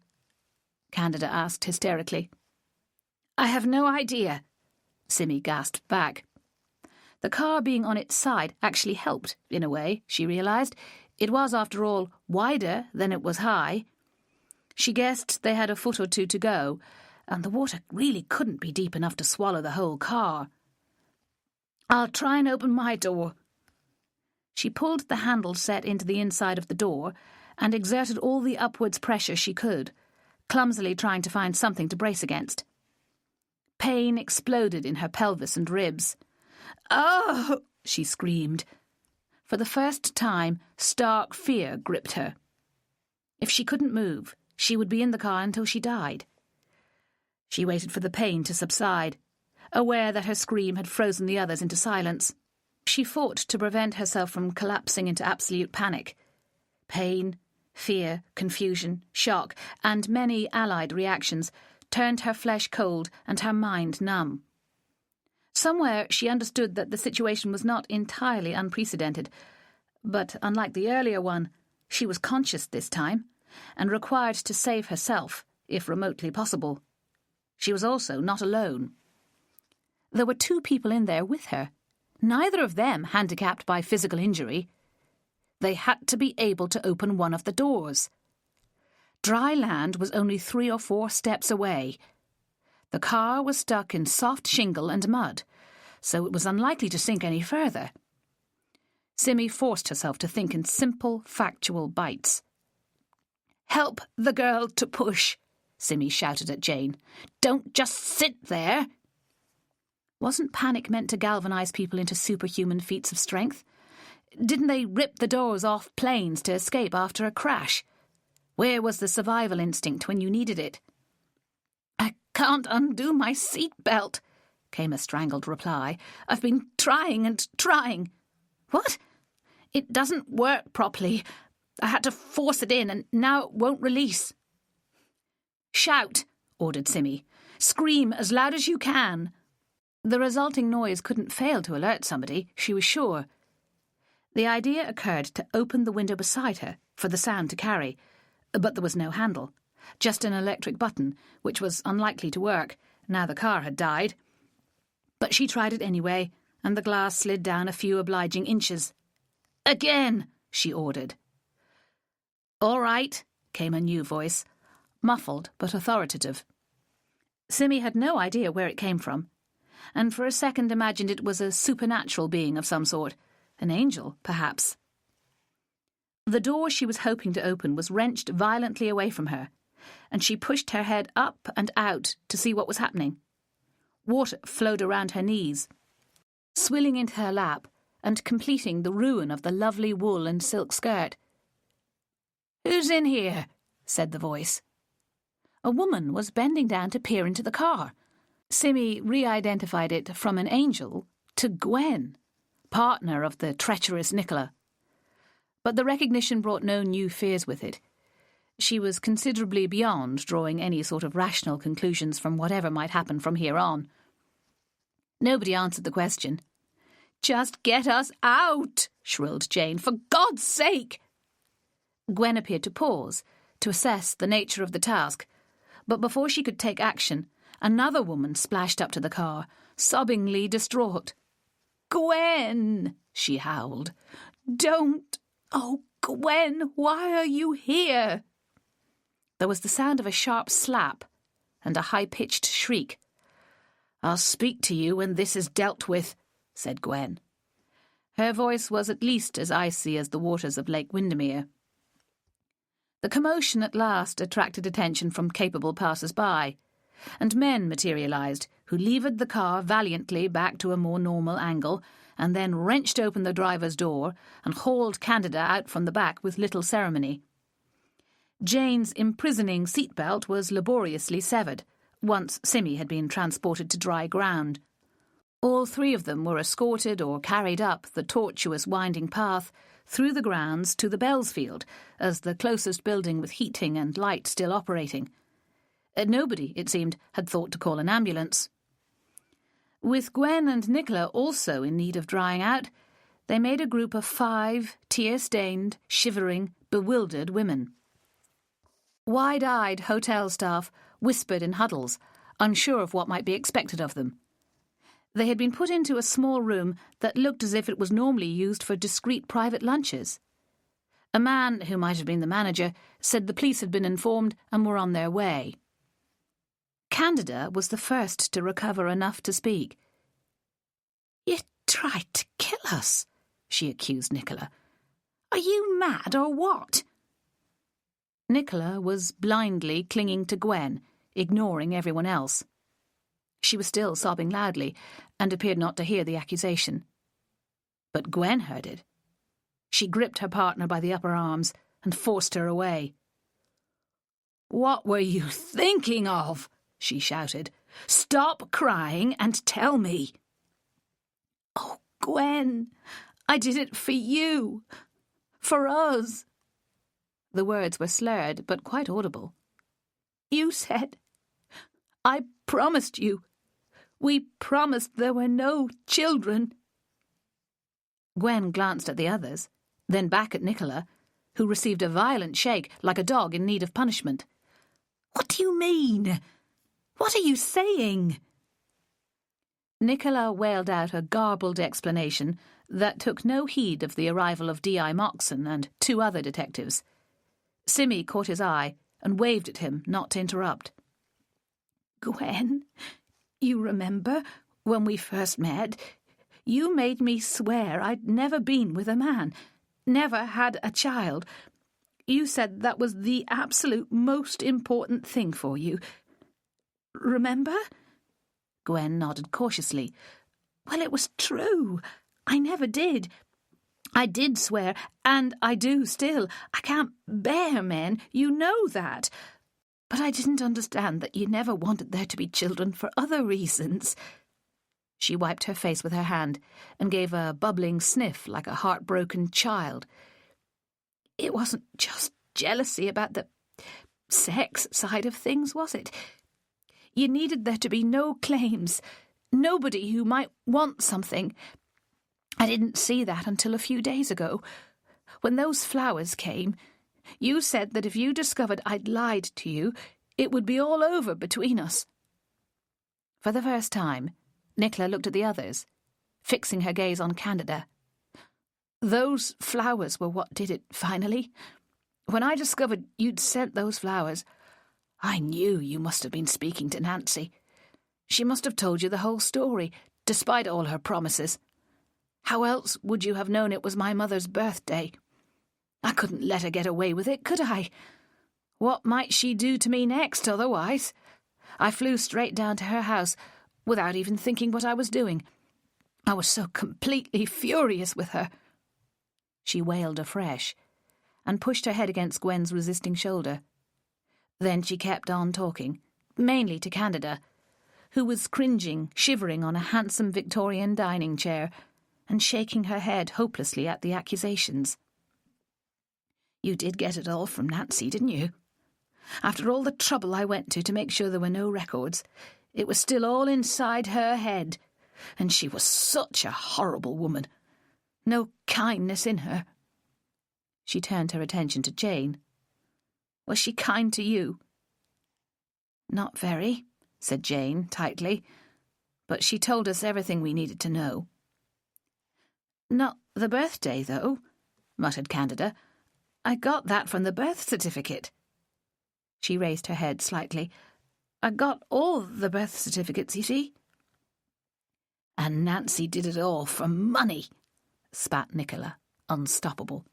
Candida asked hysterically. "I have no idea," Simmy gasped back. The car being on its side actually helped, in a way, she realised. It was, after all, wider than it was high. She guessed they had a foot or two to go, and the water really couldn't be deep enough to swallow the whole car. "I'll try and open my door." She pulled the handle set into the inside of the door and exerted all the upwards pressure she could, clumsily trying to find something to brace against. Pain exploded in her pelvis and ribs. "Oh!" she screamed. For the first time, stark fear gripped her. If she couldn't move, she would be in the car until she died. She waited for the pain to subside, aware that her scream had frozen the others into silence. She fought to prevent herself from collapsing into absolute panic. Pain, fear, confusion, shock, and many allied reactions turned her flesh cold and her mind numb. Somewhere she understood that the situation was not entirely unprecedented, but unlike the earlier one, she was conscious this time, and required to save herself, if remotely possible. She was also not alone. There were 2 people in there with her, neither of them handicapped by physical injury. They had to be able to open one of the doors. Dry land was only 3 or 4 steps away. The car was stuck in soft shingle and mud, so it was unlikely to sink any further. Simmy forced herself to think in simple, factual bites. "Help the girl to push," Simmy shouted at Jane. "Don't just sit there." Wasn't panic meant to galvanise people into superhuman feats of strength? Didn't they rip the doors off planes to escape after a crash? Where was the survival instinct when you needed it? "I can't undo my seatbelt," came a strangled reply. "I've been trying and trying." "What?" "It doesn't work properly. I had to force it in, and now it won't release." "Shout," ordered Simmy. "Scream as loud as you can." The resulting noise couldn't fail to alert somebody, she was sure. The idea occurred to open the window beside her for the sound to carry, but there was no handle, just an electric button, which was unlikely to work, now the car had died. But she tried it anyway, and the glass slid down a few obliging inches. "Again!" she ordered. "All right," came a new voice, muffled but authoritative. Simmy had no idea where it came from, and for a second imagined it was a supernatural being of some sort, an angel, perhaps. The door she was hoping to open was wrenched violently away from her, and she pushed her head up and out to see what was happening. Water flowed around her knees, swilling into her lap and completing the ruin of the lovely wool and silk skirt. "Who's in here?" said the voice. A woman was bending down to peer into the car. Simmy re-identified it from an angel to Gwen, partner of the treacherous Nicola. But the recognition brought no new fears with it. She was considerably beyond drawing any sort of rational conclusions from whatever might happen from here on. Nobody answered the question. "Just get us out!" shrilled Jane. "For God's sake!" Gwen appeared to pause, to assess the nature of the task, but before she could take action, another woman splashed up to the car, sobbingly distraught. "Gwen!" she howled. "Don't! Oh, Gwen, why are you here?" There was the sound of a sharp slap and a high-pitched shriek. "I'll speak to you when this is dealt with," said Gwen. Her voice was at least as icy as the waters of Lake Windermere. The commotion at last attracted attention from capable passers-by, and men materialised who levered the car valiantly back to a more normal angle and then wrenched open the driver's door and hauled Candida out from the back with little ceremony. Jane's imprisoning seatbelt was laboriously severed, once Simmy had been transported to dry ground. All three of them were escorted or carried up the tortuous winding path through the grounds to the Bellsfield, as the closest building with heating and light still operating. Nobody, it seemed, had thought to call an ambulance. With Gwen and Nicola also in need of drying out, they made a group of 5 tear-stained, shivering, bewildered women. Wide-eyed hotel staff whispered in huddles, unsure of what might be expected of them. They had been put into a small room that looked as if it was normally used for discreet private lunches. A man, who might have been the manager, said the police had been informed and were on their way. Candida was the first to recover enough to speak. "You tried to kill us," she accused Nicola. "Are you mad or what?" Nicola was blindly clinging to Gwen, ignoring everyone else. She was still sobbing loudly and appeared not to hear the accusation. But Gwen heard it. She gripped her partner by the upper arms and forced her away. "What were you thinking of?" she shouted. "Stop crying and tell me." "Oh, Gwen, I did it for you. For us." The words were slurred but quite audible. "You said, I promised you. We promised there were no children." Gwen glanced at the others, then back at Nicola, who received a violent shake like a dog in need of punishment. "What do you mean? What are you saying?" Nicola wailed out a garbled explanation that took no heed of the arrival of D.I. Moxon and 2 other detectives. Simmy caught his eye and waved at him not to interrupt. "Gwen, you remember when we first met? You made me swear I'd never been with a man, never had a child. You said that was the absolute most important thing for you. Remember?" Gwen nodded cautiously. "Well, it was true. I never did. I did swear, and I do still. I can't bear men, you know that. But I didn't understand that you never wanted there to be children for other reasons." She wiped her face with her hand and gave a bubbling sniff like a heartbroken child. "It wasn't just jealousy about the sex side of things, was it? You needed there to be no claims, nobody who might want something. I didn't see that until a few days ago. When those flowers came, you said that if you discovered I'd lied to you, it would be all over between us." For the first time, Nicola looked at the others, fixing her gaze on Candida. "Those flowers were what did it, finally. When I discovered you'd sent those flowers, I knew you must have been speaking to Nancy. She must have told you the whole story, despite all her promises. How else would you have known it was my mother's birthday? I couldn't let her get away with it, could I? What might she do to me next, otherwise? I flew straight down to her house, without even thinking what I was doing. I was so completely furious with her." She wailed afresh, and pushed her head against Gwen's resisting shoulder. Then she kept on talking, mainly to Candida, who was cringing, shivering on a handsome Victorian dining chair, and shaking her head hopelessly at the accusations. "You did get it all from Nancy, didn't you? After all the trouble I went to make sure there were no records, it was still all inside her head. And she was such a horrible woman. No kindness in her." She turned her attention to Jane. "Was she kind to you?" "Not very," said Jane tightly, "but she told us everything we needed to know." "Not the birthday, though," muttered Candida. "I got that from the birth certificate." She raised her head slightly. "I got all the birth certificates, you see." "And Nancy did it all for money," spat Nicola, unstoppable.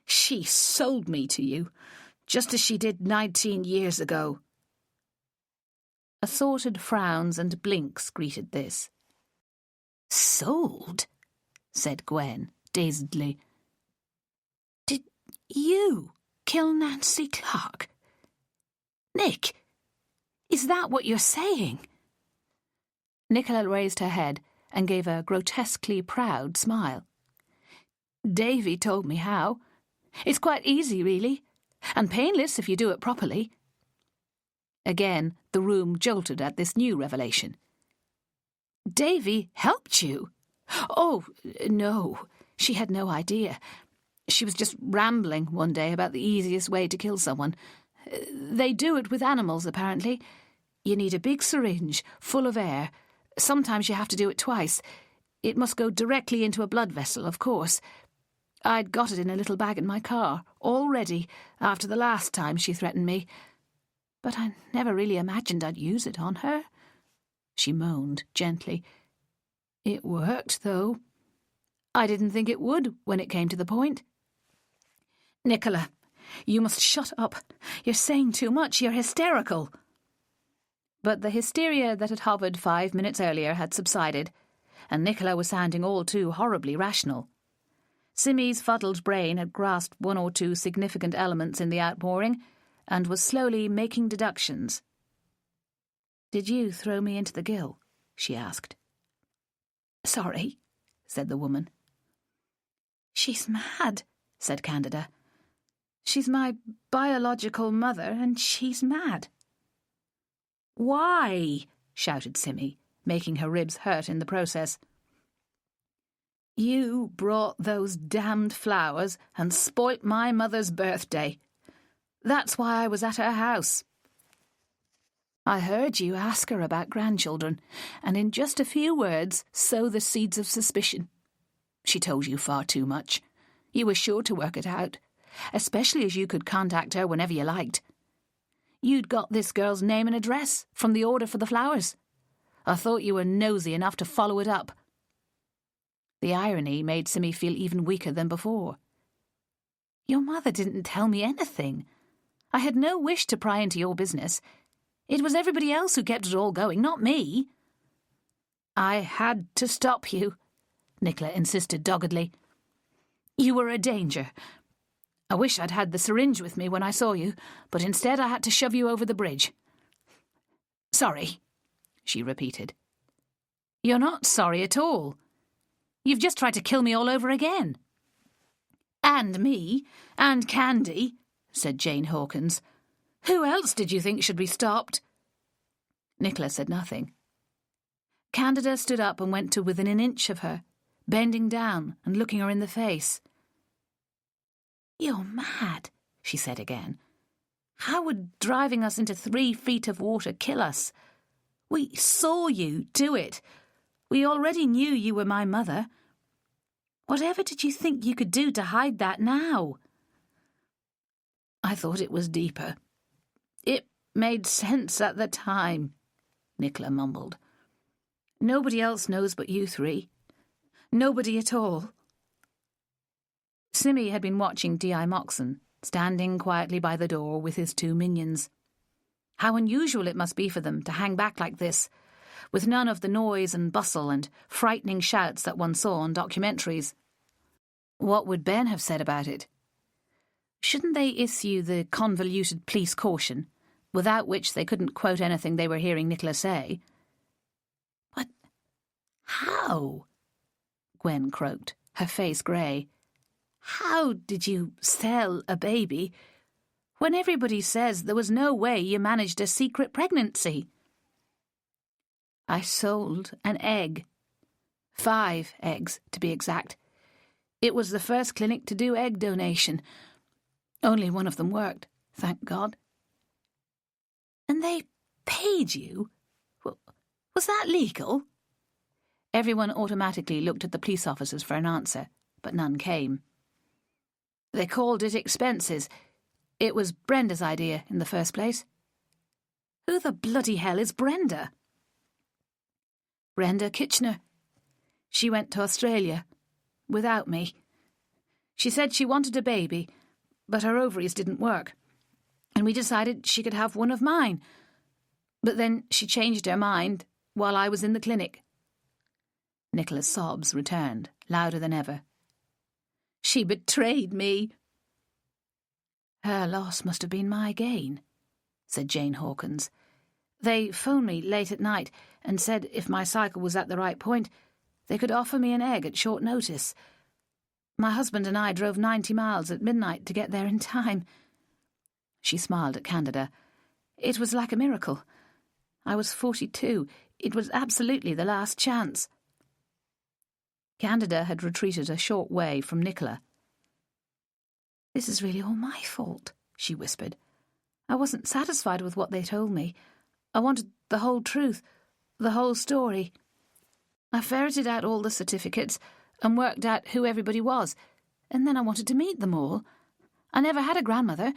"She sold me to you, just as she did 19 years ago." Assorted frowns and blinks greeted this. "Sold?" said Gwen, dazedly. "Did you kill Nancy Clark? Nick, is that what you're saying?" Nicola raised her head and gave a grotesquely proud smile. "Davy told me how. It's quite easy, really, and painless if you do it properly." Again, the room jolted at this new revelation. "Davy helped you?" "Oh, no, she had no idea. She was just rambling one day about the easiest way to kill someone. They do it with animals, apparently. You need a big syringe full of air. Sometimes you have to do it twice. It must go directly into a blood vessel, of course. I'd got it in a little bag in my car, all ready, after the last time she threatened me. But I never really imagined I'd use it on her." She moaned gently. "It worked, though. I didn't think it would when it came to the point." "Nicola, you must shut up. You're saying too much. You're hysterical." But the hysteria that had hovered 5 minutes earlier had subsided, and Nicola was sounding all too horribly rational. Simmy's fuddled brain had grasped one or two significant elements in the outpouring, and was slowly making deductions. "Did you throw me into the gill?" she asked. "Sorry," said the woman. "She's mad," said Candida. "She's my biological mother, and she's mad." "Why?" shouted Simmy, making her ribs hurt in the process. "You brought those damned flowers and spoilt my mother's birthday. That's why I was at her house. I heard you ask her about grandchildren, and in just a few words sow the seeds of suspicion. She told you far too much. You were sure to work it out, especially as you could contact her whenever you liked. You'd got this girl's name and address from the order for the flowers. I thought you were nosy enough to follow it up." The irony made Simmy feel even weaker than before. "Your mother didn't tell me anything. I had no wish to pry into your business. It was everybody else who kept it all going, not me." "I had to stop you," Nicola insisted doggedly. "You were a danger. I wish I'd had the syringe with me when I saw you, but instead I had to shove you over the bridge." "Sorry," she repeated. "You're not sorry at all. You've just tried to kill me all over again." "And me, and Candy," said Jane Hawkins. "Who else did you think should be stopped?" Nicola said nothing. Candida stood up and went to within an inch of her, bending down and looking her in the face. "You're mad," she said again. "How would driving us into 3 feet of water kill us? We saw you do it. We already knew you were my mother. Whatever did you think you could do to hide that now?" "I thought it was deeper. It made sense at the time," Nicola mumbled. "Nobody else knows but you 3. Nobody at all." Simmy had been watching D.I. Moxon, standing quietly by the door with his 2 minions. How unusual it must be for them to hang back like this, with none of the noise and bustle and frightening shouts that one saw on documentaries. What would Ben have said about it? Shouldn't they issue the convoluted police caution, without which they couldn't quote anything they were hearing Nicola say? "But how?" Gwen croaked, her face grey. "How did you sell a baby when everybody says there was no way you managed a secret pregnancy?" "I sold an egg. 5 eggs, to be exact. It was the first clinic to do egg donation. Only one of them worked, thank God." "And they paid you? Was that legal?" Everyone automatically looked at the police officers for an answer, but none came. "They called it expenses. It was Brenda's idea in the first place." "Who the bloody hell is Brenda?" "Brenda Kitchener. She went to Australia. Without me. She said she wanted a baby, but her ovaries didn't work, and we decided she could have one of mine. But then she changed her mind while I was in the clinic." Nicola's sobs returned, louder than ever. "She betrayed me." "Her loss must have been my gain," said Jane Hawkins. "They phoned me late at night and said if my cycle was at the right point, they could offer me an egg at short notice. My husband and I drove 90 miles at midnight to get there in time." She smiled at Candida. "It was like a miracle. I was 42. It was absolutely the last chance." Candida had retreated a short way from Nicola. "This is really all my fault," she whispered. "I wasn't satisfied with what they told me. I wanted the whole truth, the whole story. I ferreted out all the certificates and worked out who everybody was, and then I wanted to meet them all. I never had a grandmother.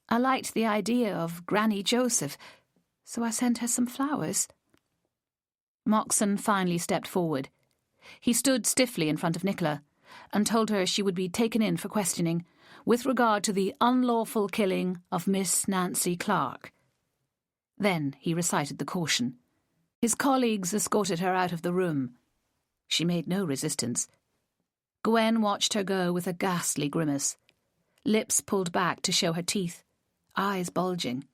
I liked the idea of Granny Joseph, so I sent her some flowers." Moxon finally stepped forward. He stood stiffly in front of Nicola and told her she would be taken in for questioning with regard to the unlawful killing of Miss Nancy Clark. Then he recited the caution. His colleagues escorted her out of the room. She made no resistance. Gwen watched her go with a ghastly grimace, lips pulled back to show her teeth, eyes bulging.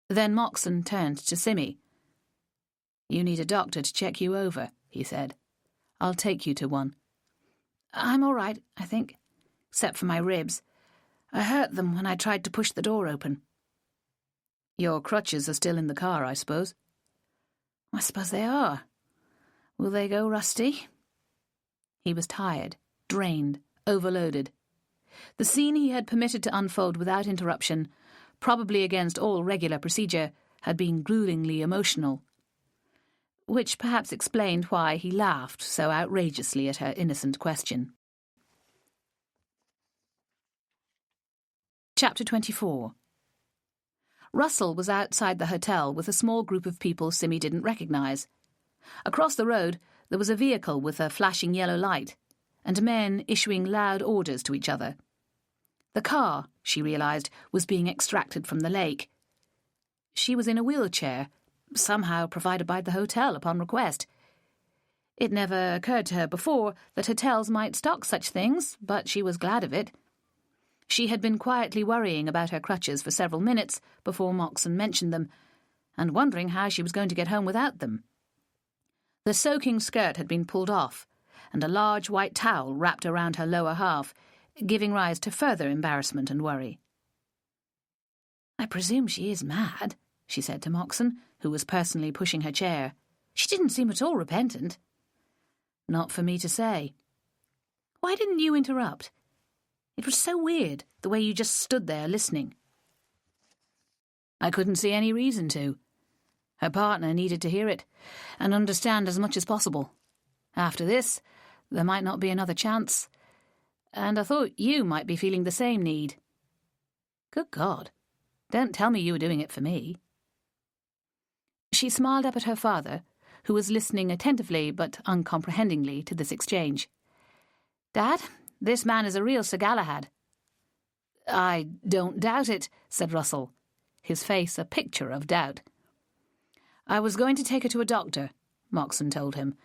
Then Moxon turned to Simmy. "You need a doctor to check you over," he said. "I'll take you to one." "I'm all right, I think, except for my ribs. I hurt them when I tried to push the door open." "Your crutches are still in the car, I suppose?" "I suppose they are. Will they go rusty?" He was tired, drained, overloaded. The scene he had permitted to unfold without interruption, probably against all regular procedure, had been gruelingly emotional, which perhaps explained why he laughed so outrageously at her innocent question. Chapter 24. Russell was outside the hotel with a small group of people Simmy didn't recognise. Across the road there was a vehicle with a flashing yellow light, and men issuing loud orders to each other. The car, she realised, was being extracted from the lake. She was in a wheelchair, somehow provided by the hotel upon request. It never occurred to her before that hotels might stock such things, but she was glad of it. She had been quietly worrying about her crutches for several minutes before Moxon mentioned them, and wondering how she was going to get home without them. The soaking skirt had been pulled off, and a large white towel wrapped around her lower half, giving rise to further embarrassment and worry. "I presume she is mad," she said to Moxon, who was personally pushing her chair. She didn't seem at all repentant. Not for me to say. Why didn't you interrupt? It was so weird, the way you just stood there listening. I couldn't see any reason to. Her partner needed to hear it and understand as much as possible. After this, there might not be another chance, and I thought you might be feeling the same need. Good God, don't tell me you were doing it for me. She smiled up at her father, who was listening attentively but uncomprehendingly to this exchange. Dad, this man is a real Sir Galahad. I don't doubt it, said Russell, his face a picture of doubt. I was going to take her to a doctor, Moxon told him,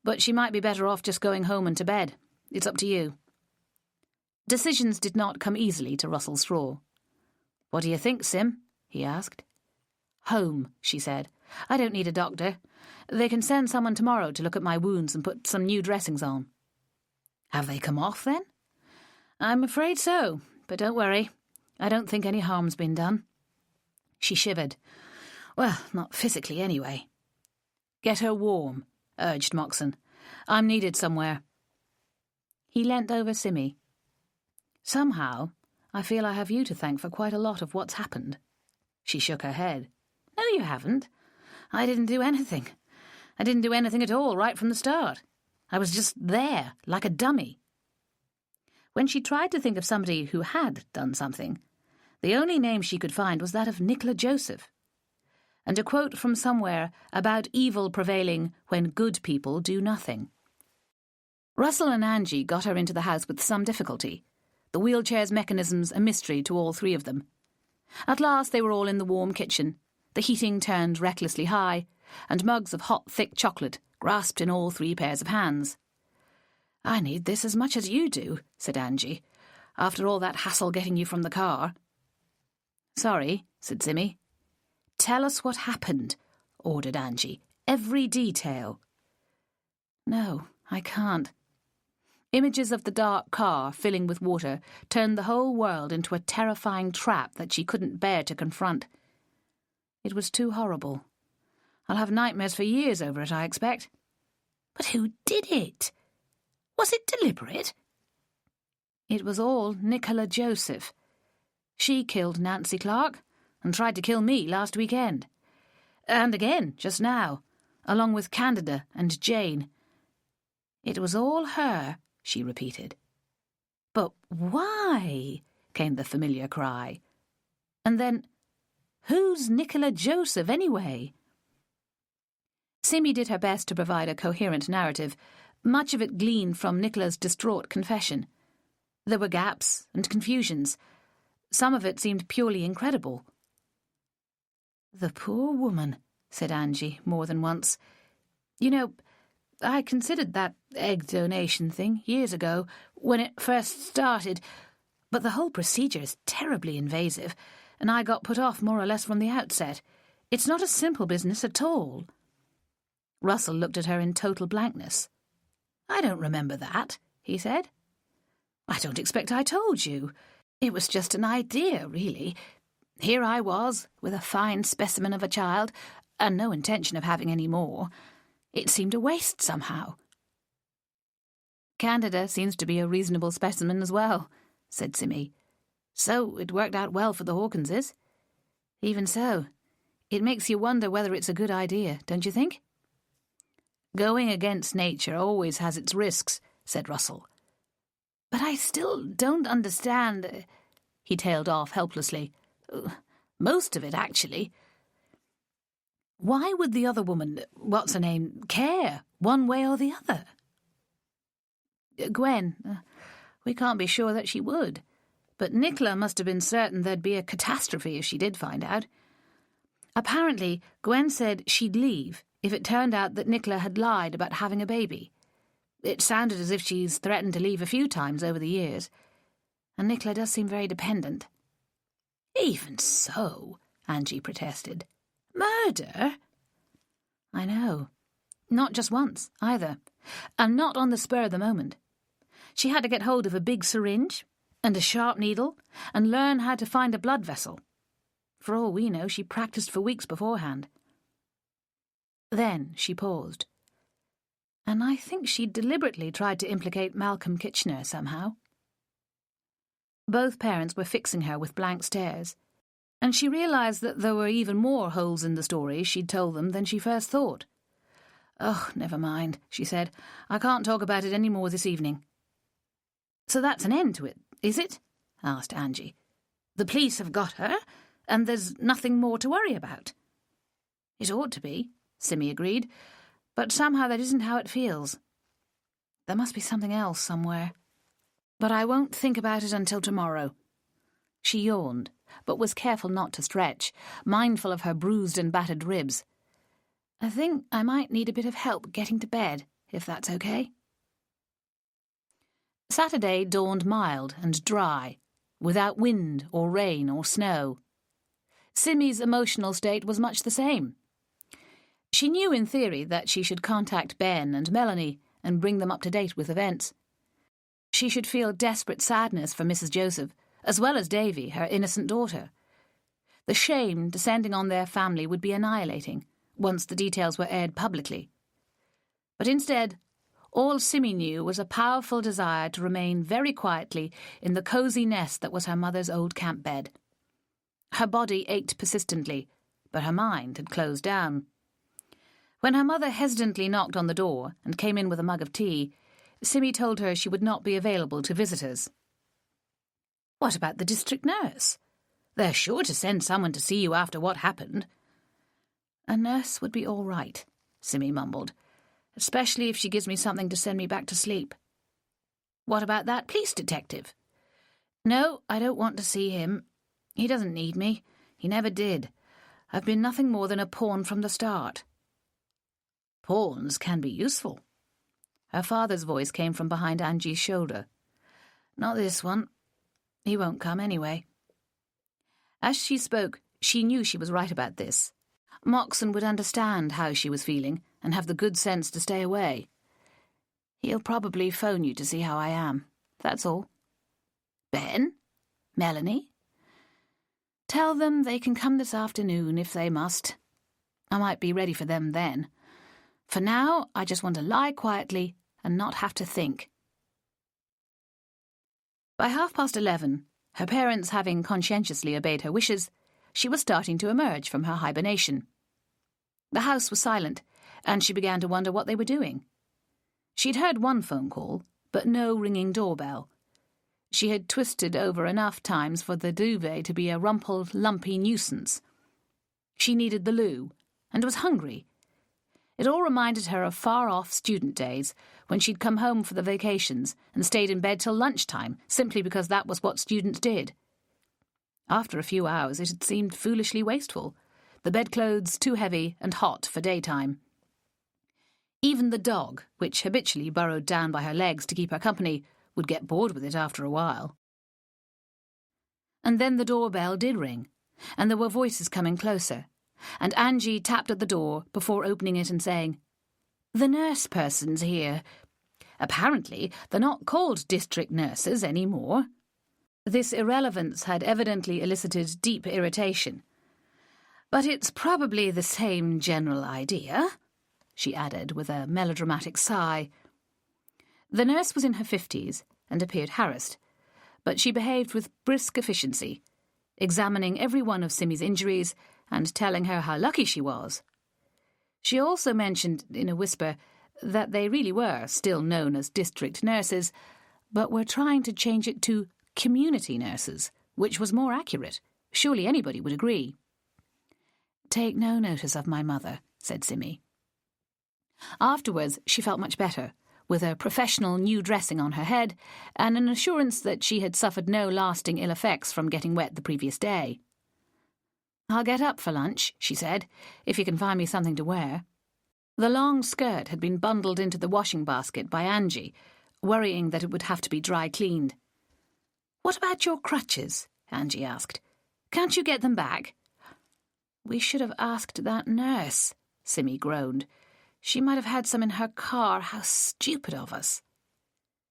but she might be better off just going home and to bed. It's up to you. Decisions did not come easily to Russell Straw. What do you think, Sim? He asked. Home, she said. I don't need a doctor. They can send someone tomorrow to look at my wounds and put some new dressings on. Have they come off, then? I'm afraid so, but don't worry. I don't think any harm's been done. She shivered. Well, not physically, anyway. Get her warm, urged Moxon. I'm needed somewhere. He leant over Simmy. Somehow, I feel I have you to thank for quite a lot of what's happened. She shook her head. No, you haven't. I didn't do anything. I didn't do anything at all right from the start. I was just there, like a dummy. When she tried to think of somebody who had done something, the only name she could find was that of Nicola Joseph, and a quote from somewhere about evil prevailing when good people do nothing. Russell and Angie got her into the house with some difficulty, the wheelchair's mechanisms a mystery to all three of them. At last they were all in the warm kitchen, the heating turned recklessly high, and mugs of hot, thick chocolate grasped in all three pairs of hands. I need this as much as you do, said Angie, after all that hassle getting you from the car. Sorry, said Simmy. Tell us what happened, ordered Angie. Every detail. No, I can't. Images of the dark car filling with water turned the whole world into a terrifying trap that she couldn't bear to confront. It was too horrible. I'll have nightmares for years over it, I expect. But who did it? Was it deliberate? It was all Nicola Joseph. She killed Nancy Clark and tried to kill me last weekend. And again, just now, along with Candida and Jane. It was all her, she repeated. But why? Came the familiar cry. And then, who's Nicola Joseph anyway? Simmy did her best to provide a coherent narrative, much of it gleaned from Nicola's distraught confession. There were gaps and confusions. Some of it seemed purely incredible. The poor woman, said Angie more than once. You know, I considered that egg donation thing years ago, when it first started, but the whole procedure is terribly invasive, and I got put off more or less from the outset. It's not a simple business at all. Russell looked at her in total blankness. I don't remember that, he said. I don't expect I told you. It was just an idea, really. Here I was, with a fine specimen of a child, and no intention of having any more. It seemed a waste somehow. Candida seems to be a reasonable specimen as well, said Simmy. So it worked out well for the Hawkinses. Even so, it makes you wonder whether it's a good idea, don't you think? Going against nature always has its risks, said Russell. But I still don't understand... He tailed off helplessly. Most of it, actually. Why would the other woman, what's her name, care one way or the other? Gwen, we can't be sure that she would. But Nicola must have been certain there'd be a catastrophe if she did find out. Apparently, Gwen said she'd leave if it turned out that Nicola had lied about having a baby. It sounded as if she's threatened to leave a few times over the years, and Nicola does seem very dependent. Even so, Angie protested. Murder? I know. Not just once, either, and not on the spur of the moment. She had to get hold of a big syringe and a sharp needle and learn how to find a blood vessel. For all we know, she practiced for weeks beforehand. Then she paused. And I think she deliberately tried to implicate Malcolm Kitchener somehow. Both parents were fixing her with blank stares, and she realised that there were even more holes in the story she'd told them than she first thought. "Oh, never mind," she said. "I can't talk about it any more this evening." "So that's an end to it, is it?" asked Angie. "The police have got her, and there's nothing more to worry about." "It ought to be," Simi agreed, "but somehow that isn't how it feels. There must be something else somewhere. But I won't think about it until tomorrow." She yawned, but was careful not to stretch, mindful of her bruised and battered ribs. "I think I might need a bit of help getting to bed, if that's okay." Saturday dawned mild and dry, without wind or rain or snow. Simi's emotional state was much the same. She knew in theory that she should contact Ben and Melanie and bring them up to date with events. She should feel desperate sadness for Mrs. Joseph, as well as Davy, her innocent daughter. The shame descending on their family would be annihilating, once the details were aired publicly. But instead, all Simi knew was a powerful desire to remain very quietly in the cosy nest that was her mother's old camp bed. Her body ached persistently, but her mind had closed down. When her mother hesitantly knocked on the door and came in with a mug of tea, Simi told her she would not be available to visitors. "What about the district nurse? They're sure to send someone to see you after what happened." "A nurse would be all right," Simi mumbled, "especially if she gives me something to send me back to sleep." "What about that police detective?" "No, I don't want to see him. He doesn't need me. He never did. I've been nothing more than a pawn from the start." "Pawns can be useful." Her father's voice came from behind Angie's shoulder. "Not this one. He won't come anyway." As she spoke, she knew she was right about this. Moxon would understand how she was feeling and have the good sense to stay away. "He'll probably phone you to see how I am. That's all." "Ben? Melanie?" "Tell them they can come this afternoon if they must. I might be ready for them then. For now, I just want to lie quietly and not have to think." By 11:30, her parents having conscientiously obeyed her wishes, she was starting to emerge from her hibernation. The house was silent, and she began to wonder what they were doing. She'd heard one phone call, but no ringing doorbell. She had twisted over enough times for the duvet to be a rumpled, lumpy nuisance. She needed the loo, and was hungry. It all reminded her of far-off student days, when she'd come home for the vacations and stayed in bed till lunchtime, simply because that was what students did. After a few hours, it had seemed foolishly wasteful, the bedclothes too heavy and hot for daytime. Even the dog, which habitually burrowed down by her legs to keep her company, would get bored with it after a while. And then the doorbell did ring, and there were voices coming closer, and Angie tapped at the door before opening it and saying, "The nurse person's here. Apparently, they're not called district nurses any more." This irrelevance had evidently elicited deep irritation. "But it's probably the same general idea," she added with a melodramatic sigh. The nurse was in her 50s and appeared harassed, but she behaved with brisk efficiency, examining every one of Simi's injuries and telling her how lucky she was. She also mentioned, in a whisper, that they really were still known as district nurses, but were trying to change it to community nurses, which was more accurate. Surely anybody would agree. "Take no notice of my mother," said Simi. Afterwards, she felt much better, with a professional new dressing on her head and an assurance that she had suffered no lasting ill effects from getting wet the previous day. "I'll get up for lunch," she said, "if you can find me something to wear." The long skirt had been bundled into the washing basket by Angie, worrying that it would have to be dry cleaned. "What about your crutches?" Angie asked. "Can't you get them back?" "We should have asked that nurse," Simi groaned. "She might have had some in her car. How stupid of us."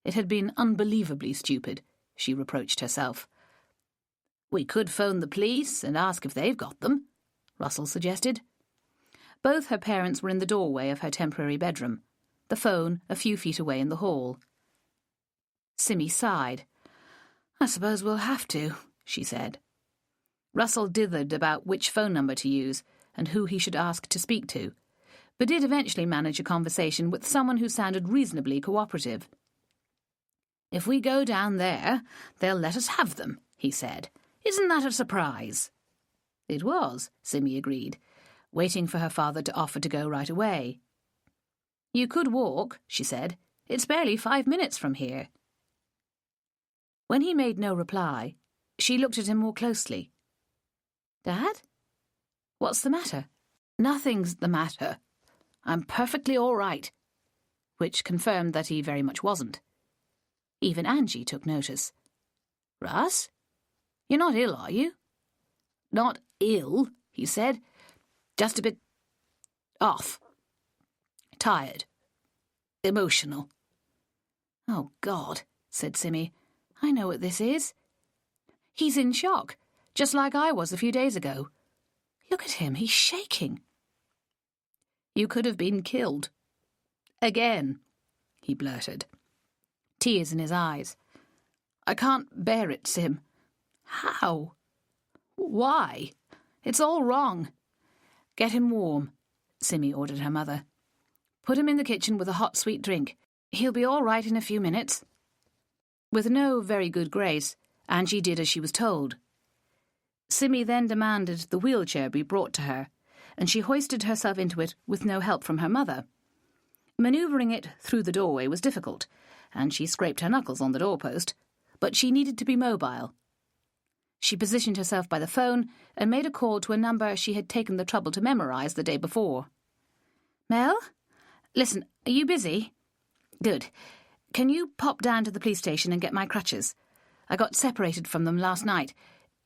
It had been unbelievably stupid, she reproached herself. "We could phone the police and ask if they've got them," Russell suggested. Both her parents were in the doorway of her temporary bedroom, the phone a few feet away in the hall. Simmy sighed. "I suppose we'll have to," she said. Russell dithered about which phone number to use and who he should ask to speak to, but did eventually manage a conversation with someone who sounded reasonably cooperative. "If we go down there, they'll let us have them," he said. "Isn't that a surprise?" It was, Simmy agreed, waiting for her father to offer to go right away. "You could walk," she said. "It's barely 5 minutes from here." When he made no reply, she looked at him more closely. "Dad? What's the matter?" "Nothing's the matter. I'm perfectly all right," which confirmed that he very much wasn't. Even Angie took notice. "Russ? You're not ill, are you?" "Not ill," he said. "Just a bit off. Tired. Emotional." "Oh, God," said Simmy. "I know what this is. He's in shock, just like I was a few days ago. Look at him, he's shaking." "You could have been killed. Again," he blurted, tears in his eyes. "I can't bear it, Sim." "How?" "Why? It's all wrong." "Get him warm," Simmy ordered her mother. "Put him in the kitchen with a hot, sweet drink. He'll be all right in a few minutes." With no very good grace, Angie did as she was told. Simmy then demanded the wheelchair be brought to her, and she hoisted herself into it with no help from her mother. Manoeuvring it through the doorway was difficult, and she scraped her knuckles on the doorpost, but she needed to be mobile. She positioned herself by the phone and made a call to a number she had taken the trouble to memorize the day before. "Mel? Listen, are you busy?" "Good. Can you pop down to the police station and get my crutches? I got separated from them last night.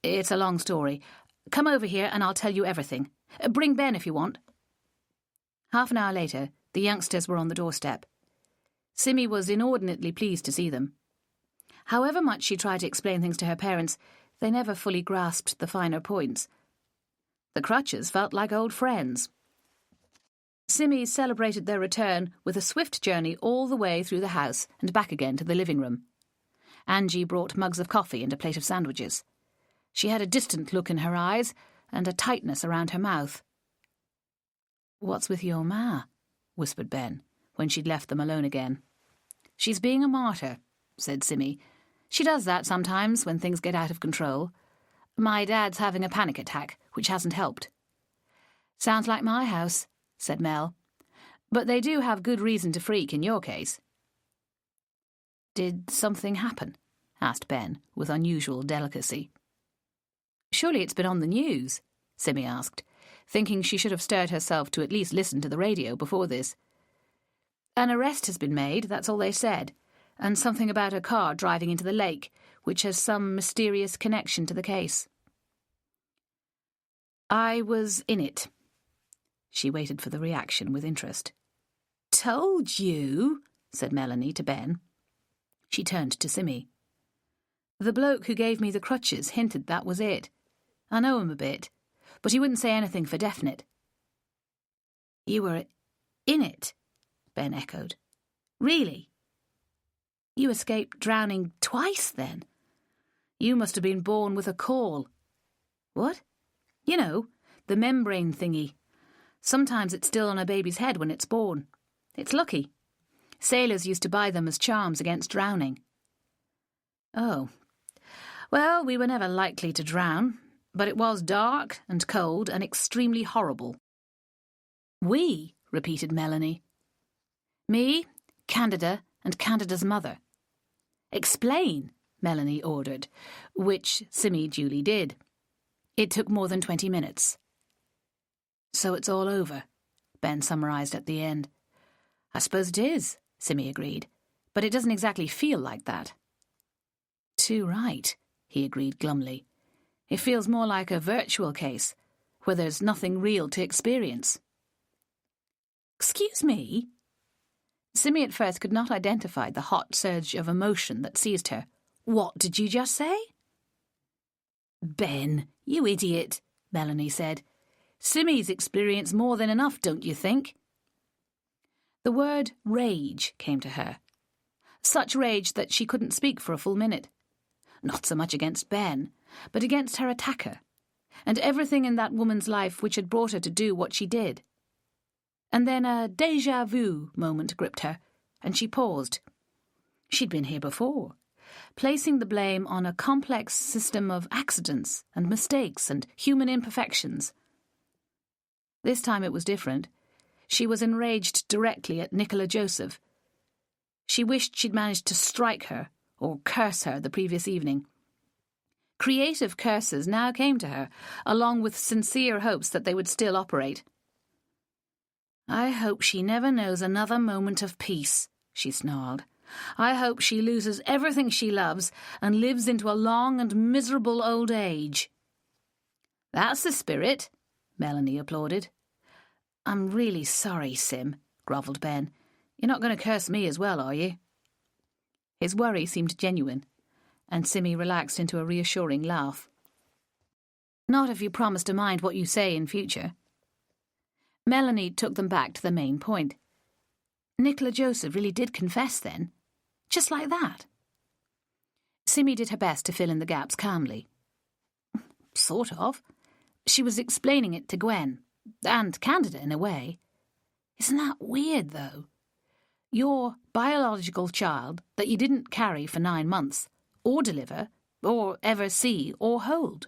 It's a long story. Come over here and I'll tell you everything. Bring Ben if you want." Half an hour later, the youngsters were on the doorstep. Simmy was inordinately pleased to see them. However much she tried to explain things to her parents, they never fully grasped the finer points. The crutches felt like old friends. Simmy celebrated their return with a swift journey all the way through the house and back again to the living room. Angie brought mugs of coffee and a plate of sandwiches. She had a distant look in her eyes and a tightness around her mouth. "What's with your ma?" whispered Ben, when she'd left them alone again. "She's being a martyr," said Simmy. "She does that sometimes when things get out of control. My dad's having a panic attack, which hasn't helped." "Sounds like my house," said Mel. "But they do have good reason to freak in your case." "Did something happen?" asked Ben, with unusual delicacy. "Surely it's been on the news," Simmy asked, thinking she should have stirred herself to at least listen to the radio before this. "An arrest has been made, that's all they said, and something about a car driving into the lake, which has some mysterious connection to the case." "I was in it." She waited for the reaction with interest. "Told you," said Melanie to Ben. She turned to Simmy. "The bloke who gave me the crutches hinted that was it. I know him a bit, but he wouldn't say anything for definite." "You were in it?" Ben echoed. "Really? You escaped drowning twice, then? You must have been born with a caul." "What?" "You know, the membrane thingy. Sometimes it's still on a baby's head when it's born. It's lucky. Sailors used to buy them as charms against drowning." "Oh. Well, we were never likely to drown, but it was dark and cold and extremely horrible." "We," repeated Melanie. "Me, Candida, and Candida's mother." "Explain," Melanie ordered, which Simmy duly did. It took more than 20 minutes. "So it's all over," Ben summarised at the end. "I suppose it is," Simmy agreed, "but it doesn't exactly feel like that." "Too right," he agreed glumly. "It feels more like a virtual case, where there's nothing real to experience." "Excuse me?" Simmy at first could not identify the hot surge of emotion that seized her. "What did you just say?" "Ben, you idiot," Melanie said. Simmy's experienced more than enough, don't you think? The word rage came to her. Such rage that she couldn't speak for a full minute. Not so much against Ben, but against her attacker, and everything in that woman's life which had brought her to do what she did. And then a déjà vu moment gripped her, and she paused. She'd been here before, placing the blame on a complex system of accidents and mistakes and human imperfections. This time it was different. She was enraged directly at Nicola Joseph. She wished she'd managed to strike her or curse her the previous evening. Creative curses now came to her, along with sincere hopes that they would still operate. "I hope she never knows another moment of peace," she snarled. "I hope she loses everything she loves and lives into a long and miserable old age." "That's the spirit," Melanie applauded. "I'm really sorry, Sim," grovelled Ben. "You're not going to curse me as well, are you?" His worry seemed genuine, and Simmy relaxed into a reassuring laugh. "Not if you promise to mind what you say in future." Melanie took them back to the main point. Nicola Joseph really did confess then? Just like that? Simmy did her best to fill in the gaps calmly. Sort of. She was explaining it to Gwen, and Candida in a way. Isn't that weird, though? Your biological child that you didn't carry for 9 months, or deliver, or ever see or hold.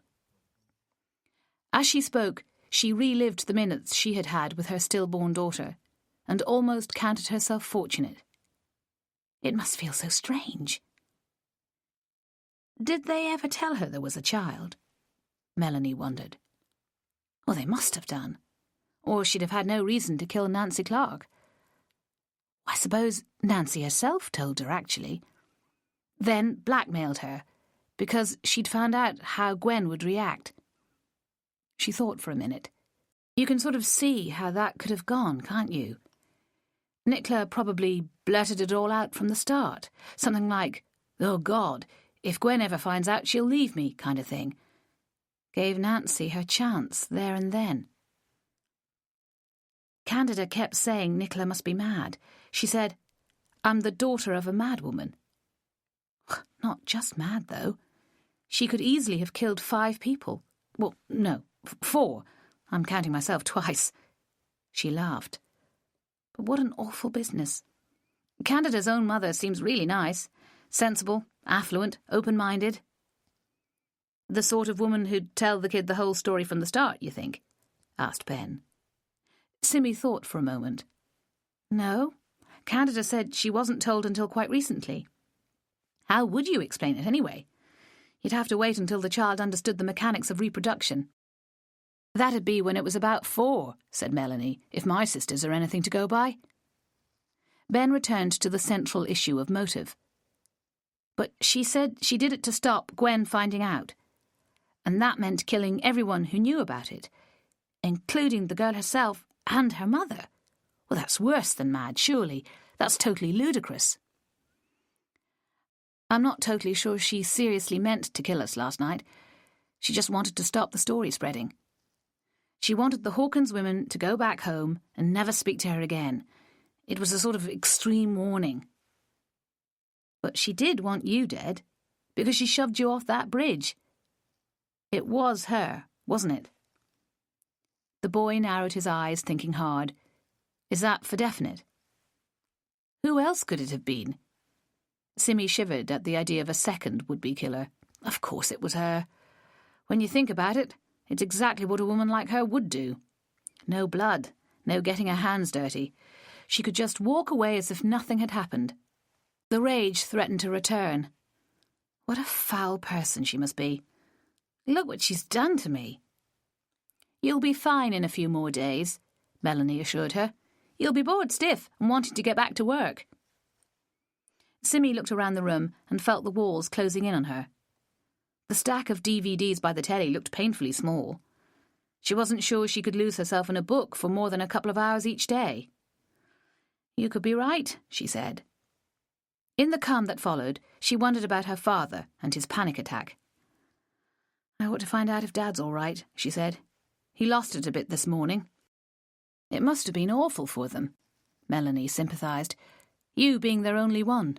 As she spoke, she relived the minutes she had had with her stillborn daughter, and almost counted herself fortunate. It must feel so strange. Did they ever tell her there was a child? Melanie wondered. Well, they must have done, or she'd have had no reason to kill Nancy Clark. I suppose Nancy herself told her, actually. Then blackmailed her, because she'd found out how Gwen would react. She thought for a minute. You can sort of see how that could have gone, can't you? Nicola probably blurted it all out from the start. Something like, "Oh, God, if Gwen ever finds out, she'll leave me," kind of thing. Gave Nancy her chance there and then. Candida kept saying Nicola must be mad. She said, "I'm the daughter of a madwoman." Not just mad, though. She could easily have killed 5 people. Well, no, 4. I'm counting myself twice. She laughed. But what an awful business. Candida's own mother seems really nice. Sensible, affluent, open-minded. The sort of woman who'd tell the kid the whole story from the start, you think? Asked Ben. Simmy thought for a moment. No, Candida said she wasn't told until quite recently. How would you explain it anyway? You'd have to wait until the child understood the mechanics of reproduction. That'd be when it was about 4, said Melanie, if my sisters are anything to go by. Ben returned to the central issue of motive. But she said she did it to stop Gwen finding out. And that meant killing everyone who knew about it, including the girl herself and her mother. Well, that's worse than mad, surely. That's totally ludicrous. I'm not totally sure she seriously meant to kill us last night. She just wanted to stop the story spreading. She wanted the Hawkins women to go back home and never speak to her again. It was a sort of extreme warning. But she did want you dead, because she shoved you off that bridge. It was her, wasn't it? The boy narrowed his eyes, thinking hard. Is that for definite? Who else could it have been? Simmy shivered at the idea of a second would-be killer. Of course it was her. When you think about it, it's exactly what a woman like her would do. No blood, no getting her hands dirty. She could just walk away as if nothing had happened. The rage threatened to return. What a foul person she must be. Look what she's done to me. You'll be fine in a few more days, Melanie assured her. You'll be bored stiff and wanting to get back to work. Simmy looked around the room and felt the walls closing in on her. The stack of DVDs by the telly looked painfully small. She wasn't sure she could lose herself in a book for more than a couple of hours each day. You could be right, she said. In the calm that followed, she wondered about her father and his panic attack. I ought to find out if Dad's all right, she said. He lost it a bit this morning." "It must have been awful for them," Melanie sympathised, "you being their only one.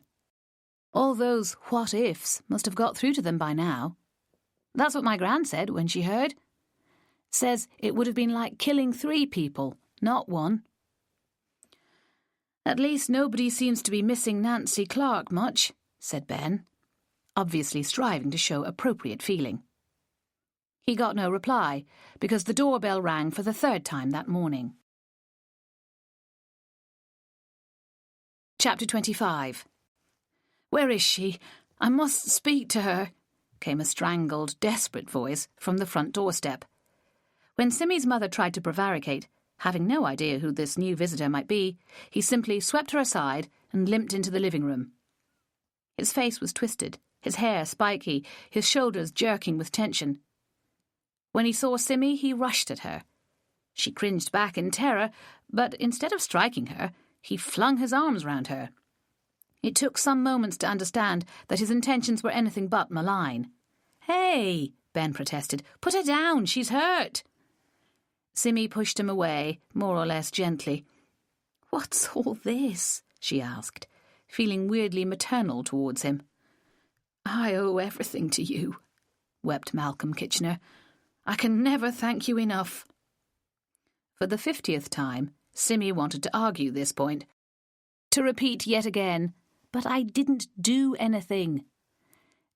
All those what-ifs must have got through to them by now. That's what my gran said when she heard. Says it would have been like killing 3 people, not 1. "At least nobody seems to be missing Nancy Clark much," said Ben, obviously striving to show appropriate feeling. He got no reply, because the doorbell rang for the 3rd time that morning. Chapter 25. "Where is she? I must speak to her," came a strangled, desperate voice from the front doorstep. When Simmy's mother tried to prevaricate, having no idea who this new visitor might be, he simply swept her aside and limped into the living room. His face was twisted, his hair spiky, his shoulders jerking with tension. When he saw Simmy, he rushed at her. She cringed back in terror, but instead of striking her, he flung his arms round her. It took some moments to understand that his intentions were anything but malign. "Hey," Ben protested, "put her down, she's hurt." Simmy pushed him away, more or less gently. "What's all this?" she asked, feeling weirdly maternal towards him. "I owe everything to you," wept Malcolm Kitchener. "I can never thank you enough." For the 50th time, Simmy wanted to argue this point. To repeat yet again, "But I didn't do anything."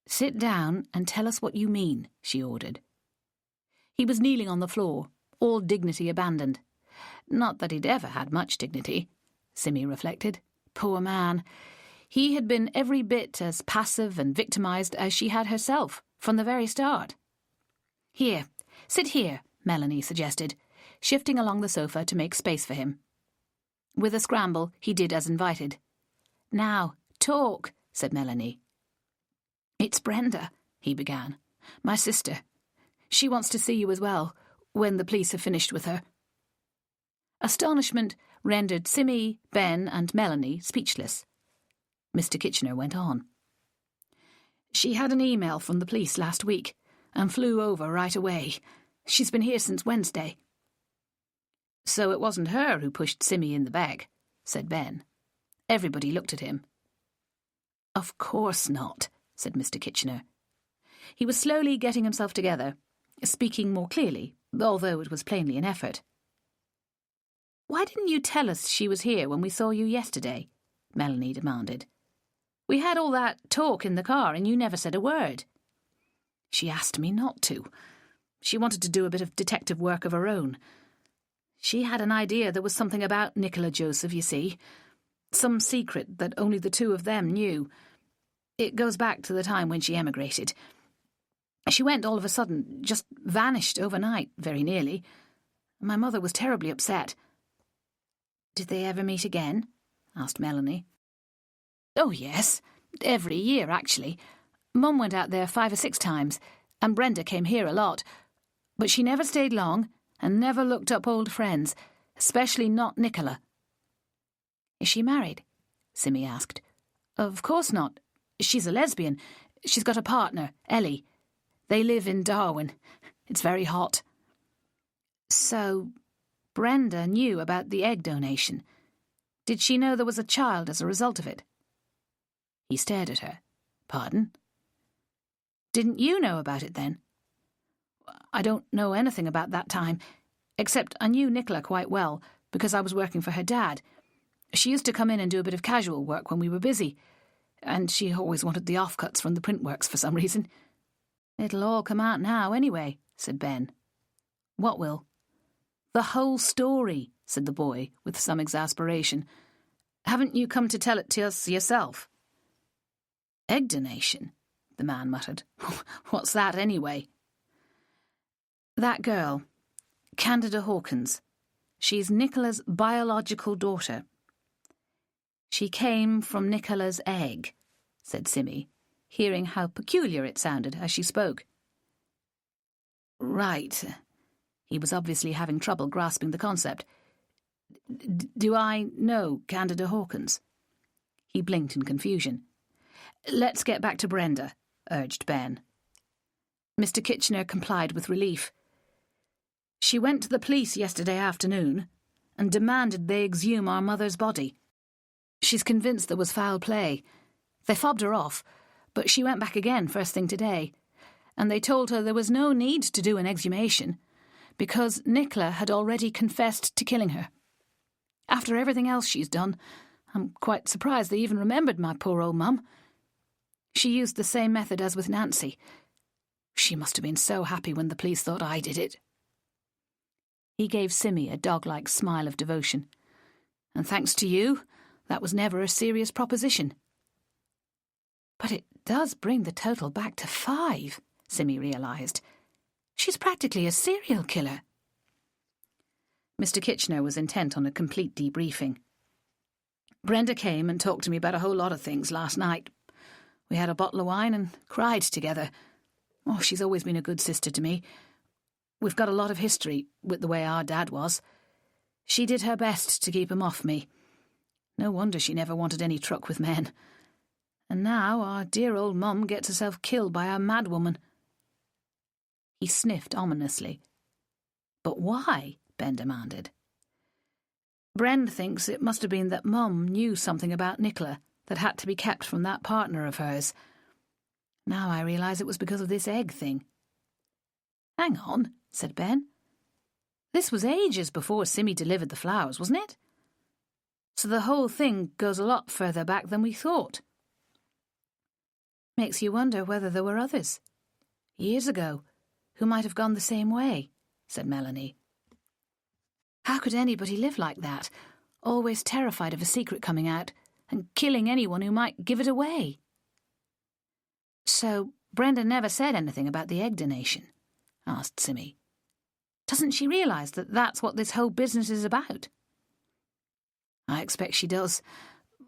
"Sit down and tell us what you mean," she ordered. He was kneeling on the floor, all dignity abandoned. Not that he'd ever had much dignity, Simmy reflected. Poor man. He had been every bit as passive and victimised as she had herself, from the very start. "Here, sit here," Melanie suggested, shifting along the sofa to make space for him. With a scramble, he did as invited. "Now, talk," said Melanie. "It's Brenda," he began. "My sister. She wants to see you as well, when the police have finished with her." Astonishment rendered Simmy, Ben and Melanie speechless. Mr. Kitchener went on. "She had an email from the police last week and flew over right away. She's been here since Wednesday." "So it wasn't her who pushed Simmy in the bag," said Ben. Everybody looked at him. "Of course not," said Mr. Kitchener. He was slowly getting himself together, speaking more clearly, although it was plainly an effort. "Why didn't you tell us she was here when we saw you yesterday?" Melanie demanded. "We had all that talk in the car and you never said a word." "She asked me not to. She wanted to do a bit of detective work of her own. She had an idea there was something about Nicola Joseph, you see. Some secret that only the 2 of them knew. It goes back to the time when she emigrated. She went all of a sudden, just vanished overnight, very nearly. My mother was terribly upset." "Did they ever meet again?" asked Melanie. "Oh, yes. Every year, actually. Mum went out there 5 or 6 times, and Brenda came here a lot. But she never stayed long, and never looked up old friends, especially not Nicola." "Is she married?" Simmy asked. "Of course not. She's a lesbian. She's got a partner, Ellie. They live in Darwin. It's very hot." "So Brenda knew about the egg donation. Did she know there was a child as a result of it?" He stared at her. "Pardon?" "Didn't you know about it then?" "I don't know anything about that time, except I knew Nicola quite well, because I was working for her dad. She used to come in and do a bit of casual work when we were busy, and she always wanted the offcuts from the print works for some reason." "It'll all come out now anyway," said Ben. "What will?" "The whole story," said the boy, with some exasperation. "Haven't you come to tell it to us yourself?" "Egg donation," the man muttered. "What's that anyway?" "That girl, Candida Hawkins. She's Nicola's biological daughter." "She came from Nicola's egg," said Simmy, hearing how peculiar it sounded as she spoke. "Right." He was obviously having trouble grasping the concept. "Do I know Candida Hawkins?" He blinked in confusion. "Let's get back to Brenda," urged Ben. Mr. Kitchener complied with relief. She went to the police yesterday afternoon and demanded they exhume our mother's body. She's convinced there was foul play. They fobbed her off, but she went back again first thing today, and they told her there was no need to do an exhumation because Nicola had already confessed to killing her. After everything else she's done, I'm quite surprised they even remembered my poor old mum. She used the same method as with Nancy. She must have been so happy when the police thought I did it. He gave Simmy a dog-like smile of devotion. And thanks to you, that was never a serious proposition. But it does bring the total back to 5, Simmy realised. She's practically a serial killer. Mr. Kitchener was intent on a complete debriefing. Brenda came and talked to me about a whole lot of things last night. We had a bottle of wine and cried together. Oh, she's always been a good sister to me. We've got a lot of history with the way our dad was. She did her best to keep him off me. No wonder she never wanted any truck with men. And now our dear old mum gets herself killed by a madwoman. He sniffed ominously. But why? Ben demanded. Bren thinks it must have been that Mum knew something about Nicola that had to be kept from that partner of hers. Now I realise it was because of this egg thing. Hang on, said Ben. This was ages before Simmy delivered the flowers, wasn't it? So the whole thing goes a lot further back than we thought. Makes you wonder whether there were others, years ago, who might have gone the same way, said Melanie. How could anybody live like that, always terrified of a secret coming out and killing anyone who might give it away? So Brenda never said anything about the egg donation? Asked Simmy. Doesn't she realise that that's what this whole business is about? I expect she does,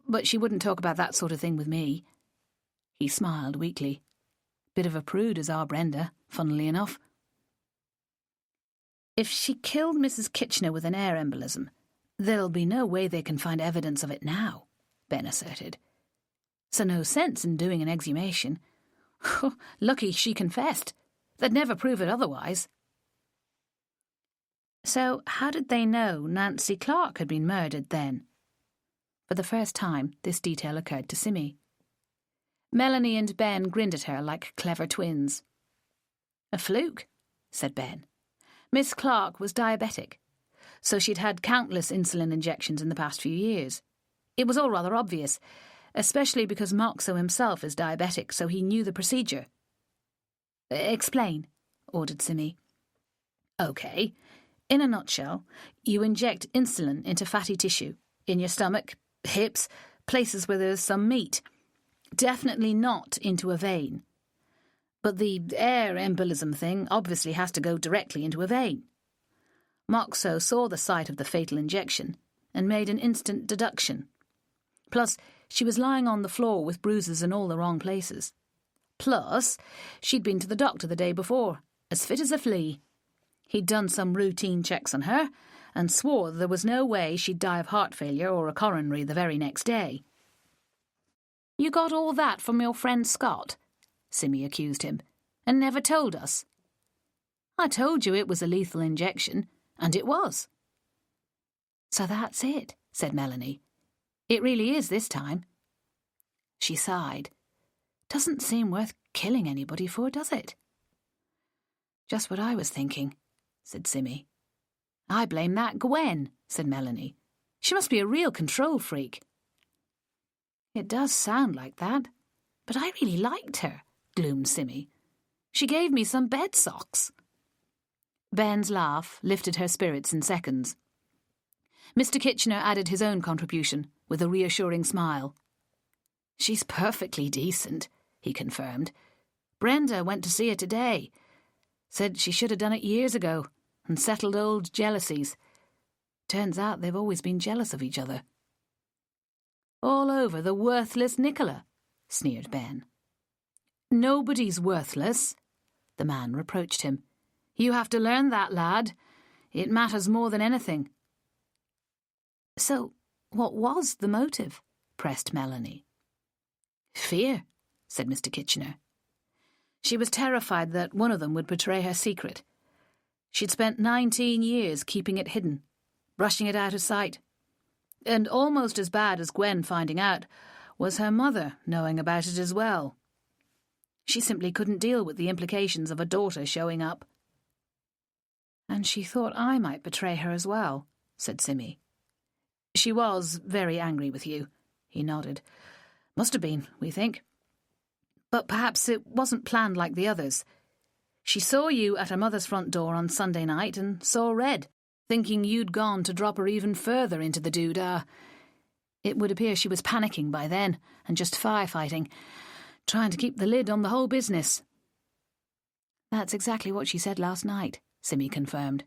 but she wouldn't talk about that sort of thing with me. He smiled weakly. Bit of a prude is our Brenda, funnily enough. If she killed Mrs. Kitchener with an air embolism, there'll be no way they can find evidence of it now, Ben asserted. So no sense in doing an exhumation. Lucky she confessed. They'd never prove it otherwise. So how did they know Nancy Clark had been murdered then? For the first time, this detail occurred to Simmy. Melanie and Ben grinned at her like clever twins. A fluke, said Ben. Miss Clark was diabetic, so she'd had countless insulin injections in the past few years. It was all rather obvious, especially because Moxo himself is diabetic, so he knew the procedure. Explain, ordered Simmy. OK. In a nutshell, you inject insulin into fatty tissue, in your stomach, hips, places where there's some meat. Definitely not into a vein. But the air embolism thing obviously has to go directly into a vein. Moxo saw the site of the fatal injection and made an instant deduction. Plus, she was lying on the floor with bruises in all the wrong places. Plus, she'd been to the doctor the day before, as fit as a flea. He'd done some routine checks on her and swore there was no way she'd die of heart failure or a coronary the very next day. You got all that from your friend Scott? Simmy accused him, and never told us. I told you it was a lethal injection, and it was. So that's it, said Melanie. It really is this time. She sighed. Doesn't seem worth killing anybody for, does it? Just what I was thinking, said Simmy. I blame that Gwen, said Melanie. She must be a real control freak. It does sound like that, but I really liked her, gloomed Simmy. She gave me some bed socks. Ben's laugh lifted her spirits in seconds. Mr. Kitchener added his own contribution with a reassuring smile. She's perfectly decent, he confirmed. Brenda went to see her today. Said she should have done it years ago and settled old jealousies. Turns out they've always been jealous of each other. All over the worthless Nicola, sneered Ben. Nobody's worthless, the man reproached him. You have to learn that, lad. It matters more than anything. So, what was the motive? Pressed Melanie. Fear, said Mr. Kitchener. She was terrified that one of them would betray her secret. She'd spent 19 years keeping it hidden, brushing it out of sight. And almost as bad as Gwen finding out was her mother knowing about it as well. She simply couldn't deal with the implications of a daughter showing up. "And she thought I might betray her as well," said Simmy. "She was very angry with you," he nodded. "Must have been, we think. But perhaps it wasn't planned like the others. She saw you at her mother's front door on Sunday night and saw red, thinking you'd gone to drop her even further into the doodah. It would appear she was panicking by then and just firefighting, trying to keep the lid on the whole business." "That's exactly what she said last night," Simmy confirmed.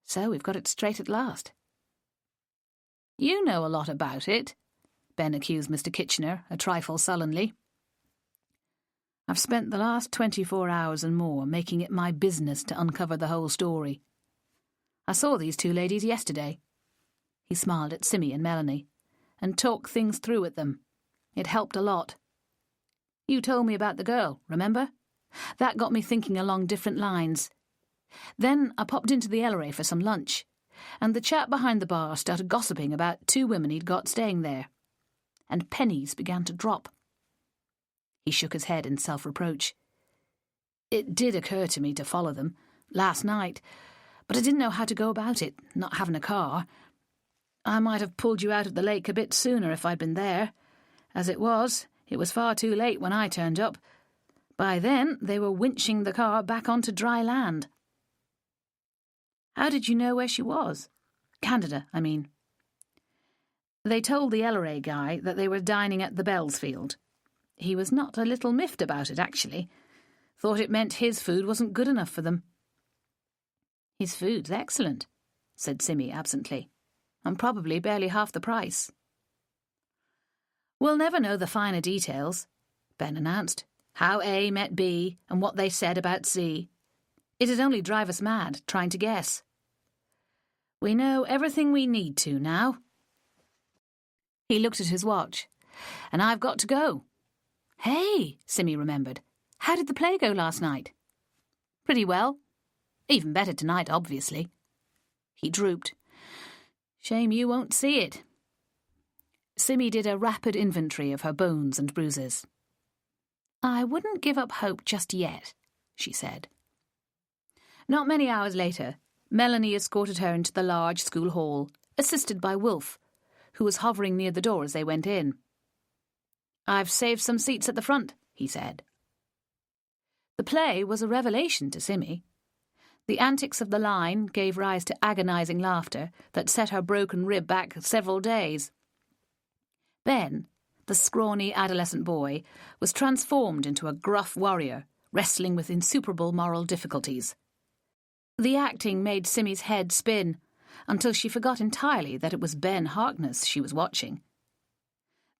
"So we've got it straight at last." "You know a lot about it," Ben accused Mr. Kitchener, a trifle sullenly. "I've spent the last 24 hours and more making it my business to uncover the whole story. I saw these two ladies yesterday." He smiled at Simmy and Melanie and talked things through with them. It helped a lot. "You told me about the girl, remember? That got me thinking along different lines. Then I popped into the Ellery for some lunch, and the chap behind the bar started gossiping about two women he'd got staying there, and pennies began to drop." He shook his head in self-reproach. "It did occur to me to follow them, last night, but I didn't know how to go about it, not having a car. I might have pulled you out of the lake a bit sooner if I'd been there. As it was far too late when I turned up. By then, they were winching the car back onto dry land." "How did you know where she was? Canada, I mean." "They told the Elleray guy that they were dining at the Bellsfield. He was not a little miffed about it, actually. Thought it meant his food wasn't good enough for them." "His food's excellent," said Simmy absently, "and probably barely half the price." "We'll never know the finer details," Ben announced. "How A met B and what they said about C. It'd only drive us mad trying to guess. We know everything we need to now." He looked at his watch. "And I've got to go." "Hey," Simmy remembered. "How did the play go last night?" "Pretty well. Even better tonight, obviously." He drooped. "Shame you won't see it." Simmy did a rapid inventory of her bones and bruises. "I wouldn't give up hope just yet," she said. Not many hours later, Melanie escorted her into the large school hall, assisted by Wilf, who was hovering near the door as they went in. "I've saved some seats at the front," he said. The play was a revelation to Simmy. The antics of the line gave rise to agonizing laughter that set her broken rib back several days. Ben, the scrawny adolescent boy, was transformed into a gruff warrior, wrestling with insuperable moral difficulties. The acting made Simmy's head spin, until she forgot entirely that it was Ben Harkness she was watching.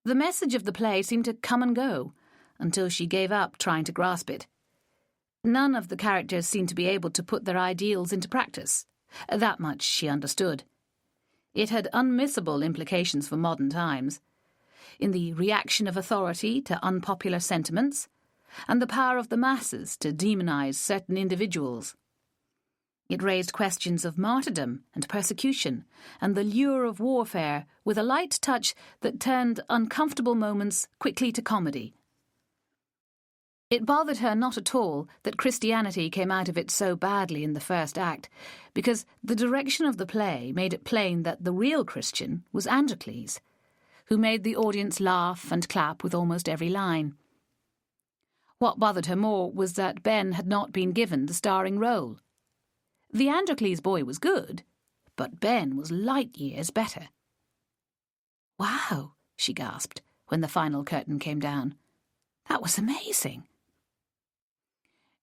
The message of the play seemed to come and go, until she gave up trying to grasp it. None of the characters seemed to be able to put their ideals into practice. That much she understood. It had unmissable implications for modern times, in the reaction of authority to unpopular sentiments, and the power of the masses to demonize certain individuals. It raised questions of martyrdom and persecution, and the lure of warfare with a light touch that turned uncomfortable moments quickly to comedy. It bothered her not at all that Christianity came out of it so badly in the first act, because the direction of the play made it plain that the real Christian was Androcles, who made the audience laugh and clap with almost every line. What bothered her more was that Ben had not been given the starring role. The Androcles boy was good, but Ben was light years better. "Wow," she gasped when the final curtain came down. "That was amazing."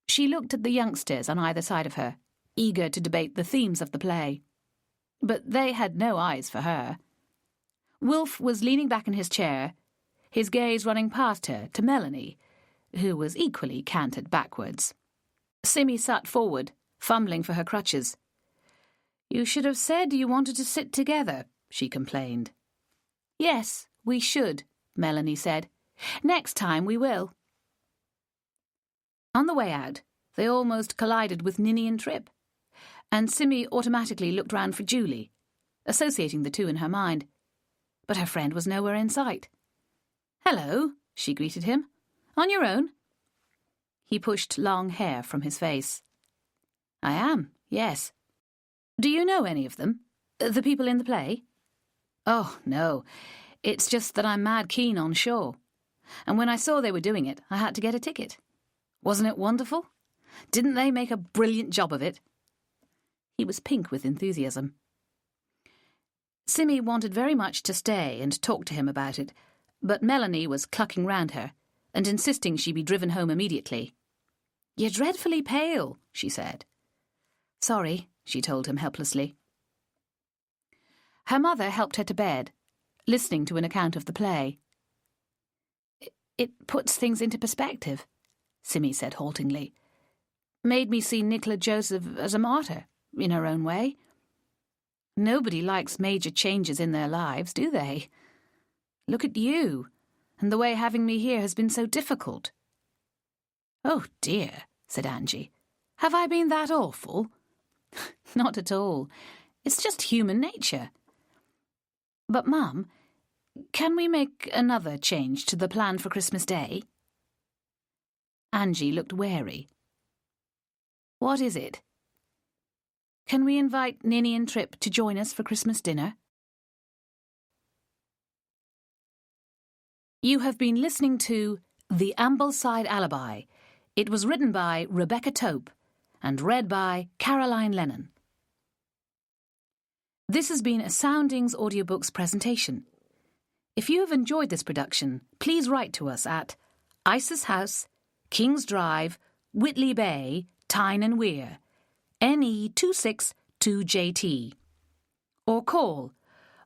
She looked at the youngsters on either side of her, eager to debate the themes of the play. But they had no eyes for her. Wilf was leaning back in his chair, his gaze running past her to Melanie, who was equally canted backwards. Simmy sat forward, fumbling for her crutches. "You should have said you wanted to sit together," she complained. "Yes, we should," Melanie said. "Next time we will." On the way out, they almost collided with Ninny and Trip. and Simi automatically looked round for Julie, associating the two in her mind. But her friend was nowhere in sight. "Hello," she greeted him. "On your own?" He pushed long hair from his face. "I am, yes. Do you know any of them? The people in the play?" "Oh, no. It's just that I'm mad keen on show. And when I saw they were doing it, I had to get a ticket. Wasn't it wonderful? Didn't they make a brilliant job of it?" He was pink with enthusiasm. Simi wanted very much to stay and talk to him about it, but Melanie was clucking round her and insisting she be driven home immediately. "You're dreadfully pale," she said. "Sorry," she told him helplessly. Her mother helped her to bed, listening to an account of the play. "It puts things into perspective," Simi said haltingly. "Made me see Nicola Joseph as a martyr, in her own way. Nobody likes major changes in their lives, do they? Look at you, and the way having me here has been so difficult." "Oh, dear," said Angie. "Have I been that awful?" "Not at all. It's just human nature. But, Mum, can we make another change to the plan for Christmas Day?" Angie looked wary. "What is it?" "Can we invite Ninny and Trip to join us for Christmas dinner?" You have been listening to The Ambleside Alibi. It was written by Rebecca Tope and read by Caroline Lennon. This has been a Soundings Audiobooks presentation. If you have enjoyed this production, please write to us at Isis House, Kings Drive, Whitley Bay, Tyne and Wear, NE262JT, or call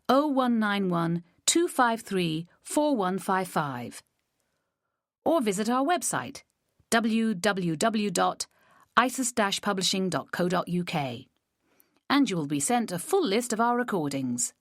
0191 253 4155, or visit our website www.isis-publishing.co.uk, and you will be sent a full list of our recordings.